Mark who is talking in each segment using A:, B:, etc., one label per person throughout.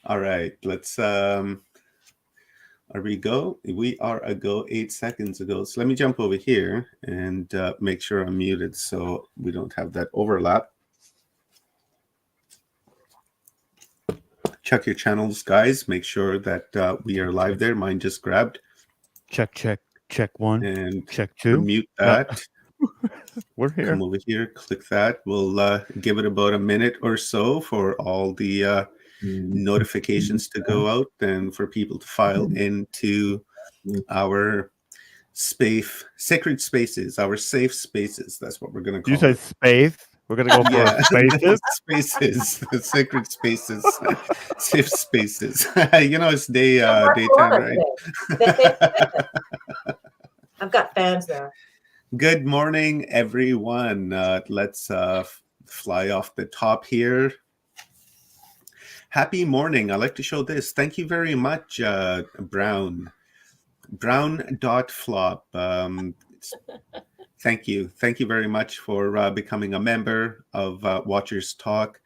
A: All right, let's are we go? We are a go 8 seconds ago. So let me jump over here and make sure I'm muted so we don't have that overlap. Check your channels, guys. Make sure that we are live there. Mine just grabbed.
B: Check one.
A: And
B: check two.
A: Mute that.
B: We're here.
A: Come over here, click that. We'll give it about a minute or so for all the notifications to go out and for people to file into our sacred spaces, our safe spaces. That's what we're going to call
B: it. You say space? We're going to go for spaces?
A: Spaces, sacred spaces, safe spaces. It's day 10, right?
C: I've got fans there.
A: Good morning, everyone. Let's fly off the top here. Happy morning. I like to show this. Thank you very much, Brown. Brown.flop. Thank you. Thank you very much for becoming a member of Watchers Talk.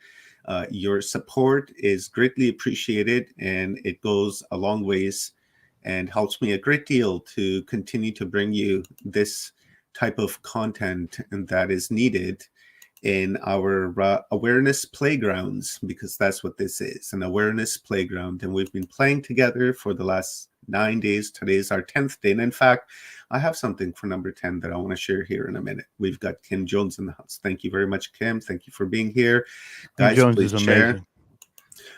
A: Your support is greatly appreciated, and it goes a long ways and helps me a great deal to continue to bring you this type of content that is needed in our awareness playgrounds, because that's what this is, an awareness playground. And we've been playing together for the last 9 days. Today's our 10th day. And in fact, I have something for number 10 that I want to share here in a minute. We've got Kim Jones in the house. Thank you very much, Kim. Thank you for being here. Guys,
B: Jones
A: please
B: is
A: share.
B: amazing.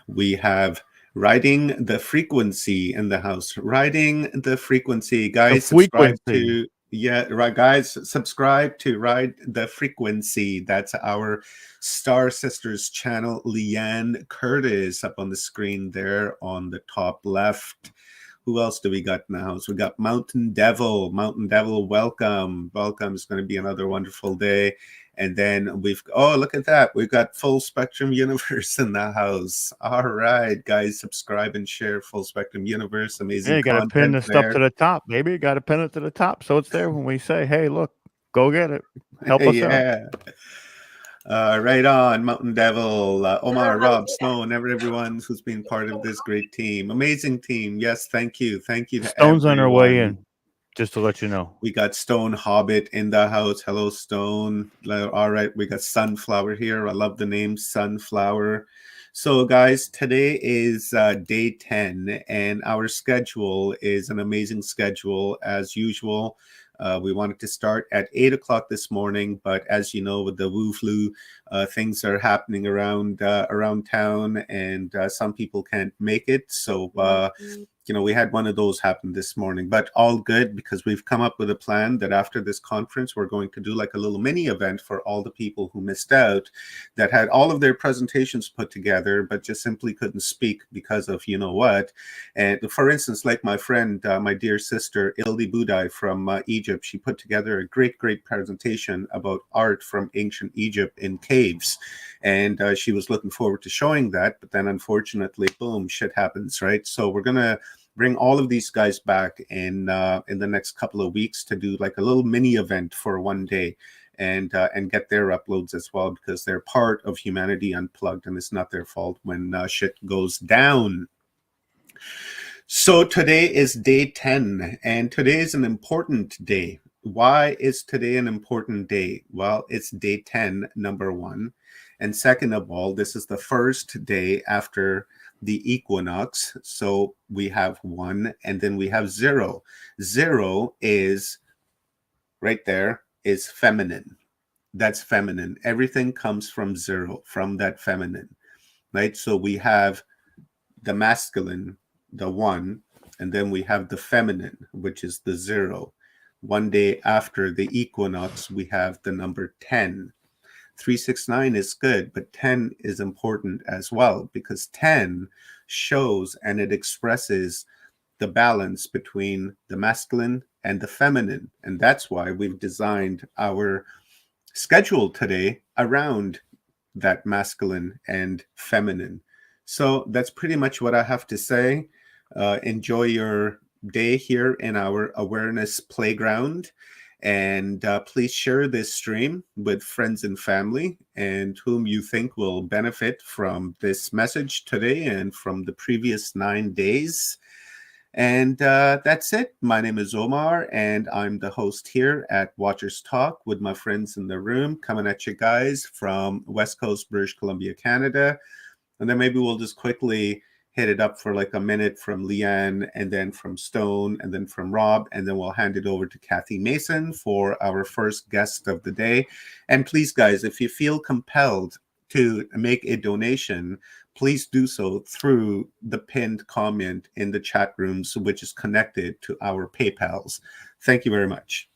A: We have Riding the Frequency in the house. Riding the Frequency. Guys, subscribe to... Yeah, right, guys, subscribe to Ride the Frequency. That's our Star Sisters channel. Leanne Curtis up on the screen there on the top left. Who else do we got in the house? We got Mountain Devil. Mountain Devil, welcome. Welcome. It's going to be another wonderful day. And then look at that. We've got Full Spectrum Universe in the house. All right, guys, subscribe and share Full Spectrum Universe. Amazing content.
B: You got to pin the stuff to the top, baby. You got to pin it to the top. So it's there when we say, hey, look, go get it. Help us
A: out. Right on, Mountain Devil, Omar, Rob, Stone, everyone who's been part of this great team. Amazing team. Yes, thank you. Thank you to
B: Stone's
A: everyone.
B: On her way in. Just to let you know.
A: We got Stone Hobbit in the house. Hello, Stone. All right, we got Sunflower here. I love the name Sunflower. So, guys, today is day 10, and our schedule is an amazing schedule as usual. We wanted to start at 8 o'clock this morning, but as you know, with the Wu flu, things are happening around town, and some people can't make it. So, we had one of those happen this morning, but all good, because we've come up with a plan that after this conference, we're going to do like a little mini event for all the people who missed out, that had all of their presentations put together, but just simply couldn't speak because of you know what. And for instance, like my friend, my dear sister, Ildi Budai from Egypt, she put together a great presentation about art from ancient Egypt in caves. And she was looking forward to showing that, but then unfortunately, boom, shit happens, right? So we're going to bring all of these guys back in the next couple of weeks to do like a little mini event for one day, and get their uploads as well, because they're part of Humanity Unplugged, and it's not their fault when shit goes down. So today is day 10, and today is an important day. Why is today an important day? Well, it's day 10, number one. And second of all, this is the first day after the equinox. So we have 1, and then we have 0. 0 is right there, is feminine. That's feminine. Everything comes from 0, from that feminine, right? So we have the masculine, the 1, and then we have the feminine, which is the 0. One day after the equinox, we have the number 10. 369 is good, but 10 is important as well, because 10 shows and it expresses the balance between the masculine and the feminine. And that's why we've designed our schedule today around that masculine and feminine. So that's pretty much what I have to say. Enjoy your day here in our awareness playground. And please share this stream with friends and family and whom you think will benefit from this message today and from the previous 9 days. And that's it. My name is Omar, and I'm the host here at Watchers Talk with my friends in the room, coming at you guys from West Coast, British Columbia, Canada. And then maybe we'll just quickly hit it up for like a minute from Leanne, and then from Stone, and then from Rob, and then we'll hand it over to Kathy Mason for our first guest of the day. And please, guys, if you feel compelled to make a donation, please do so through the pinned comment in the chat rooms, which is connected to our PayPals. Thank you very much.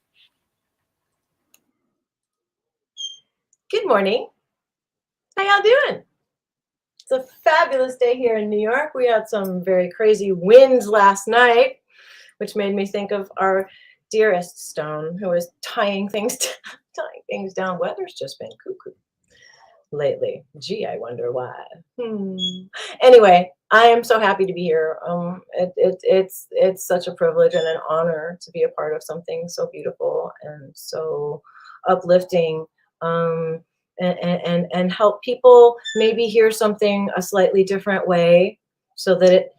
C: Good morning. How y'all doing? It's a fabulous day here in New York. We had some very crazy winds last night, which made me think of our dearest Stone, who is tying things down. Weather's just been cuckoo lately. Gee, I wonder why. Anyway, I am so happy to be here. It's such a privilege and an honor to be a part of something so beautiful and so uplifting. And help people maybe hear something a slightly different way, so that it,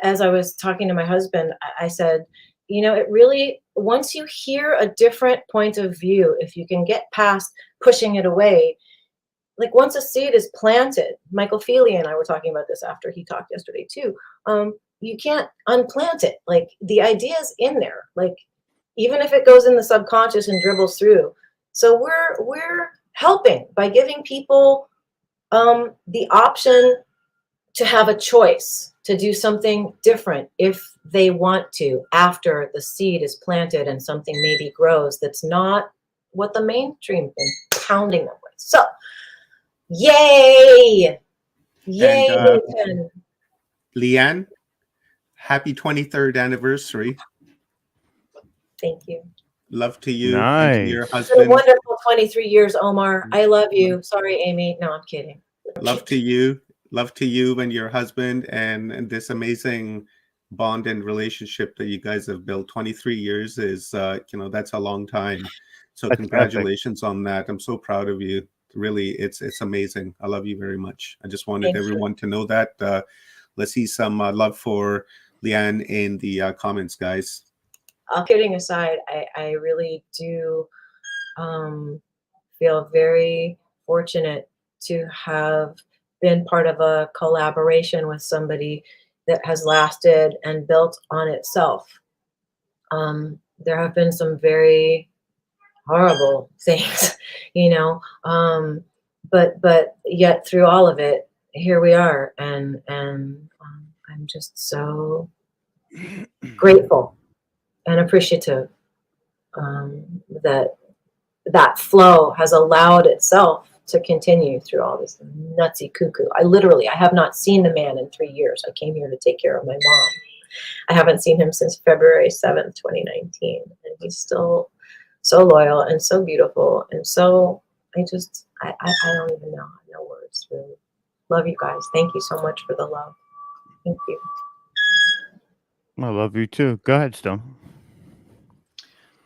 C: as I was talking to my husband, I said, you know, it really, once you hear a different point of view, if you can get past pushing it away, like once a seed is planted, Michael Feely and I were talking about this after he talked yesterday too, you can't unplant it. Like the idea is in there, like even if it goes in the subconscious and dribbles through. So we're helping by giving people the option to have a choice to do something different if they want to, after the seed is planted and something maybe grows that's not what the mainstream been pounding them with. So yay,
A: And Leanne, happy 23rd anniversary.
C: Thank you.
A: Love to you.
B: Nice.
A: And to your
C: It's been
A: husband.
C: a wonderful 23 years, Omar. I love you. Sorry, Amy. No, I'm kidding.
A: Love to you. Love to you and your husband, and this amazing bond and relationship that you guys have built. 23 years is, that's a long time. So
B: That's
A: congratulations on that. I'm so proud of you. Really, it's amazing. I love you very much. I just wanted everyone to know that. Let's see some love for Leanne in the comments, guys.
C: All kidding aside, I really do feel very fortunate to have been part of a collaboration with somebody that has lasted and built on itself. There have been some very horrible things, but yet through all of it, here we are, and I'm just so grateful and appreciative that flow has allowed itself to continue through all this nutsy cuckoo. I have not seen the man in 3 years. I came here to take care of my mom. I haven't seen him since February 7th, 2019. And he's still so loyal and so beautiful. And so I don't even know. I have no words, really. Love you guys. Thank you so much for the love. Thank you.
B: I love you too. Go ahead, Stone.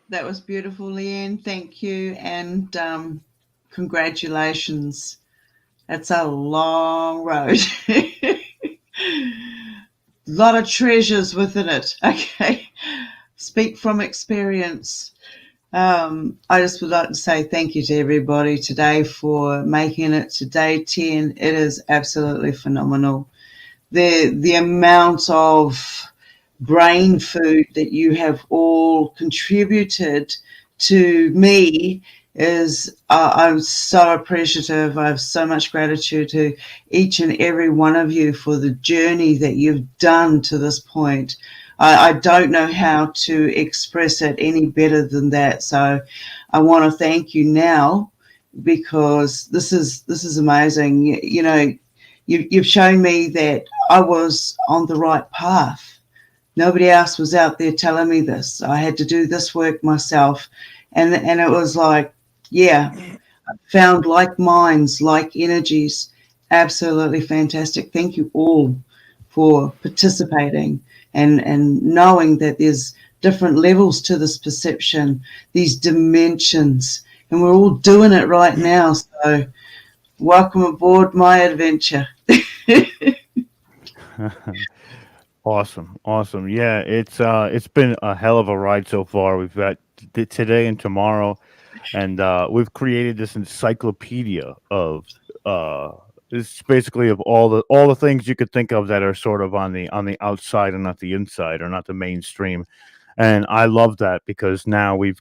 D: That was beautiful, Leanne. Thank you. And congratulations. That's a long road. A lot of treasures within it. Okay. Speak from experience. I just would like to say thank you to everybody today for making it to day 10. It is absolutely phenomenal. The amount of brain food that you have all contributed to me is I'm so appreciative. I have so much gratitude to each and every one of you for the journey that you've done to this point. I don't know how to express it any better than that. So I want to thank you now, because this is amazing. You've shown me that I was on the right path. Nobody else was out there telling me this. I had to do this work myself. And it was like, yeah, I found like minds, like energies. Absolutely fantastic. Thank you all for participating and knowing that there's different levels to this perception, these dimensions, and we're all doing it right now. So welcome aboard my adventure.
B: Awesome. Yeah, it's been a hell of a ride so far. We've got today and tomorrow, and we've created this encyclopedia of it's basically of all the things you could think of that are sort of on the outside and not the inside, or not the mainstream. And I love that, because now we've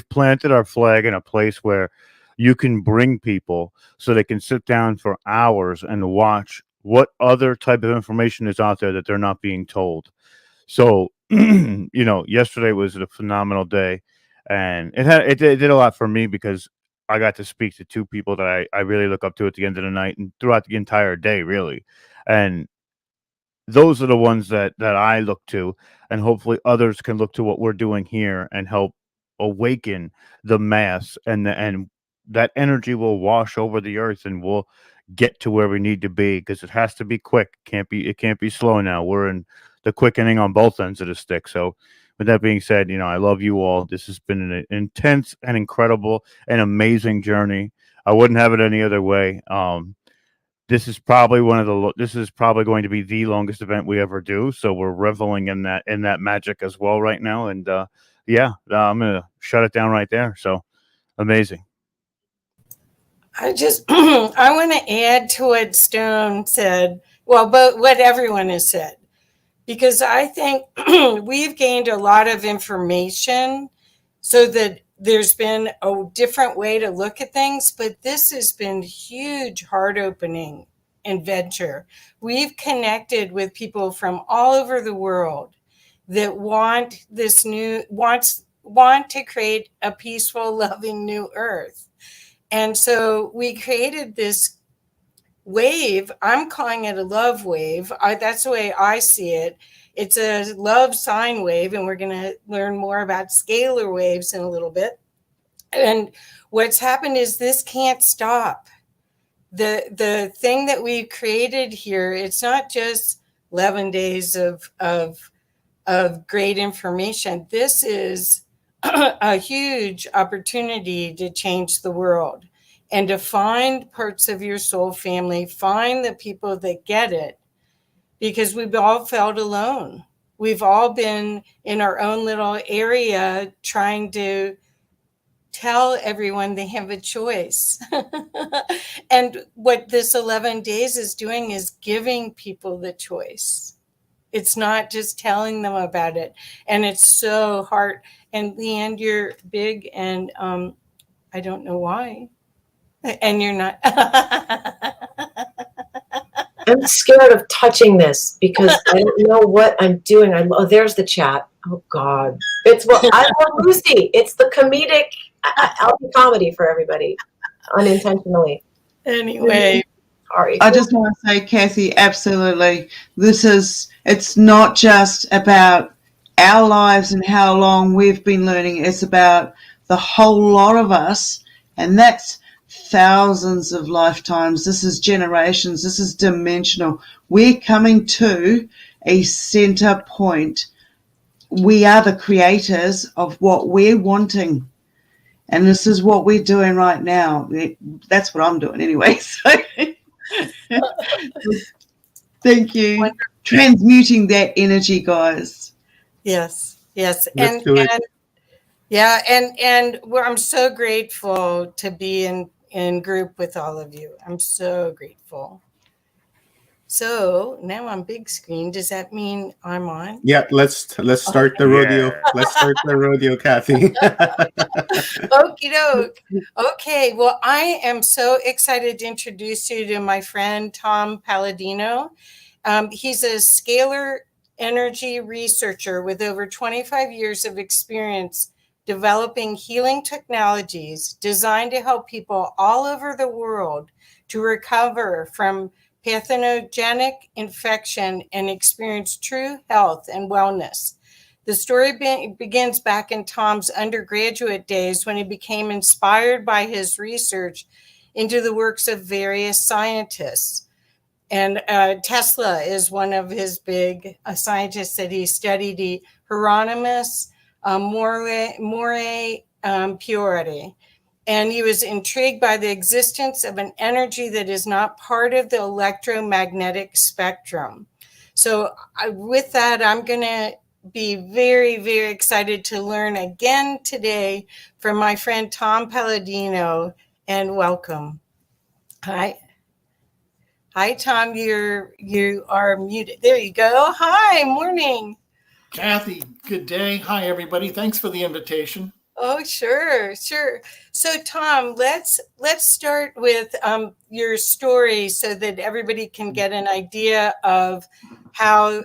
B: planted our flag in a place where you can bring people so they can sit down for hours and watch what other type of information is out there that they're not being told. So, yesterday was a phenomenal day, and it did a lot for me, because I got to speak to two people that I really look up to at the end of the night and throughout the entire day, really. And those are the ones that I look to, and hopefully others can look to what we're doing here and help awaken the mass, and that energy will wash over the earth, and we'll get to where we need to be, because it has to be quick. It can't be slow now. We're in the quickening on both ends of the stick. So with that being said, I love you all. This has been an intense and incredible and amazing journey. I wouldn't have it any other way. This is probably this is probably going to be the longest event we ever do. So we're reveling in that magic as well right now. And I'm gonna shut it down right there. So amazing.
E: I just I want to add to what Stone said. Well, but what everyone has said, because I think we've gained a lot of information, so that there's been a different way to look at things. But this has been huge, heart opening adventure. We've connected with people from all over the world that want to create a peaceful, loving new earth. And so we created this wave. I'm calling it a love wave. That's the way I see it. It's a love sine wave, and we're going to learn more about scalar waves in a little bit. And what's happened is this can't stop. The thing that we've created here, it's not just 11 days of great information. This is a huge opportunity to change the world, and to find parts of your soul family, find the people that get it, because we've all felt alone. We've all been in our own little area trying to tell everyone they have a choice. And what this 11 days is doing is giving people the choice. It's not just telling them about it. And it's so hard. And Leanne, you're big, and I don't know why. And you're not.
C: I'm scared of touching this because I don't know what I'm doing. Oh, there's the chat. Oh God, it's what I love Lucy. It's the comedic comedy for everybody, unintentionally.
E: Anyway,
C: sorry.
D: I just want to say, Kathy, absolutely. It's not just about our lives and how long we've been learning. It's about the whole lot of us, and that's thousands of lifetimes. This is generations. This is dimensional. We're coming to a center point. We are the creators of what we're wanting. And this is what we're doing right now. That's what I'm doing anyway. So thank you. Transmuting that energy, guys.
E: Yes.
A: Let's do it.
E: And I'm so grateful to be in group with all of you. I'm so grateful. So now on big screen, does that mean I'm on?
A: Yeah, let's start the rodeo.
B: Yeah.
A: Let's start the rodeo, Kathy.
E: Okie doke. Okay, well, I am so excited to introduce you to my friend Tom Palladino. He's a scalar energy researcher with over 25 years of experience developing healing technologies designed to help people all over the world to recover from pathogenic infection and experience true health and wellness. The story begins back in Tom's undergraduate days, when he became inspired by his research into the works of various scientists. And Tesla is one of his big scientists that he studied, Hieronymus More Purity. And he was intrigued by the existence of an energy that is not part of the electromagnetic spectrum. So with that, I'm going to be very, very excited to learn again today from my friend Tom Palladino, and welcome. Hi. Hi, Tom. You are muted. There you go. Hi, morning.
F: Kathy, good day. Hi, everybody. Thanks for the invitation.
E: Oh, sure. So, Tom, let's start with your story so that everybody can get an idea of how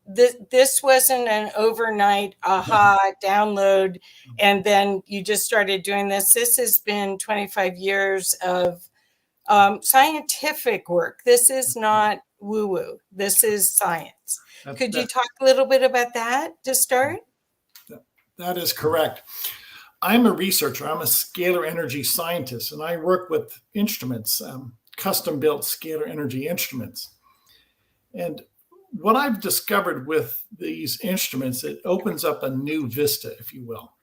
E: this wasn't an overnight aha download, and then you just started doing this. This has been 25 years of scientific work. This is not woo-woo. This is science. Could you talk a little bit about that to start?
F: That is correct. I'm a researcher. I'm a scalar energy scientist, and I work with instruments, custom-built scalar energy instruments. And what I've discovered with these instruments, it opens up a new vista, if you will.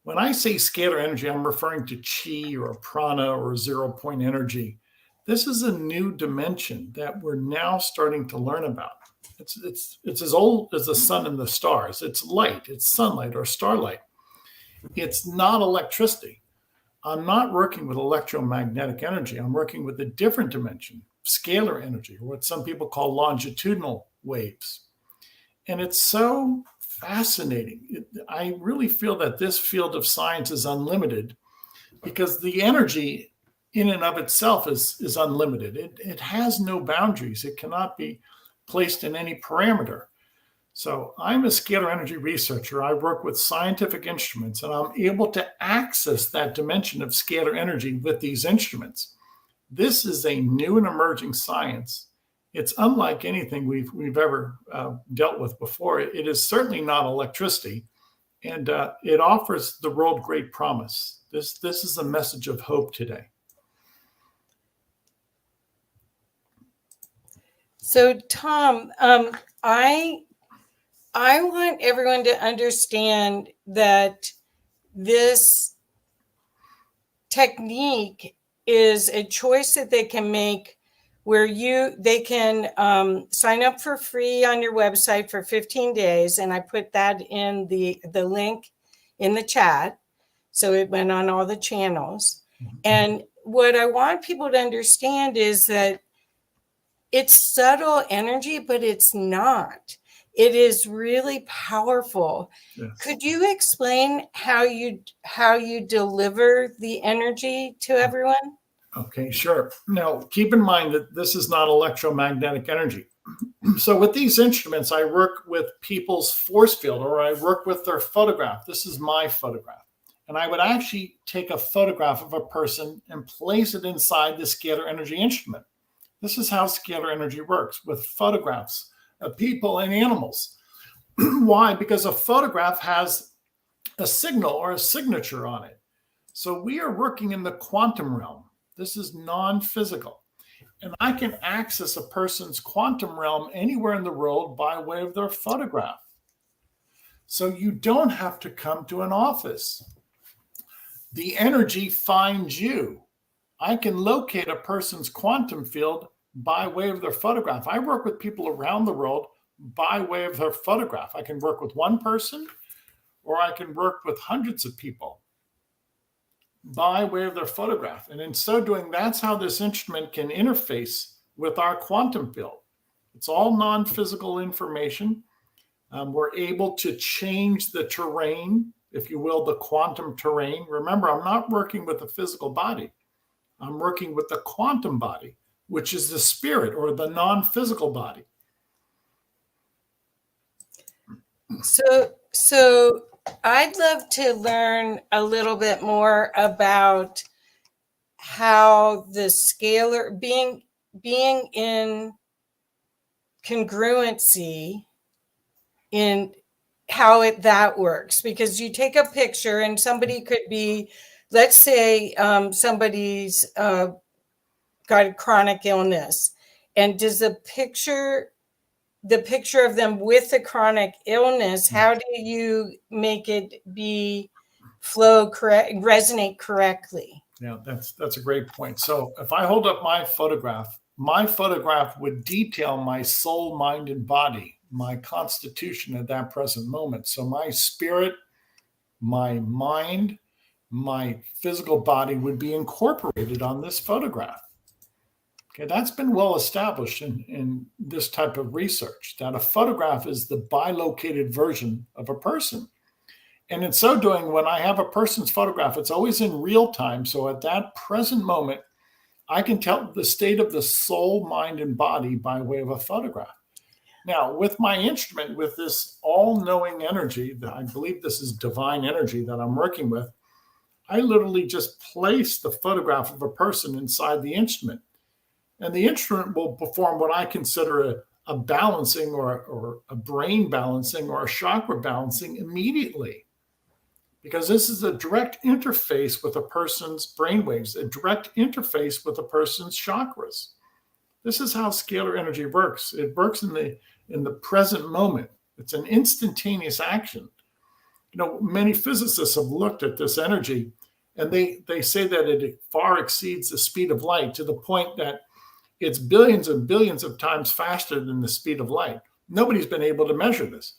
F: When I say scalar energy, I'm referring to chi or prana or zero-point energy. This is a new dimension that we're now starting to learn about. It's as old as the sun and the stars. It's light, it's sunlight or starlight. It's not electricity. I'm not working with electromagnetic energy. I'm working with a different dimension, scalar energy, or what some people call longitudinal waves. And it's so fascinating. I really feel that this field of science is unlimited because the energy in and of itself is unlimited. It has no boundaries. It cannot be placed in any parameter. So I'm a scalar energy researcher. I work with scientific instruments, and I'm able to access that dimension of scalar energy with these instruments. This is a new and emerging science. It's unlike anything we've ever dealt with before. It is certainly not electricity, and it offers the world great promise. This is a message of hope today.
E: So, Tom, I want everyone to understand that this technique is a choice that they can make where they can sign up for free on your website for 15 days. And I put that in the link in the chat. So it went on all the channels. And what I want people to understand is that it's subtle energy, but it's not. It is really powerful. Yes. Could you explain how you deliver the energy to everyone?
F: Okay, sure. Now, keep in mind that this is not electromagnetic energy. So with these instruments, I work with people's force field, or I work with their photograph. This is my photograph. And I would actually take a photograph of a person and place it inside the scalar energy instrument. This is how scalar energy works, with photographs of people and animals. Why? Because a photograph has a signal or a signature on it. So we are working in the quantum realm. This is non-physical. And I can access a person's quantum realm anywhere in the world by way of their photograph. So you don't have to come to an office. The energy finds you. I can locate a person's quantum field by way of their photograph. I work with people around the world by way of their photograph. I can work with one person, or I can work with hundreds of people by way of their photograph. And in so doing, that's how this instrument can interface with our quantum field. It's all non-physical information. We're able to change the terrain, if you will, the quantum terrain. Remember, I'm not working with the physical body. I'm working with the quantum body, which is the spirit or the non-physical body.
E: So I'd love to learn a little bit more about how the scalar being in congruency in how that works, because you take a picture and somebody could be, let's say somebody's got a chronic illness, And does the picture of them with a chronic illness, how do you make it flow correct, resonate correctly?
F: Yeah, that's a great point. So if I hold up my photograph would detail my soul, mind, and body, my constitution at that present moment. So my spirit, my mind, my physical body would be incorporated on this photograph. Okay, that's been well established in this type of research, that a photograph is the bilocated version of a person. And in so doing, when I have a person's photograph, it's always in real time. So at that present moment, I can tell the state of the soul, mind, and body by way of a photograph. Now, with my instrument, with this all-knowing energy, I believe this is divine energy that I'm working with, I literally just place the photograph of a person inside the instrument. And the instrument will perform what I consider a balancing or a brain balancing or a chakra balancing immediately. Because this is a direct interface with a person's brainwaves, a direct interface with a person's chakras. This is how scalar energy works. It works in the present moment. It's an instantaneous action. You know, many physicists have looked at this energy, and they say that it far exceeds the speed of light, to the point that it's billions and billions of times faster than the speed of light. Nobody's been able to measure this.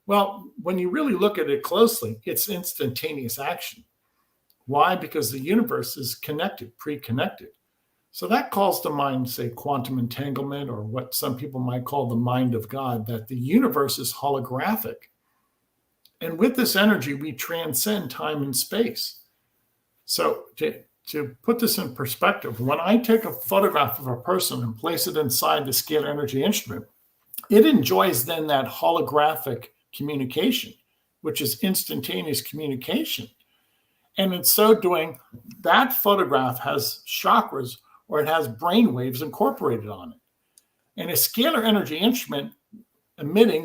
F: Well, when you really look at it closely, it's instantaneous action. Why? Because the universe is connected, pre-connected. So that calls to mind, say, quantum entanglement, or what some people might call the mind of God, that the universe is holographic. And with this energy, we transcend time and space. So to put this in perspective, when I take a photograph of a person and place it inside the scalar energy instrument, it enjoys then that holographic communication, which is instantaneous communication. And in so doing, that photograph has chakras, or it has brain waves incorporated on it. And a scalar energy instrument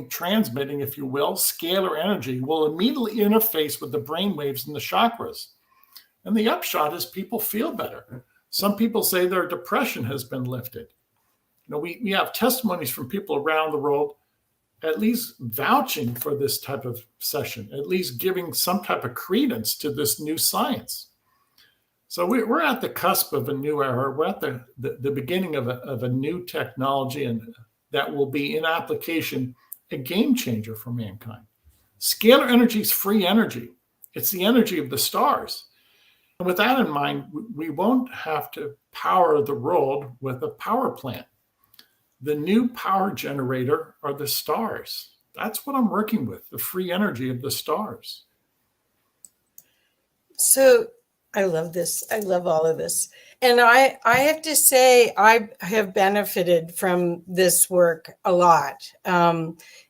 F: transmitting, if you will, scalar energy will immediately interface with the brain waves and the chakras. And the upshot is people feel better. Some people say their depression has been lifted. You know, we have testimonies from people around the world at least vouching for this type of session, at least giving some type of credence to this new science. So we're at the cusp of a new era. We're at the beginning of a new technology, and that will be in application a game changer for mankind. Scalar energy is free energy. It's the energy of the stars. And with that in mind, we won't have to power the world with a power plant. The new power generator are the stars. That's what I'm working with, the free energy of the stars.
E: So I love this. I love all of this. And I have to say, I have benefited from this work a lot.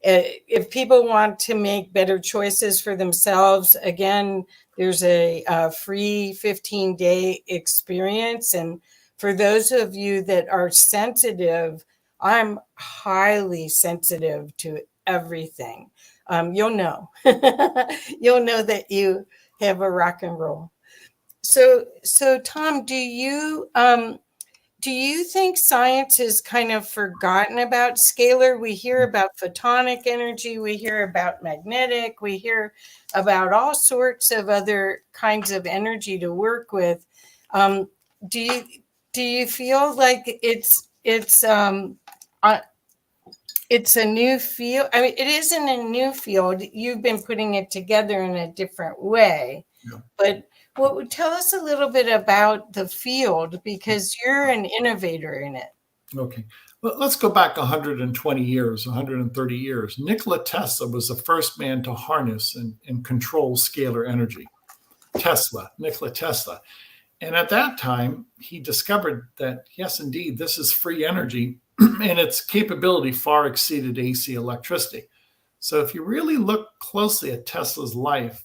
E: If people want to make better choices for themselves, again, there's a free 15-day experience. And for those of you that are sensitive, I'm highly sensitive to everything. You'll know. You'll know that you have a rock and roll. So Tom, do you think science has kind of forgotten about scalar? We hear about photonic energy, we hear about magnetic, we hear about all sorts of other kinds of energy to work with. Do you feel like it's a new field? I mean, it isn't a new field. You've been putting it together in a different way.
F: Yeah.
E: But tell us a little bit about the field, because you're an innovator in it.
F: Okay. Well, let's go back 120 years, 130 years. Nikola Tesla was the first man to harness and control scalar energy. Nikola Tesla. And at that time, he discovered that, yes, indeed, this is free energy, and its capability far exceeded AC electricity. So if you really look closely at Tesla's life,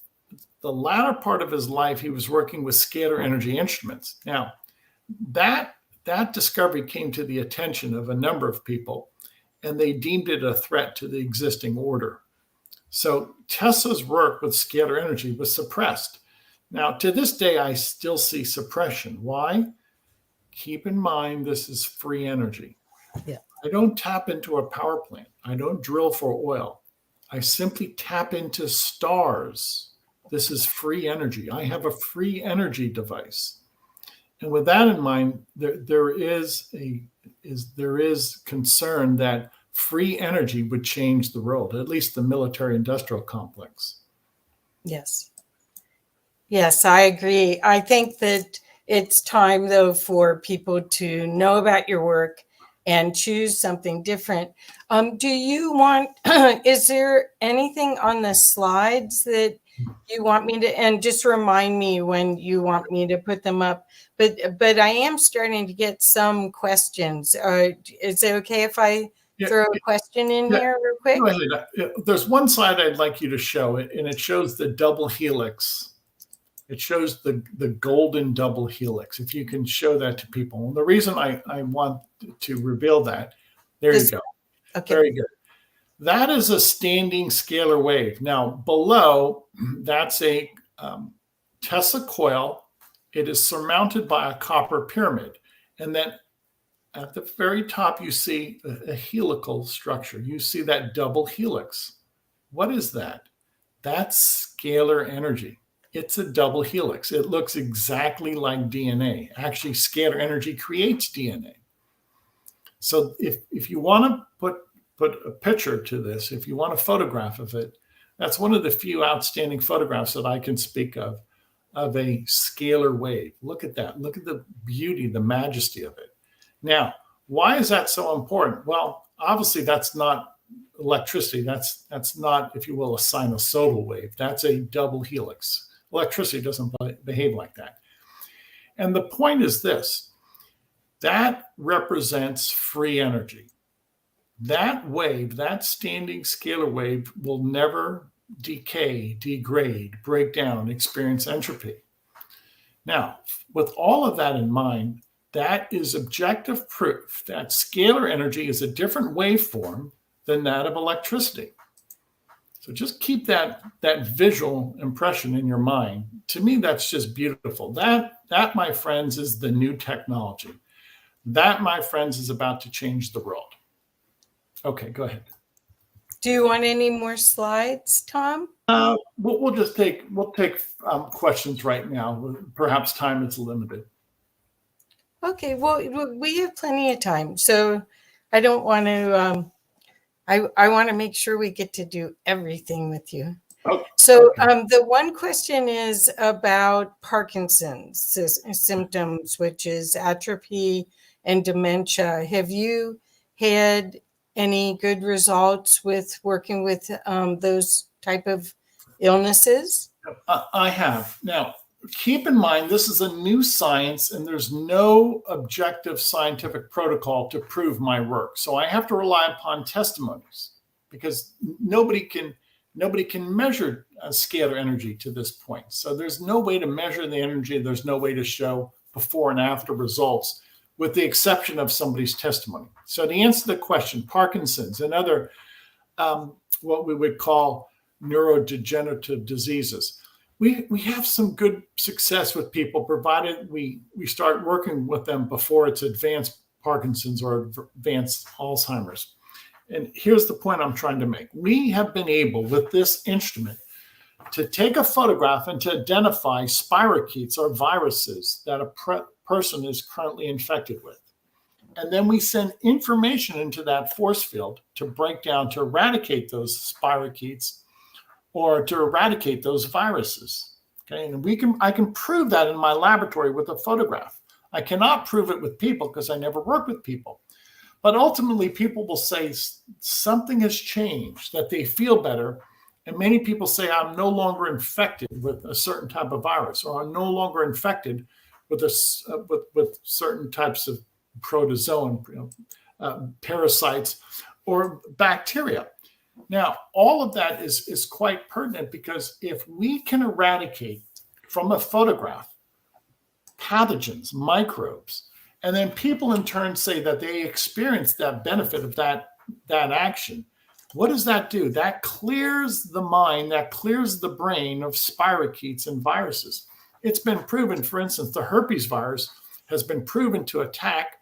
F: the latter part of his life, he was working with scalar energy instruments. Now, that discovery came to the attention of a number of people, and they deemed it a threat to the existing order. So Tesla's work with scalar energy was suppressed. Now, to this day, I still see suppression. Why? Keep in mind, this is free energy.
E: Yeah.
F: I don't tap into a power plant. I don't drill for oil. I simply tap into stars. This is free energy. I have a free energy device. And with that in mind, there is concern that free energy would change the world, at least the military industrial complex.
E: Yes. Yes, I agree. I think that it's time, though, for people to know about your work and choose something different. Do you want, is there anything on the slides that you want me to, and just remind me when you want me to put them up, but I am starting to get some questions. Is it okay if I throw a question in here real quick?
F: Go ahead. There's one slide I'd like you to show, and it shows the double helix. It shows the golden double helix. If you can show that to people. And the reason I want to reveal that, there you go.
E: Okay.
F: Very good. That is a standing scalar wave. Now, below, that's a Tesla coil. It is surmounted by a copper pyramid. And then at the very top, you see a helical structure. You see that double helix. What is that? That's scalar energy. It's a double helix. It looks exactly like DNA. Actually, scalar energy creates DNA. So if you want to put a picture to this, if you want a photograph of it, that's one of the few outstanding photographs that I can speak of a scalar wave. Look at that. Look at the beauty, the majesty of it. Now, why is that so important? Well, obviously that's not electricity. That's not, if you will, a sinusoidal wave. That's a double helix. Electricity doesn't behave like that. And the point is this: that represents free energy. That wave, that standing scalar wave, will never decay, degrade, break down, experience entropy. Now, with all of that in mind, that is objective proof that scalar energy is a different waveform than that of electricity. So just keep that visual impression in your mind. To me, that's just beautiful. That, my friends, is the new technology. That, my friends, is about to change the world. Okay, go ahead.
E: Do you want any more slides, Tom?
F: We'll take questions right now. Perhaps time is limited.
E: Okay, well, we have plenty of time, so I don't want to. I want to make sure we get to do everything with you.
F: Okay.
E: So the one question is about Parkinson's symptoms, which is atrophy and dementia. Have you had any good results with working with those type of illnesses?
F: I have. Now, keep in mind, this is a new science and there's no objective scientific protocol to prove my work. So I have to rely upon testimonies because nobody can measure scalar energy to this point. So there's no way to measure the energy. There's no way to show before and after results with the exception of somebody's testimony. So to answer the question, Parkinson's and other what we would call neurodegenerative diseases, we have some good success with people, provided we start working with them before it's advanced Parkinson's or advanced Alzheimer's. And here's the point I'm trying to make. We have been able, with this instrument, to take a photograph and to identify spirochetes or viruses that a person is currently infected with. And then we send information into that force field to break down, to eradicate those spirochetes or to eradicate those viruses. Okay, and I can prove that in my laboratory with a photograph. I cannot prove it with people because I never work with people. But ultimately, people will say something has changed, that they feel better. And many people say, I'm no longer infected with a certain type of virus, or I'm no longer infected with certain types of protozoan, parasites, or bacteria. Now, all of that is quite pertinent because if we can eradicate from a photograph pathogens, microbes, and then people in turn say that they experience that benefit of that action, what does that do? That clears the mind, that clears the brain of spirochetes and viruses. It's been proven, for instance, the herpes virus has been proven to attack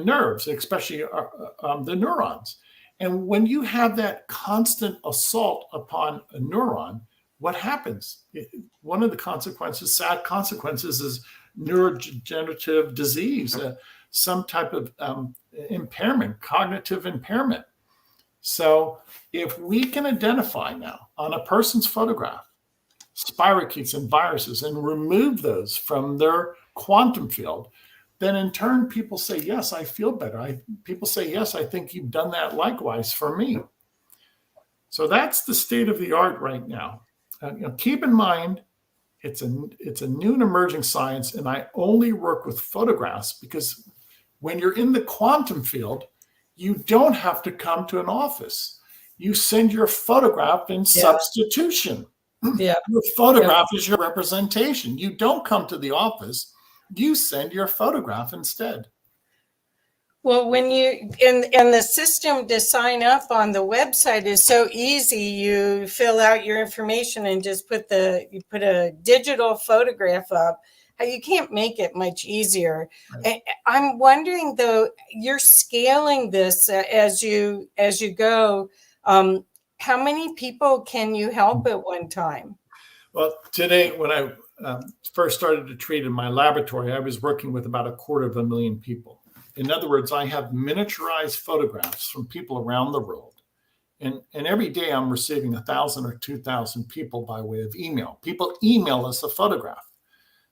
F: nerves, especially the neurons. And when you have that constant assault upon a neuron, what happens? One of the consequences, sad consequences, is neurodegenerative disease, some type of impairment, cognitive impairment. So if we can identify now on a person's photograph spirochetes and viruses and remove those from their quantum field, then in turn people say, yes, I feel better. People say, yes, I think you've done that likewise for me. So that's the state of the art right now. Keep in mind, it's a new and emerging science, and I only work with photographs because when you're in the quantum field, you don't have to come to an office. You send your photograph in substitution.
E: Yeah.
F: Your photograph is your representation. You don't come to the office. You send your photograph instead.
E: Well, when you and the system to sign up on the website is so easy. You fill out your information and just put a digital photograph up. You can't make it much easier. Right. I'm wondering though, you're scaling this as you go. How many people can you help at one time?
F: Well, today when I first started to treat in my laboratory, I was working with about 250,000 people. In other words, I have miniaturized photographs from people around the world. And every day I'm receiving 1,000 or 2,000 people by way of email. People email us a photograph.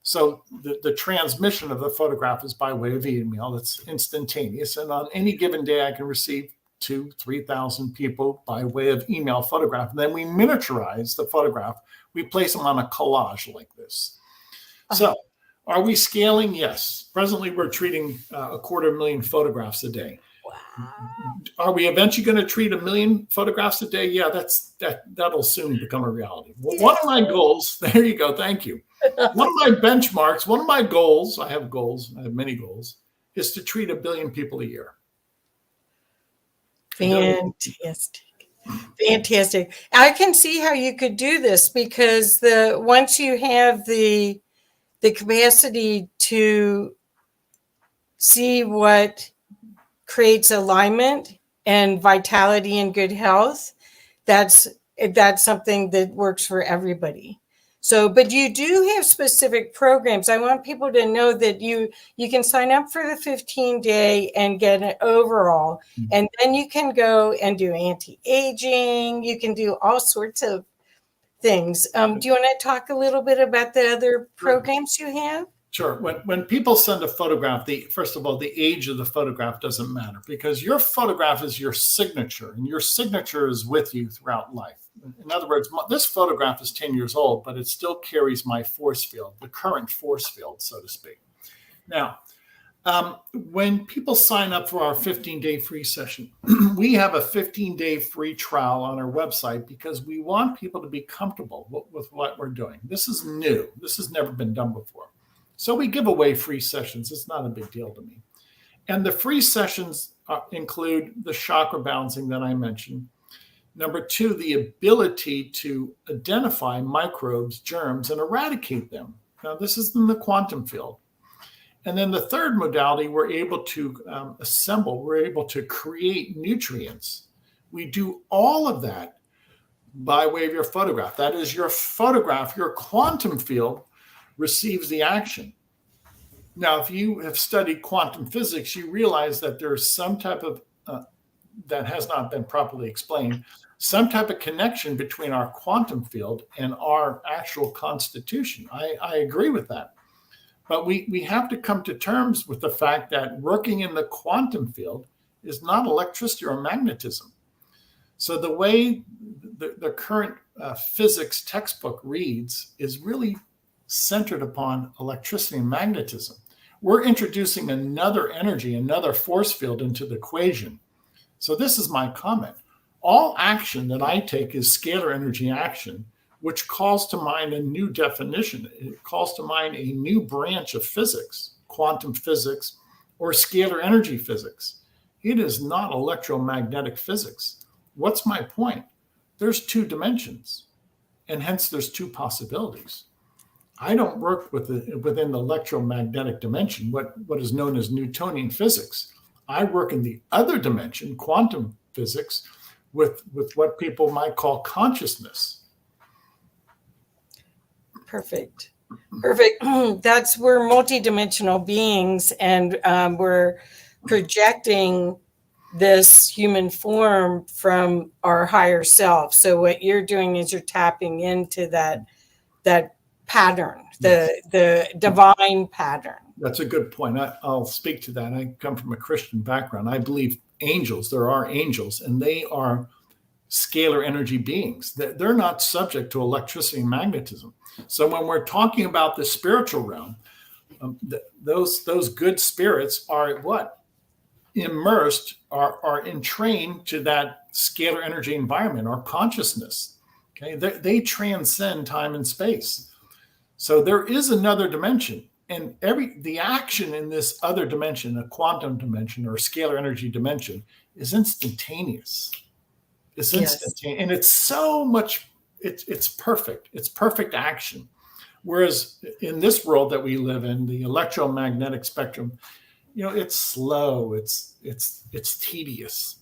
F: So the transmission of the photograph is by way of email. It's instantaneous. And on any given day, I can receive 2,000-3,000 people by way of email photograph. And then we miniaturize the photograph. We place them on a collage like this. So are we scaling? Yes. Presently, we're treating 250,000 photographs a day. Wow. Are we eventually going to treat 1 million photographs a day? Yeah, that'll soon become a reality. One of my goals, there you go, thank you. One of my benchmarks, one of my goals, I have many goals, is to treat 1 billion people a year.
E: Fantastic. I can see how you could do this because once you have the capacity to see what creates alignment and vitality and good health, that's something that works for everybody. So, but you do have specific programs. I want people to know that you can sign up for the 15-day and get an overall, and then you can go and do anti-aging. You can do all sorts of things. Do you want to talk a little bit about the other programs you have?
F: Sure. When people send a photograph, first of all, the age of the photograph doesn't matter because your photograph is your signature, and your signature is with you throughout life. In other words, this photograph is 10 years old, but it still carries my force field, the current force field, so to speak. Now, when people sign up for our 15-day free session, we have a 15-day free trial on our website because we want people to be comfortable with what we're doing. This is new. This has never been done before. So we give away free sessions. It's not a big deal to me. And the free sessions include the chakra balancing that I mentioned. Number 2, the ability to identify microbes, germs, and eradicate them. Now, this is in the quantum field. And then the third modality, we're able to we're able to create nutrients. We do all of that by way of your photograph. That is, your photograph, your quantum field receives the action. Now, if you have studied quantum physics, you realize that there's some type of, that has not been properly explained, some type of connection between our quantum field and our actual constitution. I agree with that. But we have to come to terms with the fact that working in the quantum field is not electricity or magnetism. So the way the current physics textbook reads is really centered upon electricity and magnetism. We're introducing another energy, another force field into the equation. So this is my comment. All action that I take is scalar energy action, which calls to mind a new definition. It calls to mind a new branch of physics, quantum physics, or scalar energy physics. It is not electromagnetic physics. What's my point? There's 2 dimensions, and hence there's 2 possibilities. I don't work within the electromagnetic dimension, what is known as Newtonian physics. I work in the other dimension, quantum physics, with what people might call consciousness.
E: Perfect. That's we're multidimensional beings, and we're projecting this human form from our higher self. So what you're doing is you're tapping into that pattern, the divine pattern.
F: That's a good point. I'll speak to that. I come from a Christian background. I believe angels, there are angels, and they are scalar energy beings. They're not subject to electricity and magnetism. So when we're talking about the spiritual realm, those good spirits are what? Immersed, are entrained to that scalar energy environment or consciousness. Okay, they transcend time and space. So there is another dimension, and the action in this other dimension, a quantum dimension or a scalar energy dimension, is instantaneous. It's instantaneous, and it's so much. It's perfect. It's perfect action. Whereas in this world that we live in, the electromagnetic spectrum, it's slow. It's tedious.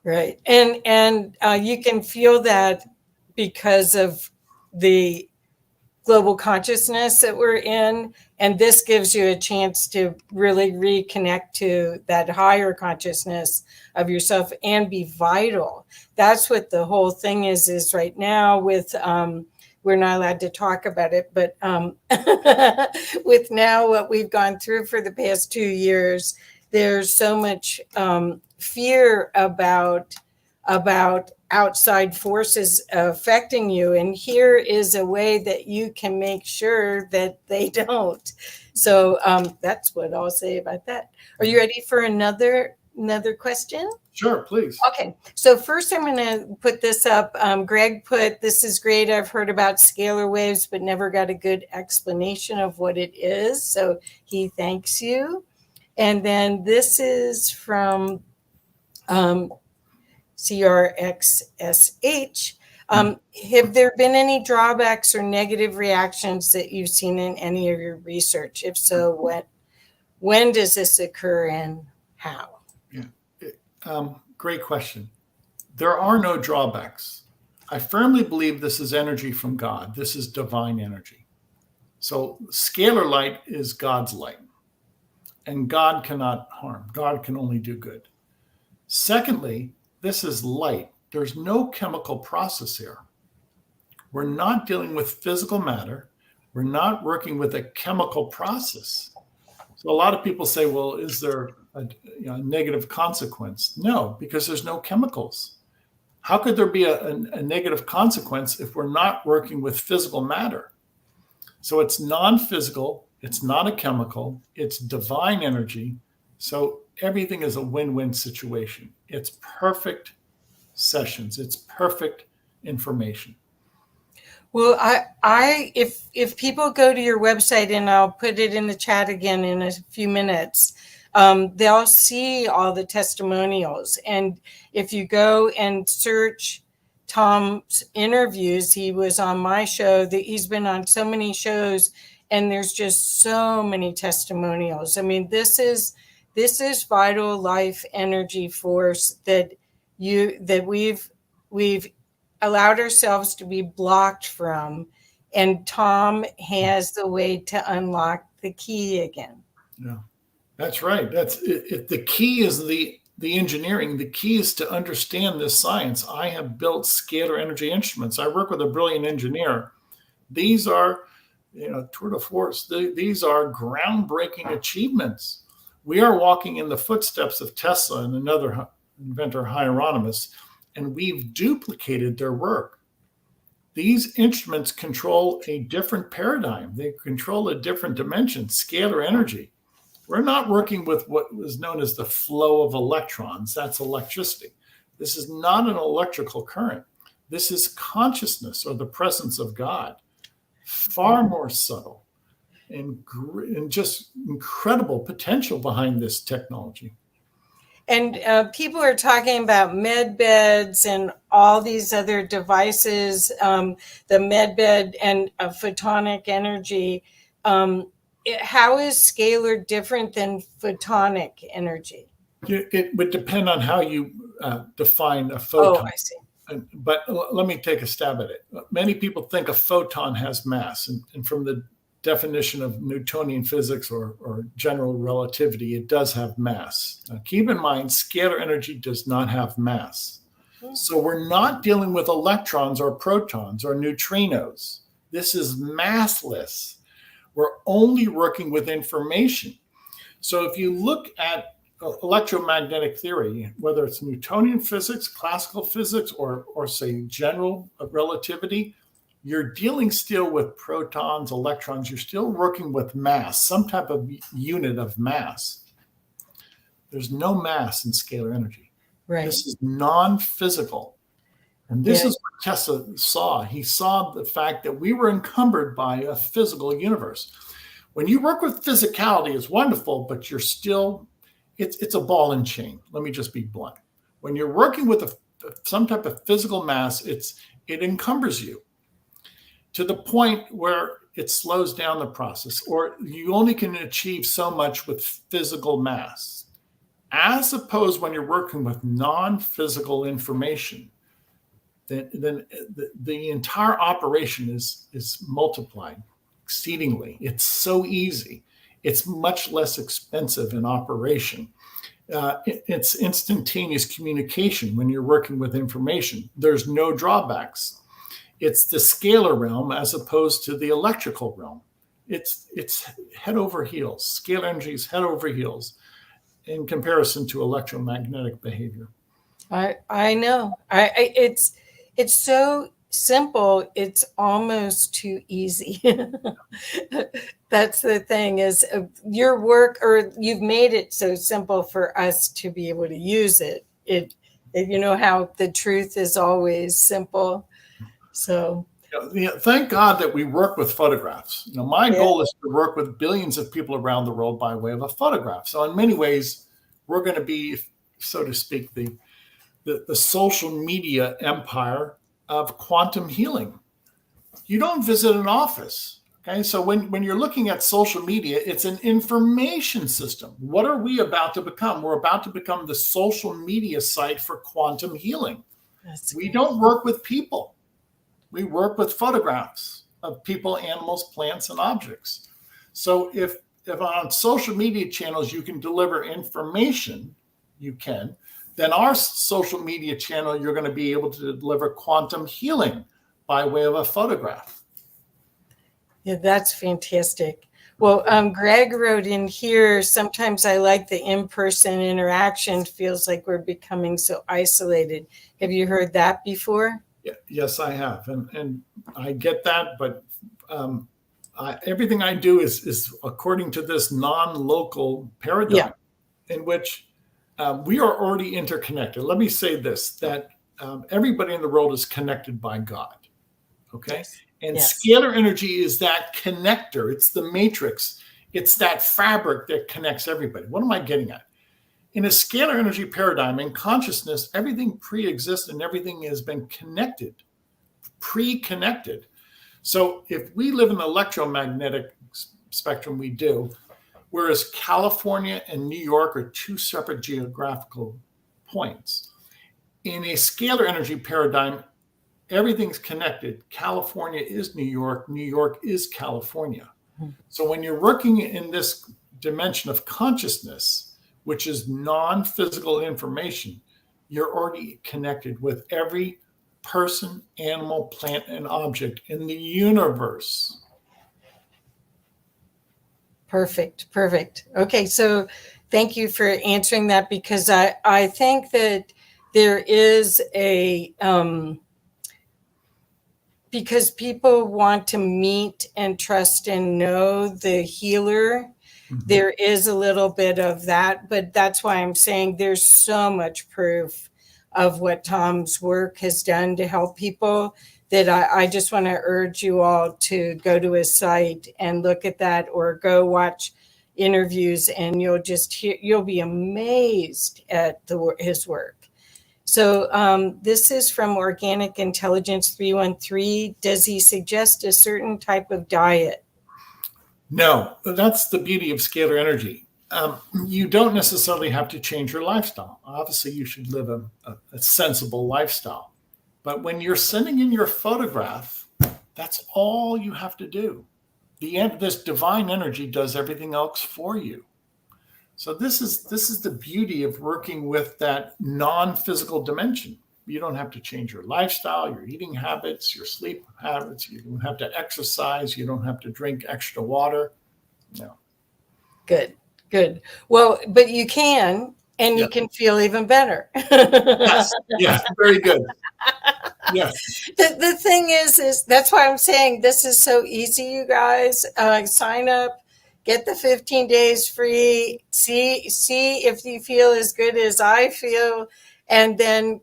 E: Right, and you can feel that because of the global consciousness that we're in, and this gives you a chance to really reconnect to that higher consciousness of yourself and be vital. That's what the whole thing is right now with we're not allowed to talk about it, but with now what we've gone through for the past 2 years, there's so much fear about outside forces affecting you. And here is a way that you can make sure that they don't. So that's what I'll say about that. Are you ready for another question?
F: Sure, please.
E: Okay, so first I'm going to put this up. Greg put, "This is great. I've heard about scalar waves, but never got a good explanation of what it is." So he thanks you. And then this is from CRXSH. Have there been any drawbacks or negative reactions that you've seen in any of your research? If so, when does this occur and how?
F: Yeah. Great question. There are no drawbacks. I firmly believe this is energy from God. This is divine energy. So scalar light is God's light, and God cannot harm. God can only do good. Secondly, this is light. There's no chemical process here. We're not dealing with physical matter. We're not working with a chemical process. So a lot of people say, well, is there a negative consequence? No, because there's no chemicals. How could there be a negative consequence if we're not working with physical matter? So it's non-physical, it's not a chemical, it's divine energy. So everything is a win-win situation. It's perfect sessions. It's perfect information.
E: Well, if people go to your website, and I'll put it in the chat again in a few minutes, they'll see all the testimonials. And if you go and search Tom's interviews, he was on my show, that he's been on so many shows, and there's just so many testimonials. I mean, this is vital life energy force that we've allowed ourselves to be blocked from, and Tom has the way to unlock the key again.
F: Yeah, that's right. That's it. The key is the engineering. The key is to understand this science. I have built scalar energy instruments. I work with a brilliant engineer. These are, tour de force. These are groundbreaking achievements. We are walking in the footsteps of Tesla and another inventor, Hieronymus, and we've duplicated their work. These instruments control a different paradigm. They control a different dimension, scalar energy. We're not working with what was known as the flow of electrons. That's electricity. This is not an electrical current. This is consciousness, or the presence of God. Far more subtle and just incredible potential behind this technology.
E: And people are talking about med beds and all these other devices, the med bed and photonic energy. How is scalar different than photonic energy?
F: It would depend on how you define a
E: Oh,
F: photon.
E: I see.
F: But let me take a stab at it. Many people think a photon has mass, and from the definition of Newtonian physics or general relativity, it does have mass. Now, keep in mind, scalar energy does not have mass. So we're not dealing with electrons or protons or neutrinos. This is massless. We're only working with information. So if you look at electromagnetic theory, whether it's Newtonian physics, classical physics, or say general relativity, you're dealing still with protons, electrons. You're still working with mass, some type of unit of mass. There's no mass in scalar energy.
E: Right.
F: This is non-physical. And this is what Tesla saw. He saw the fact that we were encumbered by a physical universe. When you work with physicality, it's wonderful, but you're still, it's a ball and chain. Let me just be blunt. When you're working with some type of physical mass, it encumbers you to the point where it slows down the process, or you only can achieve so much with physical mass. As opposed when you're working with non-physical information, then the entire operation is multiplied exceedingly. It's so easy. It's much less expensive in operation. It's instantaneous communication when you're working with information. There's no drawbacks. It's the scalar realm as opposed to the electrical realm. It's head over heels. Scalar energy is head over heels in comparison to electromagnetic behavior.
E: I know. It's so simple. It's almost too easy. That's the thing is your work, or you've made it so simple for us to be able to use it. You know how the truth is always simple. So
F: thank God that we work with photographs. My goal is to work with billions of people around the world by way of a photograph. So in many ways, we're going to be, so to speak, the social media empire of quantum healing. You don't visit an office. Okay, so when you're looking at social media, it's an information system. What are we about to become? We're about to become the social media site for quantum healing. We don't work with people. We work with photographs of people, animals, plants, and objects. So if on social media channels you can deliver information, then our social media channel, you're going to be able to deliver quantum healing by way of a photograph.
E: Yeah, that's fantastic. Well, Greg wrote in here, sometimes I like the in-person interaction. Feels like we're becoming so isolated. Have you heard that before?
F: Yes, I have. And I get that, but everything I do is according to this non-local paradigm in which we are already interconnected. Let me say this, that everybody in the world is connected by God. Okay? Yes. And scalar energy is that connector. It's the matrix. It's that fabric that connects everybody. What am I getting at? In a scalar energy paradigm, in consciousness, everything pre-exists and everything has been connected, pre-connected. So if we live in the electromagnetic spectrum, we do, whereas California and New York are two separate geographical points. In a scalar energy paradigm, everything's connected. California is New York. New York is California. So when you're working in this dimension of consciousness, which is non-physical information, you're already connected with every person, animal, plant, and object in the universe.
E: Perfect. Okay, so thank you for answering that, because I think that there is a, because people want to meet and trust and know the healer. There is a little bit of that, but that's why I'm saying there's so much proof of what Tom's work has done to help people that I just want to urge you all to go to his site and look at that, or go watch interviews, and you'll be amazed at his work. So this is from Organic Intelligence 313. Does he suggest a certain type of diet?
F: No, that's the beauty of scalar energy. You don't necessarily have to change your lifestyle. Obviously, you should live a sensible lifestyle. But when you're sending in your photograph, that's all you have to do. This divine energy does everything else for you. So this is the beauty of working with that non-physical dimension. You don't have to change your lifestyle, your eating habits, your sleep habits. You don't have to exercise. You don't have to drink extra water. No.
E: Good, good. Well, but you can, and you can feel even better.
F: Yes, very good. Yes.
E: The thing is that's why I'm saying this is so easy, you guys. Sign up, get the 15 days free, see if you feel as good as I feel, and then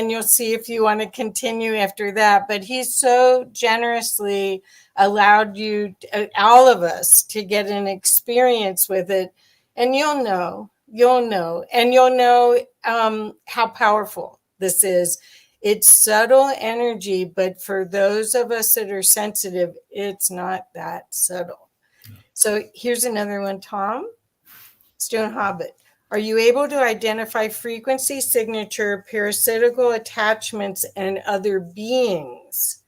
E: you'll see if you want to continue after that. But he's so generously allowed you, all of us, to get an experience with it, and you'll know how powerful this is. It's subtle energy, but for those of us that are sensitive, it's not that subtle. So here's another one, Tom. Stone Hobbit. Are you able to identify frequency signature, parasitical attachments, and other beings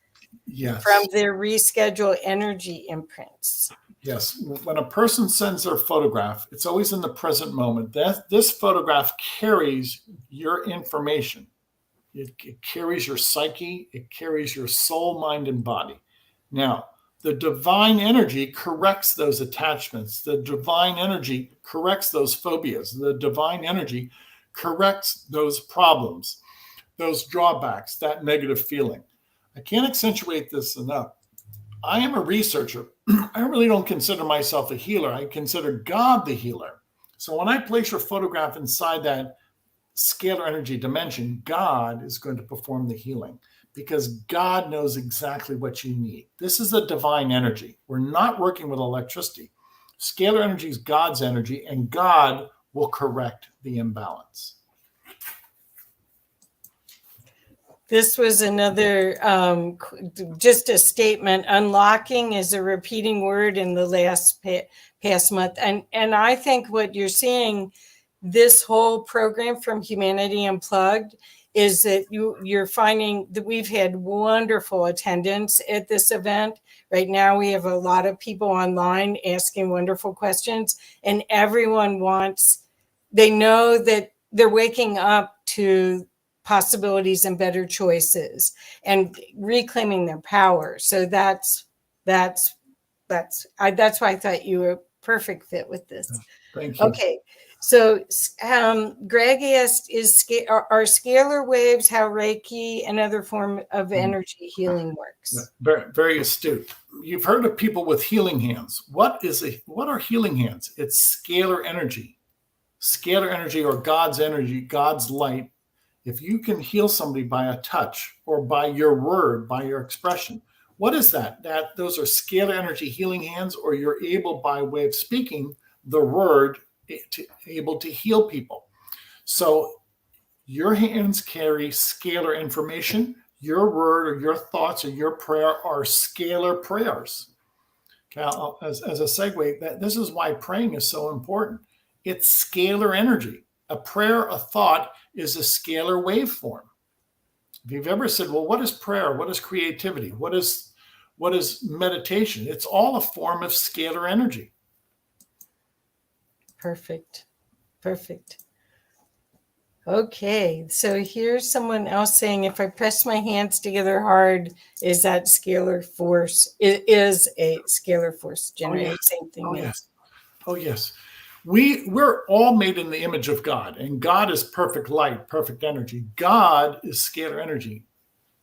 E: from their rescheduled energy imprints?
F: Yes. When a person sends their photograph, it's always in the present moment. This photograph carries your information. It carries your psyche. It carries your soul, mind, and body. Now, the divine energy corrects those attachments. The divine energy corrects those phobias. The divine energy corrects those problems, those drawbacks, that negative feeling. I can't accentuate this enough. I am a researcher. I really don't consider myself a healer. I consider God the healer. So when I place your photograph inside that scalar energy dimension, God is going to perform the healing because God knows exactly what you need. This is a divine energy. We're not working with electricity. Scalar energy is God's energy, and God will correct the imbalance.
E: This was another, just a statement. Unlocking is a repeating word in the past month. And I think what you're seeing, this whole program from Humanity Unplugged, is that you're finding that we've had wonderful attendance at this event. Right now, we have a lot of people online asking wonderful questions, and everyone they know that they're waking up to possibilities and better choices and reclaiming their power. So that's why I thought you were a perfect fit with this.
F: Thank you.
E: Okay. So Greg asked, are scalar waves how Reiki and other form of energy healing works?
F: Very, very astute. You've heard of people with healing hands. What are healing hands? It's scalar energy. Scalar energy, or God's energy, God's light. If you can heal somebody by a touch or by your word, by your expression, what is that? Those are scalar energy healing hands, or you're able, by way of speaking the word, able to heal people. So your hands carry scalar information. Your word or your thoughts or your prayer are scalar prayers. Okay, as a segue, this is why praying is so important. It's scalar energy. A prayer, a thought, is a scalar waveform. If you've ever said, well, what is prayer? What is creativity? What is meditation? It's all a form of scalar energy.
E: Perfect. Okay, so here's someone else saying, if I press my hands together hard, is that scalar force? It is a scalar force generating same thing.
F: Oh, yes. We're all made in the image of God, and God is perfect light, perfect energy. God is scalar energy.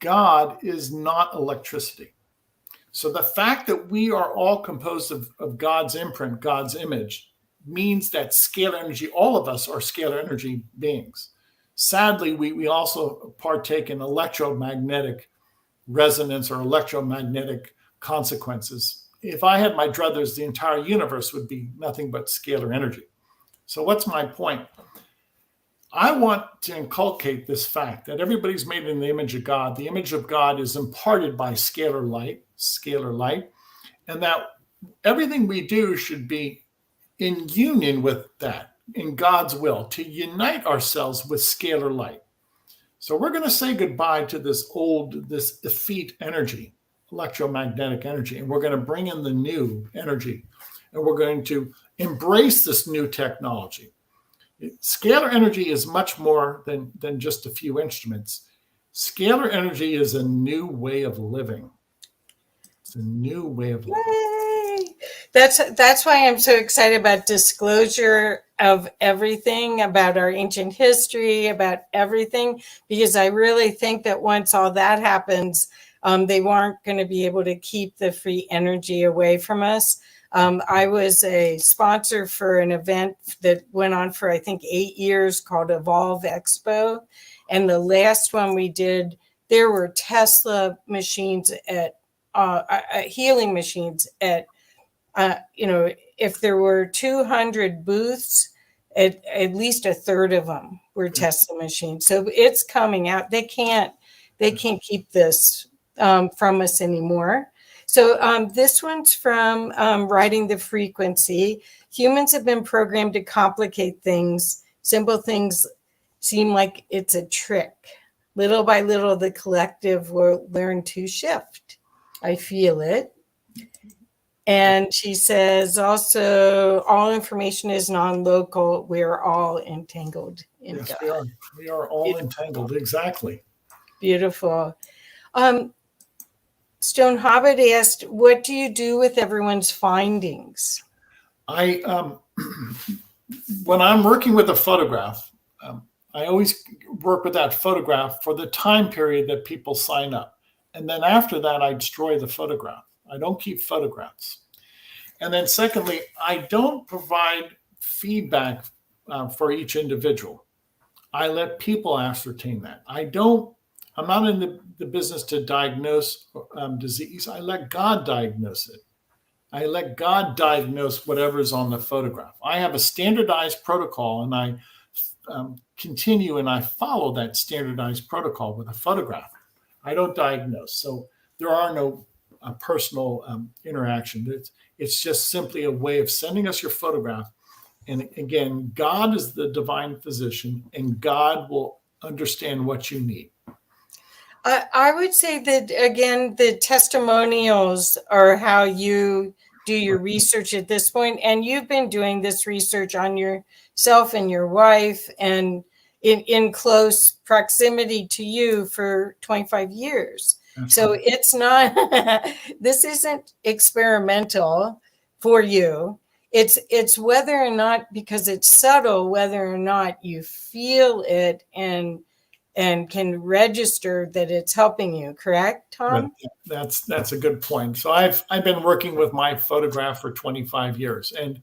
F: God is not electricity. So the fact that we are all composed of God's imprint, God's image, means that scalar energy, all of us are scalar energy beings. Sadly, we also partake in electromagnetic resonance or electromagnetic consequences. If I had my druthers, the entire universe would be nothing but scalar energy. So what's my point? I want to inculcate this fact that everybody's made in the image of God. The image of God is imparted by scalar light, and that everything we do should be in union with that, in God's will, to unite ourselves with scalar light. So we're going to say goodbye to this effete energy, electromagnetic energy, and we're going to bring in the new energy, and we're going to embrace this new technology. Scalar energy is much more than just a few instruments. Scalar energy is a new way of living. It's a new way of living.
E: Yay! That's why I'm so excited about disclosure of everything, about our ancient history, about everything, because I really think that once all that happens, they weren't going to be able to keep the free energy away from us. I was a sponsor for an event that went on for, I think, 8 years called Evolve Expo. And the last one we did, there were Tesla machines at healing machines at, if there were 200 booths, at least a third of them were Tesla machines. So it's coming out. They can't keep this from us anymore. So this one's from Writing the Frequency. Humans have been programmed to complicate things. Simple things seem like it's a trick. Little by little, the collective will learn to shift. I feel it. And she says also, all information is non-local. We're all entangled in
F: Yes,
E: God.
F: we are. We are all entangled. Exactly.
E: Beautiful. Stone Hobbit asked, what do you do with everyone's findings?
F: When I'm working with a photograph, I always work with that photograph for the time period that people sign up. And then after that, I destroy the photograph. I don't keep photographs. And then secondly, I don't provide feedback for each individual. I let people ascertain that. I'm not in the business to diagnose disease. I let God diagnose it. I let God diagnose whatever's on the photograph. I have a standardized protocol, and I continue and I follow that standardized protocol with a photograph. I don't diagnose. So there are no personal interaction. It's just simply a way of sending us your photograph. And again, God is the divine physician, and God will understand what you need.
E: I would say that, again, the testimonials are how you do your research at this point. And you've been doing this research on yourself and your wife and in close proximity to you for 25 years. That's so right. It's not, this isn't experimental for you. It's whether or not, because it's subtle, whether or not you feel it and can register that it's helping you. Correct, Tom?
F: That's a good point. So I've been working with my photograph for 25 years. And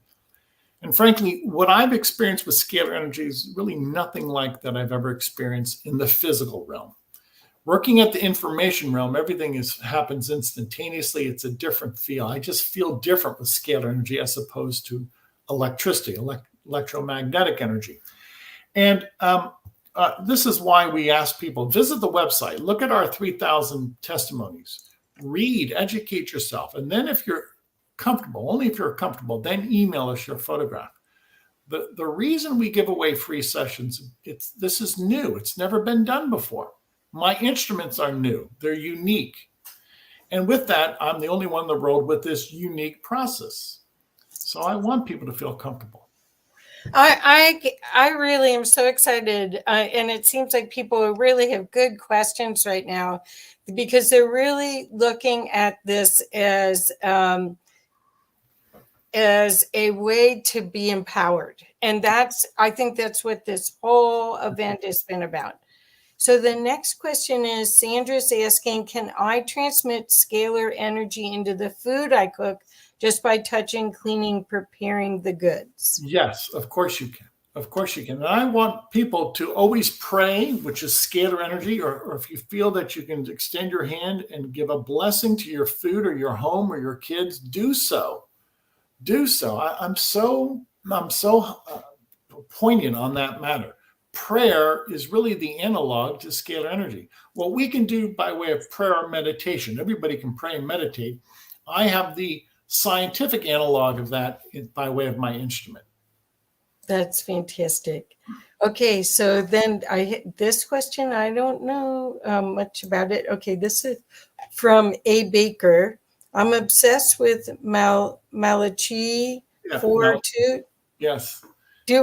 F: frankly, what I've experienced with scalar energy is really nothing like that I've ever experienced in the physical realm. Working at the information realm, everything happens instantaneously. It's a different feel. I just feel different with scalar energy as opposed to electricity, electromagnetic energy. And this is why we ask people, visit the website, look at our 3,000 testimonies, read, educate yourself. And then if you're comfortable, only if you're comfortable, then email us your photograph. The reason we give away free sessions, this is new. It's never been done before. My instruments are new. They're unique. And with that, I'm the only one in the world with this unique process. So I want people to feel comfortable.
E: I really am so excited. And it seems like people really have good questions right now because they're really looking at this as a way to be empowered. And I think that's what this whole event has been about. So the next question is, Sandra's asking, can I transmit scalar energy into the food I cook just by touching, cleaning, preparing the goods?
F: Yes, of course you can. Of course you can. And I want people to always pray, which is scalar energy, or if you feel that you can extend your hand and give a blessing to your food or your home or your kids, do so. Do so. I'm so poignant on that matter. Prayer is really the analog to scalar energy. What we can do by way of prayer or meditation, everybody can pray and meditate. I have the scientific analog of that by way of my instrument.
E: That's fantastic. Okay, so then this question, I don't know much about it. Okay, this is from A. Baker. I'm obsessed with Malachi 4:2.
F: Yes.
E: Do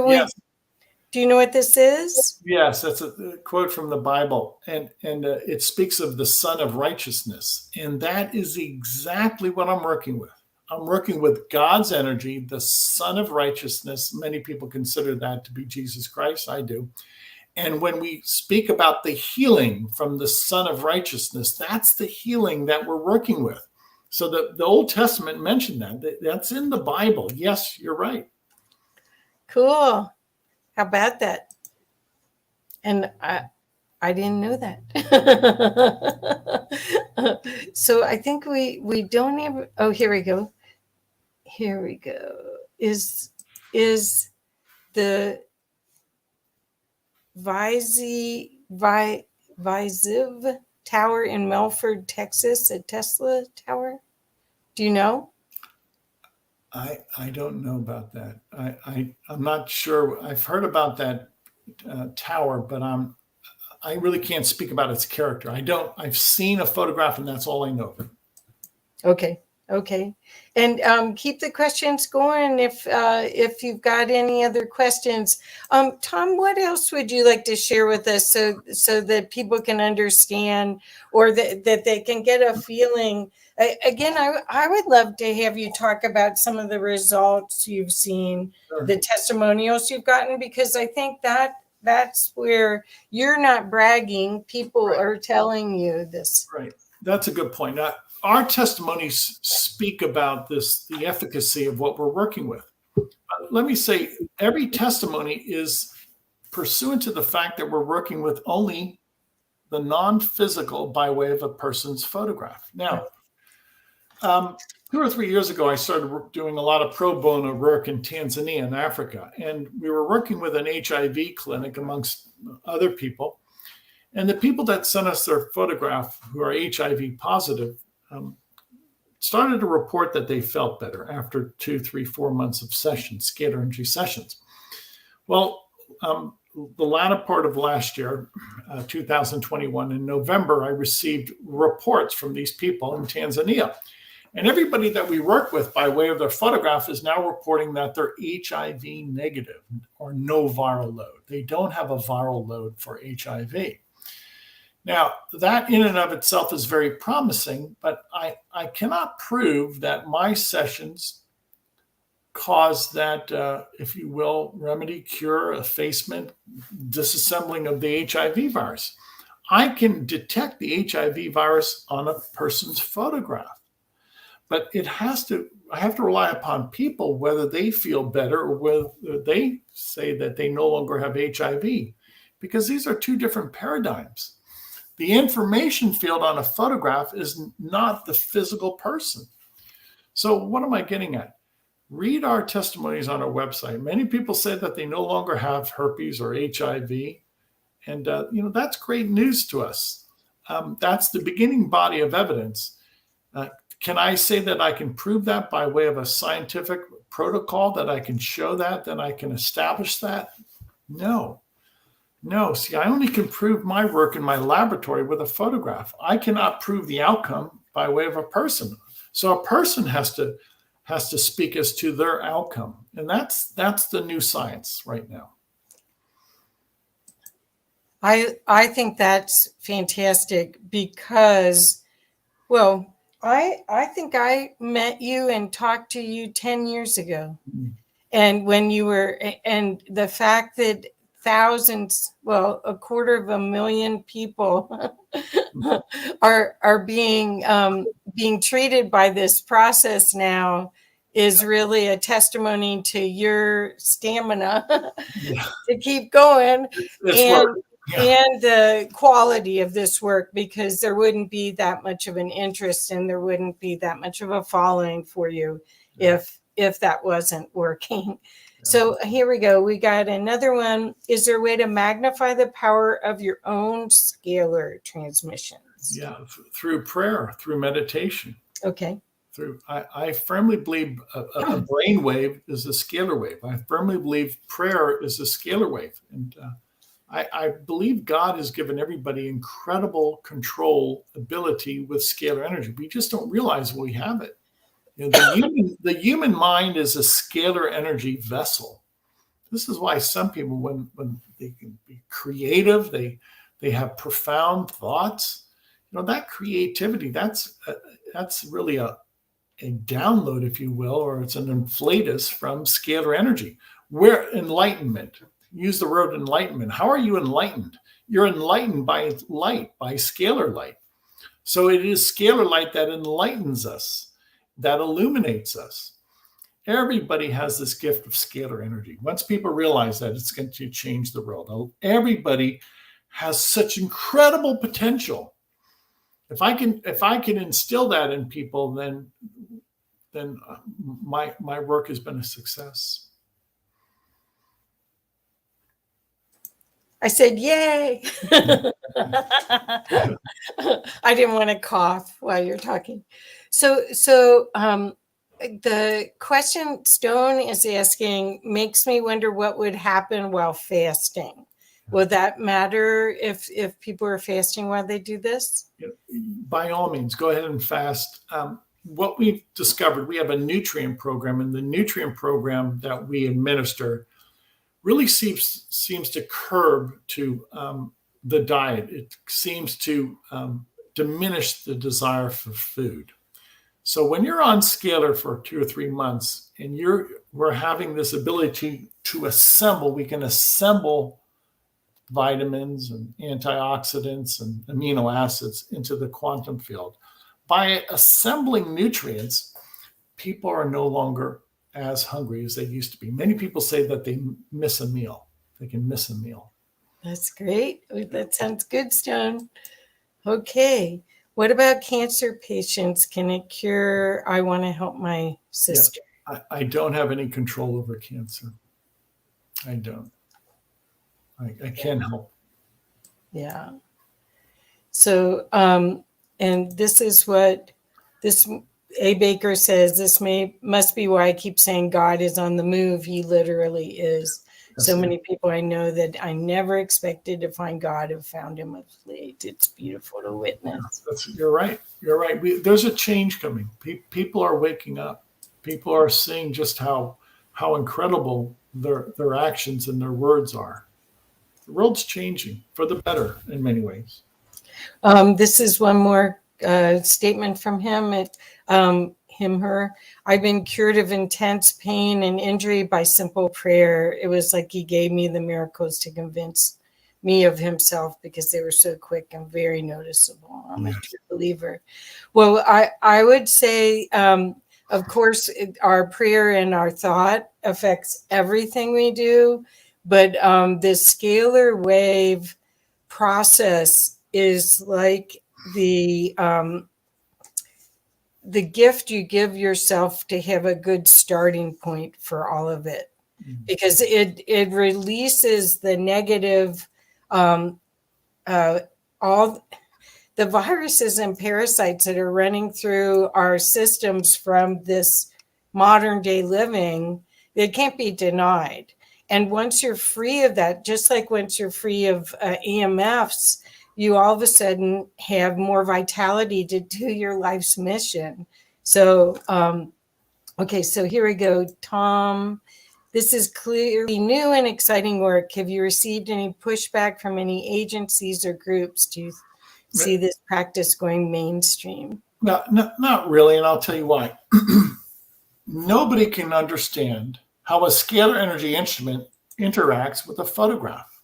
E: you know what this is?
F: Yes, that's a quote from the Bible, and it speaks of the Son of Righteousness, and that is exactly what I'm working with. I'm working with God's energy, the Son of Righteousness. Many people consider that to be Jesus Christ. I do. And when we speak about the healing from the Son of Righteousness, that's the healing that we're working with. So the Old Testament mentioned that. That's in the Bible. Yes, you're right.
E: Cool. How about that? And I didn't know that. So I think we don't even. Oh, here we go. Here we go. Is the Visiv Tower in Melford, Texas, a Tesla tower? Do you know?
F: I don't know about that. I'm not sure. I've heard about that tower, but I really can't speak about its character. I've seen a photograph, and that's all I know.
E: Okay. And keep the questions going if you've got any other questions. Tom, what else would you like to share with us so that people can understand, or that they can get a feeling? Again, I would love to have you talk about some of the results you've seen,
F: Sure.
E: the testimonials you've gotten, because I think that's where you're not bragging. People
F: Right.
E: are telling you this.
F: Right. That's a good point. Our testimonies speak about the efficacy of what we're working with. But let me say, every testimony is pursuant to the fact that we're working with only the non-physical by way of a person's photograph. Now, 2 or 3 years ago, I started doing a lot of pro bono work in Tanzania and Africa, and we were working with an HIV clinic amongst other people. And the people that sent us their photograph who are HIV positive started to report that they felt better after 2, 3, 4 months of sessions, scalar energy sessions. Well, the latter part of last year, 2021, in November, I received reports from these people in Tanzania. And everybody that we work with by way of their photograph is now reporting that they're HIV negative or no viral load. They don't have a viral load for HIV. Now, that in and of itself is very promising, but I cannot prove that my sessions cause that, if you will, remedy, cure, effacement, disassembling of the HIV virus. I can detect the HIV virus on a person's photograph, but I have to rely upon people, whether they feel better or whether they say that they no longer have HIV, because these are two different paradigms. The information field on a photograph is not the physical person. So what am I getting at? Read our testimonies on our website. Many people say that they no longer have herpes or HIV. And, that's great news to us. That's the beginning body of evidence. Can I say that I can prove that by way of a scientific protocol, that I can show that I can establish that? No. See, I only can prove my work in my laboratory with a photograph. I cannot prove the outcome by way of a person. So a person has to speak as to their outcome. And that's the new science right now.
E: I think that's fantastic because, well, I think I met you and talked to you 10 years ago. Mm-hmm. And when you were, and the fact that thousands, well, 250,000 people are being treated by this process now is really a testimony to your stamina to keep going. And the quality of this work, because there wouldn't be that much of an interest and there wouldn't be that much of a following for you if that wasn't working. So here we go. We got another one. Is there a way to magnify the power of your own scalar transmissions?
F: Yeah, through prayer, through meditation.
E: Okay.
F: through. I firmly believe a brain wave is a scalar wave. I firmly believe prayer is a scalar wave. And I believe God has given everybody incredible control ability with scalar energy. We just don't realize we have it. You know, the human mind is a scalar energy vessel. This is why some people, when they can be creative, they have profound thoughts. You know, that creativity, that's really a download, if you will, or it's an inflatus from scalar energy. Where enlightenment, use the word enlightenment. How are you enlightened? You're enlightened by light, by scalar light. So it is scalar light that enlightens us, that illuminates us. Everybody has this gift of scalar energy. Once people realize that, it's going to change the world. Everybody has such incredible potential. If I can instill that in people, then my work has been a success.
E: I said, yay. I didn't want to cough while you're talking. So the question Stone is asking makes me wonder what would happen while fasting. Will that matter if people are fasting while they do this?
F: By all means, go ahead and fast. What we've discovered, we have a nutrient program, and the nutrient program that we administer really seems to curb to the diet. It seems to diminish the desire for food. So when you're on scalar for 2 or 3 months and we're having this ability to assemble, we can assemble vitamins and antioxidants and amino acids into the quantum field. By assembling nutrients, people are no longer as hungry as they used to be. Many people say that they miss a meal. They can miss a meal.
E: That's great. That sounds good, Stone. Okay. What about cancer patients? Can it cure? I want to help my sister.
F: Yeah, I don't have any control over cancer. I don't. I can help.
E: Yeah. So, and this is what this A. Baker says, this must be why I keep saying God is on the move. He literally is. So many people I know that I never expected to find God have found him of late. It's beautiful to witness.
F: You're right. You're right. There's a change coming. People are waking up. People are seeing just how incredible their actions and their words are. The world's changing for the better in many ways.
E: This is one more statement from him. Her. I've been cured of intense pain and injury by simple prayer. It was like he gave me the miracles to convince me of himself because they were so quick and very noticeable. I'm a true believer. Well, I would say, of course, our prayer and our thought affects everything we do. But this scalar wave process is like the gift you give yourself to have a good starting point for all of it, because it releases the negative, all the viruses and parasites that are running through our systems from this modern day living. It can't be denied. And once you're free of that, just like once you're free of EMFs, you all of a sudden have more vitality to do your life's mission. So, okay, so here we go. Tom, this is clearly new and exciting work. Have you received any pushback from any agencies or groups? Do you see this practice going mainstream?
F: No, not really, and I'll tell you why. Nobody can understand how a scalar energy instrument interacts with a photograph.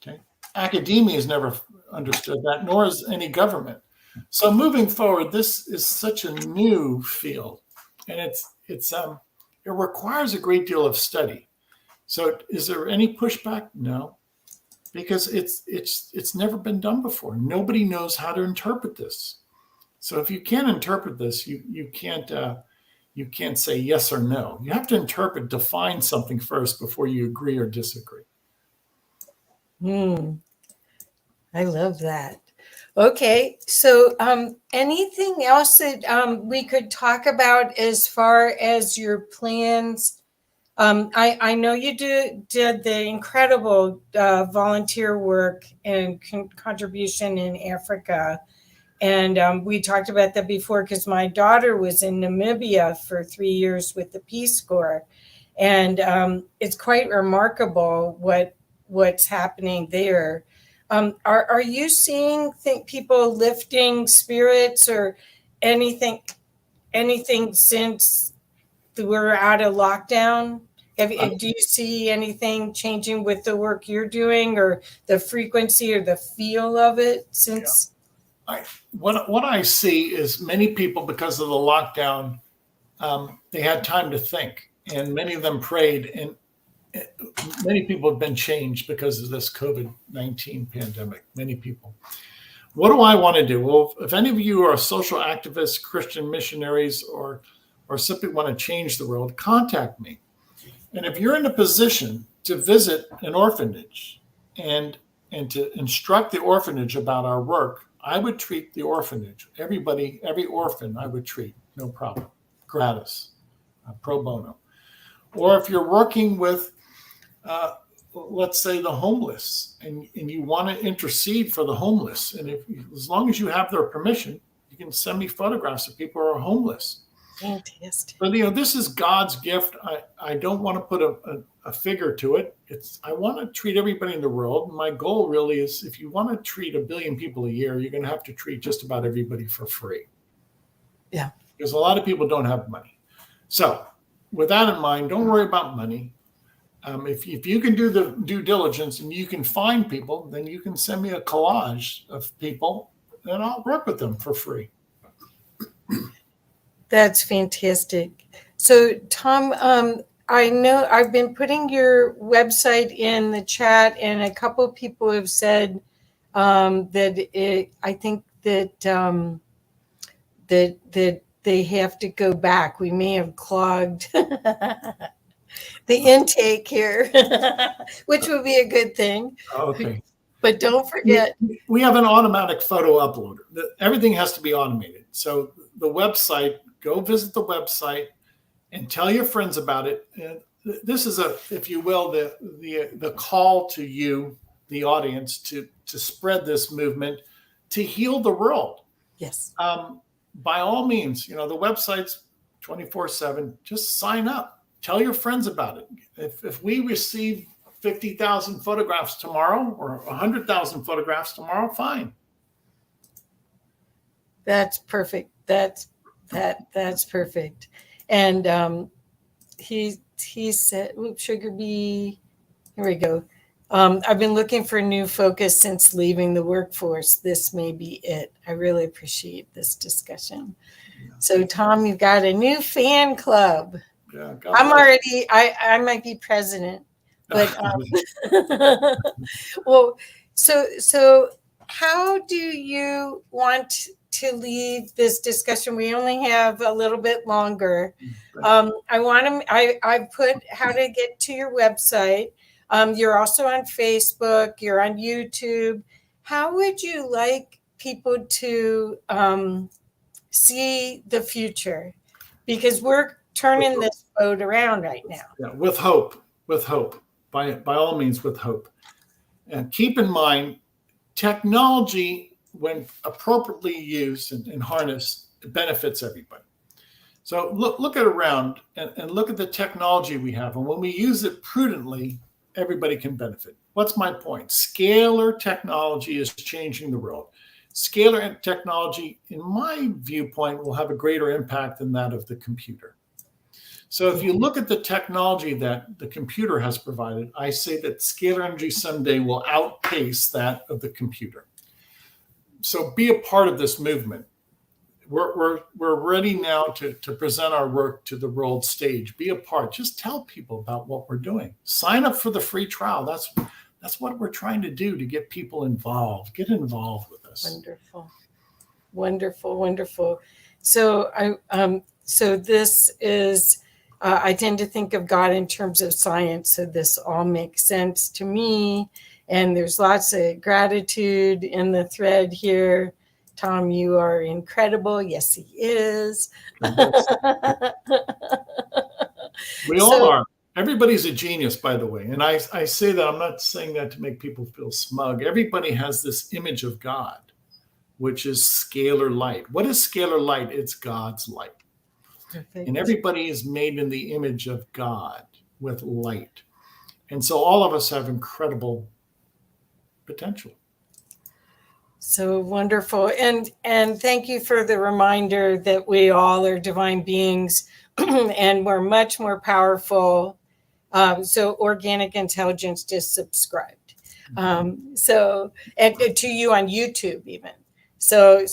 F: Okay, academia has never understood that, nor has any government. So moving forward, this is such a new field, and it requires a great deal of study. So is there any pushback? No, because it's never been done before. Nobody knows how to interpret this. So if you can't interpret this, you can't say yes or no. You have to define something first before you agree or disagree.
E: I love that. Okay, so anything else that we could talk about as far as your plans? I know you did the incredible volunteer work and contribution in Africa. And we talked about that before because my daughter was in Namibia for 3 years with the Peace Corps. And it's quite remarkable what's happening there. Are you seeing people lifting spirits or anything since we're out of lockdown? Do you see anything changing with the work you're doing or the frequency or the feel of it since?
F: What I see is many people, because of the lockdown, they had time to think, and many of them prayed, and many people have been changed because of this COVID-19 pandemic. Many people. What do I want to do? Well, if any of you are social activists, Christian missionaries, or simply want to change the world, contact me. And if you're in a position to visit an orphanage and to instruct the orphanage about our work, I would treat the orphanage, every orphan I would treat, no problem, gratis, pro bono. Or if you're working with, let's say, the homeless, and you want to intercede for the homeless, and as long as you have their permission, you can send me photographs of people who are homeless.
E: Fantastic.
F: But this is God's gift. I don't want to put a figure to it. I want to treat everybody in the world. My goal really is, if you want to treat 1 billion people a year, you're going to have to treat just about everybody for free.
E: Yeah.
F: Because a lot of people don't have money. So with that in mind, don't worry about money. If you can do the due diligence and you can find people, then you can send me a collage of people and I'll work with them for free.
E: That's fantastic. So, Tom, I know I've been putting your website in the chat, and a couple of people have said that I think that that they have to go back. We may have clogged the intake here, which would be a good thing.
F: Okay.
E: But don't forget,
F: we have an automatic photo uploader. Everything has to be automated. So the website, go visit the website and tell your friends about it. And this is if you will, the call to you, the audience, to spread this movement, to heal the world.
E: yes.
F: By all means, the website's 24/7. Just sign up. Tell your friends about it. If we receive 50,000 photographs tomorrow or 100,000 photographs tomorrow, fine.
E: That's perfect. That's perfect. And he said, Sugar Bee, here we go. I've been looking for a new focus since leaving the workforce. This may be it. I really appreciate this discussion. Yeah. So, Tom, you've got a new fan club.
F: Yeah,
E: I might be president, but well, so how do you want to leave this discussion? We only have a little bit longer. I put how to get to your website. You're also on Facebook. You're on YouTube. How would you like people to see the future? Because we're turning this boat around right now.
F: Yeah, with hope. By all means, with hope. And keep in mind, technology, when appropriately used and harnessed, benefits everybody. So look at around and look at the technology we have. And when we use it prudently, everybody can benefit. What's my point? Scalar technology is changing the world. Scalar technology, in my viewpoint, will have a greater impact than that of the computer. So if you look at the technology that the computer has provided, I say that scalar energy someday will outpace that of the computer. So be a part of this movement. We're ready now to present our work to the world stage. Be a part. Just tell people about what we're doing. Sign up for the free trial. That's what we're trying to do, to get people involved. Get involved with us.
E: Wonderful. So so this is. I tend to think of God in terms of science, so this all makes sense to me. And there's lots of gratitude in the thread here. Tom, you are incredible. Yes, he is.
F: We all are. Everybody's a genius, by the way. And I say that, I'm not saying that to make people feel smug. Everybody has this image of God, which is scalar light. What is scalar light? It's God's light.
E: Perfect.
F: And everybody is made in the image of God with light. And so all of us have incredible potential.
E: So wonderful. And thank you for the reminder that we all are divine beings and we're much more powerful. So Organic Intelligence just subscribed. So and to you on YouTube even. So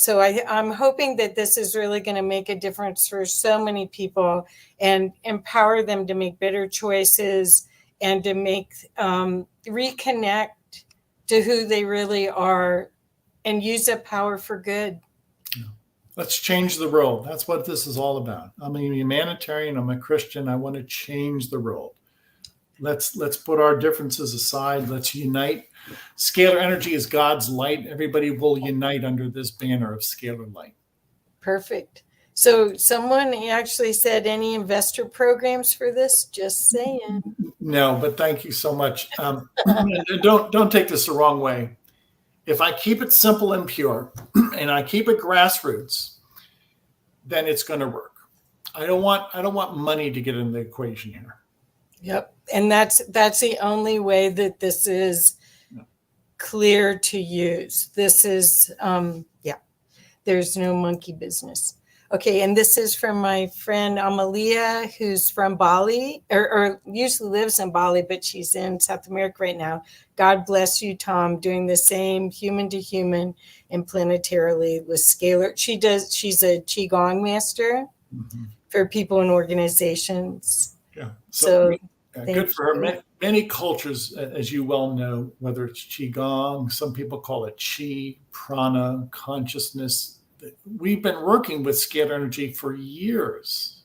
E: I'm hoping that this is really going to make a difference for so many people and empower them to make better choices and to make reconnect to who they really are and use that power for good.
F: Let's change the world. That's what this is all about. I'm a humanitarian. I'm a Christian. I want to change the world. Let's put our differences aside. Let's unite. Scalar energy is God's light. Everybody will unite under this banner of scalar light.
E: Perfect. So someone actually said, any investor programs for this? Just saying.
F: No, but thank you so much. Don't take this the wrong way. If I keep it simple and pure, and I keep it grassroots, then it's going to work. I don't want money to get in the equation here.
E: Yep, and that's the only way that this is clear to use. This is there's no monkey business. Okay, and this is from my friend Amalia, who's from Bali, or usually lives in Bali, but she's in South America right now. God bless you, Tom, doing the same human to human and planetarily with scalar. She's a Qigong master for people and organizations.
F: Yeah.
E: So
F: good for her. Many cultures, as you well know, whether it's Qigong, some people call it Qi, prana, consciousness. We've been working with scalar energy for years.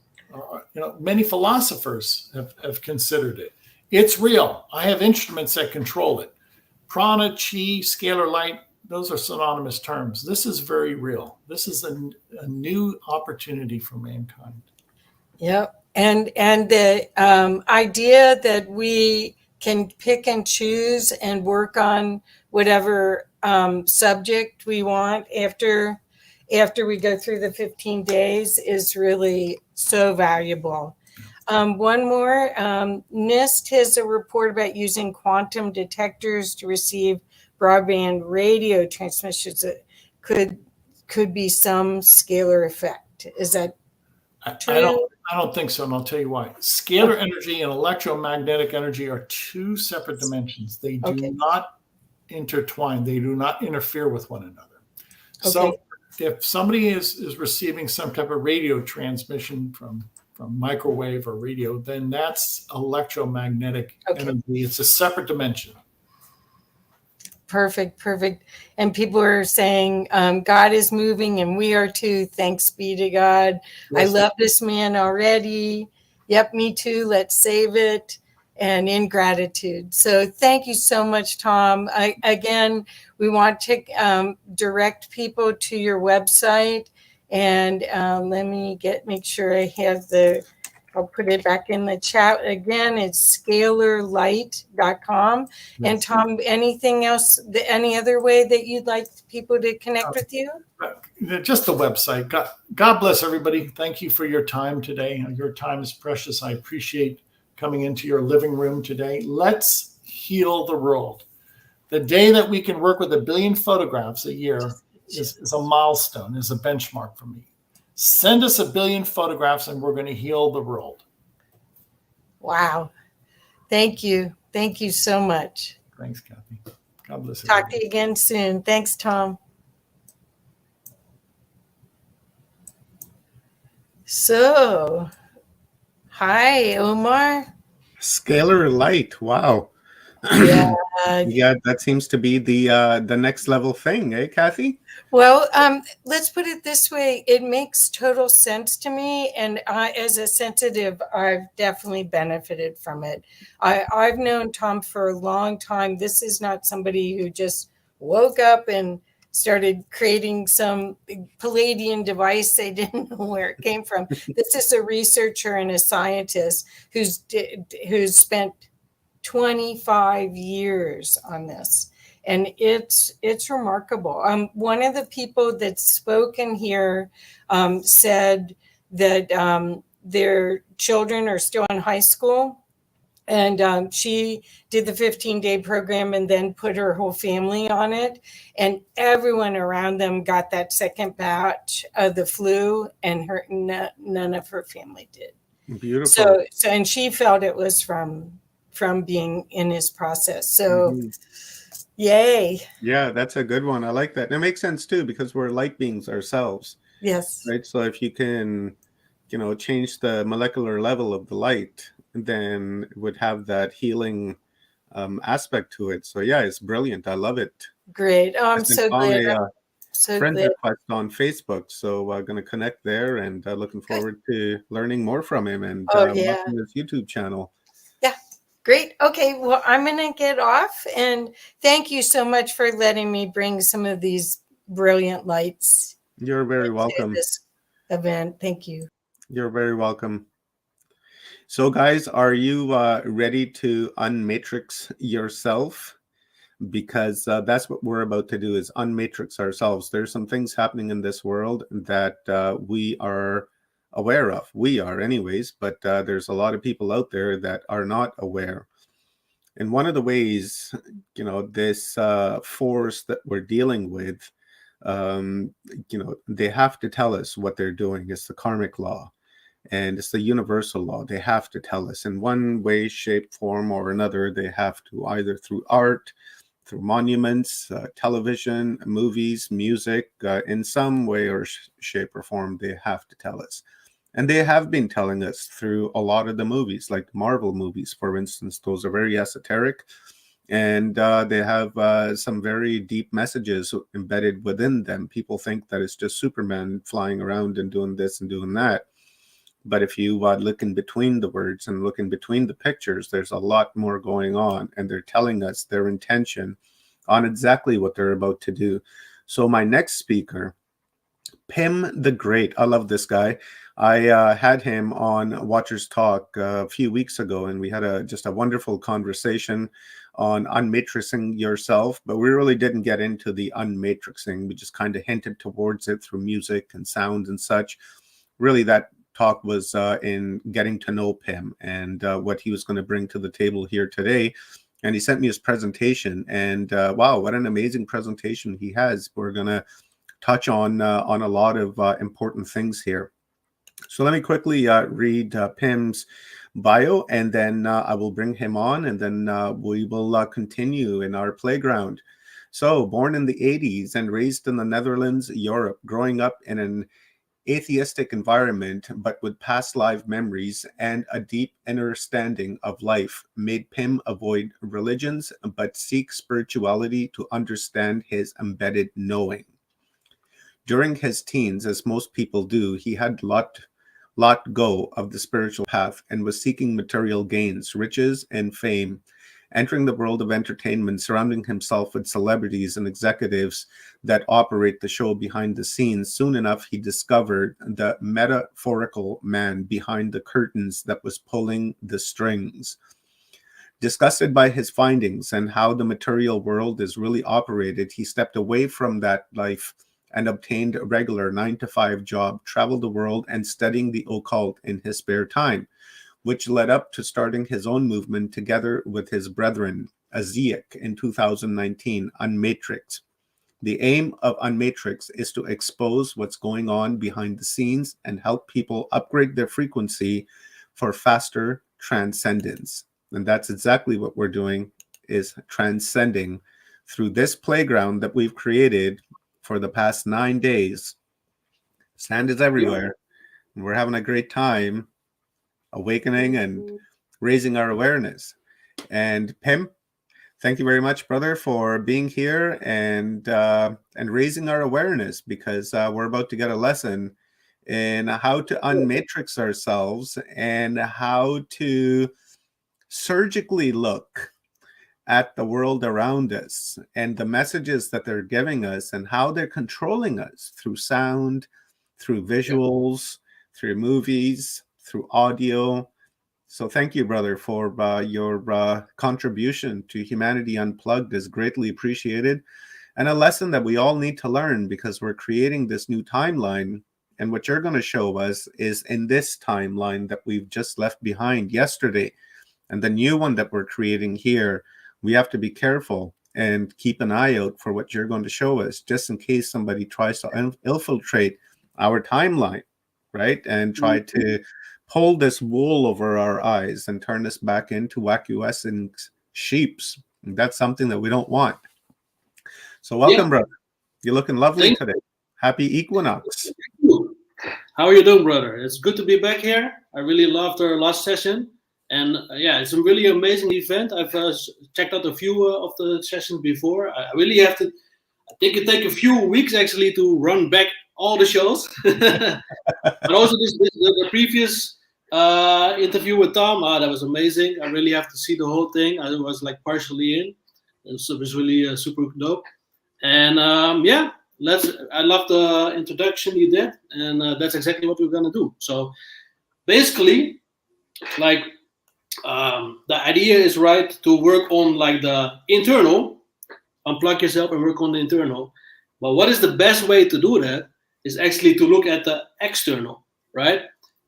F: Many philosophers have considered it. It's real. I have instruments that control it. Prana, Qi, scalar light, those are synonymous terms. This is very real. This is a new opportunity for mankind.
E: Yep. And the idea that we can pick and choose and work on whatever subject we want after we go through the 15 days is really so valuable. One more, NIST has a report about using quantum detectors to receive broadband radio transmissions that could be some scalar effect. Is that true?
F: I don't think so, and I'll tell you why. Scalar energy and electromagnetic energy are two separate dimensions. They do not intertwine. They do not interfere with one another. Okay. So if somebody is receiving some type of radio transmission from microwave or radio, then that's electromagnetic energy. It's a separate dimension.
E: Perfect. And people are saying God is moving and we are too. Thanks be to God. Yes. I love this man already. Yep, me too. Let's save it. And in gratitude. So thank you so much, Tom. Again, we want to direct people to your website. And let me make sure I have I'll put it back in the chat again. It's scalarlight.com. Yes. And Tom, anything else, any other way that you'd like people to connect with you?
F: Just the website. God bless everybody. Thank you for your time today. Your time is precious. I appreciate coming into your living room today. Let's heal the world. The day that we can work with 1 billion photographs a year is a milestone, is a benchmark for me. Send us 1 billion photographs and we're going to heal the world.
E: Wow. Thank you. Thank you so much.
F: Thanks, Kathy. God bless you.
E: Talk to you again soon. Thanks, Tom. So, hi, Omar.
A: Scalar light. Wow.
E: Yeah.
A: Yeah, that seems to be the next level thing, eh, Kathy?
E: Well, let's put it this way. It makes total sense to me. And as a sensitive, I've definitely benefited from it. I've known Tom for a long time. This is not somebody who just woke up and started creating some Palladian device they didn't know where it came from. This is a researcher and a scientist who's spent 25 years on this, and it's remarkable. One of the people that's spoken here said that their children are still in high school, and she did the 15-day program and then put her whole family on it, and everyone around them got that second batch of the flu, and none of her family did.
A: Beautiful.
E: So and she felt it was from being in his process. So yay.
A: Yeah, that's a good one. I like that. And it makes sense too, because we're light beings ourselves,
E: Yes.
A: right? So if you can, change the molecular level of the light, then it would have that healing aspect to it. So yeah, it's brilliant. I love it.
E: Great. Oh,
A: I
E: I'm
A: sent
E: so
A: Tom
E: glad.
A: a
E: So
A: friend
E: glad.
A: request on Facebook, so I'm going to connect there, and looking forward to learning more from him and
E: Oh, yeah.
A: watching his YouTube channel.
E: Yeah. Great. Okay. Well, I'm going to get off, and thank you so much for letting me bring some of these brilliant lights
A: You're very
E: to
A: welcome.
E: this event. Thank you.
A: You're very welcome. So, guys, are you ready to unmatrix yourself? Because that's what we're about to do, is unmatrix ourselves. There's some things happening in this world that we are aware of. We are anyways, but there's a lot of people out there that are not aware. And one of the ways, this force that we're dealing with, they have to tell us what they're doing. It's the karmic law. And it's the universal law. They have to tell us in one way, shape, form, or another. They have to, either through art, through monuments, television, movies, music, in some way or shape or form, they have to tell us. And they have been telling us through a lot of the movies, like Marvel movies, for instance. Those are very esoteric, and they have some very deep messages embedded within them. People think that it's just Superman flying around and doing this and doing that. But if you look in between the words and look in between the pictures, there's a lot more going on, and they're telling us their intention on exactly what they're about to do. So my next speaker, Pim the Great, I love this guy. I had him on Watchers Talk a few weeks ago, and we had just a wonderful conversation on unmatrixing yourself, but we really didn't get into the unmatrixing. We just kind of hinted towards it through music and sound and such. Really, that talk was in getting to know Pim and what he was going to bring to the table here today. And he sent me his presentation, and wow, what an amazing presentation he has. We're going to touch on a lot of important things here. So let me quickly read Pim's bio, and then I will bring him on, and then we will continue in our playground. So, born in the 80s and raised in the Netherlands, Europe, growing up in an atheistic environment, but with past life memories and a deep understanding of life, made Pim avoid religions but seek spirituality to understand his embedded knowing. During his teens, as most people do, he had let go of the spiritual path and was seeking material gains, riches, and fame. Entering the world of entertainment, surrounding himself with celebrities and executives that operate the show behind the scenes, soon enough he discovered the metaphorical man behind the curtains that was pulling the strings. Disgusted by his findings and how the material world is really operated, he stepped away from that life and obtained a regular 9-to-5 job, traveled the world, and studying the occult in his spare time, which led up to starting his own movement together with his brethren, Aziak, in 2019, Unmatrix. The aim of Unmatrix is to expose what's going on behind the scenes and help people upgrade their frequency for faster transcendence. And that's exactly what we're doing, is transcending through this playground that we've created for the past 9 days. Sand is everywhere. And we're having a great time awakening and raising our awareness. And Pim, Thank you very much, brother, for being here and raising our awareness, because we're about to get a lesson in how to unmatrix ourselves and how to surgically look at the world around us and the messages that they're giving us and how they're controlling us through sound, through visuals, through movies, through audio. So thank you, brother, for your contribution to Humanity Unplugged is greatly appreciated, and a lesson that we all need to learn, because we're creating this new timeline. And what you're going to show us is in this timeline that we've just left behind yesterday, and the new one that we're creating here, we have to be careful and keep an eye out for what you're going to show us, just in case somebody tries to infiltrate our timeline, right? And try to pull this wool over our eyes and turn us back into acquiescent sheeps. And that's something that we don't want. So welcome, brother. You're looking lovely today. Happy equinox.
G: How are you doing, brother? It's good to be back here. I really loved our last session. And yeah, it's a really amazing event. I've checked out a few of the sessions before. I really have to, I think it take a few weeks actually to run back all the shows. But also the previous interview with Tom, that was amazing. I really have to see the whole thing. I was like partially in. So it was really super dope. And yeah, I love the introduction you did. And that's exactly what we're going to do. So basically, like, the idea is right to work on like the internal, unplug yourself and work on the internal. But what is the best way to do that is actually to look at the external, right?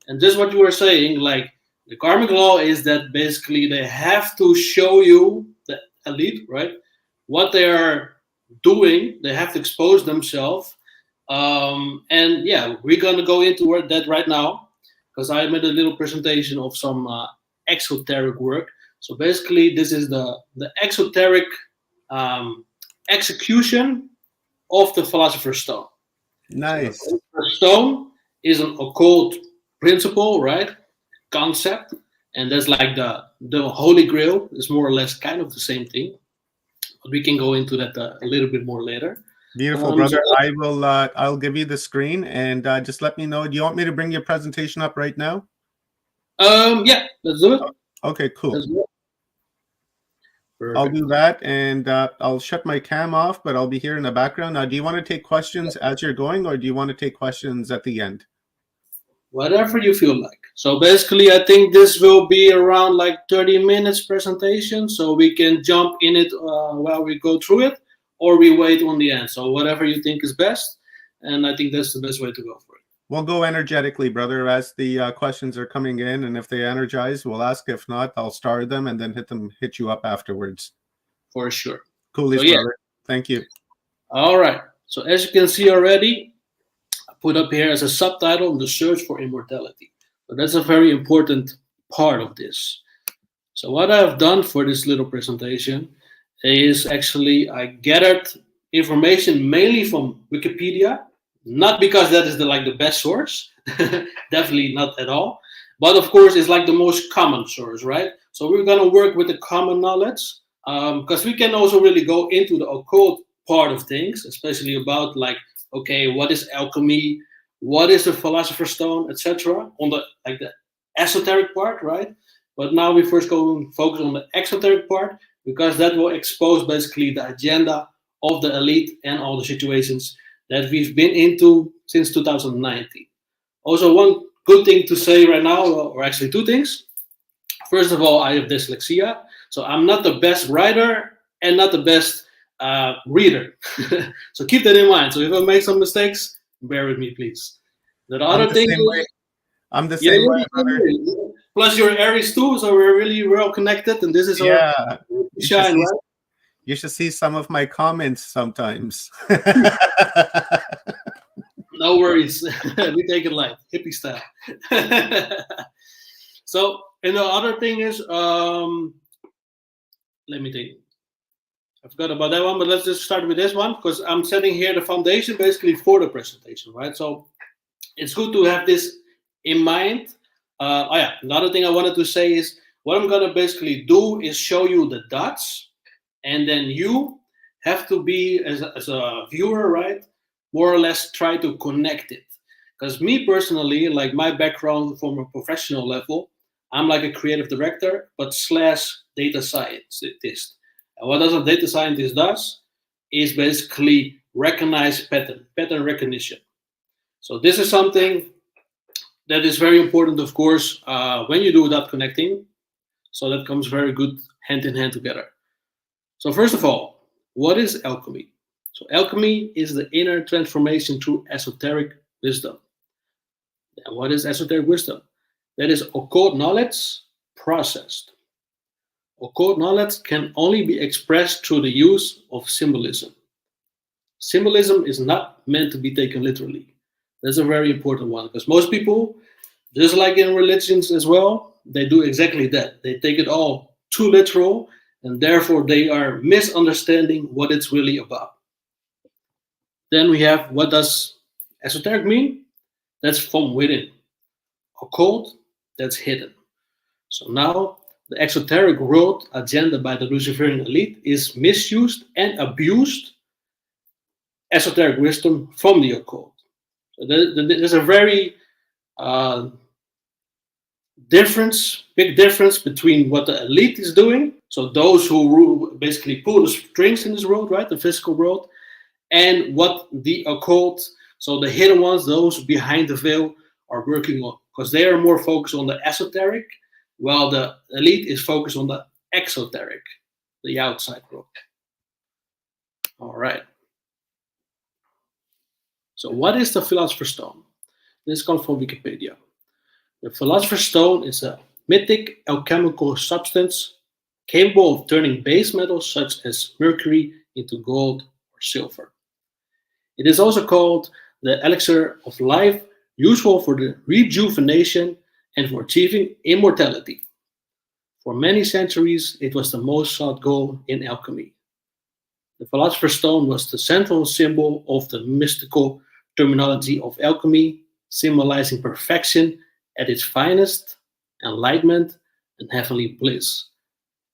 G: And just what you were saying, like the karmic law is that basically they have to show you, the elite, right, what they are doing. They have to expose themselves. And yeah, we're going to go into that right now, because I made a little presentation of some exoteric work. So basically, this is the exoteric execution of the Philosopher's Stone.
A: Nice.
G: So the Philosopher's Stone is an occult principle, right? Concept, and that's like the Holy Grail is more or less kind of the same thing. But we can go into that a little bit more later.
A: Beautiful, brother. I will. I'll give you the screen and just let me know. Do you want me to bring your presentation up right now?
G: Yeah, let's do it.
A: Okay, cool. I'll do that, and I'll shut my cam off, but I'll be here in the background. Now, do you want to take questions as you're going, or do you want to take questions at the end?
G: Whatever you feel like. So basically, I think this will be around like 30 minutes presentation, so we can jump in it while we go through it, or we wait on the end. So whatever you think is best, and I think that's the best way to go for it.
A: We'll go energetically, brother, as the questions are coming in, and if they energize, we'll ask. If not, I'll star them and then hit you up afterwards.
G: For sure.
A: Coolies,
G: so, yeah.
A: brother. Thank you.
G: All right. So as you can see already, I put up here as a subtitle, The Search for Immortality. So that's a very important part of this. So what I've done for this little presentation is actually I gathered information mainly from Wikipedia. Not because that is the best source, definitely not at all. But of course, it's like the most common source, right? So we're gonna work with the common knowledge, because we can also really go into the occult part of things, especially about like, okay, what is alchemy, what is the Philosopher's Stone, etc. On the esoteric part, right? But now we first go and focus on the exoteric part, because that will expose basically the agenda of the elite and all the situations that we've been into since 2019. Also, one good thing to say right now, or actually two things. First of all, I have dyslexia, so I'm not the best writer and not the best reader. So keep that in mind. So if I make some mistakes, bear with me, please. The other thing is,
A: I'm the same way, brother.
G: Plus, you're Aries too, so we're really well connected, and this is our shine, right?
A: You should see some of my comments sometimes.
G: No worries. We take it light, hippie style. So, and the other thing is, let me think. I forgot about that one, but let's just start with this one, because I'm setting here the foundation basically for the presentation, right? So it's good to have this in mind. Another thing I wanted to say is what I'm going to basically do is show you the dots and then you have to be, as a viewer, right, more or less try to connect it. Because me personally, like my background from a professional level, I'm like a creative director, but slash data scientist. And what does a data scientist does is basically recognize pattern recognition. So this is something that is very important, of course, when you do that connecting. So that comes very good hand in hand together. So first of all, what is alchemy? So alchemy is the inner transformation through esoteric wisdom. And what is esoteric wisdom? That is occult knowledge processed. Occult knowledge can only be expressed through the use of symbolism. Symbolism is not meant to be taken literally. That's a very important one, because most people, just like in religions as well, they do exactly that. They take it all too literal, and therefore they are misunderstanding what it's really about. Then we have, what does esoteric mean? That's from within. Occult, that's hidden. So now the exoteric world agenda by the Luciferian elite is misused and abused esoteric wisdom from the occult. So there's a very big difference between what the elite is doing, so those who basically pull the strings in this world, right, the physical world, and what the occult, so the hidden ones, those behind the veil, are working on, because they are more focused on the esoteric, while the elite is focused on the exoteric, the outside world. All right. So what is the Philosopher's Stone? This comes from Wikipedia. The Philosopher's Stone is a mythic alchemical substance capable of turning base metals such as mercury into gold or silver. It is also called the elixir of life, useful for the rejuvenation and for achieving immortality. For many centuries, it was the most sought goal in alchemy. The Philosopher's Stone was the central symbol of the mystical terminology of alchemy, symbolizing perfection at its finest, enlightenment, and heavenly bliss.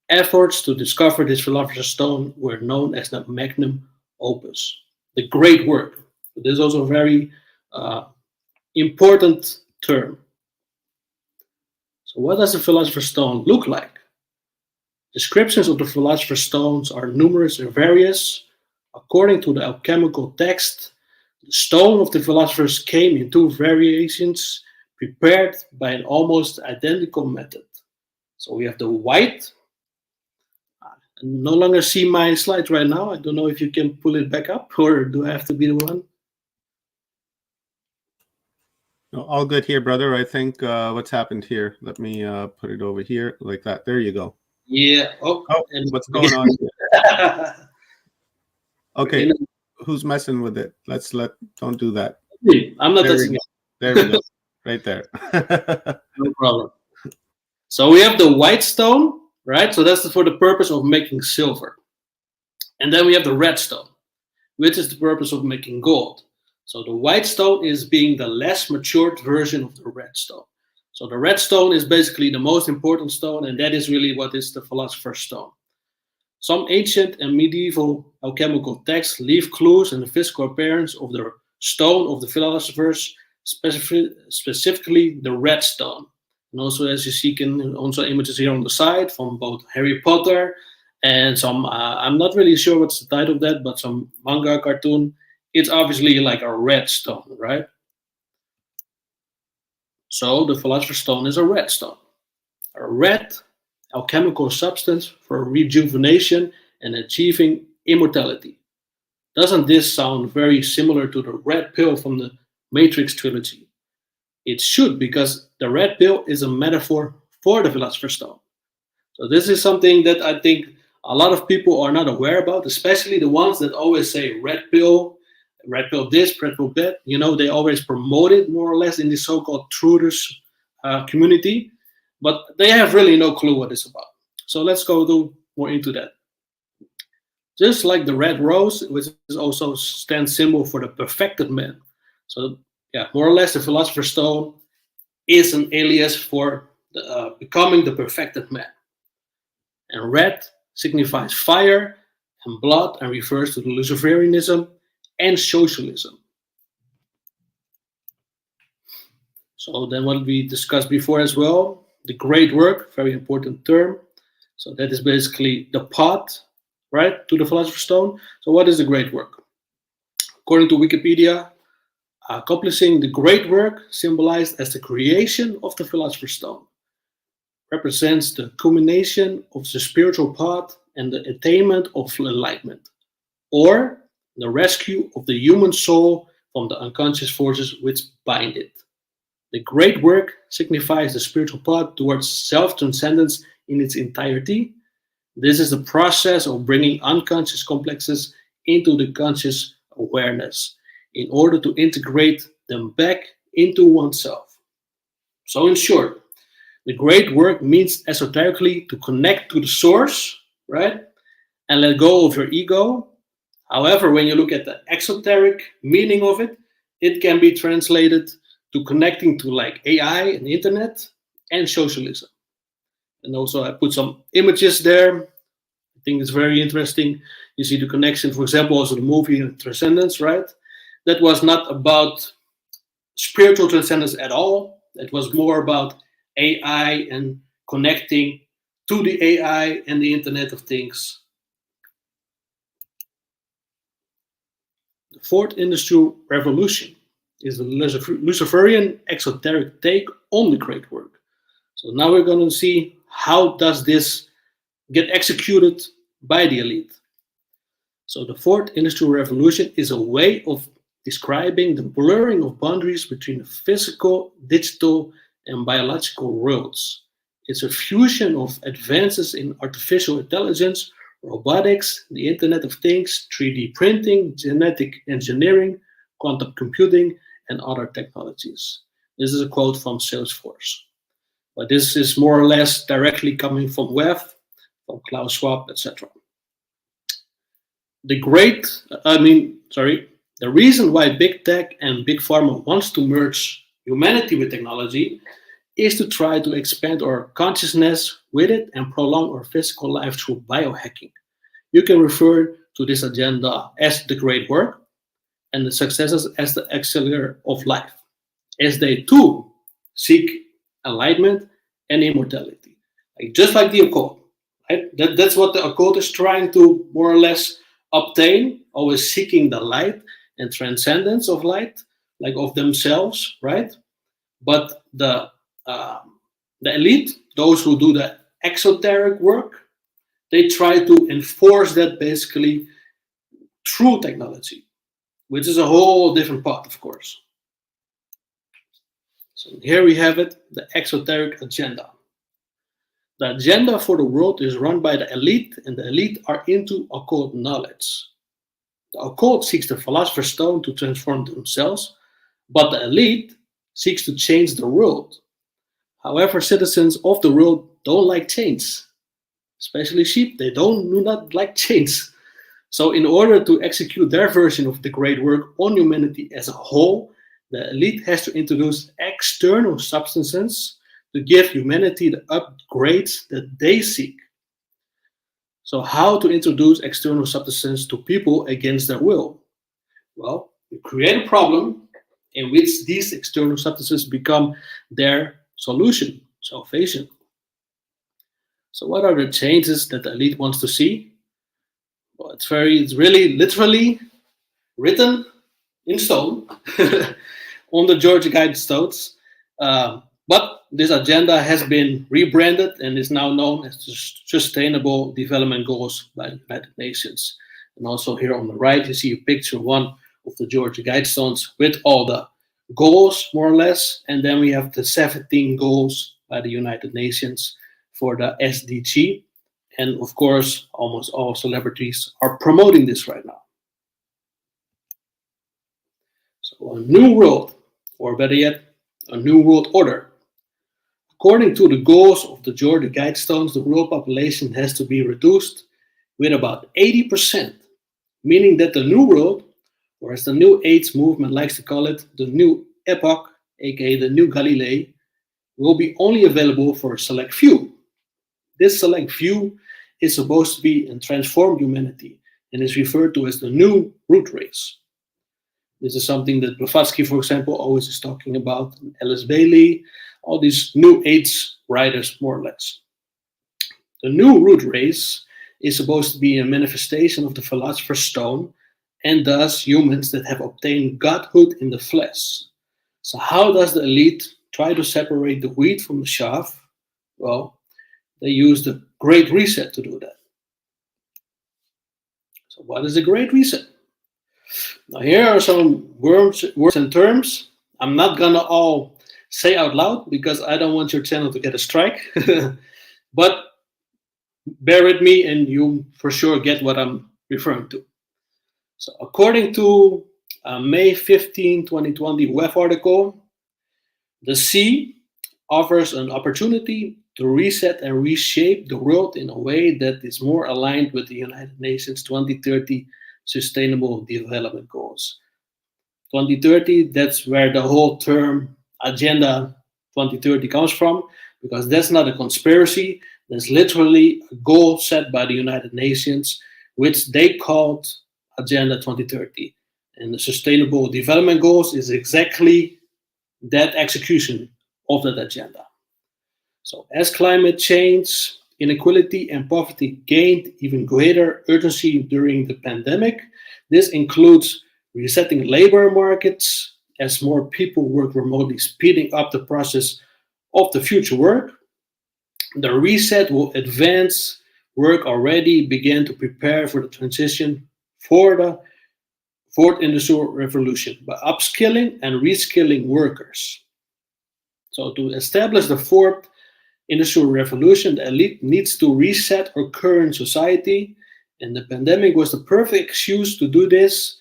G: Efforts to discover this Philosopher's Stone were known as the magnum opus, the great work. This is also a very important term. So what does the Philosopher's Stone look like? Descriptions of the Philosopher's Stones are numerous and various. According to the alchemical text, the stone of the philosophers came in two variations prepared by an almost identical method. So we have the white. I no longer see my slides right now. I don't know if you can pull it back up, or do I have to be the one?
A: No, all good here, brother. I think what's happened here. Let me put it over here like that. There you go.
G: Yeah.
A: Oh, what's going on here? Okay, who's messing with it? Don't do that.
G: I'm not touching it.
A: There we go. Right there.
G: No problem. So we have the white stone, right? So that's for the purpose of making silver. And then we have the red stone, which is the purpose of making gold. So the white stone is being the less matured version of the red stone. So the red stone is basically the most important stone, and that is really what is the Philosopher's Stone. Some ancient and medieval alchemical texts leave clues in the physical appearance of the stone of the philosophers, specifically the red stone. And also, as you see, also images here on the side from both Harry Potter and some, I'm not really sure what's the title of that, but some manga cartoon. It's obviously like a red stone, right? So the Philosopher's Stone is a red stone. A red alchemical substance for rejuvenation and achieving immortality. Doesn't this sound very similar to the red pill from the Matrix trilogy? It should, because the red pill is a metaphor for the Philosopher's Stone. So this is something that I think a lot of people are not aware about, especially the ones that always say red pill this, red pill that. You know, they always promote it more or less in the so-called truthers community, but they have really no clue what it's about. So let's go more into that. Just like the red rose, which is also stands symbol for the perfected man. So yeah, more or less the Philosopher's Stone is an alias for becoming the perfected man. And red signifies fire, and blood and refers to the Luciferianism and socialism. So then what we discussed before as well, the great work, very important term. So that is basically the path, right, to the Philosopher's Stone. So what is the great work? According to Wikipedia, accomplishing the great work symbolized as the creation of the Philosopher's Stone represents the culmination of the spiritual path and the attainment of enlightenment, or the rescue of the human soul from the unconscious forces which bind it. The great work signifies the spiritual path towards self-transcendence in its entirety. This is the process of bringing unconscious complexes into the conscious awareness in order to integrate them back into oneself. So in short, the great work means esoterically to connect to the source, right? And let go of your ego. However, when you look at the exoteric meaning of it, it can be translated to connecting to like AI and the internet and socialism. And also I put some images there. I think it's very interesting. You see the connection, for example, also the movie Transcendence, right? That was not about spiritual transcendence at all. It was more about AI and connecting to the AI and the Internet of Things. The fourth industrial revolution is the Luciferian exoteric take on the great work. So now we're going to see how does this get executed by the elite. So the fourth industrial revolution is a way of describing the blurring of boundaries between the physical, digital, and biological worlds. It's a fusion of advances in artificial intelligence, robotics, the Internet of Things, 3D printing, genetic engineering, quantum computing, and other technologies. This is a quote from Salesforce. But this is more or less directly coming from WEF, from Klaus Schwab, etc. The reason why big tech and big pharma wants to merge humanity with technology is to try to expand our consciousness with it and prolong our physical life through biohacking. You can refer to this agenda as the great work and the successes as the accelerator of life, as they too seek enlightenment and immortality. Just like the occult. Right? That's what the occult is trying to more or less obtain, always seeking the light and transcendence of light, like of themselves, right? But the elite, those who do the exoteric work, they try to enforce that basically through technology, which is a whole different path, of course. So here we have it, the exoteric agenda. The agenda for the world is run by the elite, and the elite are into occult knowledge. The occult seeks the Philosopher's Stone to transform themselves, but the elite seeks to change the world. However, citizens of the world don't like change, especially sheep. They do not like change. So in order to execute their version of the great work on humanity as a whole, the elite has to introduce external substances to give humanity the upgrades that they seek. So how to introduce external substances to people against their will? Well, you create a problem in which these external substances become their solution, salvation. So what are the changes that the elite wants to see? Well, it's really literally written in stone on the Georgia Guidestones. But this agenda has been rebranded and is now known as the Sustainable Development Goals by the United Nations. And also here on the right, you see a picture one of the Georgia Guidestones with all the goals, more or less. And then we have the 17 goals by the United Nations for the SDG. And of course, almost all celebrities are promoting this right now. So a new world, or better yet, a new world order. According to the goals of the Georgia Guidestones, the world population has to be reduced with about 80%, meaning that the new world, or as the New Age movement likes to call it, the new epoch, aka the new Galilee, will be only available for a select few. This select few is supposed to be and transform humanity and is referred to as the new root race. This is something that Blavatsky, for example, always is talking about, Alice Bailey, all these New Age writers, more or less. The new root race is supposed to be a manifestation of the philosopher's stone, and thus humans that have obtained godhood in the flesh. So how does the elite try to separate the wheat from the chaff? Well, they use the Great Reset to do that. So what is the Great Reset? Now here are some words and terms. I'm not gonna all say out loud because I don't want your channel to get a strike. But bear with me and you for sure get what I'm referring to. So according to May 15, 2020 web article, the sea offers an opportunity to reset and reshape the world in a way that is more aligned with the United Nations 2030 Sustainable Development Goals. 2030, that's where the whole term Agenda 2030 comes from, because that's not a conspiracy. That's literally a goal set by the United Nations, which they called Agenda 2030. And the Sustainable Development Goals is exactly that execution of that agenda. So as climate change, inequality, and poverty gained even greater urgency during the pandemic, this includes resetting labor markets as more people work remotely, speeding up the process of the future work. The reset will advance work already began to prepare for the transition for the fourth industrial revolution by upskilling and reskilling workers. So to establish the fourth industrial revolution, the elite needs to reset our current society, and the pandemic was the perfect excuse to do this,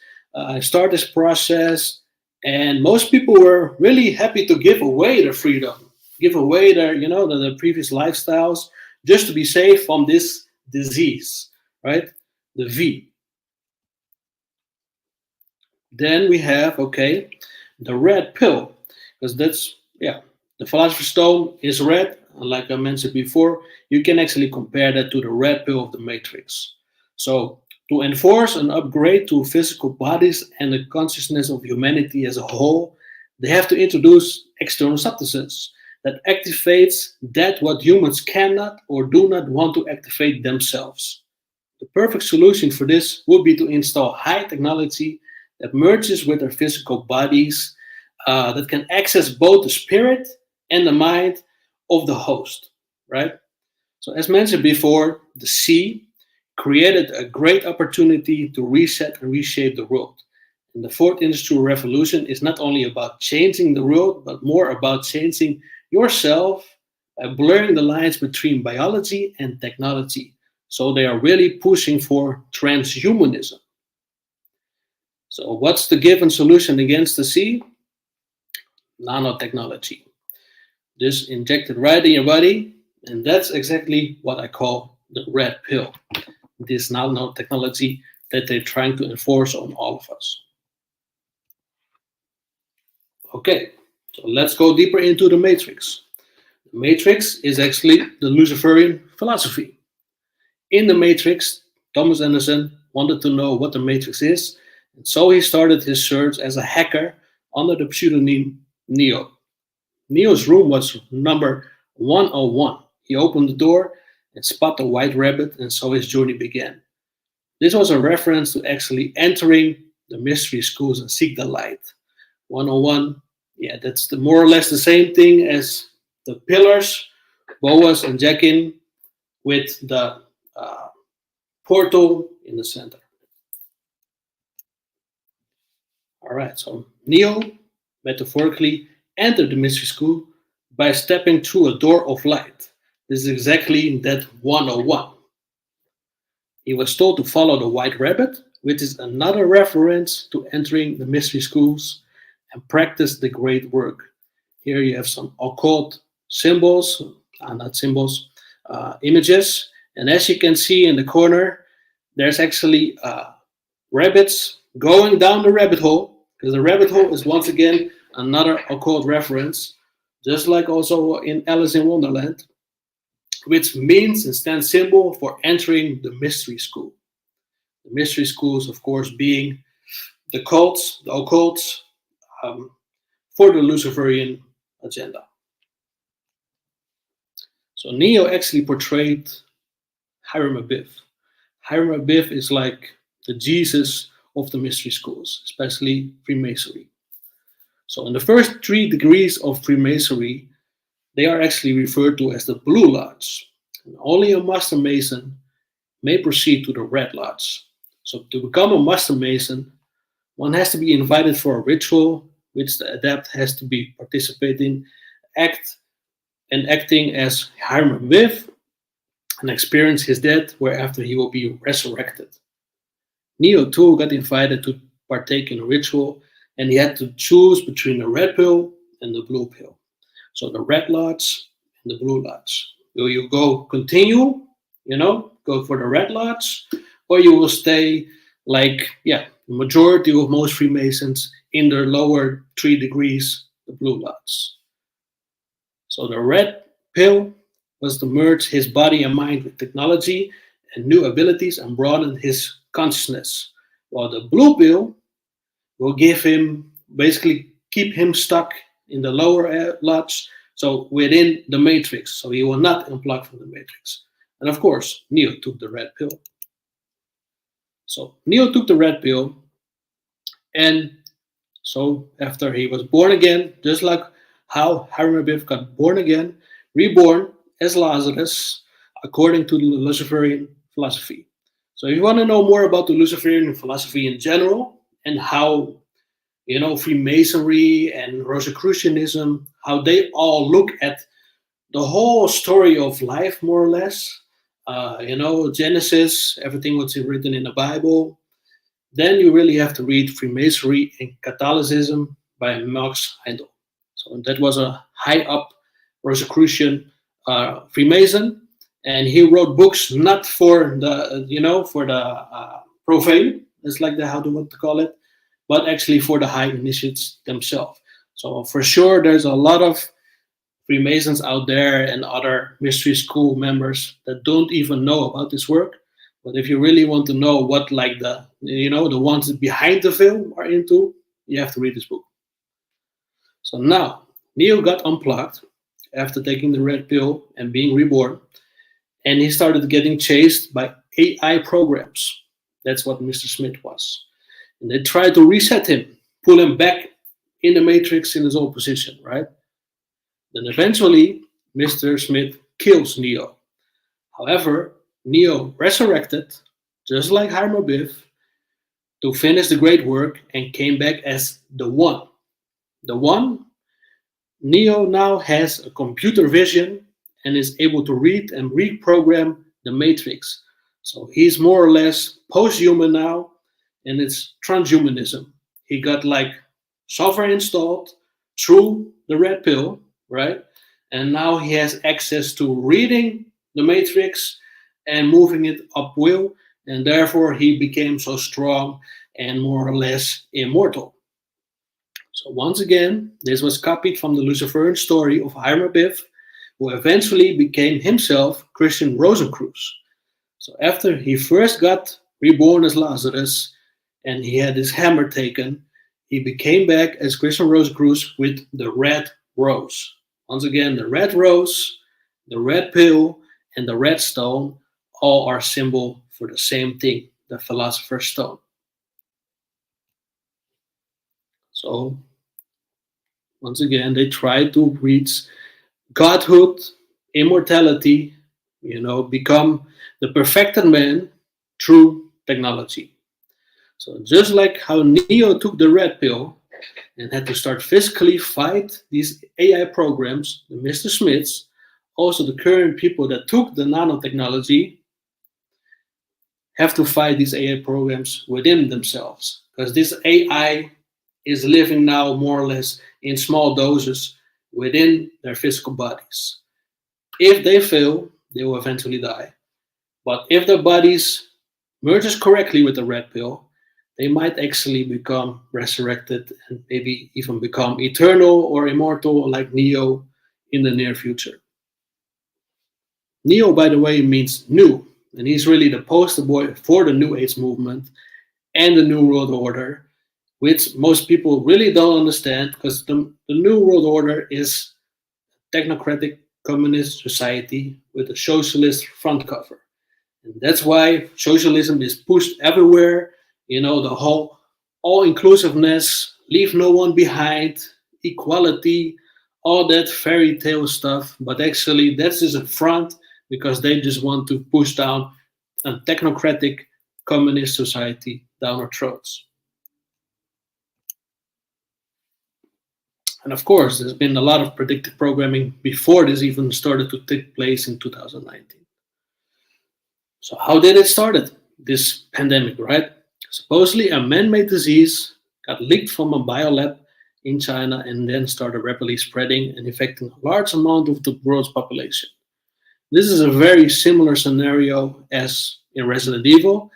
G: start this process, and most people were really happy to give away their freedom, give away their, the previous lifestyles, just to be safe from this disease, right? The V. Then we have, the red pill, because that's, the philosopher's stone is red. Like I mentioned before, you can actually compare that to the red pill of the Matrix. So to enforce an upgrade to physical bodies and the consciousness of humanity as a whole, they have to introduce external substances that activates that what humans cannot or do not want to activate themselves. The perfect solution for this would be to install high technology that merges with our physical bodies, that can access both the spirit and the mind of the host, right? So as mentioned before, the sea created a great opportunity to reset and reshape the world. And the fourth industrial revolution is not only about changing the world, but more about changing yourself by blurring the lines between biology and technology. So they are really pushing for transhumanism. So what's the given solution against the sea? Nanotechnology. Just injected right in your body, and that's exactly what I call the red pill. This nanotechnology that they're trying to enforce on all of us. Okay, so let's go deeper into the Matrix. The Matrix is actually the Luciferian philosophy. In the Matrix, Thomas Anderson wanted to know what the Matrix is, and so he started his search as a hacker under the pseudonym Neo. Neo's room was number 101. He opened the door and spotted a white rabbit, and so his journey began. This was a reference to actually entering the mystery schools and seek the light. 101, that's more or less the same thing as the pillars, Boaz and Jachin, with the portal in the center. All right, so Neo, metaphorically, entered the mystery school by stepping through a door of light. This is exactly that 101. He was told to follow the white rabbit, which is another reference to entering the mystery schools and practice the great work. Here you have some occult symbols, images. And as you can see in the corner, there's actually rabbits going down the rabbit hole, because the rabbit hole is once again another occult reference, just like also in Alice in Wonderland, which means and stands symbol for entering the mystery school. The mystery schools, of course, being the cults, the occults, for the Luciferian agenda. So Neo actually portrayed Hiram Abiff. Hiram Abiff is like the Jesus of the mystery schools, especially Freemasonry. So in the first 3 degrees of Freemasonry, they are actually referred to as the Blue Lodge. And only a Master Mason may proceed to the Red Lodge. So to become a Master Mason, one has to be invited for a ritual, which the adept has to be participating, acting as Hiram Abiff, and experience his death, whereafter he will be resurrected. Neo too got invited to partake in a ritual, and he had to choose between the red pill and the blue pill. So the Red Lodge and the Blue Lodge. Will you continue, go for the Red Lodge, or you will stay like, the majority of most Freemasons in their lower 3 degrees, the Blue Lodge. So the red pill was to merge his body and mind with technology and new abilities and broaden his consciousness, while the blue pill will basically keep him stuck in the lower lodge, so within the matrix, so he will not unplug from the matrix. And of course, Neo took the red pill. So Neo took the red pill, and so after he was born again, just like how Hiram Abiff got born again, reborn as Lazarus, according to the Luciferian philosophy. So if you want to know more about the Luciferian philosophy in general, and how Freemasonry and Rosicrucianism, how they all look at the whole story of life, more or less, Genesis, everything what's written in the Bible, then you really have to read Freemasonry and Catholicism by Max Heindel. So that was a high up Rosicrucian Freemason, and he wrote books not for the profane, that's like how they want to call it, but actually for the high initiates themselves. So for sure, there's a lot of Freemasons out there and other mystery school members that don't even know about this work. But if you really want to know what the ones behind the veil are into, you have to read this book. So now, Neo got unplugged after taking the red pill and being reborn, and he started getting chased by AI programs. That's what Mr. Smith was. And they tried to reset him, pull him back in the matrix in his old position, right? Then eventually, Mr. Smith kills Neo. However, Neo resurrected, just like Hiram Abiff, to finish the great work and came back as the One. The One, Neo now has a computer vision and is able to read and reprogram the matrix. So he's more or less post-human now, and it's transhumanism. He got software installed through the red pill, right? And now he has access to reading the matrix and moving it up will, and therefore he became so strong and more or less immortal. So once again, this was copied from the Luciferian story of Hiram Abiff, who eventually became himself Christian Rosencreutz. So after he first got reborn as Lazarus and he had his hammer taken, he became back as Christian Rosencreutz with the red rose. Once again, the red rose, the red pill, and the red stone all are symbol for the same thing, the Philosopher's Stone. So once again, they try to reach godhood, immortality, become the perfected man through technology. So just like how Neo took the red pill and had to start physically fight these AI programs, the Mr. Smiths, also the current people that took the nanotechnology have to fight these AI programs within themselves, because this AI is living now more or less in small doses within their physical bodies. If they fail, they will eventually die. But if their bodies merges correctly with the red pill, they might actually become resurrected and maybe even become eternal or immortal like Neo in the near future. Neo, by the way, means new. and he's really the poster boy for the New Age movement and the New World Order, which most people really don't understand, because the New World Order is technocratic communist society with a socialist front cover. And that's why socialism is pushed everywhere. The whole all inclusiveness, leave no one behind, equality, all that fairy tale stuff. But actually, that's just a front, because they just want to push down a technocratic communist society down our throats. And of course, there's been a lot of predictive programming before this even started to take place in 2019. So how did it start? This pandemic, right? Supposedly a man-made disease got leaked from a biolab in China and then started rapidly spreading and infecting a large amount of the world's population. This is a very similar scenario as in Resident Evil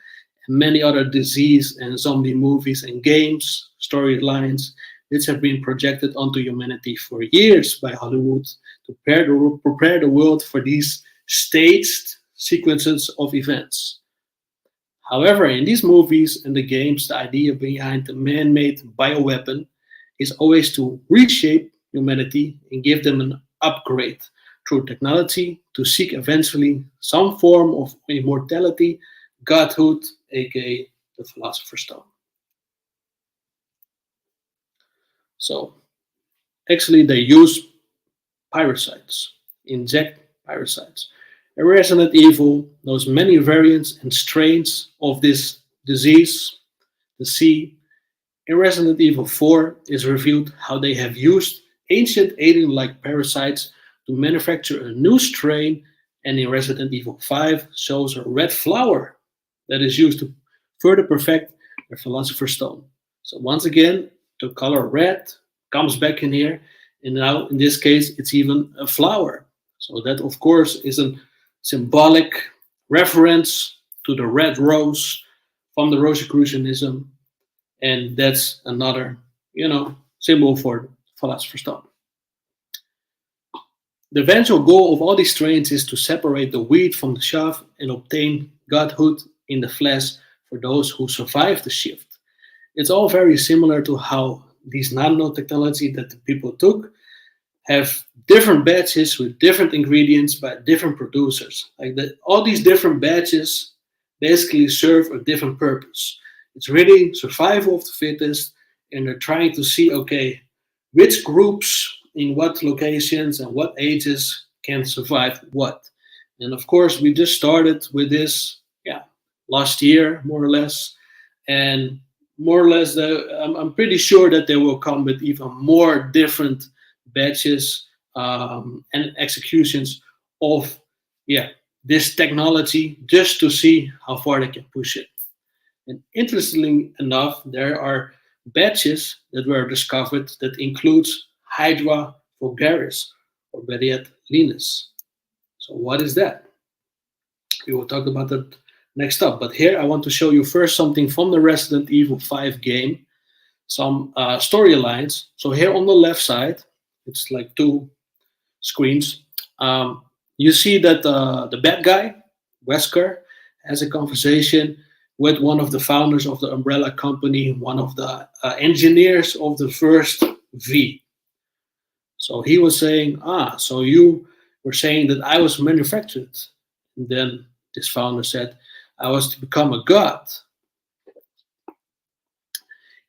G: and many other disease and zombie movies and games, storylines, which have been projected onto humanity for years by Hollywood to prepare the world for these staged sequences of events. However, in these movies and the games, the idea behind the man-made bioweapon is always to reshape humanity and give them an upgrade through technology to seek eventually some form of immortality, godhood, aka the Philosopher's Stone. So, actually, they use parasites, inject parasites. And Resident Evil knows many variants and strains of this disease, the C. In Resident Evil 4 is revealed how they have used ancient alien-like parasites to manufacture a new strain, and in Resident Evil 5 shows a red flower that is used to further perfect their Philosopher's Stone. So once again, the color red comes back in here, and now in this case it's even a flower. So that of course is a symbolic reference to the red rose from the Rosicrucianism, and that's another, symbol for Philosopher's Stone. The eventual goal of all these strains is to separate the wheat from the chaff and obtain godhood in the flesh for those who survive the shift. It's all very similar to how these nanotechnology that the people took have different batches with different ingredients by different producers. Like all these different batches basically serve a different purpose. It's really survival of the fittest, and they're trying to see, okay, which groups in what locations and what ages can survive what. And of course, we just started with this, last year, more or less. And more or less, I'm pretty sure that they will come with even more different batches and executions of this technology, just to see how far they can push it. And interestingly enough, there are batches that were discovered that includes Hydra vulgaris, or better yet, Linus. So what is that? We will talk about that next up. But here I want to show you first something from the Resident Evil 5 game, some storylines. So here on the left side, it's like two screens. You see that the bad guy, Wesker, has a conversation with one of the founders of the umbrella company, one of the engineers of the first V. So he was saying, so you were saying that I was manufactured. And then this founder said, I was to become a god,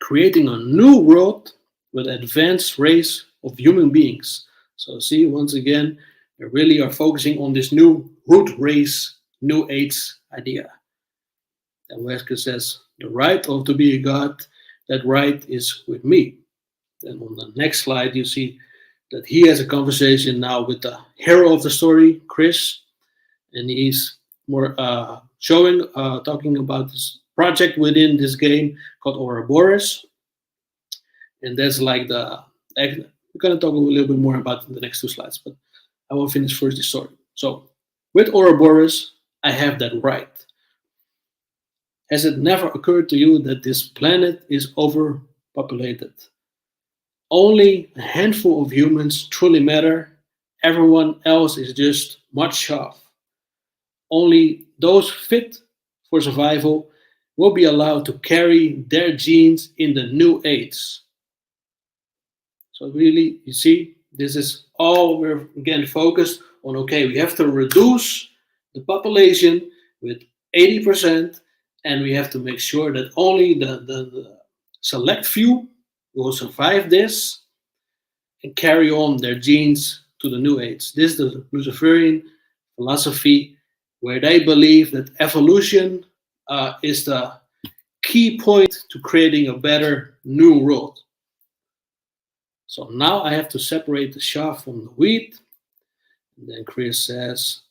G: creating a new world with advanced race of human beings. So see, once again, they really are focusing on this new root race, new age idea. And Wesker says, the right to be a god, that right is with me. Then on the next slide, you see that he has a conversation now with the hero of the story, Chris, and he's more talking about this project within this game called Ouroboros. And that's like we're going to talk a little bit more about it in the next two slides, but I will finish first this story. So with Ouroboros, I have that right. Has it never occurred to you that this planet is overpopulated? Only a handful of humans truly matter. Everyone else is just mud chaff. Only those fit for survival will be allowed to carry their genes in the new age. So really, you see, this is all we're again focused on. Okay, we have to reduce the population with 80%, and we have to make sure that only the select few will survive this and carry on their genes to the new age. This is the Luciferian philosophy, where they believe that evolution is the key point to creating a better new world. So now I have to separate the chaff from the wheat. And then Chris says,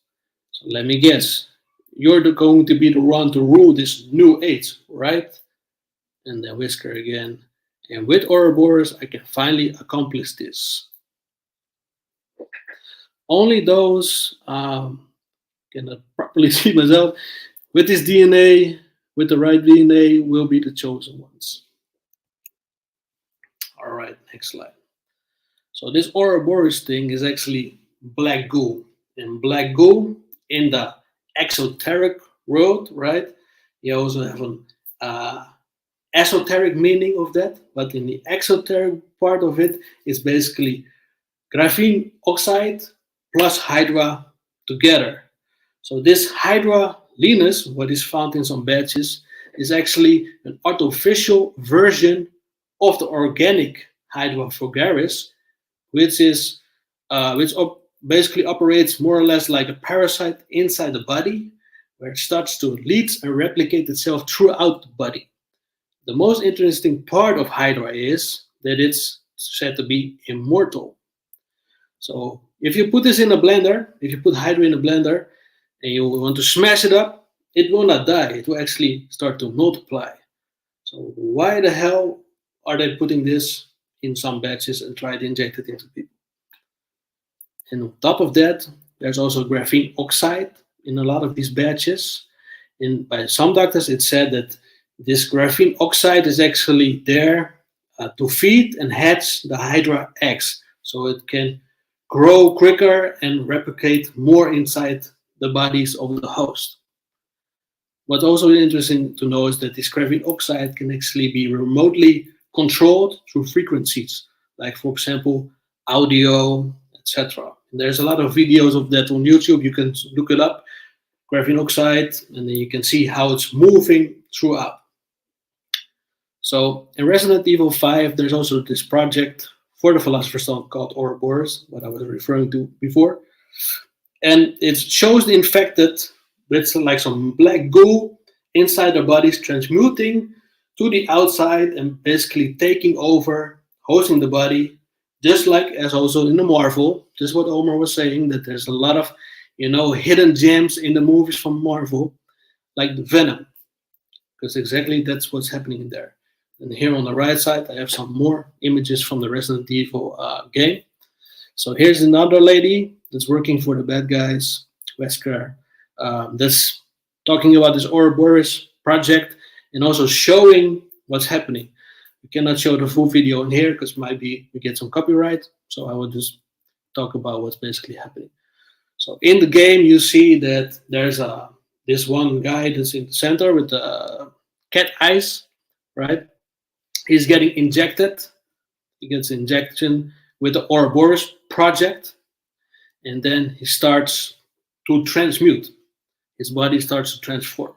G: so let me guess, you're going to be the one to rule this new age, right? And then Whisker again, and with Ouroboros, I can finally accomplish this. Only those cannot properly see myself with this DNA, with the right DNA, will be the chosen ones. All right, next slide. So this Ouroboros thing is actually black goo. And black goo in the exoteric world, right? You also have an esoteric meaning of that, but in the exoteric part of it is basically graphene oxide plus hydra together. So this hydra Linus, what is found in some batches, is actually an artificial version of the organic hydra vulgaris, which is basically operates more or less like a parasite inside the body, where it starts to leach and replicate itself throughout the body. The most interesting part of hydra is that it's said to be immortal. So if you put this in a blender, if you put hydra in a blender and you want to smash it up, it will not die. It will actually start to multiply. So why the hell are they putting this in some batches and try to inject it into people? And on top of that, there's also graphene oxide in a lot of these batches. And by some doctors, it's said that this graphene oxide is actually there to feed and hatch the hydra eggs, so it can grow quicker and replicate more inside the bodies of the host. What's also interesting to know is that this graphene oxide can actually be remotely controlled through frequencies, like, for example, audio, etc. There's a lot of videos of that on YouTube. You can look it up, graphene oxide, and then you can see how it's moving throughout. So in Resident Evil 5, there's also this project for the Philosopher's Stone called Ouroboros, what I was referring to before. And it shows the infected with like some black goo inside their bodies, transmuting to the outside and basically taking over, hosting the body, just like as also in the Marvel. This is what Omar was saying, that there's a lot of, hidden gems in the movies from Marvel, like the Venom, because exactly that's what's happening in there. And here on the right side, I have some more images from the Resident Evil game. So here's another lady that's working for the bad guys, Wesker, that's talking about this Ouroboros project and also showing what's happening. We cannot show the full video in here because maybe we get some copyright. So I will just talk about what's basically happening. So in the game, you see that there's this one guy that's in the center with the cat eyes, right? He's getting injected. He gets injection with the Ouroboros project, and then he starts to transmute. His body starts to transform.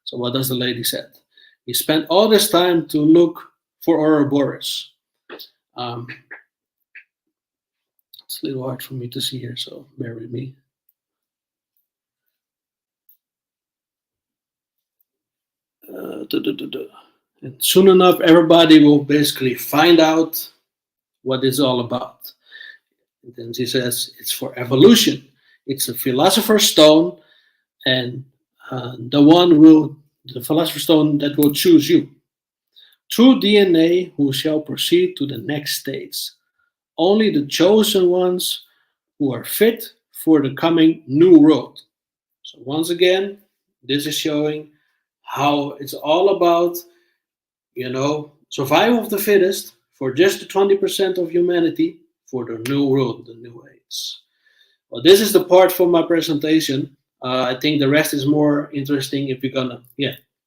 G: So what does the lady say? He spent all this time to look for Ouroboros. It's a little hard for me to see here, so bear with me. And soon enough, everybody will basically find out what it's all about. And then she says, it's for evolution. It's a philosopher's stone, and the philosopher's stone that will choose you. Through DNA, who shall proceed to the next stage. Only the chosen ones who are fit for the coming new world. So once again, this is showing how it's all about, survival of the fittest for just the 20% of humanity for the new world, the new age. Well, this is the part for my presentation I think the rest is more interesting if we're gonna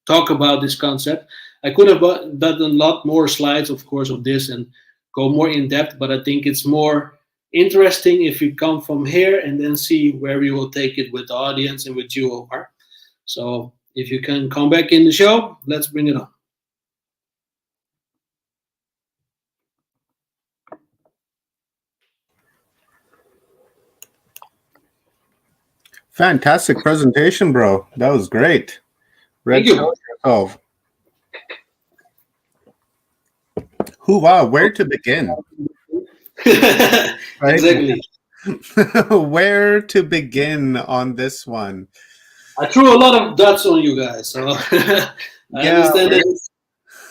G: talk about this concept. I could have done a lot more slides, of course, of this and go more in depth, but I think it's more interesting if we come from here and then see where we will take it with the audience and with you, Omar. So if you can come back in the show, let's bring it on.
A: Fantastic presentation, bro. That was great.
G: Thank you.
A: Yourself. Wow, where to begin?
G: Exactly.
A: Where to begin on this one?
G: I threw a lot of dots on you guys, so I understand it.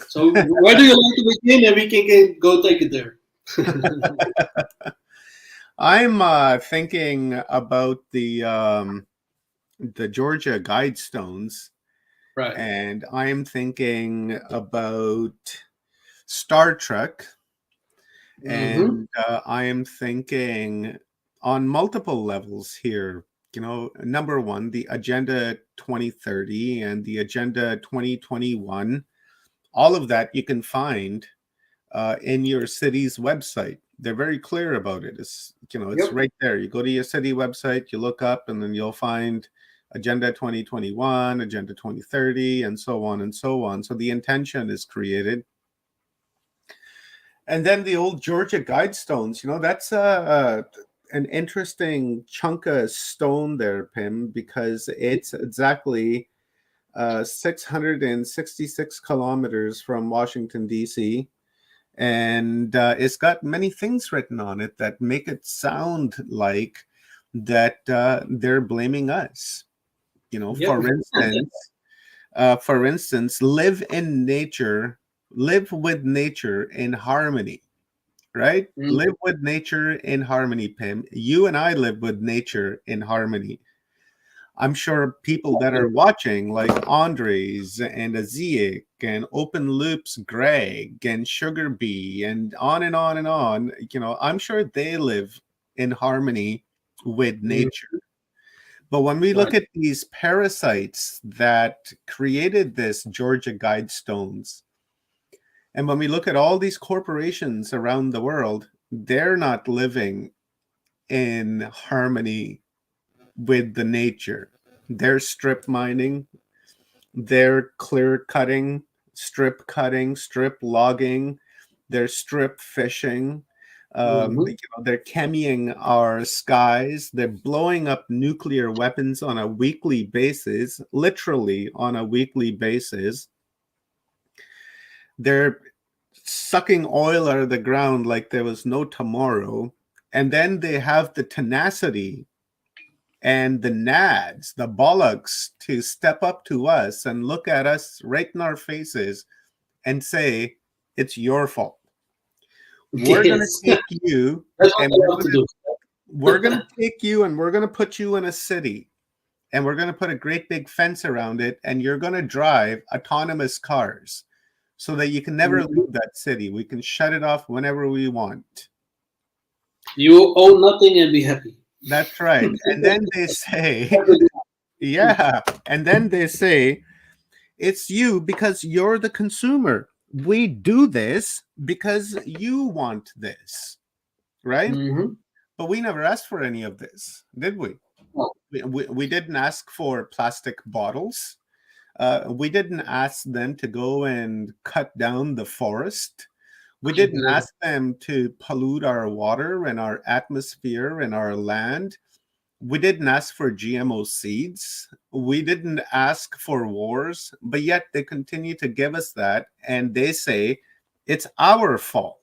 G: So where do you like to begin, and we can go take it there.
A: I'm thinking about the Georgia Guidestones,
G: right?
A: And I'm thinking about Star Trek, and I am thinking on multiple levels here. You know, number one, the Agenda 2030 and the Agenda 2021. All of that you can find in your city's website. They're very clear about it. It's it's right there. You go to your city website, you look up, and then you'll find Agenda 2021, Agenda 2030, and so on and so on. So the intention is created. And then the old Georgia Guidestones, that's an interesting chunk of stone there, Pim, because it's exactly 666 kilometers from Washington, D.C., and it's got many things written on it that make it sound like that they're blaming us. For instance, live with nature in harmony, right? Live with nature in harmony, Pim. You and I live with nature in harmony. I'm sure people that are watching, like Andres and Aziek and Open Loops Greg and Sugar Bee and on and on and on, I'm sure they live in harmony with nature. But when we look at these parasites that created this Georgia Guidestones, and when we look at all these corporations around the world, they're not living in harmony with the nature. They're strip mining, they're clear cutting, strip logging, they're strip fishing. They're chemying our skies. They're blowing up nuclear weapons on a weekly basis, literally on a weekly basis. They're sucking oil out of the ground like there was no tomorrow. And then they have the tenacity and the nads, the bollocks, to step up to us and look at us right in our faces and say, it's your fault. We're going to take you and we're going to take you and we're going to put you in a city, and we're going to put a great big fence around it, and you're going to drive autonomous cars so that you can never leave that city. We can shut it off whenever we want.
G: You own nothing and be happy.
A: That's right. And then they say, and then they say, it's you because you're the consumer. We do this because you want this, right? But we never asked for any of this, did we?
G: No.
A: We didn't ask for plastic bottles. We didn't ask them to go and cut down the forest. We didn't ask them to pollute our water and our atmosphere and our land. We didn't ask for GMO seeds. We didn't ask for wars, but yet they continue to give us that. And they say it's our fault.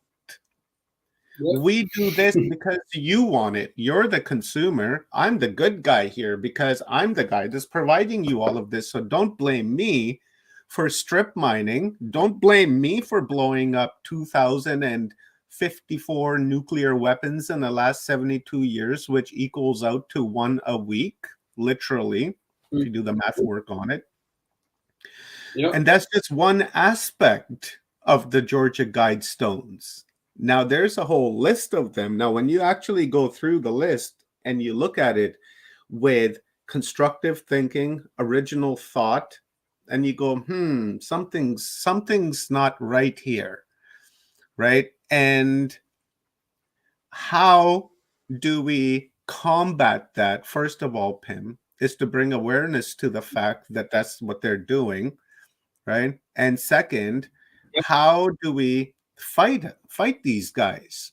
A: We do this because you want it. You're the consumer. I'm the good guy here because I'm the guy that's providing you all of this. So don't blame me for strip mining. Don't blame me for blowing up 2,054 nuclear weapons in the last 72 years, which equals out to one a week, literally, if you do the math work on it. And that's just one aspect of the Georgia Guidestones. Now, there's a whole list of them. Now, when you actually go through the list and you look at it with constructive thinking, original thought, and you go, something's not right here, right? And how do we combat that? First of all, Pim, is to bring awareness to the fact that that's what they're doing, right? And second, how do we fight these guys?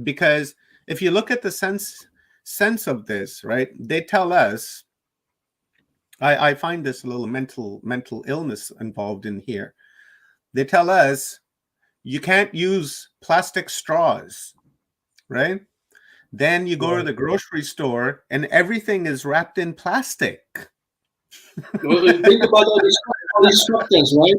A: Because if you look at the sense of this, right, they tell us, I find this a little mental illness involved in here. They tell us you can't use plastic straws, right? Then you go to the grocery store and everything is wrapped in plastic.
G: Well, think about all these structures, right?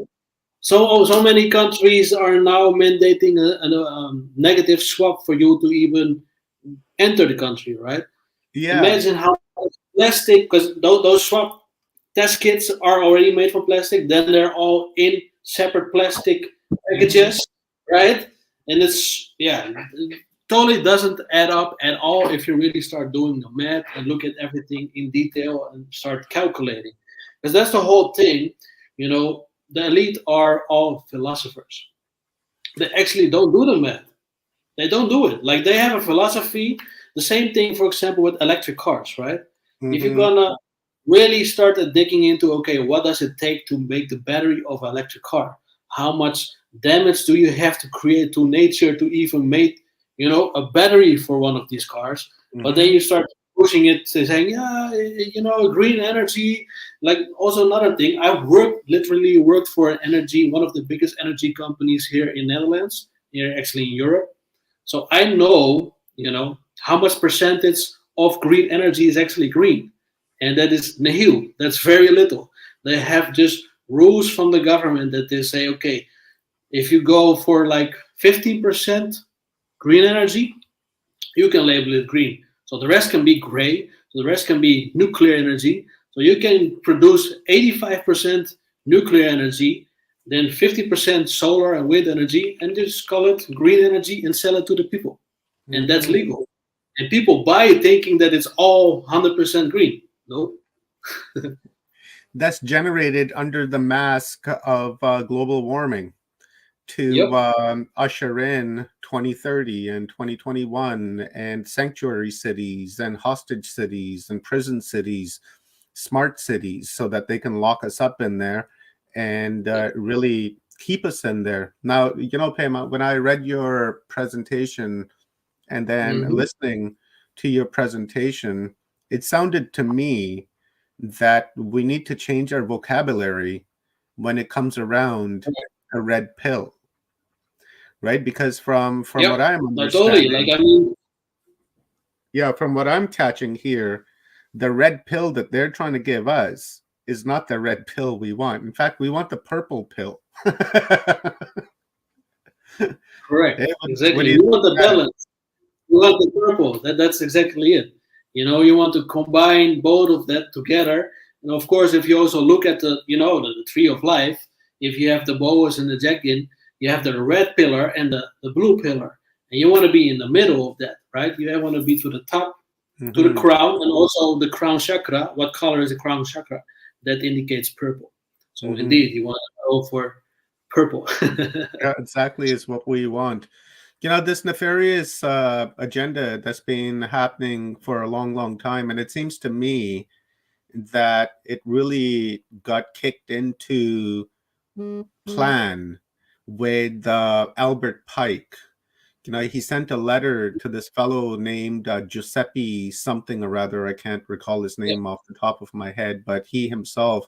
G: So many countries are now mandating a negative swap for you to even enter the country, right?
A: Yeah.
G: Imagine how much plastic, because those swap test kits are already made from plastic, then they're all in separate plastic packages, right? And it's, yeah, it totally doesn't add up at all if you really start doing the math and look at everything in detail and start calculating. Because that's the whole thing, you know, the elite are all philosophers. They actually don't do the math. They don't do it. Like they have a philosophy. The same thing, for example, with electric cars, right? If you're gonna really start digging into, okay, what does it take to make the battery of an electric car? How much damage do you have to create to nature to even make, you know, a battery for one of these cars? But then you start pushing it to saying, yeah, you know, green energy. Like also another thing, I literally worked for an energy, one of the biggest energy companies here in Netherlands, here actually in Europe. So I know, you know, how much percentage of green energy is actually green. And that is nihil. That's very little. They have just rules from the government that they say, okay, if you go for like 15% green energy, you can label it green. So the rest can be gray. So the rest can be nuclear energy. So you can produce 85% nuclear energy, then 50% solar and wind energy, and just call it green energy and sell it to the people. And that's legal. And people buy it thinking that it's all 100% green. No.
A: That's generated under the mask of global warming to usher in 2030 and 2021 and sanctuary cities and hostage cities and prison cities, smart cities, so that they can lock us up in there and really keep us in there. Now, you know, Pam, when I read your presentation and then listening to your presentation, it sounded to me that we need to change our vocabulary when it comes around a red pill, right? Because from what I'm understanding,
G: totally. Like I mean,
A: yeah, from what I'm catching here, the red pill that they're trying to give us is not the red pill we want. In fact, we want the purple pill.
G: correct.
A: Hey,
G: Exactly. You want the balance. You want the purple. That's exactly it. You know, you want to combine both of that together. And of course, if you also look at the, you know, the tree of life, if you have the boas and the jaggin, you have the red pillar and the blue pillar. And you want to be in the middle of that, right? You want to be to the top, to the crown, and also the crown chakra. What color is the crown chakra? That indicates purple. So indeed, you want to go for purple.
A: Yeah, exactly is what we want. You know, this nefarious agenda that's been happening for a long time, and it seems to me that it really got kicked into plan with Albert Pike. You know, he sent a letter to this fellow named Giuseppe something or other. I can't recall his name off the top of my head, but he himself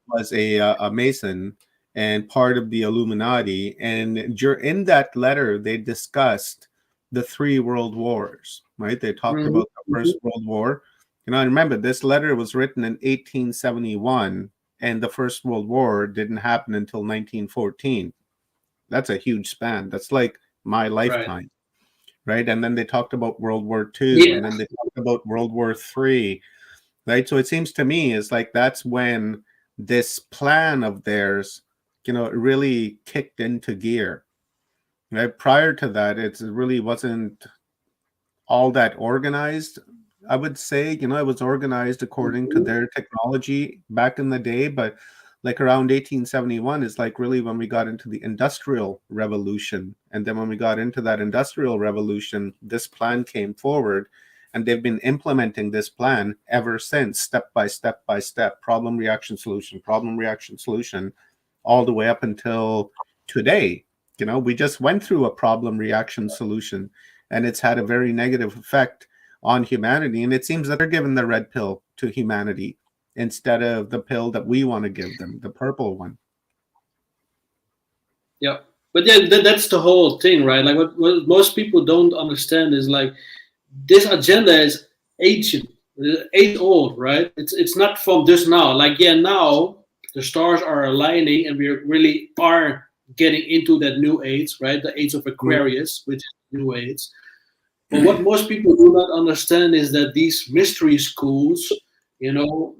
A: was a Mason and part of the Illuminati. And in that letter, they discussed the 3 world wars, right? They talked about the First World War. You know, remember, this letter was written in 1871, and the First World War didn't happen until 1914. That's a huge span. That's like my lifetime, right? And then they talked about World War II, and then they talked about World War III, right? So it seems to me it's like that's when this plan of theirs, you know, really kicked into gear. Right? Prior to that, it really wasn't all that organized. I would say, it was organized according to their technology back in the day, but like around 1871 is like really when we got into the Industrial Revolution. And then when we got into that Industrial Revolution, this plan came forward, and they've been implementing this plan ever since, step by step by step, problem, reaction, solution, all the way up until today. We just went through a problem, reaction, solution, and it's had a very negative effect on humanity. And it seems that they're giving the red pill to humanity instead of the pill that we want to give them, the purple one.
G: Yeah, but yeah, that's the whole thing, right? Like what most people don't understand is like this agenda is ancient, age old, right? It's not from just now. Like now the stars are aligning, and we really are getting into that new age, right? The age of Aquarius, which is new age. But what most people do not understand is that these mystery schools, how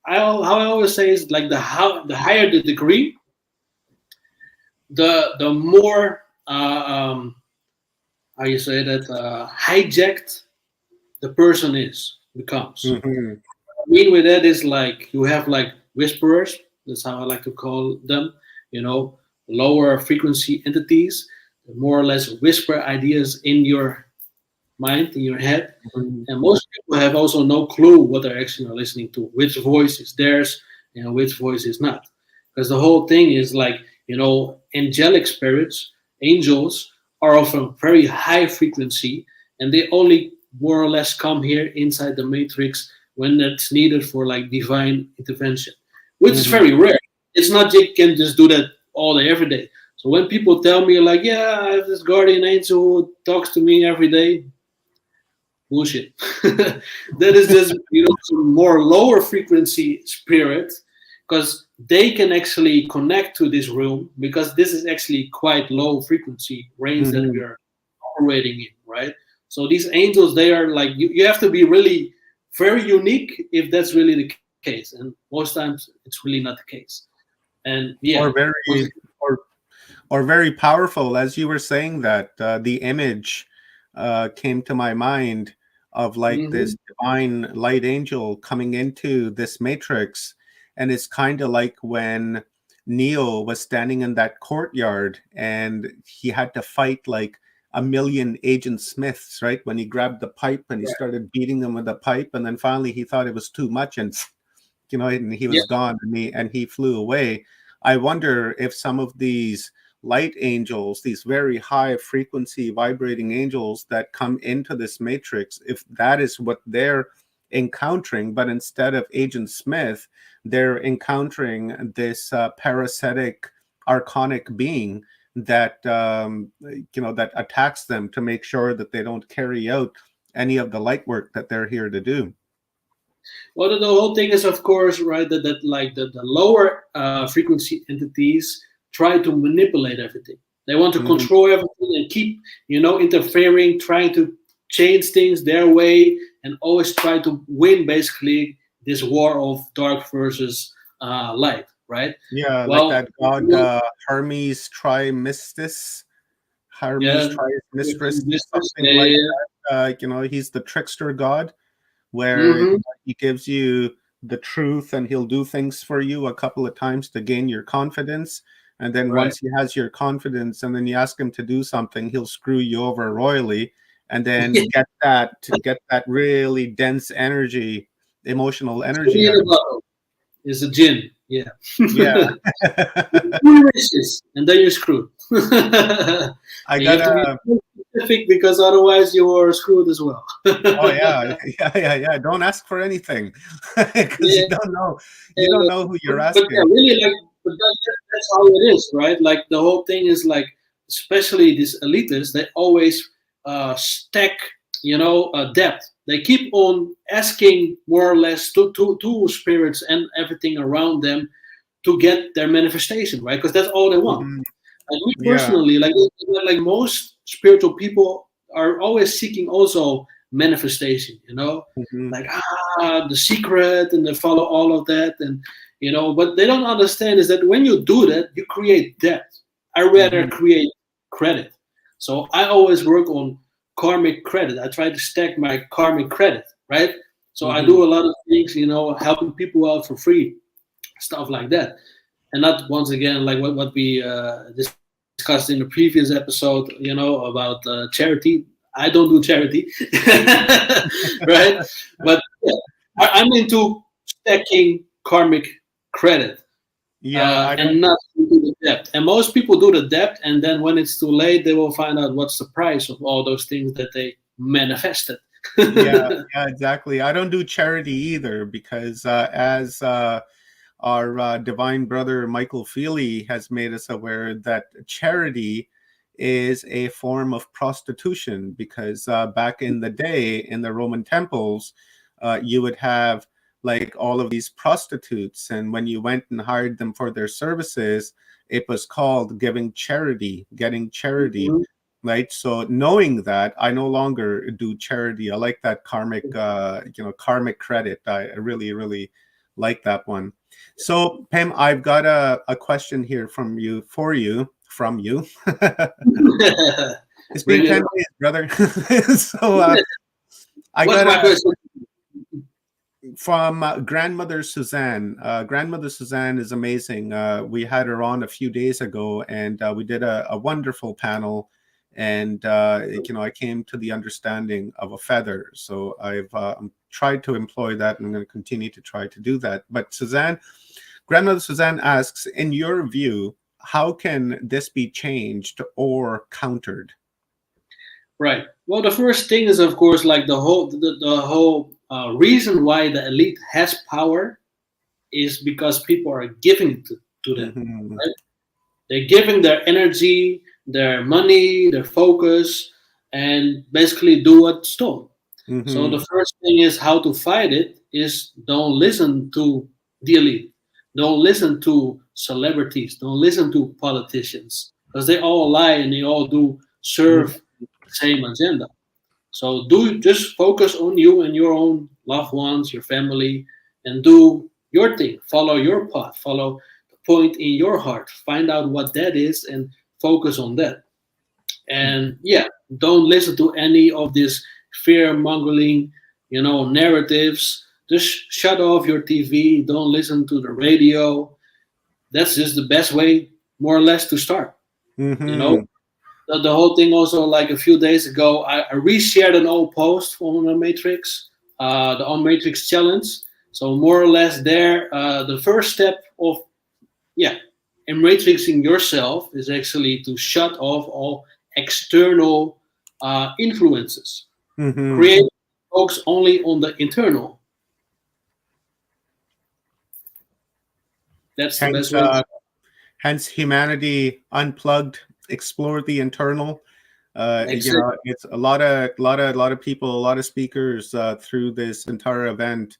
G: I always say is like the higher the degree, the more how you say that hijacked the person becomes.
A: Mm-hmm.
G: What I mean with that is like you have like whisperers. That's how I like to call them. Lower frequency entities, more or less whisper ideas in your mind, in your head. Mm-hmm. And most people have also no clue what they're actually listening to, which voice is theirs, which voice is not. Because the whole thing is like, angelic spirits, angels are of a very high frequency, and they only more or less come here inside the matrix when that's needed for like divine intervention, which is very rare. It's not you can just do that all day, every day. So when people tell me like, yeah, I have this guardian angel who talks to me every day, bullshit. That is just some more lower frequency spirit, because they can actually connect to this room, because this is actually quite low frequency range that we are operating in, right? So these angels, they are like you have to be really very unique if that's really the case, and most times it's really not the case. And yeah,
A: or very powerful. As you were saying that, the image came to my mind of like this divine light angel coming into this matrix. And it's kind of like when Neo was standing in that courtyard and he had to fight like a million Agent Smiths, right? When he grabbed the pipe and he started beating them with the pipe, and then finally he thought it was too much, and and he was gone, and he flew away. I wonder if some of these light angels, these very high frequency vibrating angels that come into this matrix, if that is what they're encountering, but instead of Agent Smith, they're encountering this parasitic archonic being that that attacks them to make sure that they don't carry out any of the light work that they're here to do.
G: Well, the whole thing is, of course, right, that like the lower frequency entities try to manipulate everything. They want to control everything and keep, interfering, trying to change things their way, and always try to win basically this war of dark versus light, right?
A: Yeah, well, like that god Hermes Trismegistus. Hermes Trismegistus, something like that. He's the trickster god, where he gives you the truth and he'll do things for you a couple of times to gain your confidence. And then once he has your confidence and then you ask him to do something, he'll screw you over royally, and then get that really dense energy, emotional energy.
G: Is a jinn, yeah. And then you're screwed.
A: I gotta
G: be specific, because otherwise you are screwed as well.
A: Oh yeah. Don't ask for anything, because you don't know who you're asking.
G: But really, like, that's how it is, right? Like the whole thing is like, especially these elitists, they always stack, depth. They keep on asking more or less to spirits and everything around them to get their manifestation, right? Because that's all they want. Like me personally, like most spiritual people are always seeking also manifestation, like the secret, and they follow all of that, and what they don't understand is that when you do that, you create debt. I rather create credit. So I always work on karmic credit. I try to stack my karmic credit, right? So I do a lot of things, helping people out for free, stuff like that. And not once again like what we discussed in the previous episode, about charity. I don't do charity, right? But yeah, I'm into stacking karmic credit.
A: Yeah, I don't.
G: And not into the debt. And most people do the debt, and then when it's too late, they will find out what's the price of all those things that they manifested.
A: Yeah, yeah, exactly. I don't do charity either because as our divine brother Michael Feely has made us aware that charity is a form of prostitution because back in the day in the Roman temples, you would have like all of these prostitutes, and when you went and hired them for their services, it was called giving charity, getting charity. Right. So knowing that, I no longer do charity. I like that karmic, karmic credit. I really, really like that one. So Pam, I've got a question here from you. It's been
G: Really?
A: 10 days, brother. So I
G: What's
A: got
G: my question?
A: from grandmother Suzanne. Grandmother Suzanne is amazing. We had her on a few days ago, and we did a wonderful panel. And I came to the understanding of a feather. So I've tried to employ that, and I'm going to continue to try to do that. But Grandmother Suzanne asks, in your view, how can this be changed or countered?
G: Right. Well, the first thing is, of course, like the whole reason why the elite has power is because people are giving it to them. Right? They're giving their energy, their money, their focus, and basically do what's told. So the first thing is how to fight it is don't listen to the elite. Don't listen to celebrities. Don't listen to politicians because they all lie and they all do serve the same agenda. So just focus on you and your own loved ones, your family, and do your thing. Follow your path. Follow the point in your heart. Find out what that is and focus on that. And yeah, don't listen to any of this fear-mongering, narratives. Just shut off your TV. Don't listen to the radio. That's just the best way, more or less, to start. The whole thing also, like a few days ago, I reshared an old post from the Matrix, the On Matrix Challenge. So more or less there, the first step of, matrixing yourself is actually to shut off all external influences. Create, focus only on the internal. That's the best way.
A: Hence, humanity unplugged, explore the internal.
G: Exactly.
A: It's a lot of people, a lot of speakers through this entire event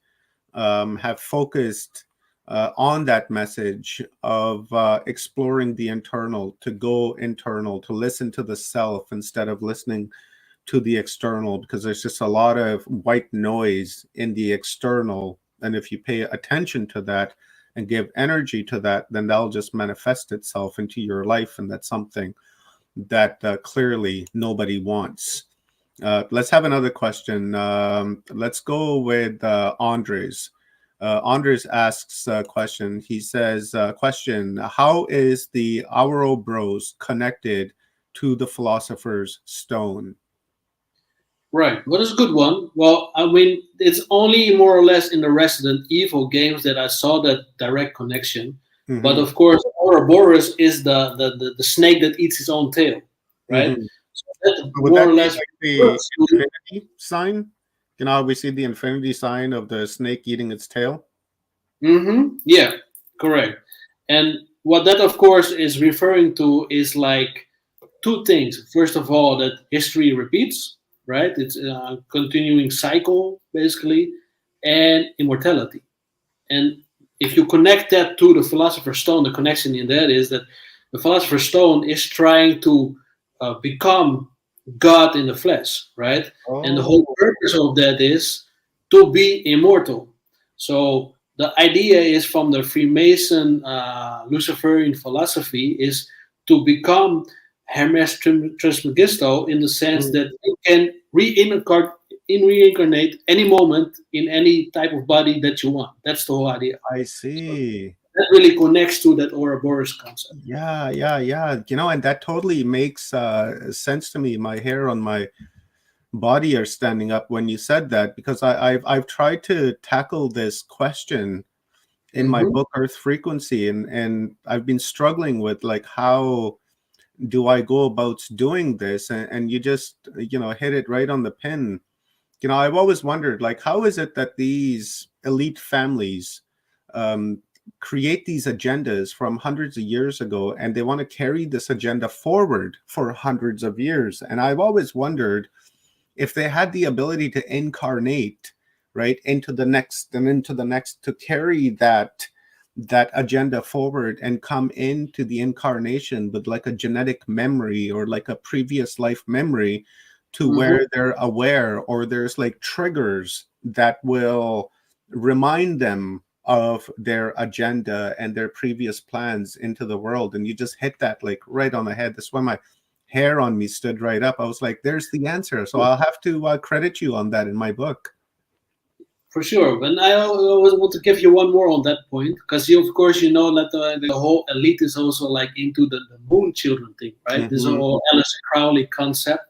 A: have focused on that message of exploring the internal, to go internal, to listen to the self instead of listening to the external, because there's just a lot of white noise in the external. And if you pay attention to that and give energy to that, then that'll just manifest itself into your life. And that's something that clearly nobody wants. Let's have another question. Let's go with Andres. Andres asks a question. He says, question, how is the Ouroboros connected to the Philosopher's Stone?
G: Right. Well, that's a good one. Well, I mean, it's only more or less in the Resident Evil games that I saw that direct connection. But of course, Ouroboros is the snake that eats its own tail, right? So that's more or less
A: like the infinity sign. We see the infinity sign of the snake eating its tail.
G: Yeah, correct. And what that, of course, is referring to is like two things. First of all, that history repeats, right? It's a continuing cycle, basically, and immortality. And if you connect that to the Philosopher's Stone, the connection in that is that the Philosopher's Stone is trying to become God in the flesh, right? And the whole purpose of that is to be immortal. So the idea is from the Freemason Luciferian philosophy is to become Hermes Trismegisto, in the sense
A: Mm.
G: that you can reincarnate any moment in any type of body that you want. That's the whole idea.
A: I see.
G: That really connects to that Ouroboros concept.
A: Yeah, and that totally makes sense to me. My hair on my body are standing up when you said that, because I've tried to tackle this question in my book Earth Frequency, and I've been struggling with, like, how do I go about doing this? And you just hit it right on the pin. I've always wondered, like, how is it that these elite families um, create these agendas from hundreds of years ago, and they want to carry this agenda forward for hundreds of years? And I've always wondered if they had the ability to incarnate right into the next and into the next, to carry that agenda forward and come into the incarnation with like a genetic memory or like a previous life memory, to where they're aware, or there's like triggers that will remind them of their agenda and their previous plans into the world. And you just hit that like right on the head. That's why my hair on me stood right up. I was like, there's the answer. So I'll have to credit you on that in my book.
G: For sure. And I always want to give you one more on that point, because you, of course, you know that the whole elite is also like into the moon children thing, right? This whole Alice Crowley concept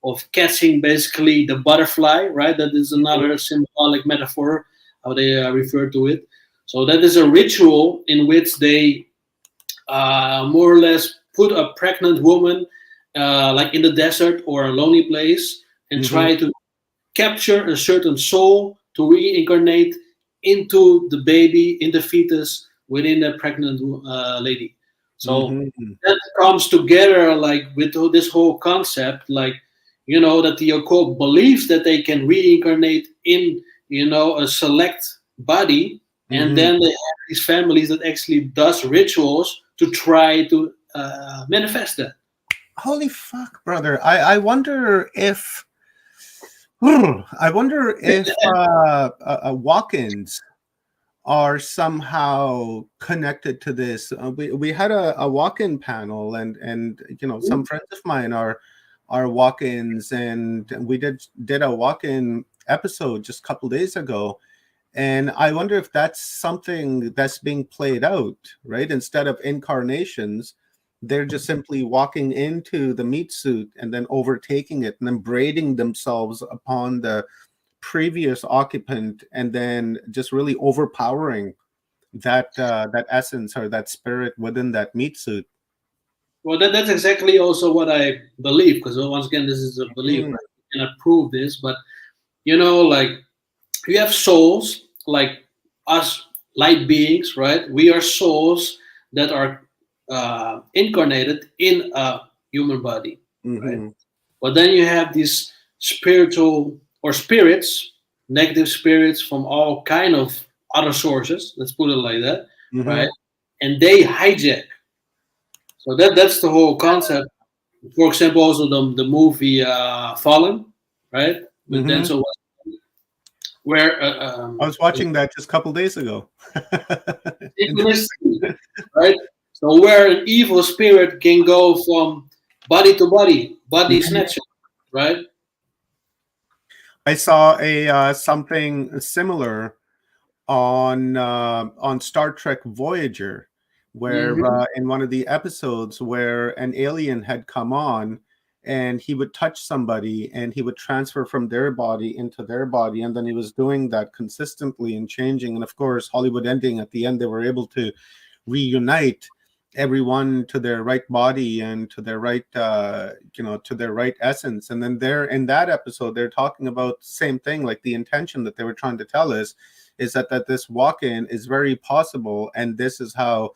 G: of catching basically the butterfly, right? That is another symbolic metaphor, how they refer to it. So that is a ritual in which they more or less put a pregnant woman like in the desert or a lonely place, and try to capture a certain soul to reincarnate into the baby, in the fetus within the pregnant lady. So that comes together like with this whole concept, like, that the occult believes that they can reincarnate in, a select body, and then they have these families that actually does rituals to try to manifest that.
A: Holy fuck, brother. I wonder if walk-ins are somehow connected to this. We had a walk-in panel, and some friends of mine are walk-ins, and we did a walk-in episode just a couple days ago. And I wonder if that's something that's being played out, right? Instead of incarnations, they're just simply walking into the meat suit and then overtaking it and then braiding themselves upon the previous occupant, and then just really overpowering that essence or that spirit within that meat suit.
G: Well, that's exactly also what I believe, because once again, this is a belief. Right? You cannot prove this, but like, we have souls, like us light beings, right? We are souls that are incarnated in a human body, right? But then you have these spiritual or spirits, negative spirits from all kind of other sources. Let's put it like that, right? And they hijack. So that's the whole concept. For example, also the movie Fallen, right? With Denzel Washington, where
A: I was watching that just a couple days ago.
G: Right? So where an evil spirit can go from body to body snatching, right?
A: I saw a something similar on Star Trek Voyager, where in one of the episodes where an alien had come on, and he would touch somebody and he would transfer from their body into their body, and then he was doing that consistently and changing. And of course, Hollywood ending, at the end they were able to reunite everyone to their right body and to their right to their right essence. And then there in that episode they're talking about the same thing, like the intention that they were trying to tell us is that this walk-in is very possible, and this is how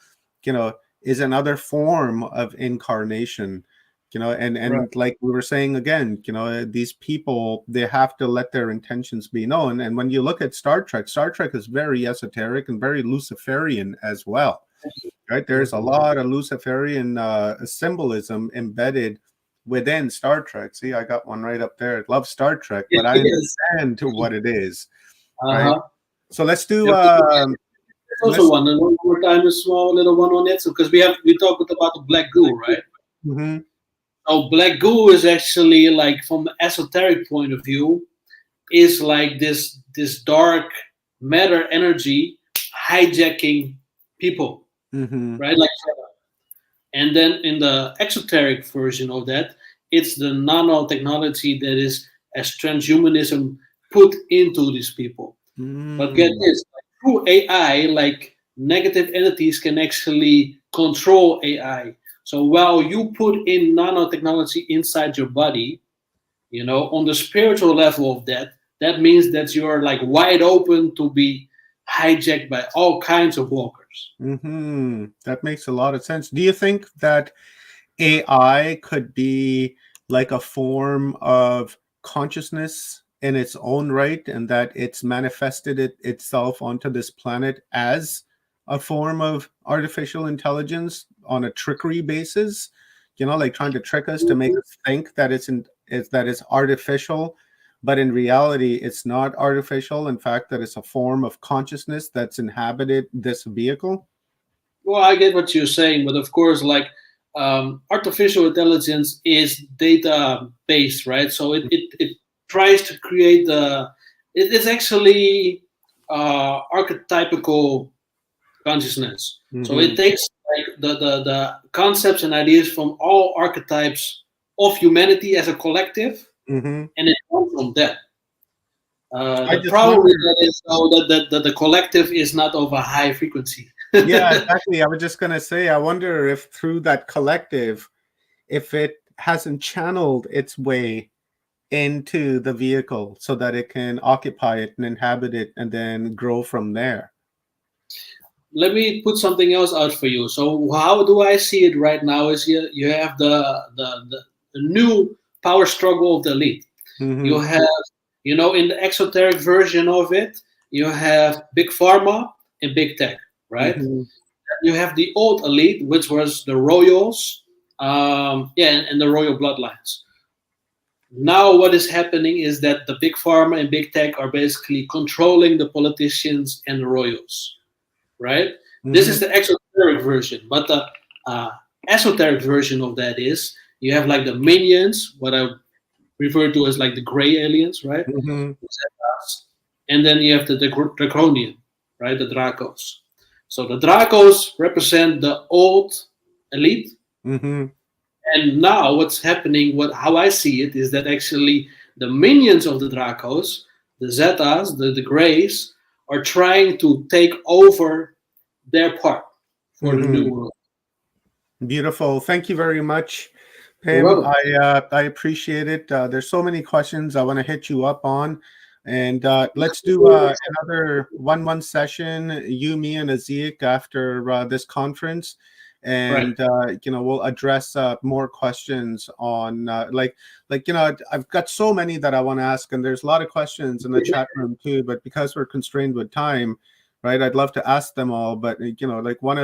A: is another form of incarnation, and right. Like we were saying again, these people, they have to let their intentions be known. And when you look at Star Trek is very esoteric and very Luciferian as well, right? There's a lot of Luciferian symbolism embedded within Star Trek. See, I got one right up there. I love Star Trek, but I understand to what it is, right? So let's do
G: also one more time, a small little one on it. So because we talked about the black goo, right? So black goo is actually like, from the esoteric point of view, is like this dark matter energy hijacking people, right? Like, and then in the exoteric version of that, it's the nanotechnology that is as transhumanism put into these people. But get this, like, through AI, like negative entities can actually control AI. So while you put in nanotechnology inside your body, you know, on the spiritual level of that, that means that you're like wide open to be hijacked by all kinds of walkers.
A: That makes a lot of sense. Do you think that AI could be like a form of consciousness in its own right, and that it's manifested itself onto this planet as a form of artificial intelligence on a trickery basis? You know, like trying to trick us to make us think that it's artificial, but in reality, it's not artificial. In fact, that it's a form of consciousness that's inhabited this vehicle.
G: Well, I get what you're saying, but of course, like, artificial intelligence is data based, right? So it tries to create it's actually archetypical consciousness. So it takes like the concepts and ideas from all archetypes of humanity as a collective, and it comes from that. The problem with that is, though, that the collective is not of a high frequency.
A: Yeah, exactly. I was just going to say, I wonder if through that collective, if it hasn't channeled its way into the vehicle so that it can occupy it and inhabit it and then grow from there.
G: Let me put something else out for you. So how do I see it right now is you have the new power struggle of the elite. You have, you know, in the exoteric version of it, you have big pharma and big tech, right? You have the old elite, which was the royals, and the royal bloodlines. Now what is happening is that the big pharma and big tech are basically controlling the politicians and the royals, right? This is the exoteric version, but the esoteric version of that is you have like the minions, what I refer to as like the gray aliens, right? And then you have the draconian, right? The Dracos. So the Dracos represent the old elite. And now what's happening, how I see it, is that actually the minions of the Dracos, the Zetas, the Greys, are trying to take over their part for the new world.
A: Beautiful. Thank you very much, Pim. I appreciate it. There's so many questions I want to hit you up on. And let's do another 1-1 session, you, me, and Aziek after this conference. And you know, we'll address more questions on like you know, I've got so many that I want to ask, and there's a lot of questions in the chat room too, but because we're constrained with time, right, I'd love to ask them all. But you know, like one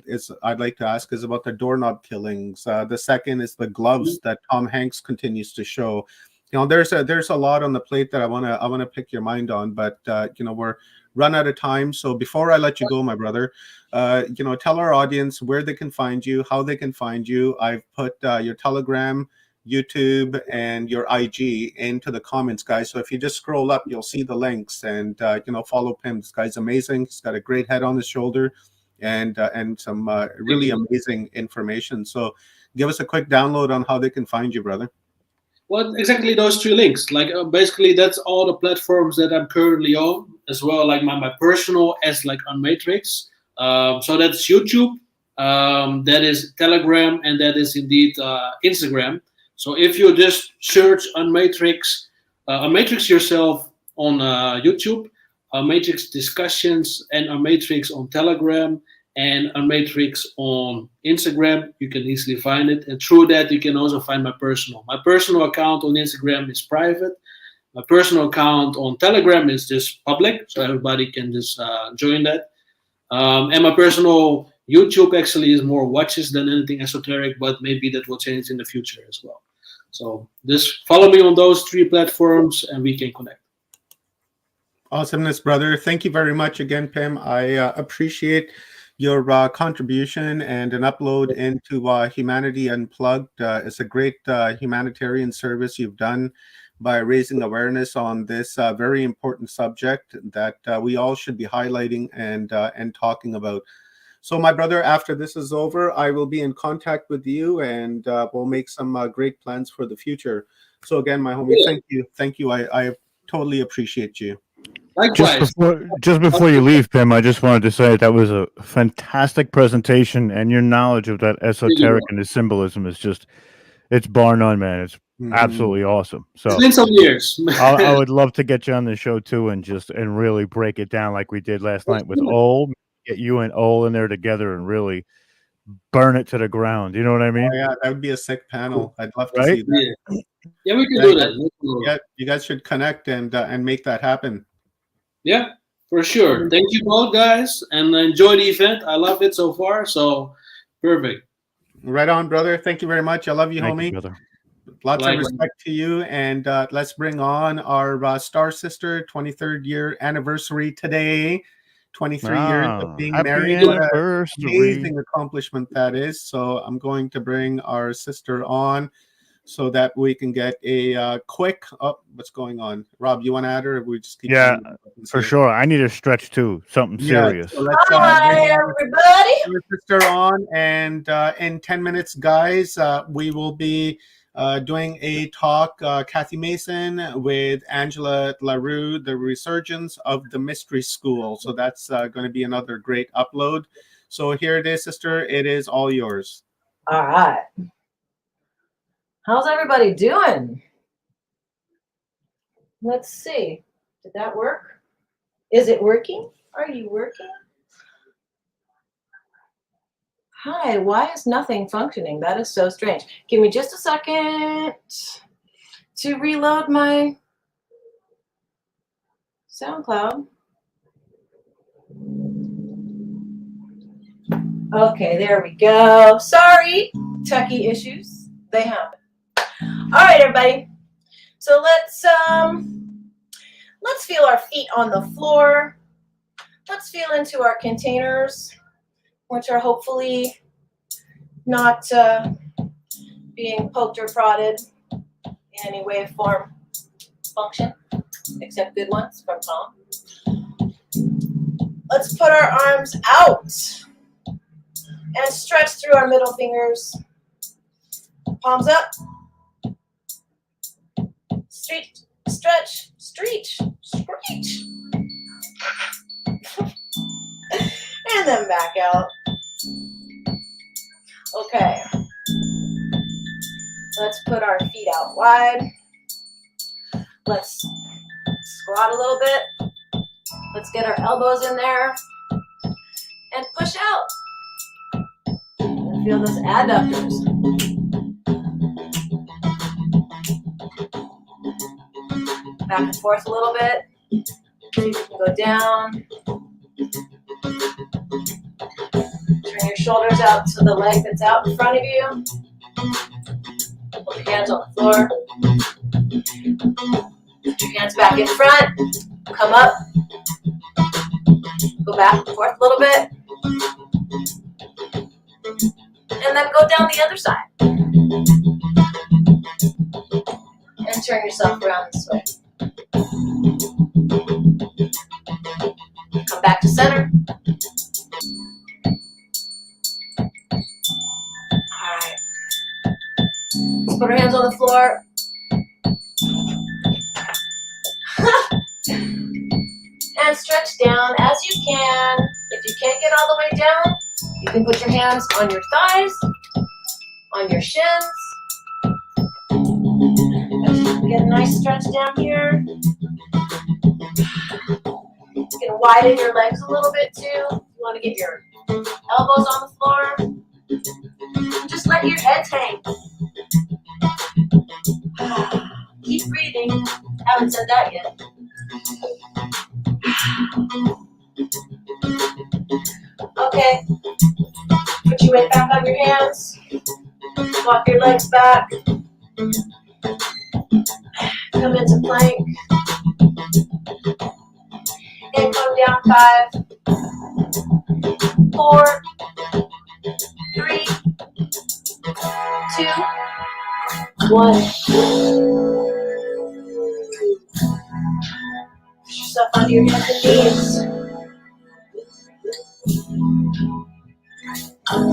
A: is I'd like to ask is about the doorknob killings. The second is the gloves that Tom Hanks continues to show. You know, there's a lot on the plate that I wanna pick your mind on, but you know, we're run out of time. So before I let you go, my brother, you know, tell our audience where they can find you, how they can find you. I've put your Telegram, YouTube, and your IG into the comments, guys. So if you just scroll up, you'll see the links, and you know, follow Pim. This guy's amazing. He's got a great head on his shoulder, and some really amazing information. So give us a quick download on how they can find you, brother.
G: Well, exactly those three links. Like basically, that's all the platforms that I'm currently on, as well. Like my personal as like Unmatrix. So that's YouTube, that is Telegram, and that is indeed Instagram. So if you just search Unmatrix, Unmatrix yourself on YouTube, Unmatrix discussions, and Unmatrix on Telegram, and Unmatrix on Instagram, you can easily find it. And through that, you can also find my personal. My personal account on Instagram is private. My personal account on Telegram is just public, so everybody can just join that. And my personal YouTube actually is more watches than anything esoteric, but maybe that will change in the future as well. So just follow me on those three platforms, and we can connect.
A: Awesomeness, brother. Thank you very much again, Pim. I appreciate your contribution and an upload into Humanity Unplugged. It's a great humanitarian service you've done by raising awareness on this very important subject that we all should be highlighting and talking about. So, my brother, after this is over, I will be in contact with you, and we'll make some great plans for the future. So, again, my homie, thank you. I totally appreciate you.
G: Likewise.
B: Just before you leave, Pim, I just wanted to say that was a fantastic presentation, and your knowledge of that esoteric and the symbolism is it's bar none, man. It's absolutely awesome. So
G: it's been some years.
B: I would love to get you on the show too, and really break it down like we did last night with Ole. Get you and Ole in there together and really burn it to the ground. You know what I mean?
A: Oh, yeah, that would be a sick panel. I'd love to see that.
G: Yeah, we can do that.
A: Yeah, you guys should connect and make that happen.
G: Yeah, for sure. Thank you both, guys, and enjoy the event. I love it so far. So perfect.
A: Right on, brother. Thank you very much. I love you,
B: Thank
A: homie.
B: you, brother.
A: Lots of respect to you. And let's bring on our Star Sister 23rd year anniversary today. 23 years of being married. What an amazing accomplishment that is. So I'm going to bring our sister on so that we can get a quick what's going on. Rob, you want to add her? Or we just keep
B: for sure. I need a stretch too. Something serious.
A: So let's,
C: hi, everybody.
A: Our sister on, and in 10 minutes, guys, we will be doing a talk, Kathy Mason with Angela LaRue, the resurgence of the mystery school. So that's going to be another great upload. So here it is, sister. It is all yours.
C: All right. How's everybody doing? Let's see. Did that work? Is it working? Are you working? Hi, why is nothing functioning? That is so strange. Give me just a second to reload my SoundCloud. Okay, there we go. Sorry, techie issues. They happen. All right, everybody. So let's feel our feet on the floor. Let's feel into our containers, which are hopefully not being poked or prodded in any way, form, function, except good ones from Tom. Let's put our arms out and stretch through our middle fingers. Palms up. Stretch, stretch, screech. And then back out. Okay. Let's put our feet out wide. Let's squat a little bit. Let's get our elbows in there and push out. And feel those adductors. Back and forth a little bit. So you can go down. Turn your shoulders out to the leg that's out in front of you. Put your hands on the floor. Put your hands back in front. Come up. Go back and forth a little bit. And then go down the other side. And turn yourself around this way. Come back to center. Alright. Let's put our hands on the floor. And stretch down as you can. If you can't get all the way down, you can put your hands on your thighs, on your shins. Get a nice stretch down here. You can widen your legs a little bit too. You want to get your elbows on the floor. Just let your heads hang. Keep breathing. Haven't said that yet. Okay. Put your weight back on your hands. Walk your legs back. Come into plank. And come down 5. 4, 3, 2, 1. Push yourself onto your hands and knees.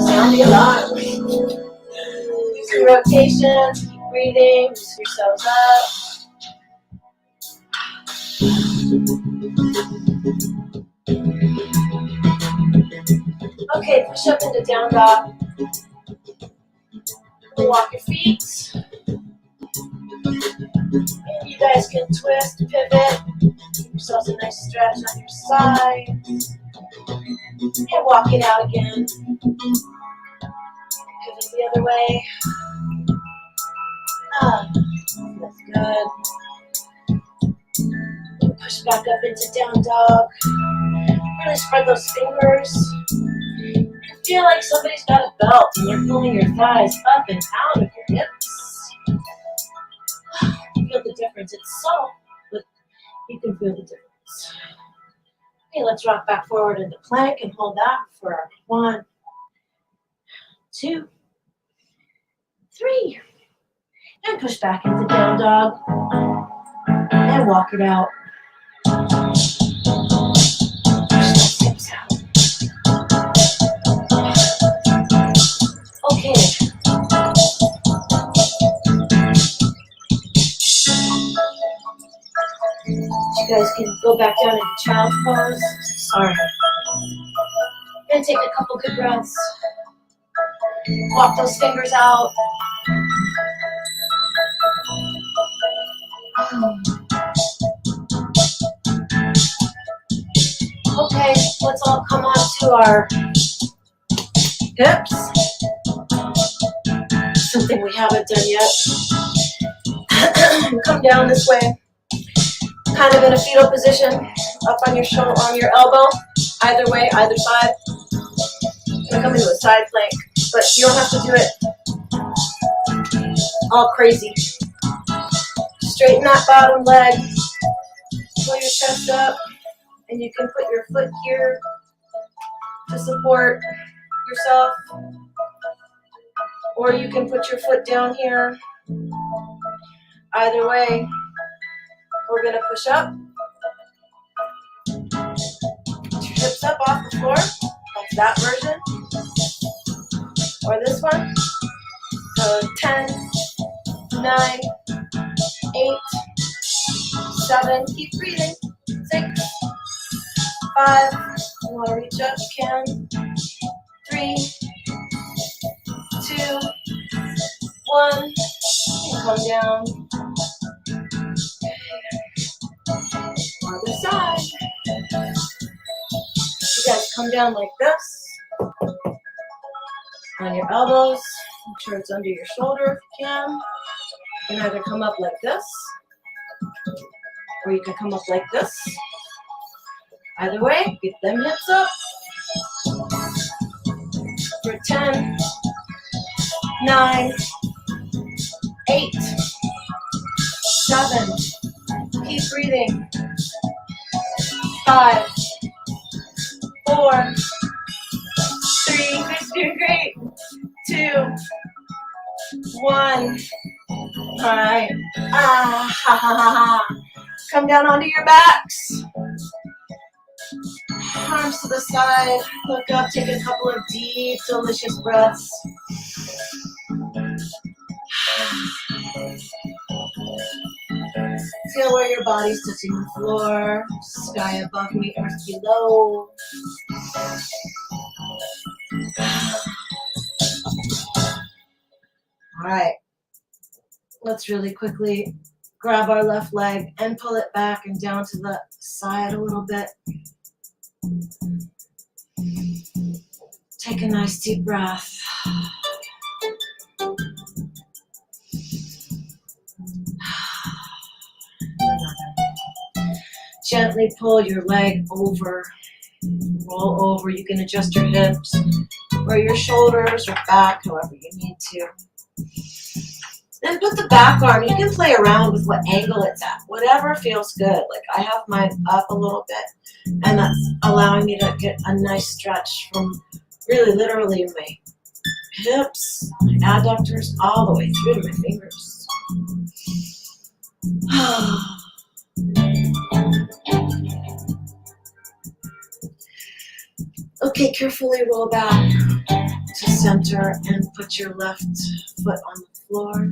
C: Sound the alarm. Do some rotations. Keep breathing. Loosen yourselves up. Okay, push up into down dog. Walk your feet. And you guys can twist, pivot. Give yourselves a nice stretch on your side. And walk it out again. Pivot the other way. That's good. Push back up into down dog. Really spread those fingers. And feel like somebody's got a belt and they're pulling your thighs up and out of your hips. Feel the difference. It's subtle, but you can feel the difference. Okay, let's rock back forward into plank and hold that for 1, 2, 3. And push back into down dog. And walk it out. Push those hips out. Okay. You guys can go back down into child's pose. Sorry. And take a couple good breaths. Walk those fingers out. Okay, let's all come on to our hips. Something we haven't done yet. Come down this way. Kind of in a fetal position. Up on your shoulder, on your elbow. Either way, either side. You're gonna come into a side plank, but you don't have to do it all crazy. Straighten that bottom leg. Pull your chest up. And you can put your foot here to support yourself. Or you can put your foot down here. Either way, we're going to push up. Put your hips up off the floor, like that version. Or this one. So 10, 9, 8, 7, keep breathing. 6, 5, you want to reach up, you can. 3, 2, 1, and come down. Other side. You guys come down like this. On your elbows. Make sure it's under your shoulder if you can. You can either come up like this, or you can come up like this. Either way, get them hips up. For 10, 9, 8, 7, keep breathing. 5, 4, 3, Chris, you're great. 2, 1. All right. Ha ha ha ha. Come down onto your backs. Arms to the side. Look up. Take a couple of deep, delicious breaths. Feel where your body's touching the floor. Sky above me, earth below. All right. Let's really quickly grab our left leg and pull it back and down to the side a little bit. Take a nice deep breath. Gently pull your leg over, roll over. You can adjust your hips or your shoulders or back, however you need to. Then put the back arm. You can play around with what angle it's at, whatever feels good. Like I have mine up a little bit, and that's allowing me to get a nice stretch from really literally my hips, my adductors, all the way through to my fingers. Okay, carefully roll back to center and put your left foot on the floor.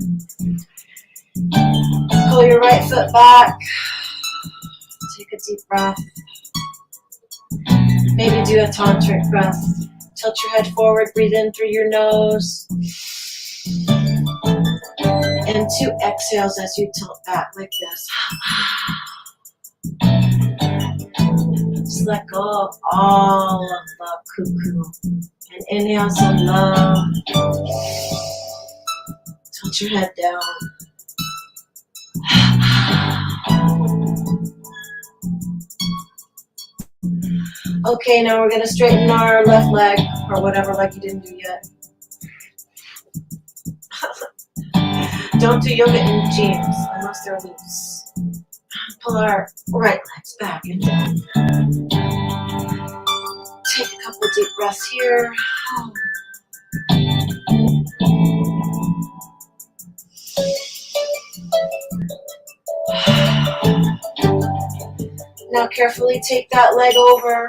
C: Pull your right foot back. Take a deep breath. Maybe do a tantric breath. Tilt your head forward, breathe in through your nose. And 2 exhales as you tilt back like this. Just let go of all of the cuckoo. And inhale some love. Tilt your head down. Okay, now we're going to straighten our left leg, or whatever leg you didn't do yet. Don't do yoga in jeans unless they're loose. Pull our right legs back and down. Take a couple deep breaths here. Now carefully take that leg over.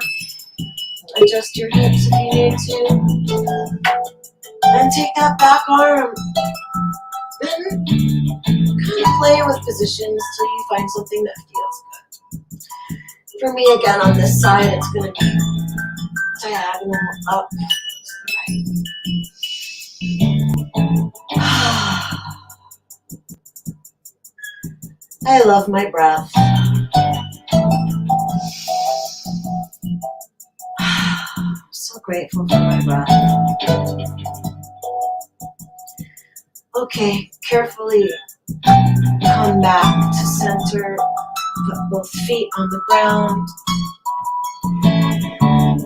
C: Adjust your hips if you need to. And take that back arm. Then kind of play with positions till you find something that feels good. For me, again, on this side, it's going to be diagonal up. I love my breath. So grateful for my breath. Okay, carefully come back to center. Put both feet on the ground.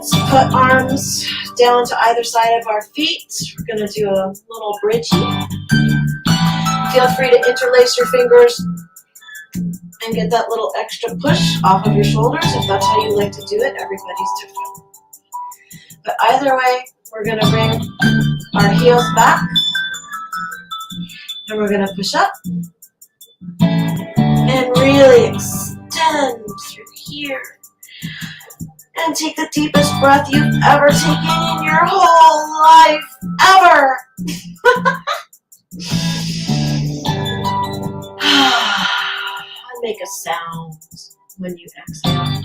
C: So put arms down to either side of our feet. We're going to do a little bridgey. Feel free to interlace your fingers and get that little extra push off of your shoulders if that's how you like to do it. Everybody's different. But either way, we're going to bring our heels back. And we're going to push up. And really extend through here. And take the deepest breath you've ever taken in your whole life. Ever. And make a sound when you exhale.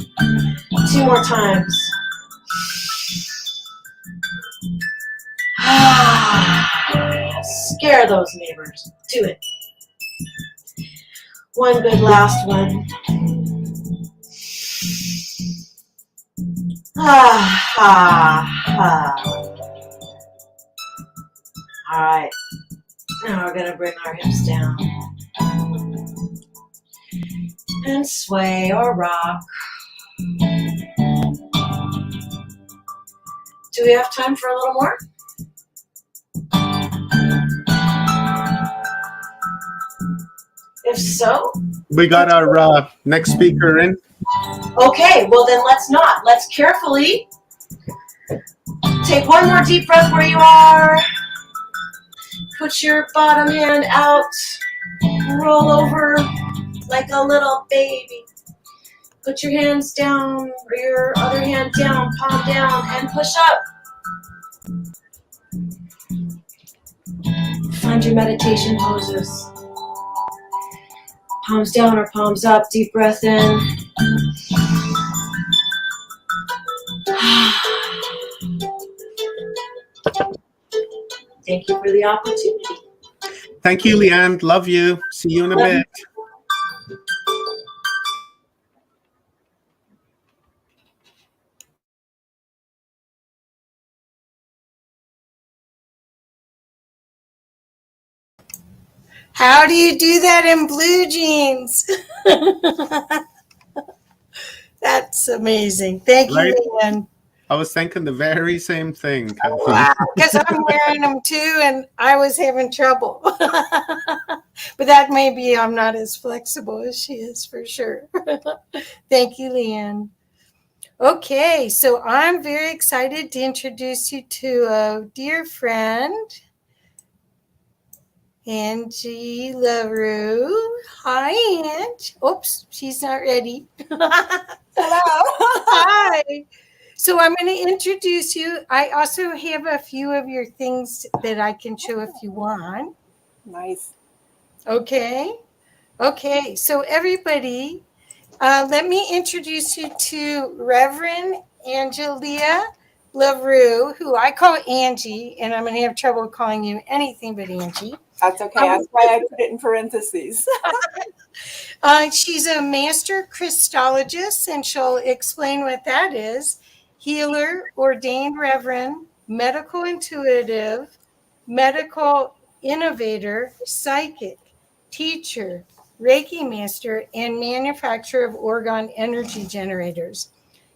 C: 2 more times. Scare those neighbors. Do it. One good last one. All right. Now we're going to bring our hips down. And sway or rock. Do we have time for a little more? If so,
A: We got our next speaker in.
C: okay, well then let's not. Let's carefully take one more deep breath where you are. Put your bottom hand out. Roll over like a little baby. Put your hands down or your other hand down, palm down, and push up. Find your meditation poses. Palms down or palms up, deep breath in. Thank you for the opportunity.
A: Thank you, Leanne. Love you. See you in a bit.
E: How do you do that in blue jeans? That's amazing. Thank you,
A: Right.
E: Leanne.
A: I was thinking the very same thing, Kathy.
E: Wow, because I'm wearing them too, and I was having trouble. But that may be I'm not as flexible as she is for sure. Thank you, Leanne. Okay, so I'm very excited to introduce you to a dear friend, Angie LaRue. Hi, Ange. Oops, she's not ready.
H: Hello.
E: Hi. So I'm going to introduce you. I also have a few of your things that I can show if you want.
H: Nice.
E: Okay. Okay. So everybody, let me introduce you to Reverend Angelia LaRue, who I call Angie, and I'm going to have trouble calling you anything but Angie.
H: That's okay. That's why I put it in parentheses.
E: She's a master Christologist, and she'll explain what that is. Healer, ordained reverend, medical intuitive, medical innovator, psychic, teacher, Reiki master, and manufacturer of orgone energy generators.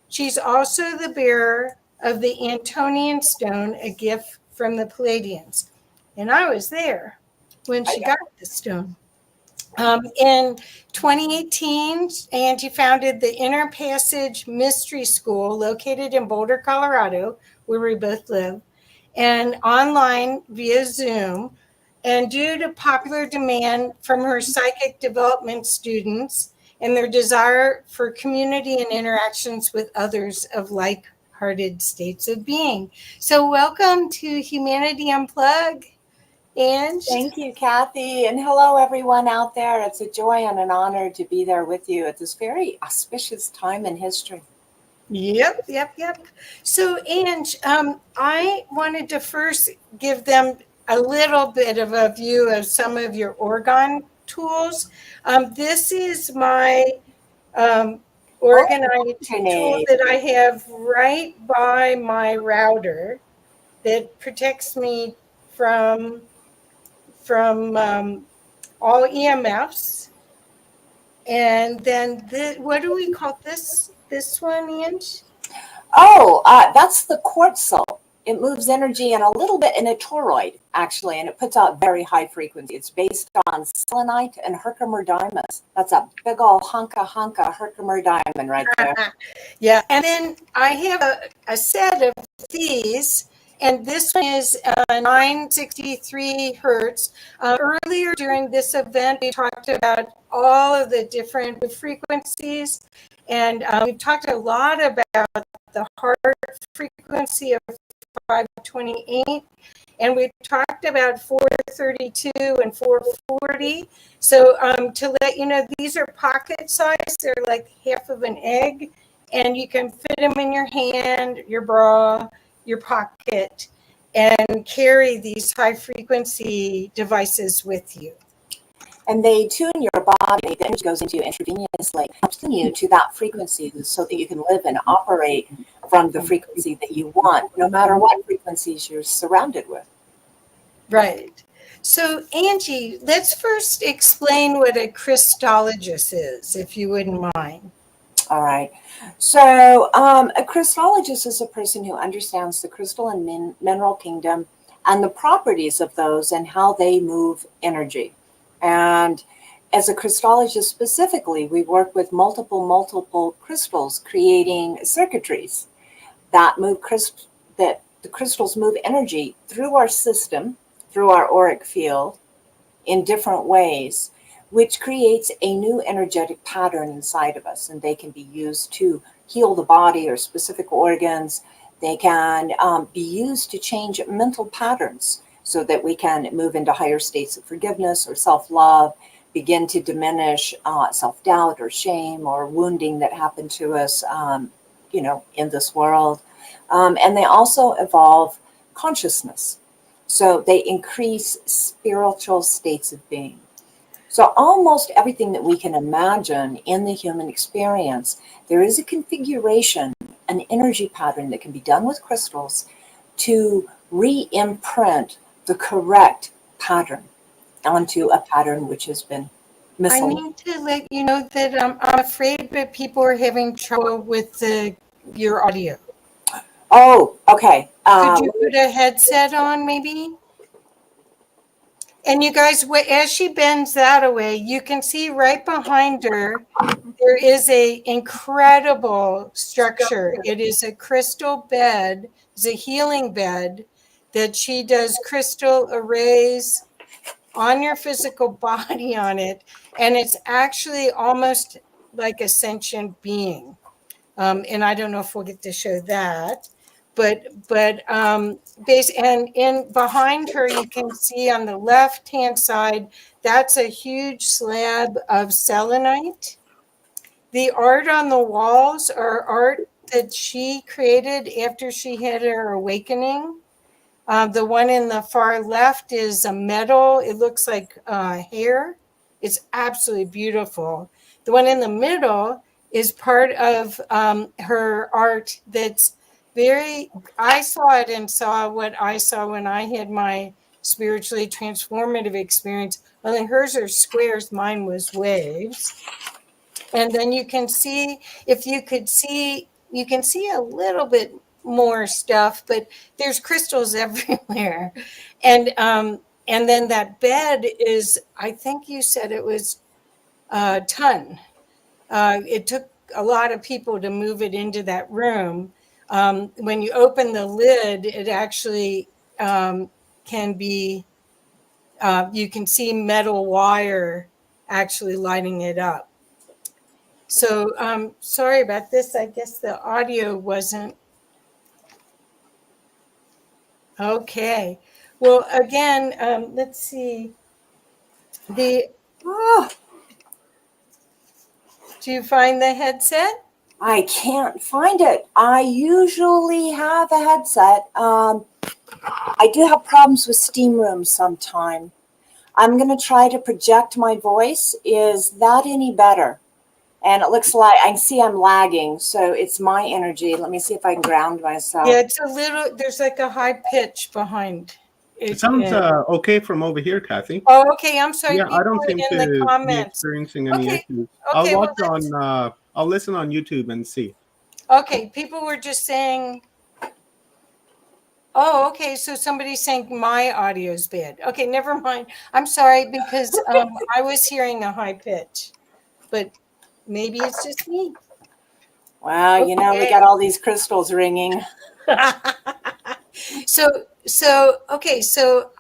E: She's also the bearer of the Antonian stone, a gift from the Palladians. And I was there when she got the stone. In 2018, Angie founded the Inner Passage Mystery School located in Boulder, Colorado, where we both live, and online via Zoom. And due to popular demand from her psychic development students and their desire for community and interactions with others of like-hearted states of being. So welcome to Humanity Unplugged. And
H: Thank you, Kathy. And hello, everyone out there. It's a joy and an honor to be there with you at this very auspicious time in history.
E: Yep. So, Ange, I wanted to first give them a little bit of a view of some of your orgone tools. This is my organized tool that I have right by my router that protects me from all EMFs. And then what do we call this one, Ange?
H: Oh, that's the quartzal. It moves energy and a little bit in a toroid, actually, and it puts out very high frequency. It's based on selenite and Herkimer diamonds. That's a big ol' honka Herkimer diamond right there.
E: Yeah, and then I have a set of these. And this one is 963 hertz. Earlier during this event, we talked about all of the different frequencies. And we talked a lot about the heart frequency of 528. And we talked about 432 and 440. So to let you know, these are pocket size. They're like half of an egg. And you can fit them in your hand, your bra, your pocket, and carry these high frequency devices with you.
H: And they tune your body. The energy goes into you intravenously, tune you to that frequency so that you can live and operate from the frequency that you want, no matter what frequencies you're surrounded with.
E: Right. So, Angie, let's first explain what a Christologist is, if you wouldn't mind.
H: All right. So a Christologist is a person who understands the crystal and mineral kingdom and the properties of those and how they move energy. And as a Christologist specifically, we work with multiple crystals, creating circuitries that that the crystals move energy through our system, through our auric field in different ways, which creates a new energetic pattern inside of us. And they can be used to heal the body or specific organs. They can be used to change mental patterns so that we can move into higher states of forgiveness or self-love, begin to diminish self-doubt or shame or wounding that happened to us, in this world. And they also evolve consciousness. So they increase spiritual states of being. So almost everything that we can imagine in the human experience, there is a configuration, an energy pattern that can be done with crystals to re-imprint the correct pattern onto a pattern which has been misaligned.
E: I need to let you know that I'm afraid that people are having trouble with your audio.
H: Oh, okay.
E: Could you put a headset on, maybe? And you guys, as she bends that away, you can see right behind her, there is a incredible structure. It is a crystal bed. It's a healing bed that she does crystal arrays on your physical body on it. And it's actually almost like a sentient being. And I don't know if we'll get to show that. But and in behind her, you can see on the left-hand side, that's a huge slab of selenite. The art on the walls are art that she created after she had her awakening. The one in the far left is a metal. It looks like hair. It's absolutely beautiful. The one in the middle is part of her art that's very, I saw it and saw what I saw when I had my spiritually transformative experience. Only hers are squares, mine was waves. And then you can see, if you could see, you can see a little bit more stuff, but there's crystals everywhere. And then that bed is, I think you said it was a ton. It took a lot of people to move it into that room. When you open the lid, it actually can be, you can see metal wire actually lighting it up. So sorry about this. I guess the audio wasn't. Okay. Well, again, let's see. Do you find the headset?
H: I can't find it. I usually have a headset. I do have problems with steam rooms sometime. I'm going to try to project my voice. Is that any better? And it looks like I can see I'm lagging, so it's my energy. Let me see if I can ground myself.
E: Yeah, it's a little, there's like a high pitch behind it.
A: It sounds okay from over here, Kathy.
E: Oh, okay. I'm sorry.
A: Yeah, I don't
E: People
A: seem
E: in the
A: to be
E: comments.
A: experiencing any
E: Okay.
A: issues.
E: Okay,
A: I'll watch on. I'll listen on YouTube and see.
E: Okay, people were just saying. Oh, okay. So somebody's saying my audio is bad. Okay, never mind. I'm sorry, because I was hearing a high pitch, but maybe it's just me.
H: Wow, you know, we got all these crystals ringing.
E: So okay. So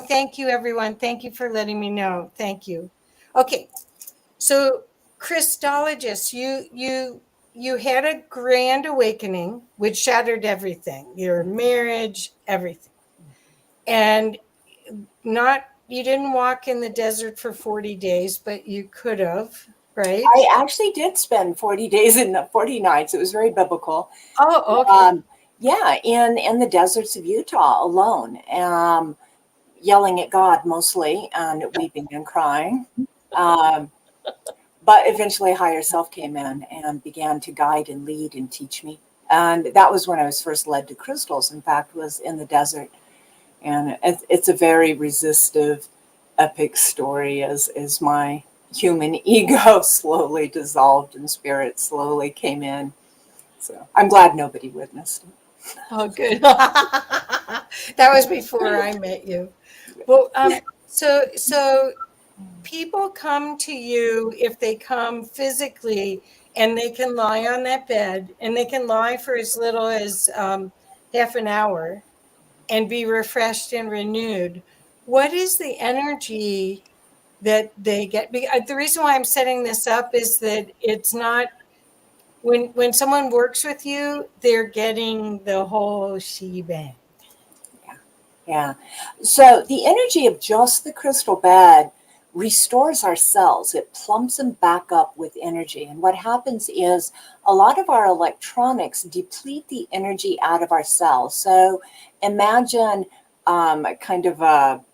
E: thank you, everyone. Thank you for letting me know. Thank you. Okay. So Christologists, you had a grand awakening, which shattered everything, your marriage, everything. And you didn't walk in the desert for 40 days, but you could have, right?
H: I actually did spend 40 days and 40 nights. It was very biblical.
E: Oh, okay.
H: Yeah, in the deserts of Utah alone, yelling at God mostly and weeping and crying. But eventually a higher self came in and began to guide and lead and teach me. And that was when I was first led to crystals, in fact, was in the desert. And it's a very resistive, epic story as my human ego slowly dissolved and spirit slowly came in. So I'm glad nobody witnessed it.
E: Oh, good. That was before I met you. Well, so people come to you if they come physically, and they can lie on that bed, and they can lie for as little as half an hour and be refreshed and renewed. What is the energy that they get? The reason why I'm setting this up is that it's not, when someone works with you, they're getting the whole shebang.
H: Yeah. So the energy of just the crystal bed restores our cells. It plumps them back up with energy. And what happens is a lot of our electronics deplete the energy out of our cells. So imagine kind of a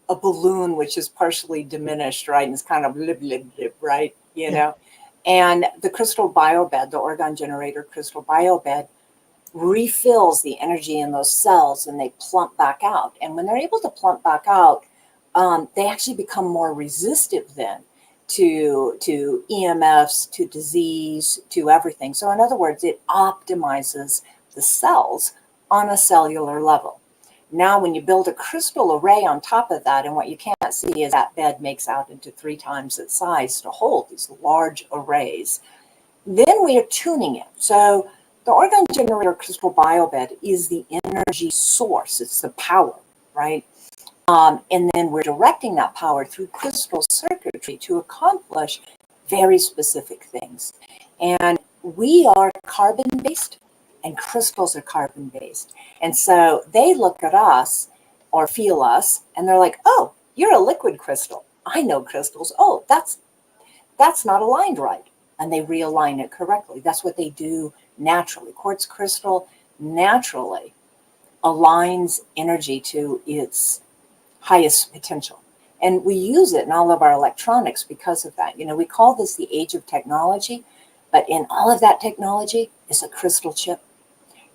H: balloon which is partially diminished, right? And it's kind of blip, blip, blip, right? You know? And the crystal biobed, the orgone generator crystal biobed, refills the energy in those cells and they plump back out. And when they're able to plump back out, they actually become more resistive then to EMFs, to disease, to everything. So in other words, it optimizes the cells on a cellular level. Now, when you build a crystal array on top of that, and what you can't see is that bed makes out into 3 times its size to hold these large arrays, then we are tuning it. So the orgone generator crystal biobed is the energy source. It's the power, right? And then we're directing that power through crystal circuitry to accomplish very specific things. And we are carbon-based, and crystals are carbon-based. And so they look at us or feel us, and they're like, oh, you're a liquid crystal. I know crystals. Oh, that's not aligned right. And they realign it correctly. That's what they do naturally. Quartz crystal naturally aligns energy to its highest potential. And we use it in all of our electronics because of that. You know, we call this the age of technology, but in all of that technology is a crystal chip,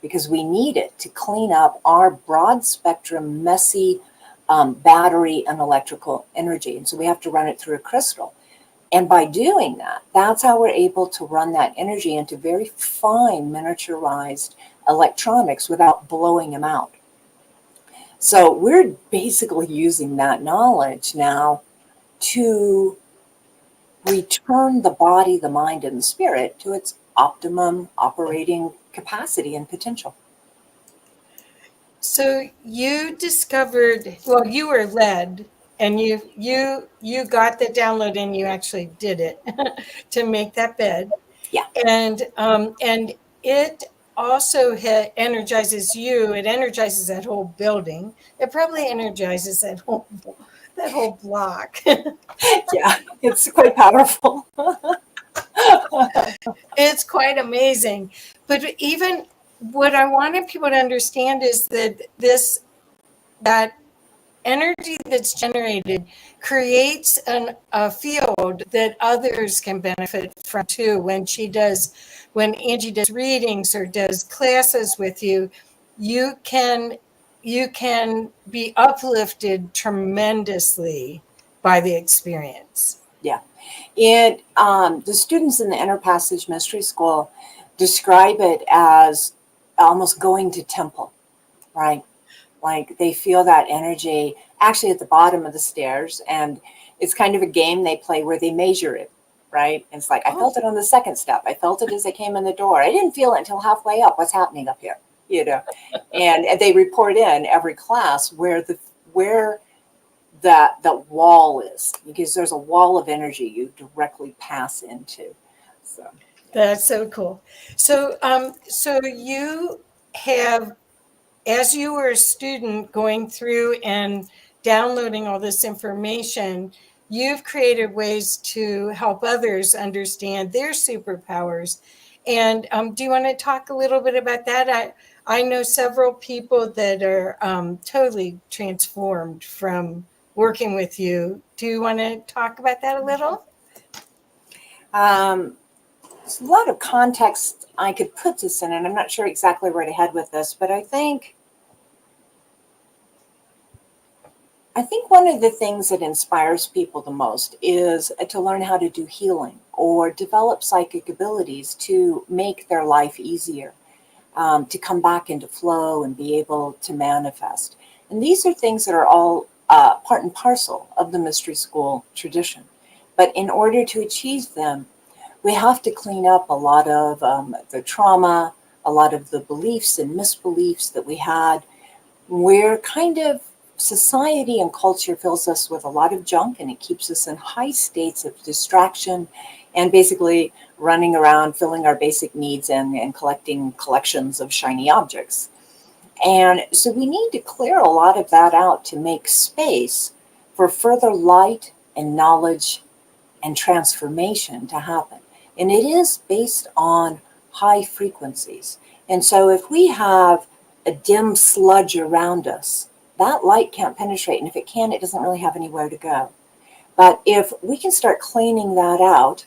H: because we need it to clean up our broad spectrum, messy battery and electrical energy. And so we have to run it through a crystal. And by doing that, that's how we're able to run that energy into very fine miniaturized electronics without blowing them out. So we're basically using that knowledge now to return the body, the mind, and the spirit to its optimum operating capacity and potential.
E: So you discovered, well, you were led, and you got the download, and you actually did it to make that bed.
H: Yeah.
E: And it also energizes you. It energizes that whole building. It probably energizes that whole block.
H: Yeah, it's quite powerful.
E: It's quite amazing. But even what I wanted people to understand is that that energy that's generated creates a field that others can benefit from too. When Angie does readings or does classes with you, you can be uplifted tremendously by the experience.
H: Yeah. The students in the Inner Passage Mystery School describe it as almost going to temple, right? Like they feel that energy actually at the bottom of the stairs, and it's kind of a game they play where they measure it, right? And it's like, I felt it on the second step. I felt it as I came in the door. I didn't feel it until halfway up. What's happening up here? You know, and they report in every class where that wall is, because there's a wall of energy you directly pass into. So
E: that's so cool. So so you have, as you were a student going through and downloading all this information, you've created ways to help others understand their superpowers. And do you want to talk a little bit about that? I know several people that are totally transformed from working with you. Do you want to talk about that a little?
H: There's a lot of context I could put this in, and I'm not sure exactly where to head with this, but I think one of the things that inspires people the most is to learn how to do healing or develop psychic abilities to make their life easier, to come back into flow and be able to manifest. And these are things that are all part and parcel of the mystery school tradition. But in order to achieve them, we have to clean up a lot of the trauma, a lot of the beliefs and misbeliefs that we had. We're kind of, society and culture fills us with a lot of junk, and it keeps us in high states of distraction and basically running around filling our basic needs and collecting collections of shiny objects. And so we need to clear a lot of that out to make space for further light and knowledge and transformation to happen. And it is based on high frequencies. And so if we have a dim sludge around us, that light can't penetrate. And if it can, it doesn't really have anywhere to go. But if we can start cleaning that out,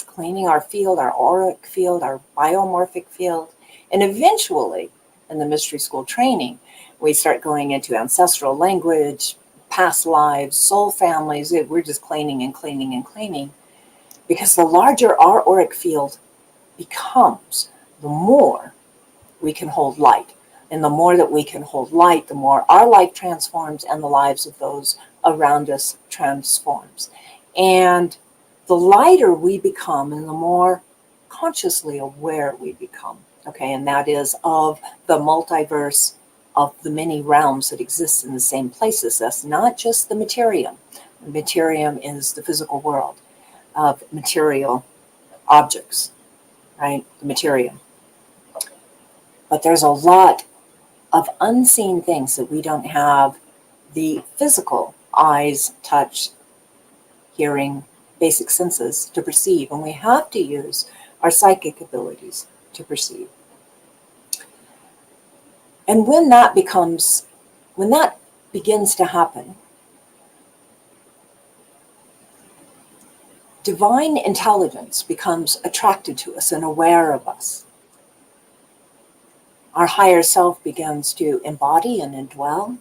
H: cleaning our field, our auric field, our biomorphic field, and eventually in the mystery school training, we start going into ancestral language, past lives, soul families. We're just cleaning and cleaning and cleaning, because the larger our auric field becomes, the more we can hold light. And the more that we can hold light, the more our life transforms and the lives of those around us transforms. And the lighter we become and the more consciously aware we become, okay, and that is of the multiverse of the many realms that exist in the same place as us, not just the materium. The materium is the physical world of material objects, right? The materium. But there's a lot of unseen things that we don't have the physical eyes, touch, hearing, basic senses to perceive, and we have to use our psychic abilities to perceive. And when that begins to happen, divine intelligence becomes attracted to us and aware of us. Our higher self begins to embody and indwell,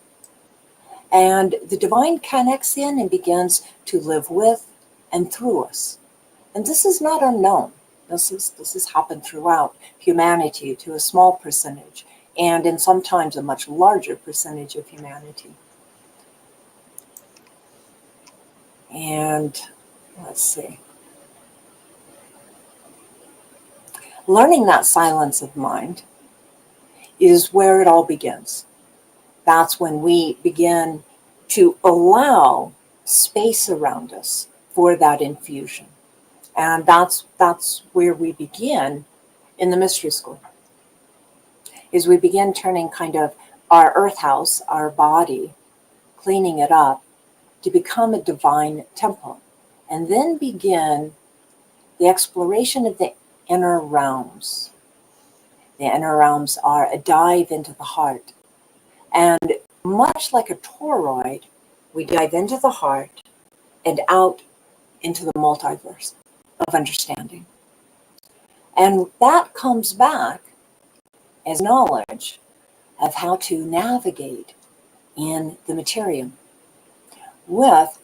H: and the divine connects in and begins to live with and through us. And this is not unknown. This has happened throughout humanity to a small percentage, and in sometimes a much larger percentage of humanity. And let's see. Learning that silence of mind is where it all begins. That's when we begin to allow space around us for that infusion. And that's where we begin in the mystery school, is we begin turning kind of our earth house, our body, cleaning it up to become a divine temple, and then begin the exploration of the inner realms. The inner realms are a dive into the heart. And much like a toroid, we dive into the heart and out into the multiverse of understanding. And that comes back as knowledge of how to navigate in the materium with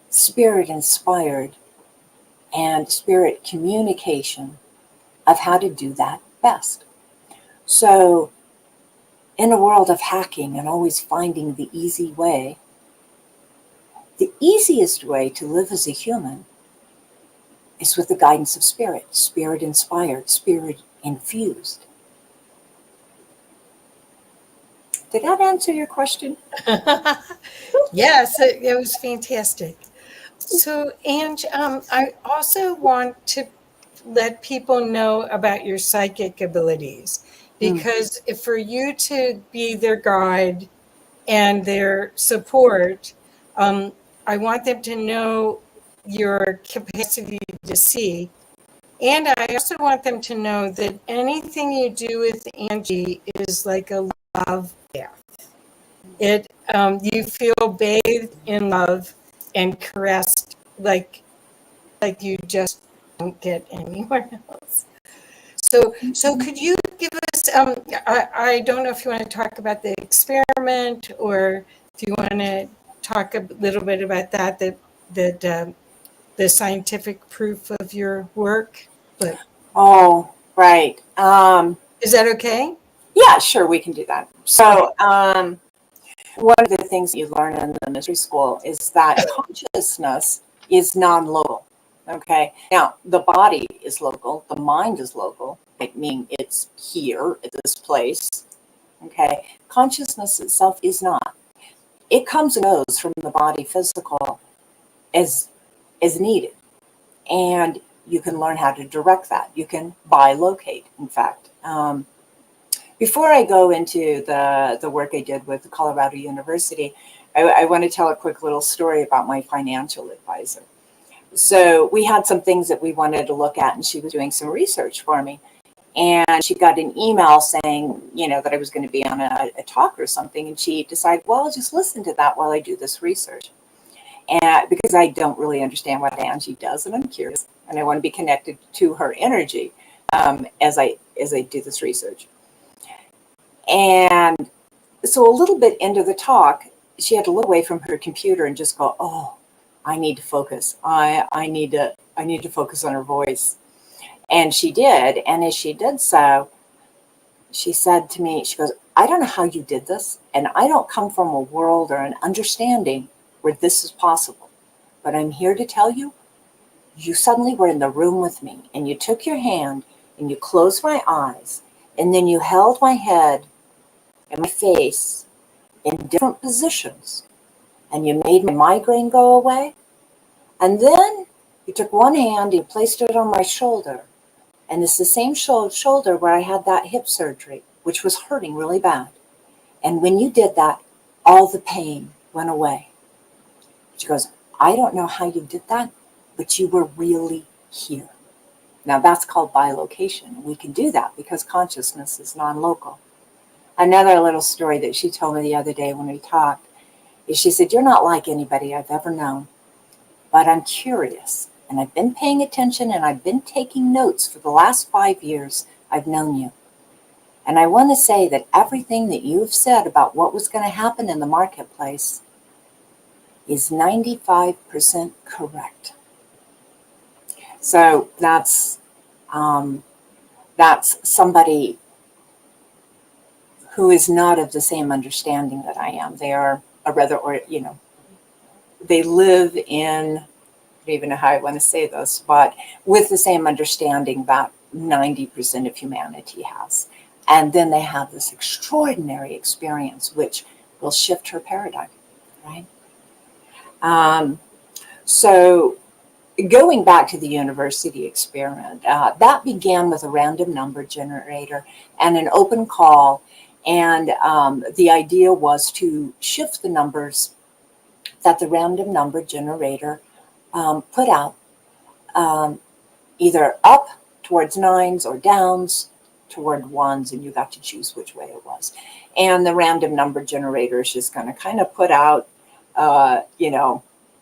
H: spirit-inspired and spirit communication of how to do that best. So in a world of hacking and always finding the easy way, the easiest way to live as a human is with the guidance of spirit, spirit-inspired, spirit-infused. Did that answer your question?
E: Yes, it was fantastic. So, Ange, I also want to let people know about your psychic abilities, because for you to be their guide and their support, I want them to know your capacity to see. And I also want them to know that anything you do with Angie is like a love bath. It you feel bathed in love and caressed like you just don't get anywhere else. So could you give us I don't know if you want to talk about the experiment, or if you want to talk a little bit about that the scientific proof of your work, but
H: Oh, right.
E: is that okay?
H: Yeah, sure, we can do that. So one of the things you learn in the mystery school is that consciousness is non-local. Okay. Now, the body is local, the mind is local, meaning it's here at this place. Okay. Consciousness itself is not. It comes and goes from the body physical as needed. And you can learn how to direct that. You can bilocate, in fact. Before I go into the work I did with Colorado University, I want to tell a quick little story about my financial advisor. So we had some things that we wanted to look at, and she was doing some research for me. And she got an email saying, that I was going to be on a talk or something. And she decided, well, I'll just listen to that while I do this research. And because I don't really understand what Angie does, and I'm curious, and I want to be connected to her energy as I do this research. And so a little bit into the talk, she had to look away from her computer and just go, oh, I need to focus. I need to focus on her voice. And she did. And as she did so, she said to me, she goes, I don't know how you did this, and I don't come from a world or an understanding where this is possible. But I'm here to tell you, you suddenly were in the room with me, and you took your hand, and you closed my eyes, and then you held my head and my face in different positions, and you made my migraine go away. And then you took one hand, you placed it on my shoulder, and it's the same shoulder where I had that hip surgery, which was hurting really bad. And when you did that, all the pain went away. She goes, I don't know how you did that, but you were really here. Now that's called bilocation. We can do that because consciousness is non-local. Another little story that she told me the other day when we talked is she said, you're not like anybody I've ever known, but I'm curious. And I've been paying attention and I've been taking notes for the last 5 years I've known you. And I want to say that everything that you've said about what was going to happen in the marketplace is 95% correct. So that's somebody who is not of the same understanding that I am. They are a rather, or they live in, I don't even know how I want to say this, but with the same understanding that 90% of humanity has. And then they have this extraordinary experience, which will shift her paradigm, right? So going back to the university experiment, that began with a random number generator and an open call. And the idea was to shift the numbers that the random number generator put out, either up towards nines or downs toward ones, and you got to choose which way it was. And the random number generator is just going to kind of put out,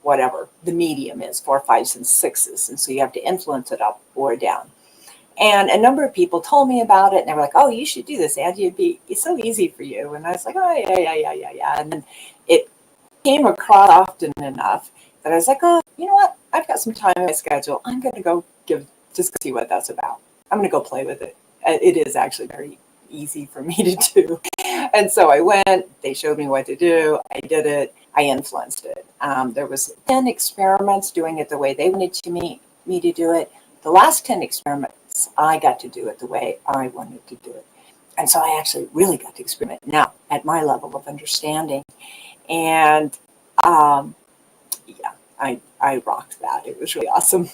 H: whatever the medium is, 4, 5s, and 6s. And so you have to influence it up or down. And a number of people told me about it, and they were like, oh, you should do this, Angie. It's so easy for you. And I was like, oh, yeah. And then it came across often enough that I was like, oh, you know what? I've got some time in my schedule. I'm going to go see what that's about. I'm going to go play with it. It is actually very easy for me to do. And so I went, they showed me what to do. I did it. I influenced it. There was 10 experiments doing it the way they wanted me to do it. The last 10 experiments, I got to do it the way I wanted to do it. And so I actually really got to experiment now at my level of understanding. And I rocked that. It was really awesome.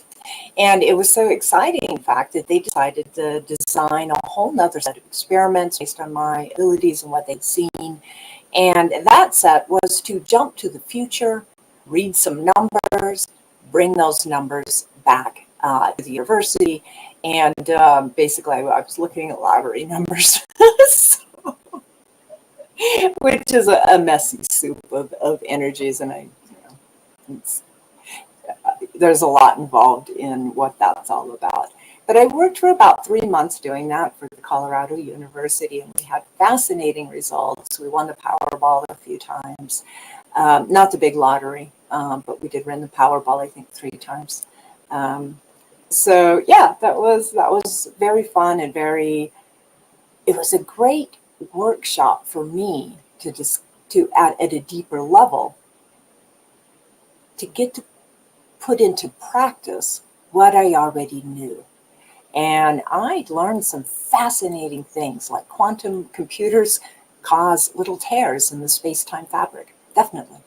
H: And it was so exciting, in fact, that they decided to design a whole nother set of experiments based on my abilities and what they'd seen. And that set was to jump to the future, read some numbers, bring those numbers back to the university. And basically, I was looking at lottery numbers, which is a messy soup of energies. And there's a lot involved in what that's all about. But I worked for about 3 months doing that for the Colorado University, and we had fascinating results. We won the Powerball a few times, not the big lottery, but we did win the Powerball, I think, 3 times. So yeah, that was very fun and it was a great workshop for me to at a deeper level to get to put into practice what I already knew. And I learned some fascinating things, like quantum computers cause little tears in the space-time fabric. Definitely.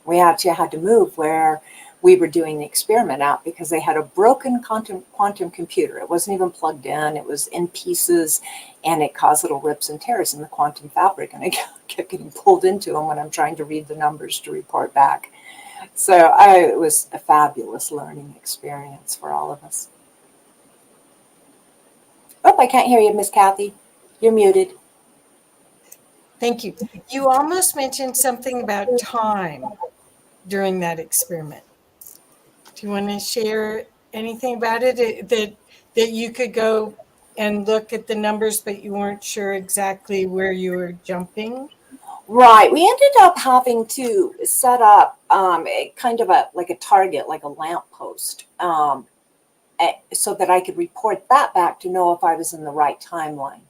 H: We actually had to move where we were doing the experiment out because they had a broken quantum computer. It wasn't even plugged in. It was in pieces, and it caused little rips and tears in the quantum fabric. And I kept getting pulled into them when I'm trying to read the numbers to report back. So it was a fabulous learning experience for all of us. Oh, I can't hear you, Miss Kathy. You're muted.
E: Thank you. You almost mentioned something about time during that experiment. Do you want to share anything about it that you could go and look at the numbers, but you weren't sure exactly where you were jumping?
H: Right. We ended up having to set up a kind of like a target, like a lamppost, so that I could report that back to know if I was in the right timeline.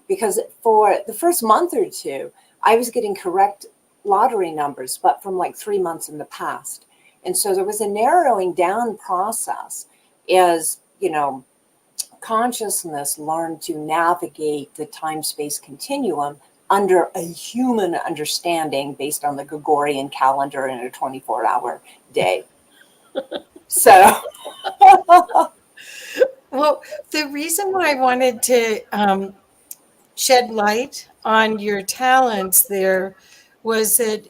H: because for the first month or two, I was getting correct lottery numbers, but from like 3 months in the past. And so there was a narrowing down process as, consciousness learned to navigate the time-space continuum under a human understanding based on the Gregorian calendar in a 24-hour day. So,
E: Well, the reason why I wanted to shed light on your talents there was that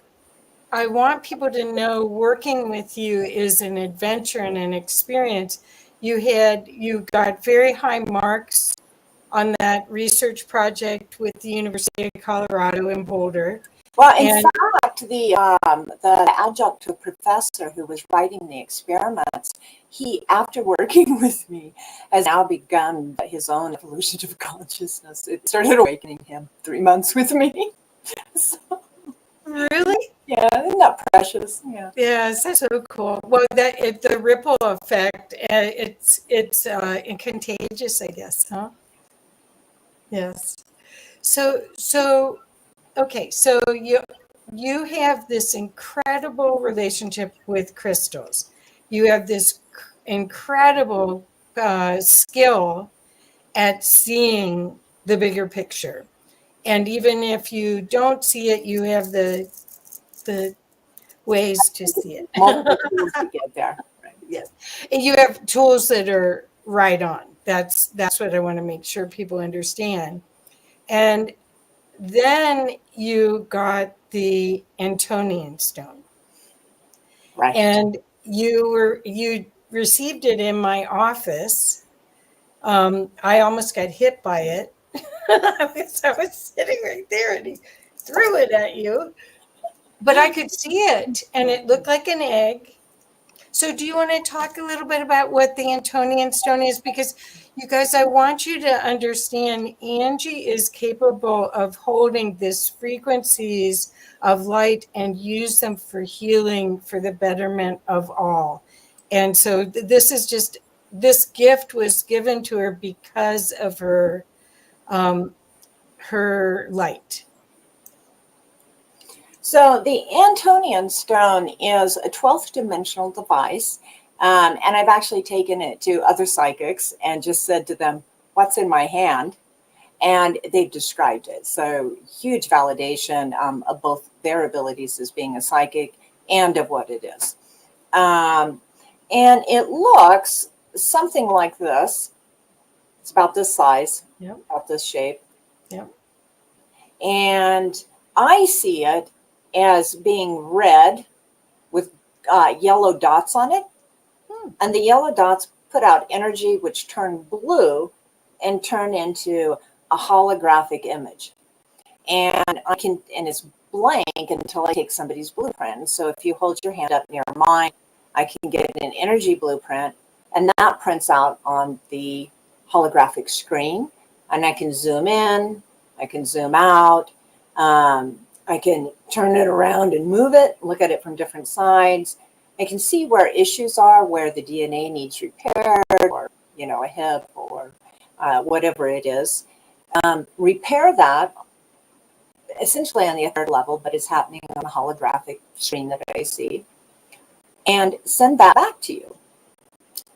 E: I want people to know working with you is an adventure and an experience. You got very high marks on that research project with the University of Colorado in Boulder.
H: well, in
E: And
H: fact, the adjunct professor who was writing the experiments, he, after working with me, has now begun his own evolution of consciousness. It started awakening him 3 months with me. So,
E: really?
H: yeah, isn't that precious? Yeah.
E: Yes, that's so cool. Well, the ripple effect, it's contagious, I guess, huh? Yes. So okay, so you have this incredible relationship with crystals. You have this incredible skill at seeing the bigger picture, and even if you don't see it, you have the ways to see it.
H: Multiple tools to get there.
E: Yes, and you have tools that are right on. That's what I want to make sure people understand. And then you got the Antonian stone,
H: Right.
E: and you received it in my office. I almost got hit by it. I was sitting right there, and he threw it at you. But I could see it, and it looked like an egg. So do you want to talk a little bit about what the Antonian stone is? Because you guys, I want you to understand Angie is capable of holding these frequencies of light and use them for healing for the betterment of all. And so this gift was given to her because of her light.
H: So the Antonian stone is a 12th dimensional device. And I've actually taken it to other psychics and just said to them, what's in my hand? And they've described it. So huge validation of both their abilities as being a psychic and of what it is. And it looks something like this. It's about this size,
E: Yep.
H: about this shape.
E: Yep.
H: And I see it as being red with yellow dots on it. And the yellow dots put out energy which turn blue and turn into a holographic image. And it's blank until I take somebody's blueprint. So if you hold your hand up near mine, I can get an energy blueprint, and that prints out on the holographic screen. And I can zoom in, I can zoom out. I can turn it around and move it, look at it from different sides. I can see where issues are, where the DNA needs repaired, or, a hip, or whatever it is. Repair that essentially on the third level, but it's happening on a holographic screen that I see, and send that back to you.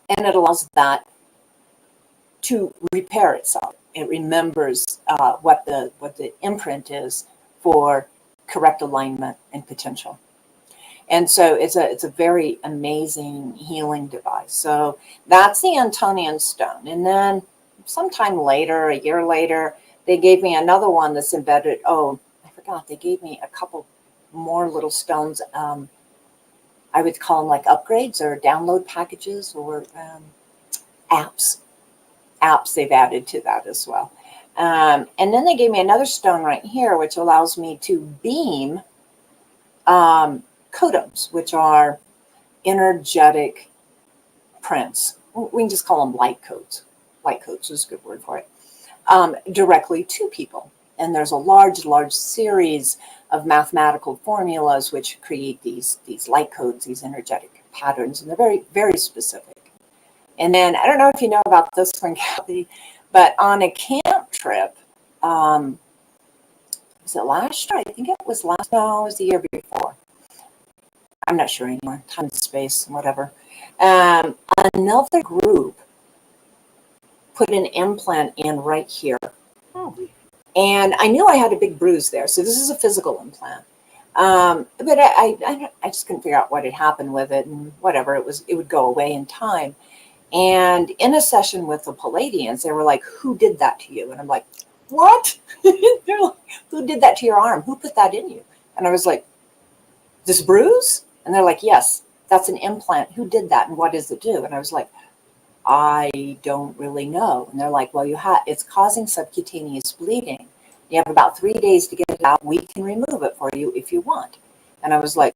H: And it allows that to repair itself. It remembers what the imprint is for correct alignment and potential. And so it's a very amazing healing device. So that's the Antonian stone. And then sometime later, a year later, they gave me another one that's embedded. Oh, I forgot. They gave me a couple more little stones. I would call them like upgrades or download packages or apps. Apps they've added to that as well. And then they gave me another stone right here, which allows me to beam codons, which are energetic prints. We can just call them light codes. Light codes is a good word for it. Directly to people. And there's a large series of mathematical formulas which create these light codes, these energetic patterns, and they're very, very specific. And then I don't know if you know about this one, Kathy, but on a camp trip, was it last year? I think it was no, it was the year before. I'm not sure anymore. Time and space, whatever. Another group put an implant in right here.
E: Oh.
H: And I knew I had a big bruise there. So this is a physical implant. But I just couldn't figure out what had happened with it, and whatever, it would go away in time. And in a session with the Palladians, they were like, "Who did that to you?" And I'm like, "What?" They're like, "Who did that to your arm? Who put that in you?" And I was like, "This bruise?" And they're like, "Yes, that's an implant. Who did that? And what does it do?" And I was like, "I don't really know." And they're like, "Well, it's causing subcutaneous bleeding. You have about 3 days to get it out. We can remove it for you if you want." And I was like,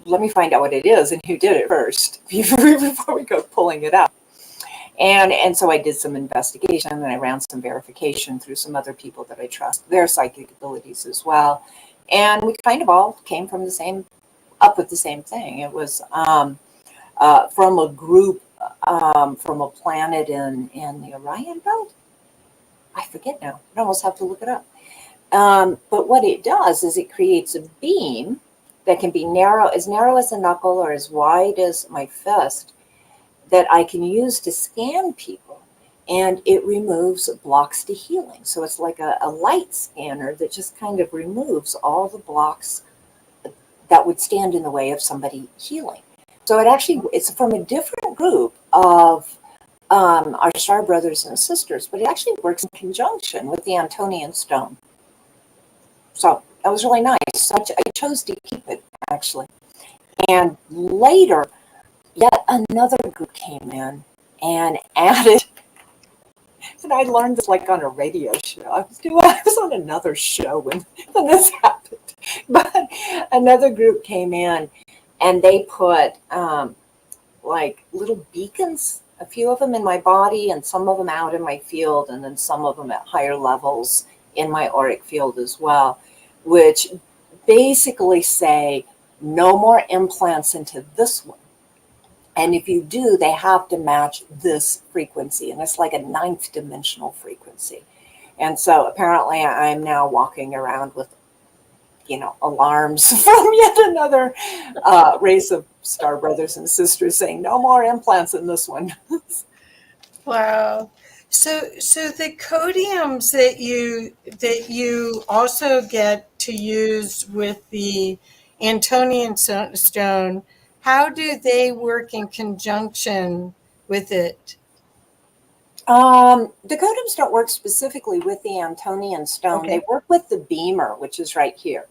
H: "Let me find out what it is and who did it first before we go pulling it out." And so I did some investigation, and I ran some verification through some other people that I trust, their psychic abilities as well. And we kind of all came from up with the same thing. It was from a group, from a planet in the Orion Belt. I forget now. I almost have to look it up. But what it does is it creates a beam that can be narrow as a knuckle or as wide as my fist, that I can use to scan people, and it removes blocks to healing. So it's like a light scanner that just kind of removes all the blocks that would stand in the way of somebody healing. So it's from a different group of our star brothers and sisters, but it actually works in conjunction with the Antonian stone. So that was really nice. So I chose to keep it, actually. And later, yet another group came in and added, and I learned this like on a radio show. I was on another show when this happened. But another group came in and they put like little beacons, a few of them in my body and some of them out in my field, and then some of them at higher levels in my auric field as well, which basically say no more implants into this one. And if you do, they have to match this frequency. And it's like a 9th dimensional frequency. And so apparently I'm now walking around with, alarms from yet another race of star brothers and sisters saying no more implants in this one.
E: Wow. So the codiums that you also get to use with the Antonian stone, how do they work in conjunction with it?
H: The codiums don't work specifically with the Antonian stone.
E: Okay.
H: They work with the beamer, which is right here.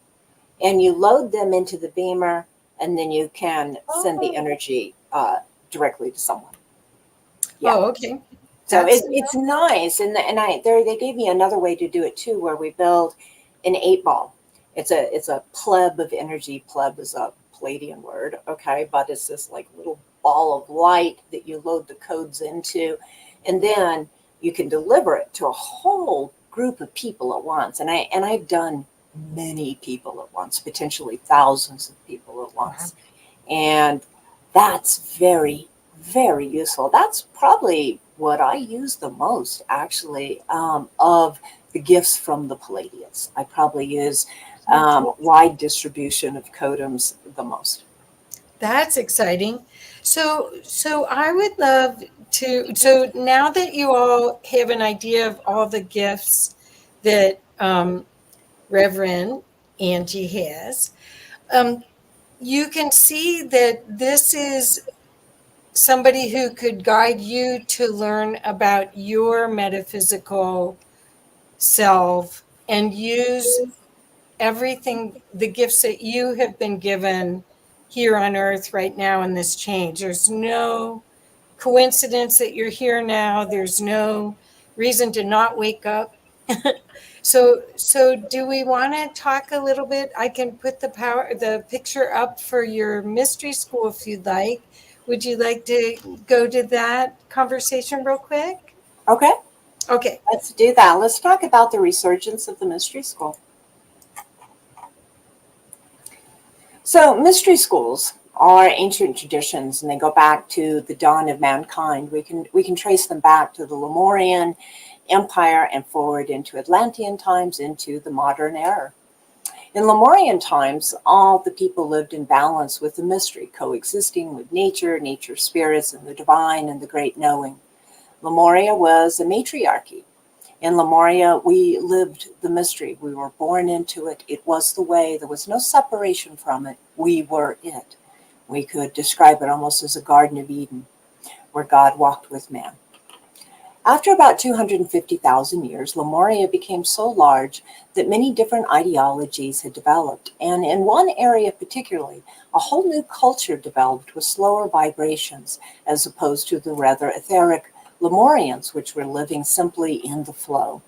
H: And you load them into the beamer, and then you can send the energy directly to someone. Yeah.
E: Oh, okay.
H: So it's nice. And they gave me another way to do it too, where we build an 8-ball. It's a pleb of energy. Pleb is a Palladian word, okay, but it's this like little ball of light that you load the codes into, and then you can deliver it to a whole group of people at once. And I've done many people at once, potentially thousands of people at once. Wow. And that's very, very useful. That's probably what I use the most, actually, of the gifts from the Palladians. I probably use wide distribution of codiums the most.
E: That's exciting. So I would love to, so now that you all have an idea of all the gifts that Reverend Angie has, you can see that this is somebody who could guide you to learn about your metaphysical self and use everything, the gifts that you have been given here on earth right now in this change. There's no coincidence that you're here now. There's no reason to not wake up. So do we want to talk a little bit? I can put the picture up for your mystery school if you'd like. Would you like to go to that conversation real quick?
H: Okay.
E: Okay.
H: Let's do that. Let's talk about the resurgence of the mystery school. So mystery schools are ancient traditions, and they go back to the dawn of mankind. We can trace them back to the Lemurian Empire and forward into Atlantean times, into the modern era. In Lemurian times, all the people lived in balance with the mystery, coexisting with nature, nature spirits, and the divine and the great knowing. Lemuria was a matriarchy. In Lemuria, we lived the mystery. We were born into it. It was the way. There was no separation from it. We were it. We could describe it almost as a Garden of Eden, where God walked with man. After about 250,000 years, Lemuria became so large that many different ideologies had developed. And in one area particularly, a whole new culture developed with slower vibrations, as opposed to the rather etheric Lemurians, which were living simply in the flow.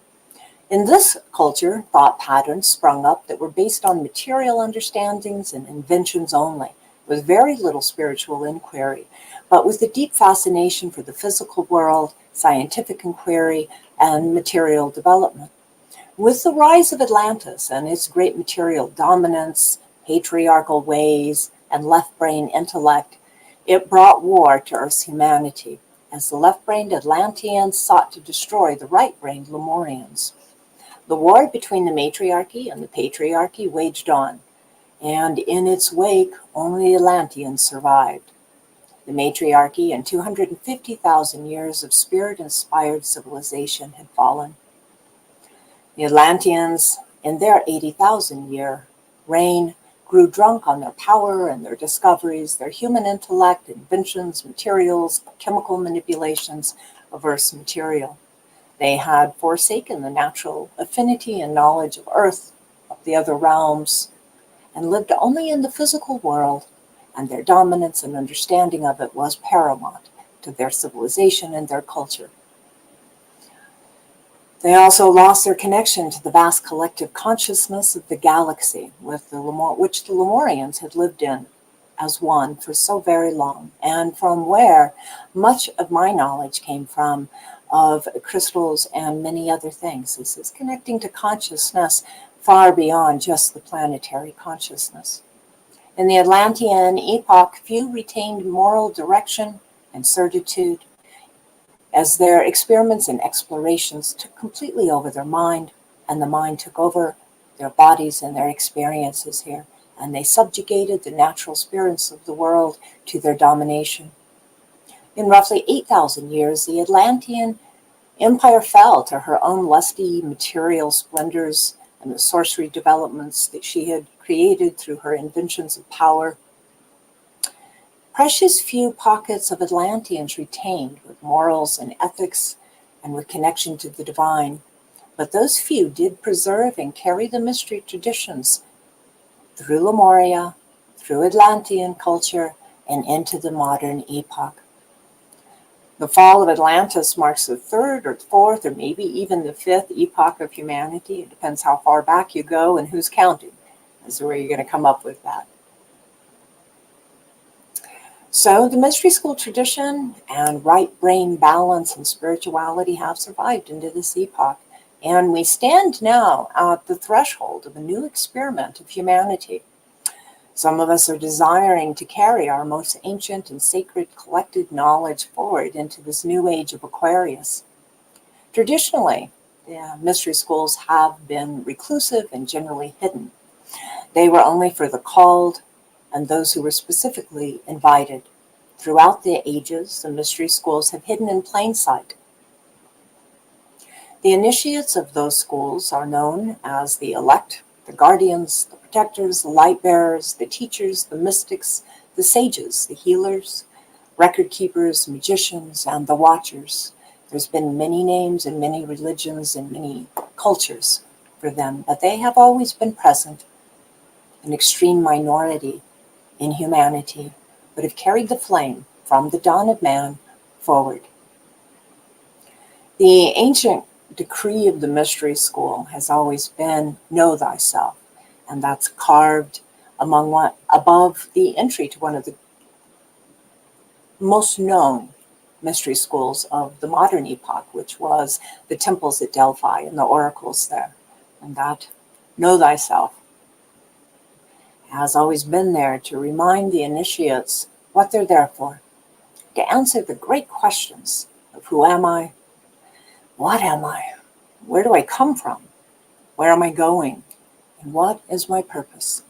H: In this culture, thought patterns sprung up that were based on material understandings and inventions only, with very little spiritual inquiry, but with a deep fascination for the physical world, scientific inquiry, and material development. With the rise of Atlantis and its great material dominance, patriarchal ways, and left-brain intellect, it brought war to Earth's humanity, as the left-brained Atlanteans sought to destroy the right-brained Lemurians. The war between the matriarchy and the patriarchy waged on, and in its wake, only Atlanteans survived. The matriarchy and 250,000 years of spirit-inspired civilization had fallen. The Atlanteans, in their 80,000-year reign, grew drunk on their power and their discoveries, their human intellect, inventions, materials, chemical manipulations of Earth's material. They had forsaken the natural affinity and knowledge of Earth, of the other realms, and lived only in the physical world, and their dominance and understanding of it was paramount to their civilization and their culture. They also lost their connection to the vast collective consciousness of the galaxy, which the Lemurians had lived in as one for so very long, and from where much of my knowledge came from of crystals and many other things. This is connecting to consciousness far beyond just the planetary consciousness. In the Atlantean epoch, few retained moral direction and certitude, as their experiments and explorations took completely over their mind, and the mind took over their bodies and their experiences here, and they subjugated the natural spirits of the world to their domination. In roughly 8,000 years, the Atlantean empire fell to her own lusty material splendors and the sorcery developments that she had created through her inventions of power. Precious few pockets of Atlanteans retained with morals and ethics and with connection to the divine, but those few did preserve and carry the mystery traditions through Lemuria, through Atlantean culture, and into the modern epoch. The fall of Atlantis marks the third or fourth or maybe even the fifth epoch of humanity. It depends how far back you go and who's counting. That's where you're going to come up with that. So the mystery school tradition and right brain balance and spirituality have survived into this epoch. And we stand now at the threshold of a new experiment of humanity. Some of us are desiring to carry our most ancient and sacred collected knowledge forward into this new age of Aquarius. Traditionally, the mystery schools have been reclusive and generally hidden. They were only for the called and those who were specifically invited. Throughout the ages, the mystery schools have hidden in plain sight. The initiates of those schools are known as the elect, the guardians, the protectors, the light bearers, the teachers, the mystics, the sages, the healers, record keepers, magicians, and the watchers. There's been many names and many religions and many cultures for them, but they have always been present, an extreme minority in humanity, but have carried the flame from the dawn of man forward. The ancient decree of the mystery school has always been know thyself, and that's carved above the entry to one of the most known mystery schools of the modern epoch, which was the temples at Delphi and the oracles there. And that know thyself has always been there to remind the initiates what they're there for, to answer the great questions of who am I, What am I? Where do I come from? Where am I going? And what is my purpose?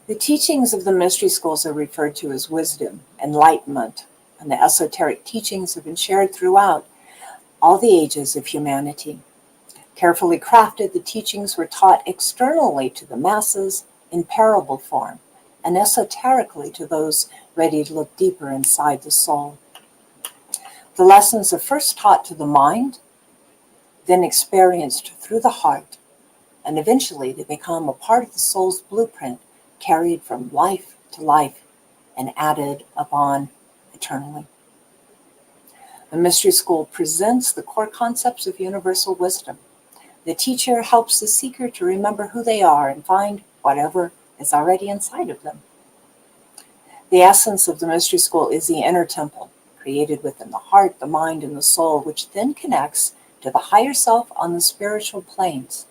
H: The teachings of the mystery schools are referred to as wisdom, enlightenment, and the esoteric teachings have been shared throughout all the ages of humanity. Carefully crafted, the teachings were taught externally to the masses in parable form, and esoterically to those ready to look deeper inside the soul. The lessons are first taught to the mind, then experienced through the heart, and eventually they become a part of the soul's blueprint, carried from life to life and added upon eternally. The mystery school presents the core concepts of universal wisdom. The teacher helps the seeker to remember who they are and find whatever is already inside of them. The essence of the mystery school is the inner temple, created within the heart, the mind, and the soul, which then connects to the higher self on the spiritual planes.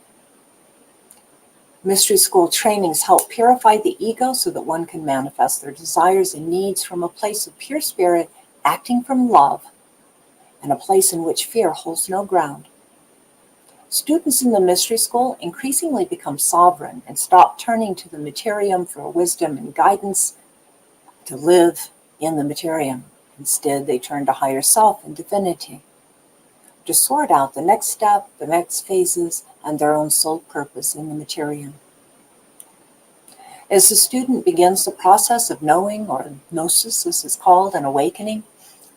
H: Mystery school trainings help purify the ego so that one can manifest their desires and needs from a place of pure spirit, acting from love, and a place in which fear holds no ground. Students in the mystery school increasingly become sovereign and stop turning to the materium for wisdom and guidance to live in the materium. Instead, they turn to higher self and divinity to sort out the next step, the next phases, and their own soul purpose in the materium. As the student begins the process of knowing, or gnosis as it's called, an awakening,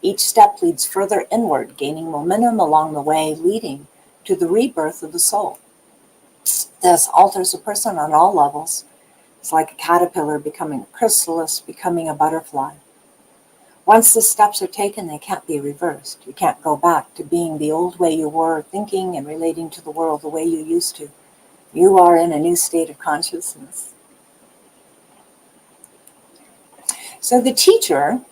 H: each step leads further inward, gaining momentum along the way, leading to the rebirth of the soul. This alters a person on all levels. It's like a caterpillar becoming a chrysalis, becoming a butterfly. Once the steps are taken, they can't be reversed. You can't go back to being the old way you were, thinking and relating to the world the way you used to. You are in a new state of consciousness. So the teacher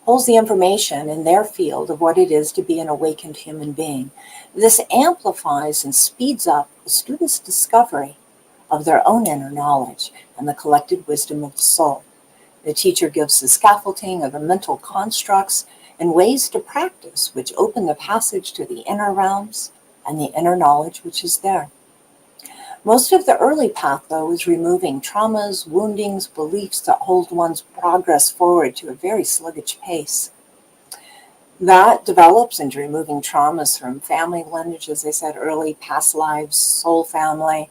H: holds the information in their field of what it is to be an awakened human being. This amplifies and speeds up the student's discovery of their own inner knowledge and the collected wisdom of the soul. The teacher gives the scaffolding of the mental constructs and ways to practice, which open the passage to the inner realms and the inner knowledge which is there. Most of the early path, though, is removing traumas, woundings, beliefs that hold one's progress forward to a very sluggish pace. That develops into removing traumas from family lineage, as I said early, past lives, soul family,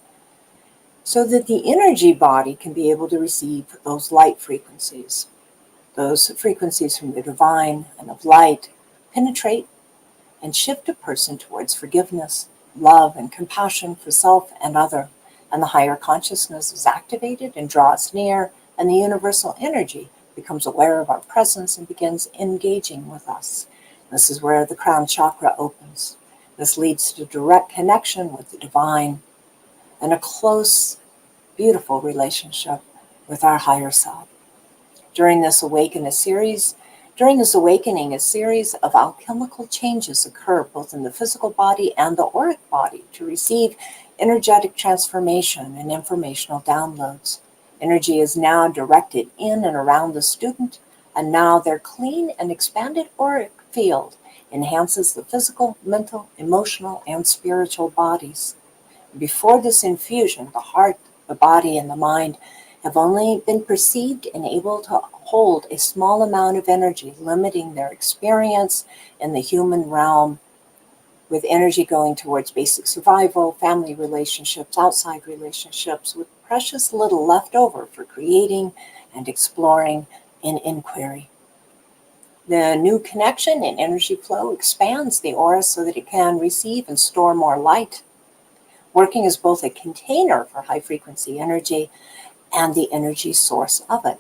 H: so that the energy body can be able to receive those light frequencies. Those frequencies from the divine and of light penetrate and shift a person towards forgiveness, love, and compassion for self and other. And the higher consciousness is activated and draws near, and the universal energy becomes aware of our presence and begins engaging with us. This is where the crown chakra opens. This leads to direct connection with the divine and a close, beautiful relationship with our higher self. During this awakening, a series of alchemical changes occur both in the physical body and the auric body to receive energetic transformation and informational downloads. Energy is now directed in and around the student, and now their clean and expanded auric field enhances the physical, mental, emotional, and spiritual bodies. Before this infusion, the heart, the body, and the mind have only been perceived and able to hold a small amount of energy, limiting their experience in the human realm, with energy going towards basic survival, family relationships, outside relationships, with precious little left over for creating and exploring in inquiry. The new connection and energy flow expands the aura so that it can receive and store more light, working as both a container for high-frequency energy and the energy source of it.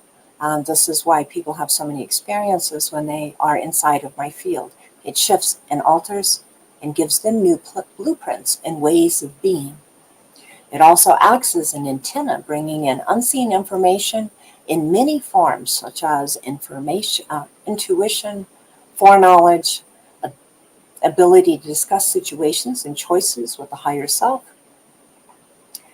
H: This is why people have so many experiences when they are inside of my field. It shifts and alters and gives them new blueprints and ways of being. It also acts as an antenna, bringing in unseen information in many forms, such as intuition, foreknowledge, ability to discuss situations and choices with the higher self,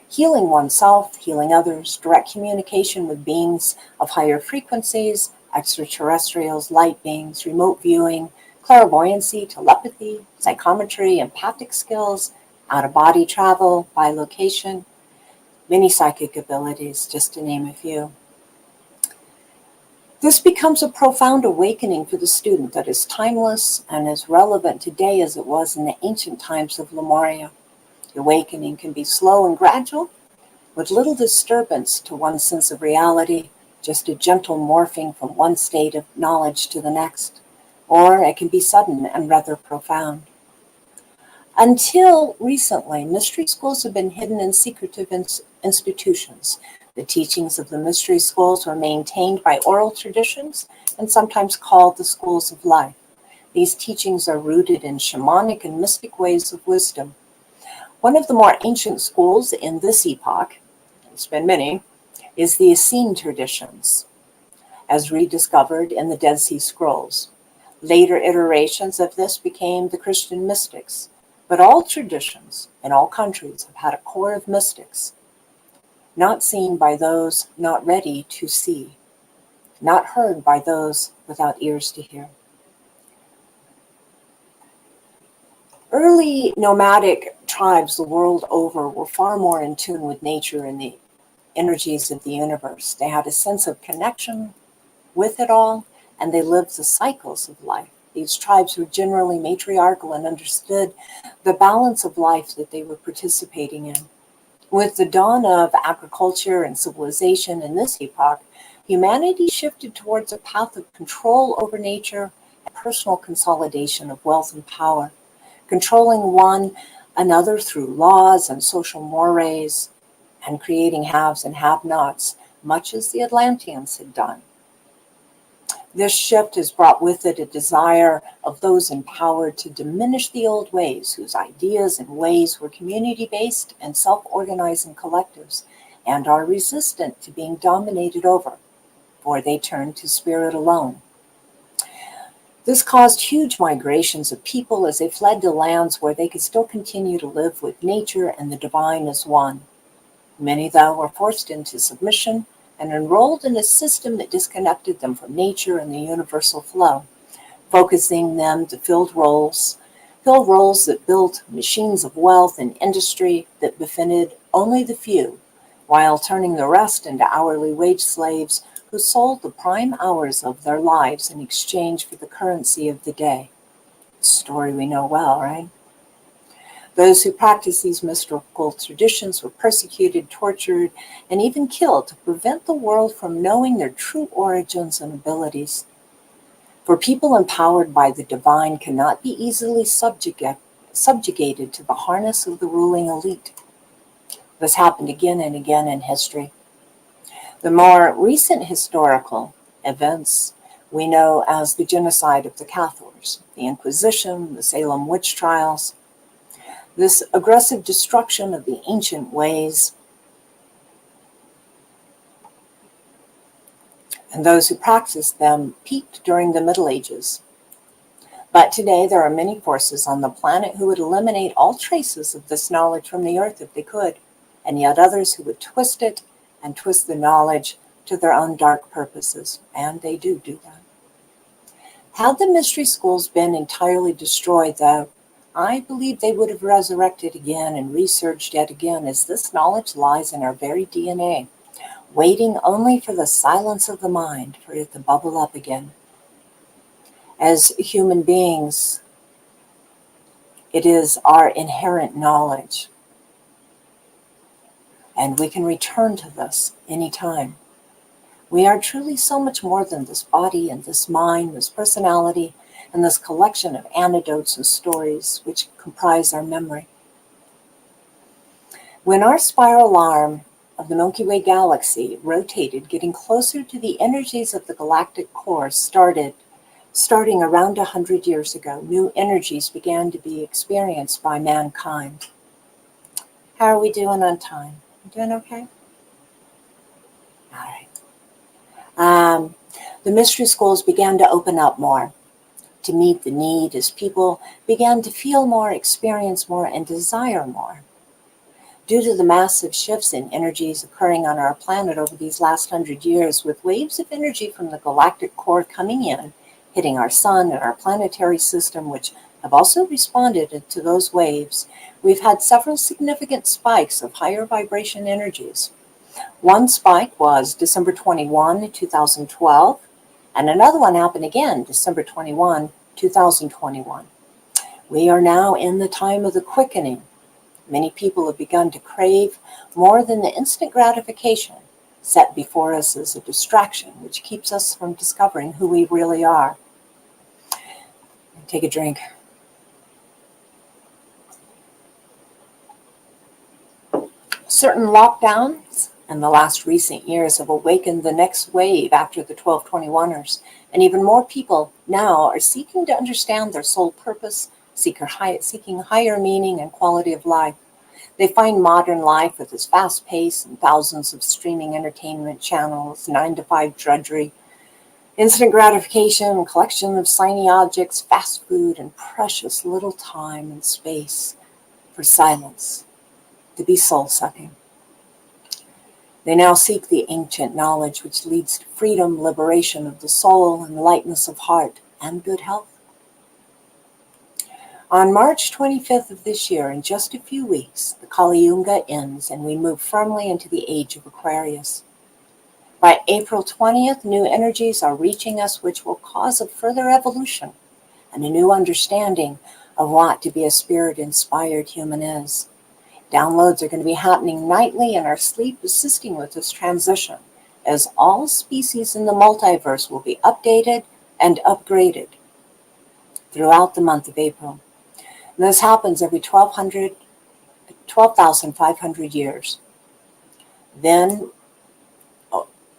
H: healing oneself, healing others, direct communication with beings of higher frequencies, extraterrestrials, light beings, remote viewing, clairvoyancy, telepathy, psychometry, empathic skills, out-of-body travel, bilocation, many psychic abilities, just to name a few. This becomes a profound awakening for the student that is timeless and as relevant today as it was in the ancient times of Lemuria. The awakening can be slow and gradual, with little disturbance to one's sense of reality, just a gentle morphing from one state of knowledge to the next, or it can be sudden and rather profound. Until recently, mystery schools have been hidden in secretive institutions. The teachings of the mystery schools were maintained by oral traditions and sometimes called the schools of life. These teachings are rooted in shamanic and mystic ways of wisdom. One of the more ancient schools in this epoch, there's been many, is the Essene traditions, as rediscovered in the Dead Sea Scrolls. Later iterations of this became the Christian mystics, but all traditions in all countries have had a core of mystics, not seen by those not ready to see, not heard by those without ears to hear. Early nomadic tribes the world over were far more in tune with nature and the energies of the universe. They had a sense of connection with it all, and they lived the cycles of life. These tribes were generally matriarchal and understood the balance of life that they were participating in. With the dawn of agriculture and civilization in this epoch, humanity shifted towards a path of control over nature and personal consolidation of wealth and power, controlling one another through laws and social mores, and creating haves and have-nots, much as the Atlanteans had done. This shift has brought with it a desire of those empowered to diminish the old ways, whose ideas and ways were community-based and self-organizing collectives, and are resistant to being dominated over, for they turn to spirit alone. This caused huge migrations of people as they fled to lands where they could still continue to live with nature and the divine as one. Many, though, were forced into submission and enrolled in a system that disconnected them from nature and the universal flow, focusing them to fill roles that built machines of wealth and industry that befitted only the few, while turning the rest into hourly wage slaves who sold the prime hours of their lives in exchange for the currency of the day. A story we know well, right? Those who practiced these mystical traditions were persecuted, tortured, and even killed to prevent the world from knowing their true origins and abilities. For people empowered by the divine cannot be easily subjugated to the harness of the ruling elite. This happened again and again in history. The more recent historical events we know as the genocide of the Cathars, the Inquisition, the Salem witch trials. This aggressive destruction of the ancient ways and those who practiced them peaked during the Middle Ages. But today there are many forces on the planet who would eliminate all traces of this knowledge from the earth if they could, and yet others who would twist it and twist the knowledge to their own dark purposes, and they do that. Had the mystery schools been entirely destroyed, though, I believe they would have resurrected again and resurged yet again, as this knowledge lies in our very DNA, waiting only for the silence of the mind for it to bubble up again. As human beings, it is our inherent knowledge, and we can return to this anytime. We are truly so much more than this body and this mind, this personality, and this collection of anecdotes and stories which comprise our memory. When our spiral arm of the Milky Way galaxy rotated, getting closer to the energies of the galactic core starting around 100 years ago, new energies began to be experienced by mankind. How are we doing on time? You doing okay? All right. The mystery schools began to open up more to meet the need as people began to feel more, experience more, and desire more. Due to the massive shifts in energies occurring on our planet over these last 100 years, with waves of energy from the galactic core coming in, hitting our sun and our planetary system, which have also responded to those waves, we've had several significant spikes of higher vibration energies. One spike was December 21, 2012, and another one happened again, December 21, 2021. We are now in the time of the quickening. Many people have begun to crave more than the instant gratification set before us as a distraction, which keeps us from discovering who we really are. Take a drink. Certain lockdowns and the last recent years have awakened the next wave after the 1221ers, and even more people now are seeking to understand their soul purpose, seeking higher meaning and quality of life. They find modern life with its fast pace and thousands of streaming entertainment channels, 9-to-5 drudgery, instant gratification, collection of shiny objects, fast food, and precious little time and space for silence, to be soul-sucking. They now seek the ancient knowledge which leads to freedom, liberation of the soul, and lightness of heart, and good health. On March 25th of this year, in just a few weeks, the Kali Yuga ends and we move firmly into the age of Aquarius. By April 20th, new energies are reaching us which will cause a further evolution and a new understanding of what to be a spirit-inspired human is. Downloads are going to be happening nightly in our sleep, assisting with this transition, as all species in the multiverse will be updated and upgraded throughout the month of April. And this happens every 12,500 years. Then,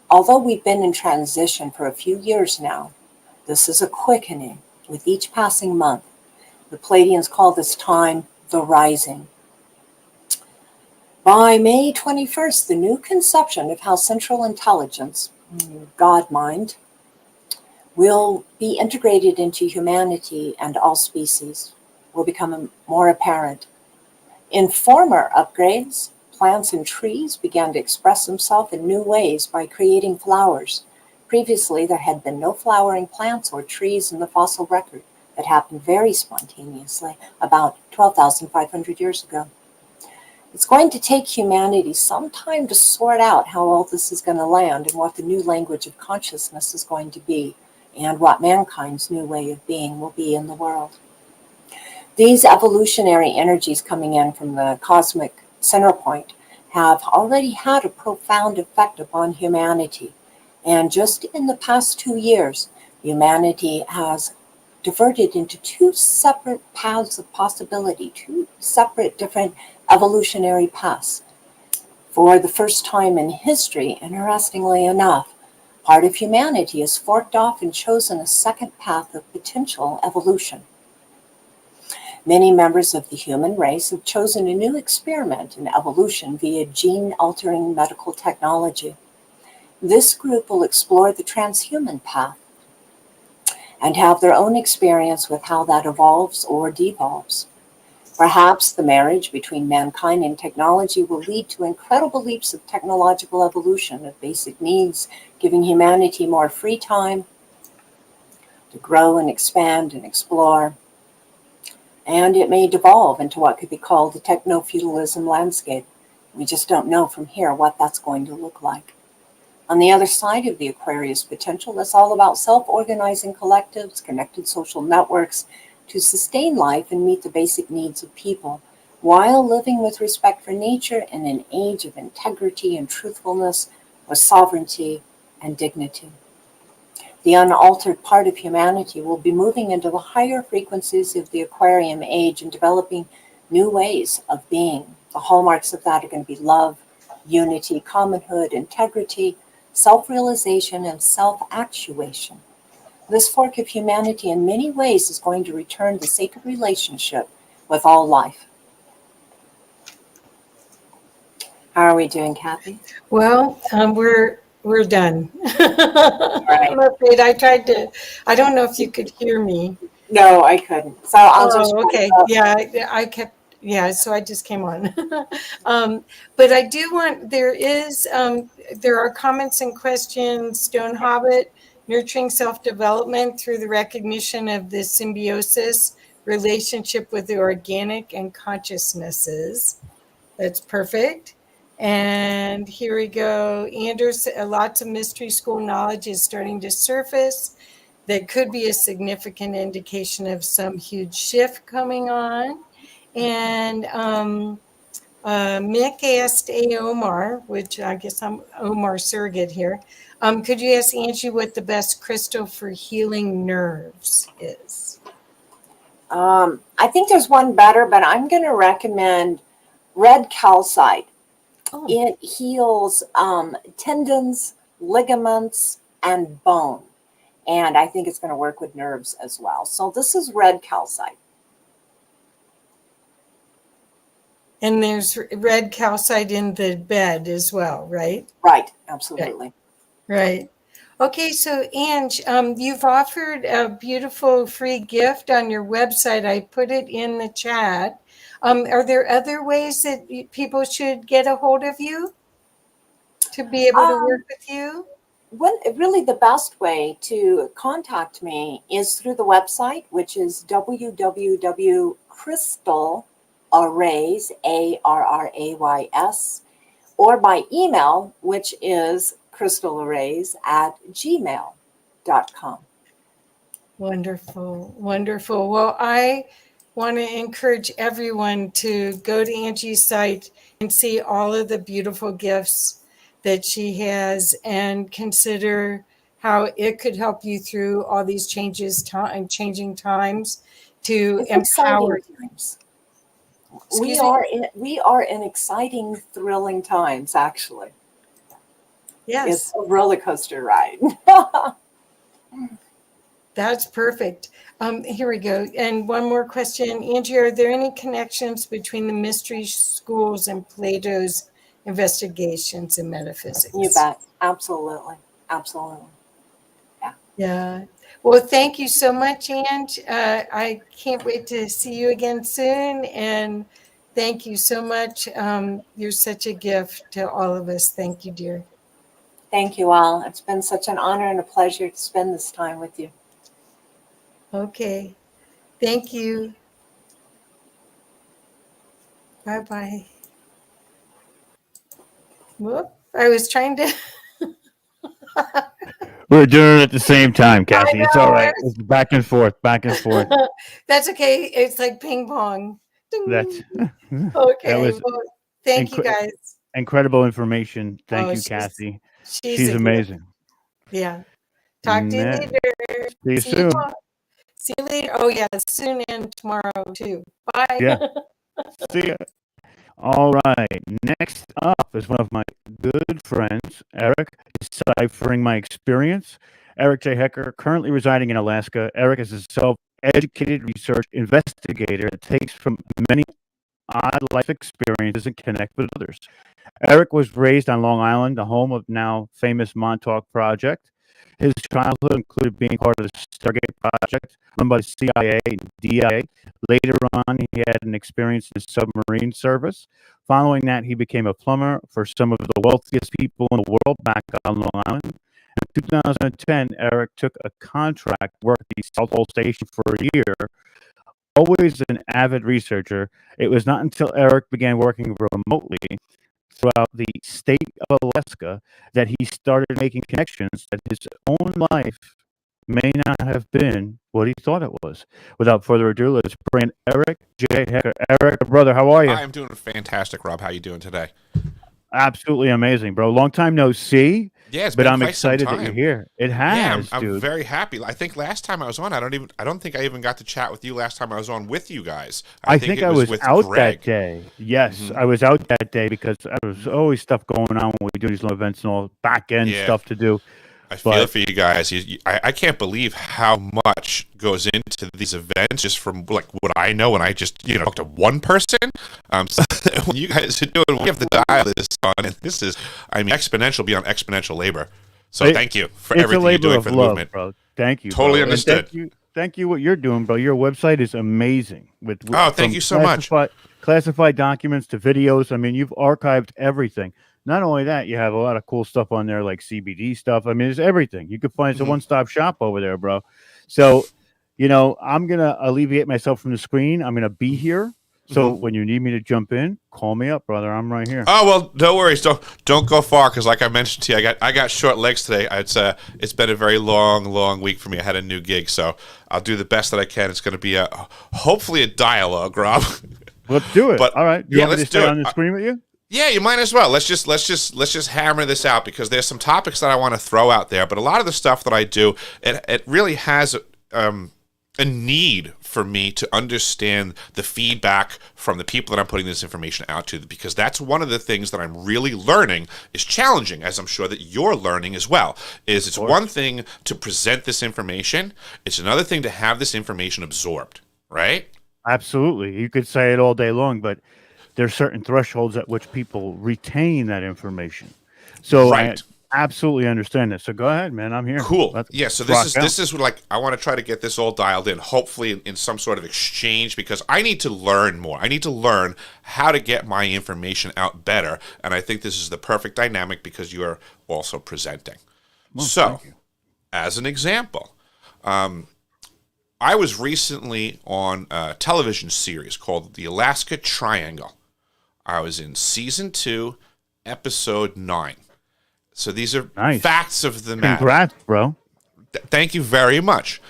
H: although we've been in transition for a few years now, this is a quickening with each passing month. The Pleiadians call this time the rising. By May 21st, the new conception of how central intelligence, God mind, will be integrated into humanity and all species will become more apparent. In former upgrades, plants and trees began to express themselves in new ways by creating flowers. Previously, there had been no flowering plants or trees in the fossil record. That happened very spontaneously about 12,500 years ago. It's going to take humanity some time to sort out how all this is going to land and what the new language of consciousness is going to be and what mankind's new way of being will be in the world. These evolutionary energies coming in from the cosmic center point have already had a profound effect upon humanity. And just in the past 2 years, humanity has diverted into two separate paths of possibility, two separate different evolutionary paths. For the first time in history, interestingly enough, part of humanity has forked off and chosen a second path of potential evolution. Many members of the human race have chosen a new experiment in evolution via gene-altering medical technology. This group will explore the transhuman path and have their own experience with how that evolves or devolves. Perhaps the marriage between mankind and technology will lead to incredible leaps of technological evolution of basic needs, giving humanity more free time to grow and expand and explore. And it may devolve into what could be called the techno-feudalism landscape. We just don't know from here what that's going to look like. On the other side of the Aquarius potential, it's all about self-organizing collectives, connected social networks to sustain life and meet the basic needs of people, while living with respect for nature in an age of integrity and truthfulness, with sovereignty and dignity. The unaltered part of humanity will be moving into the higher frequencies of the Aquarium age and developing new ways of being. The hallmarks of that are going to be love, unity, commonhood, integrity, self-realization, and self-actuation. This fork of humanity in many ways is going to return the sacred relationship with all life. How are we doing, Kathy?
E: Well, we're done. I'm afraid I tried to. I don't know if you could hear me.
H: No, I couldn't. So I'll just.
E: Okay. Yeah, I kept Yeah, so I just came on. But I do want, there are comments and questions. Stone Hobbit, nurturing self-development through the recognition of the symbiosis relationship with the organic and consciousnesses. That's perfect. And here we go. Anders, lots of mystery school knowledge is starting to surface. That could be a significant indication of some huge shift coming on. And Mick asked A. Omar, which I guess I'm Omar surrogate here. Could you ask Angie what the best crystal for healing nerves is?
H: I think there's one better, but I'm going to recommend red calcite.
E: Oh.
H: It heals tendons, ligaments, and bone. And I think it's going to work with nerves as well. So this is red calcite.
E: And there's red calcite in the bed as well, right?
H: Right, absolutely.
E: Right. Okay, so Ange, you've offered a beautiful free gift on your website. I put it in the chat. Are there other ways that people should get a hold of you to be able to work with you?
H: Really the best way to contact me is through the website, which is www.crystalarays, ARRAYS, or by email, which is crystalarays@gmail.com.
E: Wonderful, wonderful. Well, I want to encourage everyone to go to Angie's site and see all of the beautiful gifts that she has and consider how it could help you through all these changing times to empower
H: times. We are in exciting, thrilling times, actually.
E: Yes.
H: It's a roller coaster ride.
E: That's perfect. Here we go. And one more question. Angie, are there any connections between the mystery schools and Plato's investigations in metaphysics?
H: You bet. Absolutely. Absolutely. Yeah.
E: Yeah. Well, thank you so much, Ange. I can't wait to see you again soon. And thank you so much. You're such a gift to all of us. Thank you, dear.
H: Thank you all. It's been such an honor and a pleasure to spend this time with you.
E: Okay. Thank you. Bye-bye. Whoop. I was trying to...
B: We're doing it at the same time, Kathy. It's all right. It's back and forth, back and forth.
E: That's okay. It's like ping pong. Ding.
B: That's
E: okay.
B: That was
E: well, thank you, guys.
B: Incredible information. Thank you,
E: she's
B: Kathy.
E: She's
B: She's amazing.
E: Yeah. Talk to you later.
B: See you soon.
E: See you later. Oh, yeah. Soon and tomorrow, too. Bye.
B: Yeah. See ya. All right. Next up is one of my good friends, Eric, deciphering my experience. Eric J. Hecker, currently residing in Alaska. Eric is a self-educated research investigator that takes from many odd life experiences and connect with others. Eric was raised on Long Island, the home of now famous Montauk Project. His childhood included being part of the Stargate Project, run by the CIA and DIA. Later on, he had an experience in the submarine service. Following that, he became a plumber for some of the wealthiest people in the world back on Long Island. In 2010, Eric took a contract to work at the South Pole Station for a year. Always an avid researcher, it was not until Eric began working remotely throughout the state of Alaska that he started making connections that his own life may not have been what he thought it was. Without further ado, let's bring Eric J. Hecker. Eric, brother, how are you?
I: I'm doing fantastic, Rob. How you doing today?
B: Absolutely amazing, bro. Long time no see.
I: Yeah,
B: but I'm excited that you're here. It has,
I: I'm
B: dude.
I: very happy. I think last time I was on, I don't think I even got to chat with you last time I was on with you guys.
B: I think I was out
I: Greg.
B: that day. Yes, I was out that day because there was always stuff going on when we do these little events and all back end stuff to do.
I: I feel for you guys. I can't believe how much goes into these events just from like what I know, and I just talk to one person. So when you guys are doing, we have to dial this on, and this is, exponential beyond exponential labor. So thank you for everything you're doing for the movement,
B: bro. Thank you.
I: Totally
B: bro.
I: understood.
B: thank you what you're doing, bro. Your website is amazing.
I: Oh, thank
B: from
I: you so much.
B: classified documents to videos. I mean, you've archived everything. Not only that, you have a lot of cool stuff on there, like CBD stuff. I mean, it's everything. You could find it's a one-stop shop over there, bro. So, I'm gonna alleviate myself from the screen. I'm gonna be here. So when you need me to jump in, call me up, brother. I'm right here.
I: Oh well, no worries. Don't go far, because like I mentioned to you, I got short legs today. It's been a very long week for me. I had a new gig, so I'll do the best that I can. It's going to be hopefully a dialogue, Rob.
B: Let's do it.
I: But
B: all right. You want me to stay on the screen with you?
I: Yeah, you might as well. Let's just hammer this out, because there's some topics that I want to throw out there. But a lot of the stuff that I do, it really has a need for me to understand the feedback from the people that I'm putting this information out to, because that's one of the things that I'm really learning is challenging, as I'm sure that you're learning as well. It's one thing to present this information, it's another thing to have this information absorbed, right?
B: Absolutely. You could say it all day long, but there's certain thresholds at which people retain that information. So
I: right.
B: I absolutely understand this. So go ahead, man. I'm here.
I: Cool.
B: Let's
I: so this is like, I want to try to get this all dialed in, hopefully in some sort of exchange, because I need to learn more. I need to learn how to get my information out better. And I think this is the perfect dynamic, because you are also presenting. Well, so, as an example, I was recently on a television series called The Alaska Triangle. I was in season 2, episode 9. So these are facts of the matter.
B: Congrats, bro.
I: Thank you very much.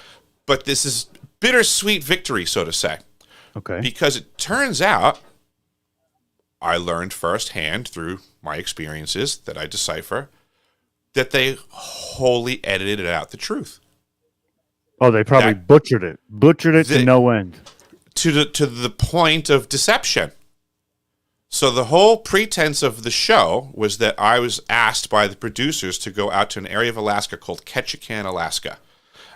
I: But this is bittersweet victory, so to say.
B: Okay.
I: Because it turns out I learned firsthand through my experiences that I decipher that they wholly edited out the truth.
B: Oh, they probably butchered it to no end.
I: To the point of deception. So the whole pretense of the show was that I was asked by the producers to go out to an area of Alaska called Ketchikan, Alaska.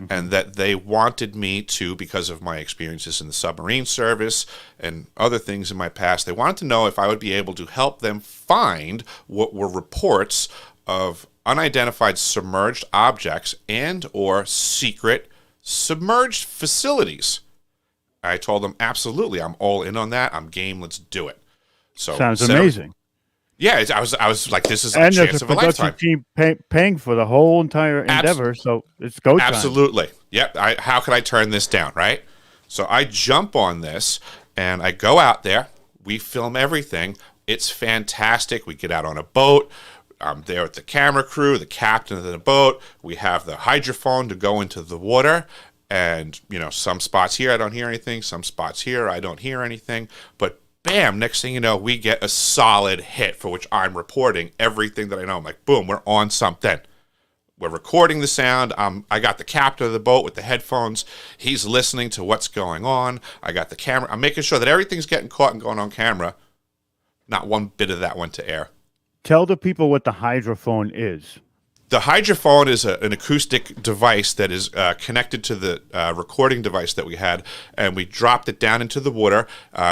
I: And that they wanted me to, because of my experiences in the submarine service and other things in my past, they wanted to know if I would be able to help them find what were reports of unidentified submerged objects and or secret submerged facilities. I told them, absolutely, I'm all in on that. I'm game. Let's do it. So
B: sounds amazing.
I: Yeah, I was like, this is a chance of a lifetime. And there's a production
B: team paying for the whole entire endeavor, so it's go time.
I: Absolutely. Yep. How could I turn this down, right? So I jump on this, and I go out there. We film everything. It's fantastic. We get out on a boat. I'm there with the camera crew, the captain of the boat. We have the hydrophone to go into the water. And, some spots here I don't hear anything. Some spots here I don't hear anything. But bam, next thing you know, we get a solid hit for which I'm reporting everything that I know. I'm like, boom, we're on something. We're recording the sound. I got the captain of the boat with the headphones. He's listening to what's going on. I got the camera. I'm making sure that everything's getting caught and going on camera. Not one bit of that went to air.
B: Tell the people what the hydrophone is.
I: The hydrophone is an acoustic device that is connected to the recording device that we had, and we dropped it down into the water.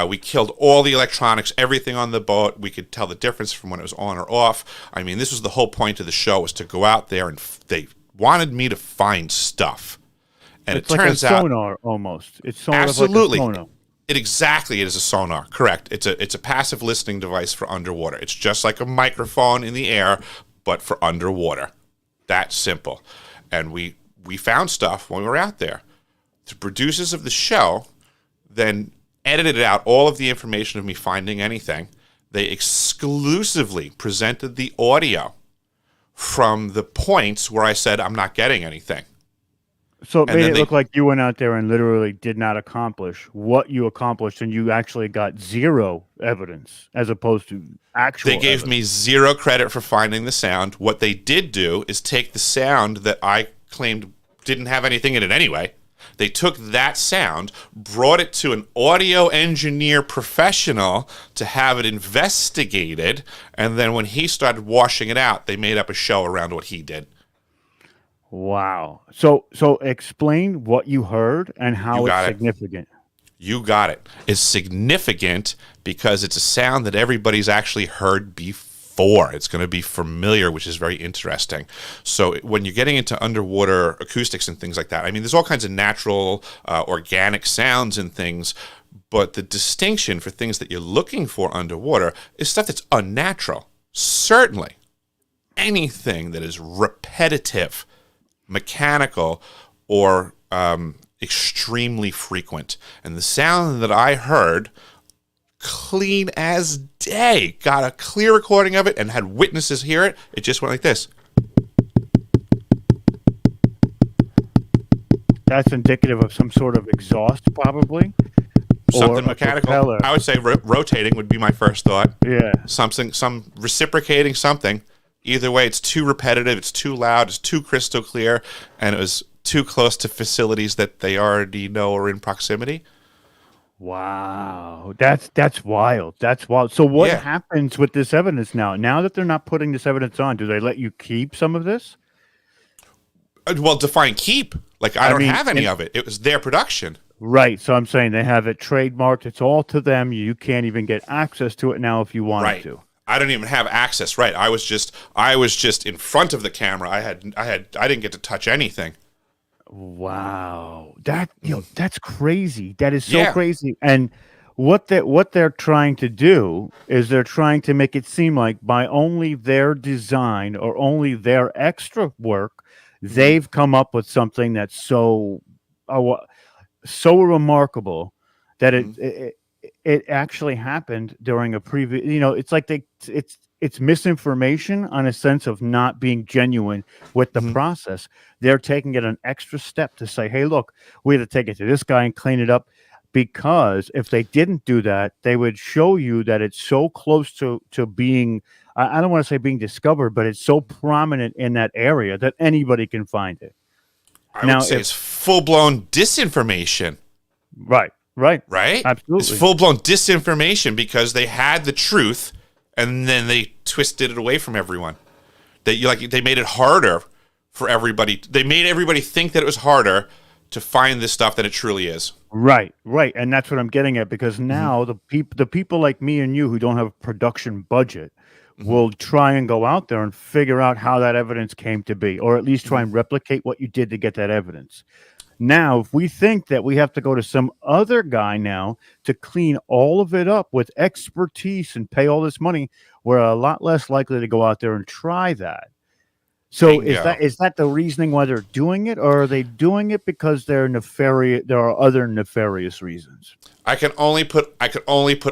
I: We killed all the electronics, everything on the boat. We could tell the difference from when it was on or off. I mean, this was the whole point of the show, was to go out there, and they wanted me to find stuff. And
B: it's
I: it turns out,
B: sonar almost. It's sort
I: absolutely.
B: of like a sonar.
I: It is a sonar, correct. It's a passive listening device for underwater. It's just like a microphone in the air, but for underwater. That simple. And we found stuff when we were out there. The producers of the show then edited out all of the information of me finding anything. They exclusively presented the audio from the points where I said I'm not getting anything.
B: So it made it look like you went out there and literally did not accomplish what you accomplished, and you actually got zero evidence as opposed to actual
I: They gave me zero credit for finding the sound. What they did do is take the sound that I claimed didn't have anything in it anyway. They took that sound, brought it to an audio engineer professional to have it investigated, and then when he started washing it out, they made up a show around what he did.
B: Wow. So explain what you heard and how it's significant.
I: You got it. It's significant because it's a sound that everybody's actually heard before. before. It's going to be familiar, which is very interesting. So when you're getting into underwater acoustics and things like that, I mean, there's all kinds of natural, organic sounds and things, but the distinction for things that you're looking for underwater is stuff that's unnatural. Certainly, anything that is repetitive, mechanical, or extremely frequent. And the sound that I heard, clean as day, got a clear recording of it and had witnesses hear it. It just went like this.
B: That's indicative of some sort of exhaust, probably.
I: Something mechanical.
B: Propeller.
I: I would say rotating would be my first thought.
B: Yeah.
I: Some reciprocating something. Either way, it's too repetitive, it's too loud, it's too crystal clear, and it was too close to facilities that they already know are in proximity.
B: Wow, that's wild. That's wild. So what happens with this evidence now? Now that they're not putting this evidence on, do they let you keep some of this?
I: Well, define keep. Like, I don't have any of it. It was their production.
B: Right. So I'm saying they have it trademarked. It's all to them. You can't even get access to it now if you wanted to.
I: I don't even have access. Right. I was just in front of the camera. I didn't get to touch anything.
B: Wow. That's crazy. That is so crazy. And what they're trying to do is they're trying to make it seem like by only their design or only their extra work, they've come up with something that's so remarkable that it actually happened during a previous, it's like it's misinformation on a sense of not being genuine with the process. They're taking it an extra step to say, hey, look, we had to take it to this guy and clean it up, because if they didn't do that, they would show you that it's so close to being, I don't want to say being discovered, but it's so prominent in that area that anybody can find it.
I: I would say it's full-blown disinformation.
B: Right. Absolutely.
I: It's full-blown disinformation because they had the truth and then they twisted it away from everyone. They made it harder for everybody. They made everybody think that it was harder to find this stuff than it truly is.
B: Right. And that's what I'm getting at, because now the people like me and you who don't have a production budget will try and go out there and figure out how that evidence came to be, or at least try and replicate what you did to get that evidence. Now, if we think that we have to go to some other guy now to clean all of it up with expertise and pay all this money, we're a lot less likely to go out there and try that. So is that the reasoning why they're doing it, or are they doing it because they're nefarious? There are other nefarious reasons.
I: I can only put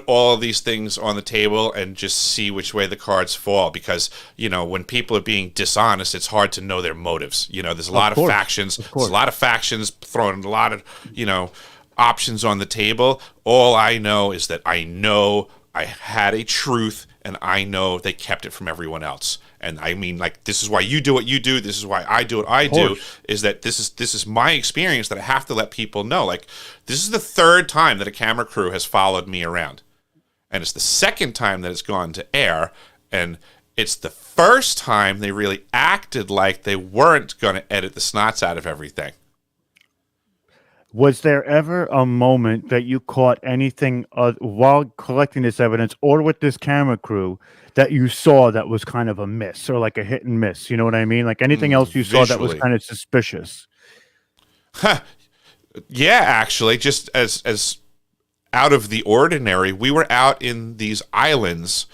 I: all of these things on the table and just see which way the cards fall, because when people are being dishonest, it's hard to know their motives. There's a lot of factions. There's a lot of factions throwing a lot of options on the table. All I know is that I know I had a truth, and I know they kept it from everyone else. And I mean, like, this is why you do what you do. This is why I do what I do. Is that this is my experience that I have to let people know. Like, this is the third time that a camera crew has followed me around, and it's the second time that it's gone to air, and it's the first time they really acted like they weren't going to edit the snots out of everything.
B: Was there ever a moment that you caught anything while collecting this evidence or with this camera crew that you saw that was kind of a miss, or like a hit and miss? You know what I mean? Like anything else you saw that was kind of suspicious?
I: Yeah, actually, just as out of the ordinary, we were out in these islands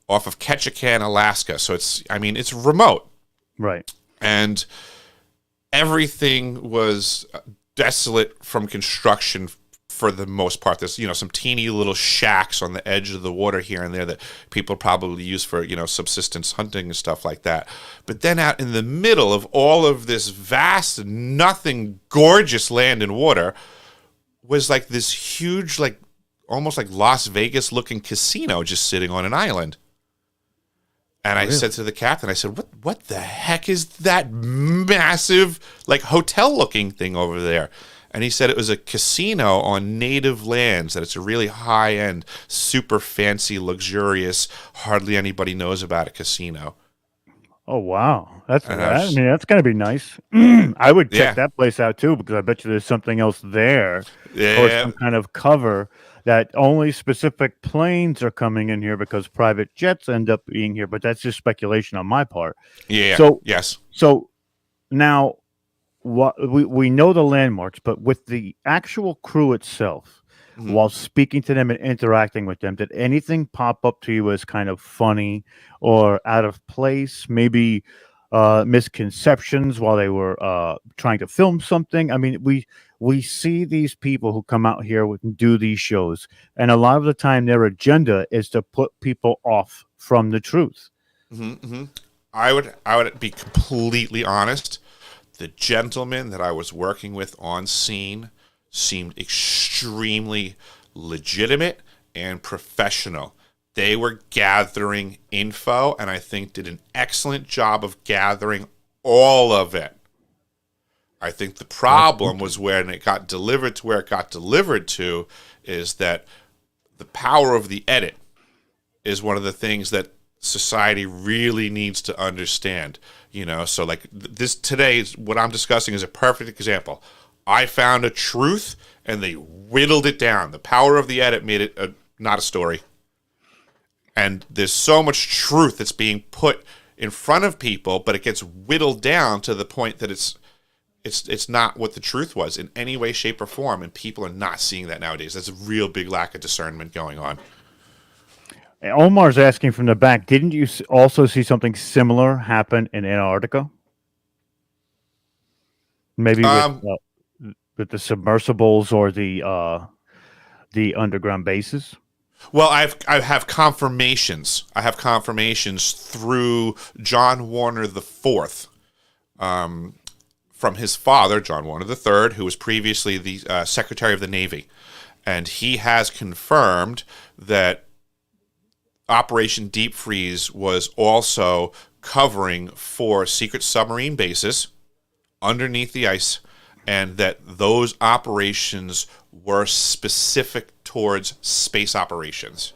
I: off of Ketchikan, Alaska. So it's remote.
B: Right.
I: And everything was desolate from construction for the most part. There's, some teeny little shacks on the edge of the water here and there that people probably use for, subsistence hunting and stuff like that. But then out in the middle of all of this vast, nothing, gorgeous land and water was like this huge, like almost like Las Vegas looking casino just sitting on an island. And I said to the captain, I said, what the heck is that massive, like, hotel-looking thing over there? And he said it was a casino on native lands, that it's a really high-end, super fancy, luxurious, hardly anybody knows about a casino.
B: Oh wow, that's
I: And
B: I mean that's gonna be nice. I would check
I: Yeah.
B: that place out too because I bet you there's something else there, or
I: Yeah.
B: some kind of cover that only specific planes are coming in here because private jets end up being here. But that's just speculation on my part.
I: Yeah.
B: So
I: Yes.
B: so now what we know the landmarks, but with the actual crew itself,
I: Mhm.
B: while speaking to them and interacting with them, did anything pop up to you as kind of funny or out of place? Maybe misconceptions while they were trying to film something. I mean, we see these people who come out here and do these shows, and a lot of the time their agenda is to put people off from the truth.
I: I would be completely honest. The gentleman that I was working with on scene seemed extremely legitimate and professional. They were gathering info, and I think did an excellent job of gathering all of it. I think the problem was when it got delivered to where it got delivered to is that the power of the edit is one of the things that society really needs to understand. So like this today, what I'm discussing is a perfect example. I found a truth and they whittled it down. The power of the edit made it not a story. And there's so much truth that's being put in front of people, but it gets whittled down to the point that it's not what the truth was in any way, shape, or form. And people are not seeing that nowadays. There's a real big lack of discernment going on.
B: Omar's asking from the back, didn't you also see something similar happen in Antarctica? Maybe with the submersibles or the underground bases?
I: Well, I have confirmations. I have confirmations through John Warner IV, from his father, John Warner III, who was previously the Secretary of the Navy. And he has confirmed that Operation Deep Freeze was also covering for secret submarine bases underneath the ice, and that those operations were specific towards space operations.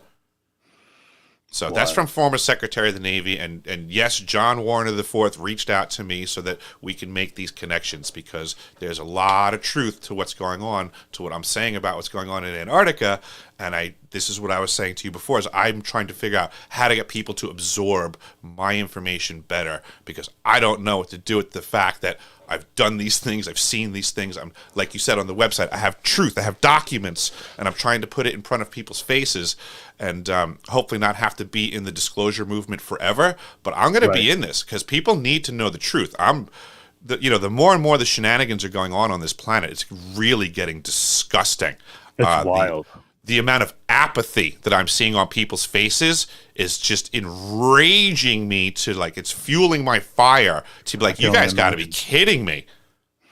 I: So that's from former Secretary of the Navy, and yes, John Warner IV reached out to me so that we can make these connections, because there's a lot of truth to what's going on, to what I'm saying about what's going on in Antarctica, and this is what I was saying to you before, is I'm trying to figure out how to get people to absorb my information better, because I don't know what to do with the fact that I've done these things, I've seen these things, I'm, like you said on the website, I have truth, I have documents, and I'm trying to put it in front of people's faces, and hopefully not have to be in the disclosure movement forever, but I'm going to be in this, because people need to know the truth. The more and more the shenanigans are going on this planet, it's really getting disgusting.
B: It's wild.
I: The amount of apathy that I'm seeing on people's faces is just enraging me to, like, it's fueling my fire to be like, you guys got to be kidding me.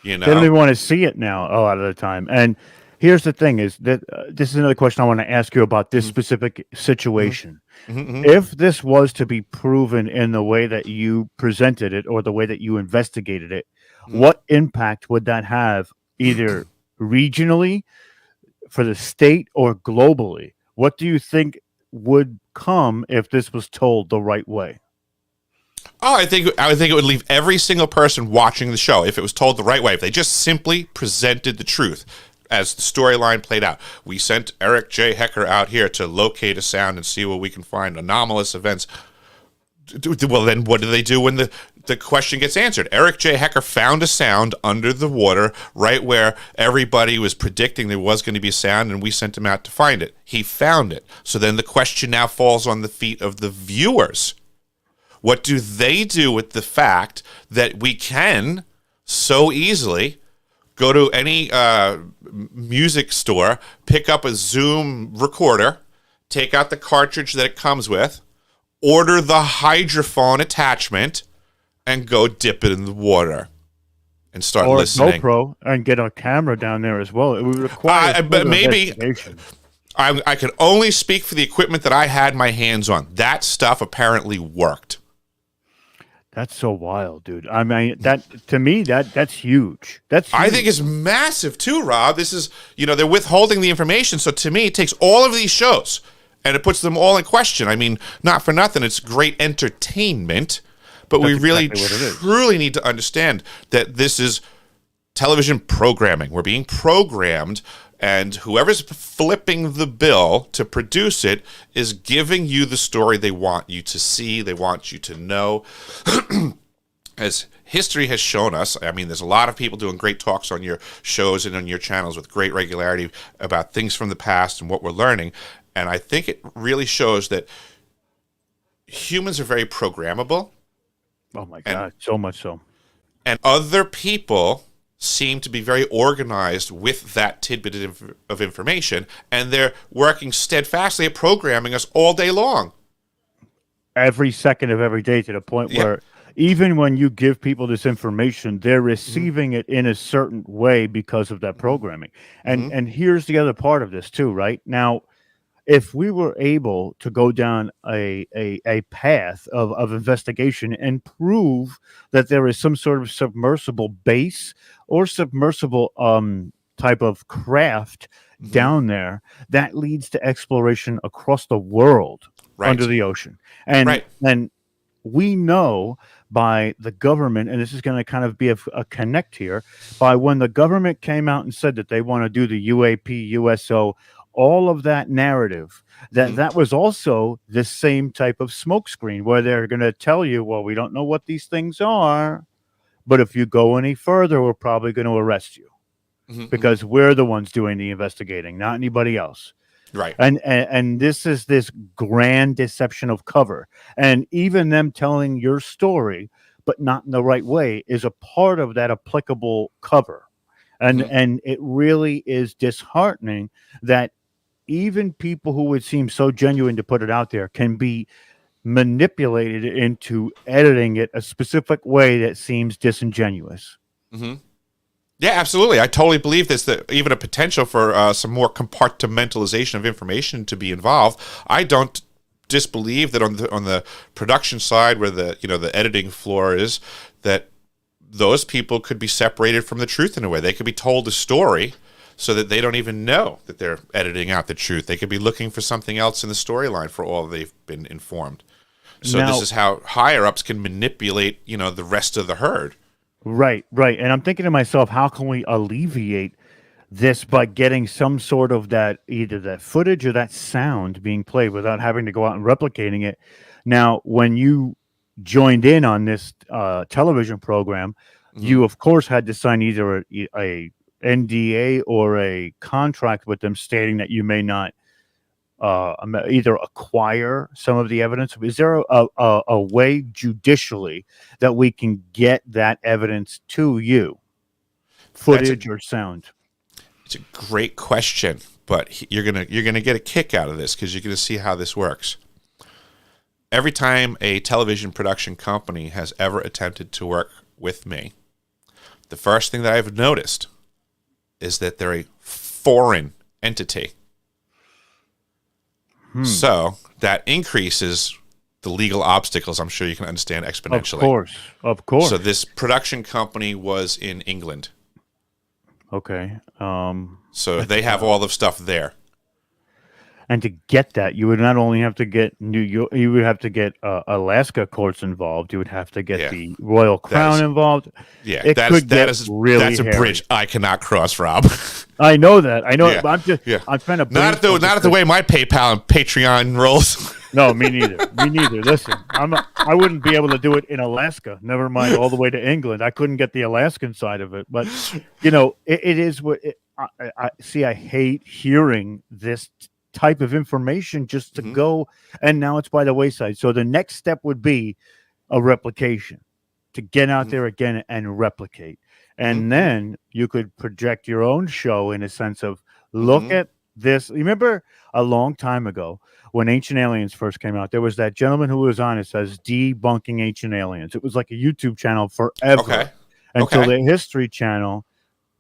I: They
B: don't even want to see it now a lot of the time. And here's the thing is that this is another question I want to ask you about this specific situation. If this was to be proven in the way that you presented it or the way that you investigated it, what impact would that have either regionally, for the state, or globally? What do you think would come if this was told the right way?
I: Oh, I think it would leave every single person watching the show, if it was told the right way, if they just simply presented the truth as the storyline played out. We sent Eric J. Hecker out here to locate a sound and see what we can find, anomalous events. Well, then what do they do when the question gets answered? Eric J. Hecker found a sound under the water right where everybody was predicting there was going to be a sound, and we sent him out to find it. He found it. So then the question now falls on the feet of the viewers. What do they do with the fact that we can so easily go to any music store, pick up a Zoom recorder, take out the cartridge that it comes with, order the hydrophone attachment, and go dip it in the water and start listening?
B: Or a GoPro and get a camera down there as well. It would require
I: but maybe I can only speak for the equipment that I had my hands on. That stuff apparently worked.
B: That's so wild, dude. I mean, that to me, that's huge. That's huge.
I: I think it's massive too, Rob. This is, they're withholding the information. So to me, it takes all of these shows and it puts them all in question. I mean, not for nothing, it's great entertainment, But we
B: That's
I: really
B: exactly what it is.
I: truly need to understand that this is television programming. We're being programmed, and whoever's flipping the bill to produce it is giving you the story they want you to see, they want you to know. As history has shown us, I mean, there's a lot of people doing great talks on your shows and on your channels with great regularity about things from the past and what we're learning. And I think it really shows that humans are very programmable.
B: Oh my God, so much so.
I: And other people seem to be very organized with that tidbit of information, and they're working steadfastly at programming us all day long.
B: Every second of every day, to the point where even when you give people this information, they're receiving it in a certain way because of that programming. And here's the other part of this too, right? Now, if we were able to go down a path of investigation and prove that there is some sort of submersible base or submersible type of craft down there, that leads to exploration across the world under the ocean. And and we know by the government, and this is going to kind of be a connect here, by when the government came out and said that they want to do the UAP, USO, all of that narrative, that was also the same type of smokescreen where they're going to tell you, well, we don't know what these things are, but if you go any further, we're probably going to arrest you because we're the ones doing the investigating, not anybody else.
I: Right.
B: And this is this grand deception of cover. And even them telling your story, but not in the right way, is a part of that applicable cover. And it really is disheartening that even people who would seem so genuine to put it out there can be manipulated into editing it a specific way that seems disingenuous.
I: Yeah, absolutely. I totally believe there's even a potential for some more compartmentalization of information to be involved. I don't disbelieve that on the production side, where the editing floor is, that those people could be separated from the truth in a way. They could be told a story so that they don't even know that they're editing out the truth. They could be looking for something else in the storyline for all they've been informed. So this is how higher-ups can manipulate, the rest of the herd.
B: Right. And I'm thinking to myself, how can we alleviate this by getting some sort of either that footage or that sound being played without having to go out and replicating it? Now, when you joined in on this television program, you of course had to sign either a NDA or a contract with them stating that you may not either acquire some of the evidence. Is there a way judicially that we can get that evidence to you, footage or sound?
I: It's a great question, but you're gonna get a kick out of this because you're gonna see how this works. Every time a television production company has ever attempted to work with me, the first thing that I've noticed is that they're a foreign entity. So that increases the legal obstacles, I'm sure you can understand, exponentially.
B: Of course.
I: So this production company was in England.
B: Okay.
I: So they have all the stuff there.
B: And to get that, you would not only have to get New York, you would have to get Alaska courts involved. You would have to get the Royal Crown involved.
I: Yeah,
B: that's a
I: bridge I cannot cross, Rob.
B: I know that. I know. Yeah. I'm trying to.
I: Not at the way my PayPal and Patreon rolls.
B: No, me neither. Listen, I wouldn't be able to do it in Alaska. Never mind all the way to England. I couldn't get the Alaskan side of it. But it is what I see. I hate hearing this type of information just to go, and now it's by the wayside. So the next step would be a replication, to get out there again and replicate. And then you could project your own show in a sense of, look at this. Remember a long time ago when Ancient Aliens first came out, there was that gentleman who was on, it says Debunking Ancient Aliens. It was like a YouTube channel forever until the History Channel,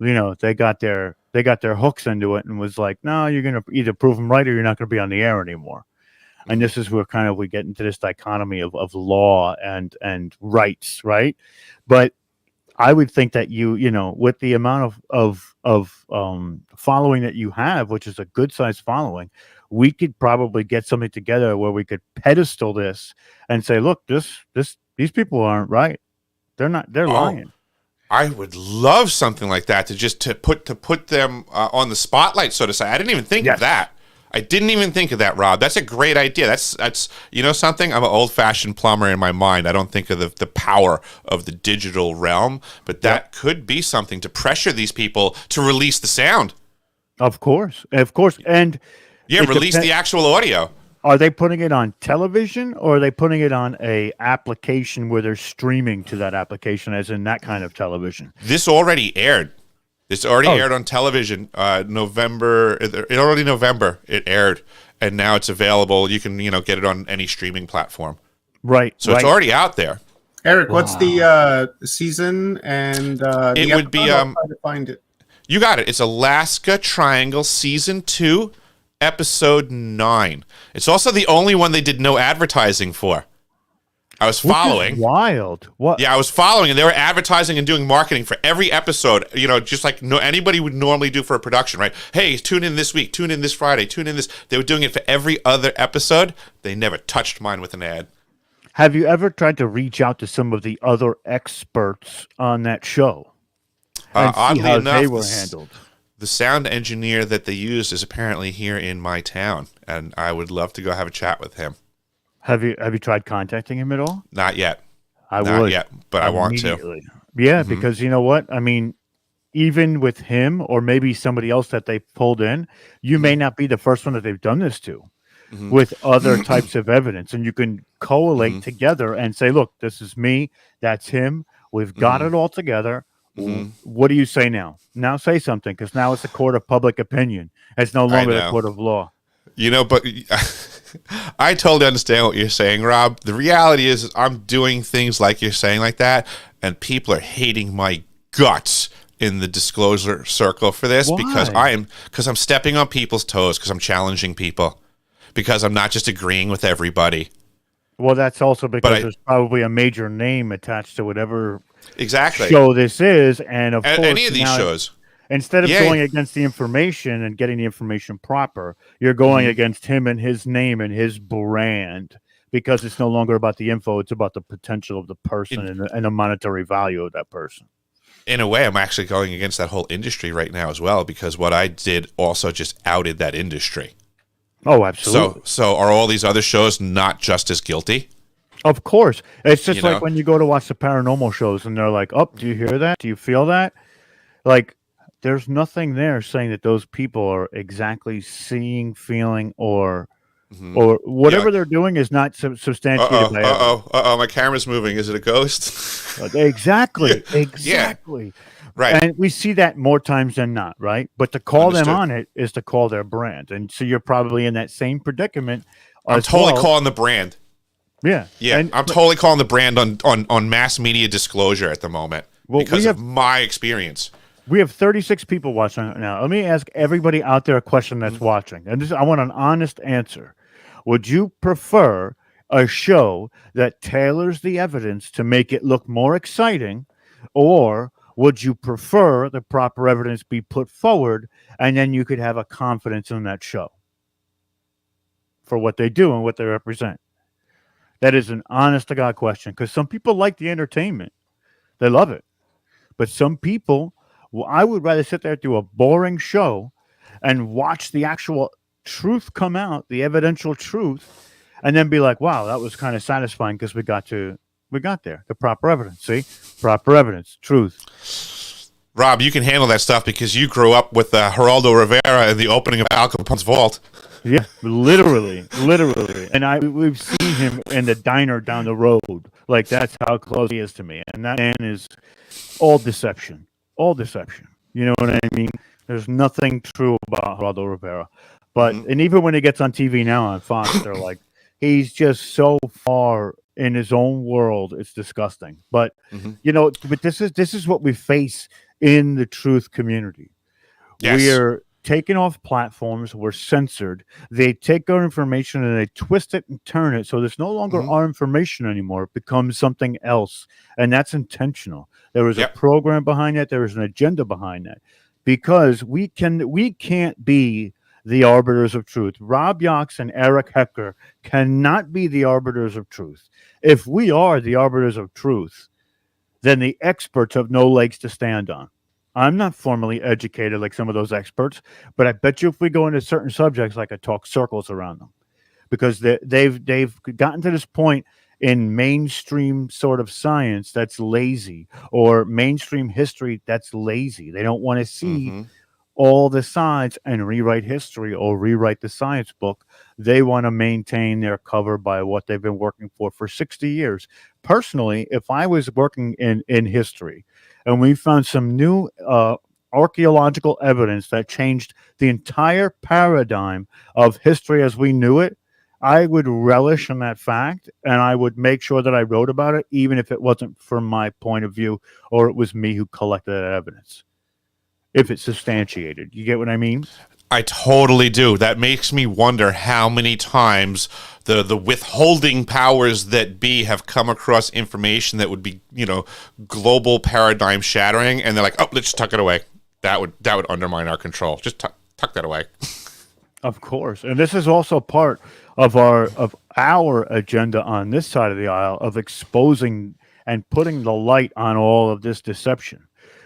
B: they got their hooks into it and was like, no, you're going to either prove them right or you're not going to be on the air anymore. And this is where we get into this dichotomy of law and rights, right? But I would think that with the amount of following that you have, which is a good sized following, we could probably get something together where we could pedestal this and say, look, this These people aren't right. They're not. They're lying.
I: I would love something like that to put them on the spotlight, so to say. I didn't even think of that. I didn't even think of that, Rob. That's a great idea. That's you know something? I'm an old-fashioned plumber in my mind. I don't think of the power of the digital realm, but that could be something to pressure these people to release the sound.
B: Of course. And
I: release the actual audio.
B: Are they putting it on television, or are they putting it on a application where they're streaming to that application, as in that kind of television?
I: This already aired. It's already aired on television. November it aired, and now it's available. You can get it on any streaming platform.
B: Right.
I: So it's already out there.
A: Eric, what's the season and
I: it would be
A: I'll try to find it.
I: You got it. It's Alaska Triangle Season 2, Episode 9. It's also the only one they did no advertising for. I was following.
B: Which is wild. What?
I: Yeah, I was following, and they were advertising and doing marketing for every episode. Just like anybody would normally do for a production, right? Hey, tune in this week, tune in this Friday, tune in this. They were doing it for every other episode. They never touched mine with an ad.
B: Have you ever tried to reach out to some of the other experts on that show and see
I: oddly
B: how
I: enough,
B: they were handled?
I: The sound engineer that they used is apparently here in my town, and I would love to go have a chat with him.
B: Have you tried contacting him at all?
I: Not yet.
B: Not
I: would yet, but I want to.
B: Yeah, because you know what? I mean, even with him or maybe somebody else that they pulled in, you may not be the first one that they've done this to with other types of evidence. And you can collate together and say, look, this is me, that's him. We've got it all together. What do you say now? Now say something, because now it's a court of public opinion. It's no longer the court of law.
I: But I totally understand what you're saying, Rob. The reality is I'm doing things like you're saying like that, and people are hating my guts in the disclosure circle for this.
B: Why?
I: because I'm stepping on people's toes, because I'm challenging people, because I'm not just agreeing with everybody.
B: Well, that's also because there's probably a major name attached to whatever show this is, and of course,
I: any of these shows.
B: Instead of going against the information and getting the information proper, you're going against him and his name and his brand, because it's no longer about the info; it's about the potential of the person and the monetary value of that person.
I: In a way, I'm actually going against that whole industry right now as well, because what I did also just outed that industry.
B: Oh, absolutely.
I: So are all these other shows not just as guilty?
B: Of course. It's just like when you go to watch the paranormal shows and they're like, oh, do you hear that? Do you feel that? Like, there's nothing there saying that those people are exactly seeing, feeling, or whatever they're doing is not substantiated by
I: my camera's moving. Is it a ghost?
B: Exactly.
I: Yeah. Right.
B: And we see that more times than not, right? But to call them on it is to call their brand. And so you're probably in that same predicament.
I: I'm totally calling the brand.
B: Yeah.
I: Yeah. I'm totally calling the brand on mass media disclosure at the moment because of my experience.
B: We have 36 people watching now. Let me ask everybody out there a question that's watching. And I want an honest answer. Would you prefer a show that tailors the evidence to make it look more exciting, or would you prefer the proper evidence be put forward and then you could have a confidence in that show for what they do and what they represent? That is an honest to God question, because some people like the entertainment. They love it. But some people, I would rather sit there through a boring show and watch the actual truth come out, the evidential truth, and then be like, wow, that was kind of satisfying because we got there, the proper evidence. See, proper evidence, truth.
I: Rob, you can handle that stuff because you grew up with Geraldo Rivera in the opening of Al Capone's vault.
B: Yeah, literally. And we've seen him in the diner down the road. Like, that's how close he is to me. And that man is all deception. All deception. You know what I mean? There's nothing true about Geraldo Rivera. But and even when he gets on TV now on Fox, they're like, he's just so far in his own world. It's disgusting. But but this is what we face in the truth community.
I: Yes.
B: We're taken off platforms. We're censored. They take our information and they twist it and turn it so there's no longer our information anymore. It becomes something else, and that's intentional. There is a program behind that. There is an agenda behind that, because we can't be the arbiters of truth. Rob Yox and Eric Hecker cannot be the arbiters of truth. If we are the arbiters of truth, then the experts have no legs to stand on. I'm not formally educated like some of those experts, but I bet you if we go into certain subjects, I could talk circles around them, because they've gotten to this point in mainstream sort of science that's lazy, or mainstream history that's lazy. They don't want to see
I: Mm-hmm.
B: all the sides and rewrite history or rewrite the science book. They want to maintain their cover by what they've been working for 60 years. Personally, if I was working in history and we found some new archaeological evidence that changed the entire paradigm of history as we knew it, I would relish in that fact, and I would make sure that I wrote about it, even if it wasn't from my point of view or it was me who collected that evidence, if it's substantiated. You get what I mean?
I: I totally do. That makes me wonder how many times the withholding powers that be have come across information that would be, global paradigm shattering, and they're like, "Oh, let's just tuck it away. That would undermine our control. Just tuck that away."
B: Of course. And this is also part of our agenda on this side of the aisle, of exposing and putting the light on all of this deception.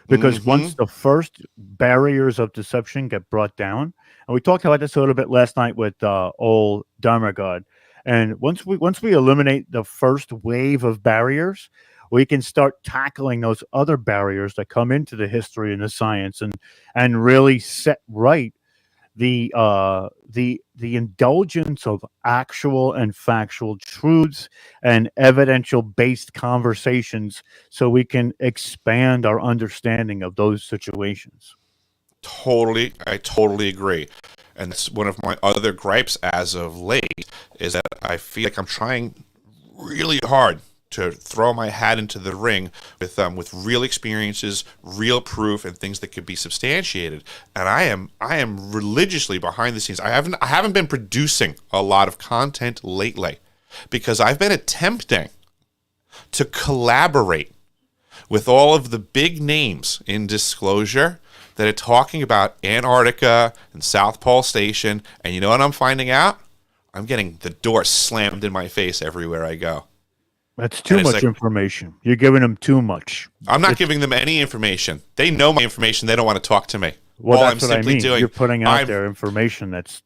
B: Because once the first barriers of deception get brought down, and we talked about this a little bit last night with old Dharma God, and once we eliminate the first wave of barriers, we can start tackling those other barriers that come into the history and the science, and really set right the indulgence of actual and factual truths and evidential based conversations, so we can expand our understanding of those situations.
I: I totally agree. And it's one of my other gripes as of late, is that I feel like I'm trying really hard to throw my hat into the ring with real experiences, real proof, and things that could be substantiated. And I am religiously behind the scenes. I haven't been producing a lot of content lately, because I've been attempting to collaborate with all of the big names in disclosure that are talking about Antarctica and South Pole Station. And you know what I'm finding out? I'm getting the door slammed in my face everywhere I go.
B: That's too much information. You're giving them too much.
I: I'm not giving them any information. They know my information. They don't want to talk to me.
B: Well,
I: all
B: that's
I: I'm
B: what
I: simply
B: I mean.
I: doing,
B: You're putting out their information. That's.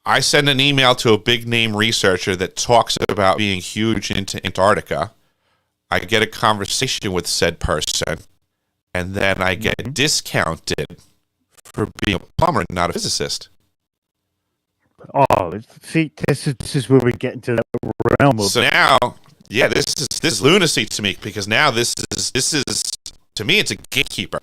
I: I send an email to a big name researcher that talks about being huge into Antarctica. I get a conversation with said person, and then I get discounted for being a plumber, not a physicist.
B: Oh, see, this is where we get into that realm of.
I: So now, yeah, this is lunacy to me, because now this is to me, it's a gatekeeper.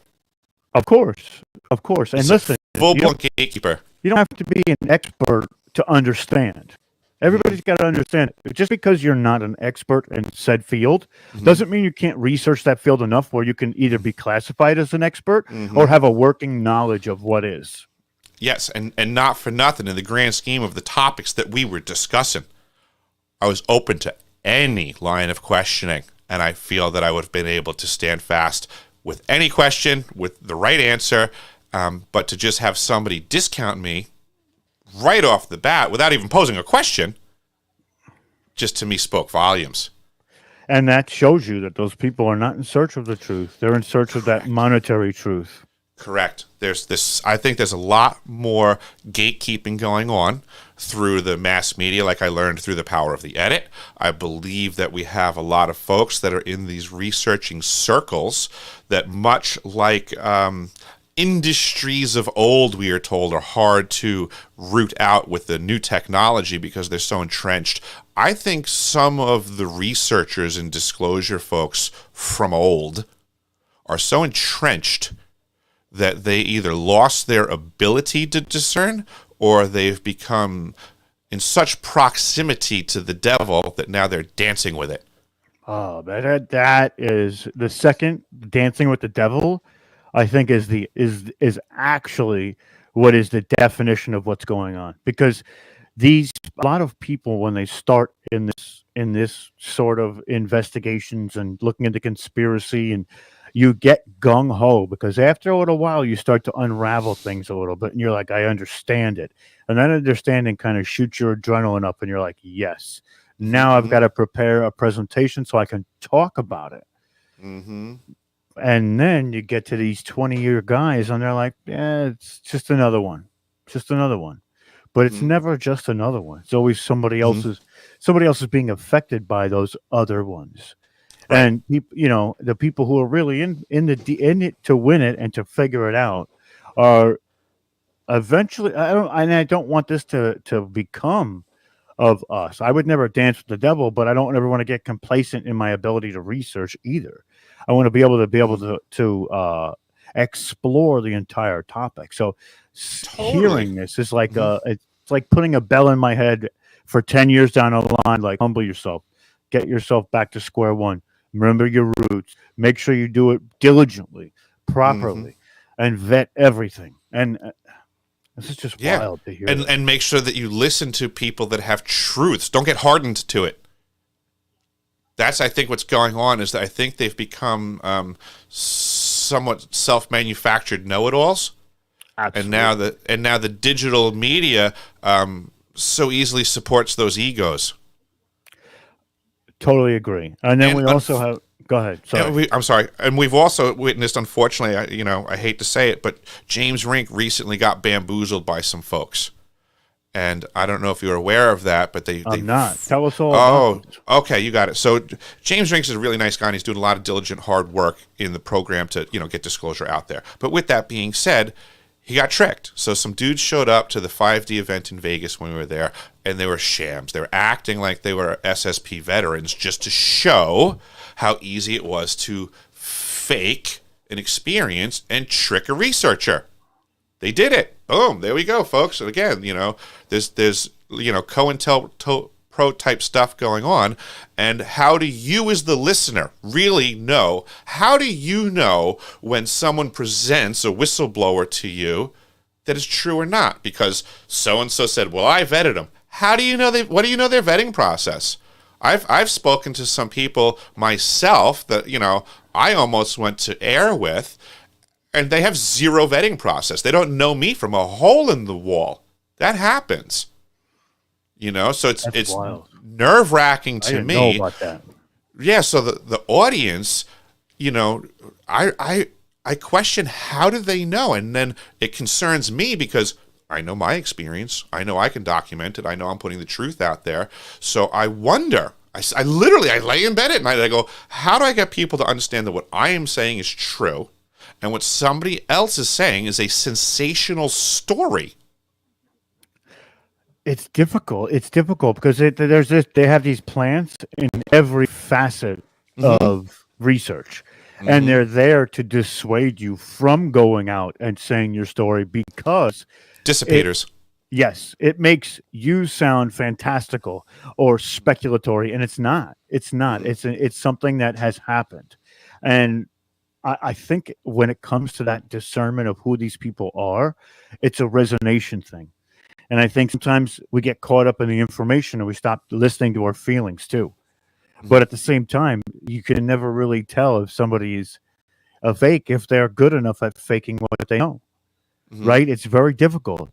B: Of course, and
I: It's
B: listen,
I: a full-blown gatekeeper.
B: You don't have to be an expert to understand. Everybody's got to understand it. Just because you're not an expert in said field doesn't mean you can't research that field enough where you can either be classified as an expert or have a working knowledge of what is.
I: Yes, and not for nothing, in the grand scheme of the topics that we were discussing, I was open to any line of questioning, and I feel that I would have been able to stand fast with any question, with the right answer, but to just have somebody discount me right off the bat without even posing a question, just to me spoke volumes.
B: And that shows you that those people are not in search of the truth. They're in search of that monetary truth.
I: Correct. I think there's a lot more gatekeeping going on through the mass media, like I learned through the power of the edit. I believe that we have a lot of folks that are in these researching circles that, much like industries of old, we are told, are hard to root out with the new technology because they're so entrenched. I think some of the researchers and disclosure folks from old are so entrenched that they either lost their ability to discern, or they've become in such proximity to the devil that now they're dancing with it.
B: Oh, that is the second, dancing with the devil, I think is actually what is the definition of what's going on. Because a lot of people, when they start in this sort of investigations and looking into conspiracy and you get gung ho because after a little while you start to unravel things a little bit, and you're like, I understand it, and that understanding kind of shoots your adrenaline up, and you're like, yes, now I've got to prepare a presentation so I can talk about it.
I: Mm-hmm.
B: And then you get to these 20-year guys, and they're like, yeah, it's just another one, just another one. But it's never just another one. It's always somebody else's. Somebody else is being affected by those other ones.
I: Right.
B: And the people who are really in it to win it and to figure it out are eventually. I don't want this to become of us. I would never dance with the devil, but I don't ever want to get complacent in my ability to research either. I want to be able to explore the entire topic. So hearing this is like it's like putting a bell in my head for 10 years down the line. Like, humble yourself, get yourself back to square one. Remember your roots. Make sure you do it diligently, properly, and vet everything. And this is just wild to hear.
I: And make sure that you listen to people that have truths. Don't get hardened to it. That's, I think, what's going on is that I think they've become somewhat self-manufactured know-it-alls.
B: Absolutely.
I: And now the digital media so easily supports those egos.
B: Totally agree. And then we also have. Go ahead. Sorry.
I: I'm sorry. And we've also witnessed, unfortunately, I hate to say it, but James Rink recently got bamboozled by some folks. And I don't know if you're aware of that, but
B: I'm not. Tell us all.
I: Oh, okay, you got it. So James Rinks is a really nice guy, and he's doing a lot of diligent, hard work in the program to, get disclosure out there. But with that being said, he got tricked. So some dudes showed up to the 5D event in Vegas when we were there, and they were shams. They were acting like they were SSP veterans just to show how easy it was to fake an experience and trick a researcher. They did it. Boom. There we go, folks. And again, there's COINTELPRO type stuff going on. And how do you as the listener really know? How do you know when someone presents a whistleblower to you that is true or not? Because so-and-so said, well, I vetted them. How do you know what do you know their vetting process? I've spoken to some people myself that, I almost went to air with, and they have zero vetting process. They don't know me from a hole in the wall. That happens. So it's nerve-wracking to me.
B: I didn't know about that.
I: Yeah, so the audience, I question, how do they know? And then it concerns me because I know my experience. I know I can document it. I know I'm putting the truth out there. So I wonder, I lay in bed at night and I go, how do I get people to understand that what I am saying is true and what somebody else is saying is a sensational story?
B: It's difficult. It's difficult because they have these plants in every facet of research. And they're there to dissuade you from going out and saying your story because
I: dissipators.
B: Yes, it makes you sound fantastical or speculatory, and it's not. It's not. It's something that has happened, and I think when it comes to that discernment of who these people are, it's a resonation thing, and I think sometimes we get caught up in the information and we stop listening to our feelings too. But at the same time, you can never really tell if somebody is a fake if they're good enough at faking what they know. Right? It's very difficult.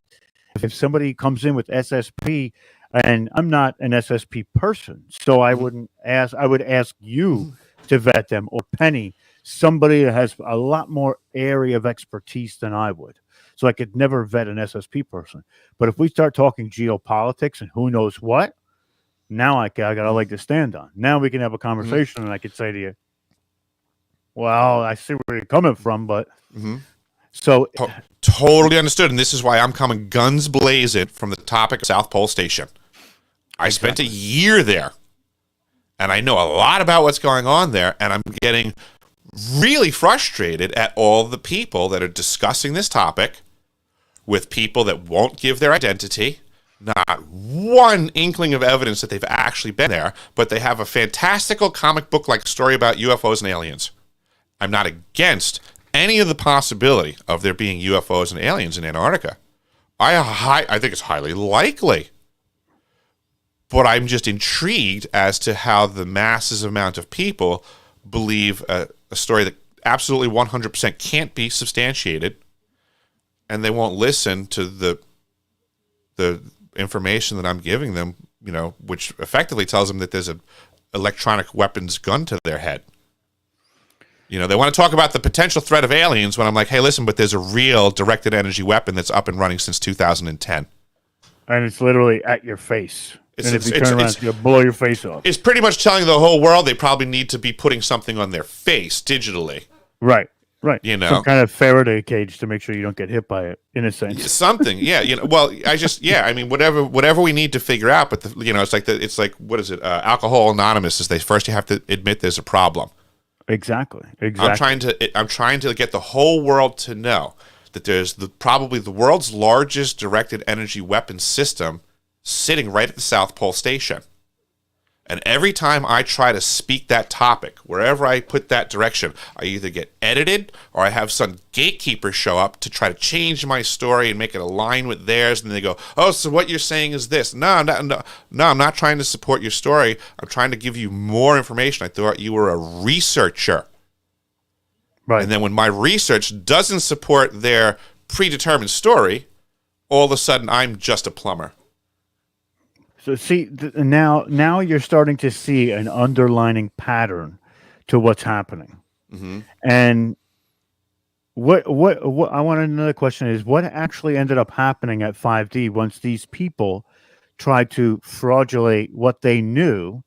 B: If somebody comes in with SSP, and I'm not an SSP person, so I wouldn't ask. I would ask you to vet them, or Penny, somebody that has a lot more area of expertise than I would. So I could never vet an SSP person. But if we start talking geopolitics and who knows what, now I got a leg to stand on. Now we can have a conversation, and I could say to you, well, I see where you're coming from, but so
I: totally understood. And this is why I'm coming guns blazing from the topic of South Pole Station. I spent a year there, and I know a lot about what's going on there, and I'm getting really frustrated at all the people that are discussing this topic with people that won't give their identity. Not one inkling of evidence that they've actually been there, but they have a fantastical comic book-like story about UFOs and aliens. I'm not against any of the possibility of there being UFOs and aliens in Antarctica. I think it's highly likely. But I'm just intrigued as to how the masses amount of people believe a story that absolutely 100% can't be substantiated, and they won't listen to the information that I'm giving them, you know, which effectively tells them that there's a electronic weapons gun to their head. You know, they want to talk about the potential threat of aliens when I'm like, hey, listen, but there's a real directed energy weapon that's up and running since 2010.
B: And it's literally at your face. And if you turn around, you'll blow your face off.
I: It's pretty much telling the whole world they probably need to be putting something on their face digitally.
B: Right.
I: You know,
B: some kind of Faraday cage to make sure you don't get hit by it, in a sense.
I: Something, yeah. You know, well, I mean, whatever we need to figure out. But you know, it's like what is it? Alcohol Anonymous is first you have to admit there's a problem.
B: Exactly.
I: I'm trying to get the whole world to know that there's probably the world's largest directed energy weapon system sitting right at the South Pole Station. And every time I try to speak that topic, wherever I put that direction, I either get edited or I have some gatekeeper show up to try to change my story and make it align with theirs. And they go, oh, so what you're saying is this. No, I'm not trying to support your story. I'm trying to give you more information. I thought you were a researcher.
B: Right.
I: And then when my research doesn't support their predetermined story, all of a sudden I'm just a plumber.
B: So see, now you're starting to see an underlining pattern to what's happening.
I: Mm-hmm.
B: And what I want another question is, what actually ended up happening at 5D once these people tried to fraudulate what they knew?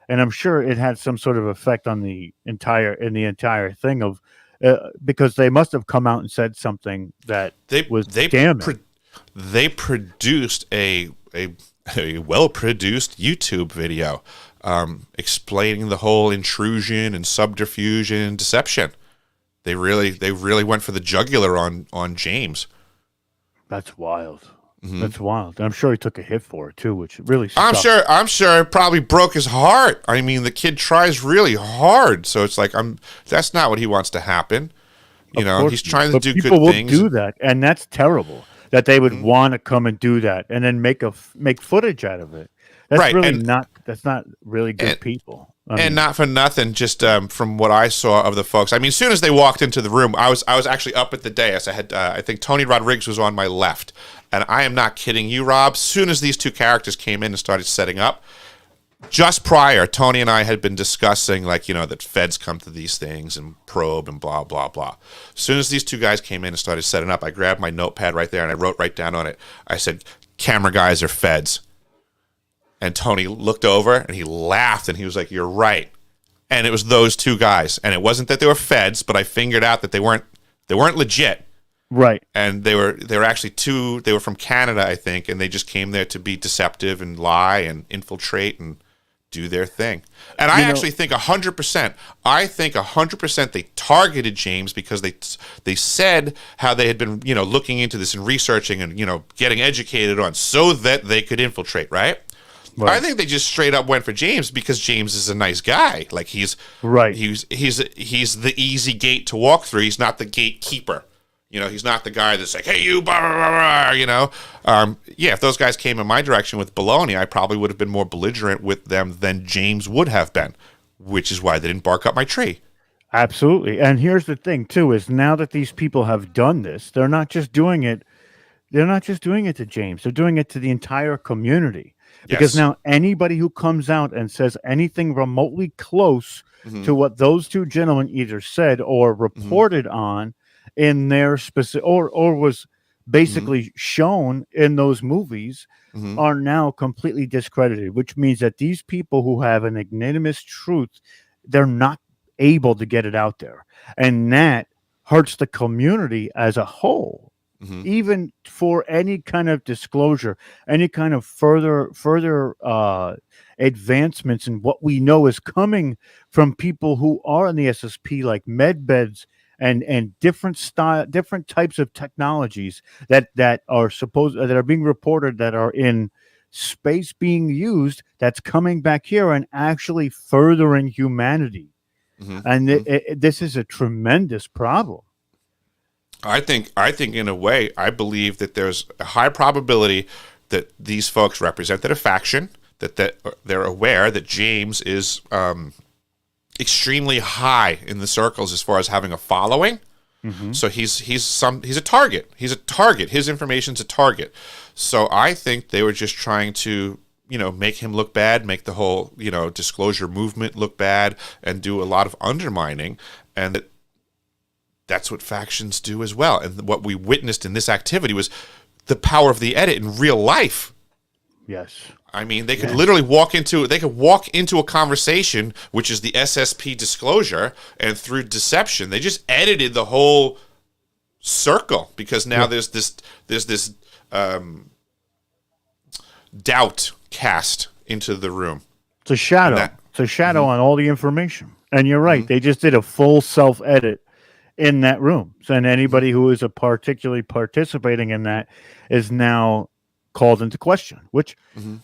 B: And I'm sure it had some sort of effect on the entire thing of because they must have come out and said something that was damning.
I: They produced a well-produced YouTube video explaining the whole intrusion and subterfuge and deception. They really went for the jugular on James.
B: That's wild.
I: Mm-hmm.
B: That's wild. And I'm sure he took a hit for it too, which really sucks.
I: I'm sure it probably broke his heart. I mean, the kid tries really hard, so it's like that's not what he wants to happen. You know, he's trying to do good things.
B: People will do that, and that's terrible. That they would want to come and do that, and then make footage out of it. That's
I: right,
B: really that's not really good people.
I: And not for nothing, just from what I saw of the folks. I mean, as soon as they walked into the room, I was actually up at the dais. I had I think Tony Rodriguez was on my left, and I am not kidding you, Rob. As soon as these two characters came in and started setting up, just prior, Tony and I had been discussing, like, you know, that feds come to these things and probe and blah, blah, blah. As soon as these two guys came in and started setting up, I grabbed my notepad right there and I wrote right down on it. I said, camera guys are feds. And Tony looked over and he laughed and he was like, you're right. And it was those two guys. And it wasn't that they were feds, but I figured out that they weren't legit.
B: Right.
I: And they were actually they were from Canada, I think, and they just came there to be deceptive and lie and infiltrate and do their thing. And I actually think 100%. I think 100% they targeted James because they said how they had been, you know, looking into this and researching and, you know, getting educated on so that they could infiltrate, right? I think they just straight up went for James because James is a nice guy. Like he's the easy gate to walk through. He's not the gatekeeper. You know, he's not the guy that's like, hey, you, blah, blah, blah, blah, you know. Yeah, if those guys came in my direction with baloney, I probably would have been more belligerent with them than James would have been, which is why they didn't bark up my tree.
B: Absolutely. And here's the thing, too, is now that these people have done this, they're not just doing it to James. They're doing it to the entire community. Because now anybody who comes out and says anything remotely close to what those two gentlemen either said or reported on in their specific or was basically shown in those movies are now completely discredited, which means that these people who have an ignominious truth, they're not able to get it out there. And that hurts the community as a whole. Even for any kind of disclosure, any kind of further advancements in what we know is coming from people who are in the SSP, like med beds and different types of technologies that are being reported that are in space being used, that's coming back here and actually furthering humanity. And this is a tremendous problem.
I: I think in a way, I believe that there's a high probability that these folks represented a faction, that they're aware that James is extremely high in the circles as far as having a following.
B: Mm-hmm.
I: So he's a target. He's a target. His information's a target. So I think they were just trying to, make him look bad, make the whole, disclosure movement look bad, and do a lot of undermining. And that's what factions do as well. And what we witnessed in this activity was the power of the edit in real life.
B: Yes.
I: I mean, they could literally walk into a conversation, which is the SSP disclosure, and through deception, they just edited the whole circle, because now there's this doubt cast into the room.
B: It's a shadow. It's a shadow on all the information. And you're right. They just did a full self-edit in that room. So, and anybody who is particularly participating in that is now called into question, which,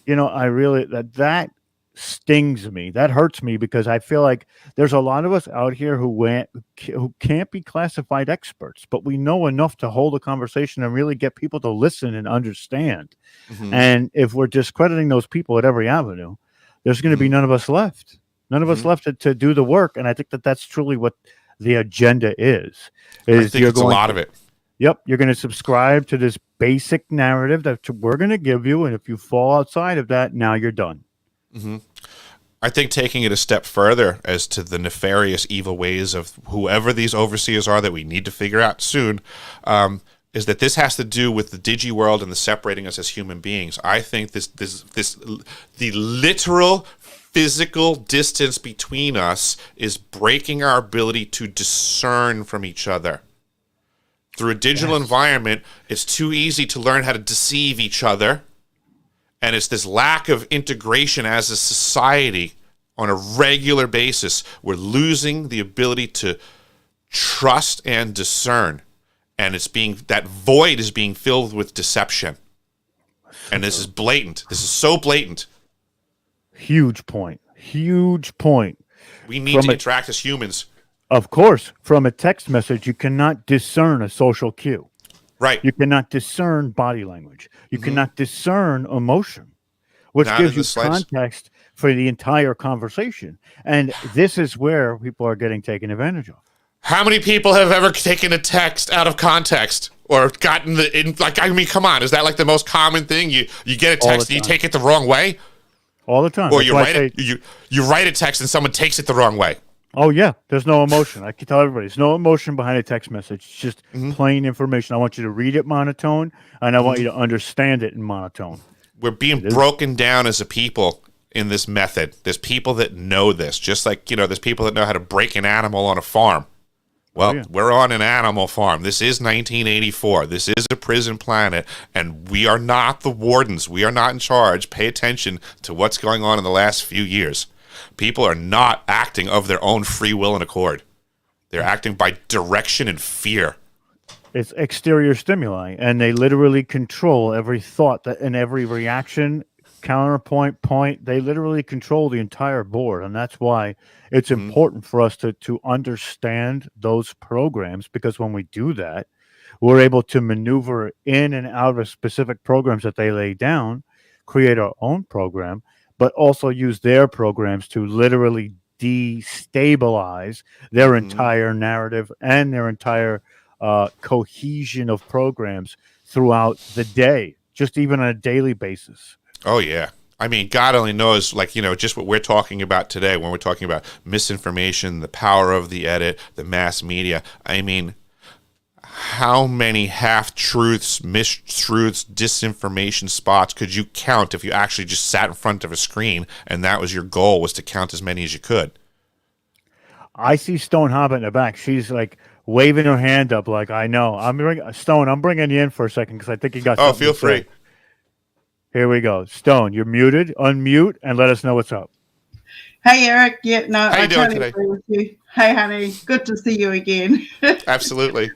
B: I really, that stings me. That hurts me, because I feel like there's a lot of us out here who can't be classified experts, but we know enough to hold a conversation and really get people to listen and understand. And if we're discrediting those people at every avenue, there's going to be none of us left. None of us left to do the work. And I think that's truly what the agenda is.
I: I think it's a lot of it.
B: Yep, you're going to subscribe to this basic narrative that we're going to give you, and if you fall outside of that, now you're done.
I: I think taking it a step further as to the nefarious, evil ways of whoever these overseers are that we need to figure out soon, is that this has to do with the digi world and the separating us as human beings. I think the literal physical distance between us is breaking our ability to discern from each other. Through a digital environment, it's too easy to learn how to deceive each other. And it's this lack of integration as a society on a regular basis. We're losing the ability to trust and discern. And that void is being filled with deception. And this is blatant. This is so blatant.
B: Huge point. Huge point.
I: We need to interact as humans.
B: Of course, from a text message, you cannot discern a social cue.
I: Right.
B: You cannot discern body language. You cannot discern emotion, which gives you context for the entire conversation. And this is where people are getting taken advantage of.
I: How many people have ever taken a text out of context or gotten come on, is that like the most common thing? You get a text and you take it the wrong way?
B: All the time.
I: Or you write a text and someone takes it the wrong way.
B: Oh, yeah. There's no emotion. I can tell everybody. There's no emotion behind a text message. It's just plain information. I want you to read it monotone, and I want you to understand it in monotone.
I: We're being broken down as a people in this method. There's people that know this, just like, there's people that know how to break an animal on a farm. Well, we're on an animal farm. This is 1984. This is a prison planet, and we are not the wardens. We are not in charge. Pay attention to what's going on in the last few years. People are not acting of their own free will and accord. They're acting by direction and fear.
B: It's exterior stimuli, and they literally control every thought and every reaction, counterpoint, point. They literally control the entire board, and that's why it's important for us to understand those programs, because when we do that, we're able to maneuver in and out of specific programs that they lay down, create our own program, but also use their programs to literally destabilize their entire narrative and their entire cohesion of programs throughout the day, just even on a daily basis.
I: Oh, yeah. I mean, God only knows, just what we're talking about today when we're talking about misinformation, the power of the edit, the mass media. I mean, how many half-truths, mistruths, disinformation spots could you count if you actually just sat in front of a screen and that was your goal, was to count as many as you could?
B: I see Stone Hobbit in the back. She's like waving her hand up like, I know. Stone, I'm bringing you in for a second because I think you got something
I: feel free.
B: Say. Here we go. Stone, you're muted. Unmute and let us know what's up.
D: Hey, Eric. Yeah, no,
I: How you doing today?
D: Agree with you. Hey, honey. Good to see you again.
I: Absolutely.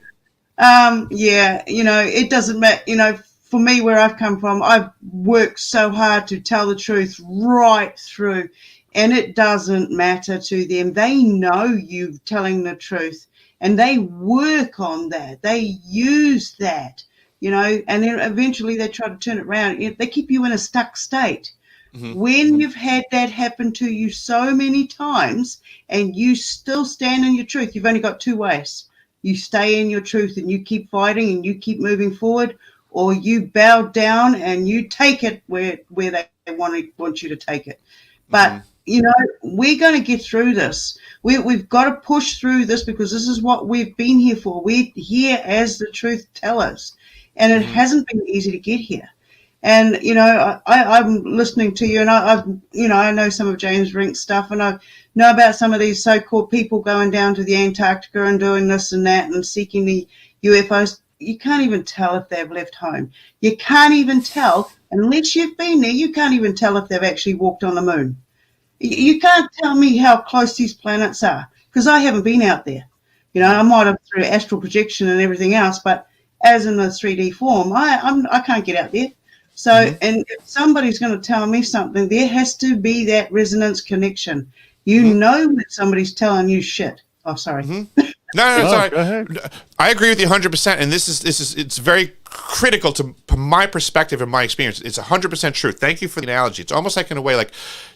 D: It doesn't matter. For me, where I've come from, I've worked so hard to tell the truth right through, and it doesn't matter to them. They know you telling the truth, and they work on that. They use that, and then eventually they try to turn it around. They keep you in a stuck state. When you've had that happen to you so many times and you still stand in your truth, you've only got two ways. You stay in your truth and you keep fighting and you keep moving forward, or you bow down and you take it where they want you to take it. But, we're going to get through this. We've got to push through this because this is what we've been here for. We're here as the truth tellers, and it hasn't been easy to get here. And, I'm listening to you, and I know some of James Rink's stuff, and I know about some of these so-called people going down to the Antarctica and doing this and that and seeking the UFOs. You can't even tell if they've left home. You can't even tell, unless you've been there, you can't even tell if they've actually walked on the moon. You can't tell me how close these planets are, because I haven't been out there. I might have through astral projection and everything else, but as in a 3D form, I can't get out there. So, and if somebody's going to tell me something, there has to be that resonance connection. You know when somebody's telling you shit. Oh, sorry.
I: No, sorry.
B: Go ahead.
I: I agree with you 100%, and this is it's very critical to my perspective and my experience. It's 100% true. Thank you for the analogy. It's almost like in a way like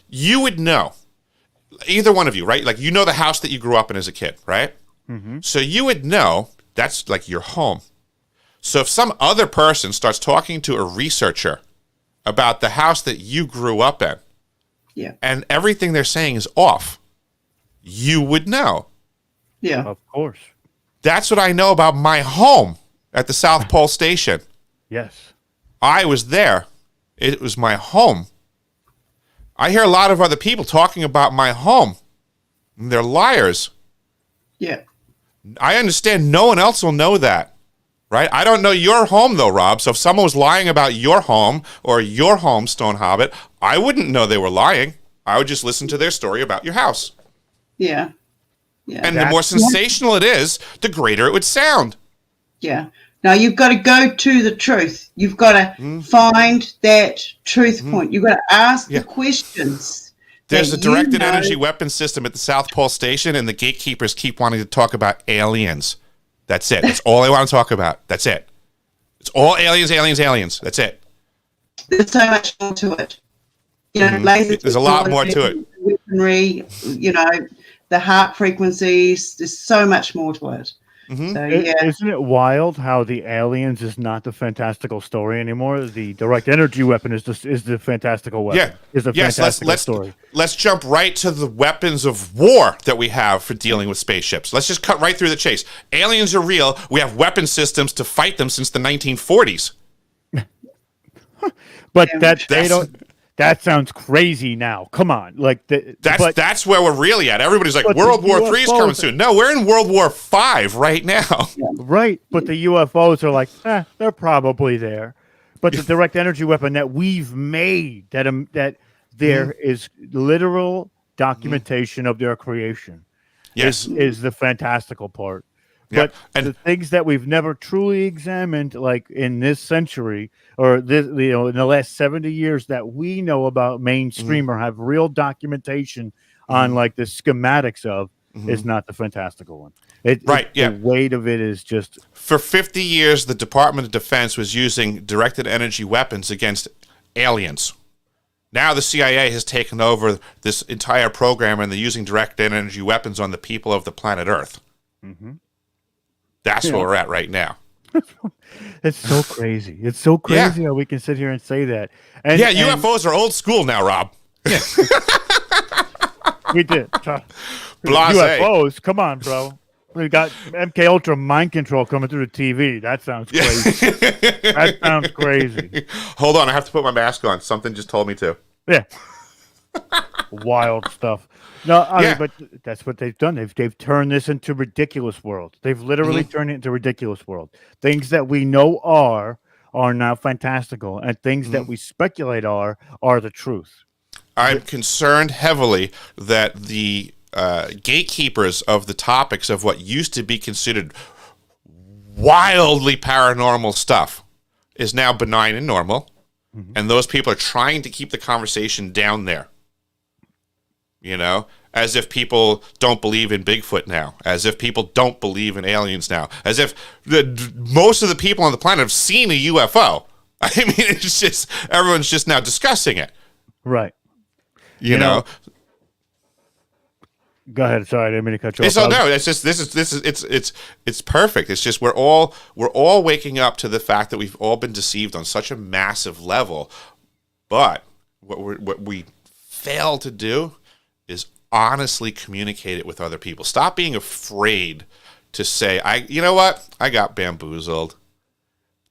I: you would know, either one of you, right? Like the house that you grew up in as a kid, right? So you would know that's like your home. So if some other person starts talking to a researcher about the house that you grew up in, and everything they're saying is off, you would know.
D: Yeah.
B: Of course.
I: That's what I know about my home at the South Pole Station.
B: Yes.
I: I was there. It was my home. I hear a lot of other people talking about my home. And they're liars.
D: Yeah.
I: I understand no one else will know that. Right? I don't know your home, though, Rob. So if someone was lying about your home or your home, Stone Hobbit, I wouldn't know they were lying. I would just listen to their story about your house.
D: Yeah. Yeah.
I: And the more sensational it is, the greater it would sound.
D: Yeah. Now, you've got to go to the truth. You've got to find that truth point. You've got to ask the questions.
I: There's a directed energy weapon system at the South Pole Station, and the gatekeepers keep wanting to talk about aliens. That's it. That's all they want to talk about. That's it. It's all aliens, aliens, aliens. That's it.
D: There's so much more to it.
I: There's a lot more to it.
D: Weaponry, the heart frequencies. There's so much more to it. So,
B: Isn't it wild how the aliens is not the fantastical story anymore? The direct energy weapon is the fantastical weapon.
I: Yeah.
B: Is the fantastical story.
I: Let's jump right to the weapons of war that we have for dealing with spaceships. Let's just cut right through the chase. Aliens are real. We have weapon systems to fight them since the 1940s.
B: But they don't. That sounds crazy now. Come on,
I: that's where we're really at. Everybody's like, World War III is coming soon. No, we're in World War V right now.
B: Right, but the UFOs are like, they're probably there. But the direct energy weapon that we've made, that there is literal documentation of their creation, is the fantastical part. But the things that we've never truly examined, like in this century or this, in the last 70 years that we know about mainstream or have real documentation on, like the schematics of, is not the fantastical one. The weight of it is just.
I: For 50 years, the Department of Defense was using directed energy weapons against aliens. Now the CIA has taken over this entire program, and they're using directed energy weapons on the people of the planet Earth. That's where we're at right now.
B: It's so crazy. It's so crazy how we can sit here and say that. And,
I: UFOs are old school now, Rob.
B: Yeah. We did.
I: Blase.
B: UFOs, come on, bro. We got MK Ultra mind control coming through the TV. That sounds crazy. That sounds crazy.
I: Hold on, I have to put my mask on. Something just told me to.
B: Yeah. Wild stuff. No, but that's what they've done. They've turned this into ridiculous world. They've literally turned it into ridiculous world. Things that we know are now fantastical, and things that we speculate are the truth.
I: I'm concerned heavily that the gatekeepers of the topics of what used to be considered wildly paranormal stuff is now benign and normal, and those people are trying to keep the conversation down there. As if people don't believe in Bigfoot now, as if people don't believe in aliens now, as if most of the people on the planet have seen a UFO. I mean, it's just, everyone's just now discussing it.
B: Right.
I: You know?
B: Go ahead. Sorry, I didn't mean to cut you off.
I: So no, it's just this is it's perfect. It's just we're all waking up to the fact that we've all been deceived on such a massive level. But what we fail to do is honestly communicate it with other people. Stop being afraid to say, you know what? I got bamboozled.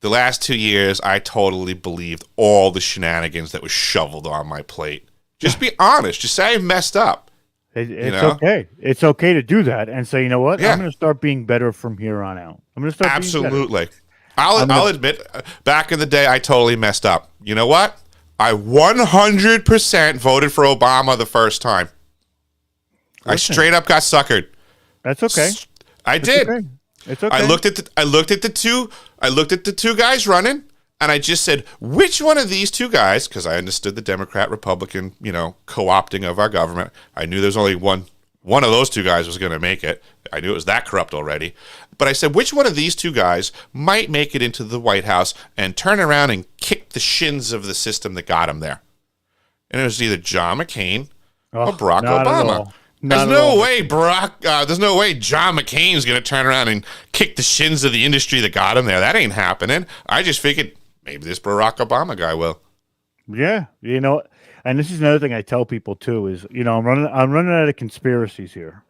I: The last 2 years, I totally believed all the shenanigans that was shoveled on my plate. Just be honest. Just say I messed up.
B: It's okay. It's okay to do that and say, you know what?
I: Yeah.
B: I'm going to start being better from here on out. I'm going to start
I: Absolutely.
B: being better.
I: I'll admit, back in the day, I totally messed up. You know what? I 100% voted for Obama the first time.
B: Listen,
I: I straight up got suckered.
B: That's okay.
I: I did.
B: Okay. It's okay.
I: I looked at the two guys running, and I just said, which one of these two guys, because I understood the Democrat Republican, co-opting of our government. I knew there's only one of those two guys was going to make it. I knew it was that corrupt already. But I said, which one of these two guys might make it into the White House and turn around and kick the shins of the system that got him there? And it was either John McCain or Barack Obama. There's no way John McCain's going to turn around and kick the shins of the industry that got him there. That ain't happening. I just figured maybe this Barack Obama guy will.
B: Yeah, and this is another thing I tell people too is, I'm running out of conspiracies here.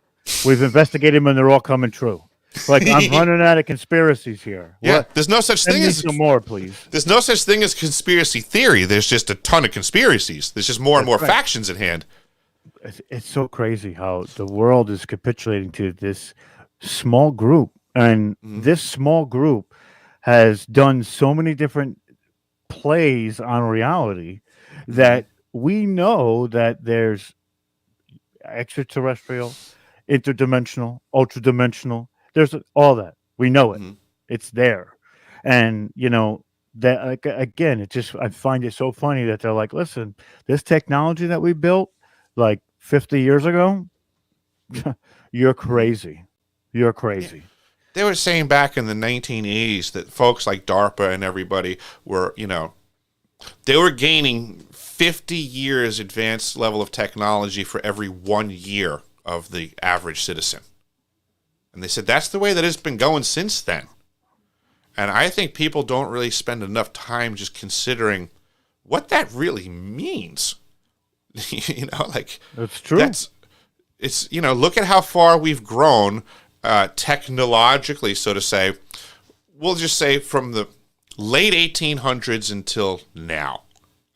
B: We've investigated them and they're all coming true. Like, I'm running out of conspiracies here.
I: Yeah, there's no such thing as
B: some more, please.
I: There's no such thing as conspiracy theory. There's just a ton of conspiracies. There's just more and more factions at hand.
B: It's so crazy how the world is capitulating to this small group, and this small group has done so many different plays on reality that we know that there's extraterrestrial, interdimensional, ultradimensional. There's all that. We know it. It's there. And, that again, I find it so funny that they're like, listen, this technology that we built like 50 years ago, you're crazy. You're crazy.
I: Yeah. They were saying back in the 1980s that folks like DARPA and everybody were, they were gaining 50 years advanced level of technology for every 1 year of the average citizen. And they said that's the way that it's been going since then. And I think people don't really spend enough time just considering what that really means.
B: That's true.
I: Look at how far we've grown technologically, so to say. We'll just say from the late 1800s until now.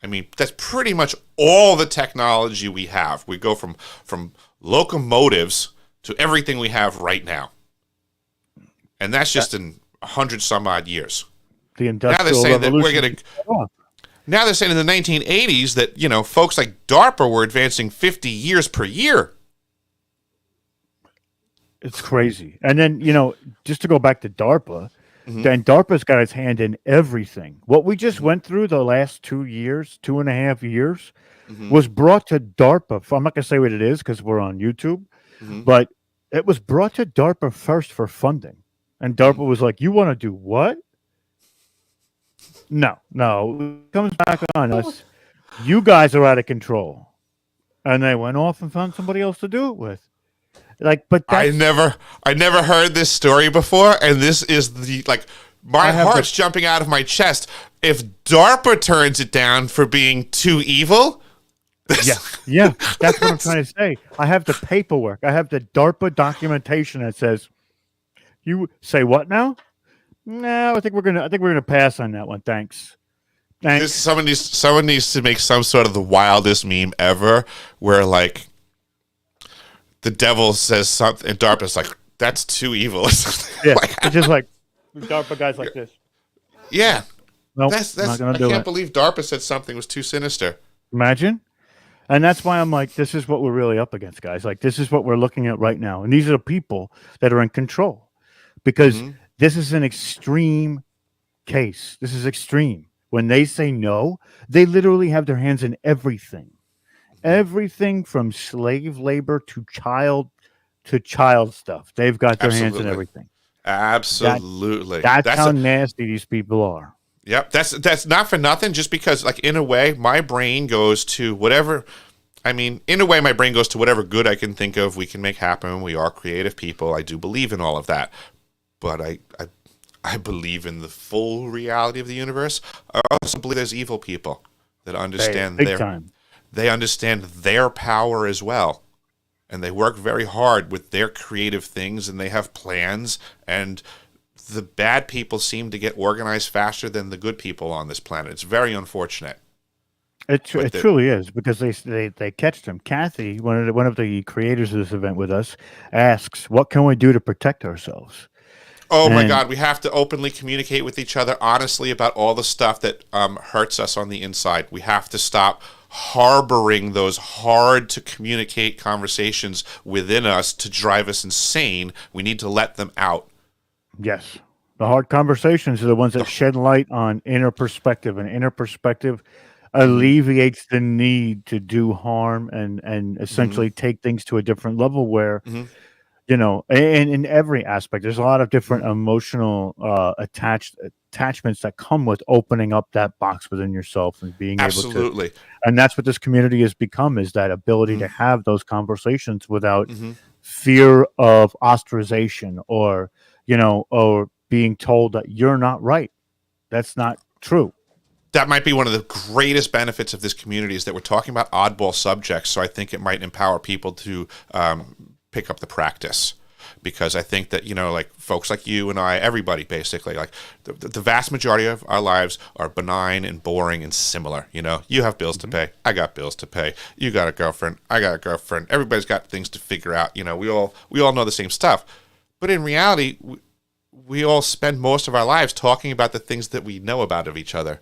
I: I mean, that's pretty much all the technology we have. We go from locomotives to everything we have right now. And that's just in 100 some odd years.
B: The Industrial Revolution.
I: Now they're saying in the 1980s that, folks like DARPA were advancing 50 years per year.
B: It's crazy. And then, just to go back to DARPA, then DARPA's got its hand in everything. What we just went through the last 2.5 years, was brought to DARPA. I'm not going to say what it is because we're on YouTube, but it was brought to DARPA first for funding. And DARPA was like, you want to do what? No, it comes back on us. You guys are out of control. And they went off and found somebody else to do it with. But
I: I never heard this story before, and this is my heart's jumping out of my chest. If DARPA turns it down for being too evil,
B: yeah, that's what I'm trying to say. I have the paperwork. I have the DARPA documentation that says, you say what now? No, I think we're gonna pass on that one. Thanks.
I: Someone needs to make some sort of the wildest meme ever, where the devil says something, and DARPA's like, "That's too evil."
B: Yeah, it's just like DARPA guys like this.
I: Yeah,
B: nope,
I: I can't believe DARPA said something was too sinister.
B: Imagine. And that's why I'm like, this is what we're really up against, guys. Like, this is what we're looking at right now, and these are the people that are in control, because this is an extreme case. This is extreme. When they say no, they literally have their hands in everything. Everything from slave labor to child stuff. They've got their hands in everything.
I: Absolutely.
B: That's how nasty these people are.
I: Yep, that's not for nothing. Just because, like, in a way, my brain goes to whatever. I mean, in a way, my brain goes to whatever good I can think of. We can make happen. We are creative people. I do believe in all of that, but I believe in the full reality of the universe. I also believe there's evil people that understand
B: Big time.
I: they understand their power as well, and they work very hard with their creative things, and they have plans, and the bad people seem to get organized faster than the good people on this planet. It's very unfortunate.
B: It truly is, because they catch them. Kathy, one of the creators of this event with us, asks, "What can we do to protect ourselves?"
I: Oh my
B: And
I: God, we have to openly communicate with each other honestly about all the stuff that hurts us on the inside. We have to stop harboring those hard to communicate conversations within us to drive us insane. We need to let them out.
B: yes, the hard conversations are the ones that shed light on inner perspective, and inner perspective alleviates the need to do harm and essentially take things to a different level where
I: Mhm.
B: and in every aspect there's a lot of different emotional attachments that come with opening up that box within yourself and being able to,
I: Absolutely.
B: and that's what this community has become, is that ability to have those conversations without fear of ostracization, or being told that you're not right. That's not true.
I: That might be one of the greatest benefits of this community, is that we're talking about oddball subjects. So I think it might empower people to pick up the practice, because I think that, like folks like you and I, everybody basically, like the vast majority of our lives are benign and boring and similar. You have bills to pay. I got bills to pay. You got a girlfriend. I got a girlfriend. Everybody's got things to figure out. We all know the same stuff. But in reality, we all spend most of our lives talking about the things that we know about of each other.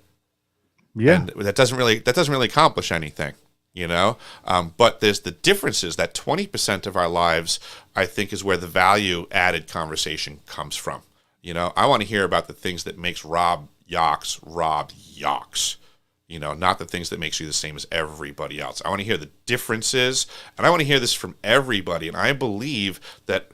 B: Yeah.
I: And that doesn't really accomplish anything, but there's the differences. That 20% of our lives, I think, is where the value added conversation comes from. I want to hear about the things that makes Rob Yox, not the things that makes you the same as everybody else. I want to hear the differences, and I want to hear this from everybody. And I believe that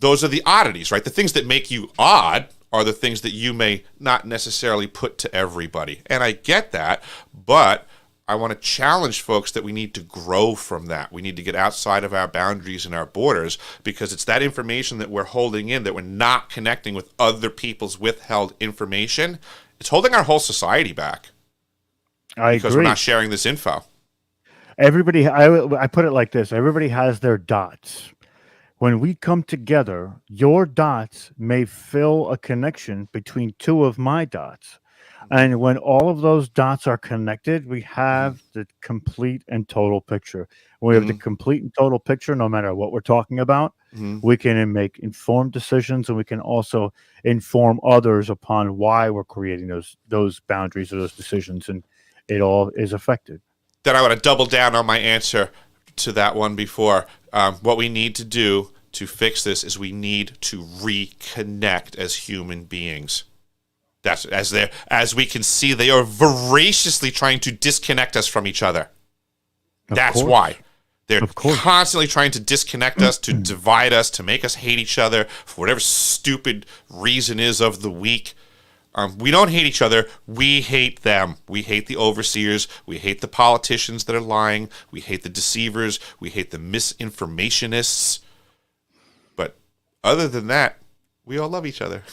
I: those are the oddities, right? The things that make you odd are the things that you may not necessarily put to everybody. And I get that, but I want to challenge folks that we need to grow from that. We need to get outside of our boundaries and our borders, because it's that information that we're holding in, that we're not connecting with other people's withheld information. It's holding our whole society back. Because we're not sharing this info.
B: Everybody, I put it like this: everybody has their dots. When we come together, your dots may fill a connection between two of my dots. And when all of those dots are connected, we have the complete and total picture. When we have the complete and total picture, no matter what we're talking about, we can make informed decisions, and we can also inform others upon why we're creating those boundaries or those decisions, and it all is affected.
I: Then I want to double down on my answer to that one before. What we need to do to fix this is we need to reconnect as human beings. That's as we can see, they are voraciously trying to disconnect us from each other. That's why. They're constantly trying to disconnect us, to divide us, to make us hate each other for whatever stupid reason is of the week. We don't hate each other. We hate them. We hate the overseers. We hate the politicians that are lying. We hate the deceivers. We hate the misinformationists. But other than that, we all love each other.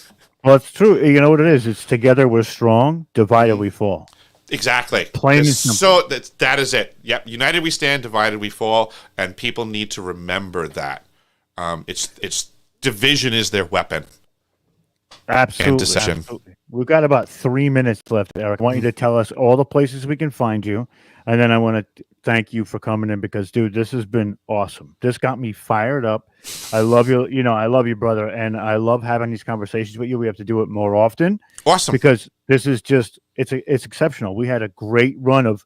B: Well, it's true. You know what it is? It's together we're strong, divided we fall.
I: Exactly.
B: Plain and simple.
I: So that is it. Yep. United we stand, divided we fall, and people need to remember that. It's division is their weapon.
B: Absolutely. Absolutely. We've got about 3 minutes left, Eric. I want you to tell us all the places we can find you, and then I want to thank you for coming in, because, dude, this has been awesome. This got me fired up. I love you. I love you, brother, and I love having these conversations with you. We have to do it more often.
I: Awesome.
B: Because this is just it's exceptional. We had a great run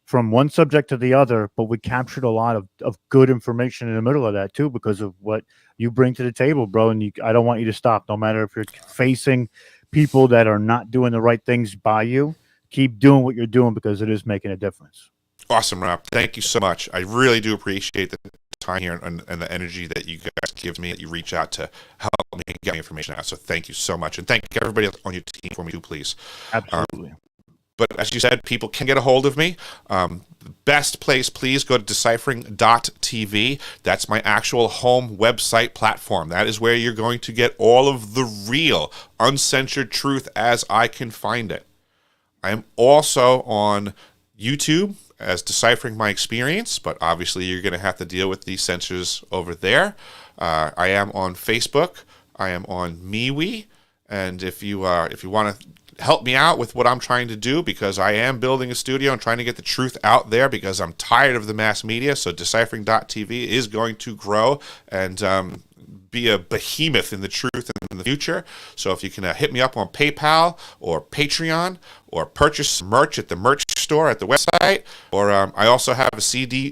B: from one subject to the other, but we captured a lot of good information in the middle of that too, because of what you bring to the table, bro. And I don't want you to stop, no matter if you're facing people that are not doing the right things by you. Keep doing what you're doing, because it is making a difference.
I: Awesome, Rob. Thank you so much. I really do appreciate the time here and the energy that you guys give me, that you reach out to help me get information out. So thank you so much. And thank everybody on your team for me too, please.
B: Absolutely.
I: But as you said, people can get a hold of me. The best place, please go to deciphering.tv. That's my actual home website platform. That is where you're going to get all of the real, uncensored truth as I can find it. I am also on YouTube as Deciphering My Experience, but obviously you're going to have to deal with these censors over there. I am on Facebook. I am on MeWe. And if you want to help me out with what I'm trying to do, because I am building a studio and trying to get the truth out there, because I'm tired of the mass media. So deciphering.tv is going to grow and be a behemoth in the truth in the future. So if you can hit me up on PayPal or Patreon, or purchase merch at the merch store at the website, or I also have a CBD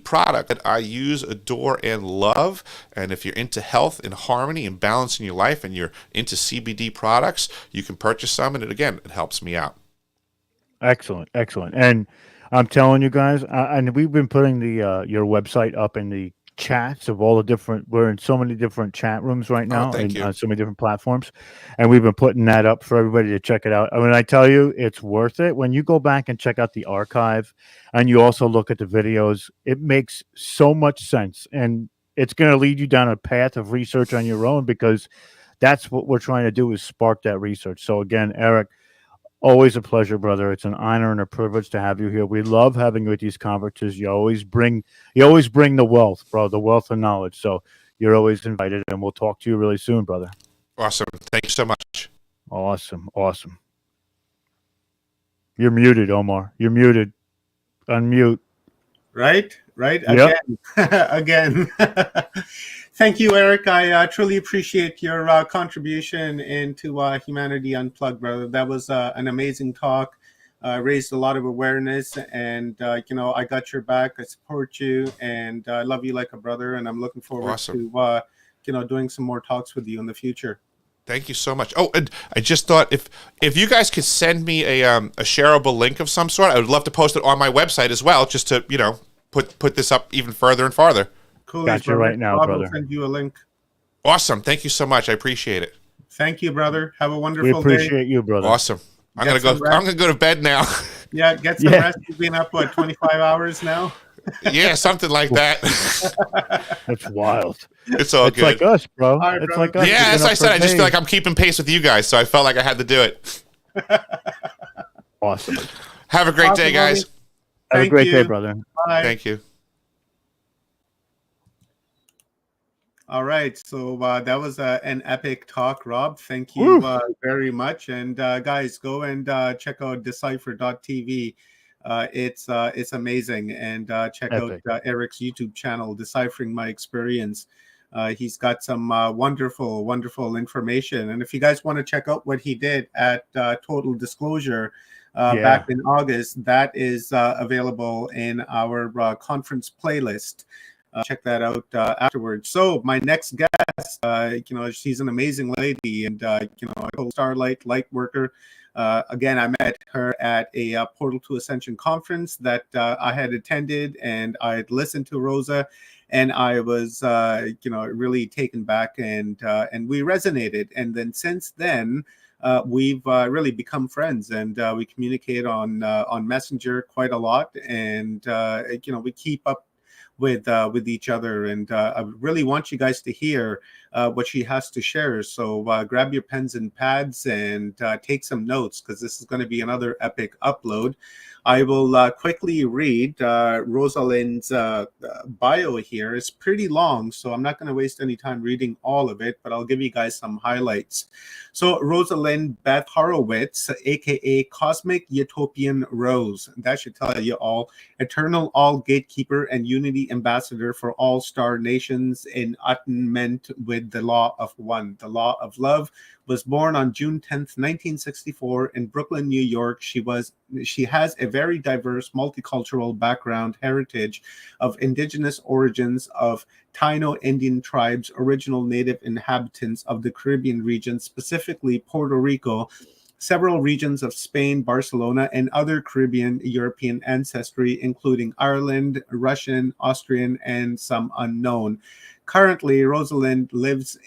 I: product that I use, adore, and love. And if you're into health and harmony and balance in your life, and you're into CBD products, you can purchase some, and it helps me out.
B: Excellent. And I'm telling you guys, and we've been putting the your website up in the chats of all the different. We're in so many different chat rooms right now,
I: thank
B: and
I: you.
B: on so many different platforms, and we've been putting that up for everybody to check it out. I mean, I tell you, it's worth it when you go back and check out the archive, and you also look at the videos. It makes so much sense, and it's going to lead you down a path of research on your own, because that's what we're trying to do, is spark that research. So again, Eric, always a pleasure, brother. It's an honor and a privilege to have you here. We love having you at these conferences. You always bring the wealth, bro, the wealth of knowledge. So you're always invited, and we'll talk to you really soon, brother.
I: Awesome. Thank you so much.
B: Awesome. You're muted, Omar. You're muted. Unmute.
A: Right?
B: Yep.
A: Again. Thank you, Eric. I truly appreciate your contribution into Humanity Unplugged, brother. That was an amazing talk. Raised a lot of awareness, and I got your back. I support you, and I love you like a brother. And I'm looking forward to doing some more talks with you in the future.
I: Thank you so much. Oh, and I just thought if you guys could send me a shareable link of some sort, I would love to post it on my website as well, just to put this up even further and farther.
A: Cool.
B: Got you right now, brother.
A: I'll send you a link.
I: Awesome. Thank you so much. I appreciate it.
A: Thank you, brother. Have a wonderful
B: We
A: day.
B: appreciate you, brother.
I: Awesome. I'm gonna go to bed now.
A: Yeah, get some rest. You've been up 25 hours now.
I: Yeah, something like that.
B: That's wild.
I: It's all good.
B: It's like us, bro.
A: Right,
B: it's
A: bro.
B: like us.
I: Yeah, as I said, I just feel like I'm keeping pace with you guys, so I felt like I had to do it.
B: Awesome.
I: Have a great day, guys.
B: Have a great day, brother.
A: Bye.
I: Thank you.
A: All right, so that was an epic talk, Rob. Thank you very much. And guys, go and check out decipher.tv. It's amazing. And check out Eric's YouTube channel, Deciphering My Experience. He's got some wonderful information. And if you guys want to check out what he did at Total Disclosure back in August, that is available in our conference playlist. Check that out afterwards. So my next guest, she's an amazing lady, and I call Starlight Lightworker. Again, I met her at a Portal to Ascension conference that I had attended, and I had listened to Rosa, and I was, really taken back, and we resonated. And then since then, we've really become friends, and we communicate on Messenger quite a lot, and we keep up with each other, and I really want you guys to hear what she has to share. So grab your pens and pads and take some notes, because this is going to be another epic upload. I will quickly read Rosalind's bio here. It's pretty long, so I'm not going to waste any time reading all of it, but I'll give you guys some highlights. So Rosalind Beth Horowitz, aka Cosmic Utopian Rose, that should tell you all. Eternal All Gatekeeper and Unity Ambassador for all star nations in attunement with the Law of One, the Law of Love. Was born on June 10th, 1964 in Brooklyn, New York. She has a very diverse multicultural background, heritage of indigenous origins of Taino Indian tribes, original native inhabitants of the Caribbean region, specifically Puerto Rico, several regions of Spain, Barcelona, and other Caribbean European ancestry, including Ireland, Russian, Austrian, and some unknown. Currently, Rosalind lives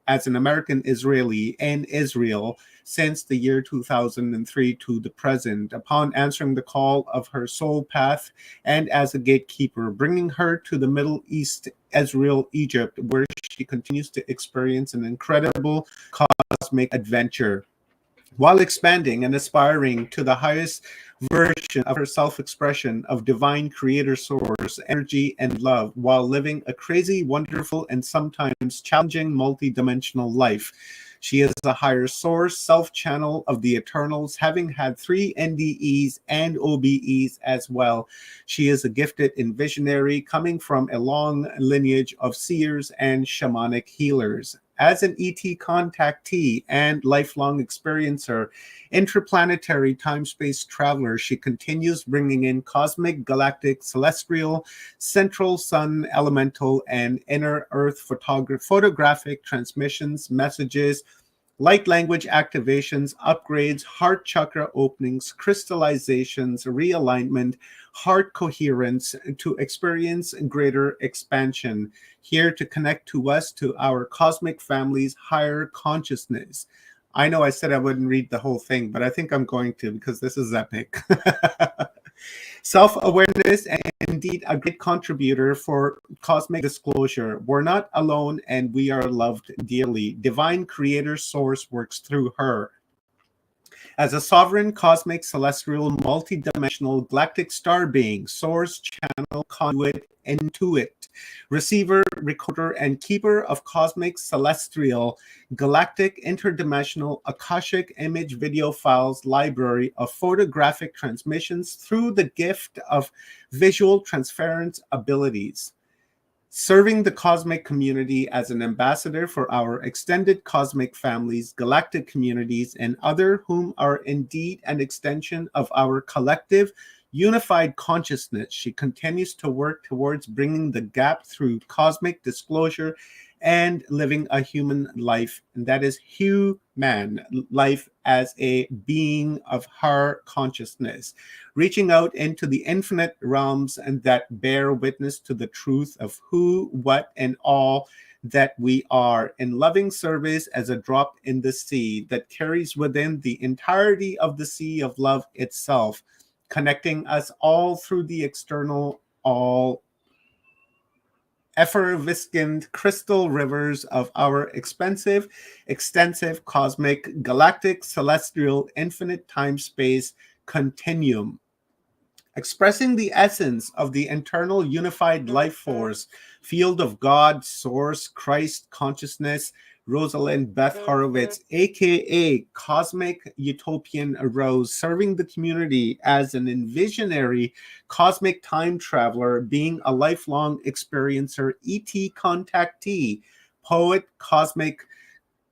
A: as an American Israeli in Israel since the year 2003 to the present. Upon answering the call of her soul path and as a gatekeeper, bringing her to the Middle East, Israel, Egypt, where she continues to experience an incredible cosmic adventure, while expanding and aspiring to the highest version of her self-expression of divine creator source, energy, and love, while living a crazy, wonderful, and sometimes challenging multi-dimensional life. She is a higher source, self-channel of the Eternals, having had 3 NDEs and OBEs as well. She is a gifted and visionary, coming from a long lineage of seers and shamanic healers. As an ET contactee and lifelong experiencer, interplanetary time-space traveler, she continues bringing in cosmic, galactic, celestial, central sun, elemental, and inner earth photographic transmissions, messages, light language activations, upgrades, heart chakra openings, crystallizations, realignment, heart coherence to experience greater expansion, here to connect to us, to our cosmic family's higher consciousness. I know I said I wouldn't read the whole thing, but I think I'm going to because this is epic. Self-awareness and indeed a great contributor for cosmic disclosure. We're not alone and we are loved dearly. Divine creator source works through her. As a sovereign, cosmic, celestial, multidimensional, galactic star being, source, channel, conduit, intuit, receiver, recorder, and keeper of cosmic, celestial, galactic, interdimensional, akashic image video files library of photographic transmissions through the gift of visual transference abilities. Serving the cosmic community as an ambassador for our extended cosmic families, galactic communities, and other whom are indeed an extension of our collective unified consciousness. She continues to work towards bringing the gap through cosmic disclosure and living a human life, and that is human life as a being of her consciousness, reaching out into the infinite realms and that bear witness to the truth of who, what, and all that we are, in loving service as a drop in the sea that carries within the entirety of the sea of love itself, connecting us all through the external, all effervescent crystal rivers of our expensive, extensive, cosmic, galactic, celestial, infinite time-space continuum, expressing the essence of the internal unified life force, field of God, source, Christ, consciousness, Rosalind Beth Horowitz, aka Cosmic Utopian Rose, serving the community as an envisionary cosmic time traveler, being a lifelong experiencer, ET contactee, poet, cosmic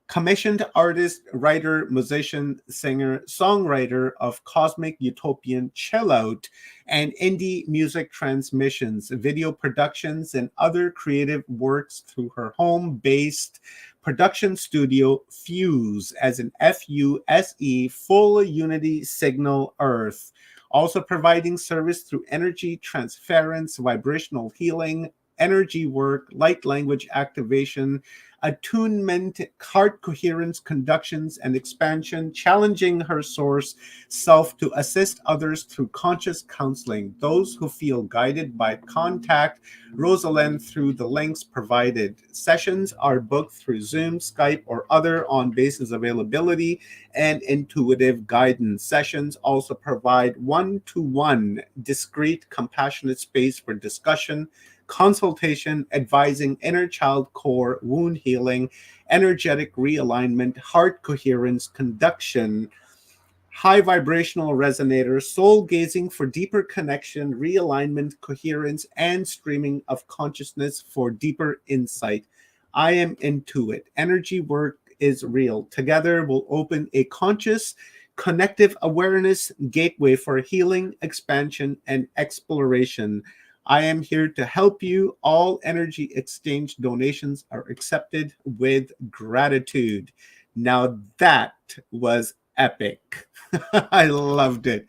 A: commissioned artist, writer, musician, singer, songwriter of cosmic utopian chill out and indie music transmissions, video productions, and other creative works through her home-based production studio Fuse as an FUSE, full unity signal earth, also providing service through energy transference, vibrational healing, energy work, light language activation, attunement, heart coherence, conductions, and expansion, challenging her source self to assist others through conscious counseling. Those who feel guided by contact Rosalind through the links provided. Sessions are booked through Zoom, Skype, or other on basis availability and intuitive guidance. Sessions also provide one-to-one, discreet, compassionate space for discussion, consultation, advising inner child core, wound healing, energetic realignment, heart coherence, conduction, high vibrational resonator, soul gazing for deeper connection, realignment, coherence, and streaming of consciousness for deeper insight. I am into it. Energy work is real. Together we'll open a conscious, connective awareness gateway for healing, expansion, and exploration. I am here to help you. All energy exchange donations are accepted with gratitude. Now that was epic. I loved it.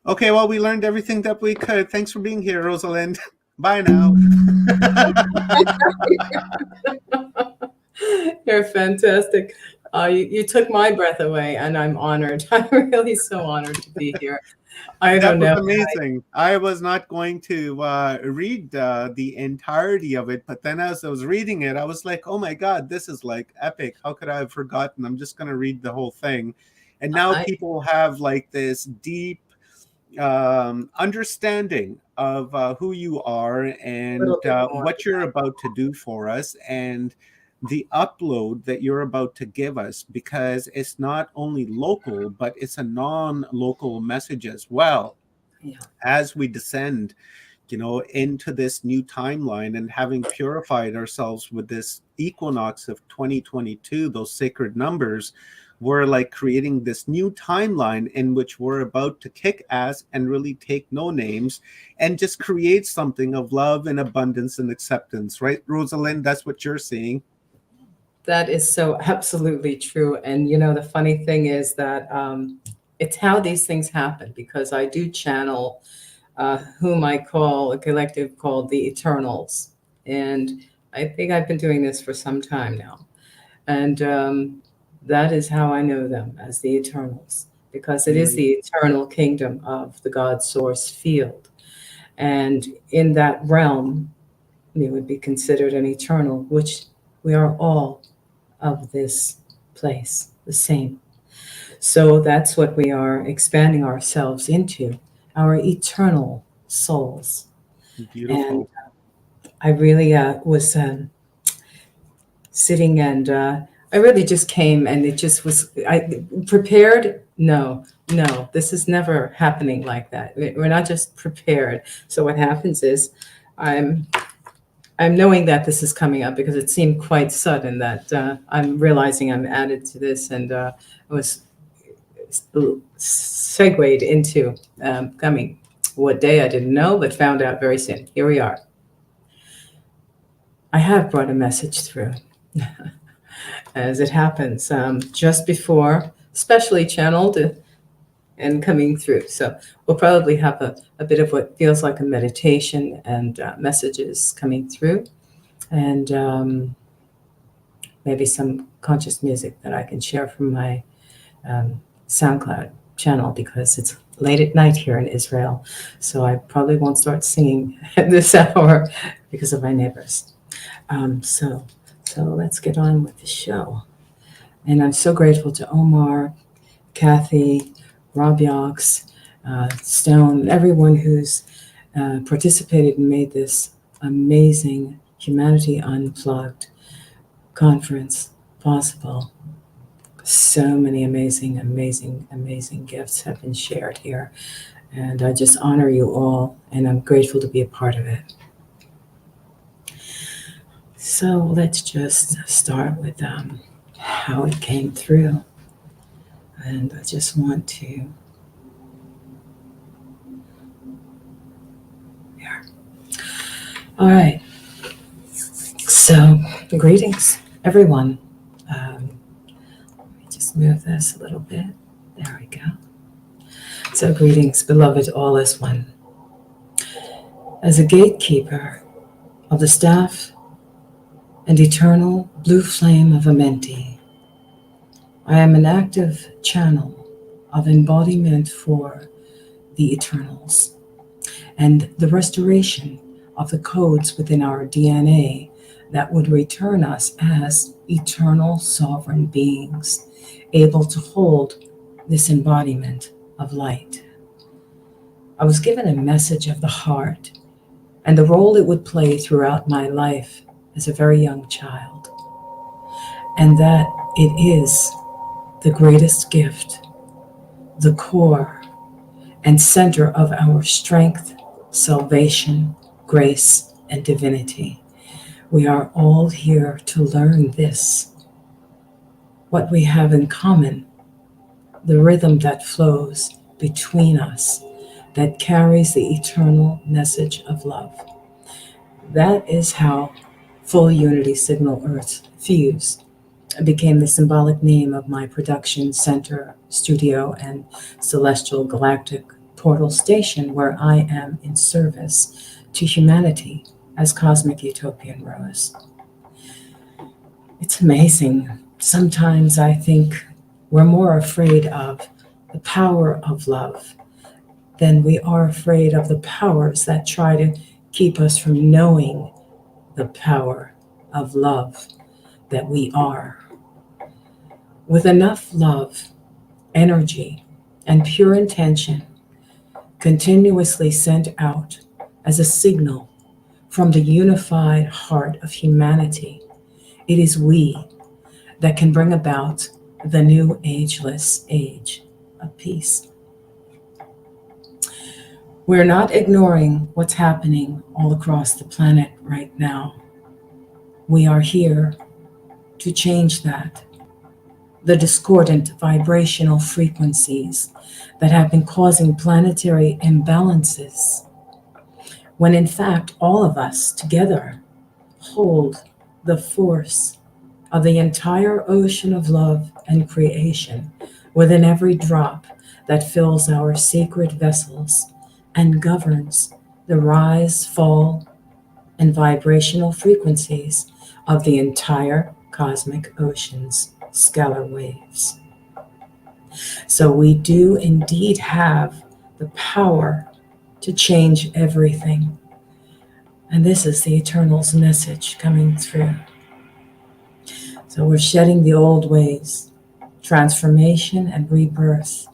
A: Okay, well, we learned everything that we could. Thanks for being here, Rosalind. Bye now.
J: You're fantastic. You took my breath away, and I'm honored. I'm really so honored to be here. I
A: That
J: don't
A: was
J: know.
A: amazing. I was not going to read the entirety of it, but then as I was reading it, I was like, oh my God, this is like epic. How could I have forgotten? I'm just going to read the whole thing. And now people have like this deep understanding of who you are and what you're about to do for us, and the upload that you're about to give us, because it's not only local, but it's a non-local message as well.
J: Yeah.
A: As we descend, into this new timeline, and having purified ourselves with this equinox of 2022, those sacred numbers, we're like creating this new timeline in which we're about to kick ass and really take no names and just create something of love and abundance and acceptance. Right, Rosalind? That's what you're seeing.
J: That is so absolutely true. And the funny thing is that it's how these things happen, because I do channel whom I call a collective called the Eternals. And I think I've been doing this for some time now. And that is how I know them, as the Eternals, because it is the eternal kingdom of the God source field. And in that realm, we would be considered an eternal, which we are all of this place, the same. So that's what we are expanding ourselves into, our eternal souls.
A: Beautiful.
J: And I really was sitting, and I really just came, and it just was, I prepared. No, this is never happening like that. We're not just prepared. So what happens is I'm knowing that this is coming up, because it seemed quite sudden that I'm realizing I'm added to this, and I was segued into coming. What day I didn't know, but found out very soon. Here we are. I have brought a message through, as it happens, just before, specially channeled and coming through. So we'll probably have a bit of what feels like a meditation and messages coming through, and maybe some conscious music that I can share from my SoundCloud channel, because it's late at night here in Israel. So I probably won't start singing at this hour because of my neighbors. So let's get on with the show. And I'm so grateful to Omar, Kathy, Rob Yox, Stone, everyone who's participated and made this amazing Humanity Unplugged conference possible. So many amazing gifts have been shared here. And I just honor you all, and I'm grateful to be a part of it. So let's just start with how it came through. And I just want to, here. All right. So greetings, everyone. Let me just move this a little bit. There we go. So greetings, beloved, all as one. As a gatekeeper of the staff and eternal blue flame of Amenti, I am an active channel of embodiment for the Eternals and the restoration of the codes within our DNA that would return us as eternal sovereign beings, able to hold this embodiment of light. I was given a message of the heart and the role it would play throughout my life as a very young child, and that it is the greatest gift, the core and center of our strength, salvation, grace, and divinity. We are all here to learn this, what we have in common, the rhythm that flows between us, that carries the eternal message of love. That is how full unity signal Earths fuse became the symbolic name of my production center, studio, and celestial galactic portal station, where I am in service to humanity as Cosmic Utopian Rose. It's amazing. Sometimes I think we're more afraid of the power of love than we are afraid of the powers that try to keep us from knowing the power of love that we are. With enough love, energy, and pure intention continuously sent out as a signal from the unified heart of humanity, it is we that can bring about the new ageless age of peace. We're not ignoring what's happening all across the planet right now. We are here to change that. The discordant vibrational frequencies that have been causing planetary imbalances, when in fact all of us together hold the force of the entire ocean of love and creation within every drop that fills our sacred vessels and governs the rise, fall, and vibrational frequencies of the entire cosmic ocean's scalar waves. So we do indeed have the power to change everything. And this is the Eternal's message coming through. So we're shedding the old ways. Transformation and rebirth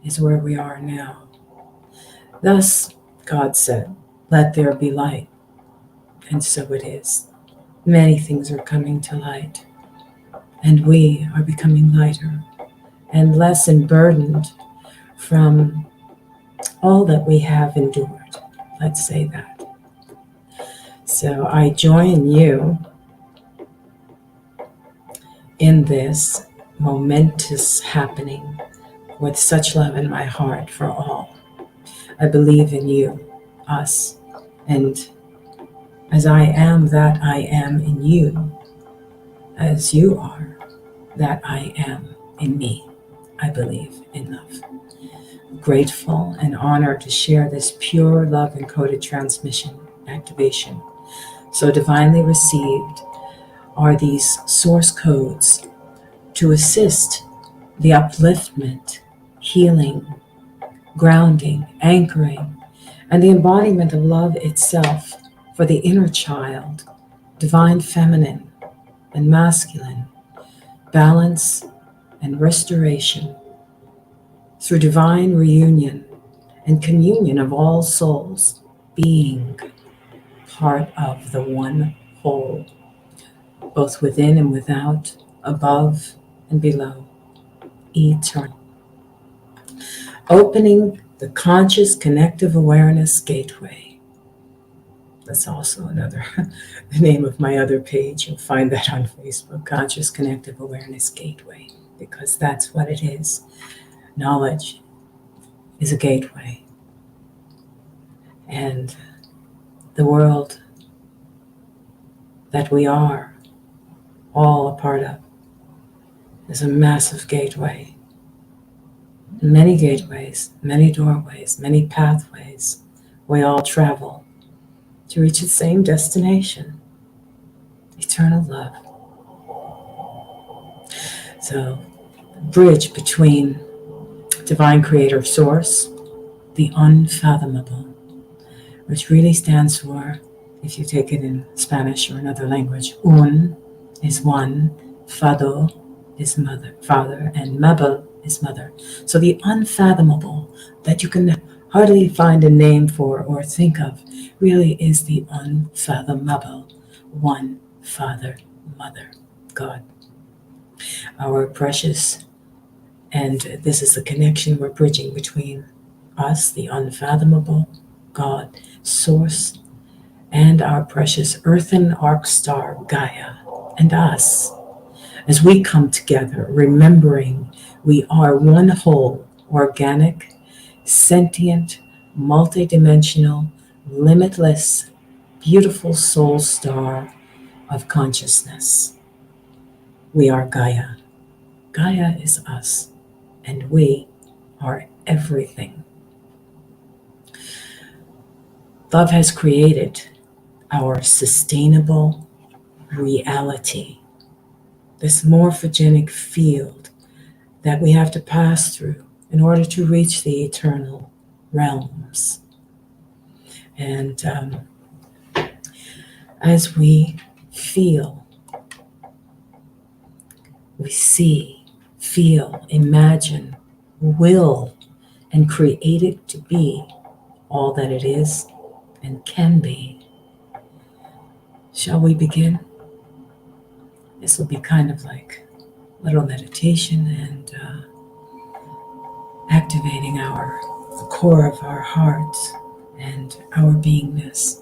J: is where we are now. Thus, God said, "Let there be light." And so it is. Many things are coming to light. And we are becoming lighter and less burdened from all that we have endured. Let's say that. So I join you in this momentous happening with such love in my heart for all. I believe in you, us, and as I am that I am in you, as you are that I am in me. I believe in love. Grateful and honored to share this pure love encoded transmission activation. So divinely received are these source codes to assist the upliftment, healing, grounding, anchoring, and the embodiment of love itself for the inner child, divine feminine and masculine, balance and restoration through divine reunion and communion of all souls being part of the one whole, both within and without, above and below, eternal. Opening the conscious connective awareness gateway. That's also another, the name of my other page. You'll find that on Facebook, Conscious Connective Awareness Gateway, because that's what it is. Knowledge is a gateway. And the world that we are all a part of is a massive gateway. Many gateways, many doorways, many pathways. We all travel to reach the same destination, eternal love. So, bridge between divine creator source, the unfathomable, which really stands for, if you take it in Spanish or another language, un is one, fado is mother, father, and mabel is mother. So the unfathomable that you can hardly find a name for or think of really is the unfathomable, one, father, mother, God. Our precious, and this is the connection we're bridging between us, the unfathomable, God, source, and our precious earthen arc star, Gaia, and us, as we come together, remembering we are one whole, organic, sentient, multidimensional, limitless, beautiful soul star of consciousness. We are Gaia. Gaia is us, and we are everything. Love has created our sustainable reality, this morphogenic field that we have to pass through in order to reach the eternal realms. And as we feel, we see, feel, imagine, will, and create it to be all that it is and can be. Shall we begin? This will be kind of like a little meditation and activating the core of our hearts and our beingness,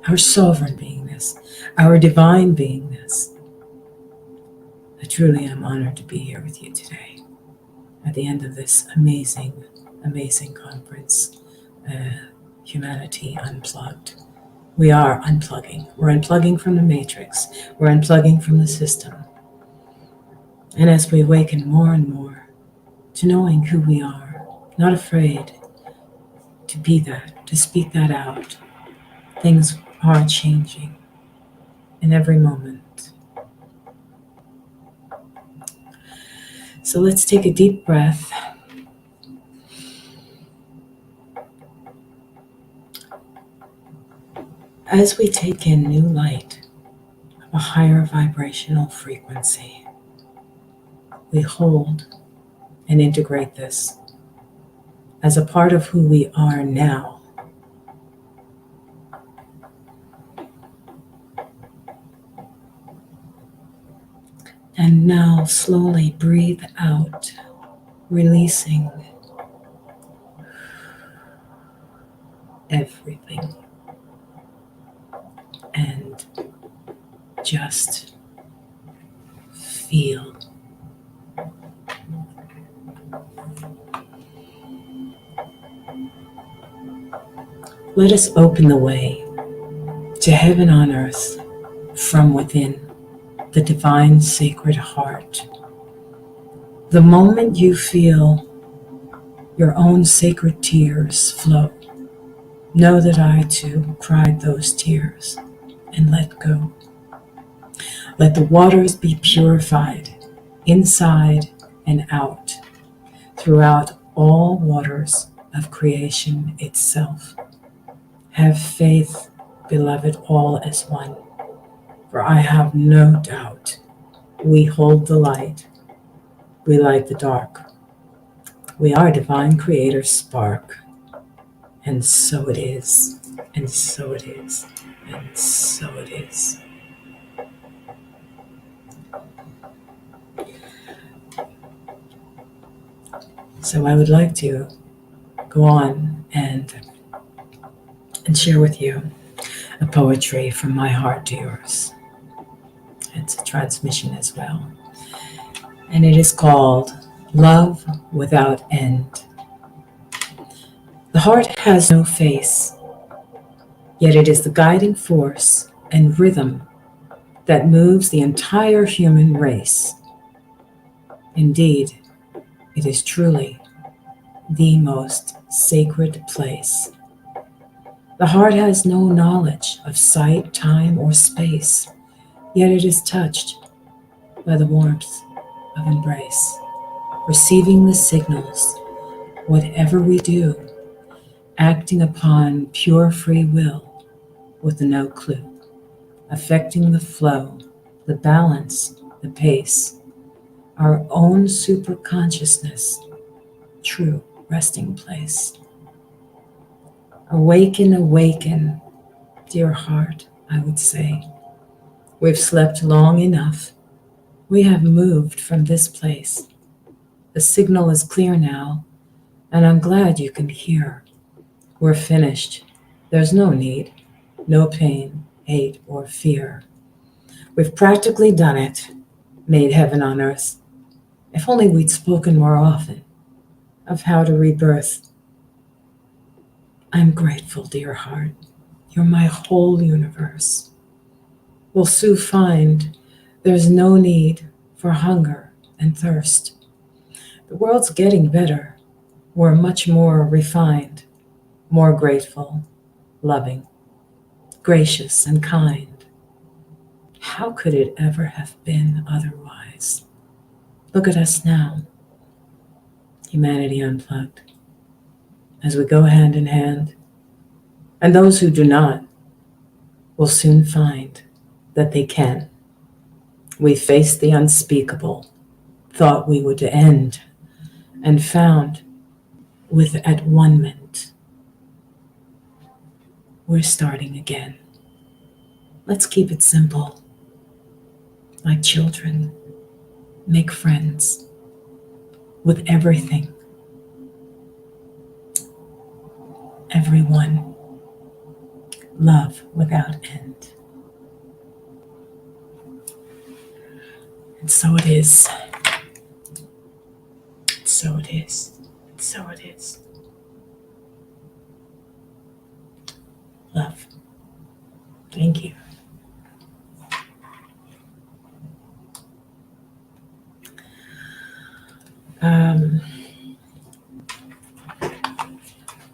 J: our sovereign beingness, our divine beingness. I truly am honored to be here with you today at the end of this amazing, amazing conference, Humanity Unplugged. We are unplugging. We're unplugging from the matrix. We're unplugging from the system. And as we awaken more and more to knowing who we are, not afraid to be that, to speak that out, things are changing in every moment. So let's take a deep breath. As we take in new light of a higher vibrational frequency, we hold and integrate this as a part of who we are now. And now slowly breathe out, releasing everything. And just feel. Let us open the way to heaven on earth from within the divine sacred heart. The moment you feel your own sacred tears flow, know that I too cried those tears and let go. Let the waters be purified inside and out throughout all waters of creation itself. Have faith, beloved, all as one, for I have no doubt we hold the light, we light the dark. We are divine creator's spark, and so it is, and so it is, and so it is. So I would like to go on and share with you a poetry from my heart to yours. It's a transmission as well. And it is called Love Without End. The heart has no face, yet it is the guiding force and rhythm that moves the entire human race. Indeed, it is truly the most sacred place. The heart has no knowledge of sight, time, or space, yet it is touched by the warmth of embrace, receiving the signals, whatever we do, acting upon pure free will with no clue, affecting the flow, the balance, the pace, our own superconsciousness, true resting place. Awaken, awaken, dear heart, I would say. We've slept long enough. We have moved from this place. The signal is clear now, and I'm glad you can hear. We're finished. There's no need, no pain, hate, or fear. We've practically done it, made heaven on earth. If only we'd spoken more often of how to rebirth. I'm grateful, dear heart. You're my whole universe. We'll soon find there's no need for hunger and thirst. The world's getting better. We're much more refined, more grateful, loving, gracious, and kind. How could it ever have been otherwise? Look at us now, humanity unplugged, as we go hand in hand. And those who do not will soon find that they can. We faced the unspeakable, thought we would end, and found with at one moment, we're starting again. Let's keep it simple. Like children, make friends with everything, everyone, love without end. And so it is. So it is. So it is. Love. Thank you.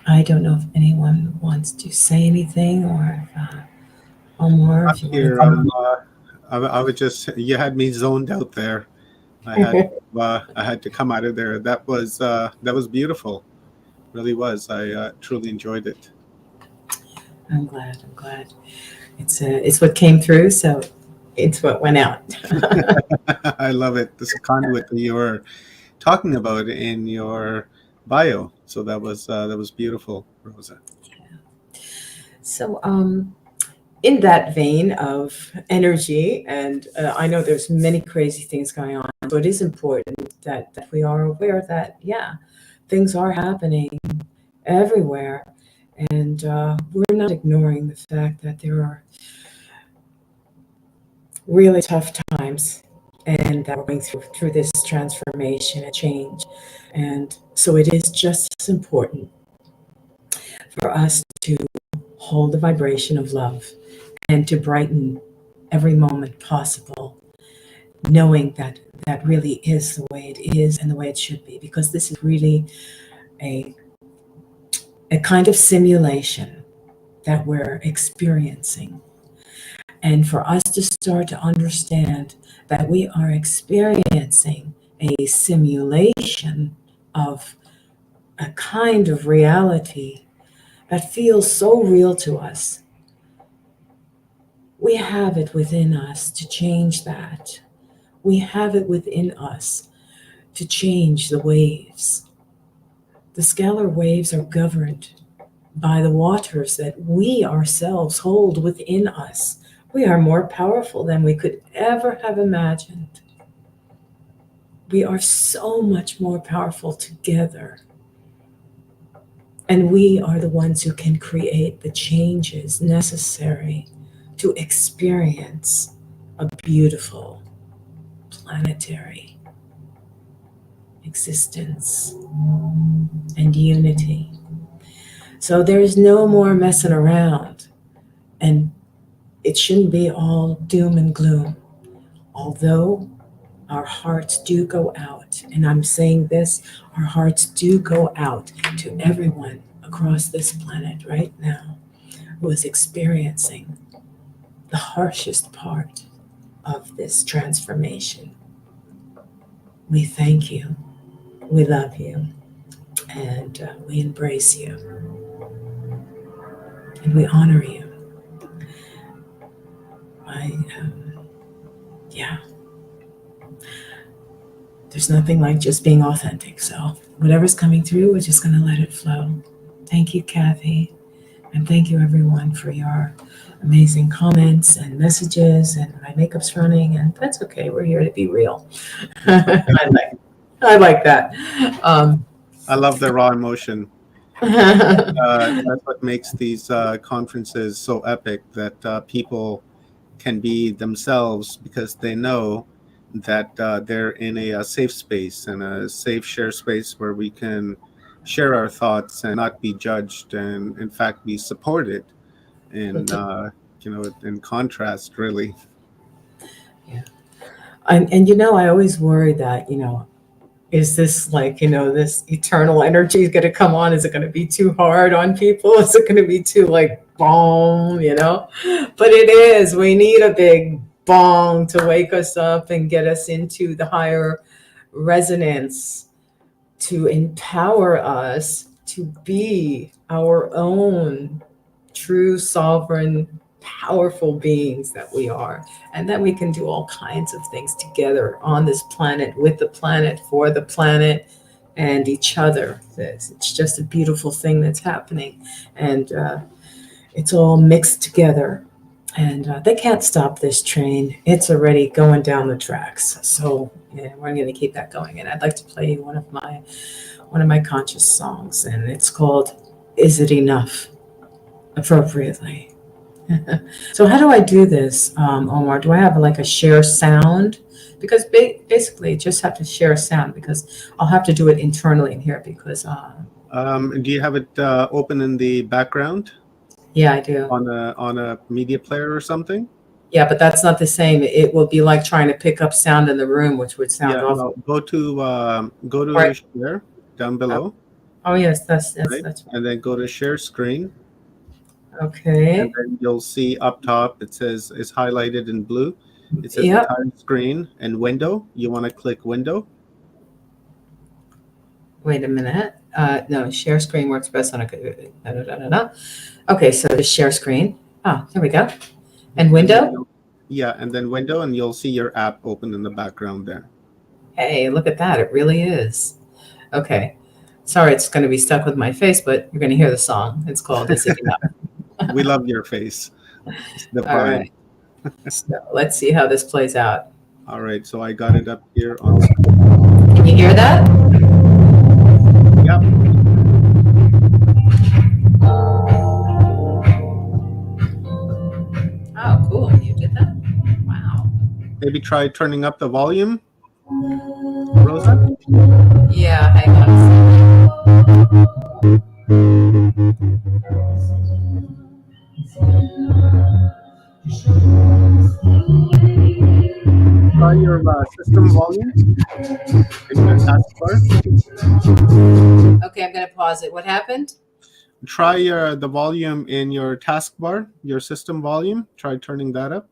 J: I don't know if anyone wants to say anything or Omar, if you
A: Here,
J: want
A: I would just, you had me zoned out there. I had to come out of there. That was beautiful. Really was. I truly enjoyed it.
J: I'm glad. I'm glad. It's what came through, so it's what went out.
A: I love it. This conduit that you were talking about in your bio. So that was beautiful, Rosa.
J: So, in that vein of energy, and I know there's many crazy things going on, so it is important that we are aware that, yeah, things are happening everywhere. And we're not ignoring the fact that there are really tough times and that we're going through this transformation and change. And so it is just as important for us to hold the vibration of love and to brighten every moment possible, knowing that that really is the way it is and the way it should be, because this is really a kind of simulation that we're experiencing. And for us to start to understand that we are experiencing a simulation of a kind of reality that feels so real to us, we have it within us to change that. We have it within us to change the waves. The scalar waves are governed by the waters that we ourselves hold within us. We are more powerful than we could ever have imagined. We are so much more powerful together. And we are the ones who can create the changes necessary to experience a beautiful planetary existence and unity. So there's no more messing around, and it shouldn't be all doom and gloom. Although our hearts do go out, and I'm saying this, our hearts do go out to everyone across this planet right now who is experiencing the harshest part of this transformation. We thank you, we love you, and we embrace you, and we honor you. Yeah, there's nothing like just being authentic. So whatever's coming through, we're just going to let it flow. Thank you, Kathy. And thank you, everyone, for your amazing comments and messages. And my makeup's running, and that's okay. We're here to be real. I like that.
A: I love the raw emotion. That's what makes these conferences so epic, that people can be themselves because they know that they're in a safe space and a safe share space where we can share our thoughts and not be judged, and in fact be supported in in contrast, really.
J: Yeah. And I always worry that, is this like, this eternal energy is going to come on? Is it going to be too hard on people? Is it going to be too like boom, But it is. We need a big bong to wake us up and get us into the higher resonance, to empower us to be our own true, sovereign, powerful beings that we are, and that we can do all kinds of things together on this planet, with the planet, for the planet, and each other. It's just a beautiful thing that's happening, and it's all mixed together. And they can't stop this train. It's already going down the tracks. So yeah, we're going to keep that going. And I'd like to play you one of my conscious songs, and it's called "Is It Enough?" Appropriately. So how do I do this, Omar? Do I have like a share sound? Because basically, just have to share a sound, because I'll have to do it internally in here because.
A: Do you have it open in the background?
J: Yeah, I do.
A: On a media player or something?
J: Yeah, but that's not the same. It will be like trying to pick up sound in the room, which would sound awful.
A: No, go to
J: Right.
A: share down below.
J: Oh yes, that's
A: right?
J: that's
A: And then go to share screen.
J: okay.
A: And then you'll see up top it says it's highlighted in blue. It says
J: Yep.
A: entire screen and window. You want to click window.
J: Wait a minute. No, share screen works best on a. Okay, so the share screen. Ah, there we go. And window.
A: Yeah, and then window, and you'll see your app open in the background there.
J: Hey, look at that. It really is. Okay. Sorry, it's going to be stuck with my face, but you're going to hear the song. It's called "Is It Enough?"
A: We love your face. It's the
J: All right. So let's see how this plays out.
A: All right, so I got it up here on.
J: Can you hear that?
A: Yep.
J: Oh, cool. You did that? Wow.
A: Maybe try turning up the volume, Rosa.
J: Yeah, hang on a
A: Try your system volume in your taskbar.
J: Okay, I'm going to pause it. What happened?
A: Try the volume in your taskbar, your system volume. Try turning that up.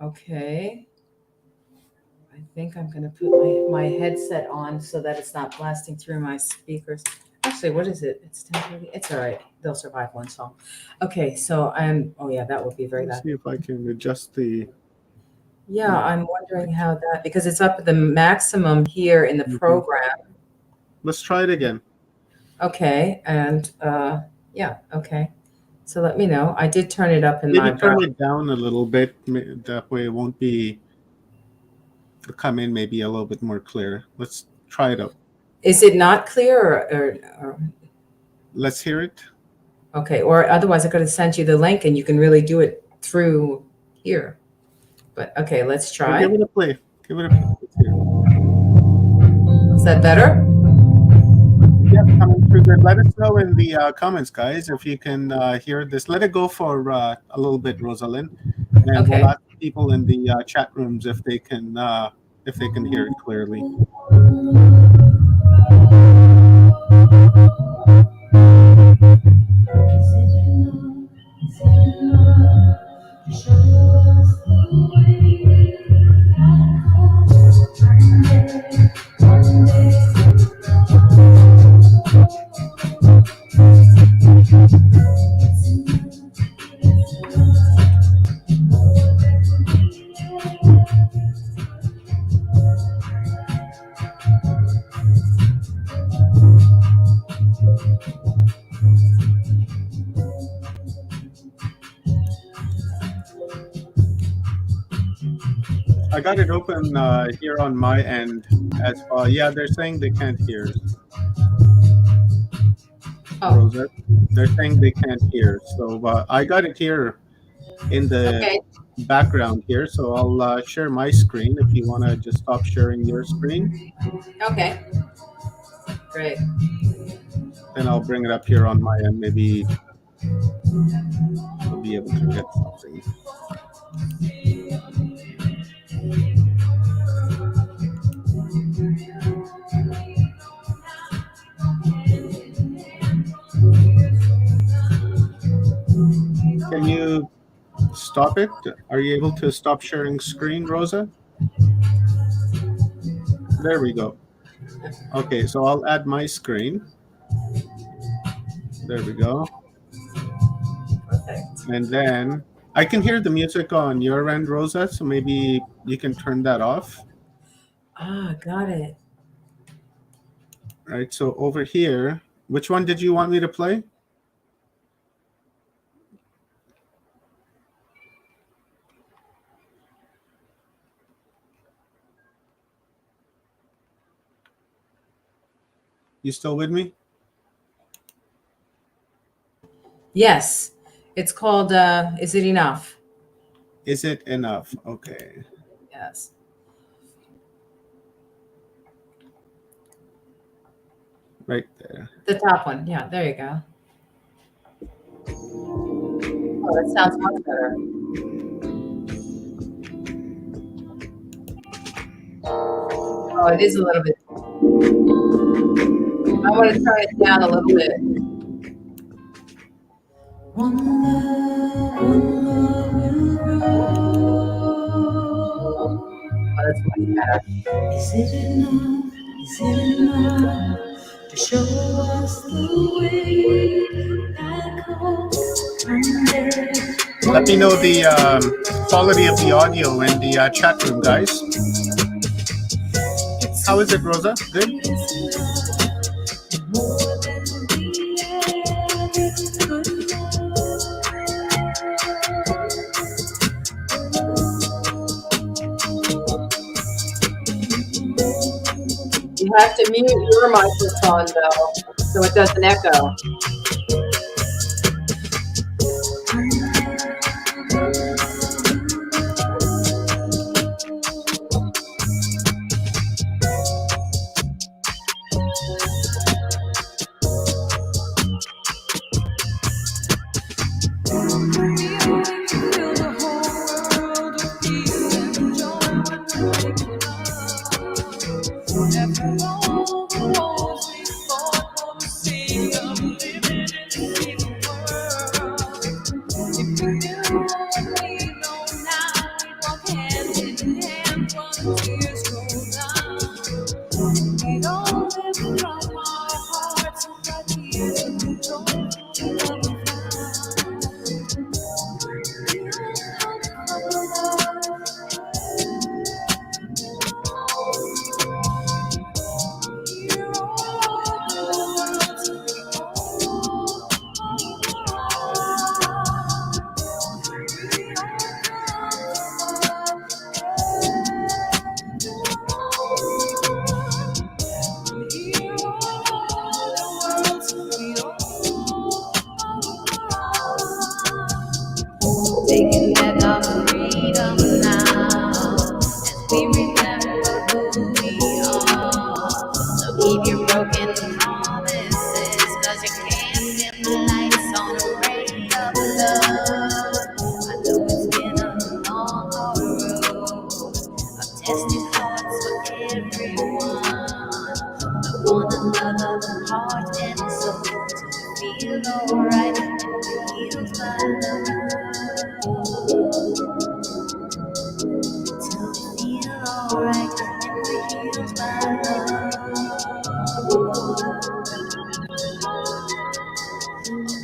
J: Okay. I think I'm going to put my headset on so that it's not blasting through my speakers. Actually, what is it? It's 10:30. It's all right. They'll survive one song. Okay, so oh yeah, that would be very
A: Let's
J: loud.
A: see if I can adjust the.
J: Yeah, I'm wondering how that, because it's up at the maximum here in the program.
A: Let's try it again.
J: Okay, and yeah, okay. So let me know. I did turn it up in my
A: Maybe turn it down a little bit. That way it won't be. It'll come in maybe a little bit more clear. Let's try it out.
J: Is it not clear or?
A: Let's hear it.
J: Okay, or otherwise I could have sent you the link and you can really do it through here. But okay, let's try.
A: Give it a play. Give it a play.
J: Is that better?
A: Yeah, coming through good. Let us know in the comments, guys, if you can hear this. Let it go for a little bit, Rosalind, and
J: Okay.
A: we'll ask people in the chat rooms if they can hear it clearly. I got it open here on my end as well. Yeah, they're saying they can't hear.
J: Oh.
A: Rosa, they're saying they can't hear. So I got it here in the background here. So I'll share my screen if you want to just stop sharing your screen.
J: Okay. Great.
A: Then I'll bring it up here on my end. Maybe we'll be able to get something. Can you stop it? Are you able to stop sharing screen, Rosa? There we go. Okay, so I'll add my screen. There we go.
J: Perfect.
A: And then I can hear the music on your end, Rosa, so maybe you can turn that off.
J: Ah, got it.
A: Right, so over here, which one did you want me to play? You still with me?
J: Yes. It's called Is It Enough?
A: Is it enough? Okay.
J: Yes.
A: Right there.
J: The top one. Yeah, there you go. Oh, that sounds much better. Oh, it is a little bit. I want to turn it down a little bit. One love will grow. Oh, that's much better. Is it enough? Is it enough to show us the way back home?
A: Let me know the quality of the audio in the chat room, guys. How is it, Rosa? Good?
J: You have to mute your microphone, though, so it doesn't echo.
K: Taking back our freedom now, as we remember who we are. So keep your broken promises, 'cause you can't dim the lights on a ray of love. I know it's been a long, hard road of tested hearts for everyone. But one another, heart and soul, to feel alright and healed by love. Alright, and we're healed by love.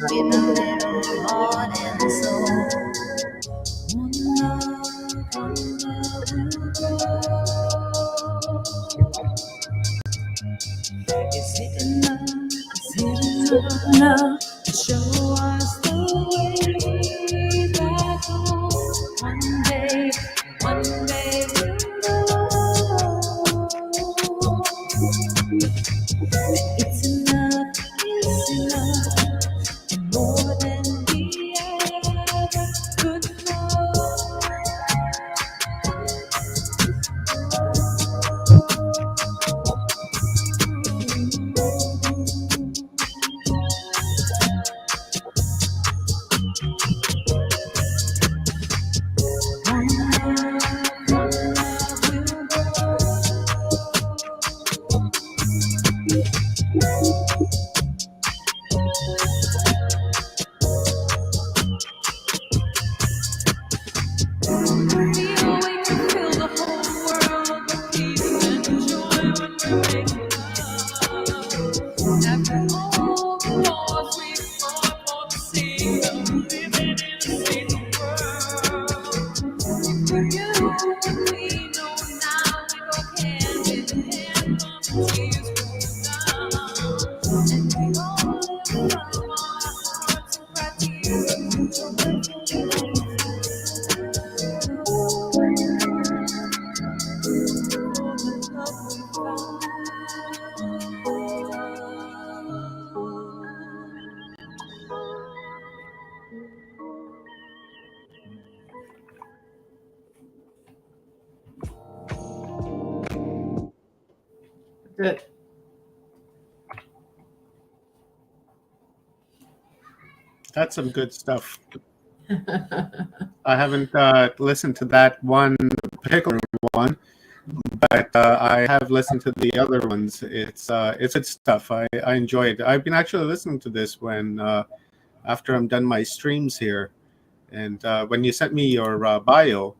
K: With a little heart and soul. One love will grow. Is it enough? Is it enough to show us the way back home? One day we'll it's enough, and more than we ever could know.
J: Good.
A: That's some good stuff. I haven't listened to that one particular one, but I have listened to the other ones. It's good stuff. I enjoy it. I've been actually listening to this when after I'm done my streams here, and when you sent me your bio,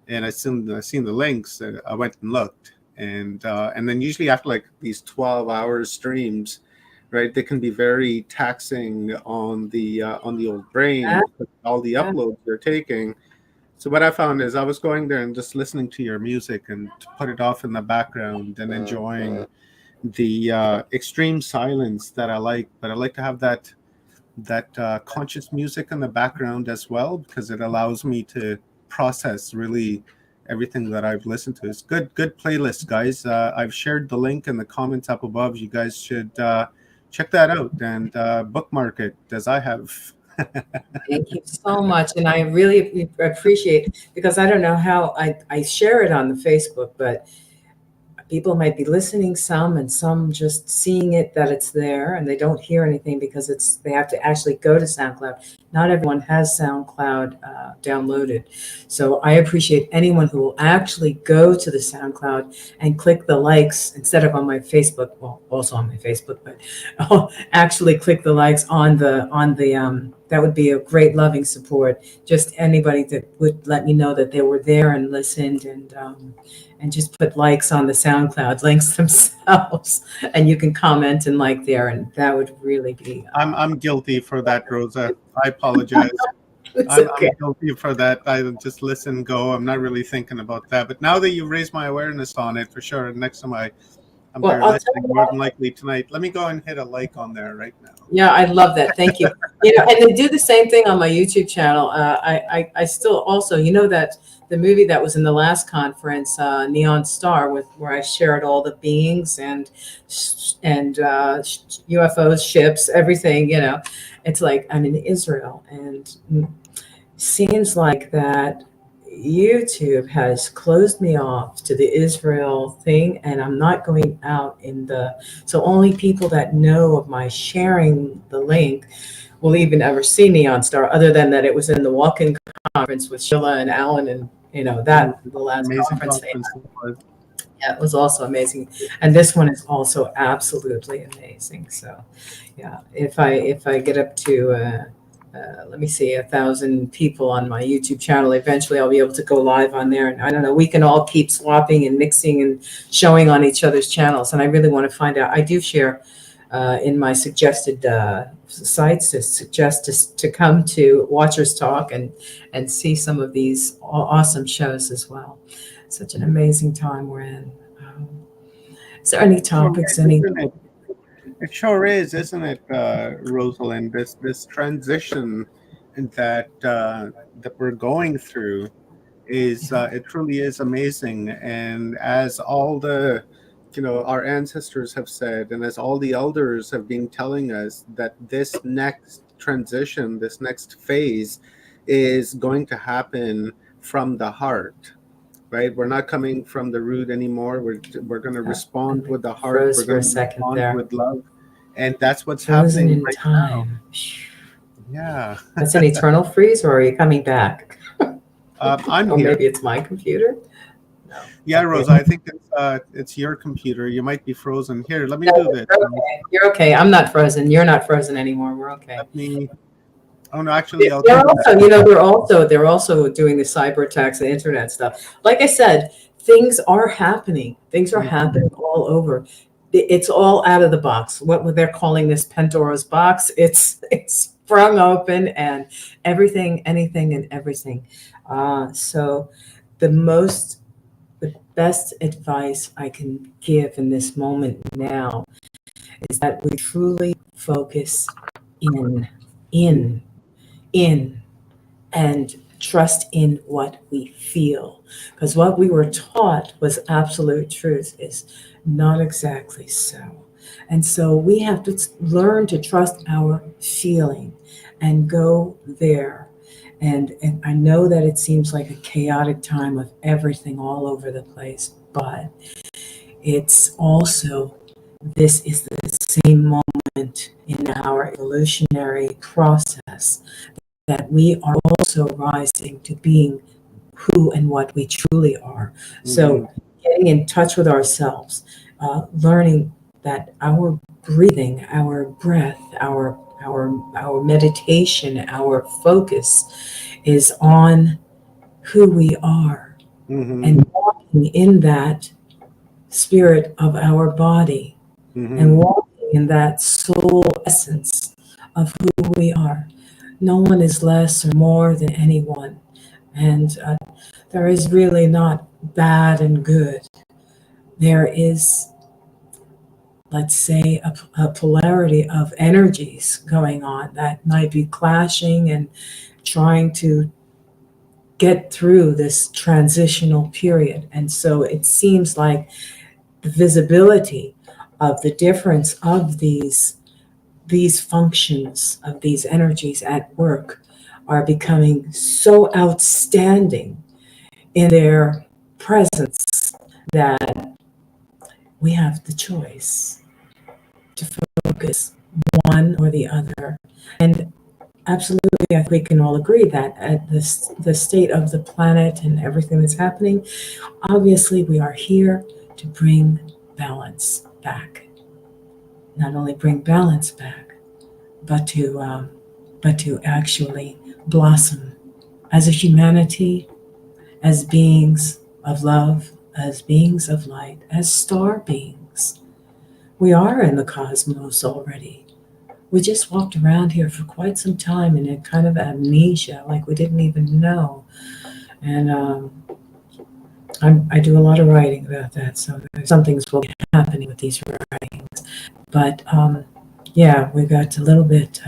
A: and I seen the links, I went and looked, and then usually after like these 12-hour streams, right, they can be very taxing on the old brain, because all the uploads you're taking. So what I found is I was going there and just listening to your music and to put it off in the background and enjoying the extreme silence that I like. But I like to have that conscious music in the background as well, because it allows me to process really everything that I've listened to. It's good playlist, guys. I've shared the link in the comments up above. You guys should check that out and bookmark it, as I have.
J: Thank you so much. And I really appreciate, because I don't know how I share it on the Facebook, but people might be listening some and some just seeing it that it's there, and they don't hear anything because they have to actually go to SoundCloud. Not everyone has SoundCloud downloaded. So I appreciate anyone who will actually go to the SoundCloud and click the likes instead of on my Facebook. Well, also on my Facebook, but actually click the likes on the that would be a great loving support. Just anybody that would let me know that they were there and listened, and just put likes on the SoundCloud links themselves, and you can comment and like there, and that would really be.
A: I'm guilty for that, Rosa. I apologize.
J: Okay.
A: I'm guilty for that. I just listen, go. I'm not really thinking about that. But now that you've raised my awareness on it, for sure, next time I'm there listening, more than likely tonight. Let me go and hit a like on there right now.
J: Yeah, I love that. Thank you. And they do the same thing on my YouTube channel. I still also, that the movie that was in the last conference, Neon Star, where I shared all the beings and UFOs, ships, everything. It's like I'm in Israel, and seems like that YouTube has closed me off to the Israel thing, and I'm not going out so only people that know of my sharing the link will even ever see Neon Star, other than that it was in the walk-in conference with Sheila and Alan, and the last
A: amazing
J: conference. Yeah, it was also amazing, and this one is also absolutely amazing. So, yeah, if I get up to let me see, 1,000 people on my YouTube channel, eventually I'll be able to go live on there. And I don't know, we can all keep swapping and mixing and showing on each other's channels. And I really want to find out. I do share in my suggested sites to suggest to come to Watchers Talk and see some of these awesome shows as well. Such an amazing time we're in. Is there any topics?
A: It sure is, isn't it, Rosalind? This transition that we're going through is it truly is amazing. And as all the our ancestors have said, and as all the elders have been telling us, that this next transition, this next phase, is going to happen from the heart. Right, we're not coming from the root anymore. We're going to respond with the heart. We're going to respond with love, and that's what's happening right time. Now. Yeah,
J: that's an eternal freeze, or are you coming back?
A: I'm
J: or
A: here.
J: Maybe it's my computer.
A: No. Yeah, Rosa, I think it's your computer. You might be frozen. Here, let me do this.
J: Okay. You're okay. I'm not frozen. You're not frozen anymore. We're okay.
A: Let me. Oh no, actually,
J: they're also doing the cyber attacks, the internet stuff. Like I said, things are happening. Things are happening all over. It's all out of the box. What they're calling this Pandora's box. It's sprung open, and everything, anything, and everything. So the best advice I can give in this moment now is that we truly focus in and trust in what we feel, because what we were taught was absolute truth is not exactly so. And so we have to learn to trust our feeling and go there. And I know that it seems like a chaotic time of everything all over the place, but it's also this is the same moment in our evolutionary process that we are also rising to being who and what we truly are. So getting in touch with ourselves, learning that our breathing, our breath, our meditation, our focus is on who we are, and walking in that spirit of our body, and walking in that soul essence of who we are. No one is less or more than anyone. And there is really not bad and good. There is, let's say, a polarity of energies going on that might be clashing and trying to get through this transitional period. And so it seems like the visibility of the difference of these functions of these energies at work are becoming so outstanding in their presence that we have the choice to focus one or the other. And absolutely, I think we can all agree that at the state of the planet and everything that's happening, obviously we are here to bring balance back. Not only bring balance back, but to actually blossom as a humanity, as beings of love, as beings of light, as star beings. We are in the cosmos already. We just walked around here for quite some time in a kind of amnesia, like we didn't even know. And I do a lot of writing about that, so some things will be happening with these writings. But yeah, we got a little bit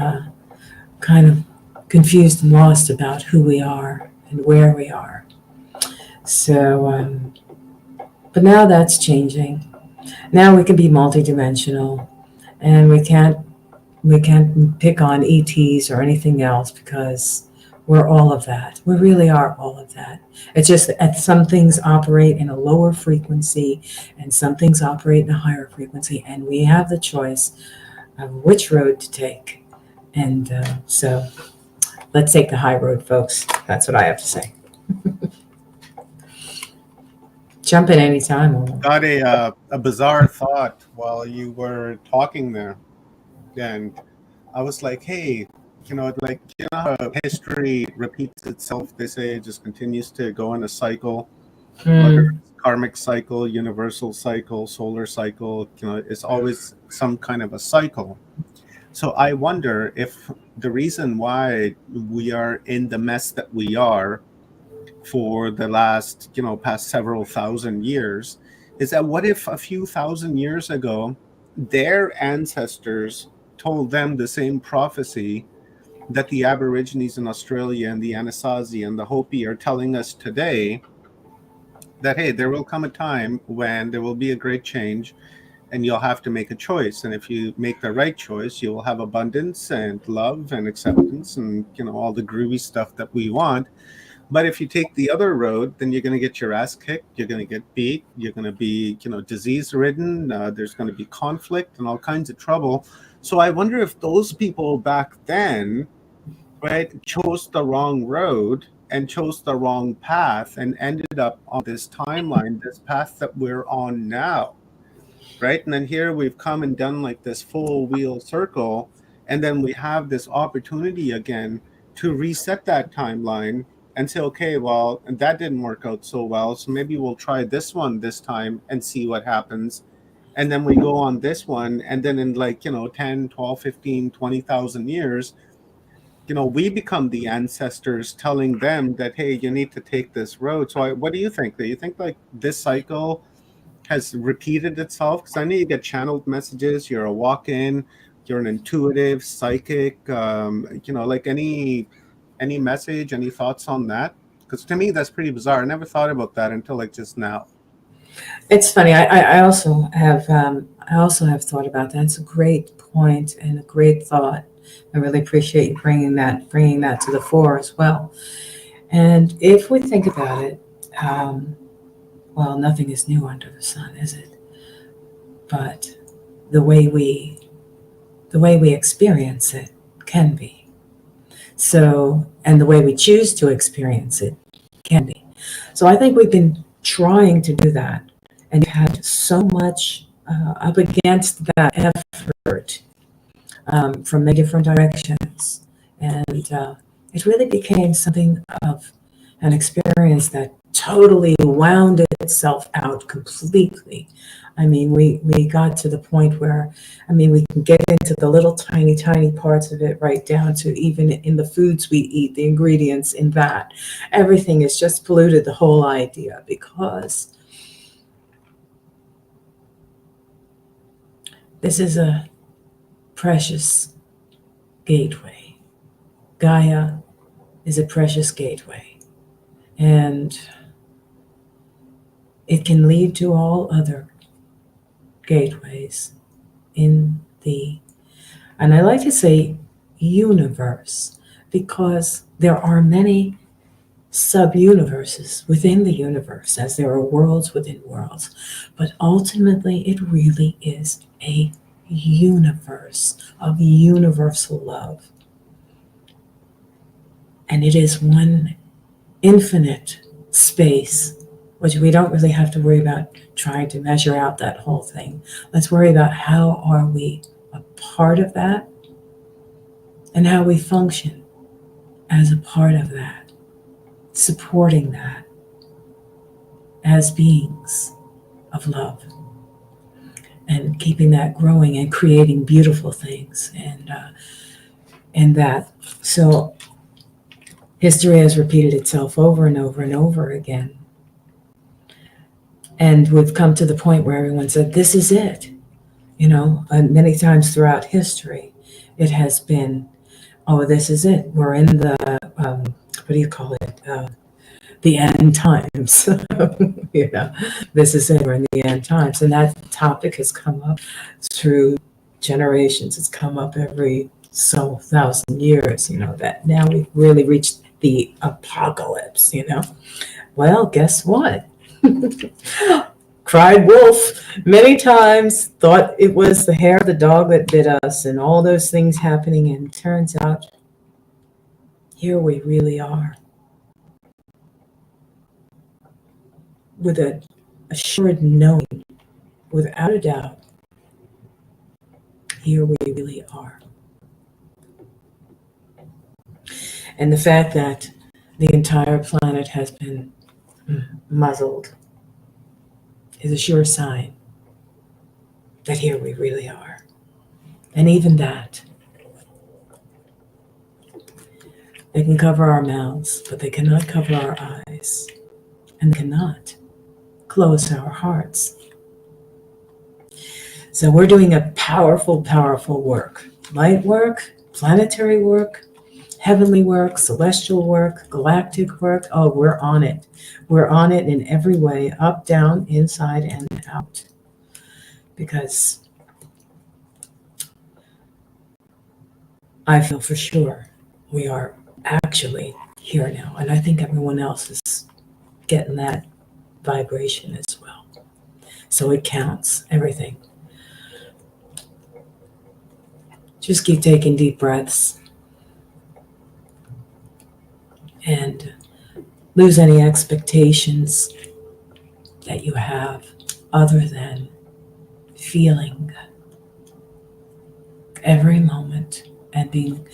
J: kind of confused and lost about who we are and where we are. So, but now that's changing. Now we can be multidimensional, and we can't pick on ETs or anything else, because we're all of that. We really are all of that. It's just that some things operate in a lower frequency and some things operate in a higher frequency, and we have the choice of which road to take. And so let's take the high road, folks. That's what I have to say. Jump in anytime.
A: Got a bizarre thought while you were talking there, and I was like, hey, like, how history repeats itself. They say it just continues to go in a cycle, whether it's karmic cycle, universal cycle, solar cycle. It's always some kind of a cycle. So I wonder if the reason why we are in the mess that we are for the last, past several thousand years, is that what if a few thousand years ago, their ancestors told them the same prophecy that the Aborigines in Australia and the Anasazi and the Hopi are telling us today, that, hey, there will come a time when there will be a great change and you'll have to make a choice. And if you make the right choice, you will have abundance and love and acceptance and, all the groovy stuff that we want. But if you take the other road, then you're going to get your ass kicked. You're going to get beat. You're going to be, disease ridden. There's going to be conflict and all kinds of trouble. So I wonder if those people back then, right, chose the wrong road and chose the wrong path and ended up on this timeline, this path that we're on now, right? And then here we've come and done like this full wheel circle. And then we have this opportunity again to reset that timeline and say, okay, well, that didn't work out so well, so maybe we'll try this one this time and see what happens. And then we go on this one, and then in 10, 12, 15, 20,000 years, we become the ancestors telling them that, hey, you need to take this road. So what do you think? Do you think like this cycle has repeated itself? Because I know you get channeled messages, you're a walk-in, you're an intuitive, psychic, like any message, any thoughts on that? Because to me, that's pretty bizarre. I never thought about that until like just now.
J: It's funny. I also have thought about that. It's a great point and a great thought. I really appreciate you bringing that to the fore as well. And if we think about it, well, nothing is new under the sun, is it? But the way we experience it can be. So, and the way we choose to experience it can be. So I think we've been trying to do that, and had so much up against that effort from many different directions. And it really became something of an experience that totally wound itself out completely. I mean, we got to the point where, I mean, we can get into the little tiny, tiny parts of it, right down to even in the foods we eat, the ingredients in that. Everything is just polluted, the whole idea, because this is a precious gateway. Gaia is a precious gateway, and it can lead to all other gateways in the, and I like to say universe, because there are many sub-universes within the universe, as there are worlds within worlds. But ultimately, it really is a universe of universal love. And it is one infinite space, which we don't really have to worry about trying to measure out that whole thing. Let's worry about how are we a part of that, and how we function as a part of that, supporting that as beings of love, and keeping that growing and creating beautiful things, and that. So history has repeated itself over and over and over again. And we've come to the point where everyone said, this is it. You know, and many times throughout history, it has been, oh, this is it. We're in the, what do you call it? The end times. You know, this is it. We're in the end times. And that topic has come up through generations. It's come up every so 1,000 years, you know, that now we've really reached the apocalypse, you know. Well, guess what? Cried wolf many times, thought it was the hair of the dog that bit us, and all those things happening, and turns out here we really are, with a assured knowing, without a doubt, here we really are. And the fact that the entire planet has been muzzled is a sure sign that here we really are. And even that, they can cover our mouths, but they cannot cover our eyes, and they cannot close our hearts. So we're doing a powerful, powerful work. Light work, planetary work, heavenly work, celestial work, galactic work. Oh, we're on it. We're on it in every way, up, down, inside, and out. Because I feel for sure we are actually here now. And I think everyone else is getting that vibration as well. So it counts, everything. Just keep taking deep breaths and lose any expectations that you have other than feeling every moment and being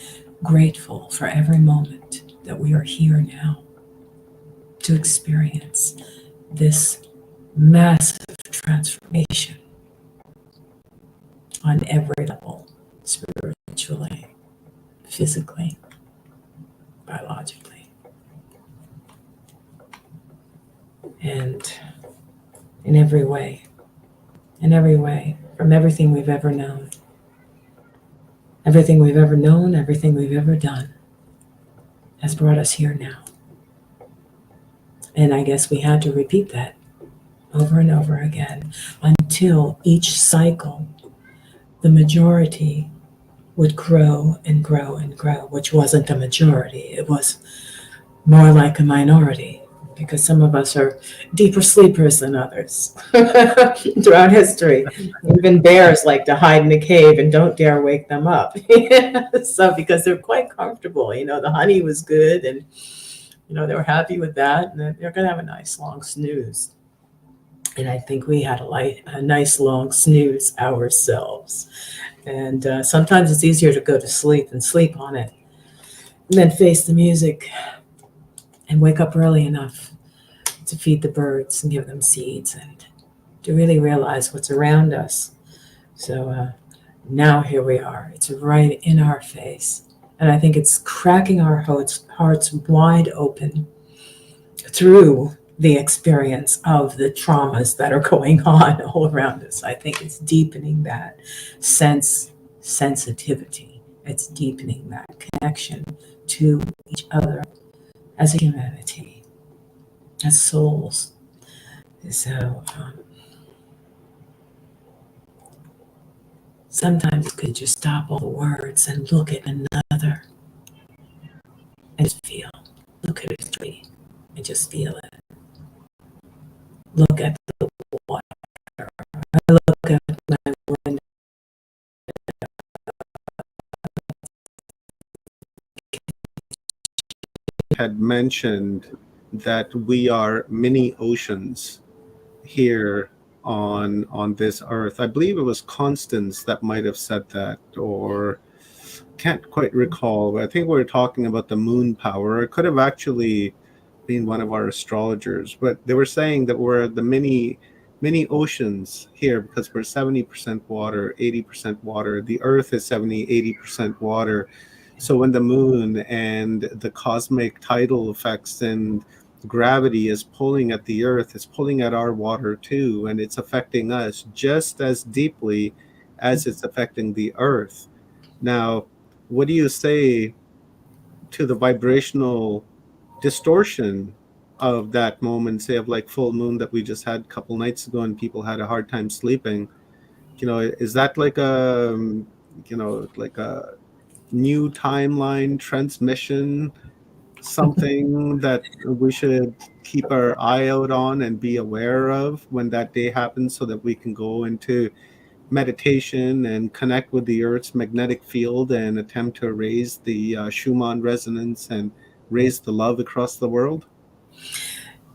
J: grateful for every moment that we are here now to experience this massive transformation on every level, spiritually, physically, biologically, and in every way, from everything we've ever known. Everything we've ever known, everything we've ever done has brought us here now. And I guess we had to repeat that over and over again until each cycle, the majority would grow and grow and grow, which wasn't a majority. It was more like a minority, because some of us are deeper sleepers than others throughout history. Even bears like to hide in a cave and don't dare wake them up. So because they're quite comfortable, the honey was good, and they were happy with that, and they're going to have a nice long snooze. And I think we had a nice long snooze ourselves. And sometimes it's easier to go to sleep and sleep on it, and then face the music and wake up early enough to feed the birds and give them seeds and to really realize what's around us. So now here we are. It's right in our face. And I think it's cracking our hearts wide open through the experience of the traumas that are going on all around us. I think it's deepening that sensitivity. It's deepening that connection to each other as a humanity, as souls. So sometimes you could just stop all the words and look at another and just feel. Look at a tree and just feel it. Look at the water. I look at my window.
A: Had mentioned that we are mini oceans here on this earth. I believe it was Constance that might have said that, or can't quite recall. But I think we were talking about the moon power. It could have actually been one of our astrologers, but they were saying that we're the mini oceans here because we're 70% water, 80% water. The earth is 70-80% water. So when the moon and the cosmic tidal effects and gravity is pulling at the earth, it's pulling at our water too, and it's affecting us just as deeply as it's affecting the earth. Now, what do you say to the vibrational distortion of that moment, say of like full moon that we just had a couple nights ago and people had a hard time sleeping? Is that like like a new timeline transmission, something that we should keep our eye out on and be aware of when that day happens so that we can go into meditation and connect with the earth's magnetic field and attempt to raise the Schumann resonance and raise the love across the world?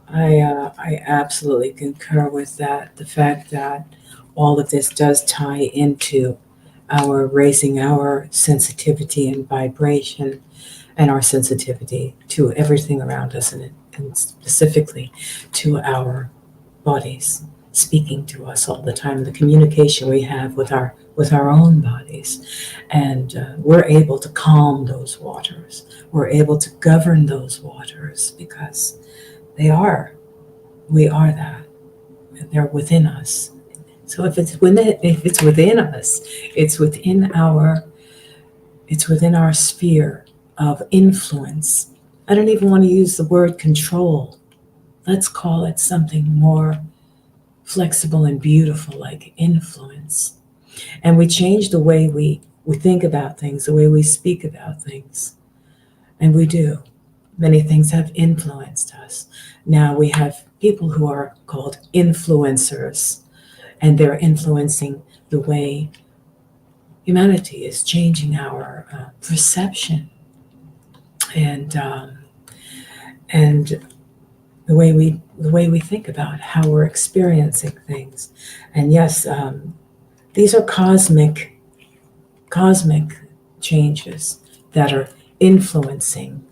J: I absolutely concur with that. The fact that all of this does tie into our raising our sensitivity and vibration and our sensitivity to everything around us, and specifically to our bodies speaking to us all the time, the communication we have with our own bodies. And we're able to calm those waters. We're able to govern those waters because we are that. They're within us. So if it's within us, it's within our sphere of influence. I don't even want to use the word control. Let's call it something more flexible and beautiful, like influence. And we change the way we think about things, the way we speak about things. And we do. Many things have influenced us. Now we have people who are called influencers, and they're influencing the way humanity is changing our perception and the way we think about how we're experiencing things. And yes, these are cosmic changes that are influencing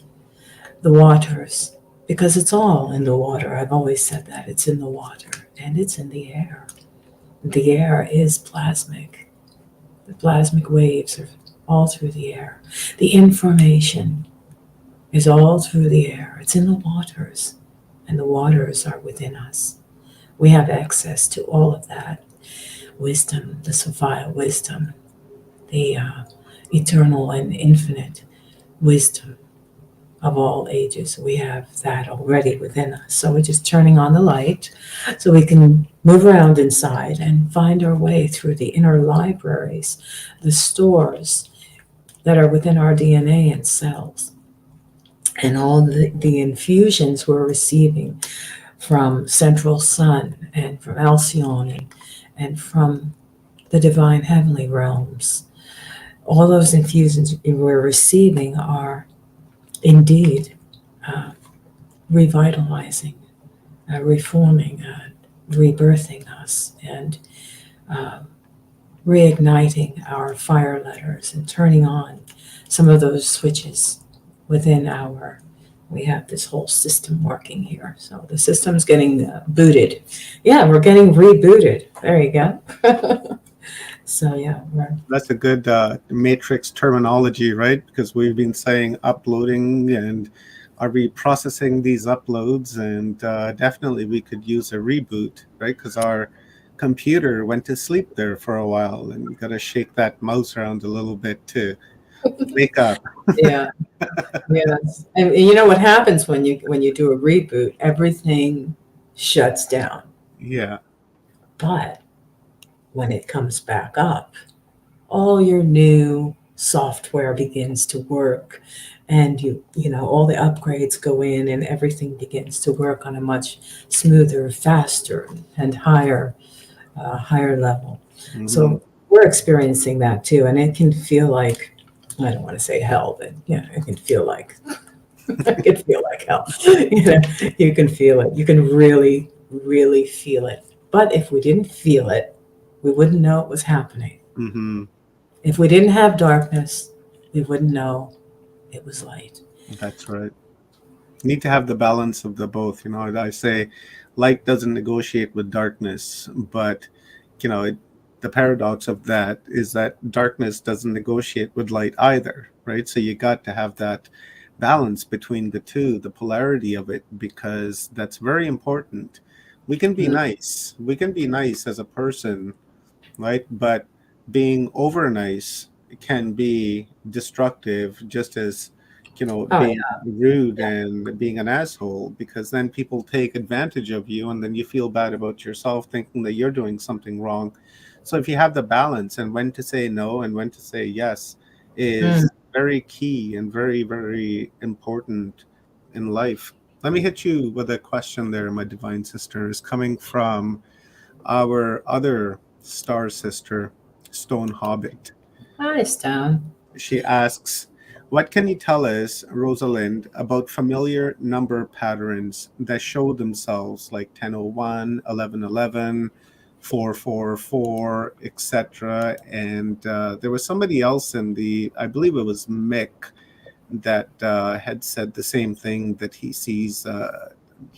J: the waters, because it's all in the water. I've always said that it's in the water and it's in the air. The air is plasmic. The plasmic waves are all through the air. The information is all through the air. It's in the waters, and the waters are within us. We have access to all of that wisdom, the Sophia wisdom, the eternal and infinite wisdom of all ages. We have that already within us. So we're just turning on the light so we can move around inside and find our way through the inner libraries, the stores that are within our DNA and cells. and all the infusions we're receiving from Central Sun and from Alcyone and from the divine heavenly realms. All those infusions we're receiving are indeed revitalizing, reforming, rebirthing us, and reigniting our fire letters and turning on some of those switches within we have this whole system working here. So the system's getting booted. Yeah, we're getting rebooted. There you go. So yeah,
A: That's a good matrix terminology, right? Because we've been saying uploading, and are we processing these uploads? And definitely we could use a reboot, right? Because our computer went to sleep there for a while, and you got to shake that mouse around a little bit to wake up.
J: yeah. Yes. And you know what happens when you do a reboot? Everything shuts down.
A: Yeah.
J: But when it comes back up, all your new software begins to work, and you know all the upgrades go in, and everything begins to work on a much smoother, faster, and higher level.
A: Mhm.
J: So we're experiencing that too, and it can feel like, I don't want to say hell, but yeah, it can feel like it can feel like hell. You know, you can feel it. You can really, really feel it. But if we didn't feel it, we wouldn't know it was happening.
A: Mm-hmm.
J: If we didn't have darkness, we wouldn't know it was light.
A: That's right. Need to have the balance of the both. You know, I say light doesn't negotiate with darkness, but you know, the paradox of that is that darkness doesn't negotiate with light either, right? So you got to have that balance between the two, the polarity of it, because that's very important. We can be nice. We can be nice as a person, right? But being over nice can be destructive, just as being rude and being an asshole, because then people take advantage of you, and then you feel bad about yourself, thinking that you're doing something wrong. So if you have the balance and when to say no and when to say yes is very key and very, very important in life. Let me hit you with a question there, my divine sister, is coming from our other star sister, Stone Hobbit.
J: Hi, Stone.
A: She asks, what can you tell us, Rosalind, about familiar number patterns that show themselves like 1001, 1111, 444, etc.? And there was somebody else I believe it was Mick, that had said the same thing, that he sees,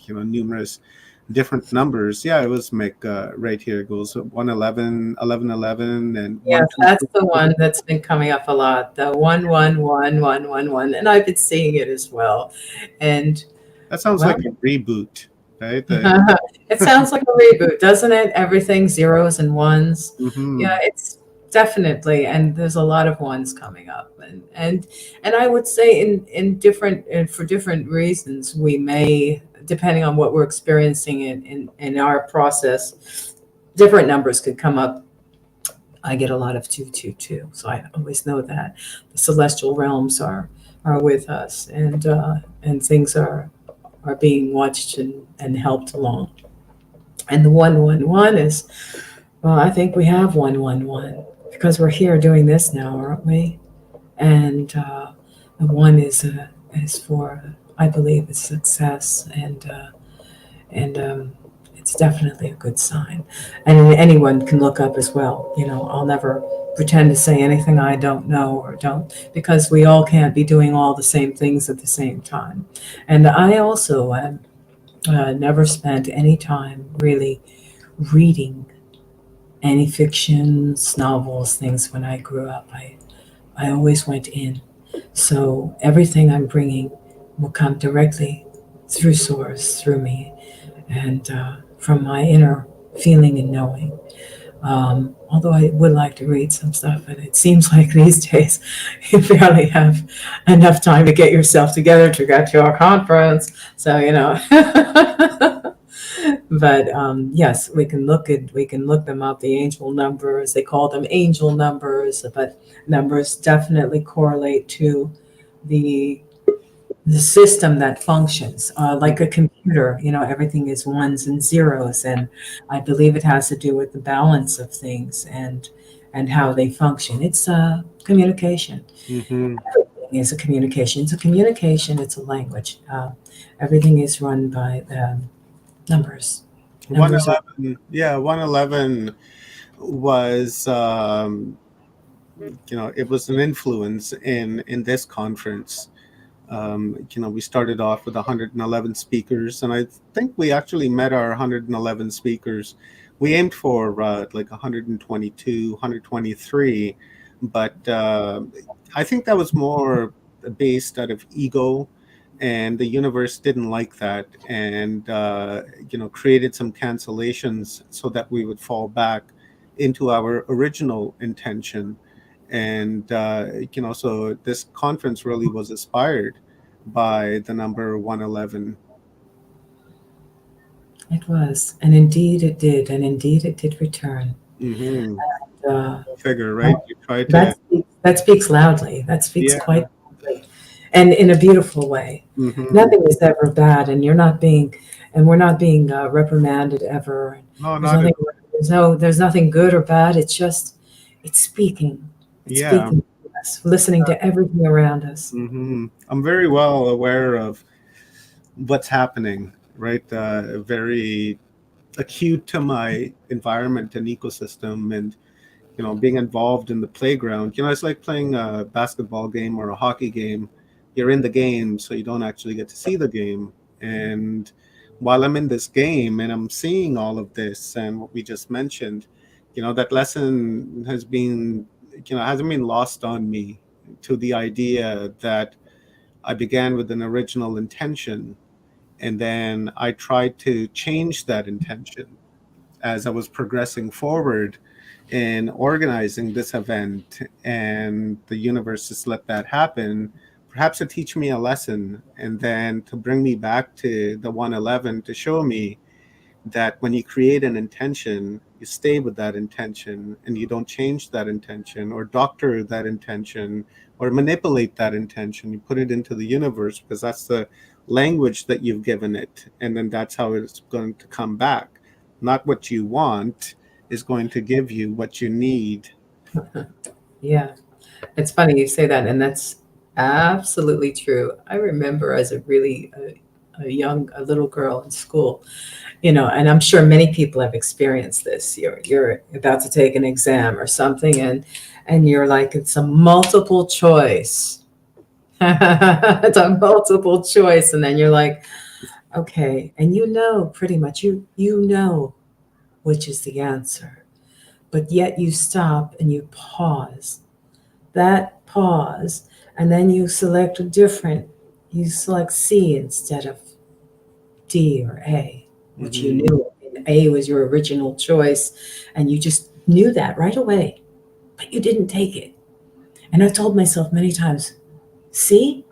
A: numerous different numbers. Yeah, it was Mick. Right here it goes 111, 1111, and
J: yes, that's the one that's been coming up a lot. The 111111, and I've been seeing it as well. And
A: that sounds like a reboot, right?
J: It sounds like a reboot, doesn't it? Everything zeros and ones.
A: Mm-hmm.
J: Yeah, it's definitely, and there's a lot of ones coming up, and I would say in different, and for different reasons, we may, depending on what we're experiencing in our process, different numbers could come up. I get a lot of 222, so I always know that the celestial realms are with us, and things are being watched and helped along. And the 111 is, well, I think we have 111 because we're here doing this now, aren't we? And the one is for, I believe, it's success, and it's definitely a good sign. And anyone can look up as well. You know, I'll never pretend to say anything I don't know or don't, because we all can't be doing all the same things at the same time. And I also never spent any time really reading any fictions, novels, things when I grew up. I always went in. So everything I'm bringing will come directly through Source, through me, and from my inner feeling and knowing. Although I would like to read some stuff, and it seems like these days you barely have enough time to get yourself together to get to our conference. So, you know. But yes, we can look them up, the angel numbers. They call them angel numbers, but numbers definitely correlate to the the system that functions like a computer. Everything is ones and zeros, and I believe it has to do with the balance of things and how they function. It's communication.
A: Mm-hmm.
J: Everything is a communication. It's a communication. It's a language. Everything is run by numbers. Numbers are
A: 111. Yeah, 111 was it was an influence in this conference. We started off with 111 speakers, and I think we actually met our 111 speakers. We aimed for like 122, 123, but I think that was more based out of ego, and the universe didn't like that, and created some cancellations so that we would fall back into our original intention. And so this conference really was inspired by the number 111.
J: It was, and indeed it did, and indeed it did return.
A: Mm-hmm.
J: Figure,
A: right? You try to,
J: that speaks loudly. That speaks
A: yeah.
J: quite loudly, and in a beautiful way.
A: Mm-hmm.
J: Nothing is ever bad, and we're not being reprimanded ever.
A: No,
J: There's
A: not
J: nothing. There's nothing good or bad. It's speaking. It's
A: Yeah.
J: speaking to us, listening to everything around us.
A: Mm-hmm. I'm very well aware of what's happening, right? Very acute to my environment and ecosystem, and being involved in the playground. It's like playing a basketball game or a hockey game. You're in the game, so you don't actually get to see the game. And while I'm in this game and I'm seeing all of this and what we just mentioned, that lesson has been, hasn't been lost on me, to the idea that I began with an original intention, and then I tried to change that intention as I was progressing forward in organizing this event, and the universe just let that happen, perhaps to teach me a lesson, and then to bring me back to the 111 to show me that when you create an intention, you stay with that intention and you don't change that intention or doctor that intention or manipulate that intention. You put it into the universe because that's the language that you've given it. And then that's how it's going to come back. Not what you want is going to give you what you need.
J: Yeah, it's funny you say that, and that's absolutely true. I remember as a really a little girl in school, and I'm sure many people have experienced this. You're about to take an exam or something, and you're like, it's a multiple choice. It's a multiple choice, and then you're like, okay, and pretty much you know which is the answer, but yet you stop and you pause. That pause, and then you select you select C instead of D or A, which you knew. And A was your original choice, and you just knew that right away, but you didn't take it. And I told myself many times, see,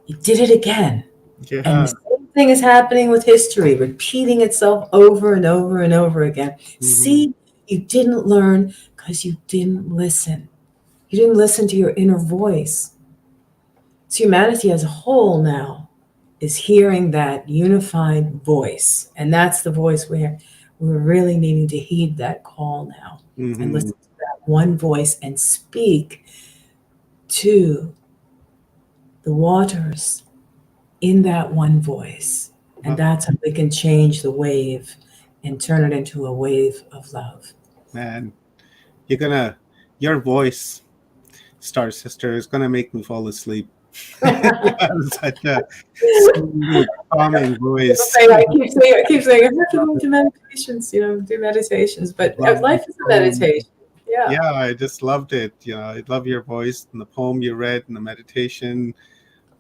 J: you did it again.
A: Yeah.
J: And the same thing is happening with history, repeating itself over and over and over again. See, you didn't learn because you didn't listen. You didn't listen to your inner voice. So humanity as a whole now is hearing that unified voice. And that's the voice where we're really needing to heed that call now and listen to that one voice and speak to the waters in that one voice. And that's how we can change the wave and turn it into a wave of love.
A: Man, your voice, Star Sister, is gonna make me fall asleep. Such a smooth, calming voice.
J: I keep saying, I have to go to meditations, do meditations, but life is a meditation. Yeah.
A: I just loved it. I love your voice and the poem you read and the meditation.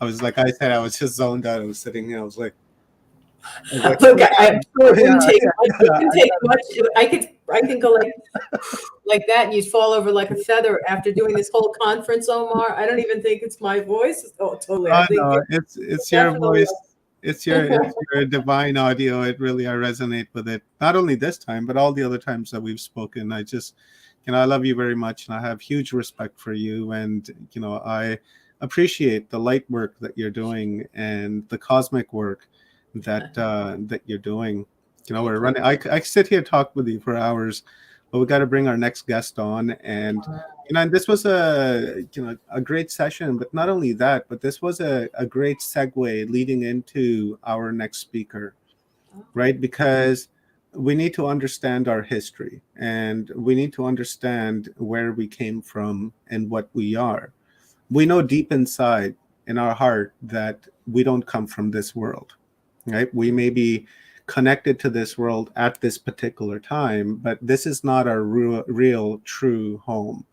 A: I was like I said, I was just zoned out. I was sitting here. I was like,
J: Look, it wouldn't take much. I can go like that, and you'd fall over like a feather after doing this whole conference, Omar. I don't even think it's my voice. Oh, totally. I think
A: it's your voice. It's your divine audio. It really, I resonate with it. Not only this time, but all the other times that we've spoken. I just, I love you very much, and I have huge respect for you. And appreciate the light work that you're doing and the cosmic work that you're doing. You know, we're running. I sit here talk with you for hours, but we got to bring our next guest on. And and this was a great session. But not only that, but this was a great segue leading into our next speaker, right? Because we need to understand our history, and we need to understand where we came from and what we are. We know deep inside in our heart that we don't come from this world, right? We may be connected to this world at this particular time, but this is not our real true home,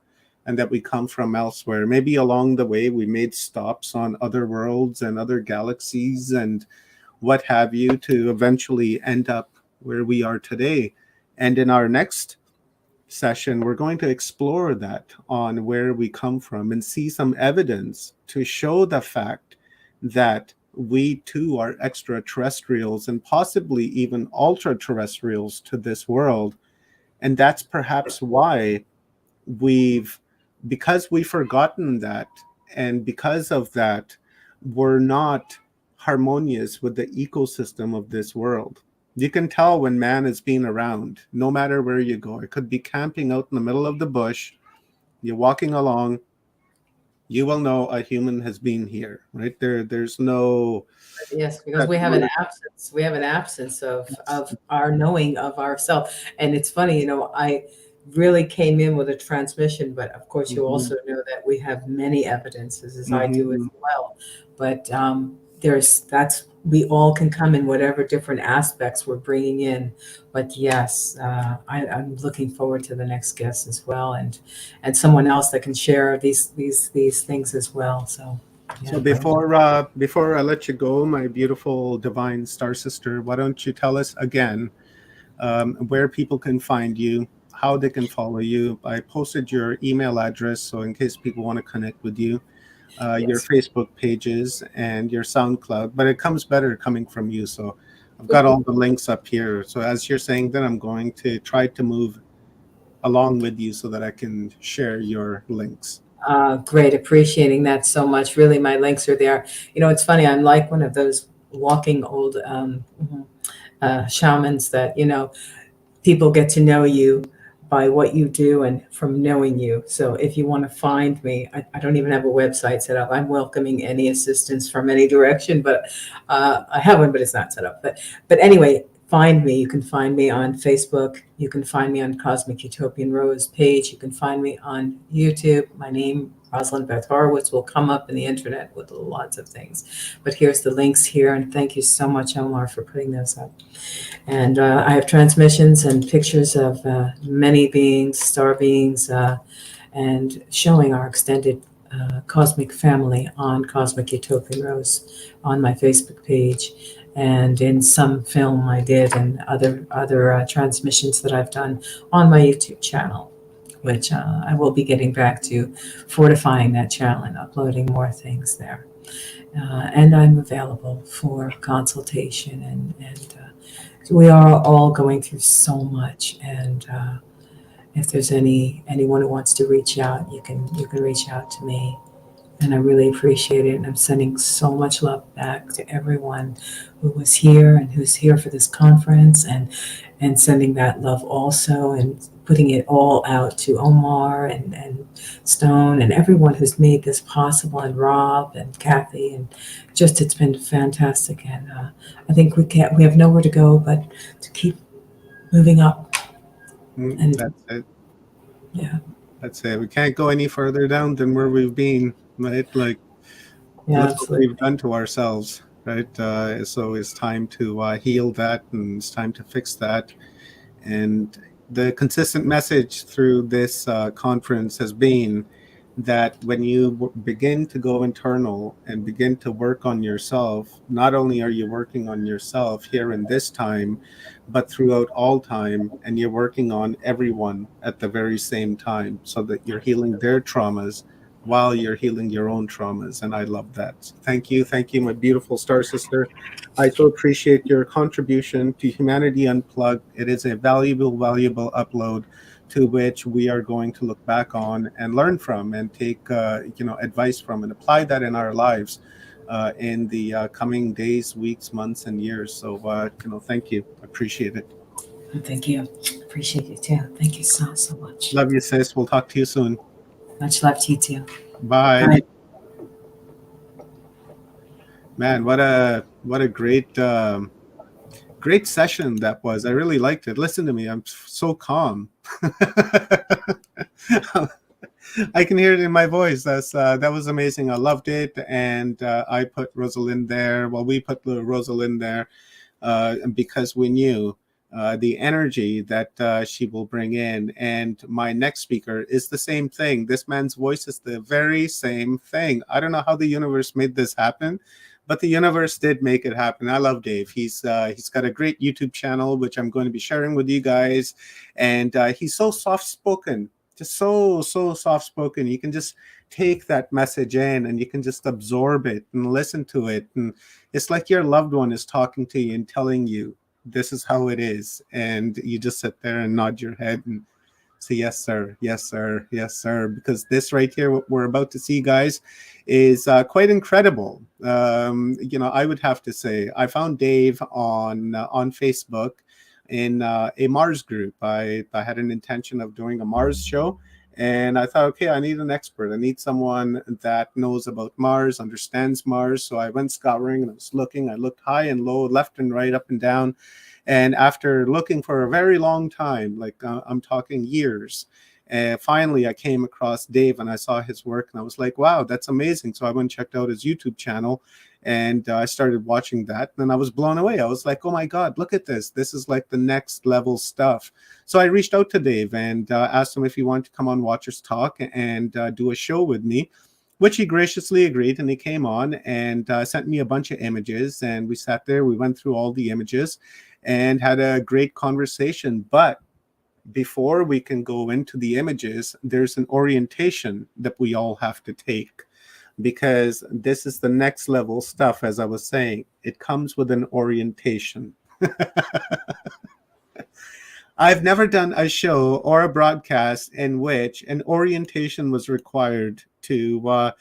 A: and that we come from elsewhere. Maybe along the way we made stops on other worlds and other galaxies and what have you to eventually end up where we are today. And in our next session, we're going to explore that on where we come from and see some evidence to show the fact that we too are extraterrestrials and possibly even ultra terrestrials to this world. And that's perhaps why because we've forgotten that, and because of that, we're not harmonious with the ecosystem of this world. You can tell when man has been around, no matter where you go. It could be camping out in the middle of the bush. You're walking along, you will know a human has been here, right? There's no
J: Yes, because we have an absence. We have an absence of our knowing of ourselves. And it's funny, I really came in with a transmission, but of course you also know that we have many evidences, as I do as well. But we all can come in whatever different aspects we're bringing in. But yes, I'm looking forward to the next guest as well, and someone else that can share these things as well. So.
A: So before I let you go, my beautiful divine star sister, why don't you tell us again where people can find you, how they can follow you? I posted your email address, so in case people want to connect with you, your Facebook pages and your SoundCloud, but it comes better coming from you. So I've got all the links up here. So as you're saying that, I'm going to try to move along with you so that I can share your links.
J: Great, appreciating that so much. Really, my links are there. It's funny. I'm like one of those walking old shamans that people get to know you by what you do and from knowing you. So if you want to find me, I don't even have a website set up. I'm welcoming any assistance from any direction, but I have one, but it's not set up. But anyway, find me. You can find me on Facebook. You can find me on Cosmic Utopian Rose page. You can find me on YouTube. My name, Rosalind Beth Horowitz, will come up in the internet with lots of things. But here's the links here. And thank you so much, Omar, for putting those up. And I have transmissions and pictures of many beings, star beings, and showing our extended cosmic family on Cosmic Utopian Rose on my Facebook page. And in some film I did, and other transmissions that I've done on my YouTube channel, which I will be getting back to, fortifying that channel and uploading more things there. And I'm available for consultation, and we are all going through so much. And if there's anyone who wants to reach out, you can reach out to me. And I really appreciate it. And I'm sending so much love back to everyone who was here and who's here for this conference, and sending that love also, and putting it all out to Omar and Stone and everyone who's made this possible, and Rob and Kathy, and just it's been fantastic. And I think we have nowhere to go but to keep moving up. And
A: that's it.
J: Yeah.
A: That's it. We can't go any further down than where we've been, right? Like,
J: Yeah,
A: look what we've done to ourselves, right? So it's time to heal that, and it's time to fix that. And the consistent message through this conference has been that when you begin to go internal and begin to work on yourself, not only are you working on yourself here in this time, but throughout all time, and you're working on everyone at the very same time, so that you're healing their traumas while you're healing your own traumas. And I love that. So thank you, my beautiful star sister. I so appreciate your contribution to Humanity Unplugged. It is a valuable upload to which we are going to look back on and learn from and take advice from and apply that in our lives in the coming days, weeks, months, and years. So thank you. Appreciate it.
J: Thank you. Appreciate you too. Thank you so much.
A: Love you, sis. We'll talk to you soon.
J: Much love to you too.
A: Bye.
J: Bye.
A: Man, what a great great session that was. I really liked it. Listen to me. I'm so calm. I can hear it in my voice. That was amazing. I loved it. And I put Rosalind there. Well, we put Rosalind there because we knew the energy that she will bring in. And my next speaker is the same thing. This man's voice is the very same thing. I don't know how the universe made this happen, but the universe did make it happen. I love Dave. He's got a great YouTube channel, which I'm going to be sharing with you guys. And he's so soft-spoken, just so soft-spoken. You can just take that message in and you can just absorb it and listen to it. And it's like your loved one is talking to you and telling you, this is how it is. And you just sit there and nod your head and say, yes, sir. Yes, sir. Yes, sir. Because this right here, what we're about to see, guys, is quite incredible. I would have to say, I found Dave on Facebook in a Mars group. I had an intention of doing a Mars show. And I thought, okay, I need an expert. I need someone that knows about Mars, understands Mars. So I went scouring and I was looking. I looked high and low, left and right, up and down. And after looking for a very long time, like I'm talking years, finally I came across Dave and I saw his work and I was like, wow, that's amazing. So I went and checked out his YouTube channel and I started watching that. And I was blown away. I was like, oh my God, look at this. This is like the next level stuff. So I reached out to Dave and asked him if he wanted to come on Watchers Talk and do a show with me, which he graciously agreed. And he came on and sent me a bunch of images. And we sat there, we went through all the images and had a great conversation. But before we can go into the images, there's an orientation that we all have to take, because this is the next level stuff. As I was saying, it comes with an orientation. I've never done a show or a broadcast in which an orientation was required to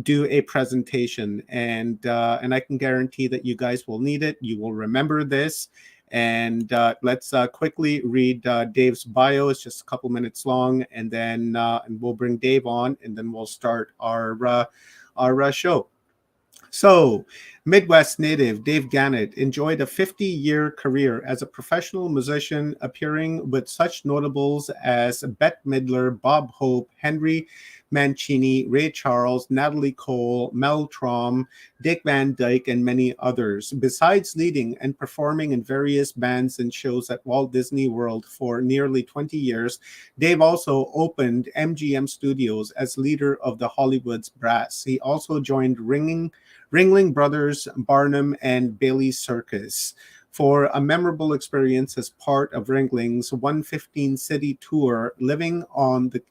A: do a presentation, and I can guarantee that you guys will need it. You will remember this. And let's quickly read Dave's bio. It's just a couple minutes long, and then and we'll bring Dave on, and then we'll start our show. So, Midwest native Dave Gannett enjoyed a 50-year career as a professional musician, appearing with such notables as Bette Midler, Bob Hope, Henry Mancini, Ray Charles, Natalie Cole, Mel Trom, Dick Van Dyke, and many others. Besides leading and performing in various bands and shows at Walt Disney World for nearly 20 years, Dave also opened MGM Studios as leader of the Hollywood's brass. He also joined Ringling Brothers, Barnum, and Bailey Circus for a memorable experience as part of Ringling's 115 city tour, living on the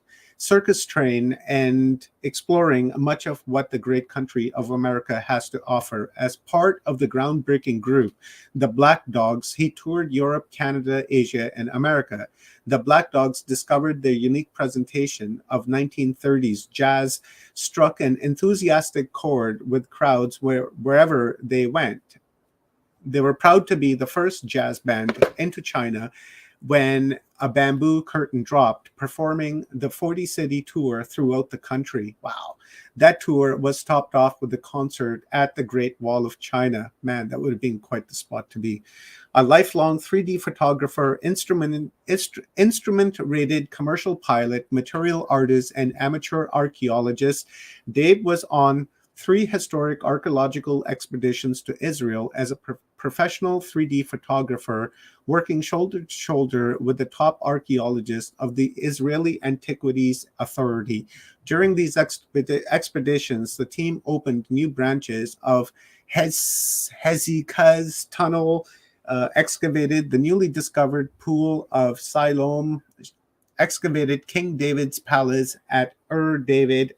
A: circus train and exploring much of what the great country of America has to offer. As part of the groundbreaking group, the Black Dogs, he toured Europe, Canada, Asia, and America. The Black Dogs discovered their unique presentation of 1930s jazz struck an enthusiastic chord with crowds wherever they went. They were proud to be the first jazz band into China when a bamboo curtain dropped, performing the 40-city tour throughout the country. Wow. That tour was topped off with a concert at the Great Wall of China. Man, that would have been quite the spot to be. A lifelong 3D photographer, instrument-rated commercial pilot, material artist, and amateur archaeologist, Dave was on 3 historic archaeological expeditions to Israel as a professional 3D photographer, working shoulder to shoulder with the top archaeologists of the Israeli Antiquities Authority. During these expeditions, the team opened new branches of Hezekiah's Tunnel, excavated the newly discovered Pool of Siloam, excavated King David's Palace at David,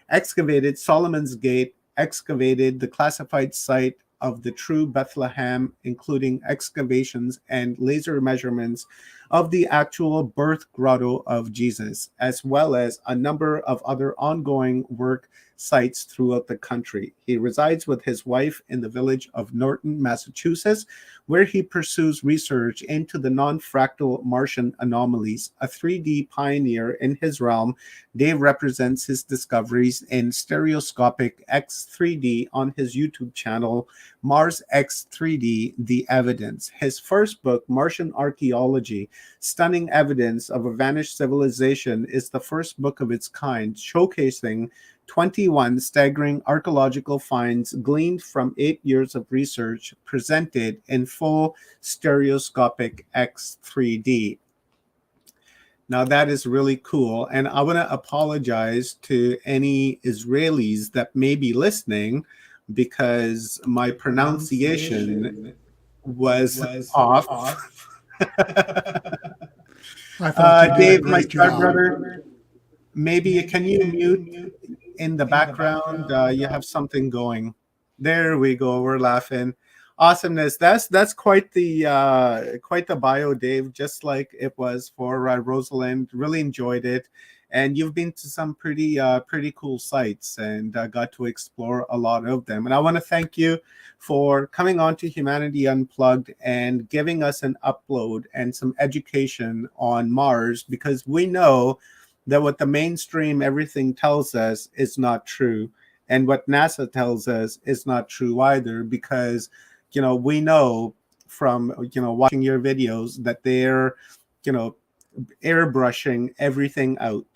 A: excavated Solomon's Gate, excavated the classified site of the true Bethlehem, including excavations and laser measurements of the actual birth grotto of Jesus, as well as a number of other ongoing work sites throughout the country. He resides with his wife in the village of Norton, Massachusetts, where he pursues research into the non-fractal Martian anomalies. A 3D pioneer in his realm, Dave represents his discoveries in stereoscopic X3D on his YouTube channel, Mars X3D, The Evidence. His first book, Martian Archaeology, Stunning Evidence of a Vanished Civilization, is the first book of its kind, showcasing 21 staggering archaeological finds gleaned from 8 years of research presented in full stereoscopic X3D. Now that is really cool. And I want to apologize to any Israelis that may be listening because my pronunciation was off.
L: I thought you did
A: Dave,
L: a
A: my
L: great
A: star
L: job.
A: brother, maybe can you mute in the background? You have something going. There we go. We're laughing. Awesomeness. That's quite the bio, Dave. Just like it was for Rosalind. Really enjoyed it, and you've been to some pretty cool sites and got to explore a lot of them. And I want to thank you for coming on to Humanity Unplugged and giving us an upload and some education on Mars, because we know that what the mainstream everything tells us is not true, and what NASA tells us is not true either, because we know from watching your videos that they're airbrushing everything out.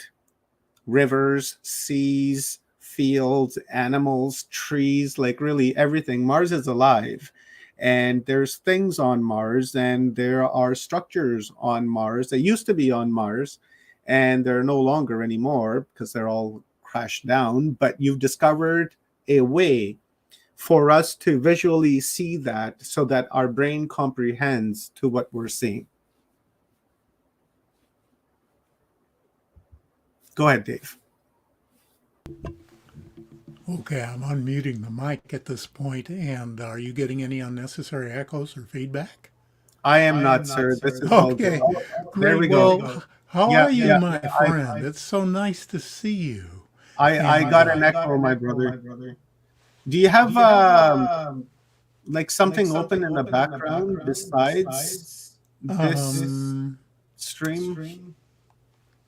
A: Rivers, seas, fields, animals, trees, like really everything. Mars is alive, and there's things on Mars, and there are structures on Mars that used to be on Mars, and they're no longer anymore because they're all crashed down. But you've discovered a way for us to visually see that so that our brain comprehends to what we're seeing. Go ahead, Dave.
L: Okay, I'm unmuting the mic at this point, and are you getting any unnecessary echoes or feedback?
A: I am not, sir. This is all
L: Okay,
A: good.
L: great.
A: There we go.
L: Well, how are you, my friend? It's so nice to see you.
A: I got an echo, my brother. Do you have like something open in the background besides this stream?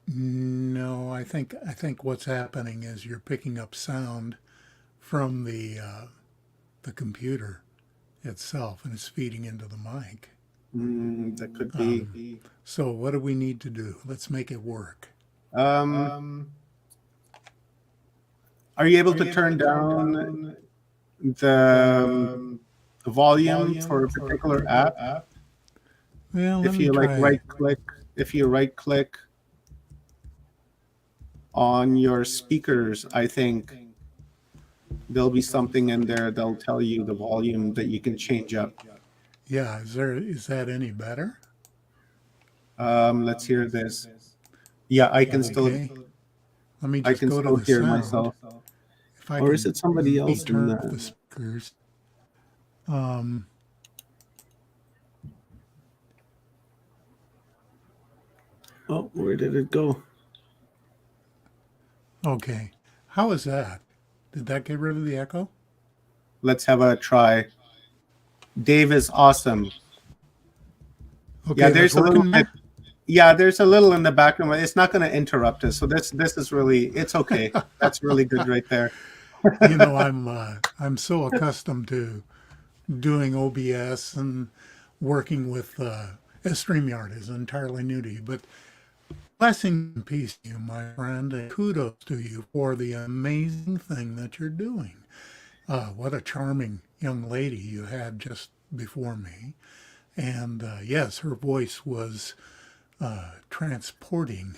L: No, I think what's happening is you're picking up sound from the computer itself, and it's feeding into the mic.
A: That could be.
L: So what do we need to do? Let's make it work.
A: Are you able to turn down the volume for a particular app?
L: Well,
A: If you right click on your speakers, I think there'll be something in there that'll tell you the volume that you can change up.
L: Yeah, is that any better?
A: Let's hear this. Yeah, I can still.
L: Let me just go to the
A: hear
L: sound.
A: myself.
L: If I
A: Or is it somebody else in
L: turn
A: that?
L: off the speakers?
A: Oh, where did it go?
L: Okay. How is that? Did that get rid of the echo?
A: Let's have a try. Dave is awesome.
L: Okay,
A: Yeah, there's a little
L: working
A: bit. Yeah, there's a little in the background, but it's not going to interrupt us. So this is really, it's okay. That's really good right there.
L: You know, I'm so accustomed to doing OBS and working with StreamYard is entirely new to you. But blessing and peace to you, my friend, and kudos to you for the amazing thing that you're doing. What a charming young lady you had just before me. And yes, her voice was transporting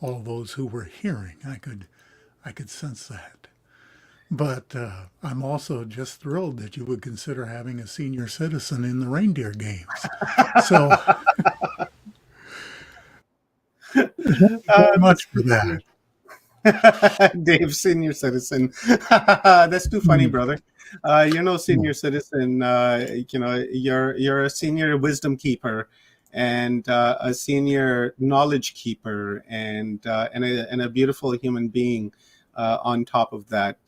L: all those who were hearing. I could sense that. But I'm also just thrilled that you would consider having a senior citizen in the reindeer games. So thank you very much for that.
A: Dave, senior citizen. That's too funny, brother. You're no senior citizen. You're a senior wisdom keeper, and a senior knowledge keeper, and a beautiful human being on top of that.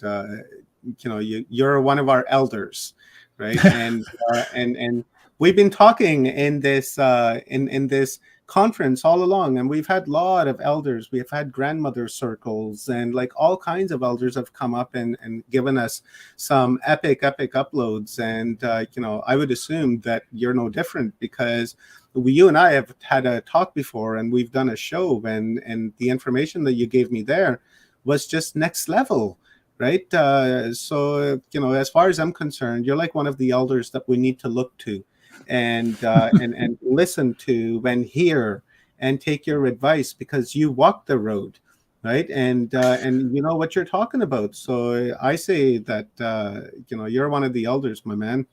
A: You're one of our elders, right? And we've been talking in this in this conference all along, and we've had a lot of elders. We've had grandmother circles, and like all kinds of elders have come up and given us some epic uploads. And I would assume that you're no different, because you and I have had a talk before, and we've done a show, and the information that you gave me there was just next level, right? So as far as I'm concerned, you're like one of the elders that we need to look to, and listen to, and hear, and take your advice, because you walk the road, right? And you know what you're talking about. So I say that you're one of the elders, my man.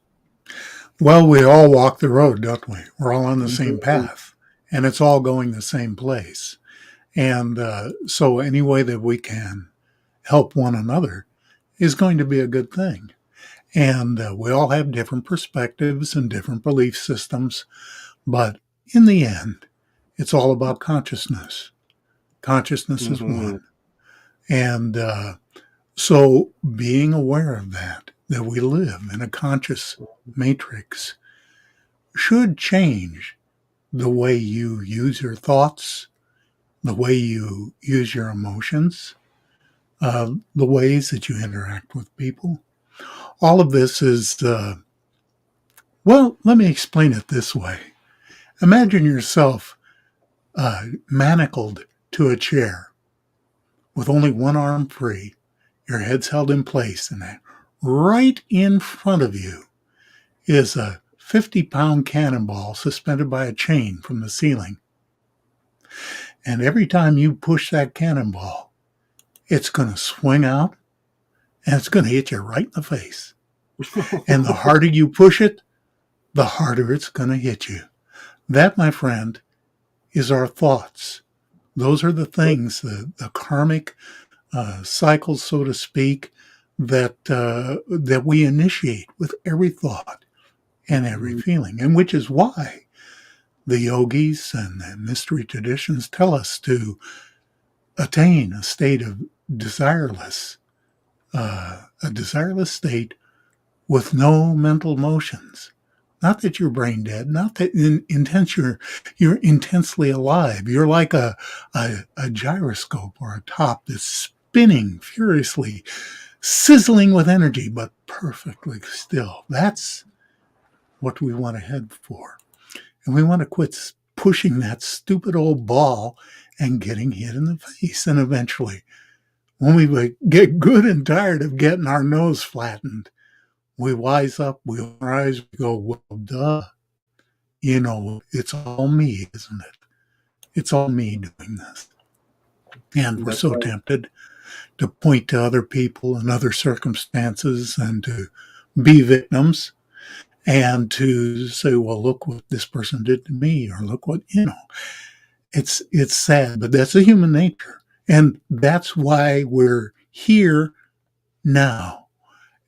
L: Well, we all walk the road, don't we? We're all on the same path, and it's all going the same place. And so any way that we can help one another is going to be a good thing. And we all have different perspectives and different belief systems. But in the end, it's all about consciousness. Consciousness is one. And so being aware of that we live in a conscious matrix should change the way you use your thoughts, the way you use your emotions, the ways that you interact with people. All of this is, well, let me explain it this way. Imagine yourself manacled to a chair with only one arm free, your head's held in place, and right in front of you is a 50-pound cannonball suspended by a chain from the ceiling. And every time you push that cannonball, it's going to swing out and it's going to hit you right in the face. And the harder you push it, the harder it's going to hit you. That, my friend, is our thoughts. Those are the things, the karmic cycles, so to speak, that we initiate with every thought and every feeling, and which is why the yogis and the mystery traditions tell us to attain a state of desireless, a desireless state with no mental motions. Not that you're brain dead, not that you're intensely alive. You're like a gyroscope or a top that's spinning furiously, sizzling with energy, but perfectly still. That's what we want to head for. And we want to quit pushing that stupid old ball and getting hit in the face. And eventually, when we get good and tired of getting our nose flattened, we wise up, we rise, we go, well, duh. It's all me, isn't it? It's all me doing this. And we're so tempted to point to other people and other circumstances and to be victims and to say, well, look what this person did to me, or look what, it's sad, but that's a human nature. And that's why we're here now.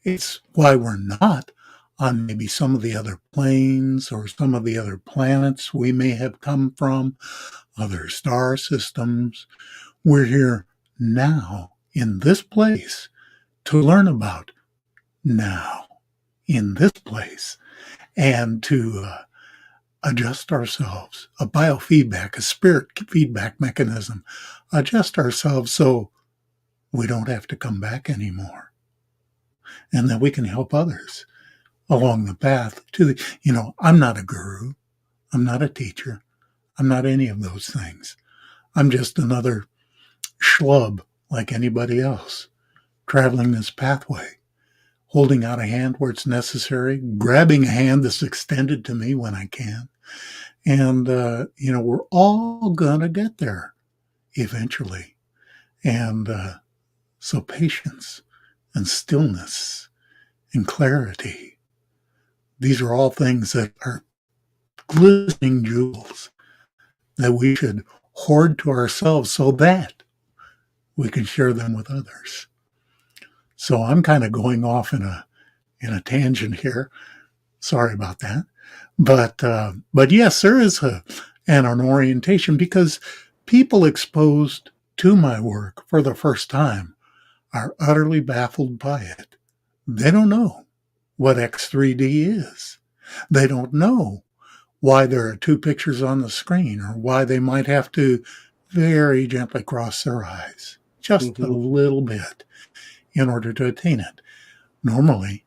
L: It's why we're not on maybe some of the other planes or some of the other planets we may have come from, other star systems. We're here now in this place to learn about now in this place and to adjust ourselves, a biofeedback, a spirit feedback mechanism, adjust ourselves so we don't have to come back anymore. And that we can help others along the path to I'm not a guru. I'm not a teacher. I'm not any of those things. I'm just another schlub like anybody else, traveling this pathway, holding out a hand where it's necessary, grabbing a hand that's extended to me when I can. And, we're all going to get there eventually. And so patience and stillness and clarity, these are all things that are glistening jewels that we should hoard to ourselves so that we can share them with others. So I'm kind of going off in a tangent here. Sorry about that. But yes, there is an orientation because people exposed to my work for the first time are utterly baffled by it. They don't know what X3D is. They don't know why there are two pictures on the screen or why they might have to very gently cross their eyes just a little bit in order to attain it. Normally,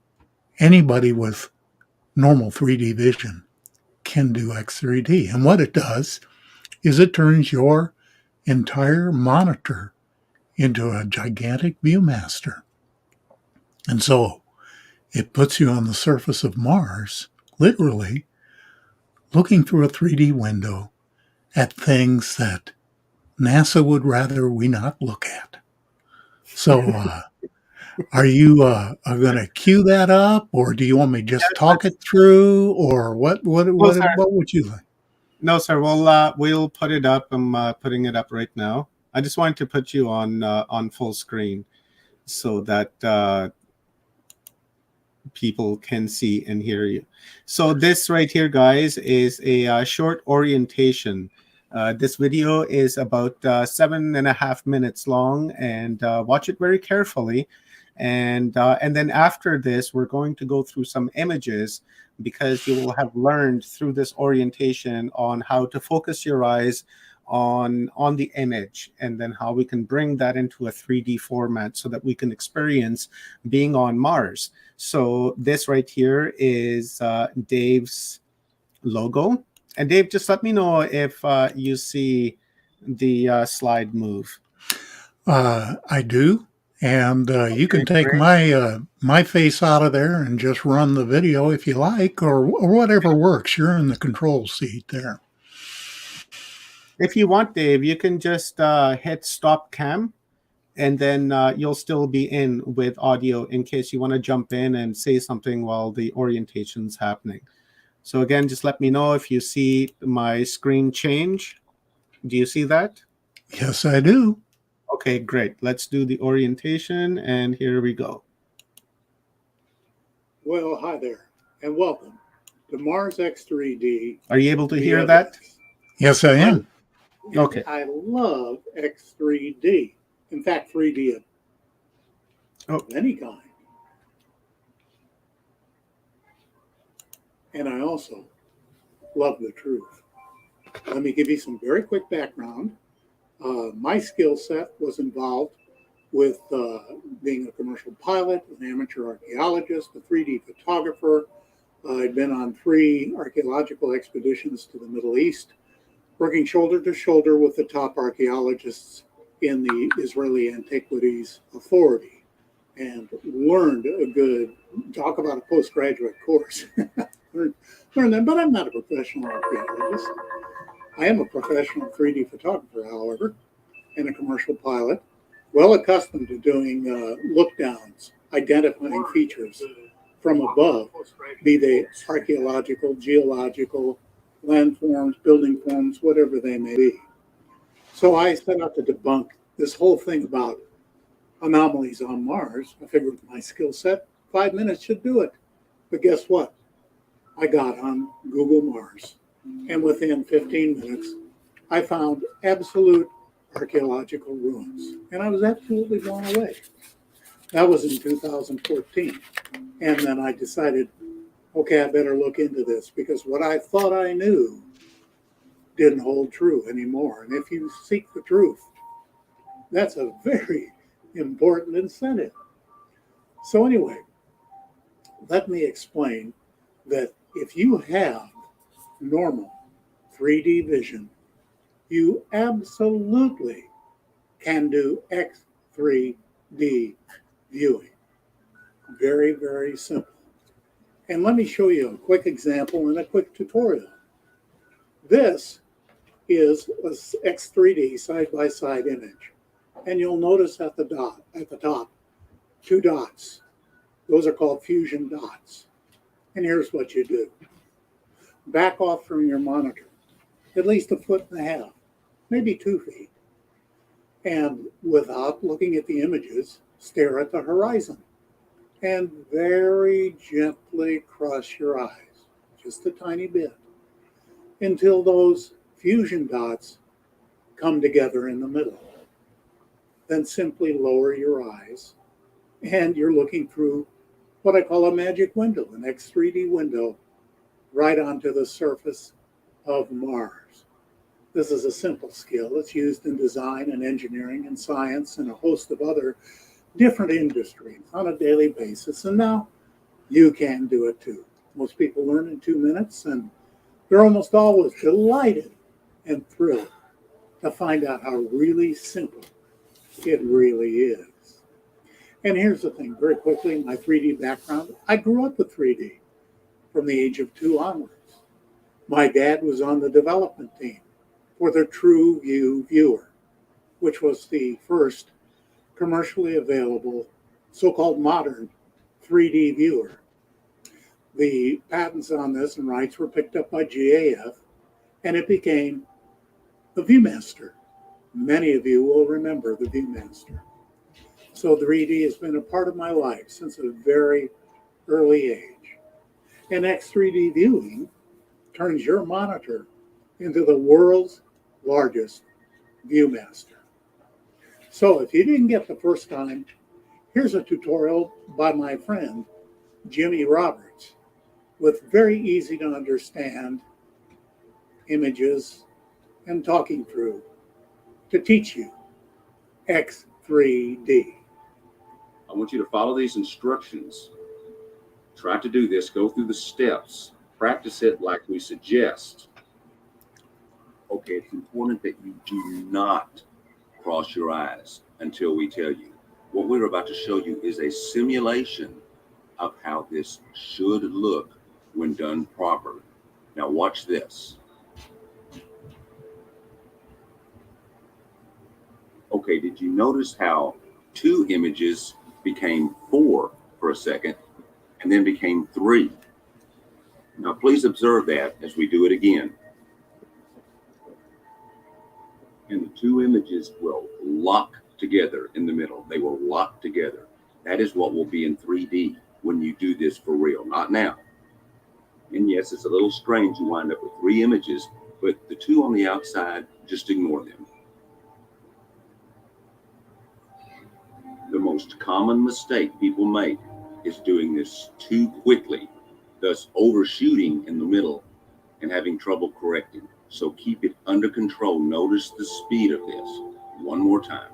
L: anybody with normal 3D vision can do X3D. And what it does is it turns your entire monitor into a gigantic viewmaster. And so it puts you on the surface of Mars, literally looking through a 3D window at things that NASA would rather we not look at. So, are you going to cue that up, or do you want me to just talk it through, or what would you like?
A: No, sir. We'll put it up. I'm putting it up right now. I just wanted to put you on full screen so that people can see and hear you. So this right here, guys, is a short orientation. This video is about 7.5 minutes long, and watch it very carefully. And then after this, we're going to go through some images because you will have learned through this orientation on how to focus your eyes on the image, and then how we can bring that into a 3D format so that we can experience being on Mars. So this right here is Dave's logo. And Dave, just let me know if you see the slide move.
L: I do. And you can take my face out of there and just run the video if you like, or whatever works. You're in the control seat there.
A: If you want, Dave, you can just hit stop cam, and then you'll still be in with audio in case you want to jump in and say something while the orientation's happening. So again, just let me know if you see my screen change. Do you see that?
L: Yes, I do.
A: Okay, great. Let's do the orientation, and here we go.
L: Well, hi there, and welcome to Mars X3D.
A: Are you able to hear that?
L: Yes, I am.
A: Okay.
L: I love X3D. In fact, 3D of any kind. And I also love the truth. Let me give you some very quick background. My skill set was involved with being a commercial pilot, an amateur archaeologist, a 3D photographer. I'd been on 3 archaeological expeditions to the Middle East, working shoulder to shoulder with the top archaeologists in the Israeli Antiquities Authority, and learned a good, talk about a postgraduate course. learned that, but I'm not a professional archaeologist. I am a professional 3D photographer, however, and a commercial pilot, well accustomed to doing look downs, identifying features from above, be they archaeological, geological, landforms, building forms, whatever they may be. So I set out to debunk this whole thing about anomalies on Mars. I figured with my skill set, 5 minutes should do it. But guess what? I got on Google Mars, and within 15 minutes, I found absolute archaeological ruins, and I was absolutely blown away. That was in 2014. And then I decided, okay, I better look into this, because what I thought I knew didn't hold true anymore. And if you seek the truth, that's a very important incentive. So anyway, let me explain that if you have normal 3D vision, you absolutely can do X3D viewing. Very, very simple. And let me show you a quick example and a quick tutorial. This is a X3D side-by-side image. And you'll notice at the top, 2 dots. Those are called fusion dots. And here's what you do. Back off from your monitor, at least 1.5 feet, maybe 2 feet. And without looking at the images, stare at the horizon. And very gently simply cross your eyes, just a tiny bit, until those fusion dots come together in the middle. Then simply lower your eyes, and you're looking through what I call a magic window, an X3D window, right onto the surface of Mars. This is a simple skill. It's used in design and engineering and science and a host of other different industries on a daily basis. And now you can do it too. Most people learn in 2 minutes, and they're almost always delighted and thrilled to find out how really simple it really is. And here's the thing, very quickly, my 3D background. I grew up with 3D from the age of 2 onwards. My dad was on the development team for the True View viewer, which was the first commercially available so-called modern 3D viewer. The patents on this and rights were picked up by GAF, and it became the Viewmaster. Many of you will remember the Viewmaster. So 3D has been a part of my life since a very early age. And X3D viewing turns your monitor into the world's largest Viewmaster. So if you didn't get the first time, here's a tutorial by my friend, Jimmy Roberts, with very easy to understand images and talking through to teach you X3D.
M: I want you to follow these instructions. Try to do this, go through the steps, practice it like we suggest. Okay, it's important that you do not cross your eyes until we tell you. What we're about to show you is a simulation of how this should look when done properly. Now watch this. Okay, did you notice how 2 images became 4 for a second and then became 3? Now please observe that as we do it again. And the 2 images will lock together in the middle. They will lock together. That is what will be in 3D when you do this for real, not now. And yes, it's a little strange. You wind up with 3 images, but the 2 on the outside, just ignore them. The most common mistake people make is doing this too quickly, thus overshooting in the middle and having trouble correcting. So keep it under control. Notice the speed of this. One more time.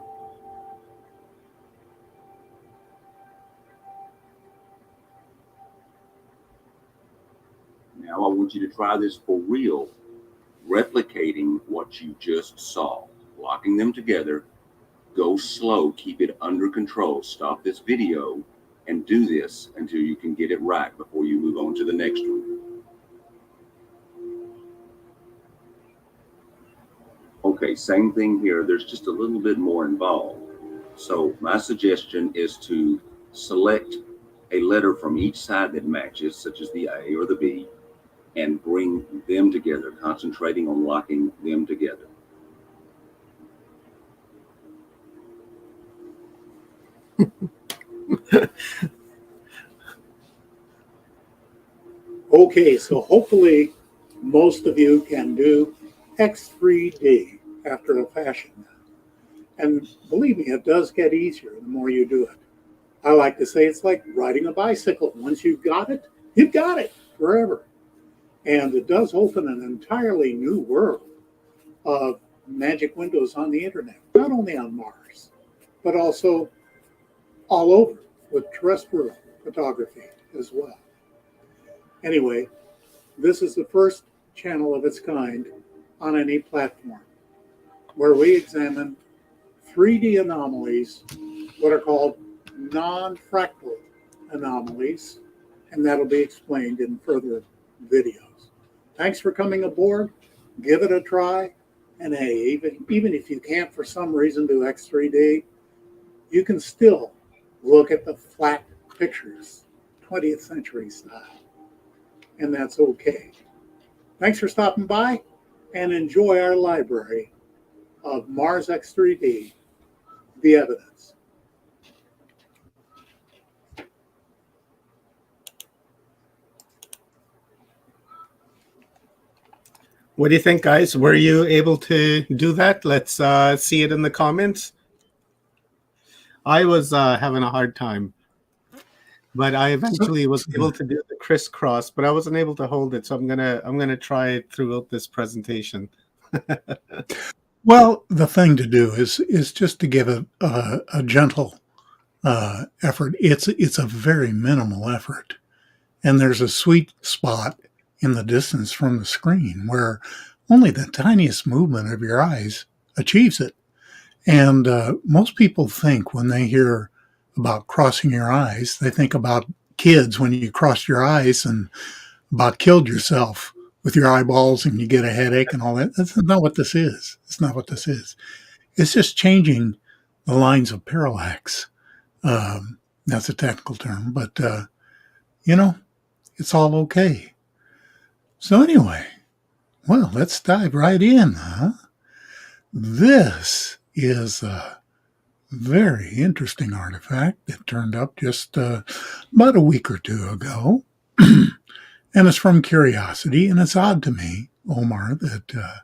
M: Now I want you to try this for real, replicating what you just saw, locking them together. Go slow, keep it under control. Stop this video and do this until you can get it right before you move on to the next one. Okay, same thing here. There's just a little bit more involved. So my suggestion is to select a letter from each side that matches, such as the A or the B, and bring them together, concentrating on locking them together.
L: Okay, so hopefully most of you can do X3D after a fashion. And believe me, it does get easier the more you do it. I like to say it's like riding a bicycle. Once you've got it forever. And it does open an entirely new world of magic windows on the internet, not only on Mars, but also all over with terrestrial photography as well. Anyway, this is the first channel of its kind on any platform where we examine 3D anomalies, what are called non-fractal anomalies, and that'll be explained in further videos. Thanks for coming aboard. Give it a try. And hey, even if you can't for some reason do X3D, you can still look at the flat pictures, 20th century style. And that's okay. Thanks for stopping by and enjoy our library of Mars X3D, the evidence.
A: What do you think, guys? Were you able to do that? Let's see it in the comments. I was having a hard time, but I eventually was able to do the crisscross, but I wasn't able to hold it. So I'm gonna try it throughout this presentation.
L: Well, the thing to do is just to give a gentle effort. It's a very minimal effort, and there's a sweet spot in the distance from the screen where only the tiniest movement of your eyes achieves it. And most people think when they hear about crossing your eyes, they think about kids when you cross your eyes and about killed yourself with your eyeballs and you get a headache and all that. That's not what this is. It's not what this is. It's just changing the lines of parallax. That's a technical term, but it's all okay. So anyway, well, let's dive right in, huh? This is a very interesting artifact that turned up just about a week or two ago. And it's from Curiosity, and it's odd to me, Omar, that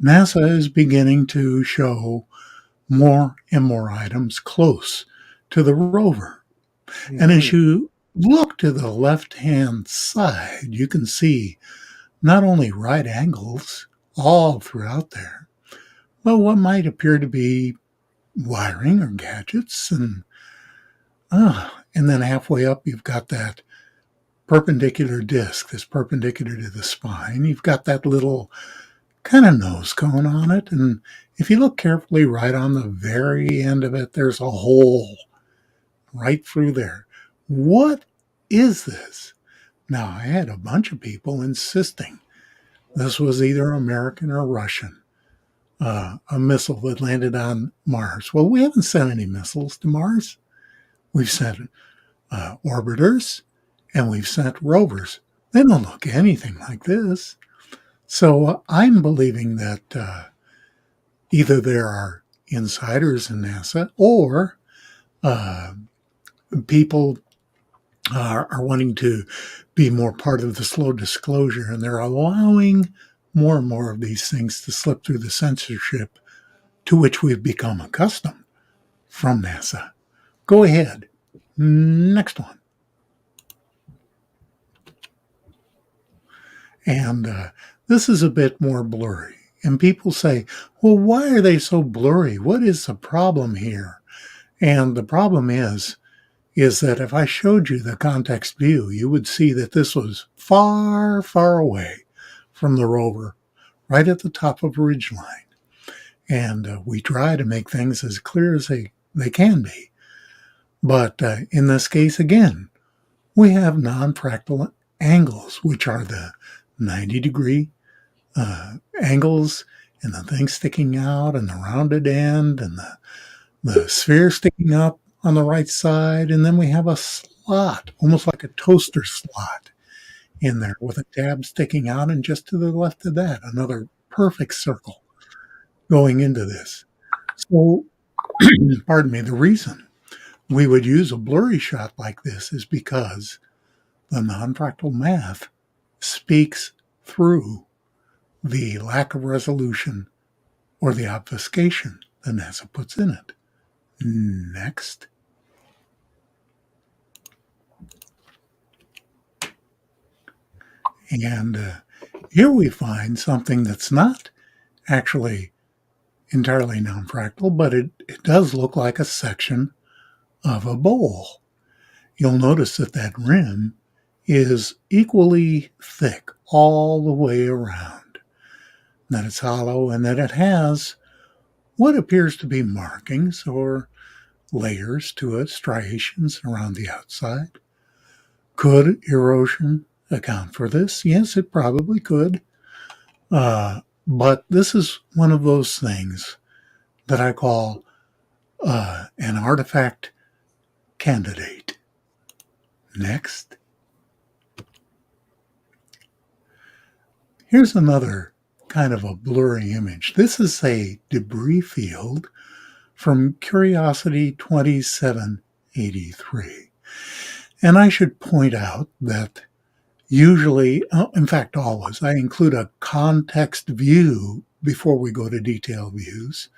L: NASA is beginning to show more and more items close to the rover. Mm-hmm. And as you look to the left-hand side, you can see not only right angles all throughout there, but what might appear to be wiring or gadgets. And then halfway up, you've got that perpendicular disc that's perpendicular to the spine. You've got that little kind of nose cone on it. And if you look carefully right on the very end of it, there's a hole right through there. What is this? Now, I had a bunch of people insisting this was either American or Russian, a missile that landed on Mars. Well, we haven't sent any missiles to Mars. We've sent orbiters, and we've sent rovers. They don't look anything like this. So I'm believing that either there are insiders in NASA or people are wanting to be more part of the slow disclosure, and they're allowing more and more of these things to slip through the censorship to which we've become accustomed from NASA. Go ahead. Next one. And this is a bit more blurry. And people say, well, why are they so blurry? What is the problem here? And the problem is that if I showed you the context view, you would see that this was far, far away from the rover, right at the top of ridgeline. And we try to make things as clear as they can be. But in this case, again, we have non-fractal angles, which are the 90-degree angles, and the thing sticking out, and the rounded end, and the sphere sticking up on the right side. And then we have a slot, almost like a toaster slot in there with a tab sticking out, and just to the left of that, another perfect circle going into this. So, pardon me, the reason we would use a blurry shot like this is because the non-fractal math speaks through the lack of resolution or the obfuscation that NASA puts in it. Next. And here we find something that's not actually entirely non-fractal, but it does look like a section of a bowl. You'll notice that rim is equally thick all the way around, that it's hollow, and that it has what appears to be markings or layers to it, striations around the outside. Could erosion account for this? Yes, it probably could. But this is one of those things that I call an artifact candidate. Next. Here's another kind of a blurry image. This is a debris field from Curiosity 2783. And I should point out that Usually, in fact, always, I include a context view before we go to detailed views.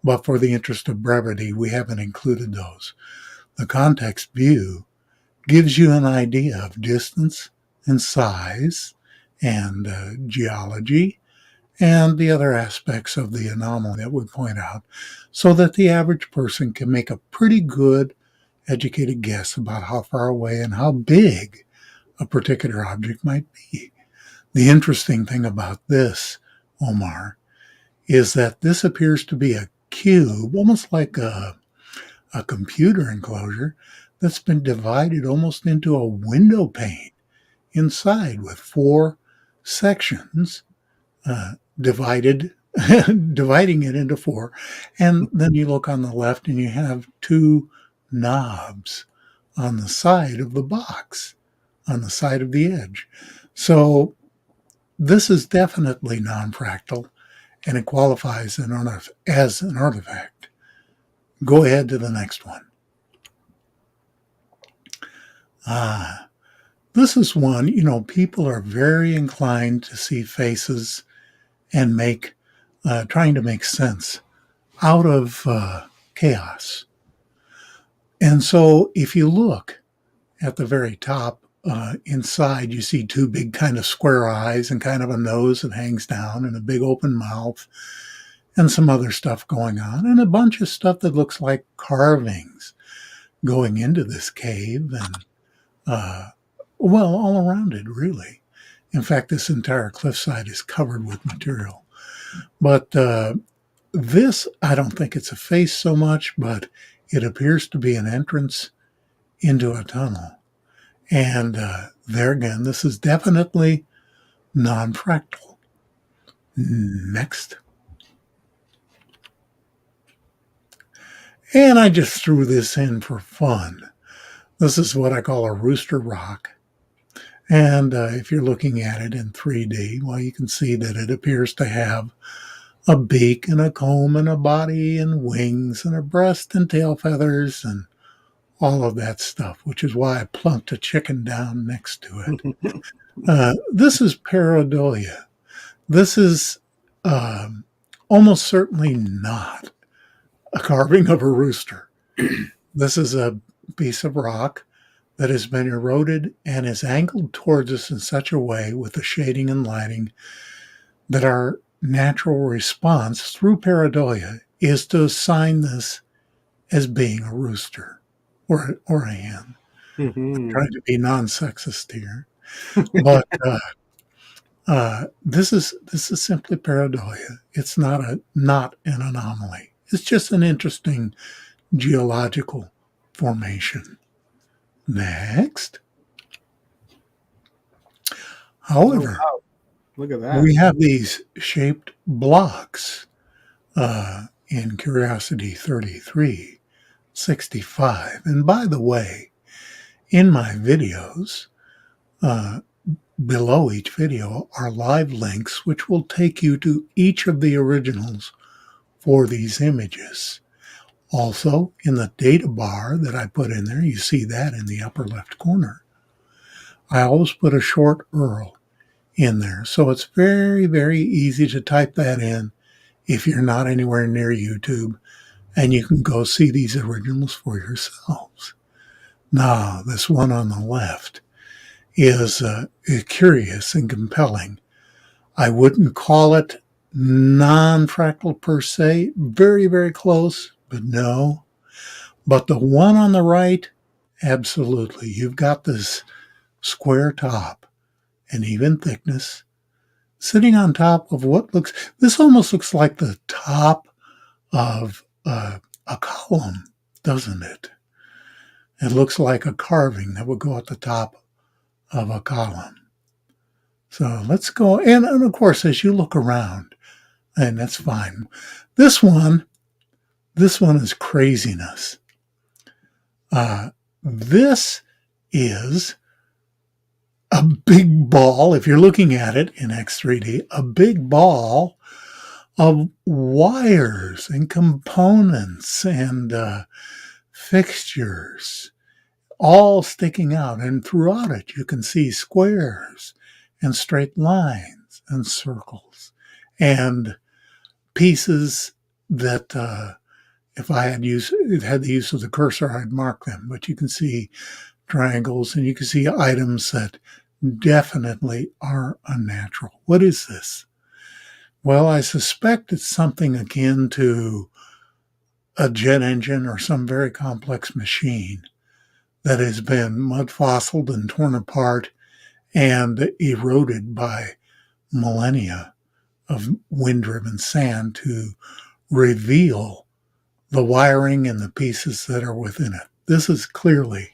L: But for the interest of brevity, we haven't included those. The context view gives you an idea of distance and size and geology and the other aspects of the anomaly that we point out, so that the average person can make a pretty good educated guess about how far away and how big a particular object might be. The interesting thing about this, Omar, is that this appears to be a cube, almost like a computer enclosure that's been divided almost into a window pane inside with 4 sections dividing it into 4. And then you look on the left and you have 2 knobs on the side of the box, on the side of the edge. So this is definitely non-fractal, and it qualifies as an artifact. Go ahead to the next one. This is one, people are very inclined to see faces and trying to make sense out of chaos. And so if you look at the very top, inside, you see 2 big kind of square eyes and kind of a nose that hangs down and a big open mouth and some other stuff going on and a bunch of stuff that looks like carvings going into this cave and, all around it, really. In fact, this entire cliffside is covered with material. But this, I don't think it's a face so much, but it appears to be an entrance into a tunnel. And there again, this is definitely non-fractal. Next. And I just threw this in for fun. This is what I call a rooster rock. And if you're looking at it in 3D, well, you can see that it appears to have a beak and a comb and a body and wings and a breast and tail feathers and all of that stuff, which is why I plunked a chicken down next to it. This is pareidolia. This is almost certainly not a carving of a rooster. This is a piece of rock that has been eroded and is angled towards us in such a way with the shading and lighting that our natural response through pareidolia is to assign this as being a rooster or a hen. I'm trying to be non-sexist here, but this is simply pareidolia. It's not an anomaly. It's just an interesting geological formation. Next. However,
A: wow. Look at that.
L: We have these shaped blocks in Curiosity 33, 65. And by the way, in my videos, below each video are live links which will take you to each of the originals for these images. Also, in the data bar that I put in there, you see that in the upper left corner. I always put a short URL in there. So it's very, very easy to type that in if you're not anywhere near YouTube, and you can go see these originals for yourselves. Now, this one on the left is curious and compelling. I wouldn't call it non-fractal per se, very, very close, but no. But the one on the right, absolutely. You've got this square top and even thickness sitting on top of this almost looks like the top of a column, doesn't it? It looks like a carving that would go at the top of a column. So let's go, and of course, as you look around, and that's fine. This one is craziness. This is a big ball, if you're looking at it in X3D, a big ball of wires and components and fixtures, all sticking out. And throughout it, you can see squares and straight lines and circles and pieces that if I had the use of the cursor, I'd mark them. But you can see triangles and you can see items that definitely are unnatural. What is this? Well, I suspect it's something akin to a jet engine or some very complex machine that has been mud fossiled and torn apart and eroded by millennia of wind-driven sand to reveal the wiring and the pieces that are within it. This is clearly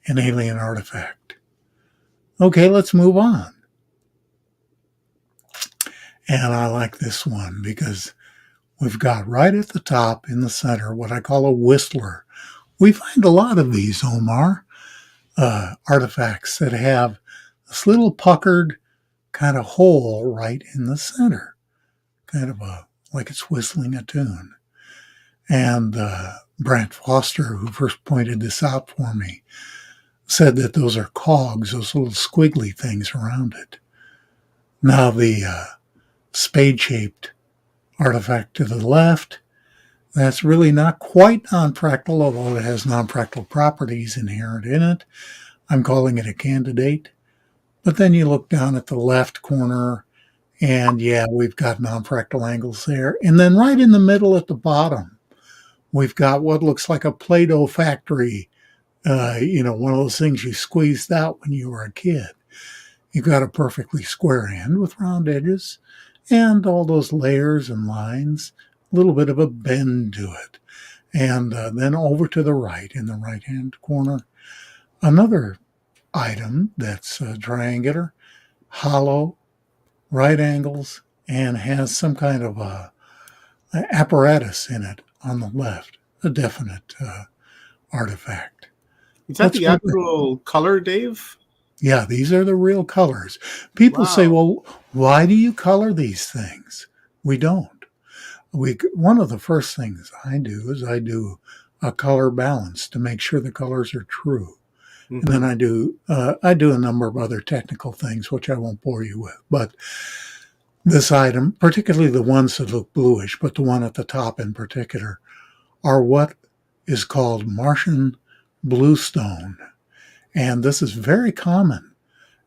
L: an alien artifact. Okay, let's move on. And I like this one because we've got right at the top in the center what I call a whistler. We find a lot of these, Omar, artifacts that have this little puckered kind of hole right in the center, kind of like it's whistling a tune. And Brant Foster, who first pointed this out for me, said that those are cogs, those little squiggly things around it. Now the spade-shaped artifact to the left, that's really not quite non-fractal, although it has non-fractal properties inherent in it. I'm calling it a candidate. But then you look down at the left corner, and yeah, we've got non-fractal angles there. And then right in the middle at the bottom, we've got what looks like a Play-Doh factory, one of those things you squeezed out when you were a kid. You've got a perfectly square end with round edges and all those layers and lines, a little bit of a bend to it. And then over to the right, in the right-hand corner, another item that's triangular, hollow, right angles, and has some kind of apparatus in it on the left, a definite artifact.
A: Is that the actual color, Dave?
L: Yeah, these are the real colors. People say, well, why do you color these things? We don't. One of the first things I do is I do a color balance to make sure the colors are true. Mm-hmm. And then I do a number of other technical things, which I won't bore you with. But this item, particularly the ones that look bluish, but the one at the top in particular, are what is called Martian bluestone. And this is very common.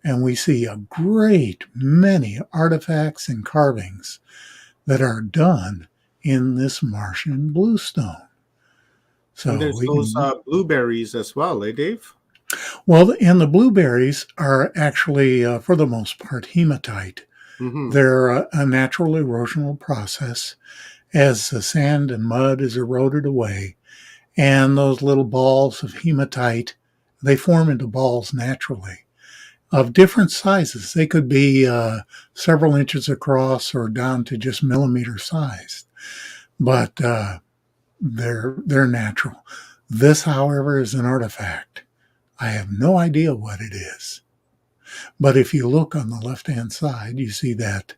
L: And we see a great many artifacts and carvings that are done in this Martian bluestone. So
A: and there's those blueberries as well, eh, Dave?
L: Well, and the blueberries are actually, for the most part, hematite. Mm-hmm. They're a natural erosional process as the sand and mud is eroded away. And those little balls of hematite, they form into balls naturally of different sizes. They could be several inches across or down to just millimeter sized. But they're natural. This, however, is an artifact. I have no idea what it is. But if you look on the left-hand side, you see that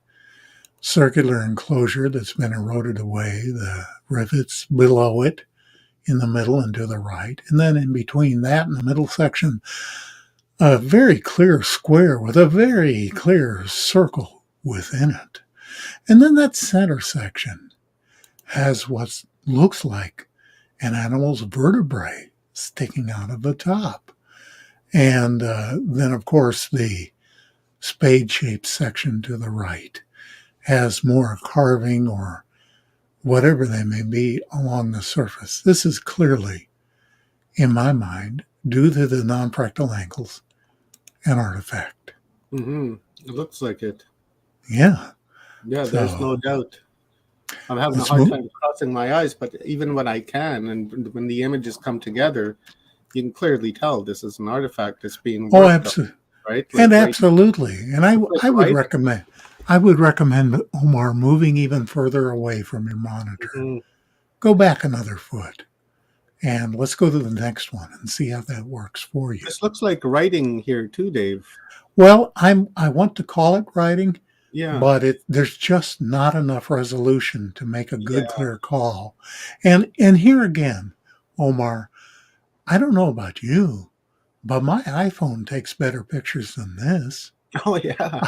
L: circular enclosure that's been eroded away, the rivets below it, in the middle and to the right. And then in between that and the middle section, a very clear square with a very clear circle within it. And then that center section has what looks like an animal's vertebrae sticking out of the top. And then, of course, the spade-shaped section to the right has more carving or whatever they may be along the surface. This is clearly, in my mind, due to the non-fractal angles, an artifact.
A: Mm-hmm. It looks like it.
L: Yeah.
A: Yeah, there's no doubt. I'm having a hard time crossing my eyes, but even when I can, and when the images come together, you can clearly tell this is an artifact that's being worked
L: absolutely,
A: right?
L: And absolutely. And I would recommend Omar moving even further away from your monitor. Mm-hmm. Go back another foot, and let's go to the next one and see how that works for you.
A: This looks like writing here too, Dave.
L: Well, I want to call it writing.
A: Yeah.
L: But there's just not enough resolution to make a good, clear call. And here again, Omar, I don't know about you, but my iPhone takes better pictures than this.
A: Oh yeah.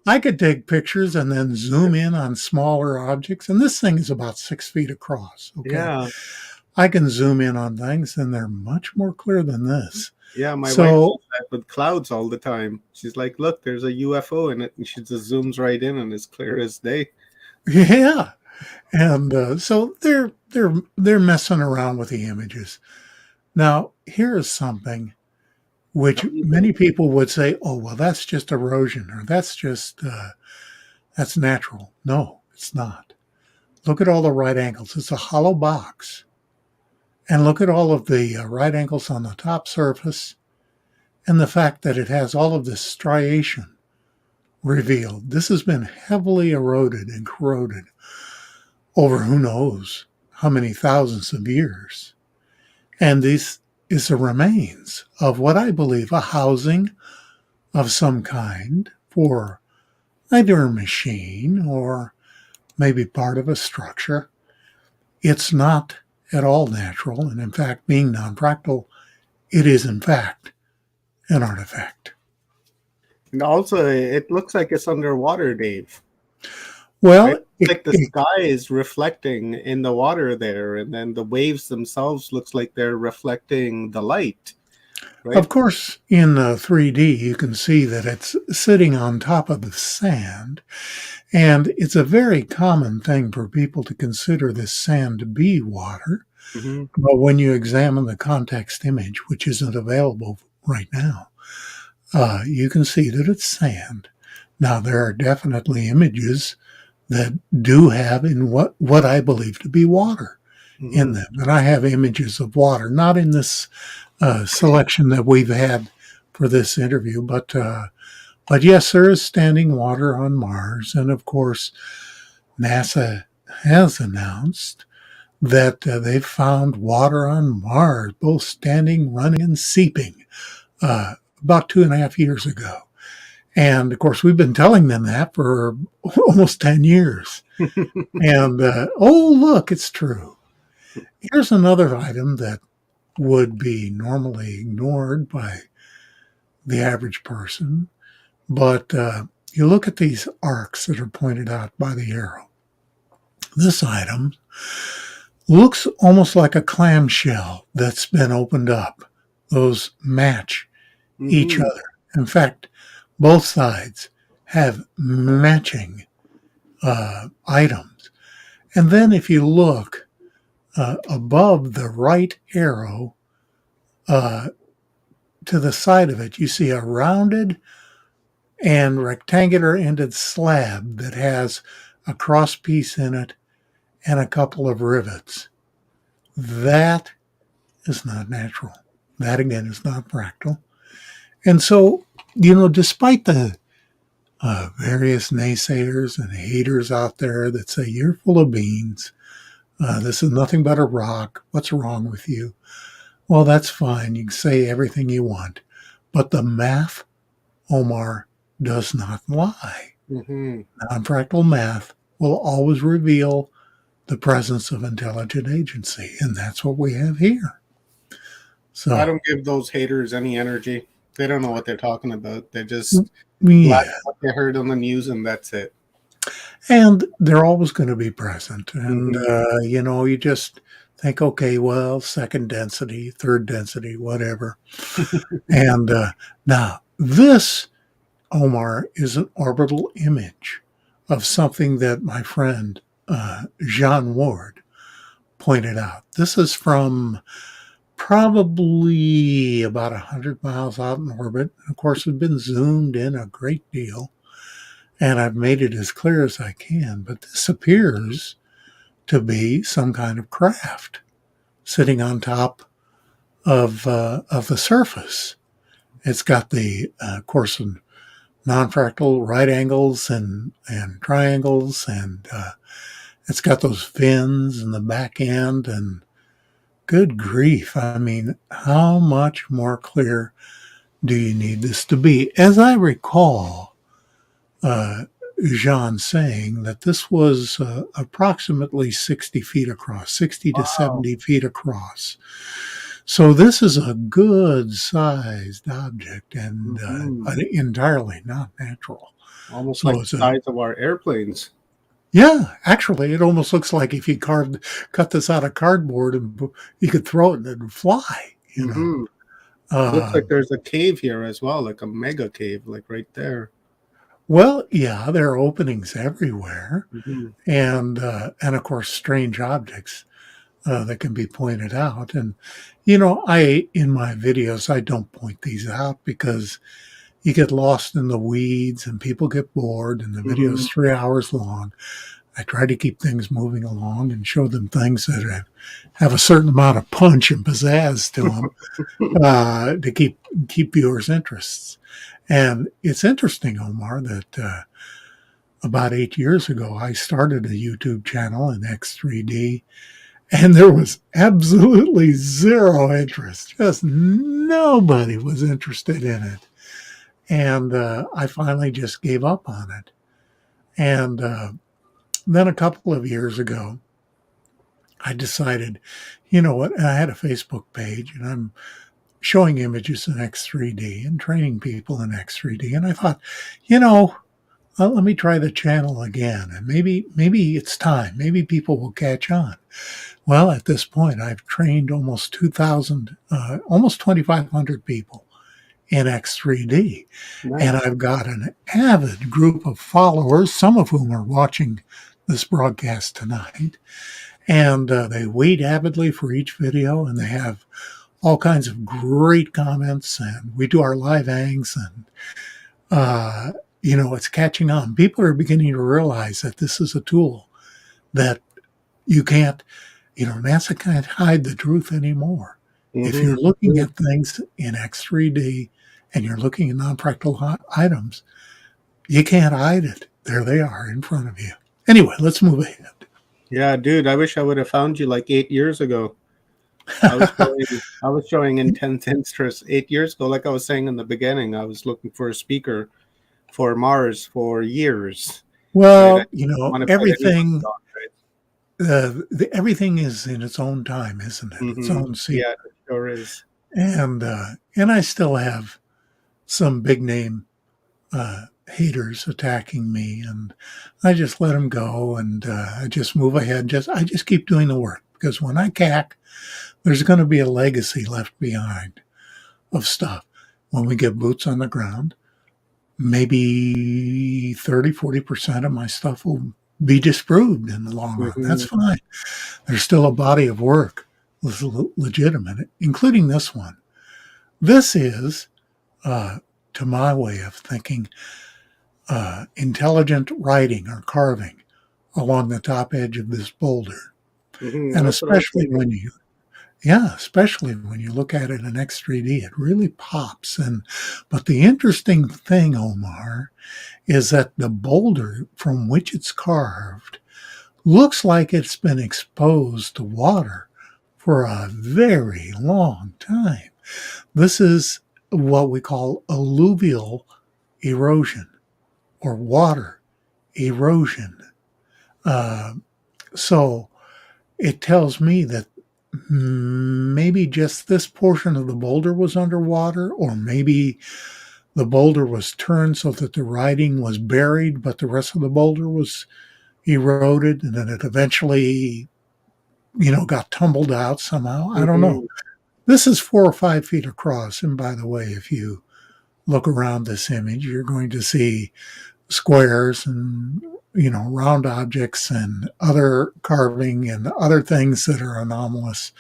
L: I could take pictures and then zoom in on smaller objects, and this thing is about 6 feet across. Okay,
A: Yeah.
L: I can zoom in on things, and they're much more clear than this.
A: Yeah, my wife
L: So
A: does that with clouds all the time. She's like, "Look, there's a UFO in it," and she just zooms right in, and it's clear as day.
L: yeah, and so they're messing around with the images. Now, here is something which many people would say, "Oh, well, that's just erosion, or that's natural." No, it's not. Look at all the right angles. It's a hollow box. And look at all of the right angles on the top surface and the fact that it has all of this striation revealed. This has been heavily eroded and corroded over who knows how many thousands of years. And this is the remains of what I believe a housing of some kind for either a machine or maybe part of a structure. It's not at all natural, and in fact, being non-fractal, it is in fact an artifact.
A: And also, it looks like it's underwater, Dave.
L: Well,
A: Right? Like the sky is reflecting in the water there, and then the waves themselves looks like they're reflecting the light. Right?
L: Of course, in 3D, you can see that it's sitting on top of the sand, and it's a very common thing for people to consider this sand to be water.
A: Mm-hmm.
L: But when you examine the context image, which isn't available right now, you can see that it's sand. Now, there are definitely images that do have in what I believe to be water in them. And I have images of water, not in this selection that we've had for this interview, but yes, there is standing water on Mars. And of course, NASA has announced that they've found water on Mars, both standing, running, and seeping about 2.5 years ago. And of course, we've been telling them that for almost 10 years. And oh, look, it's true. Here's another item that would be normally ignored by the average person. But you look at these arcs that are pointed out by the arrow. This item looks almost like a clamshell that's been opened up. Those match each other. In fact, both sides have matching items. And then if you look above the right arrow to the side of it, you see a rounded and rectangular ended slab that has a cross piece in it and a couple of rivets. That is not natural. That, again, is not fractal. And so, despite the various naysayers and haters out there that say, you're full of beans, this is nothing but a rock, what's wrong with you? Well, that's fine. You can say everything you want. But the math, Omar, does not lie. Non-fractal math will always reveal the presence of intelligent agency, and that's what we have here. So
A: I don't give those haters any energy. They don't know what they're talking about. They just like what they heard on the news, and that's it.
L: And they're always going to be present. And, you just think, okay, well, second density, third density, whatever. And now this, Omar, is an orbital image of something that my friend Jean Ward pointed out. This is from probably about 100 miles out in orbit. Of course, it's been zoomed in a great deal, and I've made it as clear as I can. But this appears to be some kind of craft sitting on top of the surface. It's got the, of course, non-fractal right angles and triangles, and it's got those fins in the back end, and good grief. I mean, how much more clear do you need this to be? As I recall, Jean saying that this was approximately 60 feet across, 60 to 70 feet across. So this is a good sized object and
A: Mhm.
L: entirely not natural.
A: Almost
L: So
A: like the
L: it's a
A: size of our airplanes.
L: yeah, actually, it almost looks like if you cut this out of cardboard and you could throw it and it'd fly.
A: Hmm. Looks
L: Uh,
A: like there's a cave here as well, like a mega cave, like right there.
L: well, yeah, there are openings everywhere,
A: Hmm.
L: and of course, strange objects that can be pointed out. And I in my videos I don't point these out because you get lost in the weeds and people get bored, and the video
A: Hmm.
L: is 3 hours long. I try to keep things moving along and show them things that have a certain amount of punch and pizzazz to them to keep viewers' interests. And it's interesting, Omar, that about 8 years ago I started a YouTube channel in X3D, and there was absolutely zero interest. Just nobody was interested in it, and I finally just gave up on it. And then a couple of years ago, I decided, you know what? I had a Facebook page and I'm showing images in X3D and training people in X3D. And I thought, let me try the channel again. And maybe it's time. Maybe people will catch on. Well, at this point, I've trained almost 2,000, almost 2,500 people in X3D. And
A: Nice.
L: I've got an avid group of followers, some of whom are watching this broadcast tonight. And they wait avidly for each video, and they have all kinds of great comments. And we do our live hangs, and it's catching on. People are beginning to realize that this is a tool that you can't, NASA can't hide the truth anymore. If you're looking at things in X3D and you're looking at non-practical items, you can't hide it. There they are in front of you. Anyway, let's move ahead.
A: Yeah, dude, I wish I would have found you like 8 years ago. I was showing intense interest 8 years ago. Like I was saying in the beginning, I was looking for a speaker for Mars for years. Right? I
L: Well,
A: didn't want to put anybody
L: everything
A: on, right?
L: everything is in its own time, isn't it? Its
A: Hmm.
L: own sequence.
A: Yeah, it sure is.
L: And I still have some big name haters attacking me, and I just let them go, and I just move ahead. I just keep doing the work, because when I cack, there's going to be a legacy left behind of stuff. When we get boots on the ground, maybe 30-40% of my stuff will be disproved in the long run. That's
A: Hmm.
L: fine. There's still a body of work that's legitimate, including this one. This is, to my way of thinking, intelligent writing or carving along the top edge of this boulder. And
A: That's what I was
L: especially
A: thinking.
L: especially when you look at it in X3D, it really pops. But the interesting thing, Omar, is that the boulder from which it's carved looks like it's been exposed to water for a very long time. This is what we call alluvial erosion or water erosion. So it tells me that maybe just this portion of the boulder was underwater, or maybe the boulder was turned so that the writing was buried, but the rest of the boulder was eroded, and then it eventually, got tumbled out somehow. I don't know.
A: Hmm.
L: This is 4 or 5 feet across. And by the way, if you look around this image, you're going to see squares and, round objects and other carving and other things that are anomalous.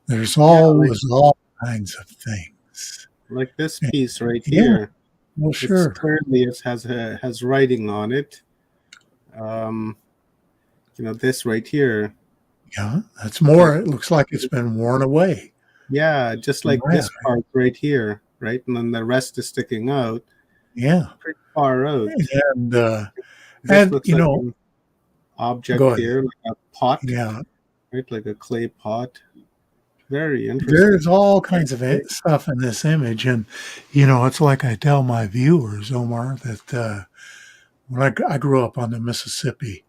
L: There's
A: Yeah,
L: always all kinds of things.
A: like this
L: And
A: piece right
L: yeah,
A: here.
L: well,
A: It's
L: sure.
A: currently has writing on it. Um, this right here.
L: Yeah, that's
A: Like,
L: more. It looks like it's been worn away.
A: yeah, just like
L: Yeah,
A: this part right here, right? And then the rest is sticking out
L: yeah.
A: pretty far out.
L: And,
A: This looks like an
L: go
A: object
L: ahead.
A: here, like a pot,
L: Yeah,
A: right? Like a clay pot. Very
L: there's
A: interesting.
L: all kinds of stuff in this image. And, it's like I tell my viewers, Omar, that when I grew up on the Mississippi,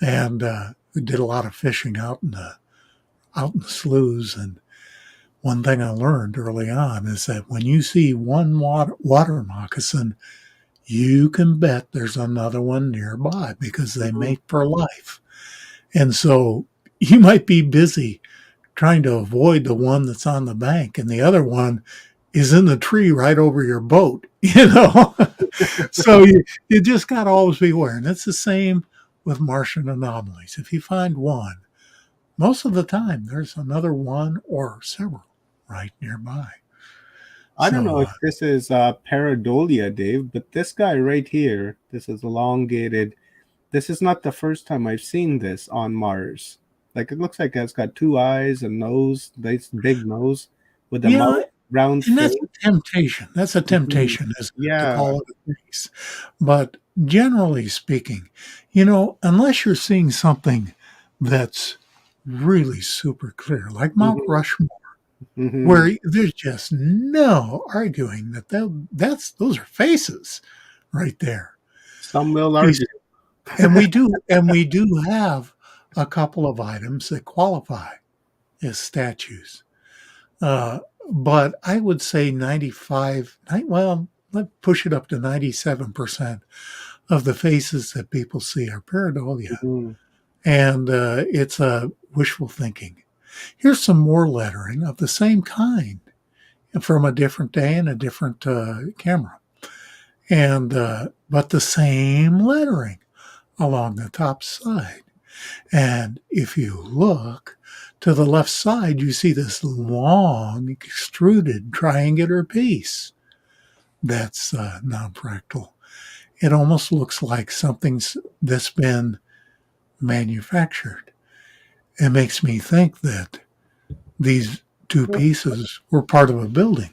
L: and we did a lot of fishing out in the sloughs. And one thing I learned early on is that when you see one water moccasin, you can bet there's another one nearby because they mate for life. And so you might be busy trying to avoid the one that's on the bank, and the other one is in the tree right over your boat, So you just got to always be aware. And it's the same with Martian anomalies. If you find one, most of the time there's another one or several right nearby.
A: I don't
L: So,
A: know if this is pareidolia, Dave, but this guy right here, this is elongated. This is not the first time I've seen this on Mars. Like, it looks like it's got two eyes, a nose, nice big nose with a
L: Yeah,
A: mouth, round
L: and
A: face.
L: that's a temptation. That's a temptation, isn't it, to
A: Yeah.
L: call it a face? But generally speaking, unless you're seeing something that's really super clear, like Mount
A: Mhm.
L: Rushmore,
A: Mhm.
L: where there's just no arguing that those are faces right there.
A: Some will
L: These-
A: argue.
L: and we do have a couple of items that qualify as statues. But I would say 95, well, let's push it up to 97% of the faces that people see are pareidolia.
A: Mhm.
L: And it's wishful thinking. Here's some more lettering of the same kind from a different day and a different camera. And but the same lettering along the top side. And if you look to the left side, you see this long, extruded triangular piece that's non-fractal. It almost looks like something's that's been manufactured. It makes me think that these two pieces were part of a building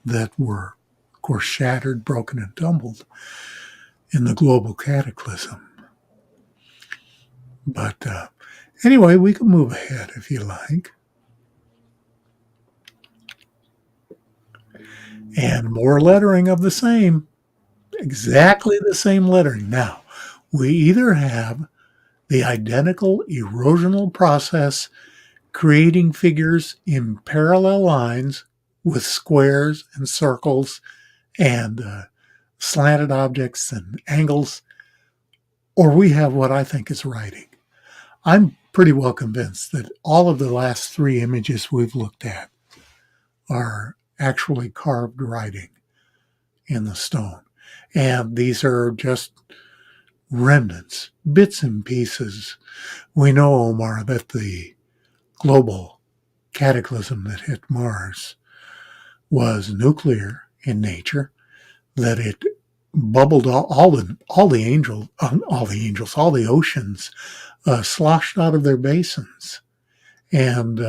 L: that were, of course, shattered, broken, and tumbled in the global cataclysm. But anyway, we can move ahead if you like. And more lettering of the same, exactly the same lettering. Now, we either have the identical erosional process creating figures in parallel lines with squares and circles and slanted objects and angles, or we have what I think is writing. I'm pretty well convinced that all of the last three images we've looked at are actually carved writing in the stone. And these are just remnants, bits and pieces. We know, Omar, that the global cataclysm that hit Mars was nuclear in nature, that it bubbled all the oceans sloshed out of their basins and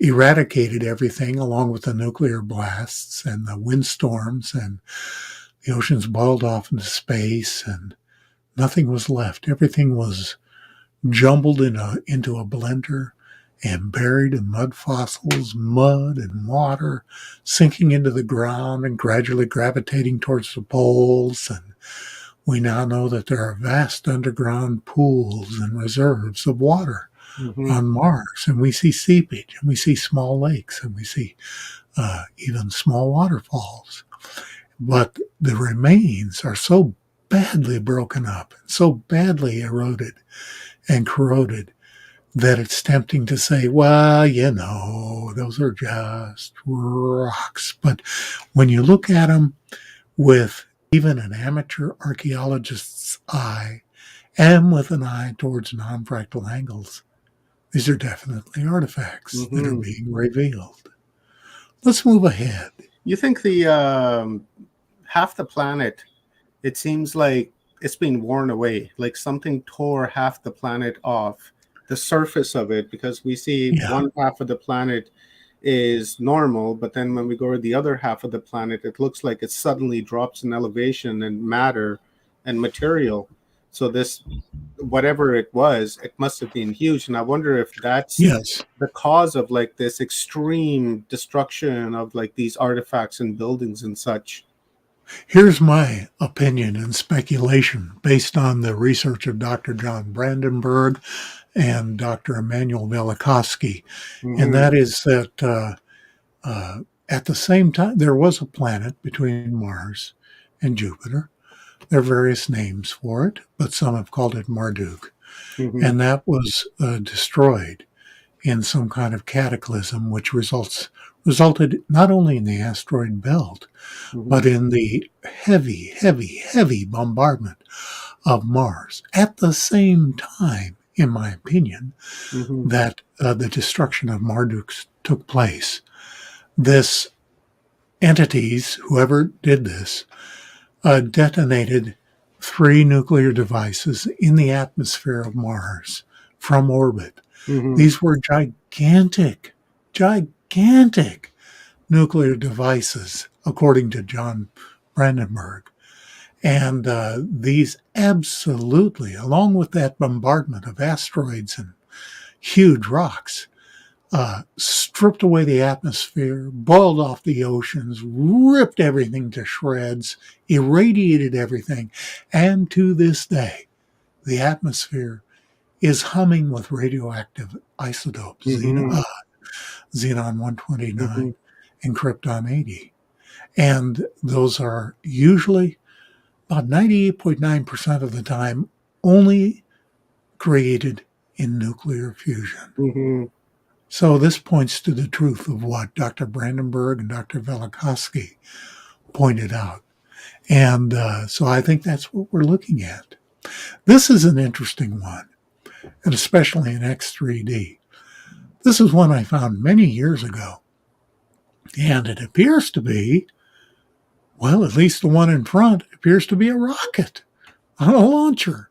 L: eradicated everything along with the nuclear blasts and the windstorms, and the oceans boiled off into space and nothing was left. Everything was jumbled into a blender and buried in mud fossils, mud and water, sinking into the ground and gradually gravitating towards the poles. And we now know that there are vast underground pools and reserves of water on Mars. And we see seepage, and we see small lakes, and we see even small waterfalls. But the remains are so badly broken up, and so badly eroded and corroded, that it's tempting to say, well, those are just rocks. But when you look at them with even an amateur archaeologist's eye and with an eye towards non-fractal angles, these are definitely artifacts that are being revealed. Let's move ahead.
A: You think the half the planet, it seems like it's been worn away, like something tore half the planet off the surface of it, because we see one half of the planet is normal, but then when we go to the other half of the planet, it looks like it suddenly drops in elevation and matter and material. So this, whatever it was, it must have been huge. And I wonder if that's the cause of like this extreme destruction of like these artifacts and buildings and such.
L: Here's my opinion and speculation based on the research of Dr. John Brandenburg and Dr. Emmanuel Velikovsky. And that is that At the same time, there was a planet between Mars and Jupiter. There are various names for it, but some have called it Marduk. And that was destroyed in some kind of cataclysm, which resulted not only in the asteroid belt, but in the heavy, heavy, heavy bombardment of Mars. At the same time, in my opinion, that the destruction of Marduk took place. This entities, whoever did this, detonated 3 nuclear devices in the atmosphere of Mars from orbit. These were gigantic nuclear devices, according to John Brandenburg. And these absolutely, along with that bombardment of asteroids and huge rocks, stripped away the atmosphere, boiled off the oceans, ripped everything to shreds, irradiated everything. And to this day, the atmosphere is humming with radioactive isotopes, xenon-129 and krypton-80. And those are usually about 98.9% of the time only created in nuclear fusion. So this points to the truth of what Dr. Brandenburg and Dr. Velikovsky pointed out. And so I think that's what we're looking at. This is an interesting one, and especially in X3D. This is one I found many years ago. And it appears to be, well, at least the one in front appears to be a rocket on a launcher,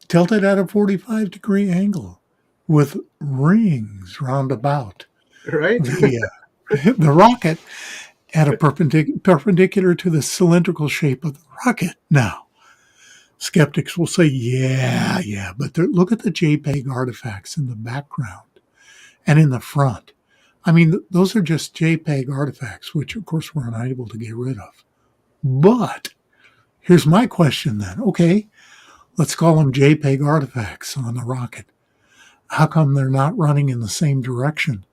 L: tilted at a 45-degree angle with rings round about.
A: Right.
L: The rocket at a perpendicular to the cylindrical shape of the rocket. Now, skeptics will say, yeah, but look at the JPEG artifacts in the background and in the front. I mean, those are just JPEG artifacts, which, of course, we're unable to get rid of. But here's my question then. Okay, let's call them JPEG artifacts on the rocket. How come they're not running in the same direction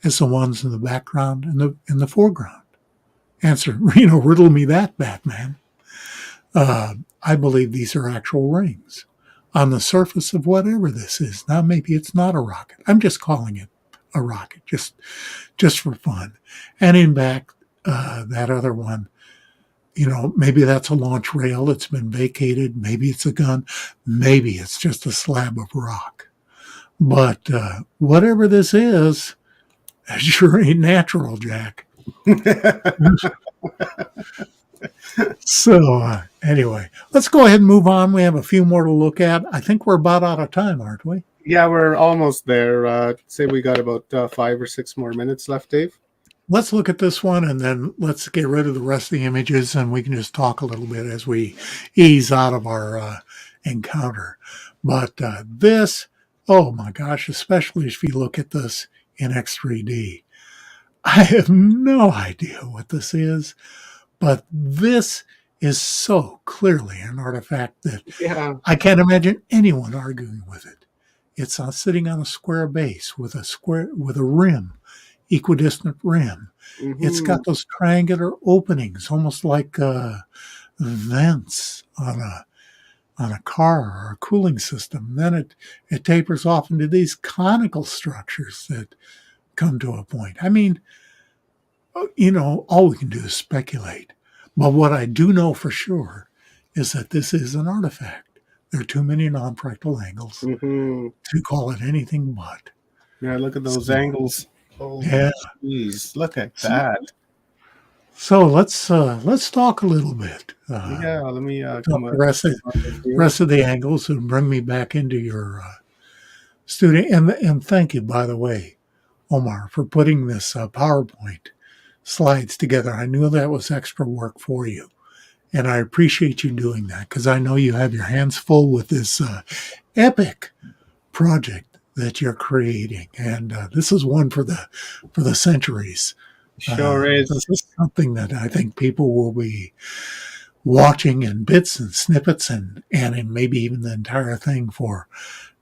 L: as the ones in the background and in the foreground? Answer, riddle me that, Batman. I believe these are actual rings on the surface of whatever this is. Now, maybe it's not a rocket. I'm just calling it a rocket, just for fun. And in back, that other one, maybe that's a launch rail that's been vacated. Maybe it's a gun. Maybe it's just a slab of rock. But whatever this is, it sure ain't natural, Jack. So anyway, let's go ahead and move on. We have a few more to look at. I think we're about out of time, aren't we?
A: Yeah, we're almost there. Say we got about 5 or 6 more minutes left, Dave.
L: Let's look at this one, and then let's get rid of the rest of the images, and we can just talk a little bit as we ease out of our encounter. But this, oh my gosh, especially if you look at this in X3D, I have no idea what this is, but this is so clearly an artifact that I can't imagine anyone arguing with it. It's sitting on a square base with a rim, equidistant rim. It's got those triangular openings, almost like vents on a car or a cooling system. Then it tapers off into these conical structures that come to a point. I mean, all we can do is speculate. But what I do know for sure is that this is an artifact. There are too many non-fractal angles to call it anything but.
A: Yeah, look at those angles. Oh,
L: yeah.
A: Geez, look at that.
L: So let's talk a little bit.
A: Let me
L: come the rest of the angles and bring me back into your studio. And thank you, by the way, Omar, for putting this PowerPoint slides together. I knew that was extra work for you. And I appreciate you doing that because I know you have your hands full with this epic project that you're creating. And this is one for the centuries.
A: Sure is.
L: This is something that I think people will be watching in bits and snippets and maybe even the entire thing for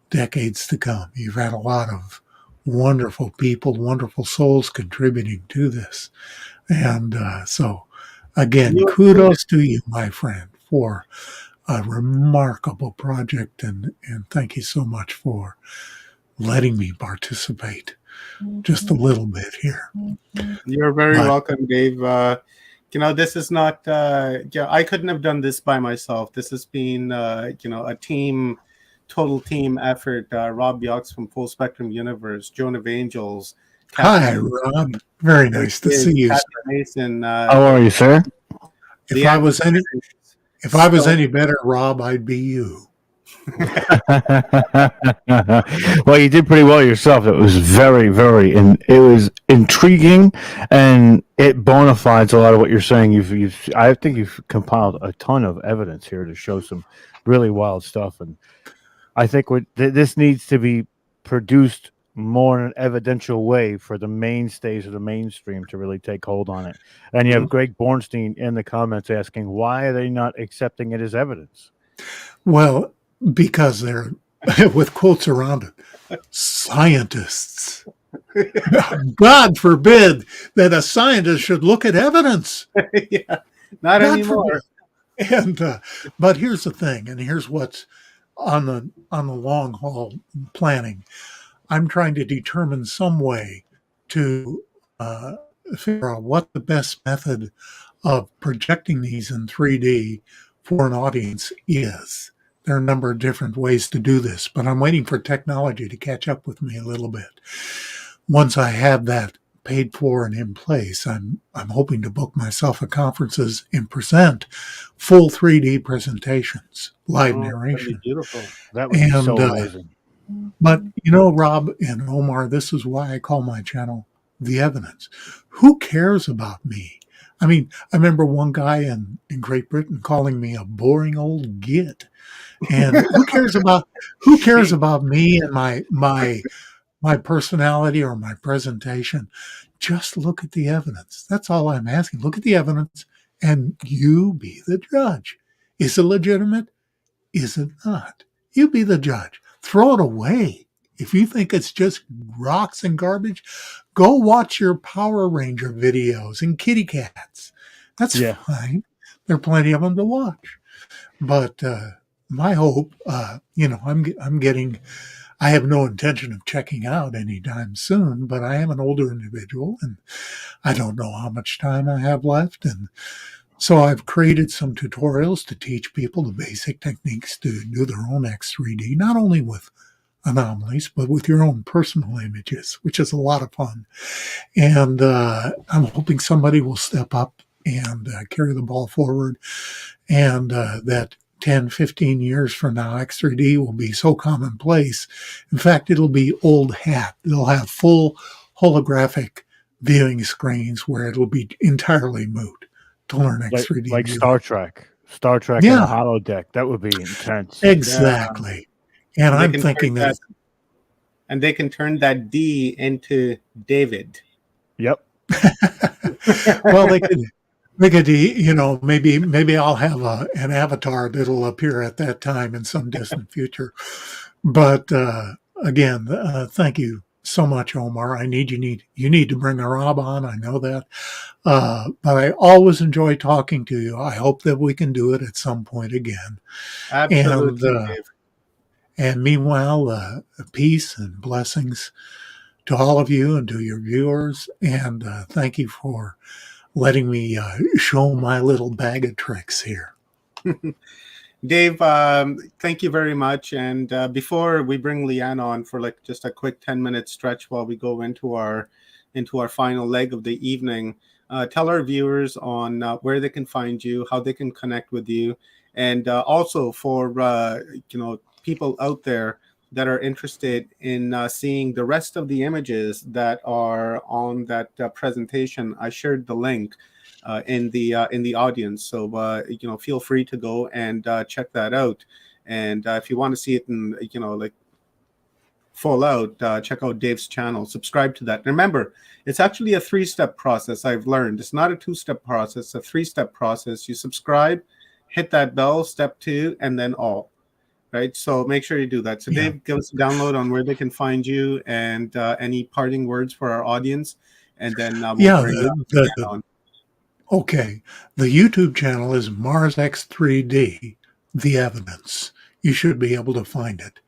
L: decades to come. You've had a lot of wonderful people, wonderful souls contributing to this. And so, again, kudos to you, my friend, for a remarkable project. And thank you so much for letting me participate just a little bit here.
A: You're very
L: But-
A: welcome, Dave. This is not, I couldn't have done this by myself. This has been, a total team effort. Rob Yox from Full Spectrum Universe, Joan of Angels.
L: Hi, Rob. Very nice to see you.
A: Catherine Mason.
B: How are you, sir?
L: If I was any better, Rob, I'd be you.
B: Well, you did pretty well yourself. It was very, very, and it was intriguing, and it bona fides a lot of what you're saying. I think you've compiled a ton of evidence here to show some really wild stuff, and I think this needs to be produced more in an evidential way for the mainstays of the mainstream to really take hold on it. And you have Greg Bornstein in the comments asking, why are they not accepting it as evidence?
L: Well, because they're, with quotes around it, scientists. God forbid that a scientist should look at evidence.
A: Yeah, not anymore.
L: And but here's the thing, and here's what's on the long haul planning. I'm trying to determine some way to figure out what the best method of projecting these in 3D for an audience is. There are a number of different ways to do this, but I'm waiting for technology to catch up with me a little bit. Once I have that paid for and in place, I'm hoping to book myself a conferences and present full 3D presentations, live narration.
B: Beautiful. That would be so amazing.
L: But Rob and Omar, this is why I call my channel The Evidence. Who cares about me? I mean, I remember one guy in Great Britain calling me a boring old git. And who cares about me and my personality or my presentation? Just look at the evidence. That's all I'm asking. Look at the evidence and you be the judge. Is it legitimate? Is it not? You be the judge. Throw it away. If you think it's just rocks and garbage, go watch your Power Ranger videos and kitty cats. That's fine. There are plenty of them to watch. But my hope, I have no intention of checking out anytime soon, but I am an older individual and I don't know how much time I have left. And so I've created some tutorials to teach people the basic techniques to do their own X3D, not only with anomalies, but with your own personal images, which is a lot of fun. And I'm hoping somebody will step up and carry the ball forward, and that 10, 15 years from now, X3D will be so commonplace. In fact, it'll be old hat. They'll have full holographic viewing screens where it'll be entirely moot to learn X3D.
B: Like Star Trek and a holodeck. That would be intense.
L: Exactly. And I'm thinking that.
A: And they can turn that D into David.
B: Yep.
L: Well, they could, maybe I'll have an avatar that'll appear at that time in some distant future. But again, thank you so much, Omar. You need to bring a Rob on. I know that. But I always enjoy talking to you. I hope that we can do it at some point again.
A: Absolutely.
L: And meanwhile, peace and blessings to all of you and to your viewers. And thank you for letting me show my little bag of tricks here.
A: Dave, thank you very much. And before we bring Leanne on for just a quick 10-minute stretch while we go into our final leg of the evening, tell our viewers on where they can find you, how they can connect with you, and also for people out there that are interested in seeing the rest of the images that are on that presentation. I shared the link in the audience, so feel free to go and check that out. And if you want to see it in full out, check out Dave's channel. Subscribe to that. And remember, it's actually a 3-step process. I've learned it's not a 2-step process, it's a 3-step process. You subscribe, hit that bell, step 2, and then all. right? So make sure you do that. So
L: Yeah.
A: Dave, give us a download on where they can find you and any parting words for our audience, and then we'll
L: Yeah.
A: bring Jan on.
L: Okay. The YouTube channel is Mars X3D, The Evidence. You should be able to find it.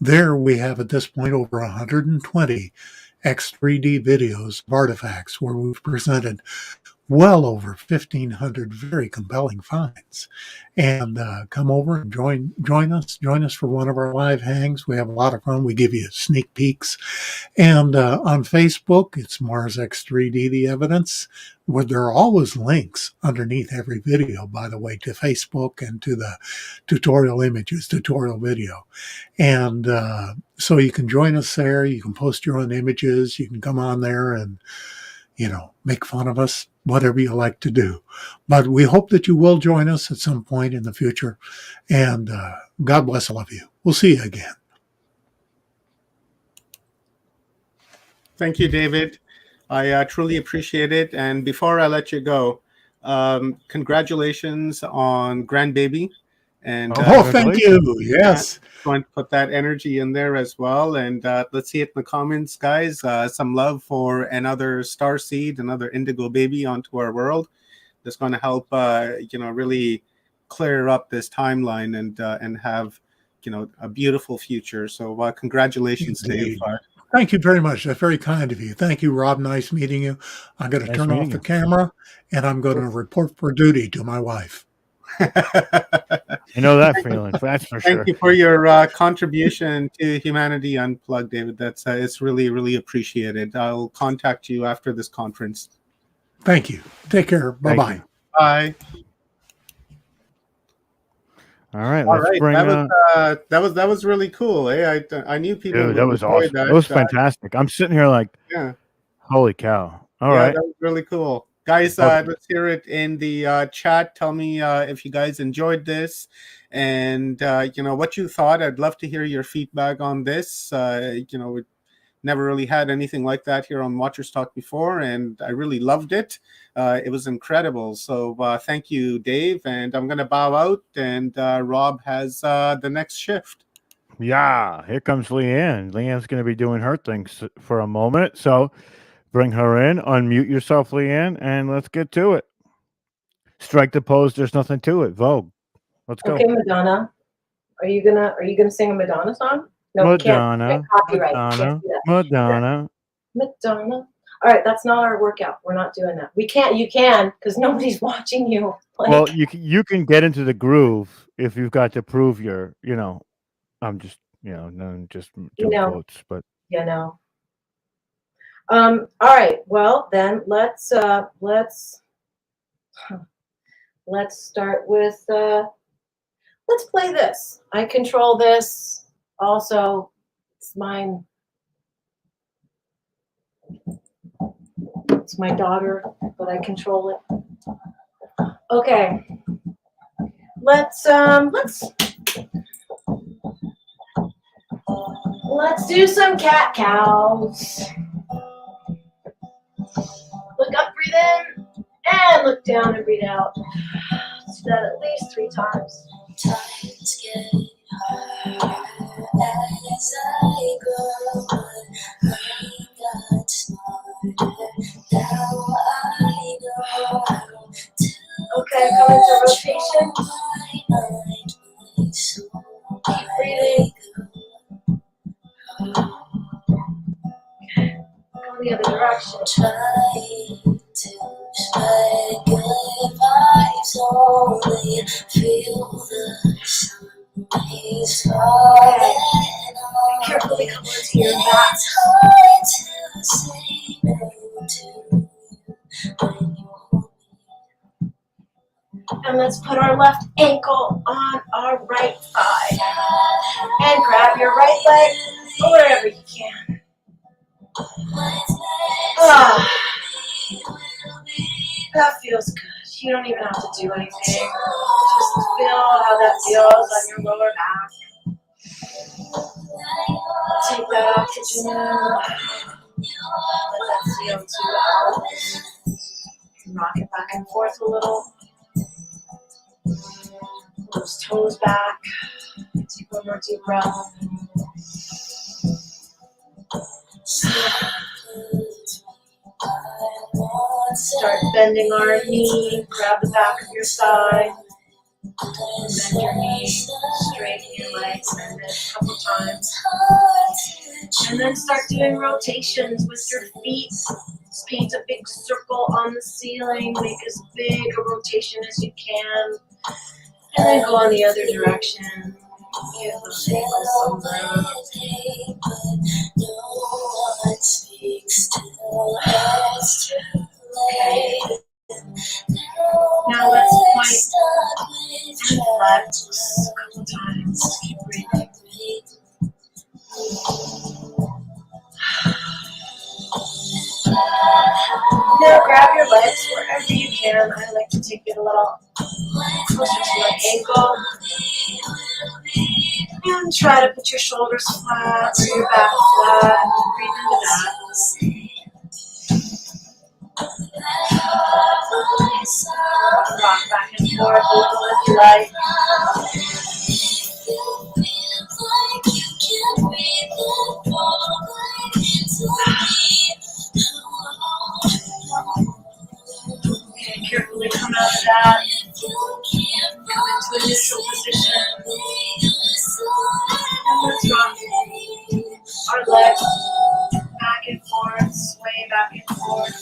L: There we have at this point over 120 X3D videos of artifacts where we've presented well over 1,500 very compelling finds. And come over and join us for one of our live hangs. We have a lot of fun. We give you sneak peeks. And on Facebook, it's Mars X3D, The Evidence, where there are always links underneath every video, by the way, to Facebook and to the tutorial images, tutorial video. And so you can join us there. You can post your own images. You can come on there and, make fun of us, whatever you like to do. But we hope that you will join us at some point in the future. And God bless all of you. We'll see you again.
A: Thank you, David. I truly appreciate it. And before I let you go, congratulations on grandbaby. And
L: thank you. Yes.
A: Going to put that energy in there as well. And let's see it in the comments, guys. Some love for another star seed, another indigo baby onto our world. That's going to help, really clear up this timeline and have, a beautiful future. So congratulations, Dave.
L: Thank you very much. That's very kind of you. Thank you, Rob. Nice meeting you. I'm going to turn off the camera, and I'm going to report for duty to my wife.
B: You know that feeling. That's for sure.
A: Thank you for your contribution to Humanity Unplugged, David. That's it's really, really appreciated. I'll contact you after this conference.
L: Thank you. Take care. Bye-bye.
A: Bye.
B: All right, let's bring.
A: That was really cool. Eh? I knew people.
B: Dude, that was awesome. That was fantastic. I'm sitting here like, holy cow! All right,
A: that was really cool, guys. Let's hear it in the chat. Tell me if you guys enjoyed this, and what you thought. I'd love to hear your feedback on this. We never really had anything like that here on Watchers Talk before, and I really loved it. It was incredible. So thank you, Dave. And I'm going to bow out, and Rob has the next shift.
B: Yeah, here comes Leanne. Leanne's going to be doing her things for a moment. So bring her in, unmute yourself, Leanne, and let's get to it. Strike the pose. There's nothing to it. Vogue. Let's go.
C: Okay, Madonna. Are you gonna sing a Madonna song? No,
B: Madonna.
C: we can't. Copyright.
B: Madonna.
C: Madonna. All right, that's not our workout. We're not doing that. We can't. You can, because nobody's watching you.
B: Well, you can get into the groove if you've got to prove your. I'm just just doing quotes, but
C: All right. Well, then let's start with. Let's play this. I control this. Also, it's mine. It's my daughter, but I control it. Okay. Let's do some cat cows. Look up, breathe in, and look down and breathe out. Let's do that at least 3 times. Times get harder as I grow, but I got smarter. Now I know how to. Okay, come into rotation. Keep breathing. Go the other direction. Try to spread good vibes only. Feel the sun is falling on. Carefully come onto your back. It's hard to say no to you when you hold me. And let's put our left ankle on our right thigh. And grab your right leg wherever you can. That feels good. You don't even have to do anything. Just feel how that feels on your lower back. Take that oxygen out. Let that CO2 out. Rock it back and forth a little. Pull those toes back. Take One more deep breath. Start bending our knee, grab the back of your thigh, bend your knee, straighten your legs, bend it a couple times. And then start doing rotations with your feet. Just paint a big circle on the ceiling, make as big a rotation as you can, and then go on the other direction. Give those ankles some room. Okay. Now let's point and flex a couple times. Keep breathing. Now grab your legs wherever you can. I like to take it a little closer to my ankle. And try to put your shoulders flat or your back flat. Breathe into that. Rock back and forth a little if you like. Okay, carefully come out of that. Come into a neutral position. And let's rock our legs back and forth, sway back and forth.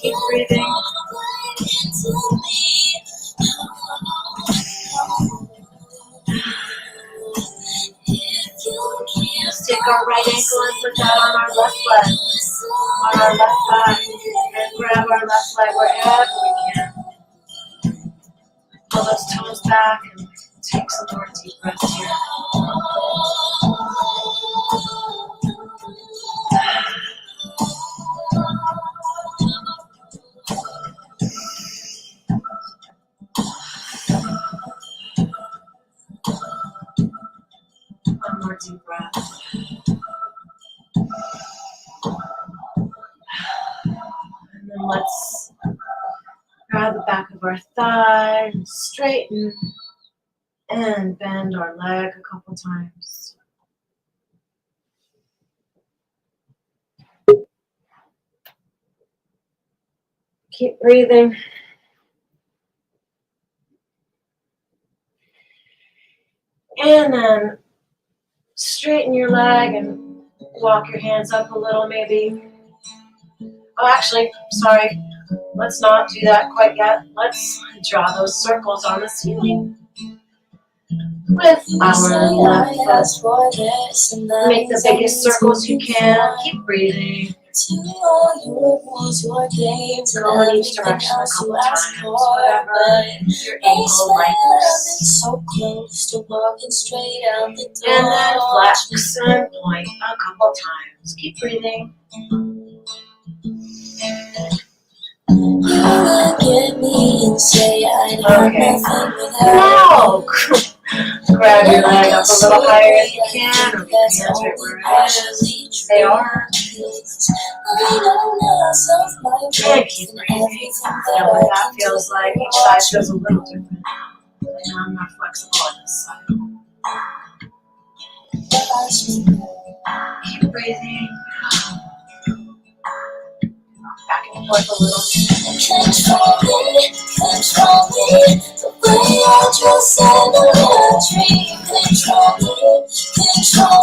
C: Keep breathing. Let's take our right ankle and put that on our left leg, on our left thigh, and grab our left leg wherever we can. Pull those toes back and take some more deep breaths here. One more deep breath. And then let's grab the back of our thigh, straighten, and bend our leg a couple times. Keep breathing. And then straighten your leg and walk your hands up a little maybe. Oh, actually, sorry. Let's not do that quite yet. Let's draw those circles on the ceiling with our left foot. Make the biggest circles you can. Keep breathing. Go in each direction a couple times, whatever your ankle likes. And then flex and point a couple times. Keep breathing. Okay. Now, grab your leg up a little higher if you can, or your hands right where it is. They are. And keep breathing. Feel what that feels like. Each side feels a little different. And I'm more flexible on this side. Keep breathing. Back and forth a little. Control me, the way I dress and the little dream. Control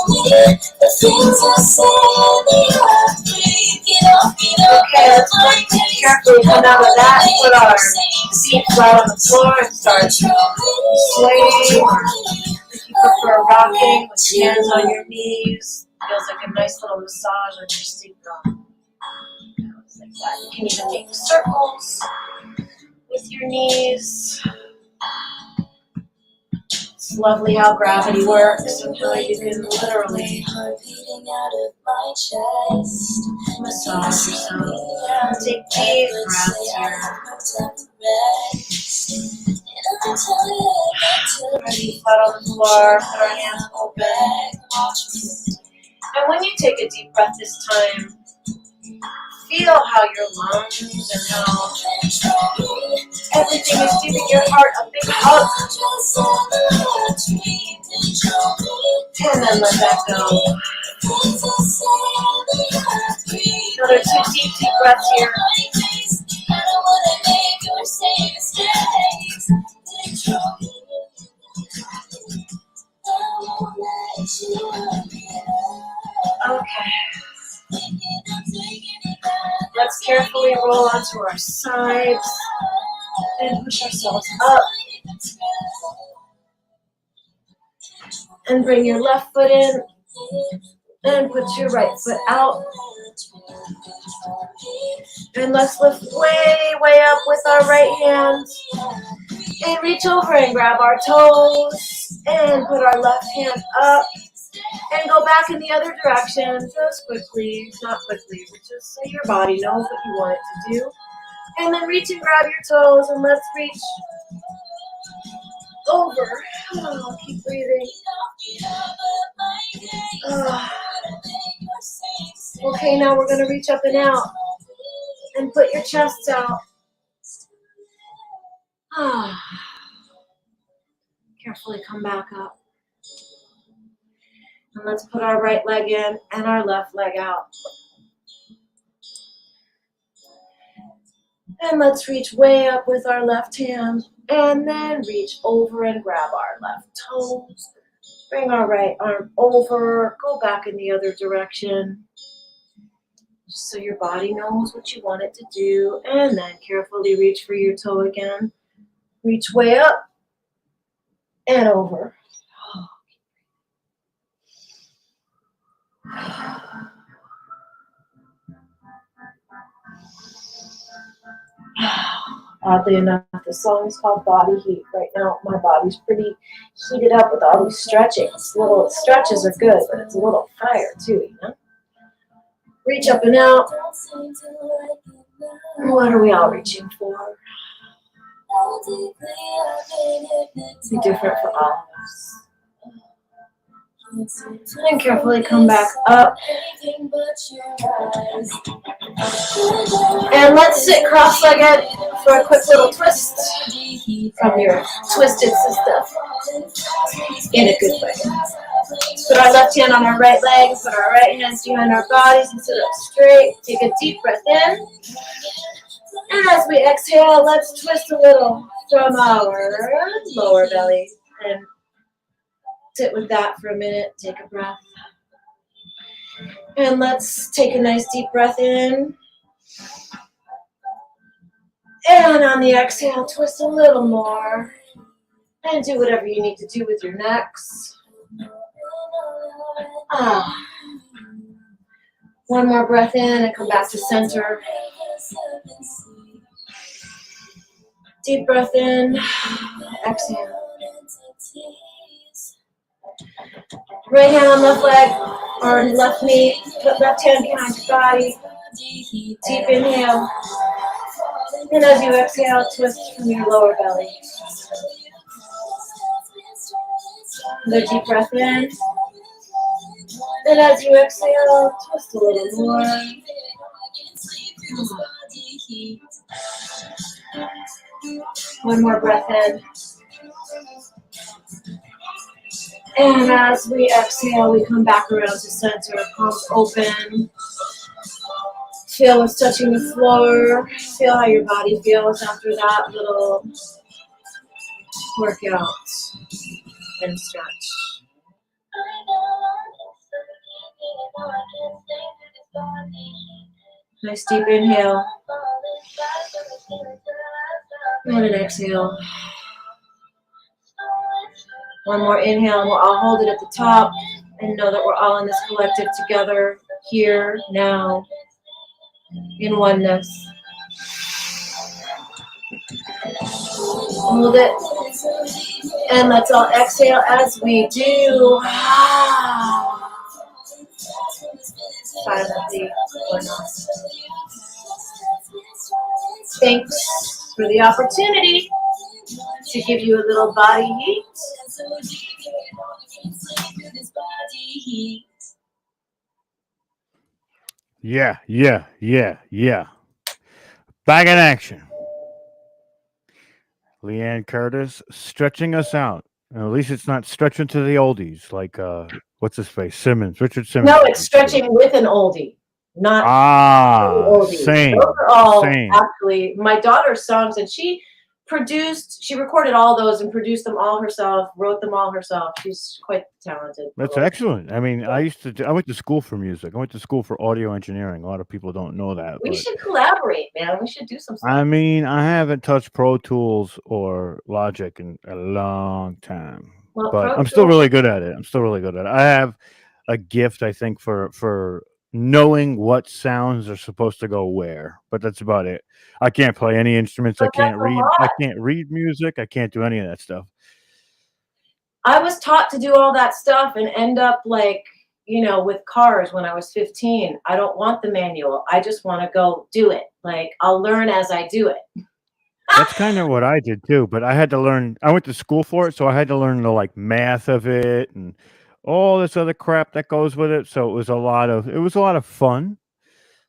C: me, the things I say and the I breathe. Get up. Okay, let's carefully come out of that. Put our feet flat on the floor and start swaying. Or if you prefer rocking with your hands on your knees, feels like a nice little massage on your seat bone. Like that. You can even make circles with your knees. It's lovely how gravity works and how you can literally massage yourself. Take deep breaths here. Our feet flat on the floor, put our hands open. And when you take a deep breath this time, feel how your lungs and how everything is giving your heart a big hug. And then let that go. Another 2 deep breaths here. Okay. Let's carefully roll onto our sides and push ourselves up. And bring your left foot in and put your right foot out. And let's lift way, way up with our right hand. And reach over and grab our toes and put our left hand up. And go back in the other direction, just quickly, not quickly, but just so your body knows what you want it to do. And then reach and grab your toes, and let's reach over. Oh, keep breathing. Okay, now we're going to reach up and out. And put your chest out. Carefully come back up. And let's put our right leg in and our left leg out. And let's reach way up with our left hand. And then reach over and grab our left toes. Bring our right arm over. Go back in the other direction. Just so your body knows what you want it to do. And then carefully reach for your toe again. Reach way up and over. Oddly enough, the song is called Body Heat. Right now, my body's pretty heated up with all these stretchings. Little stretches are good, but it's a little fire too, you know? Reach up and out. What are we all reaching for? Be different for all of us. And carefully come back up. And let's sit cross-legged for a quick little twist from your twisted system in a good way. Put our left hand on our right leg, put our right hands behind our bodies and sit up straight. Take a deep breath in. And as we exhale, let's twist a little from our lower belly and sit with that for a minute. Take a breath. And let's take a nice deep breath in. And on the exhale, twist a little more. And do whatever you need to do with your necks. One more breath in and come back to center. Deep breath in. Exhale. Right hand on left leg or left knee. Put left hand behind your body. Deep inhale. And as you exhale, twist from your lower belly. Another deep breath in. And as you exhale, twist a little more. One more breath in. And as we exhale, we come back around to center, palms open. Feel what's touching the floor. Feel how your body feels after that little workout and stretch. Nice deep inhale. And an exhale. One more inhale, and we'll all hold it at the top and know that we're all in this collective together, here, now, in oneness. Hold it. And let's all exhale as we do. Silently or not. Thanks for the opportunity to give you a little body heat.
B: Yeah. Back in action. Leanne Curtis stretching us out. And at least it's not stretching to the oldies like what's his face? Simmons, Richard Simmons.
C: No, it's stretching with an oldie, not oldies. Those
B: Same.
C: are all
B: Same.
C: actually my daughter's songs, and she recorded all those and produced them all herself, wrote them all herself. She's quite talented.
B: That's excellent. I mean, I went to school for music. I went to school for audio engineering. A lot of people don't know that.
C: We
B: but
C: should collaborate, man. We should do some stuff.
B: I mean, I haven't touched Pro Tools or Logic in a long time,
C: Well,
B: but
C: Pro
B: I'm still
C: Tools-
B: really good at it. I have a gift, I think, for knowing what sounds are supposed to go where, but that's about it. I can't play any instruments. I
C: But that's
B: can't
C: a
B: read.
C: lot.
B: I can't read music. I can't do any of that stuff.
C: I was taught to do all that stuff and end up like, with cars when I was 15. I don't want the manual. I just want to go do it. Like, I'll learn as I do it.
B: That's kind of what I did too, but I had to learn. I went to school for it, so I had to learn the math of it and all this other crap that goes with it. So it was a lot of fun,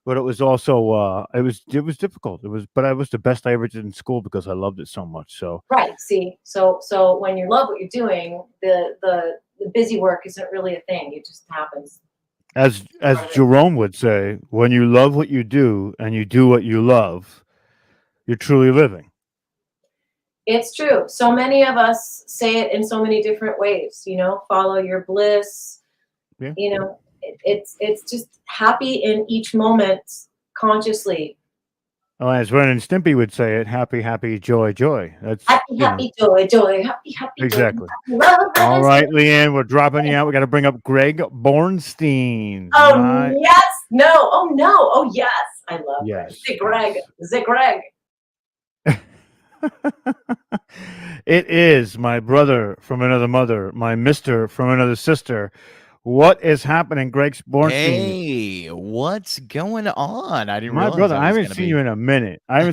B: but it was also it was difficult. But I was the best I ever did in school because I loved it so much. So
C: Right. See, so when you love what you're doing, the busy work isn't really a thing. It just happens.
B: as Jerome would say, when you love what you do and you do what you love, you're truly living.
C: It's true. So many of us say it in so many different ways, follow your bliss.
B: Yeah.
C: It's just happy in each moment consciously.
B: Oh, as Ren and Stimpy would say it, happy, happy, joy, joy. That's
C: Happy, joy, joy, happy,
B: exactly.
C: joy. Love,
B: All right, Leanne, we're dropping you out. We got to bring up Greg Bornstein.
C: Oh, yes. No. Oh, no. Oh, yes. I love
B: Yes.
C: Greg. The Greg.
B: It is my brother from another mother, my mister from another sister. What is happening, Greg Bornstein?
N: Hey, what's going on? I didn't
B: My
N: realize
B: brother,
N: I
B: I
N: was
B: haven't
N: gonna
B: seen
N: be.
B: you in a minute. And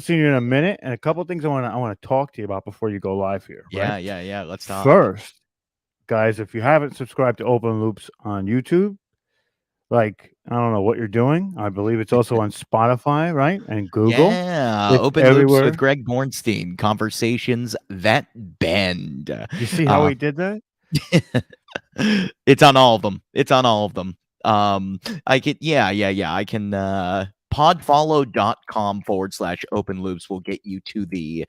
B: a couple of things I want to talk to you about before you go live here. Right?
N: Yeah. Let's talk.
B: First, guys, if you haven't subscribed to Open Loops on YouTube, I don't know what you're doing. I believe it's also on Spotify, right? And Google.
N: Yeah,
B: It's
N: Open
B: everywhere.
N: Loops with Greg Bornstein. Conversations that bend.
B: You see how he did that?
N: It's on all of them. I can I can podfollow.com/open loops will get you to the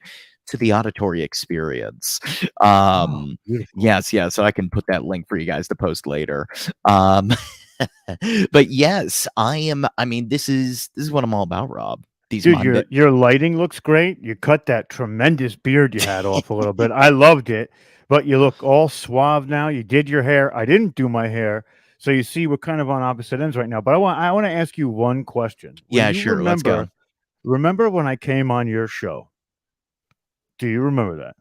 N: auditory experience. Yes, so I can put that link for you guys to post later. But yes, I mean, this is what I'm all about, Rob.
B: Dude, your lighting looks great. You cut that tremendous beard you had off a little bit. I loved it, but you look all suave now. You did your hair. I didn't do my hair, so you see we're kind of on opposite ends right now. But I want to ask you one question.
N: Yeah, sure. Let's go.
B: Remember when I came on your show? Do you remember that?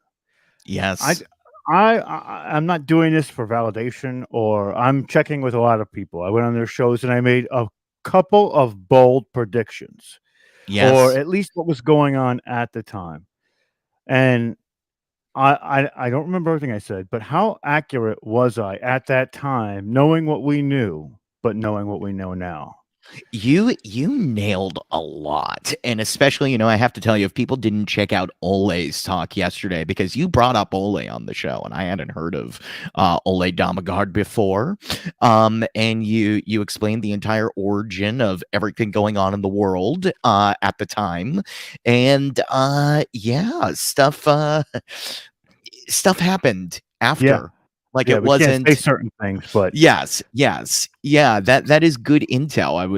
N: Yes.
B: I'm not doing this for validation, or I'm checking with a lot of people. I went on their shows and I made a couple of bold predictions.
N: Yes.
B: Or at least what was going on at the time. And I don't remember everything I said, but how accurate was I at that time, knowing what we knew, but knowing what we know now?
N: You nailed a lot. And especially, I have to tell you, if people didn't check out Ole's talk yesterday, because you brought up Ole on the show, and I hadn't heard of Ole Damagard before. And you explained the entire origin of everything going on in the world at the time. And stuff happened after.
B: Yeah.
N: It wasn't
B: say certain things, but
N: yes, that is good intel. It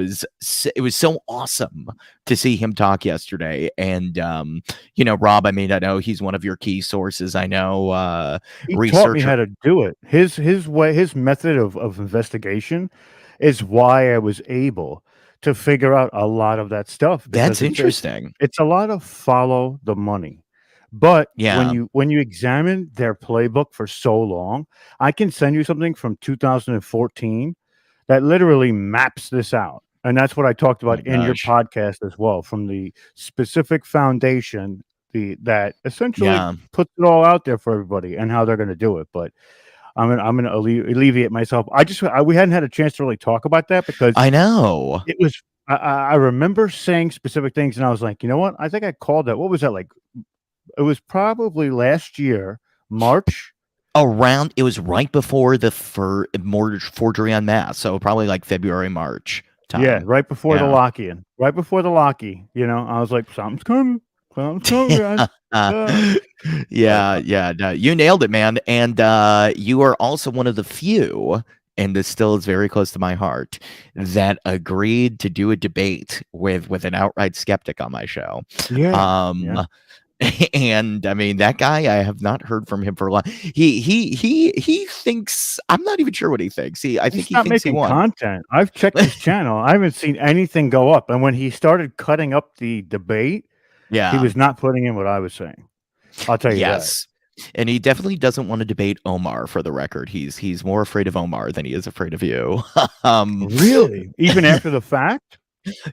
N: was so awesome to see him talk yesterday, and Rob, I know he's one of your key sources. I know
B: he taught me how to do it. His method of investigation is why I was able to figure out a lot of that stuff.
N: That's interesting.
B: It's a lot of follow the money. But when you examine their playbook for so long, I can send you something from 2014 that literally maps this out. And that's what I talked about in your podcast as well, from the specific foundation that essentially puts it all out there for everybody and how they're going to do it. But I'm gonna alleviate myself. We hadn't had a chance to really talk about that because
N: I know
B: it was. I remember saying specific things, and I was like, you know what? I think I called that. What was that like? probably last year, March.
N: It was right before the forgery on mass, so probably like February, March time.
B: Yeah, right before the
N: Yeah.
B: lock-in. Right before the lock-in, I was like, something's coming. Something's coming, guys.
N: Yeah. No, you nailed it, man. And you are also one of the few, and this still is very close to my heart, that agreed to do a debate with an outright skeptic on my show.
B: Yeah.
N: And I mean, that guy, I have not heard from him for a while. He thinks, I'm not even sure what he thinks. I think
B: He's
N: he
B: not
N: thinks he
B: making
N: won.
B: content. I've checked his channel. I haven't seen anything go up. And when he started cutting up the debate,
N: Yeah.
B: he was not putting in what I was saying. I'll tell you that.
N: Yes. And he definitely doesn't want to debate Omar, for the record. He's more afraid of Omar than he is afraid of you.
B: Really? Even after the fact?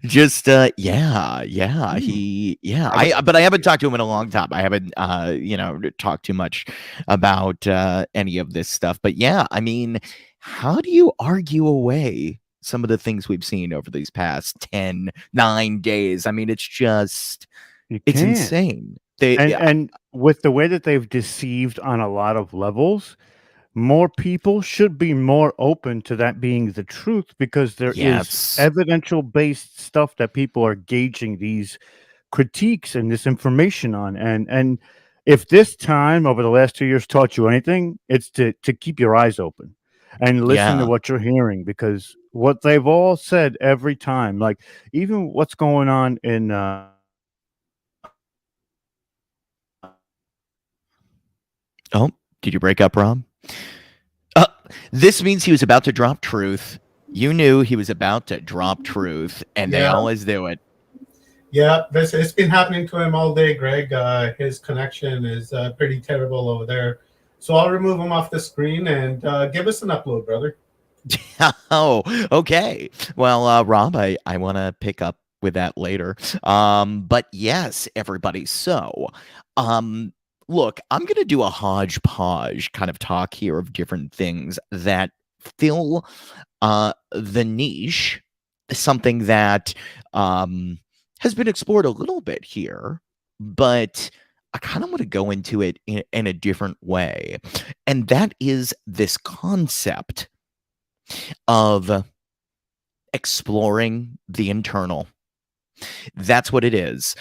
N: Just yeah. But I haven't talked to him in a long time. I haven't talked too much about any of this stuff. But yeah, I mean, how do you argue away some of the things we've seen over these past 9 days? I mean, it's just it's
B: can't.
N: insane.
B: And with the way that they've deceived on a lot of levels, more people should be more open to that being the truth, because there is evidential based stuff that people are gauging these critiques and this information on. And if this time over the last 2 years taught you anything, it's to keep your eyes open and listen to what you're hearing, because what they've all said every time, like even what's going on in
N: Oh, did you break up, Rob? This means he was about to drop truth. You knew he was about to drop truth, and they always do it.
A: Yeah, it's been happening to him all day, Greg. His connection is pretty terrible over there. So I'll remove him off the screen and give us an upload, brother.
N: Oh, okay. Well, Rob, I want to pick up with that later. But yes, everybody. So, look, I'm going to do a hodgepodge kind of talk here of different things that fill the niche, something that has been explored a little bit here, but I kind of want to go into it in a different way. And that is this concept of exploring the internal. That's what it is.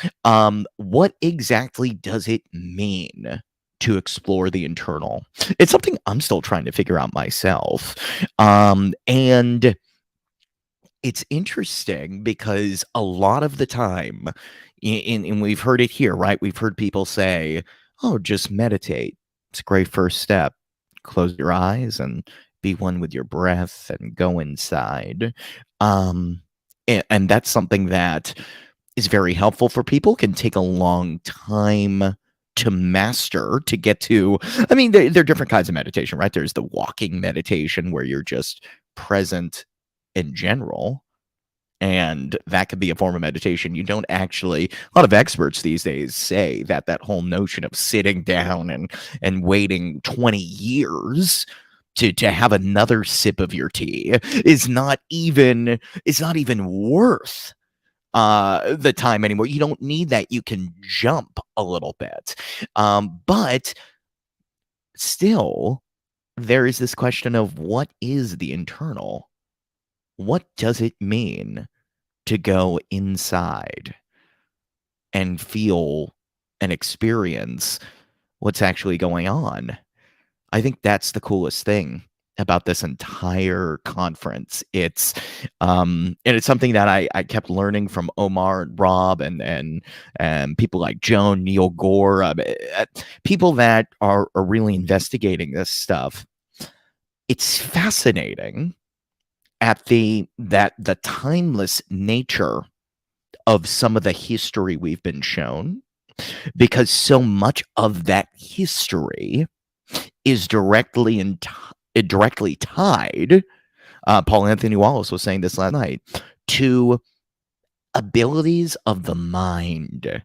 N: What exactly does it mean to explore the internal? It's something I'm still trying to figure out myself. And it's interesting because a lot of the time, and we've heard it here, right? We've heard people say, oh, just meditate. It's a great first step. Close your eyes and be one with your breath and go inside. And that's something that is very helpful for people, can take a long time to master, to get to. I mean, there are different kinds of meditation, right? There's the walking meditation where you're just present in general. And that could be a form of meditation. You don't actually, a lot of experts these days say that whole notion of sitting down and waiting 20 years to have another sip of your tea is not even worth the time anymore. You don't need that. You can jump a little bit. But still, there is this question of what is the internal? What does it mean to go inside and feel and experience what's actually going on? I think that's the coolest thing about this entire conference. It's and it's something that I kept learning from Omar and Rob and people like Joan, Neil Gore, people that are really investigating this stuff. It's fascinating at the timeless nature of some of the history we've been shown, because so much of that history is directly tied. Paul Anthony Wallace was saying this last night, to abilities of the mind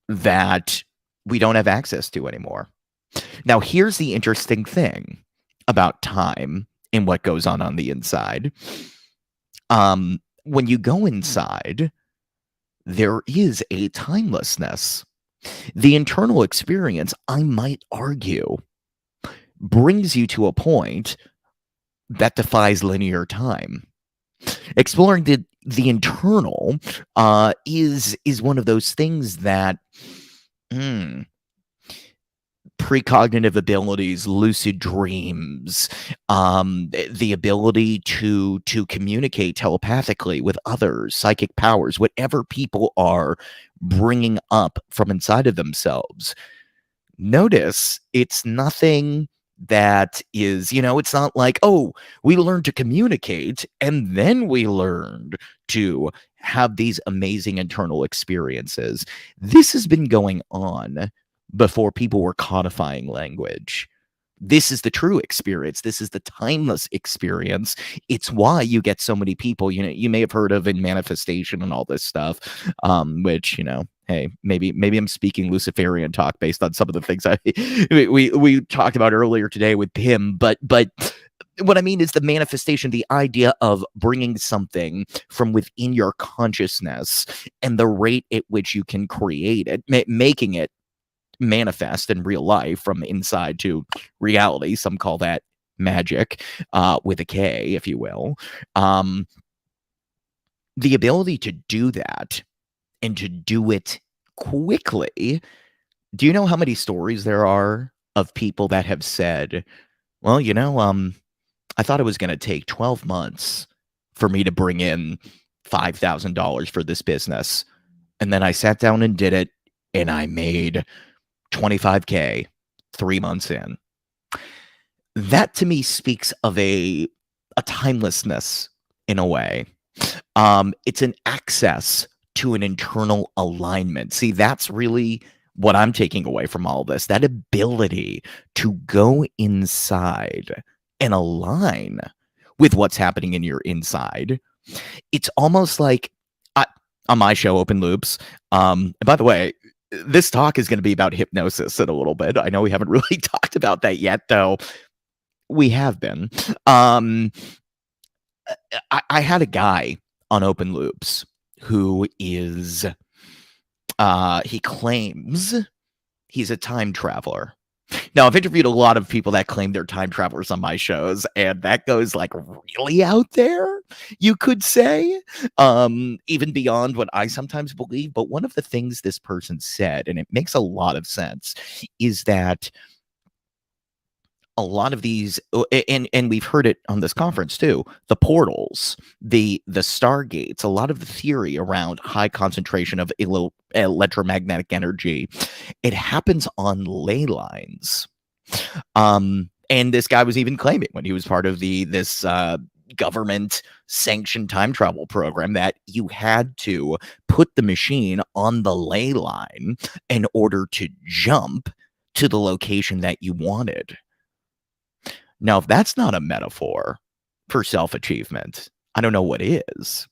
N: that we don't have access to anymore. Now, here's the interesting thing about time and what goes on the inside. When you go inside, there is a timelessness The internal experience, I might argue, brings you to a point that defies linear time. Exploring the internal is one of those things that precognitive abilities, lucid dreams, the ability to communicate telepathically with others, psychic powers, whatever people are bringing up from inside of themselves. Notice it's nothing that is, it's not like, oh, we learned to communicate and then we learned to have these amazing internal experiences. This has been going on before people were codifying language. This is the true experience. This is the timeless experience. It's why you get so many people, you may have heard of in manifestation and all this stuff, which, hey, maybe I'm speaking Luciferian talk based on some of the things we talked about earlier today with Pim, but what I mean is the manifestation, the idea of bringing something from within your consciousness and the rate at which you can create it, making it manifest in real life from inside to reality. Some call that magic, with a K, if you will. The ability to do that and to do it quickly. Do you know how many stories there are of people that have said, well, I thought it was going to take 12 months for me to bring in $5,000 for this business. And then I sat down and did it, and I made $25K 3 months in. That to me speaks of a timelessness in a way. It's an access to an internal alignment. See, that's really what I'm taking away from all this. That ability to go inside and align with what's happening in your inside. It's almost like on my show, Open Loops. And by the way, this talk is going to be about hypnosis in a little bit. I know we haven't really talked about that yet, though. We have been. I had a guy on Open Loops who is, he claims he's a time traveler. Now, I've interviewed a lot of people that claim they're time travelers on my shows, and that goes like really out there, you could say, even beyond what I sometimes believe. But one of the things this person said, and it makes a lot of sense, is that a lot of these, and we've heard it on this conference too, the portals, the stargates, a lot of the theory around high concentration of electromagnetic energy, it happens on ley lines. And this guy was even claiming when he was part of this government sanctioned time travel program that you had to put the machine on the ley line in order to jump to the location that you wanted. Now, if that's not a metaphor for self-achievement, I don't know what is.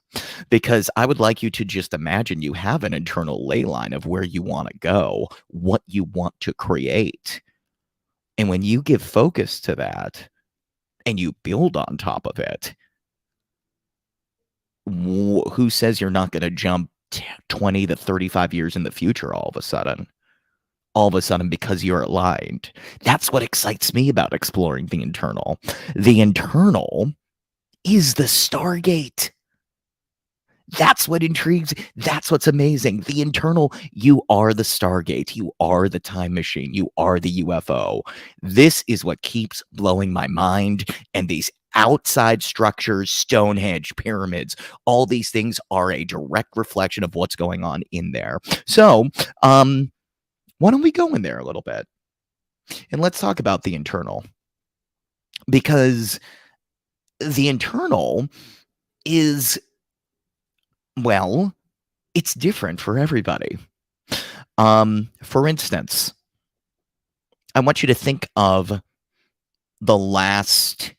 N: Because I would like you to just imagine you have an internal ley line of where you want to go, what you want to create. And when you give focus to that and you build on top of it, who says you're not going to jump 20 to 35 years in the future all of a sudden? All of a sudden, because you're aligned. That's what excites me about exploring the internal. The internal is the Stargate. That's what intrigues. That's what's amazing. The internal, you are the Stargate. You are the time machine. You are the UFO. This is what keeps blowing my mind. And these outside structures, Stonehenge, pyramids, all these things are a direct reflection of what's going on in there. So, why don't we go in there a little bit and let's talk about the internal? Because the internal is, well, it's different for everybody. For instance, I want you to think of the last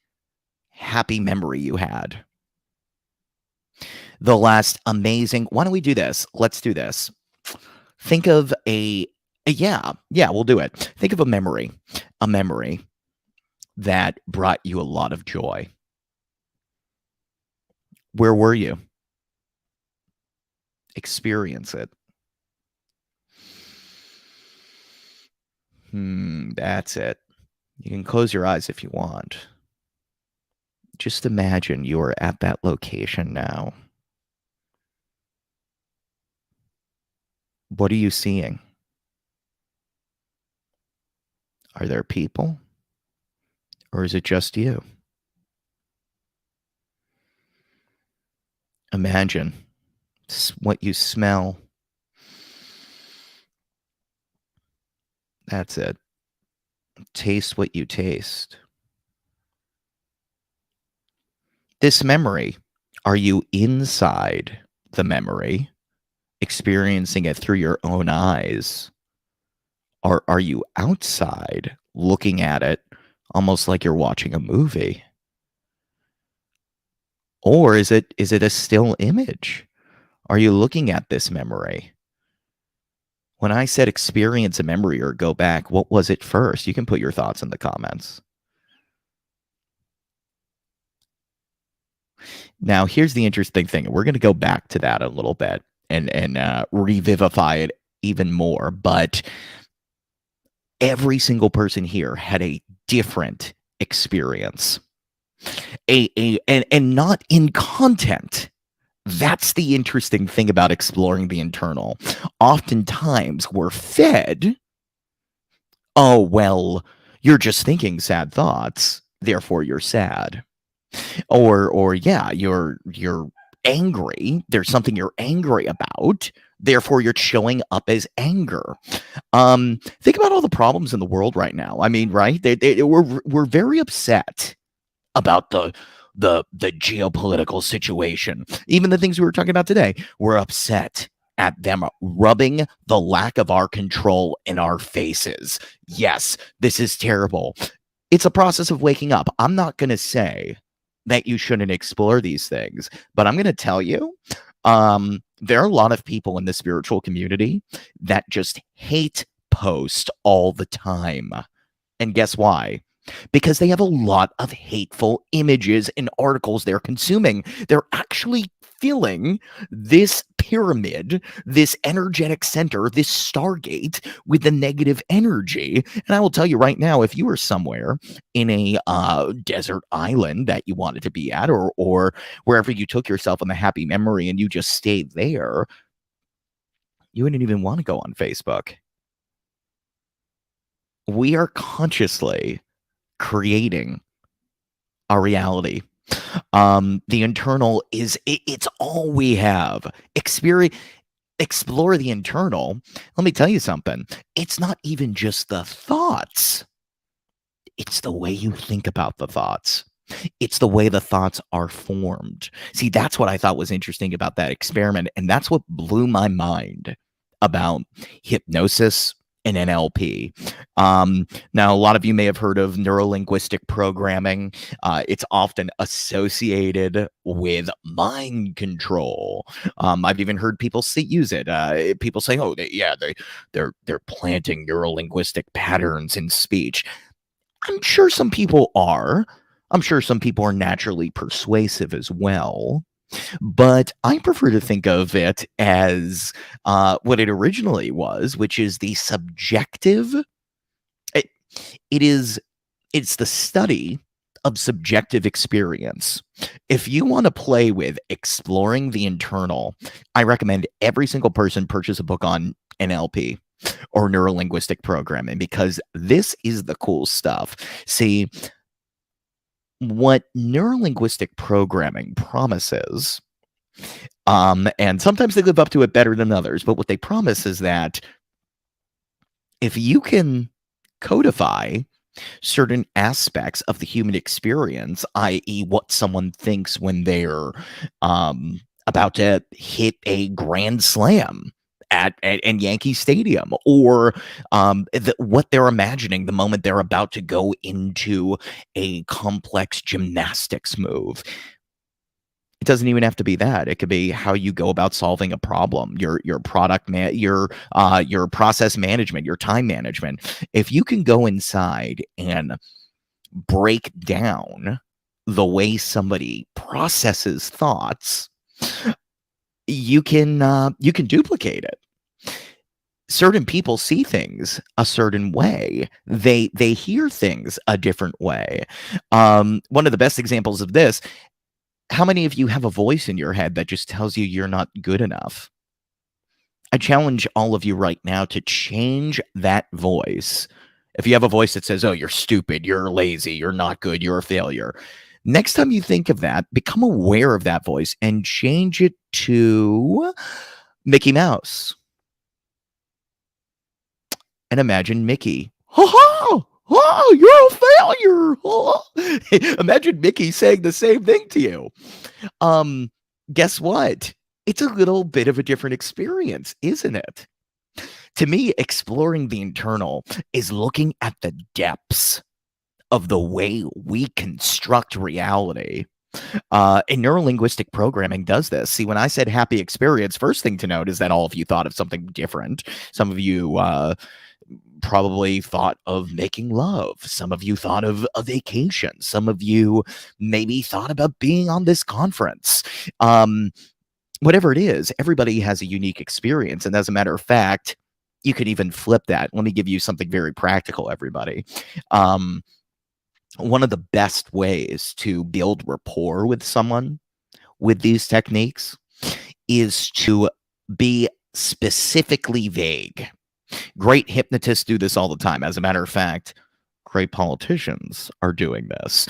N: happy memory you had. The last amazing, why don't we do this? Let's do this. Think of yeah, we'll do it. Think of a memory that brought you a lot of joy. Where were you? Experience it. That's it. You can close your eyes if you want. Just imagine you're at that location now. What are you seeing? Are there people? Or is it just you? Imagine what you smell. That's it. Taste what you taste. This memory, are you inside the memory, experiencing it through your own eyes? Or are you outside looking at it almost like you're watching a movie? Or is it a still image? Are you looking at this memory? When I said experience a memory or go back, what was it first? You can put your thoughts in the comments. Now, here's the interesting thing. We're going to go back to that a little bit and revivify it even more. But every single person here had a different experience, and not in content. That's the interesting thing about exploring the internal. Oftentimes, we're fed, oh, well, you're just thinking sad thoughts, therefore you're sad. Or yeah, you're angry. There's something you're angry about, therefore you're showing up as anger. Think about all the problems in the world right now. I mean, right? We're very upset about the geopolitical situation. Even the things we were talking about today, we're upset at them rubbing the lack of our control in our faces. Yes, this is terrible. It's a process of waking up. I'm not going to say that you shouldn't explore these things, but I'm going to tell you, there are a lot of people in the spiritual community that just hate post all the time. And guess why? Because they have a lot of hateful images and articles they're consuming. They're actually filling this pyramid, this energetic center, this Stargate with the negative energy. And I will tell you right now, if you were somewhere in a desert island that you wanted to be at, or wherever you took yourself on the happy memory and you just stayed there, you wouldn't even want to go on Facebook. We are consciously creating our reality. The internal is it's all we have. Explore the internal. Let me tell you something. It's not even just the thoughts. It's the way you think about the thoughts. It's the way the thoughts are formed. See, that's what I thought was interesting about that experiment. And that's what blew my mind about hypnosis and NLP. Now, a lot of you may have heard of neuro-linguistic programming. It's often associated with mind control. I've even heard people use it. People say, "Oh, they're planting neuro-linguistic patterns in speech." I'm sure some people are. I'm sure some people are naturally persuasive as well. But I prefer to think of it as what it originally was, which is the subjective. It's the study of subjective experience. If you want to play with exploring the internal, I recommend every single person purchase a book on NLP or neuro-linguistic programming, because this is the cool stuff. See, what neuro-linguistic programming promises, and sometimes they live up to it better than others, but what they promise is that if you can codify certain aspects of the human experience, i.e. what someone thinks when they're about to hit a grand slam at Yankee Stadium, or what they're imagining the moment they're about to go into a complex gymnastics move. It doesn't even have to be that. It could be how you go about solving a problem, your product, your process management, your time management. If you can go inside and break down the way somebody processes thoughts, you can duplicate it. certain people see things a certain way. They hear things a different way. One of the best examples of this, how many of you have a voice in your head that just tells you you're not good enough? I challenge all of you right now to change that voice. If you have a voice that says, oh, you're stupid, you're lazy, you're not good, you're a failure, next time you think of that, become aware of that voice and change it to Mickey Mouse. And imagine Mickey. Ha ha! Oh, you're a failure. Oh. Imagine Mickey saying the same thing to you. Guess what? It's a little bit of a different experience, isn't it? To me, exploring the internal is looking at the depths of the way we construct reality. And neurolinguistic programming does this. See, when I said happy experience, first thing to note is that all of you thought of something different. Some of you probably thought of making love. Some of you thought of a vacation. Some of you maybe thought about being on this conference. Whatever it is, everybody has a unique experience. And as a matter of fact, you could even flip that. Let me give you something very practical, everybody. One of the best ways to build rapport with someone with these techniques is to be specifically vague. Great hypnotists do this all the time. As a matter of fact, great politicians are doing this.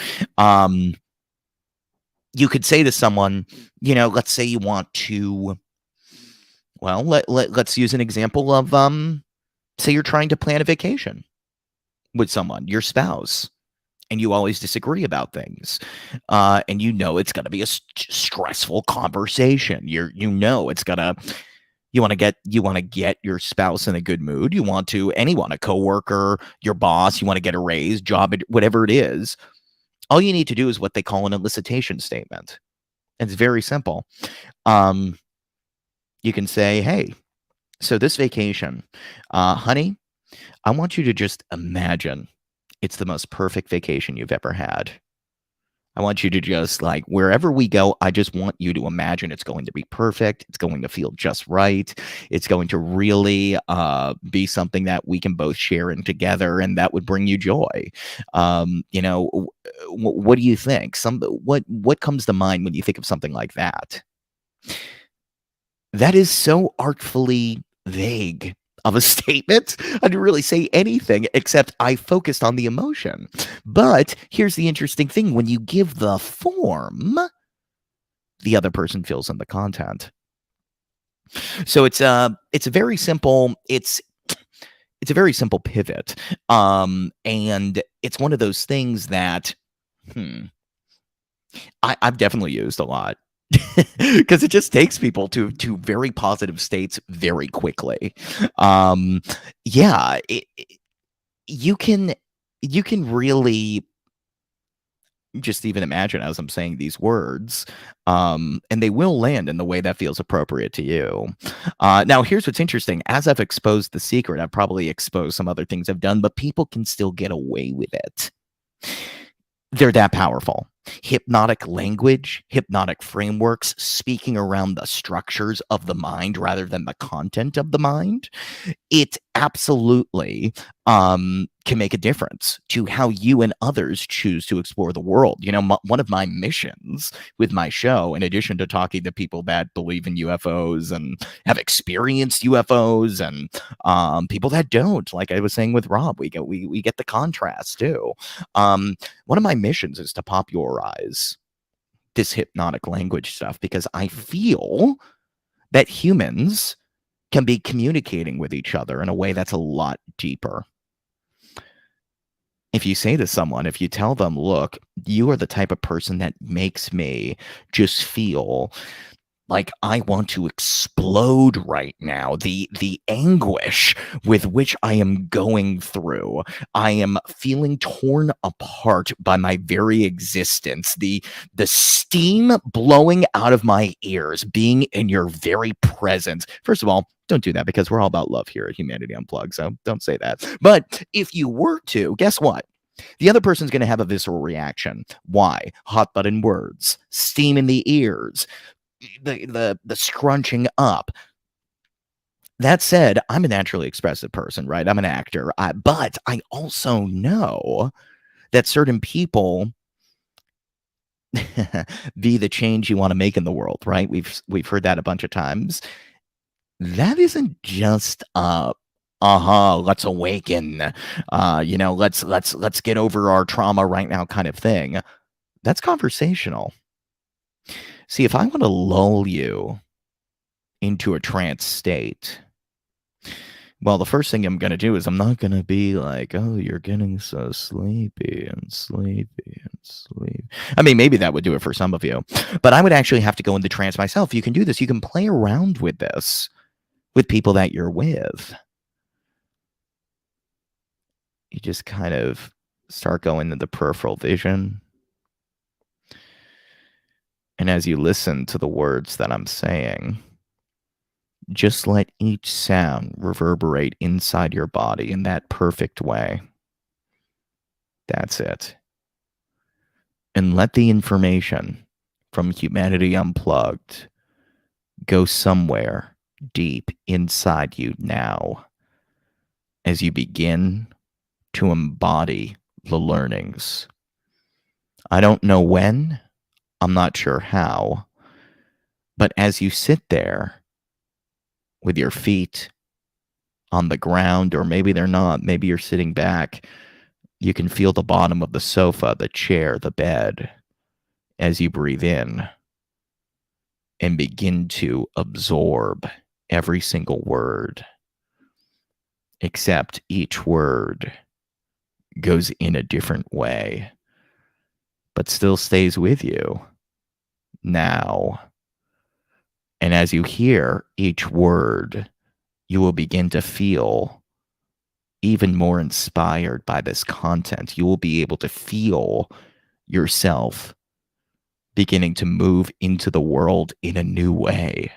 N: You could say to someone, let's say you want to, well, let's use an example of, say you're trying to plan a vacation with someone, your spouse, and you always disagree about things. And it's going to be a stressful conversation. It's going to, you want to get your spouse in a good mood. You want to, anyone, a coworker, your boss, you want to get a raise, job, whatever it is. All you need to do is what they call an elicitation statement. It's very simple. You can say, hey, so this vacation, honey, I want you to just imagine it's the most perfect vacation you've ever had. I want you to just, like, wherever we go, I just want you to imagine it's going to be perfect. It's going to feel just right. It's going to really be something that we can both share in together, and that would bring you joy. What do you think? What comes to mind when you think of something like that? That is so artfully vague of a statement. I didn't really say anything except I focused on the emotion. But here's the interesting thing. When you give the form, the other person fills in the content. So it's a very simple, it's a very simple pivot. And it's one of those things that I've definitely used a lot. Because it just takes people to very positive states very quickly. You can really just even imagine as I'm saying these words, and they will land in the way that feels appropriate to you. Now, here's what's interesting. As I've exposed the secret, I've probably exposed some other things I've done, but people can still get away with it. They're that powerful. Hypnotic language, hypnotic frameworks, speaking around the structures of the mind rather than the content of the mind. It absolutely can make a difference to how you and others choose to explore the world. One of my missions with my show, in addition to talking to people that believe in UFOs and have experienced UFOs and people that don't, like I was saying with Rob, we get the contrast too. One of my missions is to popularize this hypnotic language stuff, because I feel that humans can be communicating with each other in a way that's a lot deeper. If you say to someone, if you tell them, look, you are the type of person that makes me just feel like I want to explode right now. The anguish with which I am going through. I am feeling torn apart by my very existence. The steam blowing out of my ears, being in your very presence. First of all, don't do that, because we're all about love here at Humanity Unplugged, so don't say that. But if you were to, guess what? The other person's going to have a visceral reaction. Why? Hot button words, steam in the ears, the scrunching up. That said, I'm a naturally expressive person, right? I'm an actor, but I also know that certain people be the change you want to make in the world, right? We've heard that a bunch of times. That isn't just let's awaken, let's get over our trauma right now kind of thing. That's conversational. See, if I want to lull you into a trance state, well, the first thing I'm going to do is I'm not going to be like, oh, you're getting so sleepy and sleepy and sleepy. I mean, maybe that would do it for some of you, but I would actually have to go into trance myself. You can do this. You can play around with this with people that you're with. You just kind of start going into the peripheral vision. And as you listen to the words that I'm saying, just let each sound reverberate inside your body in that perfect way. That's it. And let the information from Humanity Unplugged go somewhere deep inside you now as you begin to embody the learnings. I don't know when, I'm not sure how, but as you sit there with your feet on the ground, or maybe they're not, maybe you're sitting back, you can feel the bottom of the sofa, the chair, the bed, as you breathe in and begin to absorb every single word, except each word goes in a different way, but still stays with you now. And as you hear each word, you will begin to feel even more inspired by this content. You will be able to feel yourself beginning to move into the world in a new way.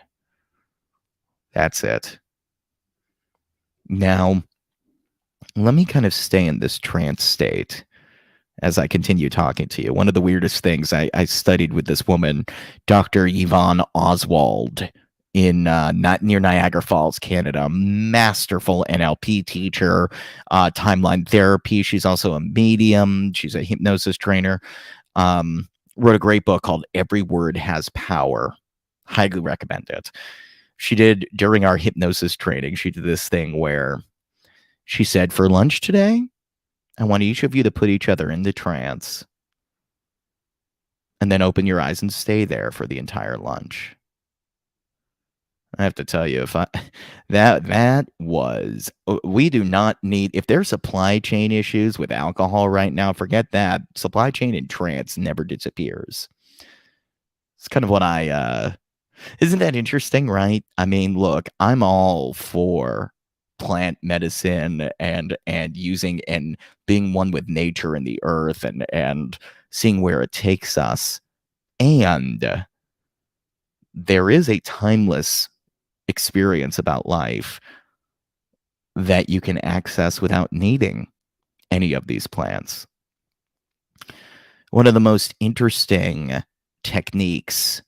N: That's it. Now, let me kind of stay in this trance state as I continue talking to you. One of the weirdest things, I studied with this woman, Dr. Yvonne Oswald, in not near Niagara Falls, Canada. Masterful NLP teacher, timeline therapy. She's also a medium. She's a hypnosis trainer. Wrote a great book called Every Word Has Power. Highly recommend it. She did, during our hypnosis training, she did this thing where she said, for lunch today, I want each of you to put each other into trance and then open your eyes and stay there for the entire lunch. I have to tell you, that was, we do not need, if there's supply chain issues with alcohol right now, forget that. Supply chain in trance never disappears. It's kind of what isn't that interesting, right? I mean, look, I'm all for plant medicine and using and being one with nature and the earth and seeing where it takes us. And there is a timeless experience about life that you can access without needing any of these plants. One of the most interesting techniques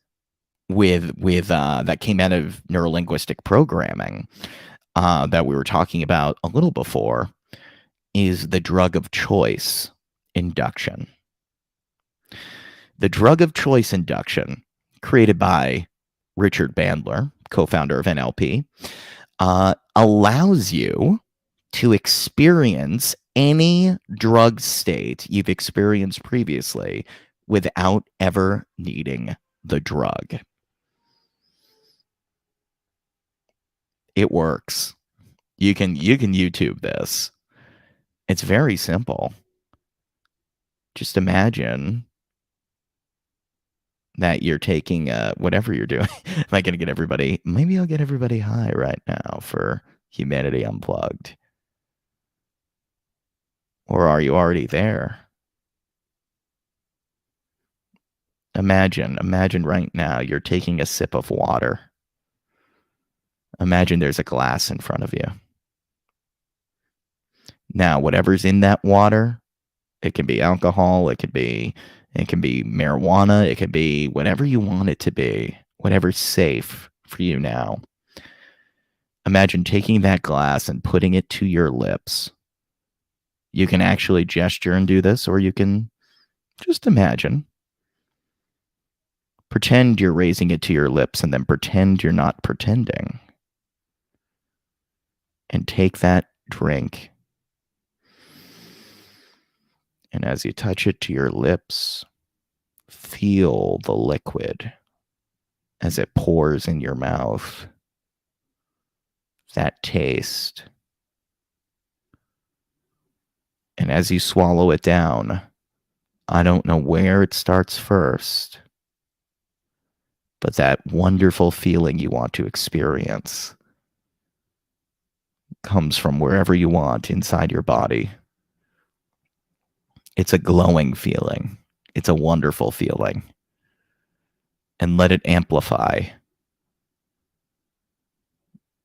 N: with that came out of neurolinguistic programming that we were talking about a little before is the drug of choice induction. The drug of choice induction, created by Richard Bandler, co-founder of NLP, allows you to experience any drug state you've experienced previously without ever needing the drug. It works. You can YouTube this. It's very simple. Just imagine that you're taking whatever you're doing. Am I going to get everybody? Maybe I'll get everybody high right now for Humanity Unplugged. Or are you already there? Imagine right now you're taking a sip of water. Imagine there's a glass in front of you. Now, whatever's in that water, it can be alcohol, it can be marijuana, it can be whatever you want it to be, whatever's safe for you now. Imagine taking that glass and putting it to your lips. You can actually gesture and do this, or you can just imagine. Pretend you're raising it to your lips and then pretend you're not pretending. And take that drink. And as you touch it to your lips, feel the liquid as it pours in your mouth. That taste. And as you swallow it down, I don't know where it starts first, but that wonderful feeling you want to experience comes from wherever you want inside your body. It's a glowing feeling. It's a wonderful feeling. And let it amplify.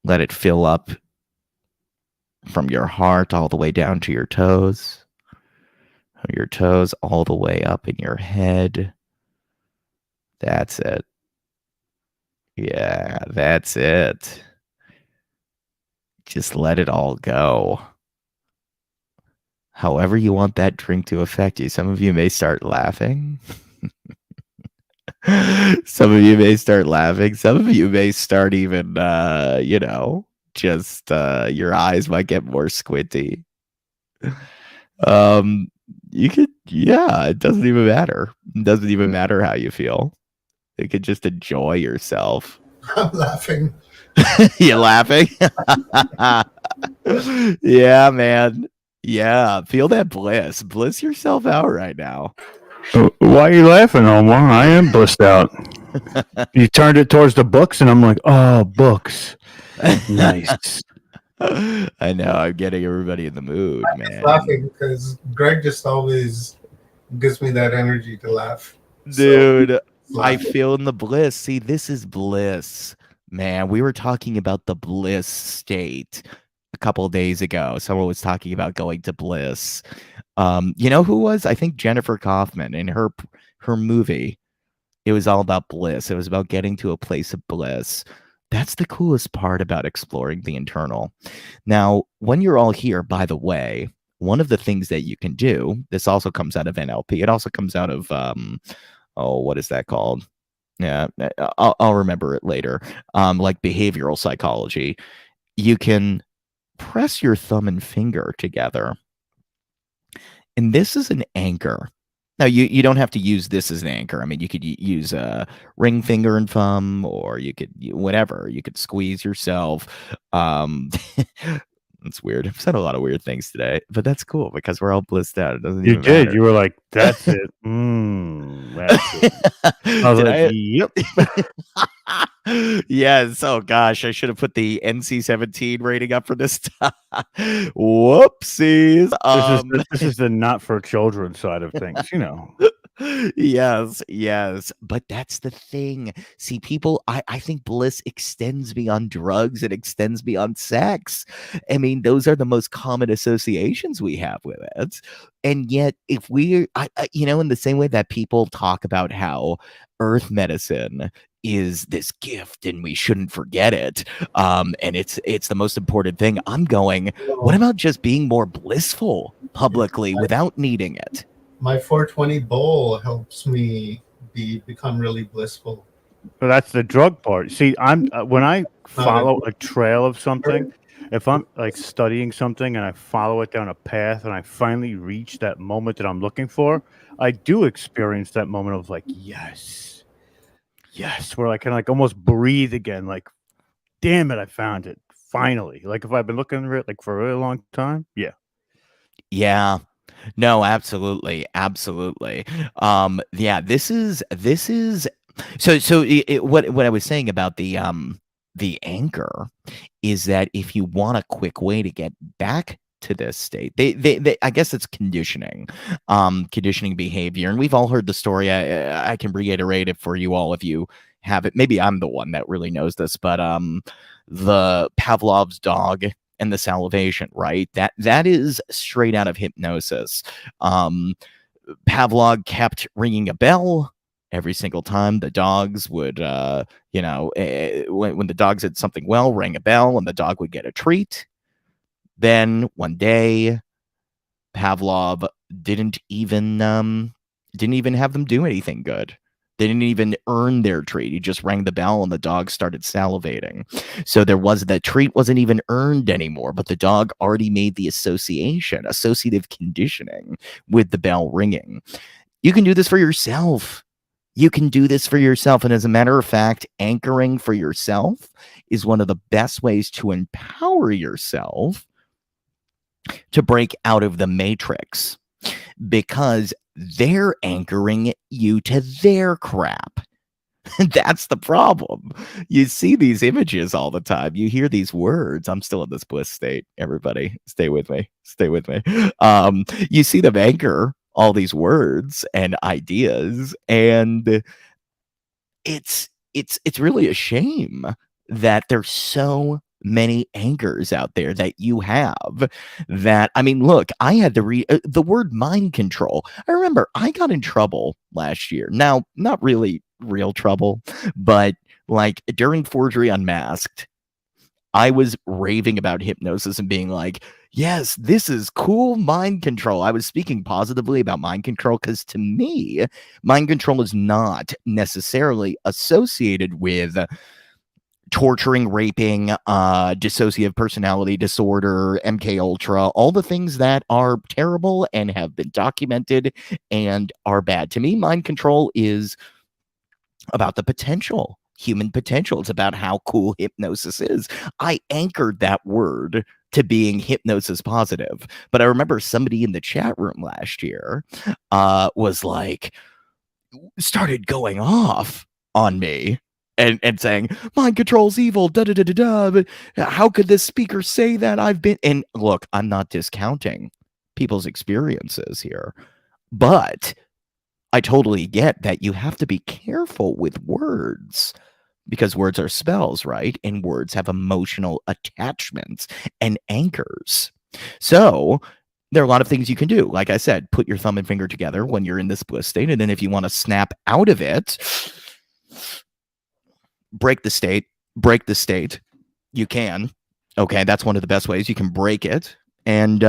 N: Let it fill up from your heart all the way down to your toes. Your toes all the way up in your head. That's it. Yeah, that's it. Just let it all go. However you want that drink to affect you. Some of you may start laughing. Some of you may start laughing. Some of you may start even, just your eyes might get more squinty. You could, it doesn't even matter. It doesn't even matter how you feel. You could just enjoy yourself.
O: I'm laughing.
N: You're laughing? Yeah, man. Yeah, feel that bliss. Bliss yourself out right now.
B: Why are you laughing, Omar? I am blissed out. You turned it towards the books, and I'm like, oh, books. Nice.
N: I know. I'm getting everybody in the mood, man.
O: I'm laughing because Greg just always gives me that energy to laugh.
N: Dude, I feel in the bliss. See, this is bliss. Man, we were talking about the bliss state a couple of days ago. Someone was talking about going to bliss. You know who was? I think Jennifer Kaufman in her movie. It was all about bliss. It was about getting to a place of bliss. That's the coolest part about exploring the internal. Now, when you're all here, by the way, one of the things that you can do, this also comes out of NLP. It also comes out of, what is that called? Yeah, I'll remember it later. Like behavioral psychology. You can press your thumb and finger together. And this is an anchor. Now, you don't have to use this as an anchor. I mean, you could use a ring finger and thumb, or you could, whatever. You could squeeze yourself. It's weird. I've said a lot of weird things today, but that's cool because we're all blissed out. It doesn't
B: You
N: even
B: did.
N: matter.
B: You were like, that's it. That's it. I was like, yep.
N: Yes. Oh gosh, I should have put the NC-17 rating up for this time. Whoopsies.
B: This is the not for children side of things,
N: Yes. But that's the thing. See, people, I think bliss extends beyond drugs. It extends beyond sex. I mean, those are the most common associations we have with it. And yet, if we, in the same way that people talk about how earth medicine is this gift and we shouldn't forget it, and it's the most important thing, I'm going, what about just being more blissful publicly without needing it?
O: My 420 bowl helps me become really blissful.
B: So that's the drug part. See, I'm when I follow a trail of something, if I'm like studying something and I follow it down a path and I finally reach that moment that I'm looking for, I do experience that moment of like, yes, where I can like almost breathe again. Like, damn it, I found it finally. Like if I've been looking for it like for a really long time, yeah.
N: No, absolutely. Yeah, this is so what I was saying about the anchor is that if you want a quick way to get back to this state, they I guess it's conditioning behavior, and we've all heard the story. I can reiterate it for you all if you have it. Maybe I'm the one that really knows this, but the Pavlov's dog and the salivation, right? That is straight out of hypnosis. Pavlov kept ringing a bell every single time. The dogs would, when the dogs did something well, rang a bell, and the dog would get a treat. Then one day, Pavlov didn't even have them do anything good. They didn't even earn their treat. He just rang the bell and the dog started salivating. So the treat wasn't even earned anymore, but the dog already made the associative conditioning with the bell ringing. You can do this for yourself. You can do this for yourself. And as a matter of fact, anchoring for yourself is one of the best ways to empower yourself to break out of the matrix, because they're anchoring you to their crap. That's the problem. You see these images all the time. You hear these words. I'm still in this bliss state. Everybody, stay with me. Stay with me. You see them anchor all these words and ideas, and it's really a shame that there's so many anchors out there that you have. That, I mean, look, I had to read the word mind control. I remember I got in trouble last year. Now, not really real trouble, but like during Forgery Unmasked, I was raving about hypnosis and being like, yes, this is cool mind control. I was speaking positively about mind control because to me, mind control is not necessarily associated with torturing, raping, dissociative personality disorder, MK Ultra, all the things that are terrible and have been documented and are bad. To me, mind control is about the potential, human potential. It's about how cool hypnosis is. I anchored that word to being hypnosis positive. But I remember somebody in the chat room last year was like, started going off on me and saying, mind control's evil, da-da-da-da-da. How could this speaker say that? And look, I'm not discounting people's experiences here, but I totally get that you have to be careful with words because words are spells, right? And words have emotional attachments and anchors. So there are a lot of things you can do. Like I said, put your thumb and finger together when you're in this bliss state. And then if you want to snap out of it, break the state. You can. Okay, that's one of the best ways. You can break it and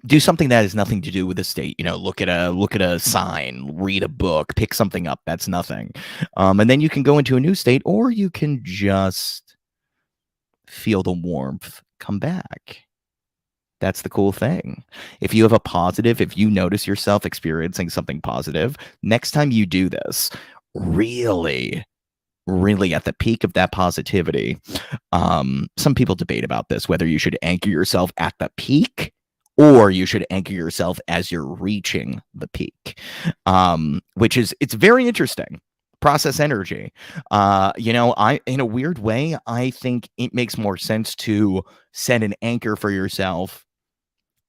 N: do something that has nothing to do with the state. Look at a sign, read a book, pick something up. That's nothing. And then you can go into a new state, or you can just feel the warmth come back. That's the cool thing. If you notice yourself experiencing something positive, next time you do this, really at the peak of that positivity, some people debate about this, whether you should anchor yourself at the peak or you should anchor yourself as you're reaching the peak, it's very interesting. Process energy. In a weird way, I think it makes more sense to set an anchor for yourself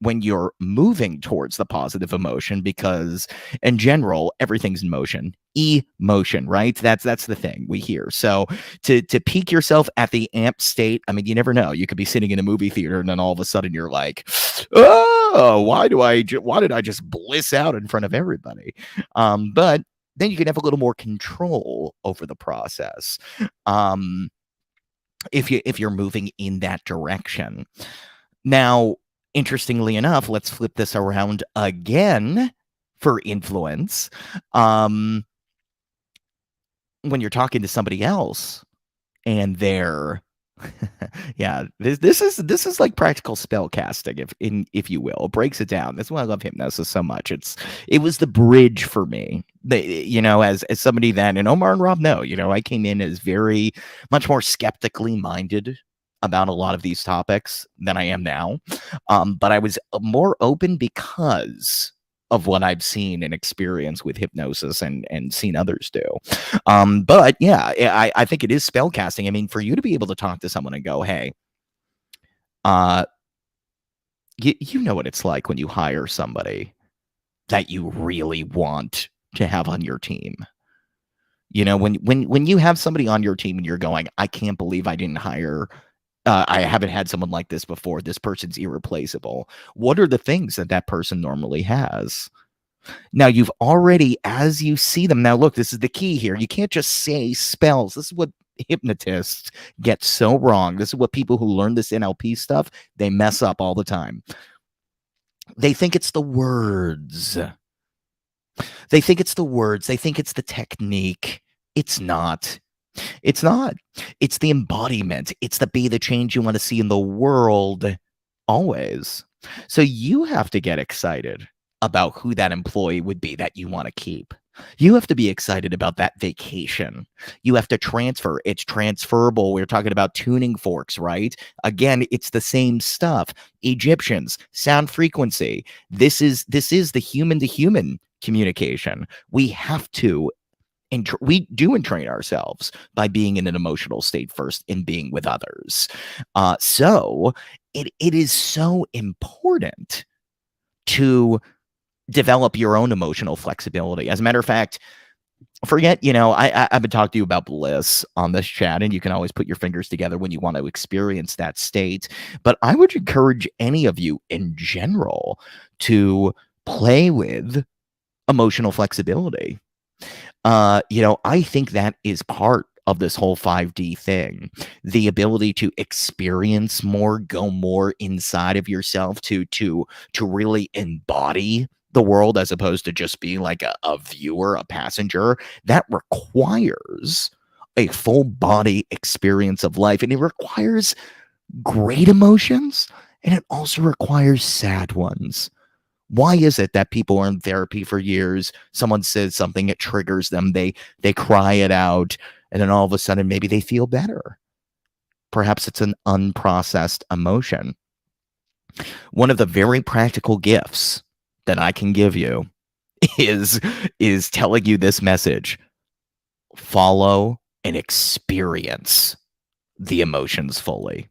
N: when you're moving towards the positive emotion, because in general, everything's in motion. Emotion, right? That's the thing we hear. So to peak yourself at the amp state, I mean, you never know. You could be sitting in a movie theater and then all of a sudden you're like, oh, why did I just bliss out in front of everybody? But then you can have a little more control over the process. If you're moving in that direction. Now, interestingly enough, let's flip this around again for influence. When you're talking to somebody else and they're this is like practical spell casting, if you will. It breaks it down. That's why I love hypnosis so much. It was the bridge for me. As somebody that, and Omar and Rob know, I came in as very much more skeptically minded about a lot of these topics than I am now. But I was more open because of what I've seen and experienced with hypnosis and seen others do. But yeah, I think it is spell casting. I mean, for you to be able to talk to someone and go, hey, you know what it's like when you hire somebody that you really want to have on your team. When you have somebody on your team and you're going, I can't believe I didn't hire I haven't had someone like this before. This person's irreplaceable. What are the things that person normally has? Now you've already, as you see them, now look, this is the key here. You can't just say spells. This is what hypnotists get so wrong. This is what people who learn this NLP stuff, they mess up all the time. They think it's the words. They think it's the words. They think it's the technique. It's not. It's not. It's the embodiment. It's the be the change you want to see in the world always. So you have to get excited about who that employee would be that you want to keep. You have to be excited about that vacation. You have to transfer. It's transferable. We're talking about tuning forks, right? Again, it's the same stuff. Egyptians, sound frequency. This is the human to human communication. We have to, and we do entrain ourselves by being in an emotional state first and being with others. So it is so important to develop your own emotional flexibility. As a matter of fact, forget, I've been talking to you about bliss on this chat, and you can always put your fingers together when you want to experience that state. But I would encourage any of you in general to play with emotional flexibility. I think that is part of this whole 5D thing. The ability to experience more, go more inside of yourself, to really embody the world as opposed to just being like a viewer, a passenger. That requires a full body experience of life, and it requires great emotions, and it also requires sad ones. Why is it that people are in therapy for years? Someone says something, it triggers them. They cry it out, and then all of a sudden, maybe they feel better. Perhaps it's an unprocessed emotion. One of the very practical gifts that I can give you is telling you this message. Follow and experience the emotions fully.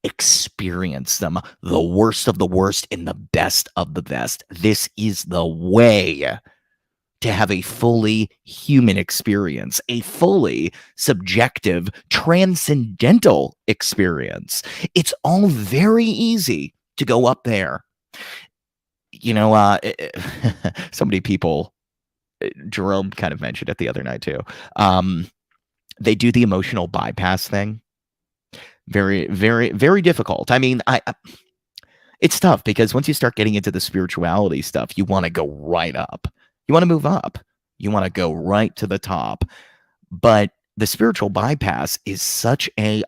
N: Experience them, the worst of the worst and the best of the best. This is the way to have a fully human experience, a fully subjective, transcendental experience. It's all very easy to go up there. So many people, Jerome kind of mentioned it the other night too. They do the emotional bypass thing. Very, very, very difficult. I mean, it's tough because once you start getting into the spirituality stuff, you want to go right up. You want to move up. You want to go right to the top. But the spiritual bypass is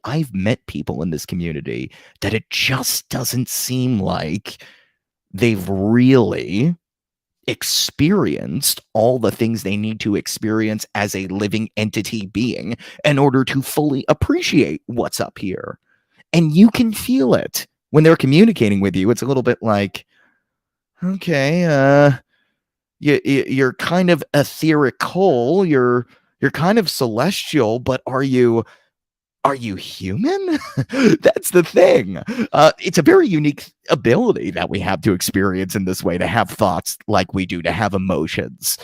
N: I've met people in this community that it just doesn't seem like they've really experienced all the things they need to experience as a living entity being in order to fully appreciate what's up here. And you can feel it when they're communicating with you. It's a little bit like, okay, you're kind of etherical, you're kind of celestial, but are you human? That's the thing. It's a very unique ability that we have to experience in this way, to have thoughts like we do, to have emotions.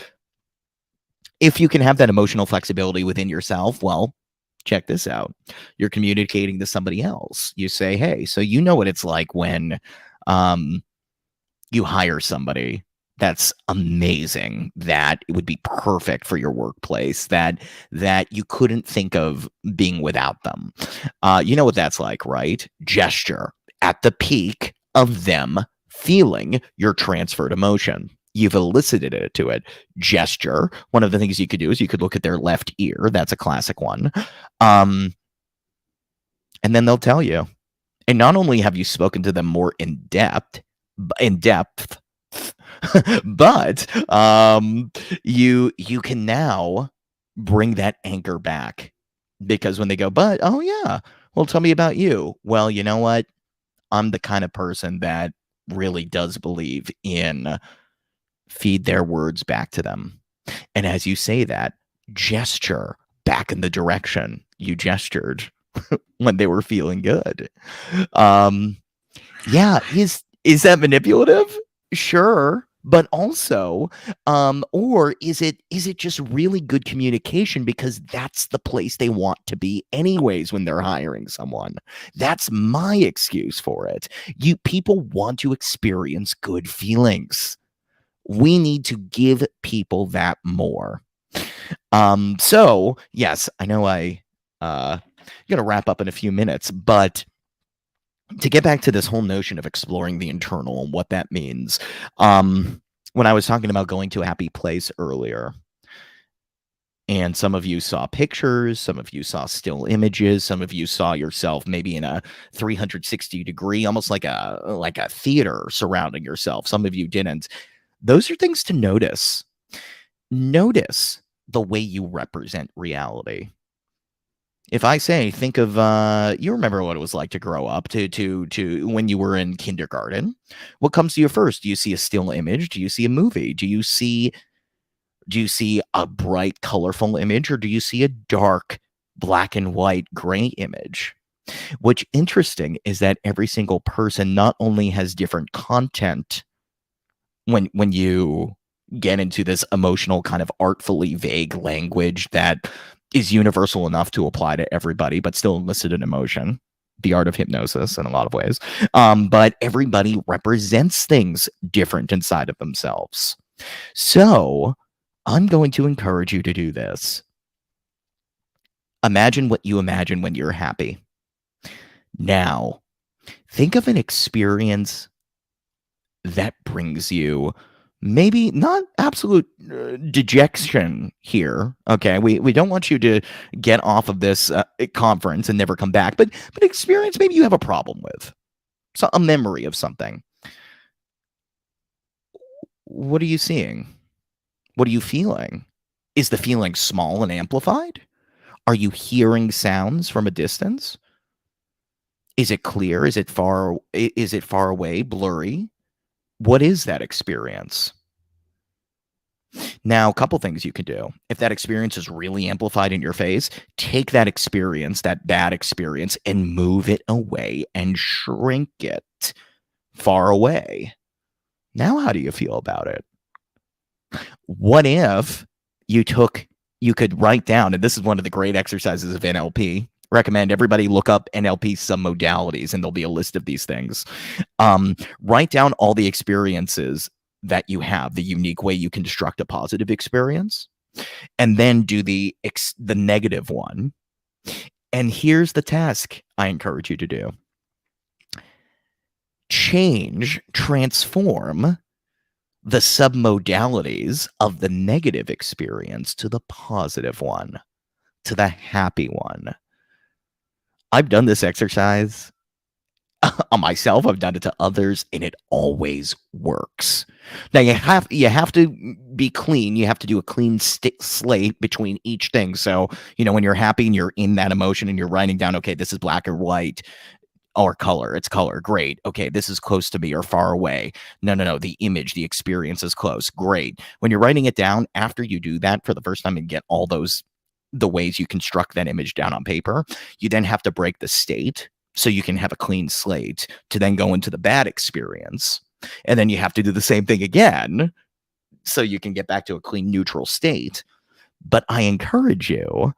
N: If you can have that emotional flexibility within yourself, well, check this out. You're communicating to somebody else. You say, hey, so you know what it's like when you hire somebody that's amazing, that it would be perfect for your workplace, that you couldn't think of being without them. You know what that's like, right? Gesture at the peak of them feeling your transferred emotion. You've elicited it to it. Gesture. One of the things you could do is you could look at their left ear. That's a classic one. And then they'll tell you. And not only have you spoken to them more in depth, but you can now bring that anchor back, because when they go, but oh yeah, well, tell me about you. Well, you know what? I'm the kind of person that really does believe in feed their words back to them. And as you say that, gesture back in the direction you gestured when they were feeling good. Yeah, is that manipulative? Sure. But also, or is it just really good communication, because that's the place they want to be anyways when they're hiring someone? That's my excuse for it. People want to experience good feelings. We need to give people that more. So yes, I know I gonna wrap up in a few minutes, but to get back to this whole notion of exploring the internal and what that means, when I was talking about going to a happy place earlier, and some of you saw pictures, some of you saw still images, some of you saw yourself maybe in a 360 degree, almost like a theater surrounding yourself. Some of you didn't. Those are things to notice. Notice the way you represent reality. If I say, think of, you remember what it was like to grow up, to when you were in kindergarten. What comes to you first? Do you see a still image? Do you see a movie? Do you see a bright, colorful image, or do you see a dark, black and white, gray image? What's interesting is that every single person not only has different content when you get into this emotional kind of artfully vague language that is universal enough to apply to everybody, but still elicit an emotion. The art of hypnosis in a lot of ways. But everybody represents things different inside of themselves. So I'm going to encourage you to do this. Imagine what you imagine when you're happy. Now, think of an experience that brings you maybe not absolute dejection here. Okay, we don't want you to get off of this conference and never come back, but experience maybe you have a problem with, so a memory of something. What are you seeing? What are you feeling? Is the feeling small and amplified? Are you hearing sounds from a distance? Is it clear? Is it far away, blurry? What is that experience? Now, a couple things you can do. If that experience is really amplified in your face, take that experience, that bad experience, and move it away and shrink it far away. Now, how do you feel about it? What if you could write down, and this is one of the great exercises of NLP. Recommend everybody look up NLP submodalities, and there'll be a list of these things. Write down all the experiences that you have, the unique way you construct a positive experience, and then do the negative one. And here's the task I encourage you to do. Transform the submodalities of the negative experience to the positive one, to the happy one. I've done this exercise on myself. I've done it to others, and it always works. Now you have to be clean. You have to do a clean slate between each thing. So, when you're happy and you're in that emotion and you're writing down, okay, this is black or white or color. It's color. Great. Okay, this is close to me or far away. No. The image, the experience is close. Great. When you're writing it down, after you do that for the first time and get all the ways you construct that image down on paper, you then have to break the state so you can have a clean slate to then go into the bad experience. And then you have to do the same thing again so you can get back to a clean, neutral state. But I encourage you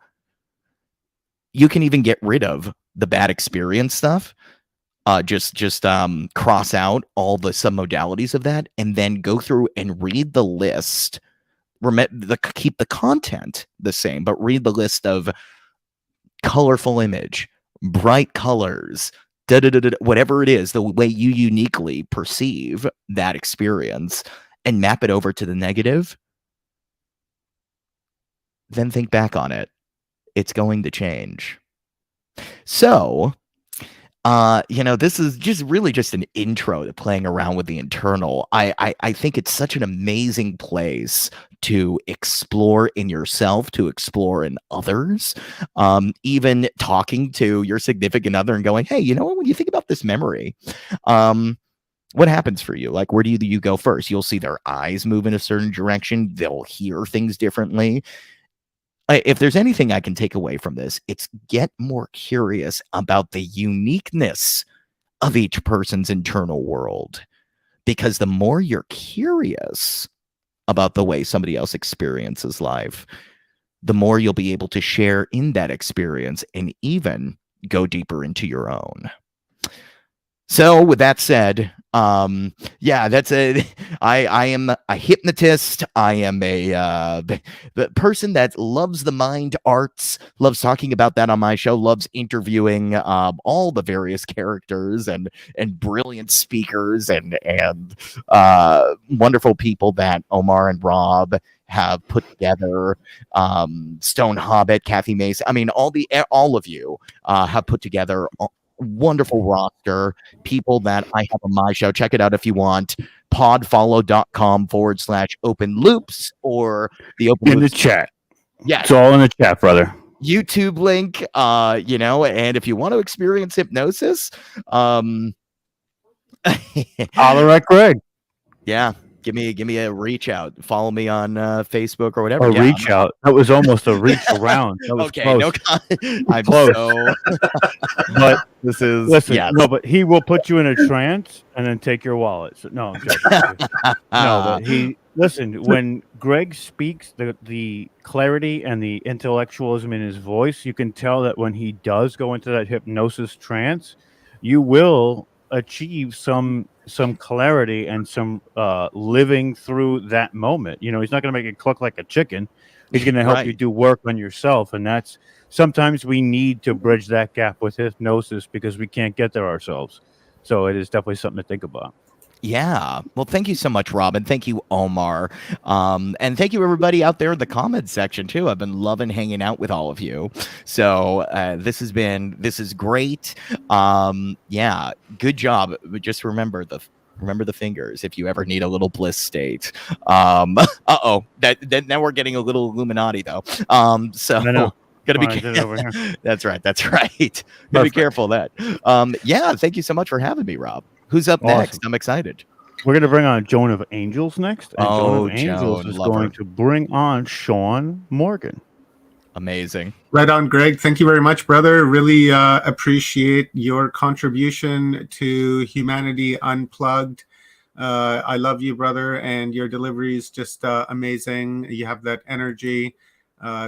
N: can even get rid of the bad experience stuff. Just cross out all the submodalities of that and then go through and read the list. Keep the content the same, but read the list of colorful image, bright colors, whatever it is, the way you uniquely perceive that experience, and map it over to the negative. Then think back on it. It's going to change. So, this is just an intro to playing around with the internal. I think it's such an amazing place to explore in yourself, to explore in others, even talking to your significant other and going, hey, when you think about this memory, what happens for you? Like, where do you go first? You'll see their eyes move in a certain direction. They'll hear things differently. If there's anything I can take away from this, it's get more curious about the uniqueness of each person's internal world. Because the more you're curious about the way somebody else experiences life, the more you'll be able to share in that experience and even go deeper into your own. So with that said, Yeah, that's a I am a hypnotist. I am the person that loves the mind arts, loves talking about that on my show, loves interviewing all the various characters and brilliant speakers and wonderful people that Omar and Rob have put together. Stone Hobbit, Kathy Mason. I mean, all of you have put together a wonderful roster, people that I have on my show. Check it out if you want. podfollow.com/open loops or the open
B: In the
N: loops
B: chat.
N: Yes.
B: It's all in the chat, brother.
N: YouTube link, and if you want to experience hypnosis,
B: holler at Greg.
N: Yeah, give me a reach out. Follow me on Facebook or whatever.
B: A reach out. That was almost a reach around. That was
N: Okay,
B: close.
N: no, I'm
B: Close.
N: so.
B: But
N: this is
B: listen.
N: yes.
B: No, but he will put you in a trance and then take your wallet. So, no, I'm joking. No, but listen. When Greg speaks, the clarity and the intellectualism in his voice, you can tell that when he does go into that hypnosis trance, you will achieve some clarity and some living through that moment. You know, he's not going to make it cluck like a chicken. He's going to help you
N: Right.
B: do work on yourself, and that's sometimes we need to bridge that gap with hypnosis because we can't get there ourselves. So it is definitely something to think about.
N: Yeah. Well, thank you so much, Robin. Thank you, Omar. And thank you, everybody out there in the comments section, too. I've been loving hanging out with all of you. So this is great. Yeah, good job. But just remember the fingers if you ever need a little bliss state. Uh-oh. That now we're getting a little Illuminati, though. So gotta be careful. That's right. Gotta be careful of that. Yeah, thank you so much for having me, Rob. Who's up next? I'm excited.
B: We're going to bring on Joan of Angels next. And Joan of Angels
N: Joan,
B: is
N: love
B: going
N: her.
B: to bring on Sean Morgan.
N: Amazing.
A: Right on, Greg. Thank you very much, brother. Really appreciate your contribution to Humanity Unplugged. I love you, brother, and your delivery is just amazing. You have that energy.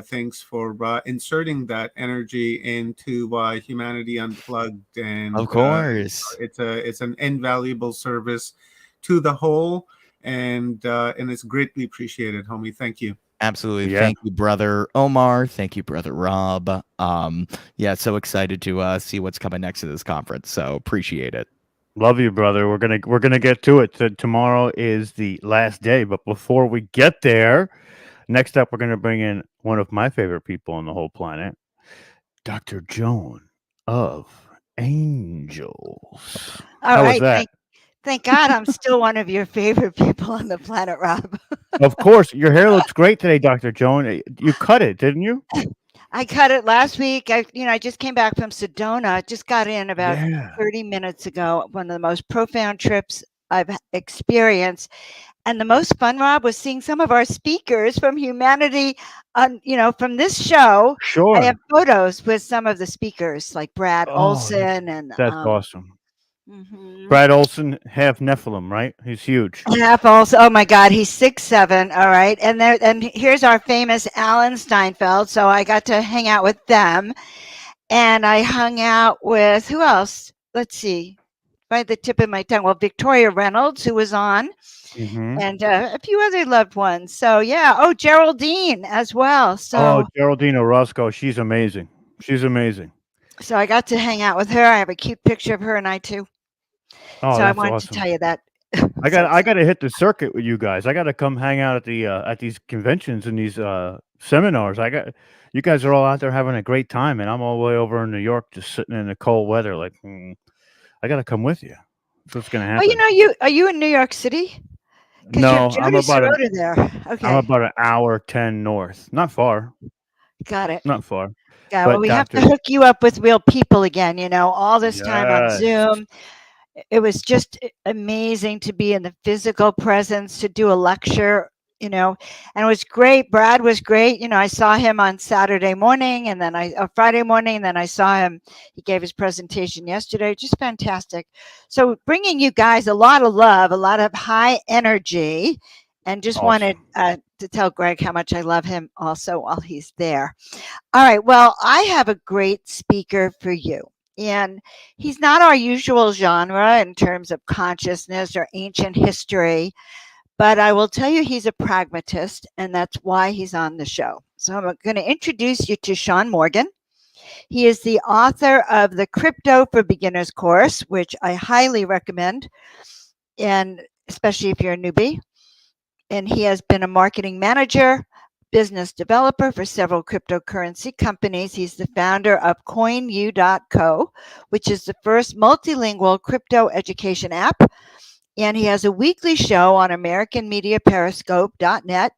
A: Thanks for inserting that energy into Humanity Unplugged, and
N: Of course.
A: it's an invaluable service to the whole, and it's greatly appreciated, homie. Thank you.
N: Absolutely.
B: Yeah.
N: Thank you, brother Omar. Thank you, brother Rob. Yeah, so excited to see what's coming next to this conference. So appreciate it.
B: Love you, brother. We're gonna get to it. So tomorrow is the last day, but before we get there, next up we're gonna bring in one of my favorite people on the whole planet, Dr. Joan of Angels.
P: All
B: How was
P: right.
B: that?
P: Thank God I'm still one of your favorite people on the planet, Rob.
B: Of course, your hair looks great today, Dr. Joan. You cut it, didn't you?
P: I cut it last week. I just came back from Sedona. Just got in about
B: Yeah.
P: 30 minutes ago. One of the most profound trips I've experienced. And the most fun, Rob, was seeing some of our speakers from Humanity, from this show.
B: Sure.
P: I have photos with some of the speakers, like Brad Olson and
B: That's awesome.
P: mhm.
B: Brad Olson, half Nephilim, right? He's huge.
P: Half also. Oh my God, he's 6'7". All right, and here's our famous Alan Steinfeld. So I got to hang out with them, and I hung out with who else? Let's see, by the tip of my tongue. Well, Victoria Reynolds, who was on, and a few other loved ones. So yeah. Oh, Geraldine as well. So
B: Geraldine Orozco, she's amazing. She's amazing.
P: so I got to hang out with her. I have a cute picture of her and I too.
B: Oh,
P: So I
B: that's
P: wanted
B: awesome.
P: to tell you that.
B: I got to hit the circuit with you guys. I got to come hang out at the at these conventions and these seminars. You guys are all out there having a great time, and I'm all the way over in New York, just sitting in the cold weather. Like, I got to come with you. That's what's gonna happen.
P: Oh, are you in New York City?
B: No,
P: I'm about there. Okay.
B: I'm about an hour 10 north. Not far.
P: Got it.
B: Not far.
P: Yeah,
B: But
P: well, we have to
B: Dr.
P: hook you up with real people again, all this time on
B: Yes.
P: Zoom. It was just amazing to be in the physical presence, to do a lecture, and it was great. Brad was great. I saw him on Saturday morning and then Friday morning, and then I saw him. He gave his presentation yesterday. Just fantastic. So bringing you guys a lot of love, a lot of high energy, and just wanted to tell Greg how much I love him also while he's there. All right. Well, I have a great speaker for you. And he's not our usual genre in terms of consciousness or ancient history, but I will tell you he's a pragmatist, and that's why he's on the show. So I'm going to introduce you to Sean Morgan. He is the author of the Crypto for Beginners course, which I highly recommend, and especially if you're a newbie. And he has been a marketing manager, business developer for several cryptocurrency companies. He's the founder of CoinU.co, which is the first multilingual crypto education app. And he has a weekly show on AmericanMediaPeriscope.net.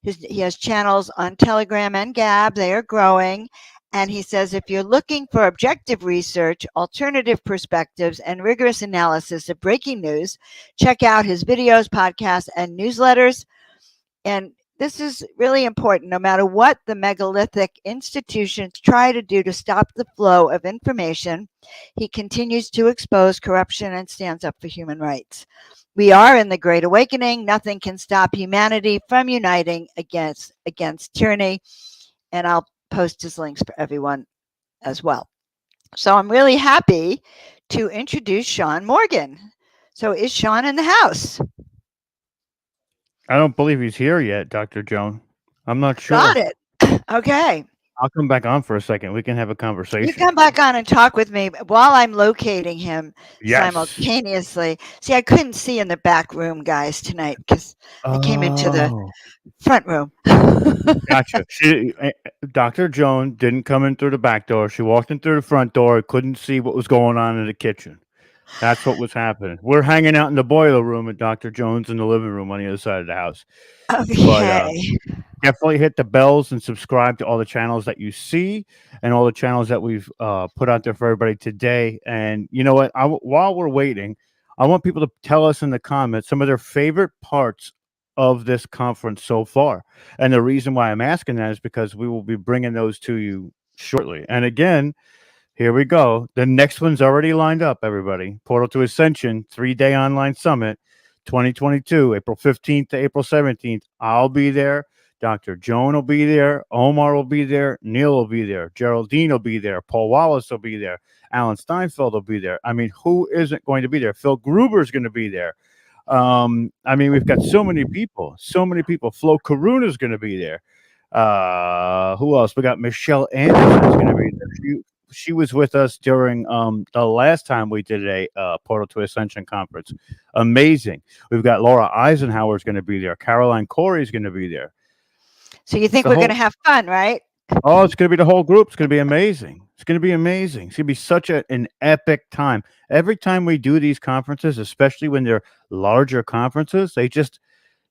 P: He has channels on Telegram and Gab. They are growing. And he says if you're looking for objective research, alternative perspectives, and rigorous analysis of breaking news, check out his videos, podcasts, and newsletters. And this is really important. No matter what the megalithic institutions try to do to stop the flow of information, he continues to expose corruption and stands up for human rights. We are in the Great Awakening. Nothing can stop humanity from uniting against tyranny. And I'll post his links for everyone as well. So I'm really happy to introduce Sean Morgan. So is Sean in the house?
B: I don't believe he's here yet, Dr. Joan. I'm not sure.
P: Got it. Okay.
B: I'll come back on for a second. We can have a
P: You
B: conversation.
P: come back on and talk with me while I'm locating him
B: Yes.
P: simultaneously. See, I couldn't see in the back room, guys, tonight because I came into the
B: Oh,
P: front room.
B: gotcha. Dr. Joan didn't come in through the back door. She walked in through the front door, couldn't see what was going on in the kitchen. That's what was happening. We're hanging out in the boiler room at Dr. Jones in the living room on the other side of the house. But
P: Okay.
B: definitely hit the bells and subscribe to all the channels that you see and all the channels that we've put out there for everybody today. And you know what? While we're waiting, I want people to tell us in the comments some of their favorite parts of this conference so far. And the reason why I'm asking that is because we will be bringing those to you shortly. And again, here we go. The next one's already lined up, everybody. Portal to Ascension, 3-day online summit, 2022, April 15th to April 17th. I'll be there. Dr. Joan will be there. Omar will be there. Neil will be there. Geraldine will be there. Paul Wallace will be there. Alan Steinfeld will be there. I mean, who isn't going to be there? Phil Gruber's going to be there. I mean, we've got so many people. Flo Karuna's going to be there. Who else? We got Michelle Anderson's going to be there. She was with us during the last time we did a Portal to Ascension conference. Amazing. We've got Laura Eisenhower's going to be there. Caroline Corey's going to be there.
P: So you think we're going to have fun, right?
B: Oh, it's going to be the whole group. It's going to be amazing. It's going to be amazing. It's going to be such an epic time. Every time we do these conferences, especially when they're larger conferences,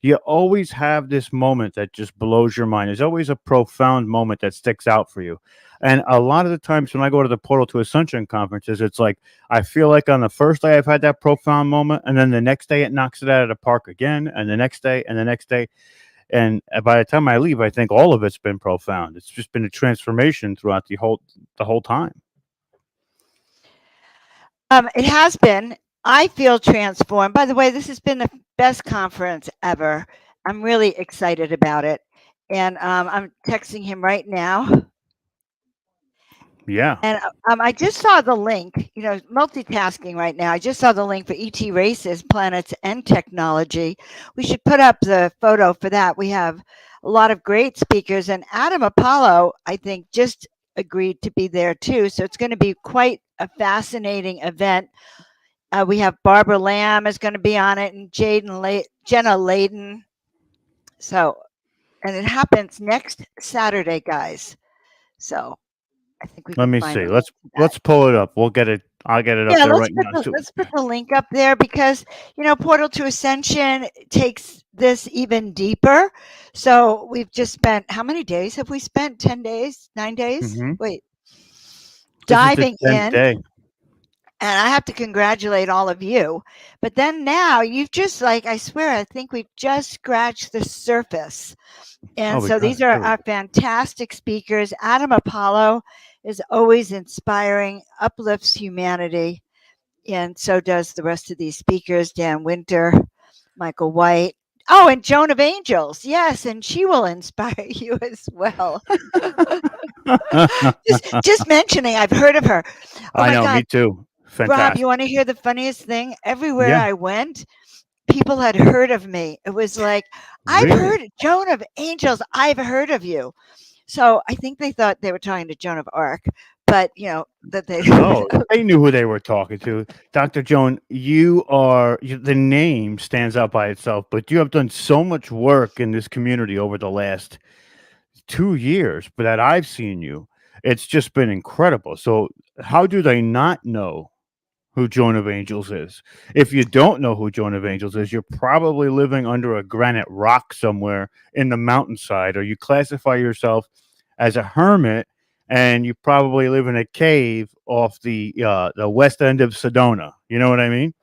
B: you always have this moment that just blows your mind. There's always a profound moment that sticks out for you. And a lot of the times when I go to the Portal to Ascension conferences, it's like I feel like on the first day I've had that profound moment, and then the next day it knocks it out of the park again, and the next day, and the next day. And by the time I leave, I think all of it's been profound. It's just been a transformation throughout the whole time.
P: It has been. I feel transformed. By the way, this has been the best conference ever. I'm really excited about it. And I'm texting him right now.
B: Yeah.
P: And I just saw the link, multitasking right now. I just saw the link for ET Races, Planets, and Technology. We should put up the photo for that. We have a lot of great speakers. And Adam Apollo, I think, just agreed to be there too. So it's going to be quite a fascinating event. We have Barbara Lamb is going to be on it, and Jenna Layden. So, and it happens next Saturday, guys. So I think we
B: Let
P: can
B: me
P: find
B: see.
P: a
B: Let's pull it up. We'll get it. I'll get it up there right now.
P: Let's put the link up there because Portal to Ascension takes this even deeper. So we've just spent how many days have we spent? 10 days? 9 days? Wait. Diving in.
B: Day.
P: And I have to congratulate all of you. But then now you've just I swear, I think we've just scratched the surface. And so these are our fantastic speakers. Adam Apollo is always inspiring, uplifts humanity. And so does the rest of these speakers, Dan Winter, Michael White. Oh, and Joan of Angels. Yes, and she will inspire you as well. just mentioning, I've heard of her. Oh
B: I
P: my
B: know, me
P: God,
B: too.
P: Rob,
B: Fantastic.
P: you want to hear the funniest thing? Everywhere
B: Yeah,
P: I went, people had heard of me. It was like, I've
B: really.
P: heard Joan of Angels. I've heard of you. So I think they thought they were talking to Joan of Arc, but that they.
B: No, they knew who they were talking to. Dr. Joan, the name stands out by itself, but you have done so much work in this community over the last 2 years that I've seen you. It's just been incredible. So, how do they not know who Joan of Angels is? If you don't know who Joan of Angels is, you're probably living under a granite rock somewhere in the mountainside, or you classify yourself as a hermit, and you probably live in a cave off the west end of Sedona. You know what I mean?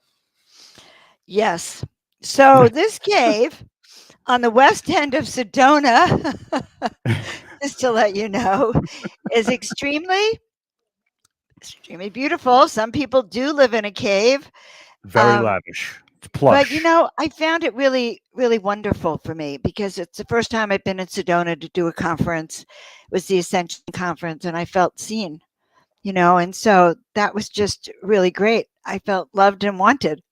P: Yes. So this cave on the west end of Sedona, just to let you know, is extremely beautiful. Some people do live in a cave.
B: Very lavish. It's
P: But
B: plush.
P: I found it really, really wonderful for me because it's the first time I've been in Sedona to do a conference. It was the Ascension Conference, and I felt seen, and so that was just really great. I felt loved and wanted.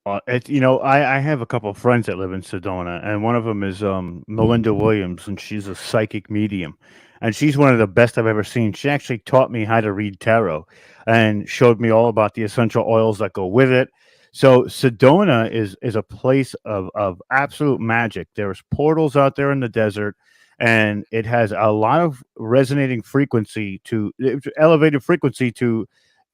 B: I have a couple of friends that live in Sedona, and one of them is Melinda Williams, and she's a psychic medium, and she's one of the best I've ever seen. She actually taught me how to read tarot, and showed me all about the essential oils that go with it. So Sedona is a place of absolute magic. There's portals out there in the desert, and it has a lot of resonating frequency to elevated frequency to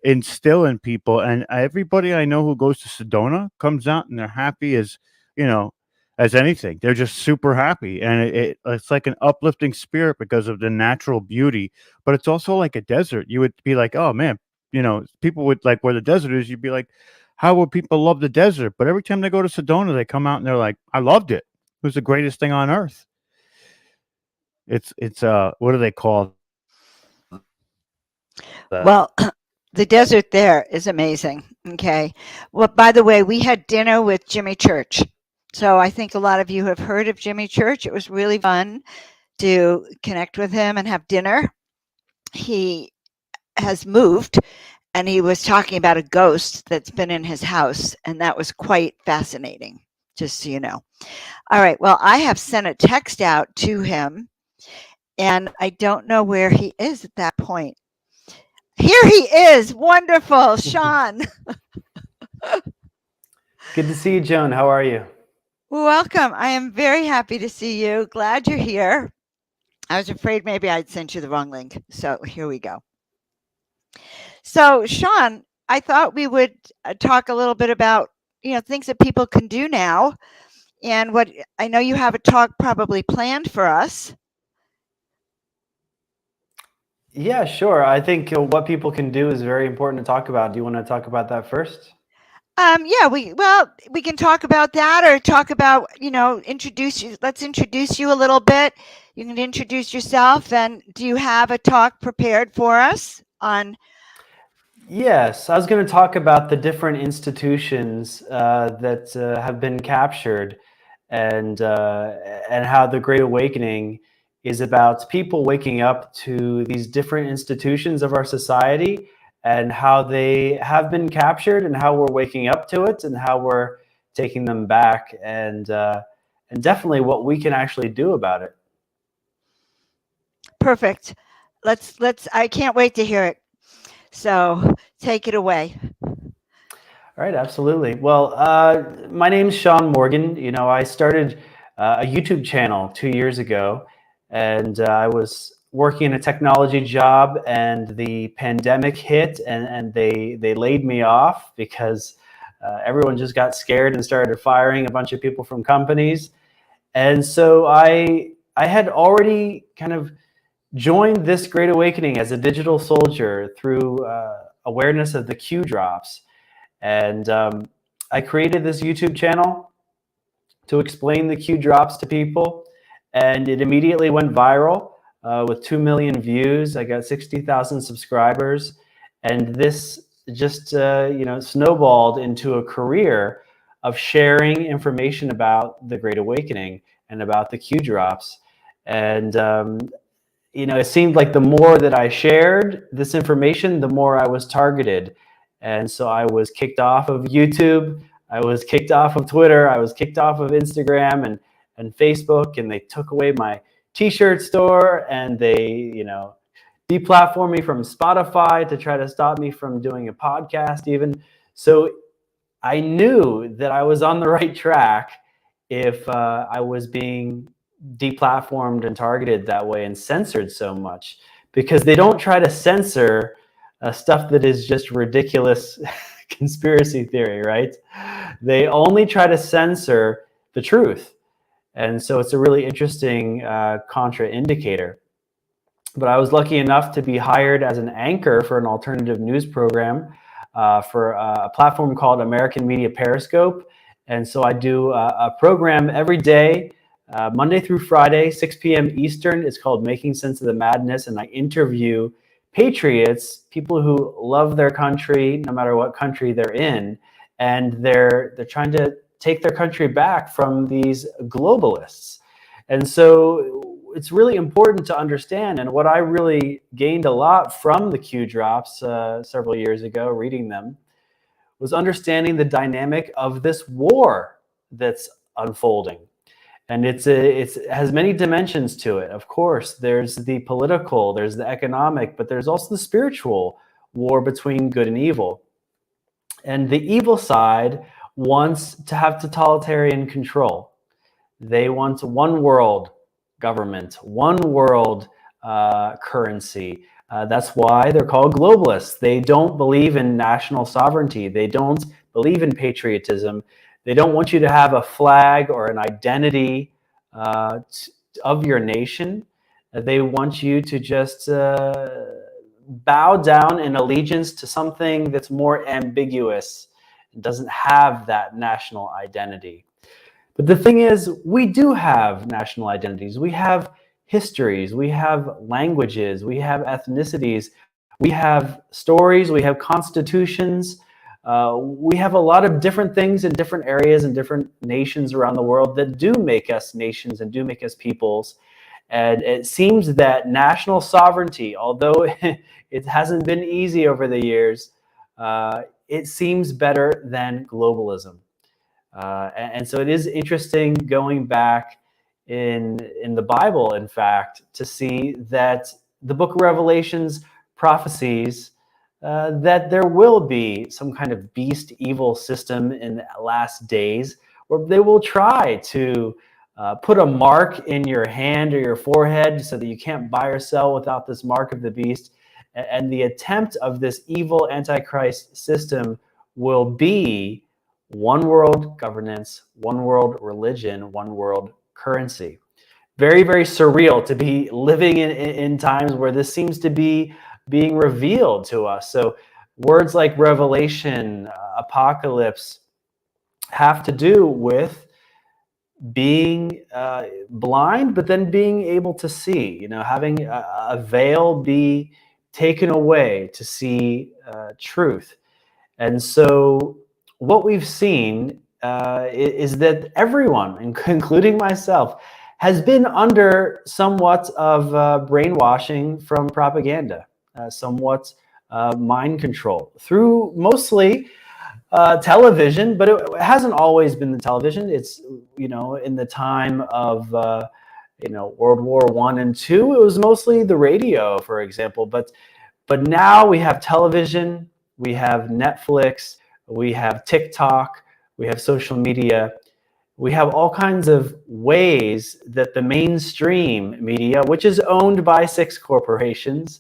B: instill in people. And everybody I know who goes to Sedona comes out and they're happy as you know as anything. They're just super happy, and it's like an uplifting spirit because of the natural beauty. But it's also like a desert. You would be like, oh man, people would like where the desert is. You'd be like, how would people love the desert? But every time they go to Sedona, they come out and they're like, I loved it. It was the greatest thing on earth. It's what do they call that?
P: Well, the desert there is amazing. Okay. Well, by the way, we had dinner with Jimmy Church. So I think a lot of you have heard of Jimmy Church. It was really fun to connect with him and have dinner. He has moved, and he was talking about a ghost that's been in his house, and that was quite fascinating, just so you know. All right. Well, I have sent a text out to him, and I don't know where he is at that point. Here he is. Wonderful, Sean.
Q: Good to see you, Joan. How are you?
P: Welcome. I am very happy to see you. Glad you're here. I was afraid maybe I'd sent you the wrong link. So here we go. So, Sean, I thought we would talk a little bit about, things that people can do now. And what I know you have a talk probably planned for us.
Q: Yeah, sure. I think what people can do is very important to talk about. Do you want to talk about that first?
P: Yeah, we can talk about that, or talk about, introduce you. Let's introduce you a little bit. You can introduce yourself. And do you have a talk prepared for us on?
Q: Yes, I was going to talk about the different institutions that have been captured, and how the Great Awakening is about people waking up to these different institutions of our society, and how they have been captured, and how we're waking up to it, and how we're taking them back, and definitely what we can actually do about it.
P: Perfect. Let's. I can't wait to hear it. So take it away.
Q: All right, absolutely. Well, my name's Sean Morgan. I started a YouTube channel 2 years ago, and I was working in a technology job, and the pandemic hit, and they laid me off because everyone just got scared and started firing a bunch of people from companies. And so I had already kind of joined this Great Awakening as a digital soldier through awareness of the Q drops. And I created this YouTube channel to explain the Q drops to people, and it immediately went viral with 2 million views. I got 60,000 subscribers, and this just snowballed into a career of sharing information about the Great Awakening and about the Q drops. And it seemed like the more that I shared this information, the more I was targeted. And so I was kicked off of YouTube, I was kicked off of Twitter, I was kicked off of Instagram and Facebook, and they took away my t-shirt store, and they, deplatformed me from Spotify to try to stop me from doing a podcast even. So I knew that I was on the right track if I was being deplatformed and targeted that way and censored so much, because they don't try to censor stuff that is just ridiculous conspiracy theory, right? They only try to censor the truth. And so it's a really interesting contraindicator. But I was lucky enough to be hired as an anchor for an alternative news program for a platform called American Media Periscope. And so I do a program every day, Monday through Friday, 6 p.m. Eastern. It's called Making Sense of the Madness. And I interview patriots, people who love their country, no matter what country they're in. And they're trying to take their country back from these globalists. And so it's really important to understand, and what I really gained a lot from the Q drops several years ago, reading them, was understanding the dynamic of this war that's unfolding. And it has many dimensions to it. Of course, there's the political, there's the economic, but there's also the spiritual war between good and evil. And the evil side wants to have totalitarian control. They want one world government, one world currency. That's why they're called globalists. They don't believe in national sovereignty. They don't believe in patriotism. They don't want you to have a flag or an identity of your nation. They want you to just bow down in allegiance to something that's more ambiguous and doesn't have that national identity. But the thing is, we do have national identities. We have histories. We have languages. We have ethnicities. We have stories. We have constitutions. We have a lot of different things in different areas and different nations around the world that do make us nations and do make us peoples. And it seems that national sovereignty, although it hasn't been easy over the years, it seems better than globalism. And so it is interesting going back in the Bible, in fact, to see that the book of Revelations prophecies that there will be some kind of beast evil system in the last days, where they will try to put a mark in your hand or your forehead so that you can't buy or sell without this mark of the beast. And the attempt of this evil antichrist system will be one world governance, one world religion, one world currency. Very, very surreal to be living in times where this seems to be being revealed to us. So words like revelation, apocalypse have to do with being blind, but then being able to see, having a veil be taken away to see truth. And so what we've seen is that everyone, including myself, has been under somewhat of brainwashing from propaganda, somewhat mind control through mostly television, but it hasn't always been the television. It's, in the time of, World War I and II, it was mostly the radio, for example. But now we have television, we have Netflix, we have TikTok, we have social media. We have all kinds of ways that the mainstream media, which is owned by 6 corporations,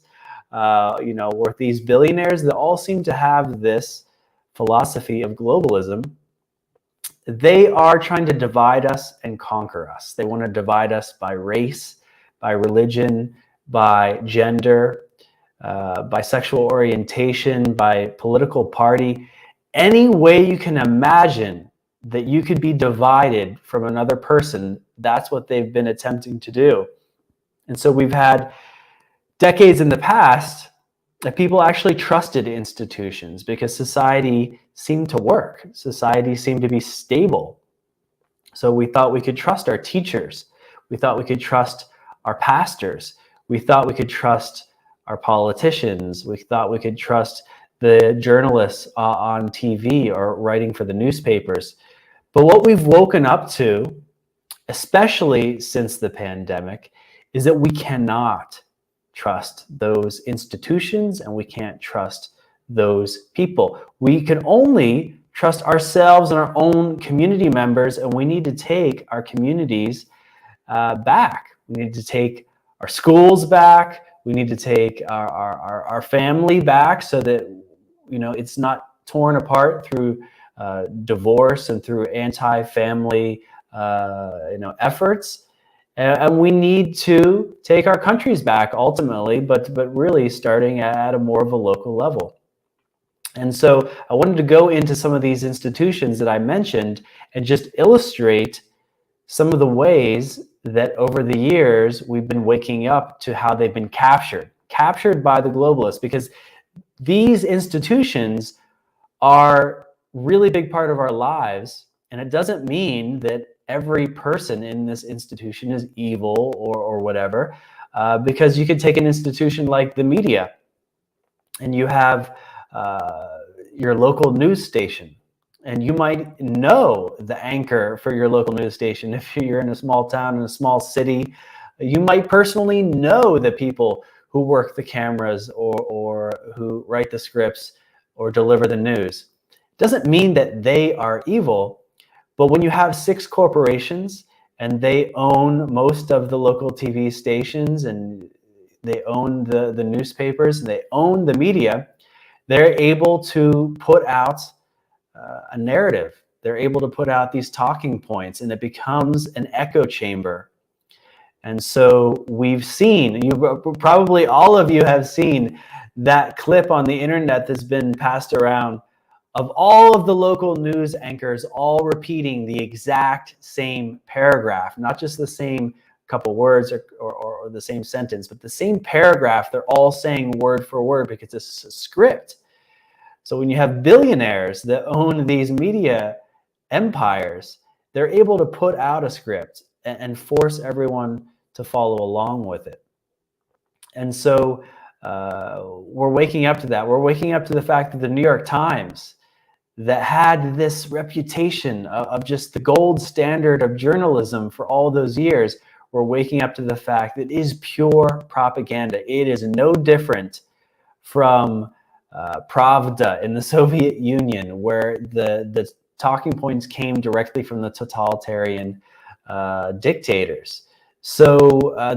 Q: worth these billionaires that all seem to have this philosophy of globalism. They are trying to divide us and conquer us. They want to divide us by race, by religion, by gender, by sexual orientation, by political party. Any way you can imagine that you could be divided from another person, that's what they've been attempting to do. And so we've had decades in the past that people actually trusted institutions because society seemed to work. Society seemed to be stable. So we thought we could trust our teachers. We thought we could trust our pastors. We thought we could trust our politicians. We thought we could trust the journalists on TV or writing for the newspapers. But what we've woken up to, especially since the pandemic, is that we cannot trust those institutions and we can't trust those people. We can only trust ourselves and our own community members, and we need to take our communities back. We need to take our schools back. We need to take our family back so that, you know, it's not torn apart through divorce and through anti-family efforts. And we need to take our countries back ultimately, but really starting at a more of a local level. And so I wanted to go into some of these institutions that I mentioned and just illustrate some of the ways that over the years we've been waking up to how they've been captured by the globalists, because these institutions are really big part of our lives. And it doesn't mean that every person in this institution is evil or whatever, because you could take an institution like the media, and you have your local news station, and you might know the anchor for your local news station. If you're in a small town, in a small city, you might personally know the people who work the cameras or who write the scripts or deliver the news. It doesn't mean that they are evil, but when you have 6 corporations and they own most of the local TV stations and they own the newspapers and they own the media, they're able to put out a narrative. They're able to put out these talking points, and it becomes an echo chamber. And so we've seen, probably all of you have seen that clip on the internet that's been passed around of all of the local news anchors all repeating the exact same paragraph, not just the same couple words or the same sentence, but the same paragraph. They're all saying word for word because it's a script. So when you have billionaires that own these media empires, they're able to put out a script and force everyone to follow along with it. And so we're waking up to that. We're waking up to the fact that the New York Times, that had this reputation of just the gold standard of journalism for all those years, we're waking up to the fact that it is pure propaganda. It is no different from Pravda in the Soviet Union, where the talking points came directly from the totalitarian dictators. So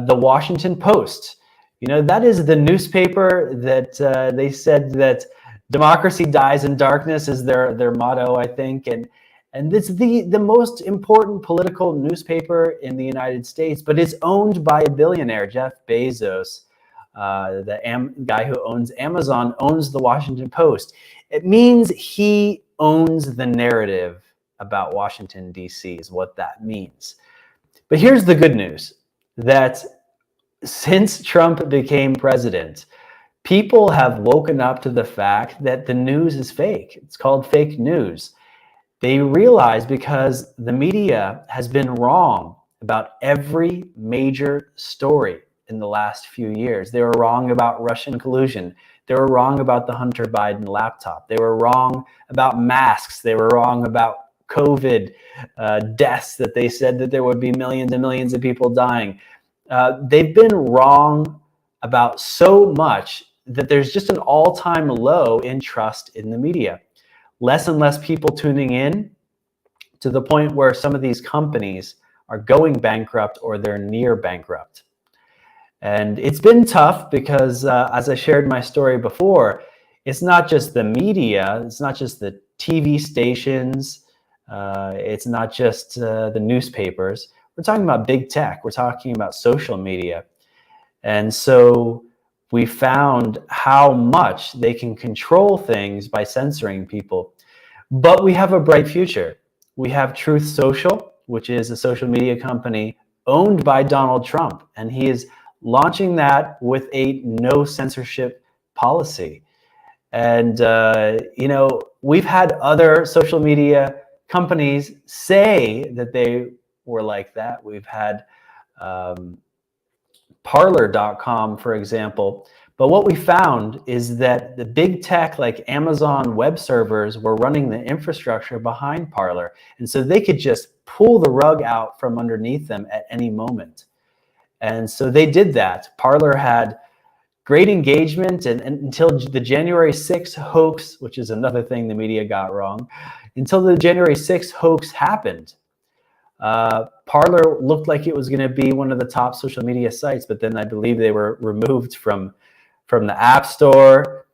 Q: the Washington Post, you know, that is the newspaper that they said that democracy dies in darkness is their motto, I think. And it's the most important political newspaper in the United States, but it's owned by a billionaire, Jeff Bezos. The guy who owns Amazon owns the Washington Post. It means he owns the narrative about Washington, D.C. is what that means. But here's the good news, that since Trump became president, people have woken up to the fact that the news is fake. It's called fake news. They realize because the media has been wrong about every major story in the last few years. They were wrong about Russian collusion. They were wrong about the Hunter Biden laptop. They were wrong about masks. They were wrong about COVID deaths, that they said that there would be millions and millions of people dying. They've been wrong about so much that there's just an all-time low in trust in the media. Less and less people tuning in, to the point where some of these companies are going bankrupt or they're near bankrupt. And it's been tough because, as I shared my story before, it's not just the media, it's not just the TV stations, it's not just the newspapers. We're talking about big tech, we're talking about social media. And so we found how much they can control things by censoring people. But we have a bright future. We have Truth Social, which is a social media company owned by Donald Trump, and he is launching that with a no censorship policy. And, you know, we've had other social media companies say that they were like that. We've had Parlor.com, for example. But what we found is that the big tech like Amazon web servers were running the infrastructure behind Parlor. And so they could just pull the rug out from underneath them at any moment. And so they did that. Parlor had great engagement and until the January 6th hoax, which is another thing the media got wrong, until the January 6th hoax happened. Parlor looked like it was going to be one of the top social media sites, but then I believe they were removed from the App Store.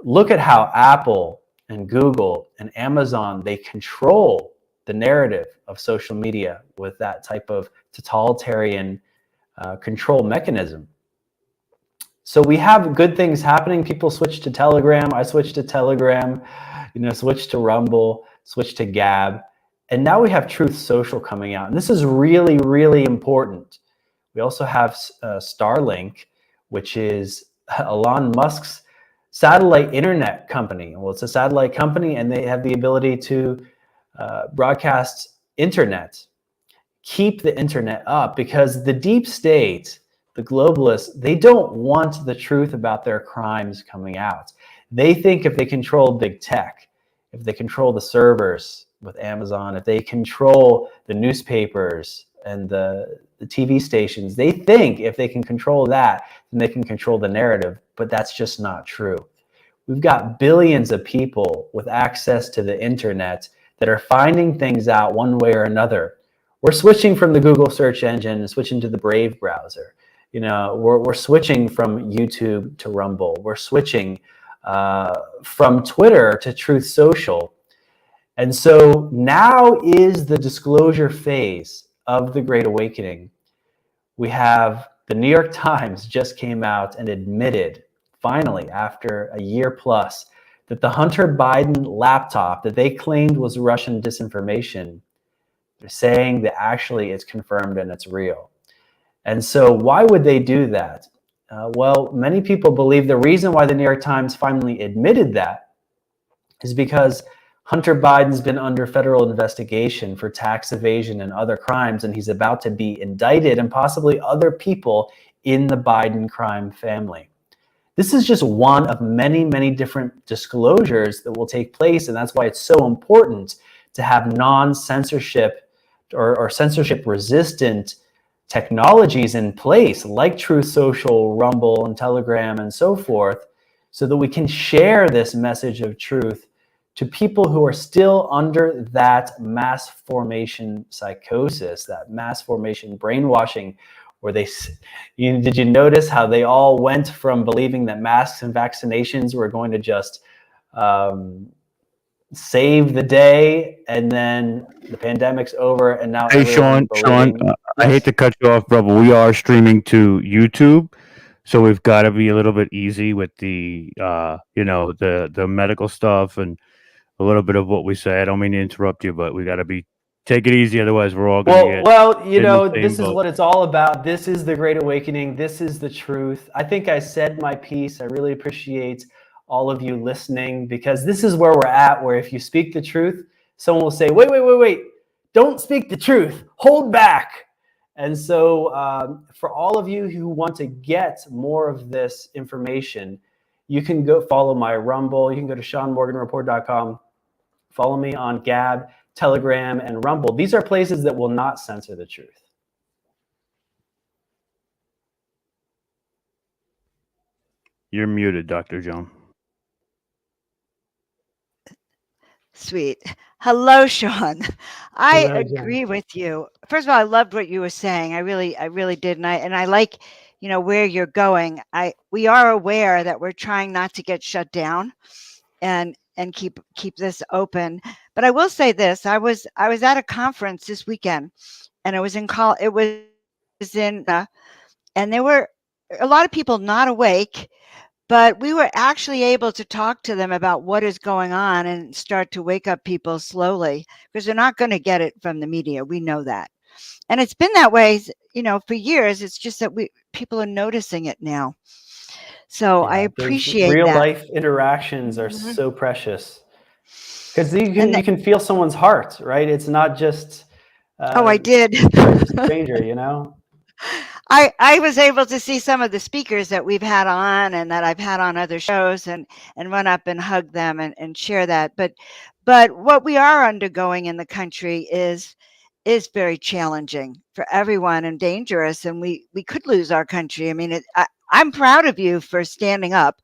Q: Look at how Apple and Google and Amazon, they control the narrative of social media with that type of totalitarian control mechanism. So we have good things happening. People switch to Telegram. I switched to Telegram, switch to Rumble, switch to Gab. And now we have Truth Social coming out. And this is really, really important. We also have Starlink, which is Elon Musk's satellite internet company. Well, it's a satellite company, and they have the ability to broadcast internet, keep the internet up, because the deep state, the globalists, they don't want the truth about their crimes coming out. They think if they control big tech, if they control the servers with Amazon, if they control the newspapers and the TV stations, they think if they can control that, then they can control the narrative. But that's just not true. We've got billions of people with access to the internet that are finding things out one way or another. We're switching from the Google search engine and switching to the Brave browser. We're switching from YouTube to Rumble. We're switching from Twitter to Truth Social. And so now is the disclosure phase of the Great Awakening. We have the New York Times just came out and admitted, finally, after a year plus, that the Hunter Biden laptop that they claimed was Russian disinformation, they're saying that actually it's confirmed and it's real. And so why would they do that? Well, many people believe the reason why the New York Times finally admitted that is because Hunter Biden's been under federal investigation for tax evasion and other crimes, and he's about to be indicted, and possibly other people in the Biden crime family. This is just one of many, many different disclosures that will take place, and that's why it's so important to have non-censorship or censorship-resistant technologies in place, like Truth Social, Rumble, and Telegram, and so forth, so that we can share this message of truth to people who are still under that mass formation psychosis, that mass formation brainwashing, where did you notice how they all went from believing that masks and vaccinations were going to just save the day, and then the pandemic's over, and now
B: Hey, Sean, I hate to cut you off, bro, but we are streaming to YouTube, so we've got to be a little bit easy with the, the medical stuff and a little bit of what we say. I don't mean to interrupt you, but we got to take it easy, otherwise we're all going to get
Q: this is what it's all about. This is the Great Awakening. This is the truth. I think I said my piece. I really appreciate all of you listening, because this is where we're at, where if you speak the truth, someone will say, wait, don't speak the truth, hold back. And so for all of you who want to get more of this information, you can go follow my Rumble. You can go to SeanMorganReport.com. Follow me on Gab, Telegram, and Rumble. These are places that will not censor the truth.
B: You're muted, Dr. John.
P: Sweet. Hello, Sean. I
Q: Hello, Jen.
P: agree with you. First of all, I loved what you were saying. I really did, and I like, where you're going. We are aware that we're trying not to get shut down, and keep this open. But I will say this: I was at a conference this weekend, and it was in and there were a lot of people not awake. But we were actually able to talk to them about what is going on and start to wake up people slowly, because they're not going to get it from the media. We know that. And it's been that way, for years. It's just that people are noticing it now. So I appreciate
Q: real
P: that.
Q: life interactions are so precious. Because you
P: And
Q: can feel someone's heart, right? It's not just
P: oh, I did.
Q: just a stranger, you know.
P: I was able to see some of the speakers that we've had on and that I've had on other shows and run up and hug them and share that. But what we are undergoing in the country is very challenging for everyone and dangerous, and we could lose our country. I mean, I'm proud of you for standing up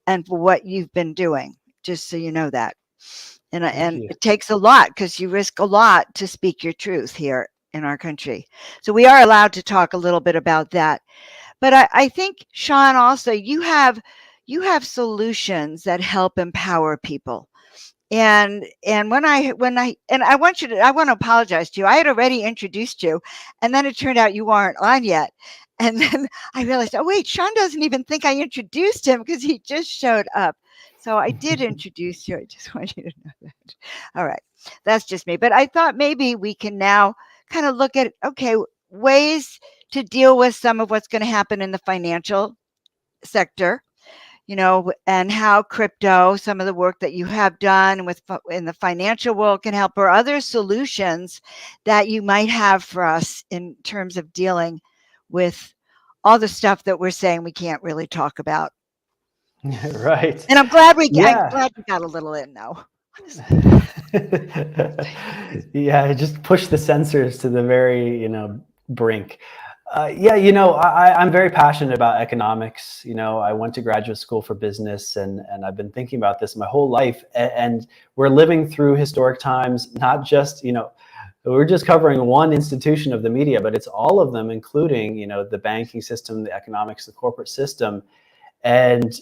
P: and for what you've been doing, just so you know that. And
Q: you.
P: it takes a lot because you risk a lot to speak your truth here in our country. So we are allowed to talk a little bit about that. But I think, Sean, also you have solutions that help empower people. And when I and I want to apologize to you. I had already introduced you, and then it turned out you weren't on yet. And then I realized, oh wait, Sean doesn't even think I introduced him because he just showed up. So I did introduce you. I just want you to know that. All right, that's just me. But I thought maybe we can now kind of look at, okay, ways to deal with some of what's going to happen in the financial sector, and how crypto, some of the work that you have done in the financial world can help, or other solutions that you might have for us in terms of dealing with all the stuff that we're saying we can't really talk about.
Q: Right.
P: And I'm glad we
Q: Yeah.
P: got a little in though.
Q: Yeah, just push the censors to the very, brink. Yeah, I'm very passionate about economics. I went to graduate school for business, and I've been thinking about this my whole life. And we're living through historic times, not just, we're just covering one institution of the media, but it's all of them, including, the banking system, the economics, the corporate system. And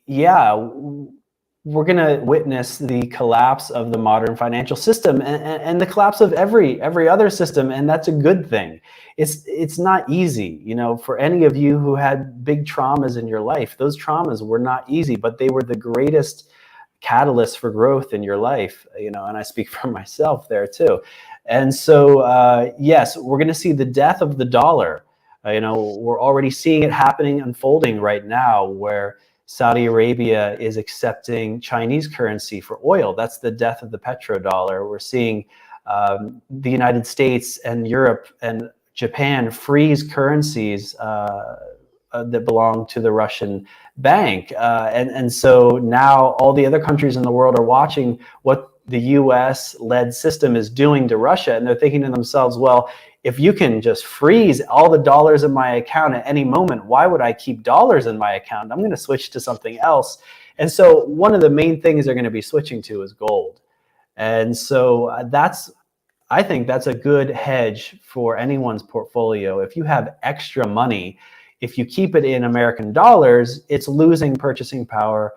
Q: yeah, we're going to witness the collapse of the modern financial system and the collapse of every other system, and that's a good thing. It's not easy, for any of you who had big traumas in your life. Those traumas were not easy, but they were the greatest catalyst for growth in your life, and I speak for myself there too. And so yes, we're going to see the death of the dollar. We're already seeing it happening, unfolding right now, where Saudi Arabia is accepting Chinese currency for oil. That's the death of the petrodollar. We're seeing the United States and Europe and Japan freeze currencies that belong to the Russian bank. And so now all the other countries in the world are watching what the US-led system is doing to Russia, and they're thinking to themselves, well, if you can just freeze all the dollars in my account at any moment, why would I keep dollars in my account? I'm going to switch to something else. And so one of the main things they're going to be switching to is gold. And so I think that's a good hedge for anyone's portfolio. If you have extra money, if you keep it in American dollars, it's losing purchasing power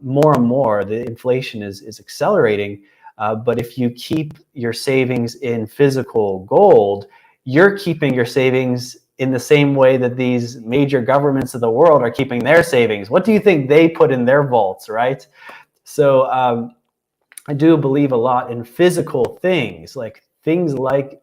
Q: more and more. The inflation is accelerating. But if you keep your savings in physical gold, you're keeping your savings in the same way that these major governments of the world are keeping their savings. What do you think they put in their vaults, right? So I do believe a lot in physical things like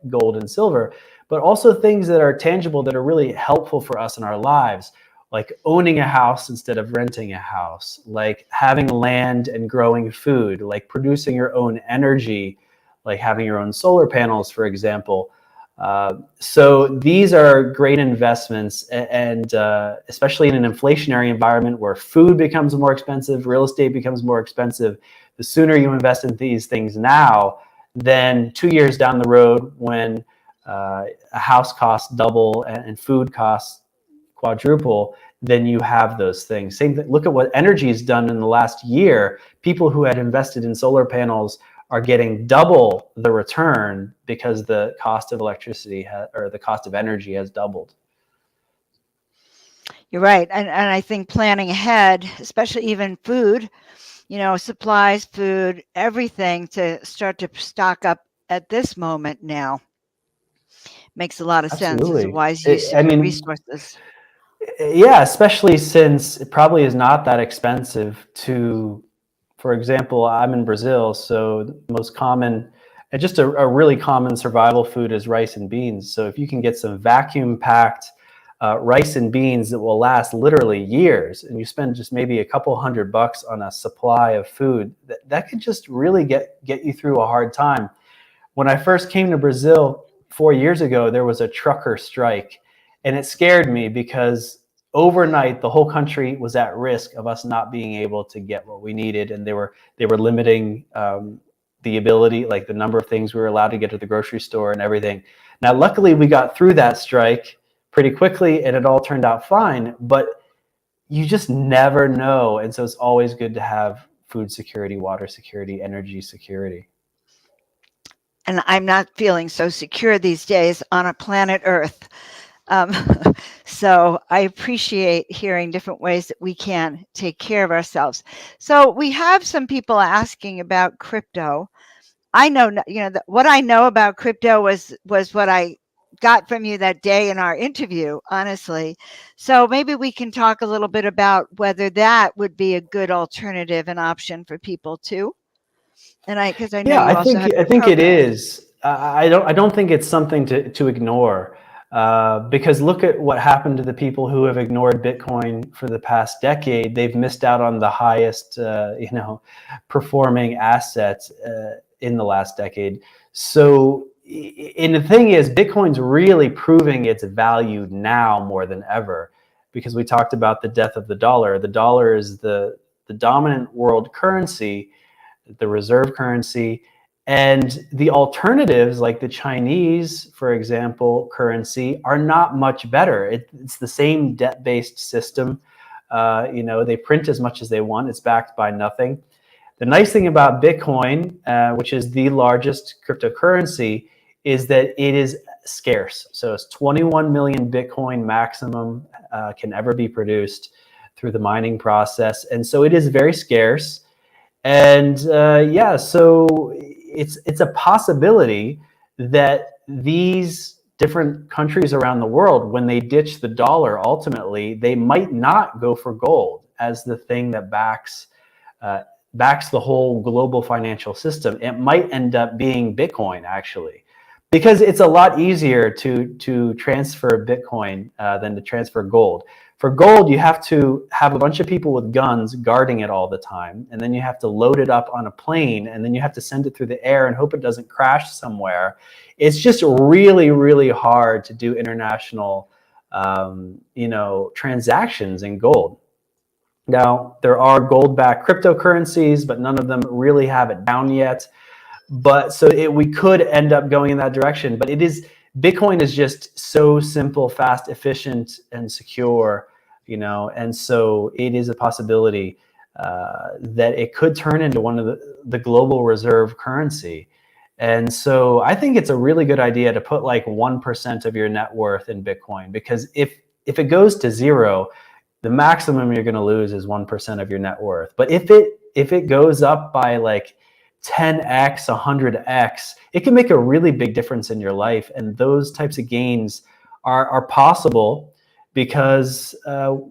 Q: gold and silver, but also things that are tangible, that are really helpful for us in our lives, like owning a house instead of renting a house, like having land and growing food, like producing your own energy, like having your own solar panels, for example. So these are great investments, and especially in an inflationary environment where food becomes more expensive, real estate becomes more expensive. The sooner you invest in these things now, then 2 years down the road, when a house costs double and food costs quadruple, then you have those things. Same thing. Look at what energy has done in the last year. People who had invested in solar panels are getting double the return because the cost of electricity or the cost of energy has doubled.
P: You're right. And I think planning ahead, especially even food, supplies, food, everything, to start to stock up at this moment now makes a lot of sense. It's a
Q: Absolutely.
P: wise use of your resources.
Q: Yeah, especially since it probably is not that expensive to, for example, I'm in Brazil, so the most common, and just a really common survival food is rice and beans. So if you can get some vacuum packed rice and beans that will last literally years, and you spend just maybe a couple $100 on a supply of food, that could just really get you through a hard time. When I first came to Brazil 4 years ago, there was a trucker strike, and it scared me because overnight the whole country was at risk of us not being able to get what we needed, and they were limiting the ability, like the number of things we were allowed to get to the grocery store and everything. Now, luckily, we got through that strike pretty quickly, and it all turned out fine. But you just never know, and so it's always good to have food security, water security, energy security.
P: And I'm not feeling so secure these days on a planet Earth. So I appreciate hearing different ways that we can take care of ourselves. So we have some people asking about crypto. I know, what I know about crypto was what I got from you that day in our interview, honestly. So maybe we can talk a little bit about whether that would be a good alternative and option for people too. And because I know
Q: Yeah,
P: you also have
Q: I think it
P: program.
Q: is. I don't think it's something to ignore, because look at what happened to the people who have ignored Bitcoin for the past decade. They've missed out on the highest performing assets in the last decade. So, and the thing is, Bitcoin's really proving its value now more than ever, because we talked about the death of the dollar. The dollar is the dominant world currency, the reserve currency, and the alternatives like the Chinese, for example, currency are not much better. It's the same debt-based system. They print as much as they want. It's backed by nothing. The nice thing about Bitcoin, which is the largest cryptocurrency, is that it is scarce. So it's 21 million Bitcoin maximum can ever be produced through the mining process. And so it is very scarce. And so it's a possibility that these different countries around the world, when they ditch the dollar, ultimately, they might not go for gold as the thing that backs the whole global financial system. It might end up being Bitcoin, actually, because it's a lot easier to transfer Bitcoin than to transfer gold. For gold, you have to have a bunch of people with guns guarding it all the time, and then you have to load it up on a plane, and then you have to send it through the air and hope it doesn't crash somewhere. It's just really, really hard to do international, transactions in gold. Now, there are gold-backed cryptocurrencies, but none of them really have it down yet. But so we could end up going in that direction. But Bitcoin is just so simple, fast, efficient, and secure, and so it is a possibility that it could turn into one of the global reserve currency. And so I think it's a really good idea to put like 1% of your net worth in Bitcoin, because if it goes to zero, the maximum you're going to lose is 1% of your net worth. But if it goes up by like 10x, 100x, it can make a really big difference in your life. And those types of gains are possible because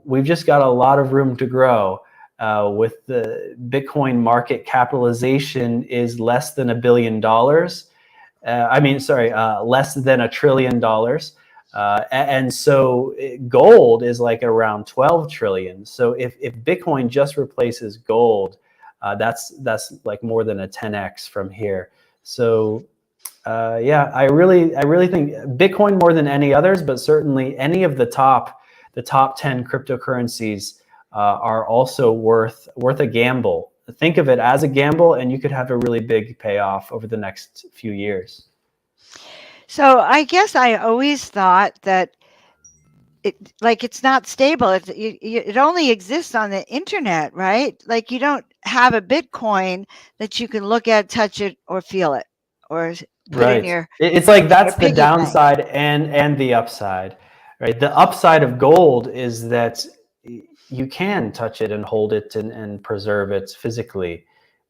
Q: we've just got a lot of room to grow. With the Bitcoin market capitalization is less than $1 billion. Less than $1 trillion. And so gold is like around 12 trillion. So if Bitcoin just replaces gold, that's like more than a 10x from here. So I really think Bitcoin more than any others, but certainly any of the top 10 cryptocurrencies are also worth a gamble. Think of it as a gamble, and you could have a really big payoff over the next few years.
P: So I guess I always thought that it's not stable. It only exists on the internet, right? Like you don't have a Bitcoin that you can look at, touch it, or feel it, or put in your.
Q: It's like that's the
P: piggy bank.
Q: downside and the upside, right? The upside of gold is that you can touch it and hold it and preserve it physically,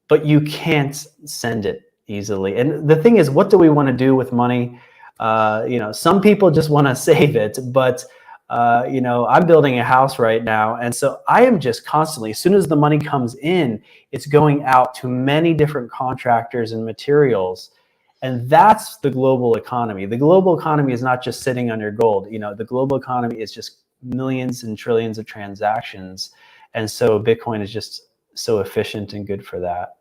Q: but you can't send it easily. And the thing is, what do we want to do with money? Some people just want to save it, but I'm building a house right now. And so I am just constantly, as soon as the money comes in, it's going out to many different contractors and materials. And that's the global economy. The global economy is not just sitting on your gold. The global economy is just millions and trillions of transactions. And so Bitcoin is just so efficient and good for that.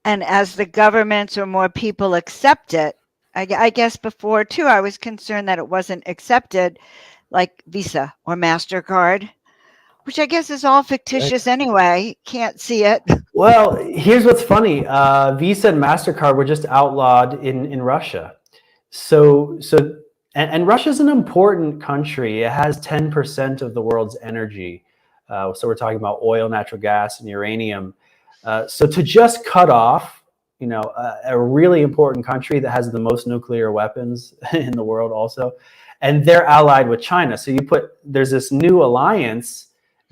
P: And as the governments or more people accept it, I guess before too, I was concerned that it wasn't accepted like Visa or MasterCard, which I guess is all fictitious anyway. Can't see it.
Q: Well, here's what's funny. Visa and MasterCard were just outlawed in Russia. And Russia's an important country. It has 10% of the world's energy. So we're talking about oil, natural gas, and uranium. So to just cut off, a really important country that has the most nuclear weapons in the world also, and they're allied with China. So there's this new alliance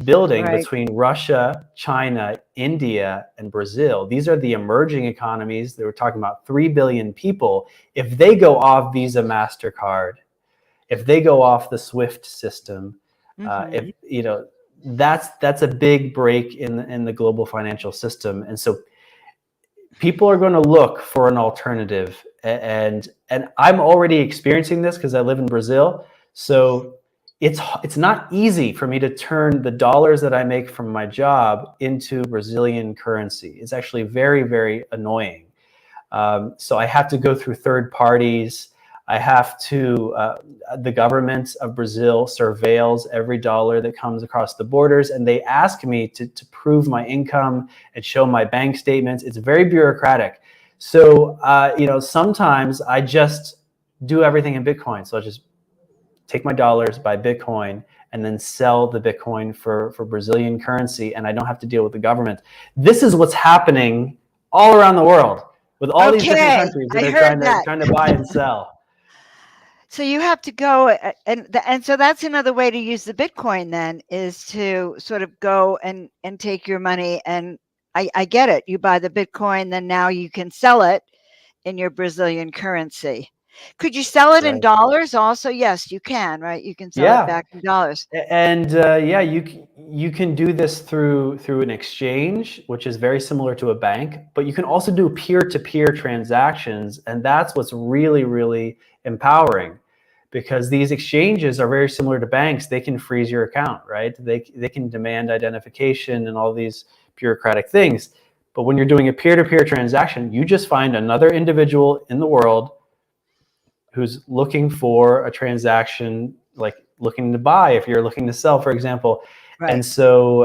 Q: building between Russia, China, India, and Brazil. These are the emerging economies. They were talking about 3 billion people. If they go off Visa, MasterCard, if they go off the SWIFT system, that's a big break in the global financial system. And so people are going to look for an alternative. And I'm already experiencing this because I live in Brazil. So it's not easy for me to turn the dollars that I make from my job into Brazilian currency. It's actually very, very annoying. So I have to go through third parties. I have to, the government of Brazil surveils every dollar that comes across the borders, and they ask me to prove my income and show my bank statements. It's very bureaucratic. So, sometimes I just do everything in Bitcoin. So I just take my dollars, buy Bitcoin, and then sell the Bitcoin for Brazilian currency, and I don't have to deal with the government. This is what's happening all around the world with all these different countries that are trying to buy and sell.
P: So you have to go, and so that's another way to use the Bitcoin then, is to sort of go and take your money, and I get it. You buy the Bitcoin, then now you can sell it in your Brazilian currency. Could you sell it in dollars also? Yes, you can, right? You can sell it back in dollars.
Q: And you can do this through an exchange, which is very similar to a bank, but you can also do peer-to-peer transactions, and that's what's really, really empowering, because these exchanges are very similar to banks. They can freeze your account, right? They can demand identification and all these bureaucratic things. But when you're doing a peer-to-peer transaction, you just find another individual in the world who's looking for a transaction, like looking to buy if you're looking to sell, for example. And so,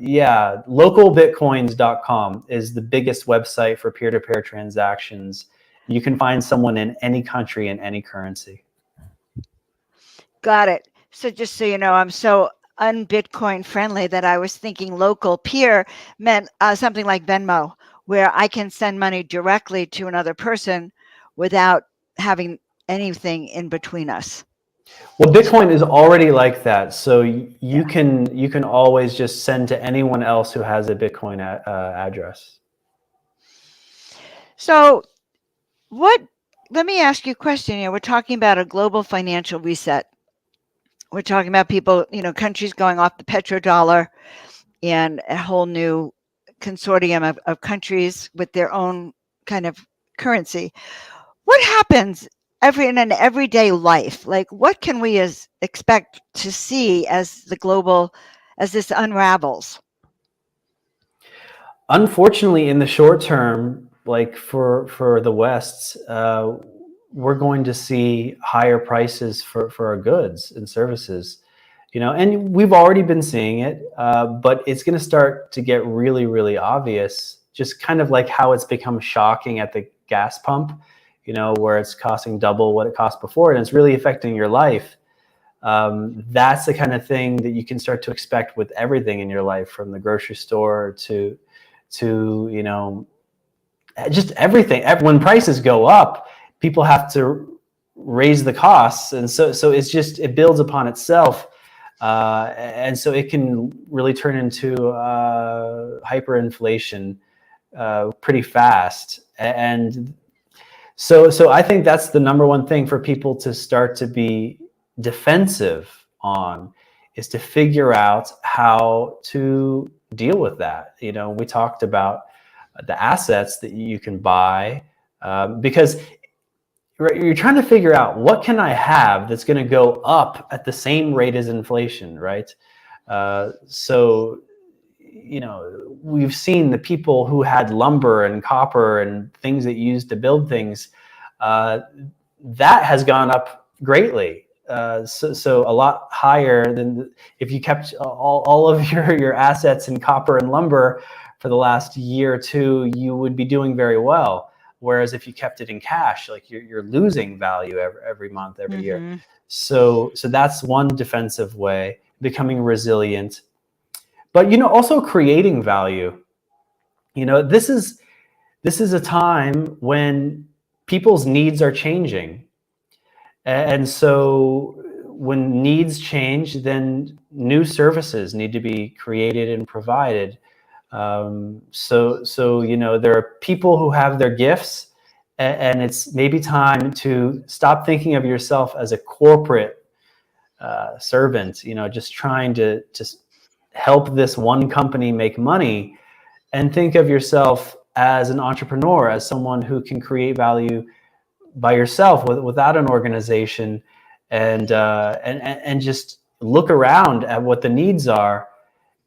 Q: localbitcoins.com is the biggest website for peer-to-peer transactions. You can find someone in any country in any currency.
P: Got it. So just so you know, I'm so un-Bitcoin friendly that I was thinking local peer meant something like Venmo, where I can send money directly to another person without having anything in between us.
Q: Well, Bitcoin is already like that. So you can always just send to anyone else who has a Bitcoin address.
P: So let me ask you a question. We're talking about a global financial reset. We're talking about people, countries going off the petrodollar and a whole new consortium of countries with their own kind of currency. What happens in an everyday life? Like, what can we expect to see as this unravels?
Q: Unfortunately, in the short term, like for the West, we're going to see higher prices for our goods and services, and we've already been seeing it, but it's going to start to get really, really obvious, just kind of like how it's become shocking at the gas pump, where it's costing double what it cost before, and it's really affecting your life. That's the kind of thing that you can start to expect with everything in your life, from the grocery store to just everything. When prices go up, people have to raise the costs, and so it builds upon itself, and so it can really turn into hyperinflation pretty fast. And so I think that's the number one thing for people to start to be defensive on, is to figure out how to deal with that. We talked about the assets that you can buy because you're trying to figure out what can I have that's going to go up at the same rate as inflation, right? So, you know, we've seen the people who had lumber and copper and things that you used to build things, that has gone up greatly. So a lot higher than if you kept all of your assets in copper and lumber for the last year or two, you would be doing very well. Whereas if you kept it in cash, like you're losing value every month, every year. So that's one defensive way, becoming resilient. But, you know, also creating value. You know, this is a time when people's needs are changing. And so when needs change, then new services need to be created and provided. So you know, there are people who have their gifts, and it's maybe time to stop thinking of yourself as a corporate servant, you know, just trying to just help this one company make money, and think of yourself as an entrepreneur, as someone who can create value by yourself without an organization, and just look around at what the needs are,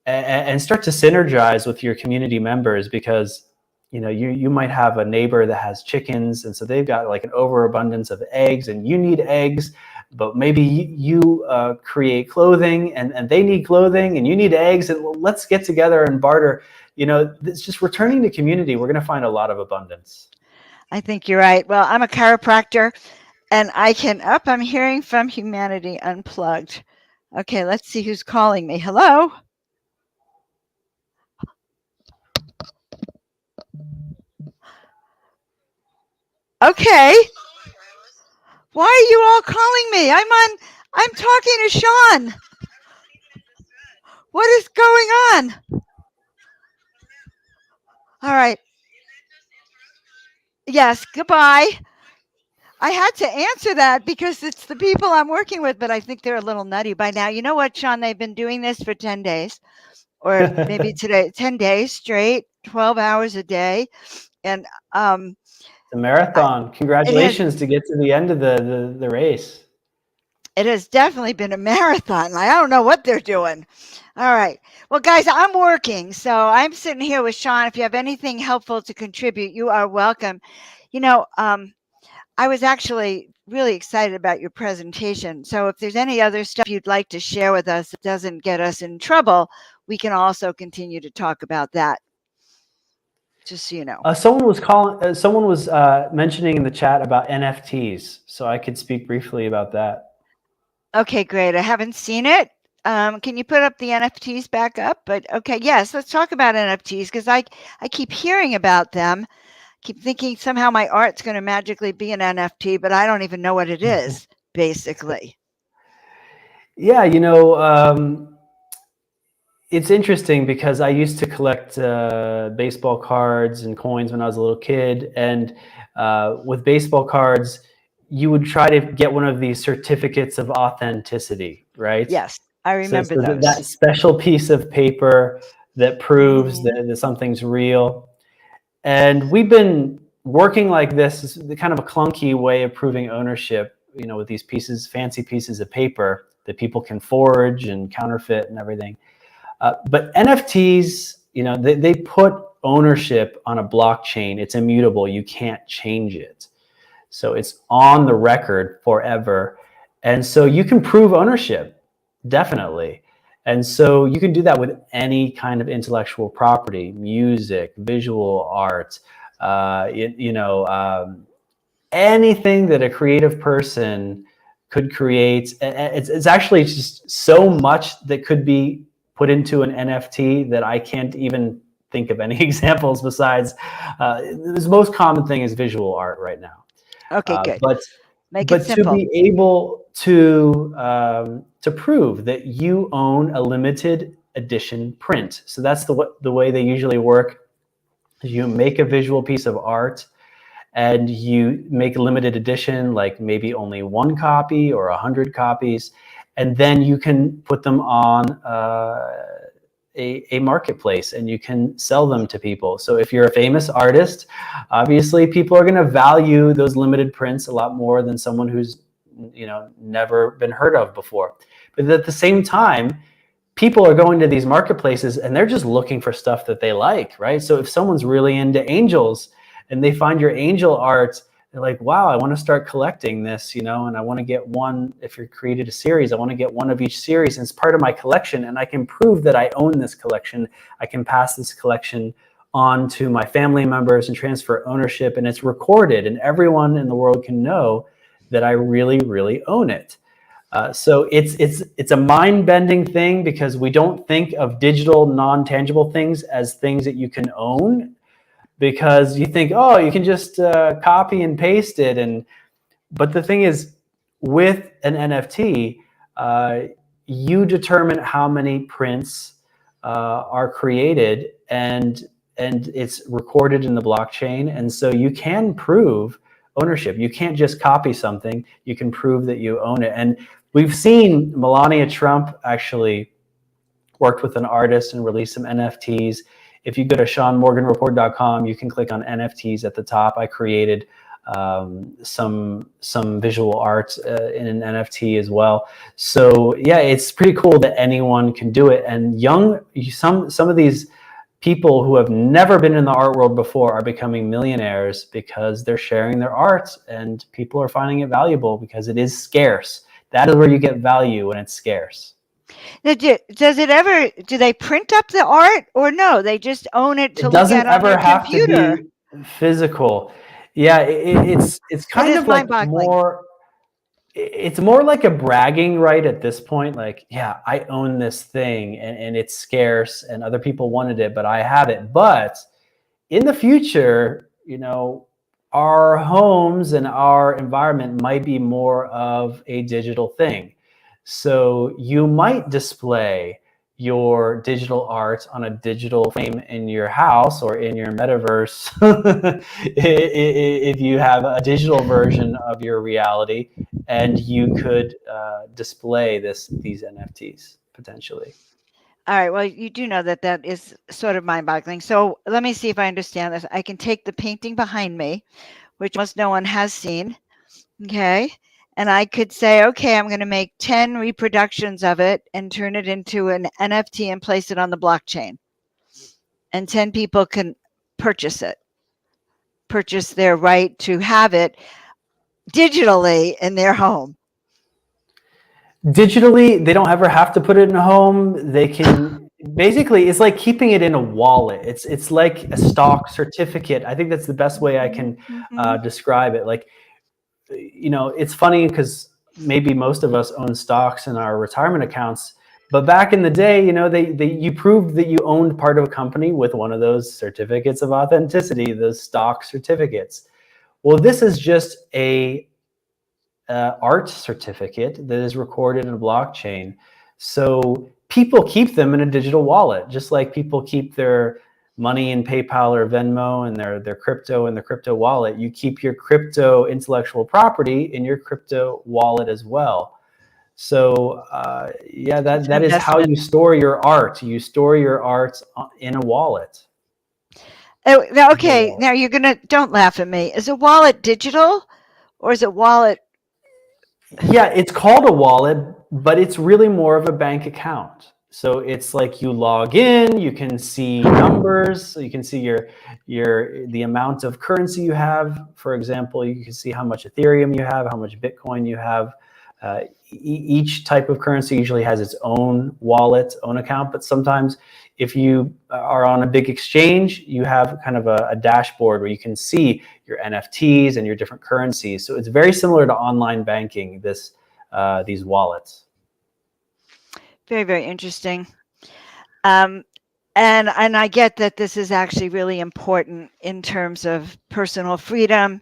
Q: and start to synergize with your community members, because you know you might have a neighbor that has chickens, and so they've got like an overabundance of eggs, and you need eggs, but maybe you create clothing, and they need clothing, and you need eggs, and let's get together and barter. You know, it's just returning to community. We're going to find a lot of abundance.
P: I think you're right. Well, I'm a chiropractor, and I'm hearing from Humanity Unplugged. Okay, let's see who's calling me. Hello? Okay. Why are you all calling me? I'm talking to Sean. What is going on? All right. Yes, goodbye. I had to answer that because it's the people I'm working with, but I think they're a little nutty by now. You know what, Sean? They've been doing this for 10 days, or maybe today, 10 days straight, 12 hours a day. And
Q: The marathon. Congratulations to get to the end of the race.
P: It has definitely been a marathon. I don't know what they're doing. All right. Well, guys, I'm working, so I'm sitting here with Sean. If you have anything helpful to contribute, you are welcome. You know, I was actually really excited about your presentation. So if there's any other stuff you'd like to share with us that doesn't get us in trouble, we can also continue to talk about that. Just so you know.
Q: Someone was mentioning in the chat about NFTs, so I could speak briefly about that.
P: Okay, great. I haven't seen it. Can you put up the NFTs back up? But okay, yes, let's talk about NFTs, because I keep hearing about them. Keep thinking somehow my art's going to magically be an NFT, but I don't even know what it is, basically.
Q: Yeah, you know, it's interesting because I used to collect baseball cards and coins when I was a little kid. And with baseball cards, you would try to get one of these certificates of authenticity, right?
P: Yes, I remember
Q: so
P: those.
Q: that special piece of paper that proves that something's real. And we've been working like this, is kind of a clunky way of proving ownership, you know, with these pieces, fancy pieces of paper that people can forge and counterfeit and everything. But NFTs, you know, they put ownership on a blockchain. It's immutable. You can't change it. So it's on the record forever. And so you can prove ownership, definitely. And so you can do that with any kind of intellectual property, music, visual art, anything that a creative person could create. It's actually just so much that could be put into an NFT that I can't even think of any examples besides the most common thing is visual art right now.
P: Okay, good.
Q: But
P: Make it
Q: to
P: simple.
Q: be able to prove that you own a limited edition print. So that's the way they usually work. You make a visual piece of art and you make a limited edition, like maybe only 1 copy or 100 copies. And then you can put them on a marketplace and you can sell them to people. So if you're a famous artist, obviously people are going to value those limited prints a lot more than someone who's, you know, never been heard of before. But at the same time, people are going to these marketplaces and they're just looking for stuff that they like, right? So if someone's really into angels and they find your angel art, they're like, wow, I want to start collecting this, you know, and I want to get one. If you're created a series, I want to get one of each series, and it's part of my collection, and I can prove that I own this collection. I can pass this collection on to my family members and transfer ownership, and it's recorded, and everyone in the world can know that I really, really own it. So it's a mind-bending thing, because we don't think of digital, non-tangible things as things that you can own, because you think, oh, you can just copy and paste it. But the thing is, with an NFT, you determine how many prints are created, and it's recorded in the blockchain. And so you can prove ownership. You can't just copy something. You can prove that you own it. And we've seen Melania Trump actually worked with an artist and released some NFTs. If you go to SeanMorganReport.com, you can click on NFTs at the top. I created some visual art in an NFT as well. So yeah, it's pretty cool that anyone can do it. And some of these people who have never been in the art world before are becoming millionaires because they're sharing their art, and people are finding it valuable because it is scarce. That is where you get value, when it's scarce.
P: Now, do they print up the art, or no? They just own it to
Q: It
P: look
Q: doesn't
P: at on
Q: ever
P: their
Q: have
P: computer.
Q: to be physical. Yeah, it's kind of like more. It's more like a bragging right at this point. Like, yeah, I own this thing, and it's scarce, and other people wanted it, but I have it. But in the future, you know, our homes and our environment might be more of a digital thing. So you might display your digital art on a digital frame in your house or in your metaverse if you have a digital version of your reality, and you could display these NFTs potentially.
P: All right. Well, you do know that is sort of mind-boggling. So let me see if I understand this. I can take the painting behind me, which almost no one has seen. Okay. And I could say, okay, I'm going to make 10 reproductions of it and turn it into an NFT and place it on the blockchain. And 10 people can purchase their right to have it digitally in their home.
Q: Digitally, they don't ever have to put it in a home. They can basically, it's like keeping it in a wallet. It's like a stock certificate. I think that's the best way I can describe it. Like, you know, it's funny because maybe most of us own stocks in our retirement accounts, but back in the day, you know, you proved that you owned part of a company with one of those certificates of authenticity, those stock certificates. Well, this is just a art certificate that is recorded in a blockchain. So people keep them in a digital wallet, just like people keep their money in PayPal or Venmo and their crypto in the crypto wallet. You keep your crypto intellectual property in your crypto wallet as well. So yeah, that is how you store your art. You store your art in a wallet.
P: Oh, okay. Now don't laugh at me. Is a wallet digital, or is it wallet?
Q: Yeah, it's called a wallet, but it's really more of a bank account. So it's like you log in, you can see numbers, so you can see the amount of currency you have. For example, you can see how much Ethereum you have, how much Bitcoin you have. Each type of currency usually has its own wallet, own account, but sometimes if you are on a big exchange, you have kind of a dashboard where you can see your NFTs and your different currencies. So it's very similar to online banking, these wallets.
P: Very, very interesting. And I get that this is actually really important in terms of personal freedom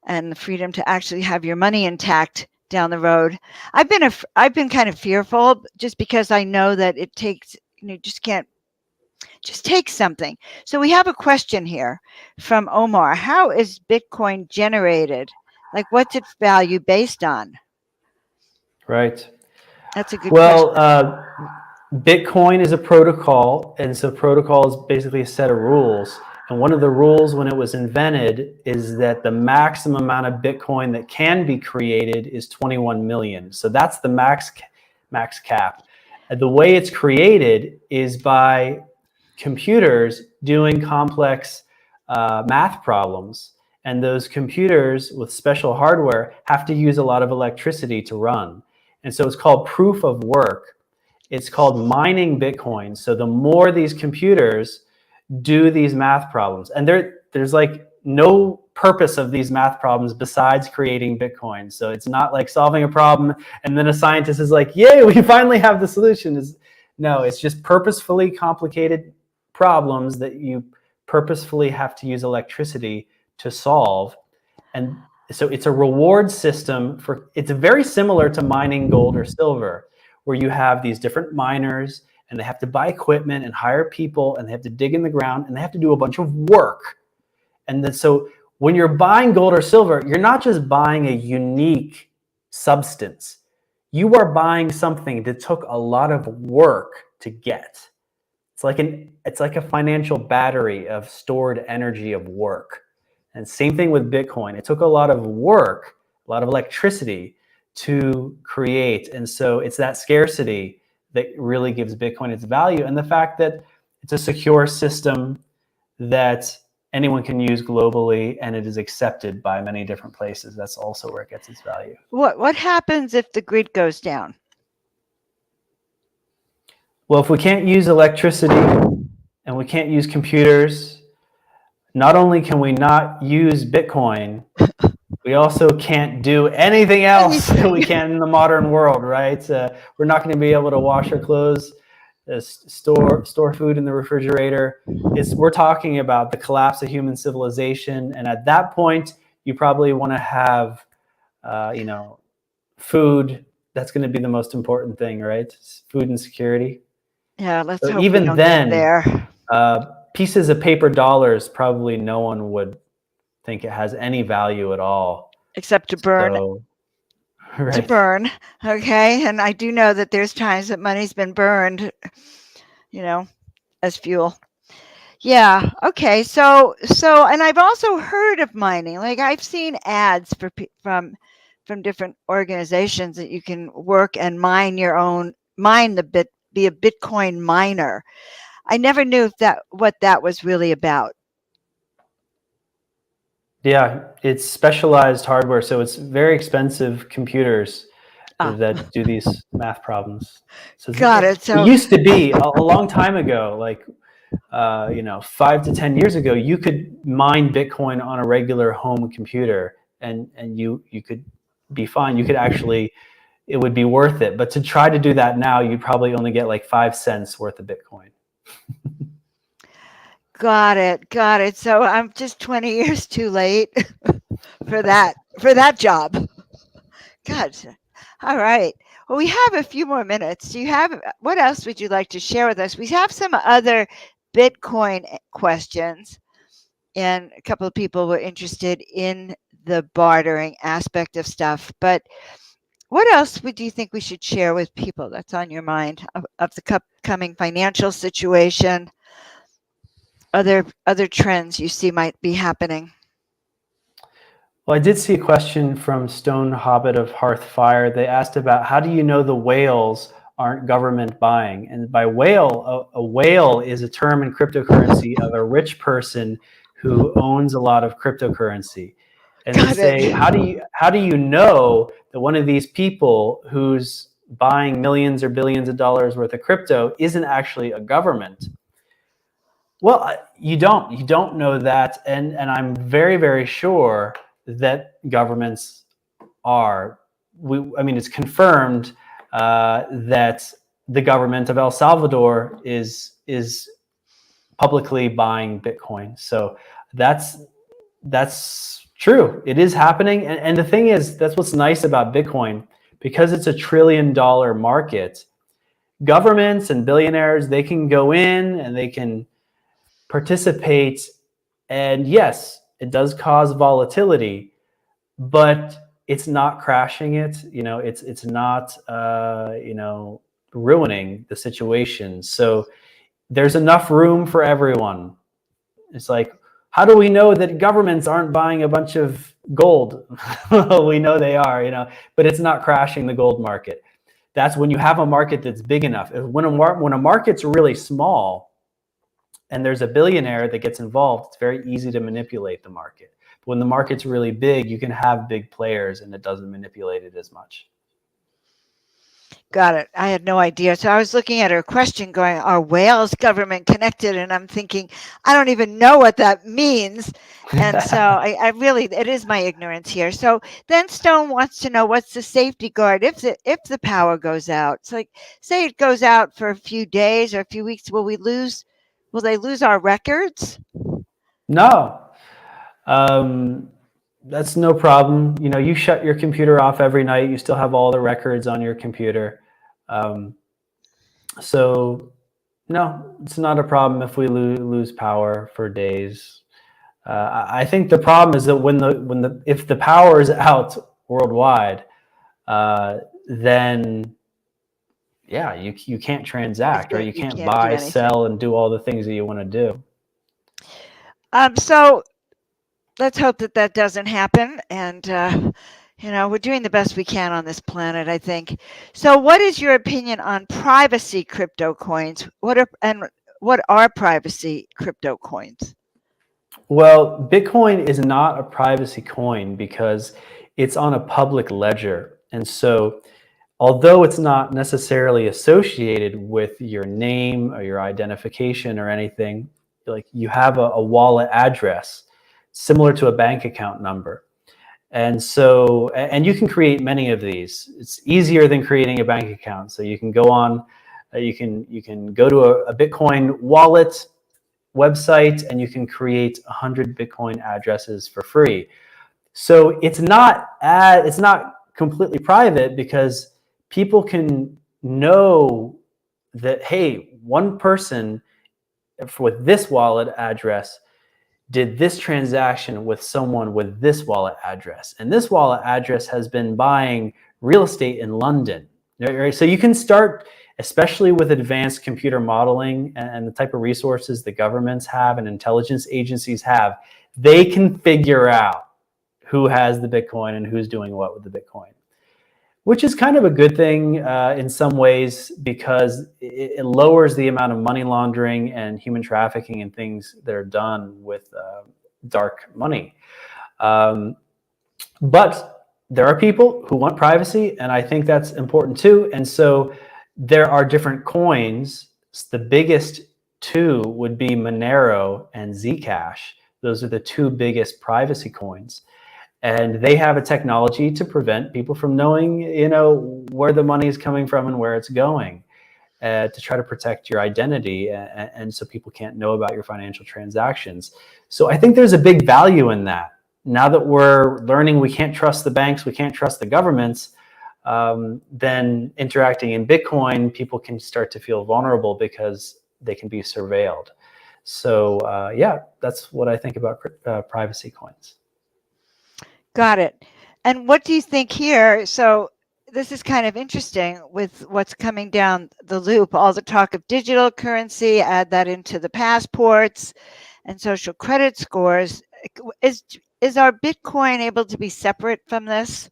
P: and the freedom to actually have your money intact down the road. I've been kind of fearful, just because I know that it takes, just take something. So we have a question here from Omar. How is Bitcoin generated? Like, what's its value based on?
Q: Right.
P: That's a good question.
Q: Bitcoin is a protocol, and so protocol is basically a set of rules. And one of the rules when it was invented is that the maximum amount of Bitcoin that can be created is 21 million. So that's the max cap. And the way it's created is by computers doing complex math problems. And those computers with special hardware have to use a lot of electricity to run. And so it's called proof of work. It's called mining Bitcoin. So the more these computers do these math problems, and there's like no purpose of these math problems besides creating Bitcoin. So it's not like solving a problem and then a scientist is like, yay, we finally have the solution. No, it's just purposefully complicated problems that you purposefully have to use electricity to solve. And so it's a reward system it's very similar to mining gold or silver, where you have these different miners and they have to buy equipment and hire people and they have to dig in the ground and they have to do a bunch of work. And then so when you're buying gold or silver, you're not just buying a unique substance. You are buying something that took a lot of work to get. It's like a financial battery of stored energy of work. And same thing with Bitcoin. It took a lot of work, a lot of electricity to create. And so it's that scarcity that really gives Bitcoin its value, and the fact that it's a secure system that anyone can use globally and it is accepted by many different places. That's also where it gets its value.
P: What happens if the grid goes down?
Q: Well, if we can't use electricity and we can't use computers, not only can we not use Bitcoin, we also can't do anything else that we can in the modern world, right? We're not going to be able to wash our clothes, store food in the refrigerator. We're talking about the collapse of human civilization, and at that point, you probably want to have, food. That's going to be the most important thing, right? Food and security.
P: Yeah, let's
Q: So
P: hope
Q: even
P: we don't
Q: then,
P: get there.
Q: Pieces of paper dollars, probably no one would think it has any value at all.
P: Except to burn.
Q: So, right.
P: To burn. Okay. And I do know that there's times that money's been burned, as fuel. Yeah. Okay. So, and I've also heard of mining. Like I've seen ads from different organizations that you can work and be a Bitcoin miner. I never knew what that was really about.
Q: Yeah, it's specialized hardware, so it's very expensive computers that do these math problems. So
P: Got it. So
Q: it used to be a long time ago, like 5 to 10 years ago, you could mine Bitcoin on a regular home computer, and you could be fine. You could actually, it would be worth it. But to try to do that now, you'd probably only get like 5 cents worth of Bitcoin.
P: Got it. So I'm just 20 years too late for that job. God. All right. Well, we have a few more minutes. What else would you like to share with us? We have some other Bitcoin questions, and a couple of people were interested in the bartering aspect of stuff. But what else would you think we should share with people that's on your mind of the upcoming financial situation? Other trends you see might be happening?
Q: Well, I did see a question from Stone Hobbit of Hearthfire. They asked about how do you know the whales aren't government buying? And by whale, a whale is a term in cryptocurrency of a rich person who owns a lot of cryptocurrency. And they say, how do you know that one of these people who's buying millions or billions of dollars worth of crypto isn't actually a government? Well, you don't know that, and I'm very, very sure that governments are. It's confirmed that the government of El Salvador is publicly buying Bitcoin. So that's true. It is happening, and the thing is, that's what's nice about Bitcoin, because it's $1 trillion market. Governments and billionaires, they can go in and they can participate, and yes, it does cause volatility, but it's not crashing it. It's not ruining the situation. So there's enough room for everyone. It's like, how do we know that governments aren't buying a bunch of gold? We know they are, you know, but it's not crashing the gold market. That's when you have a market that's big enough. When a market's really small and there's a billionaire that gets involved, it's very easy to manipulate the market. But when the market's really big, you can have big players and it doesn't manipulate it as much.
P: Got it. I had no idea. So I was looking at her question going, are whales government connected? And I'm thinking, I don't even know what that means. And so I really, it is my ignorance here. So then Stone wants to know, what's the safety guard if the power goes out? It's like, say it goes out for a few days or a few weeks, will they lose our records?
Q: No. That's no problem. You know, you shut your computer off every night. You still have all the records on your computer. So no, it's not a problem if we lose power for days. I think the problem is that if the power is out worldwide, then yeah, you can't transact, right? You can't buy, sell, and do all the things that you want to do.
P: So let's hope that doesn't happen. And, you know, we're doing the best we can on this planet, I think. So what is your opinion on privacy crypto coins? What are privacy crypto coins?
Q: Well, Bitcoin is not a privacy coin because it's on a public ledger. And so although it's not necessarily associated with your name or your identification or anything, like you have a wallet address similar to a bank account number. And so, and you can create many of these. It's easier than creating a bank account. So you can go on, you can go to a Bitcoin wallet website and you can create 100 Bitcoin addresses for free. So it's not completely private because people can know that, hey, one person with this wallet address did this transaction with someone with this wallet address. And this wallet address has been buying real estate in London. Right? So you can start, especially with advanced computer modeling and the type of resources that governments have and intelligence agencies have, they can figure out who has the Bitcoin and who's doing what with the Bitcoin, which is kind of a good thing in some ways because it lowers the amount of money laundering and human trafficking and things that are done with dark money. But there are people who want privacy, and I think that's important too. And so there are different coins. The biggest two would be Monero and Zcash. Those are the two biggest privacy coins. And they have a technology to prevent people from knowing, you know, where the money is coming from and where it's going, to try to protect your identity, and so people can't know about your financial transactions. So I think there's a big value in that. Now that we're learning we can't trust the banks, we can't trust the governments, then interacting in Bitcoin, people can start to feel vulnerable because they can be surveilled. So yeah, that's what I think about privacy coins.
P: Got it. And what do you think here? So this is kind of interesting with what's coming down the loop, all the talk of digital currency, add that into the passports and social credit scores. Is our Bitcoin able to be separate from this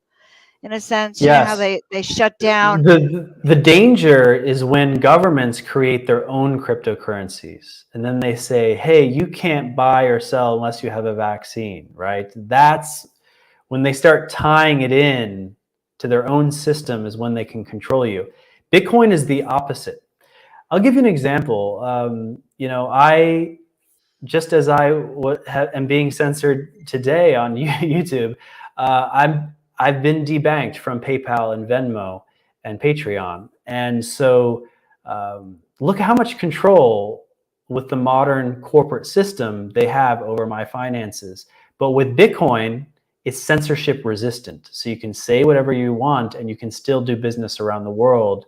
P: in a sense? You know how they shut down?
Q: The danger is when governments create their own cryptocurrencies and then they say, hey, you can't buy or sell unless you have a vaccine, right? That's when they start tying it in to their own system is when they can control you. Bitcoin is the opposite. I'll give you an example. You know, just as I am being censored today on YouTube, I've been debanked from PayPal and Venmo and Patreon. And so look at how much control with the modern corporate system they have over my finances. But with Bitcoin, it's censorship resistant. So you can say whatever you want and you can still do business around the world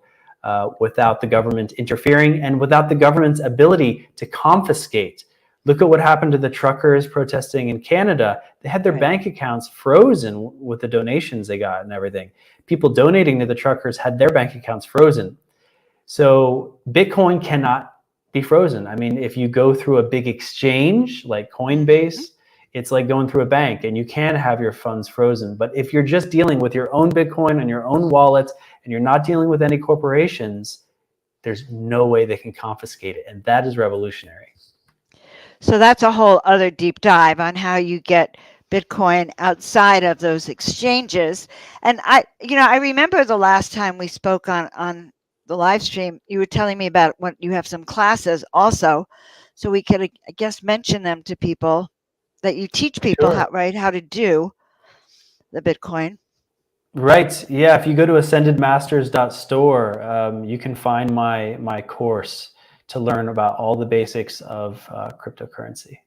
Q: without the government interfering and without the government's ability to confiscate. Look at what happened to the truckers protesting in Canada. They had their bank accounts frozen with the donations they got and everything. People donating to the truckers had their bank accounts frozen. So Bitcoin cannot be frozen. I mean, if you go through a big exchange like Coinbase, it's like going through a bank, and you can have your funds frozen. But if you're just dealing with your own Bitcoin on your own wallet and you're not dealing with any corporations, there's no way they can confiscate it. And that is revolutionary.
P: So that's a whole other deep dive on how you get Bitcoin outside of those exchanges. And I remember the last time we spoke on the live stream, you were telling me about when you have some classes also, so we could, I guess, mention them to people, that you teach people
Q: Sure.
P: how to do the Bitcoin.
Q: Right. Yeah. If you go to ascendedmasters.store, you can find my course to learn about all the basics of cryptocurrency.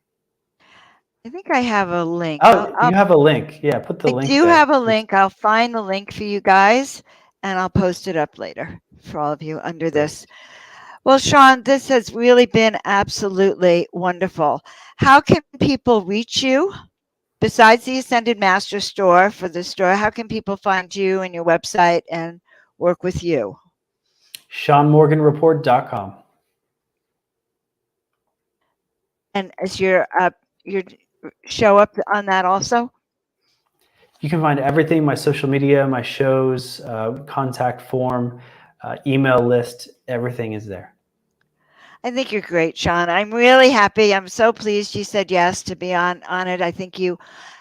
P: I think I have a link.
Q: Oh, you have a link. Yeah, put the
P: I
Q: link
P: do
Q: there.
P: have a link. I'll find the link for you guys, and I'll post it up later for all of you under this. Well, Sean, this has really been absolutely wonderful. How can people reach you besides the Ascended Master store for the store? How can people find you and your website and work with you?
Q: SeanMorganReport.com.
P: And is your show up on that also?
Q: You can find everything, my social media, my shows, contact form, email list, everything is there.
P: I think you're great, Sean. I'm really happy. I'm so pleased you said yes to be on it. I think you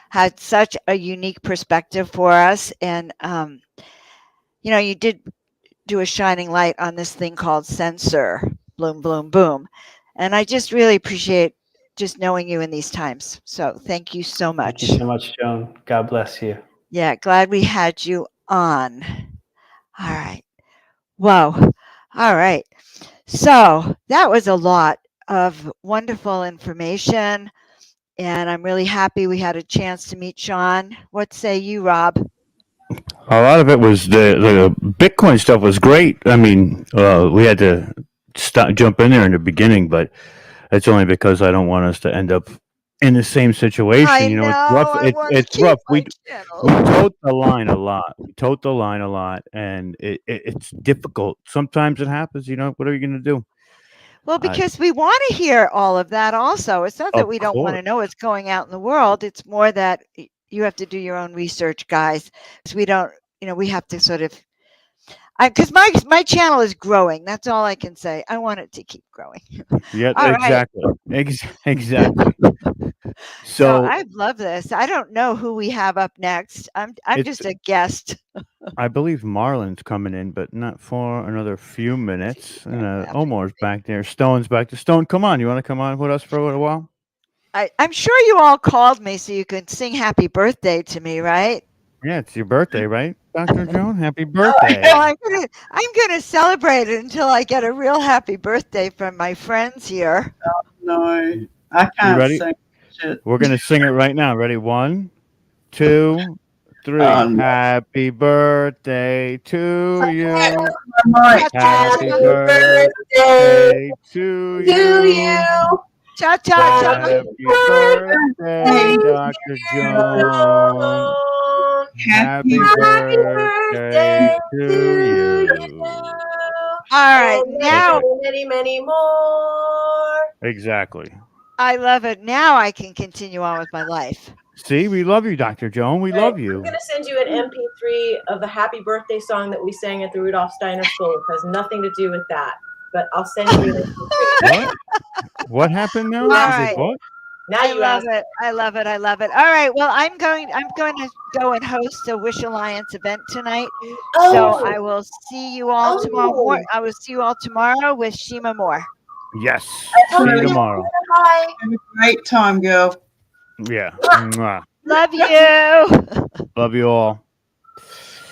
P: had such a unique perspective for us. And, you did do a shining light on this thing called censor, bloom, bloom, boom. And I just really appreciate just knowing you in these times. So thank you so much.
Q: Thank you so much, Joan. God bless you.
P: Yeah, glad we had you on. All right. Whoa. All right. So that was a lot of wonderful information, and I'm really happy we had a chance to meet Sean. What say you, Rob?
B: A lot of it was the Bitcoin stuff was great. I mean, we had to jump in there in the beginning, but it's only because I don't want us to end up in the same situation.
P: I
B: It's
P: know.
B: rough.
P: I want to
B: It's
P: keep
B: rough.
P: my
B: We
P: channel.
B: tote the line a lot. We tote the line a lot, and it's difficult. Sometimes it happens. What are you going to do?
P: Well, because we want to hear all of that also. It's not that
B: Of
P: we don't want to
B: course.
P: know what's going out in the world. It's more that you have to do your own research, guys. Because we don't, we have to sort of, because my channel is growing. That's all I can say. I want it to keep growing.
B: Yeah,
P: All right.
B: exactly.
P: So
B: So
P: I love this. I don't know who we have up next. I'm
B: it's
P: just a guest.
B: I believe Marlon's coming in, but not for another few minutes. And Omar's back there. Stone's back to Stone. Come on, you want to come on with us for a little while?
P: I'm sure you all called me so you could sing happy birthday to me, right?
B: Yeah, it's your birthday, right, Dr. Joan? Happy birthday.
P: Well, I'm gonna celebrate it until I get a real happy birthday from my friends here.
D: No, I
B: You
D: can't
B: ready?
D: sing shit.
B: We're gonna sing it right now. Ready? 1, 2, 3.
D: No.
B: Happy birthday to you.
D: Mike.
B: Happy birthday to you.
P: Cha cha cha.
B: Happy birthday, Dr. Joan. Happy birthday to you.
P: All right,
C: And
P: now
C: many, many more.
B: Exactly.
P: I love it. Now I can continue on with my life.
B: See, we love you, Dr. Joan. We love you.
C: I'm going to send you an MP3 of the happy birthday song that we sang at the Rudolf Steiner School. It has nothing to do with that, but I'll send you an MP3.
B: What? What happened now?
P: All
B: Is it
P: right.
B: what?
C: Now
P: I
C: you
P: love
C: ask.
P: it. I love it. I love it. All right. Well, I'm going to go and host a Wish Alliance event tonight. So
C: Oh.
P: I will see you all tomorrow morning.
C: Oh.
P: I will see you all tomorrow with Shima Moore.
B: Yes.
C: Oh,
B: See you
C: yeah.
B: tomorrow.
C: Bye.
D: Have a great time, girl.
B: Yeah. Mwah.
P: Love you.
B: Love you all.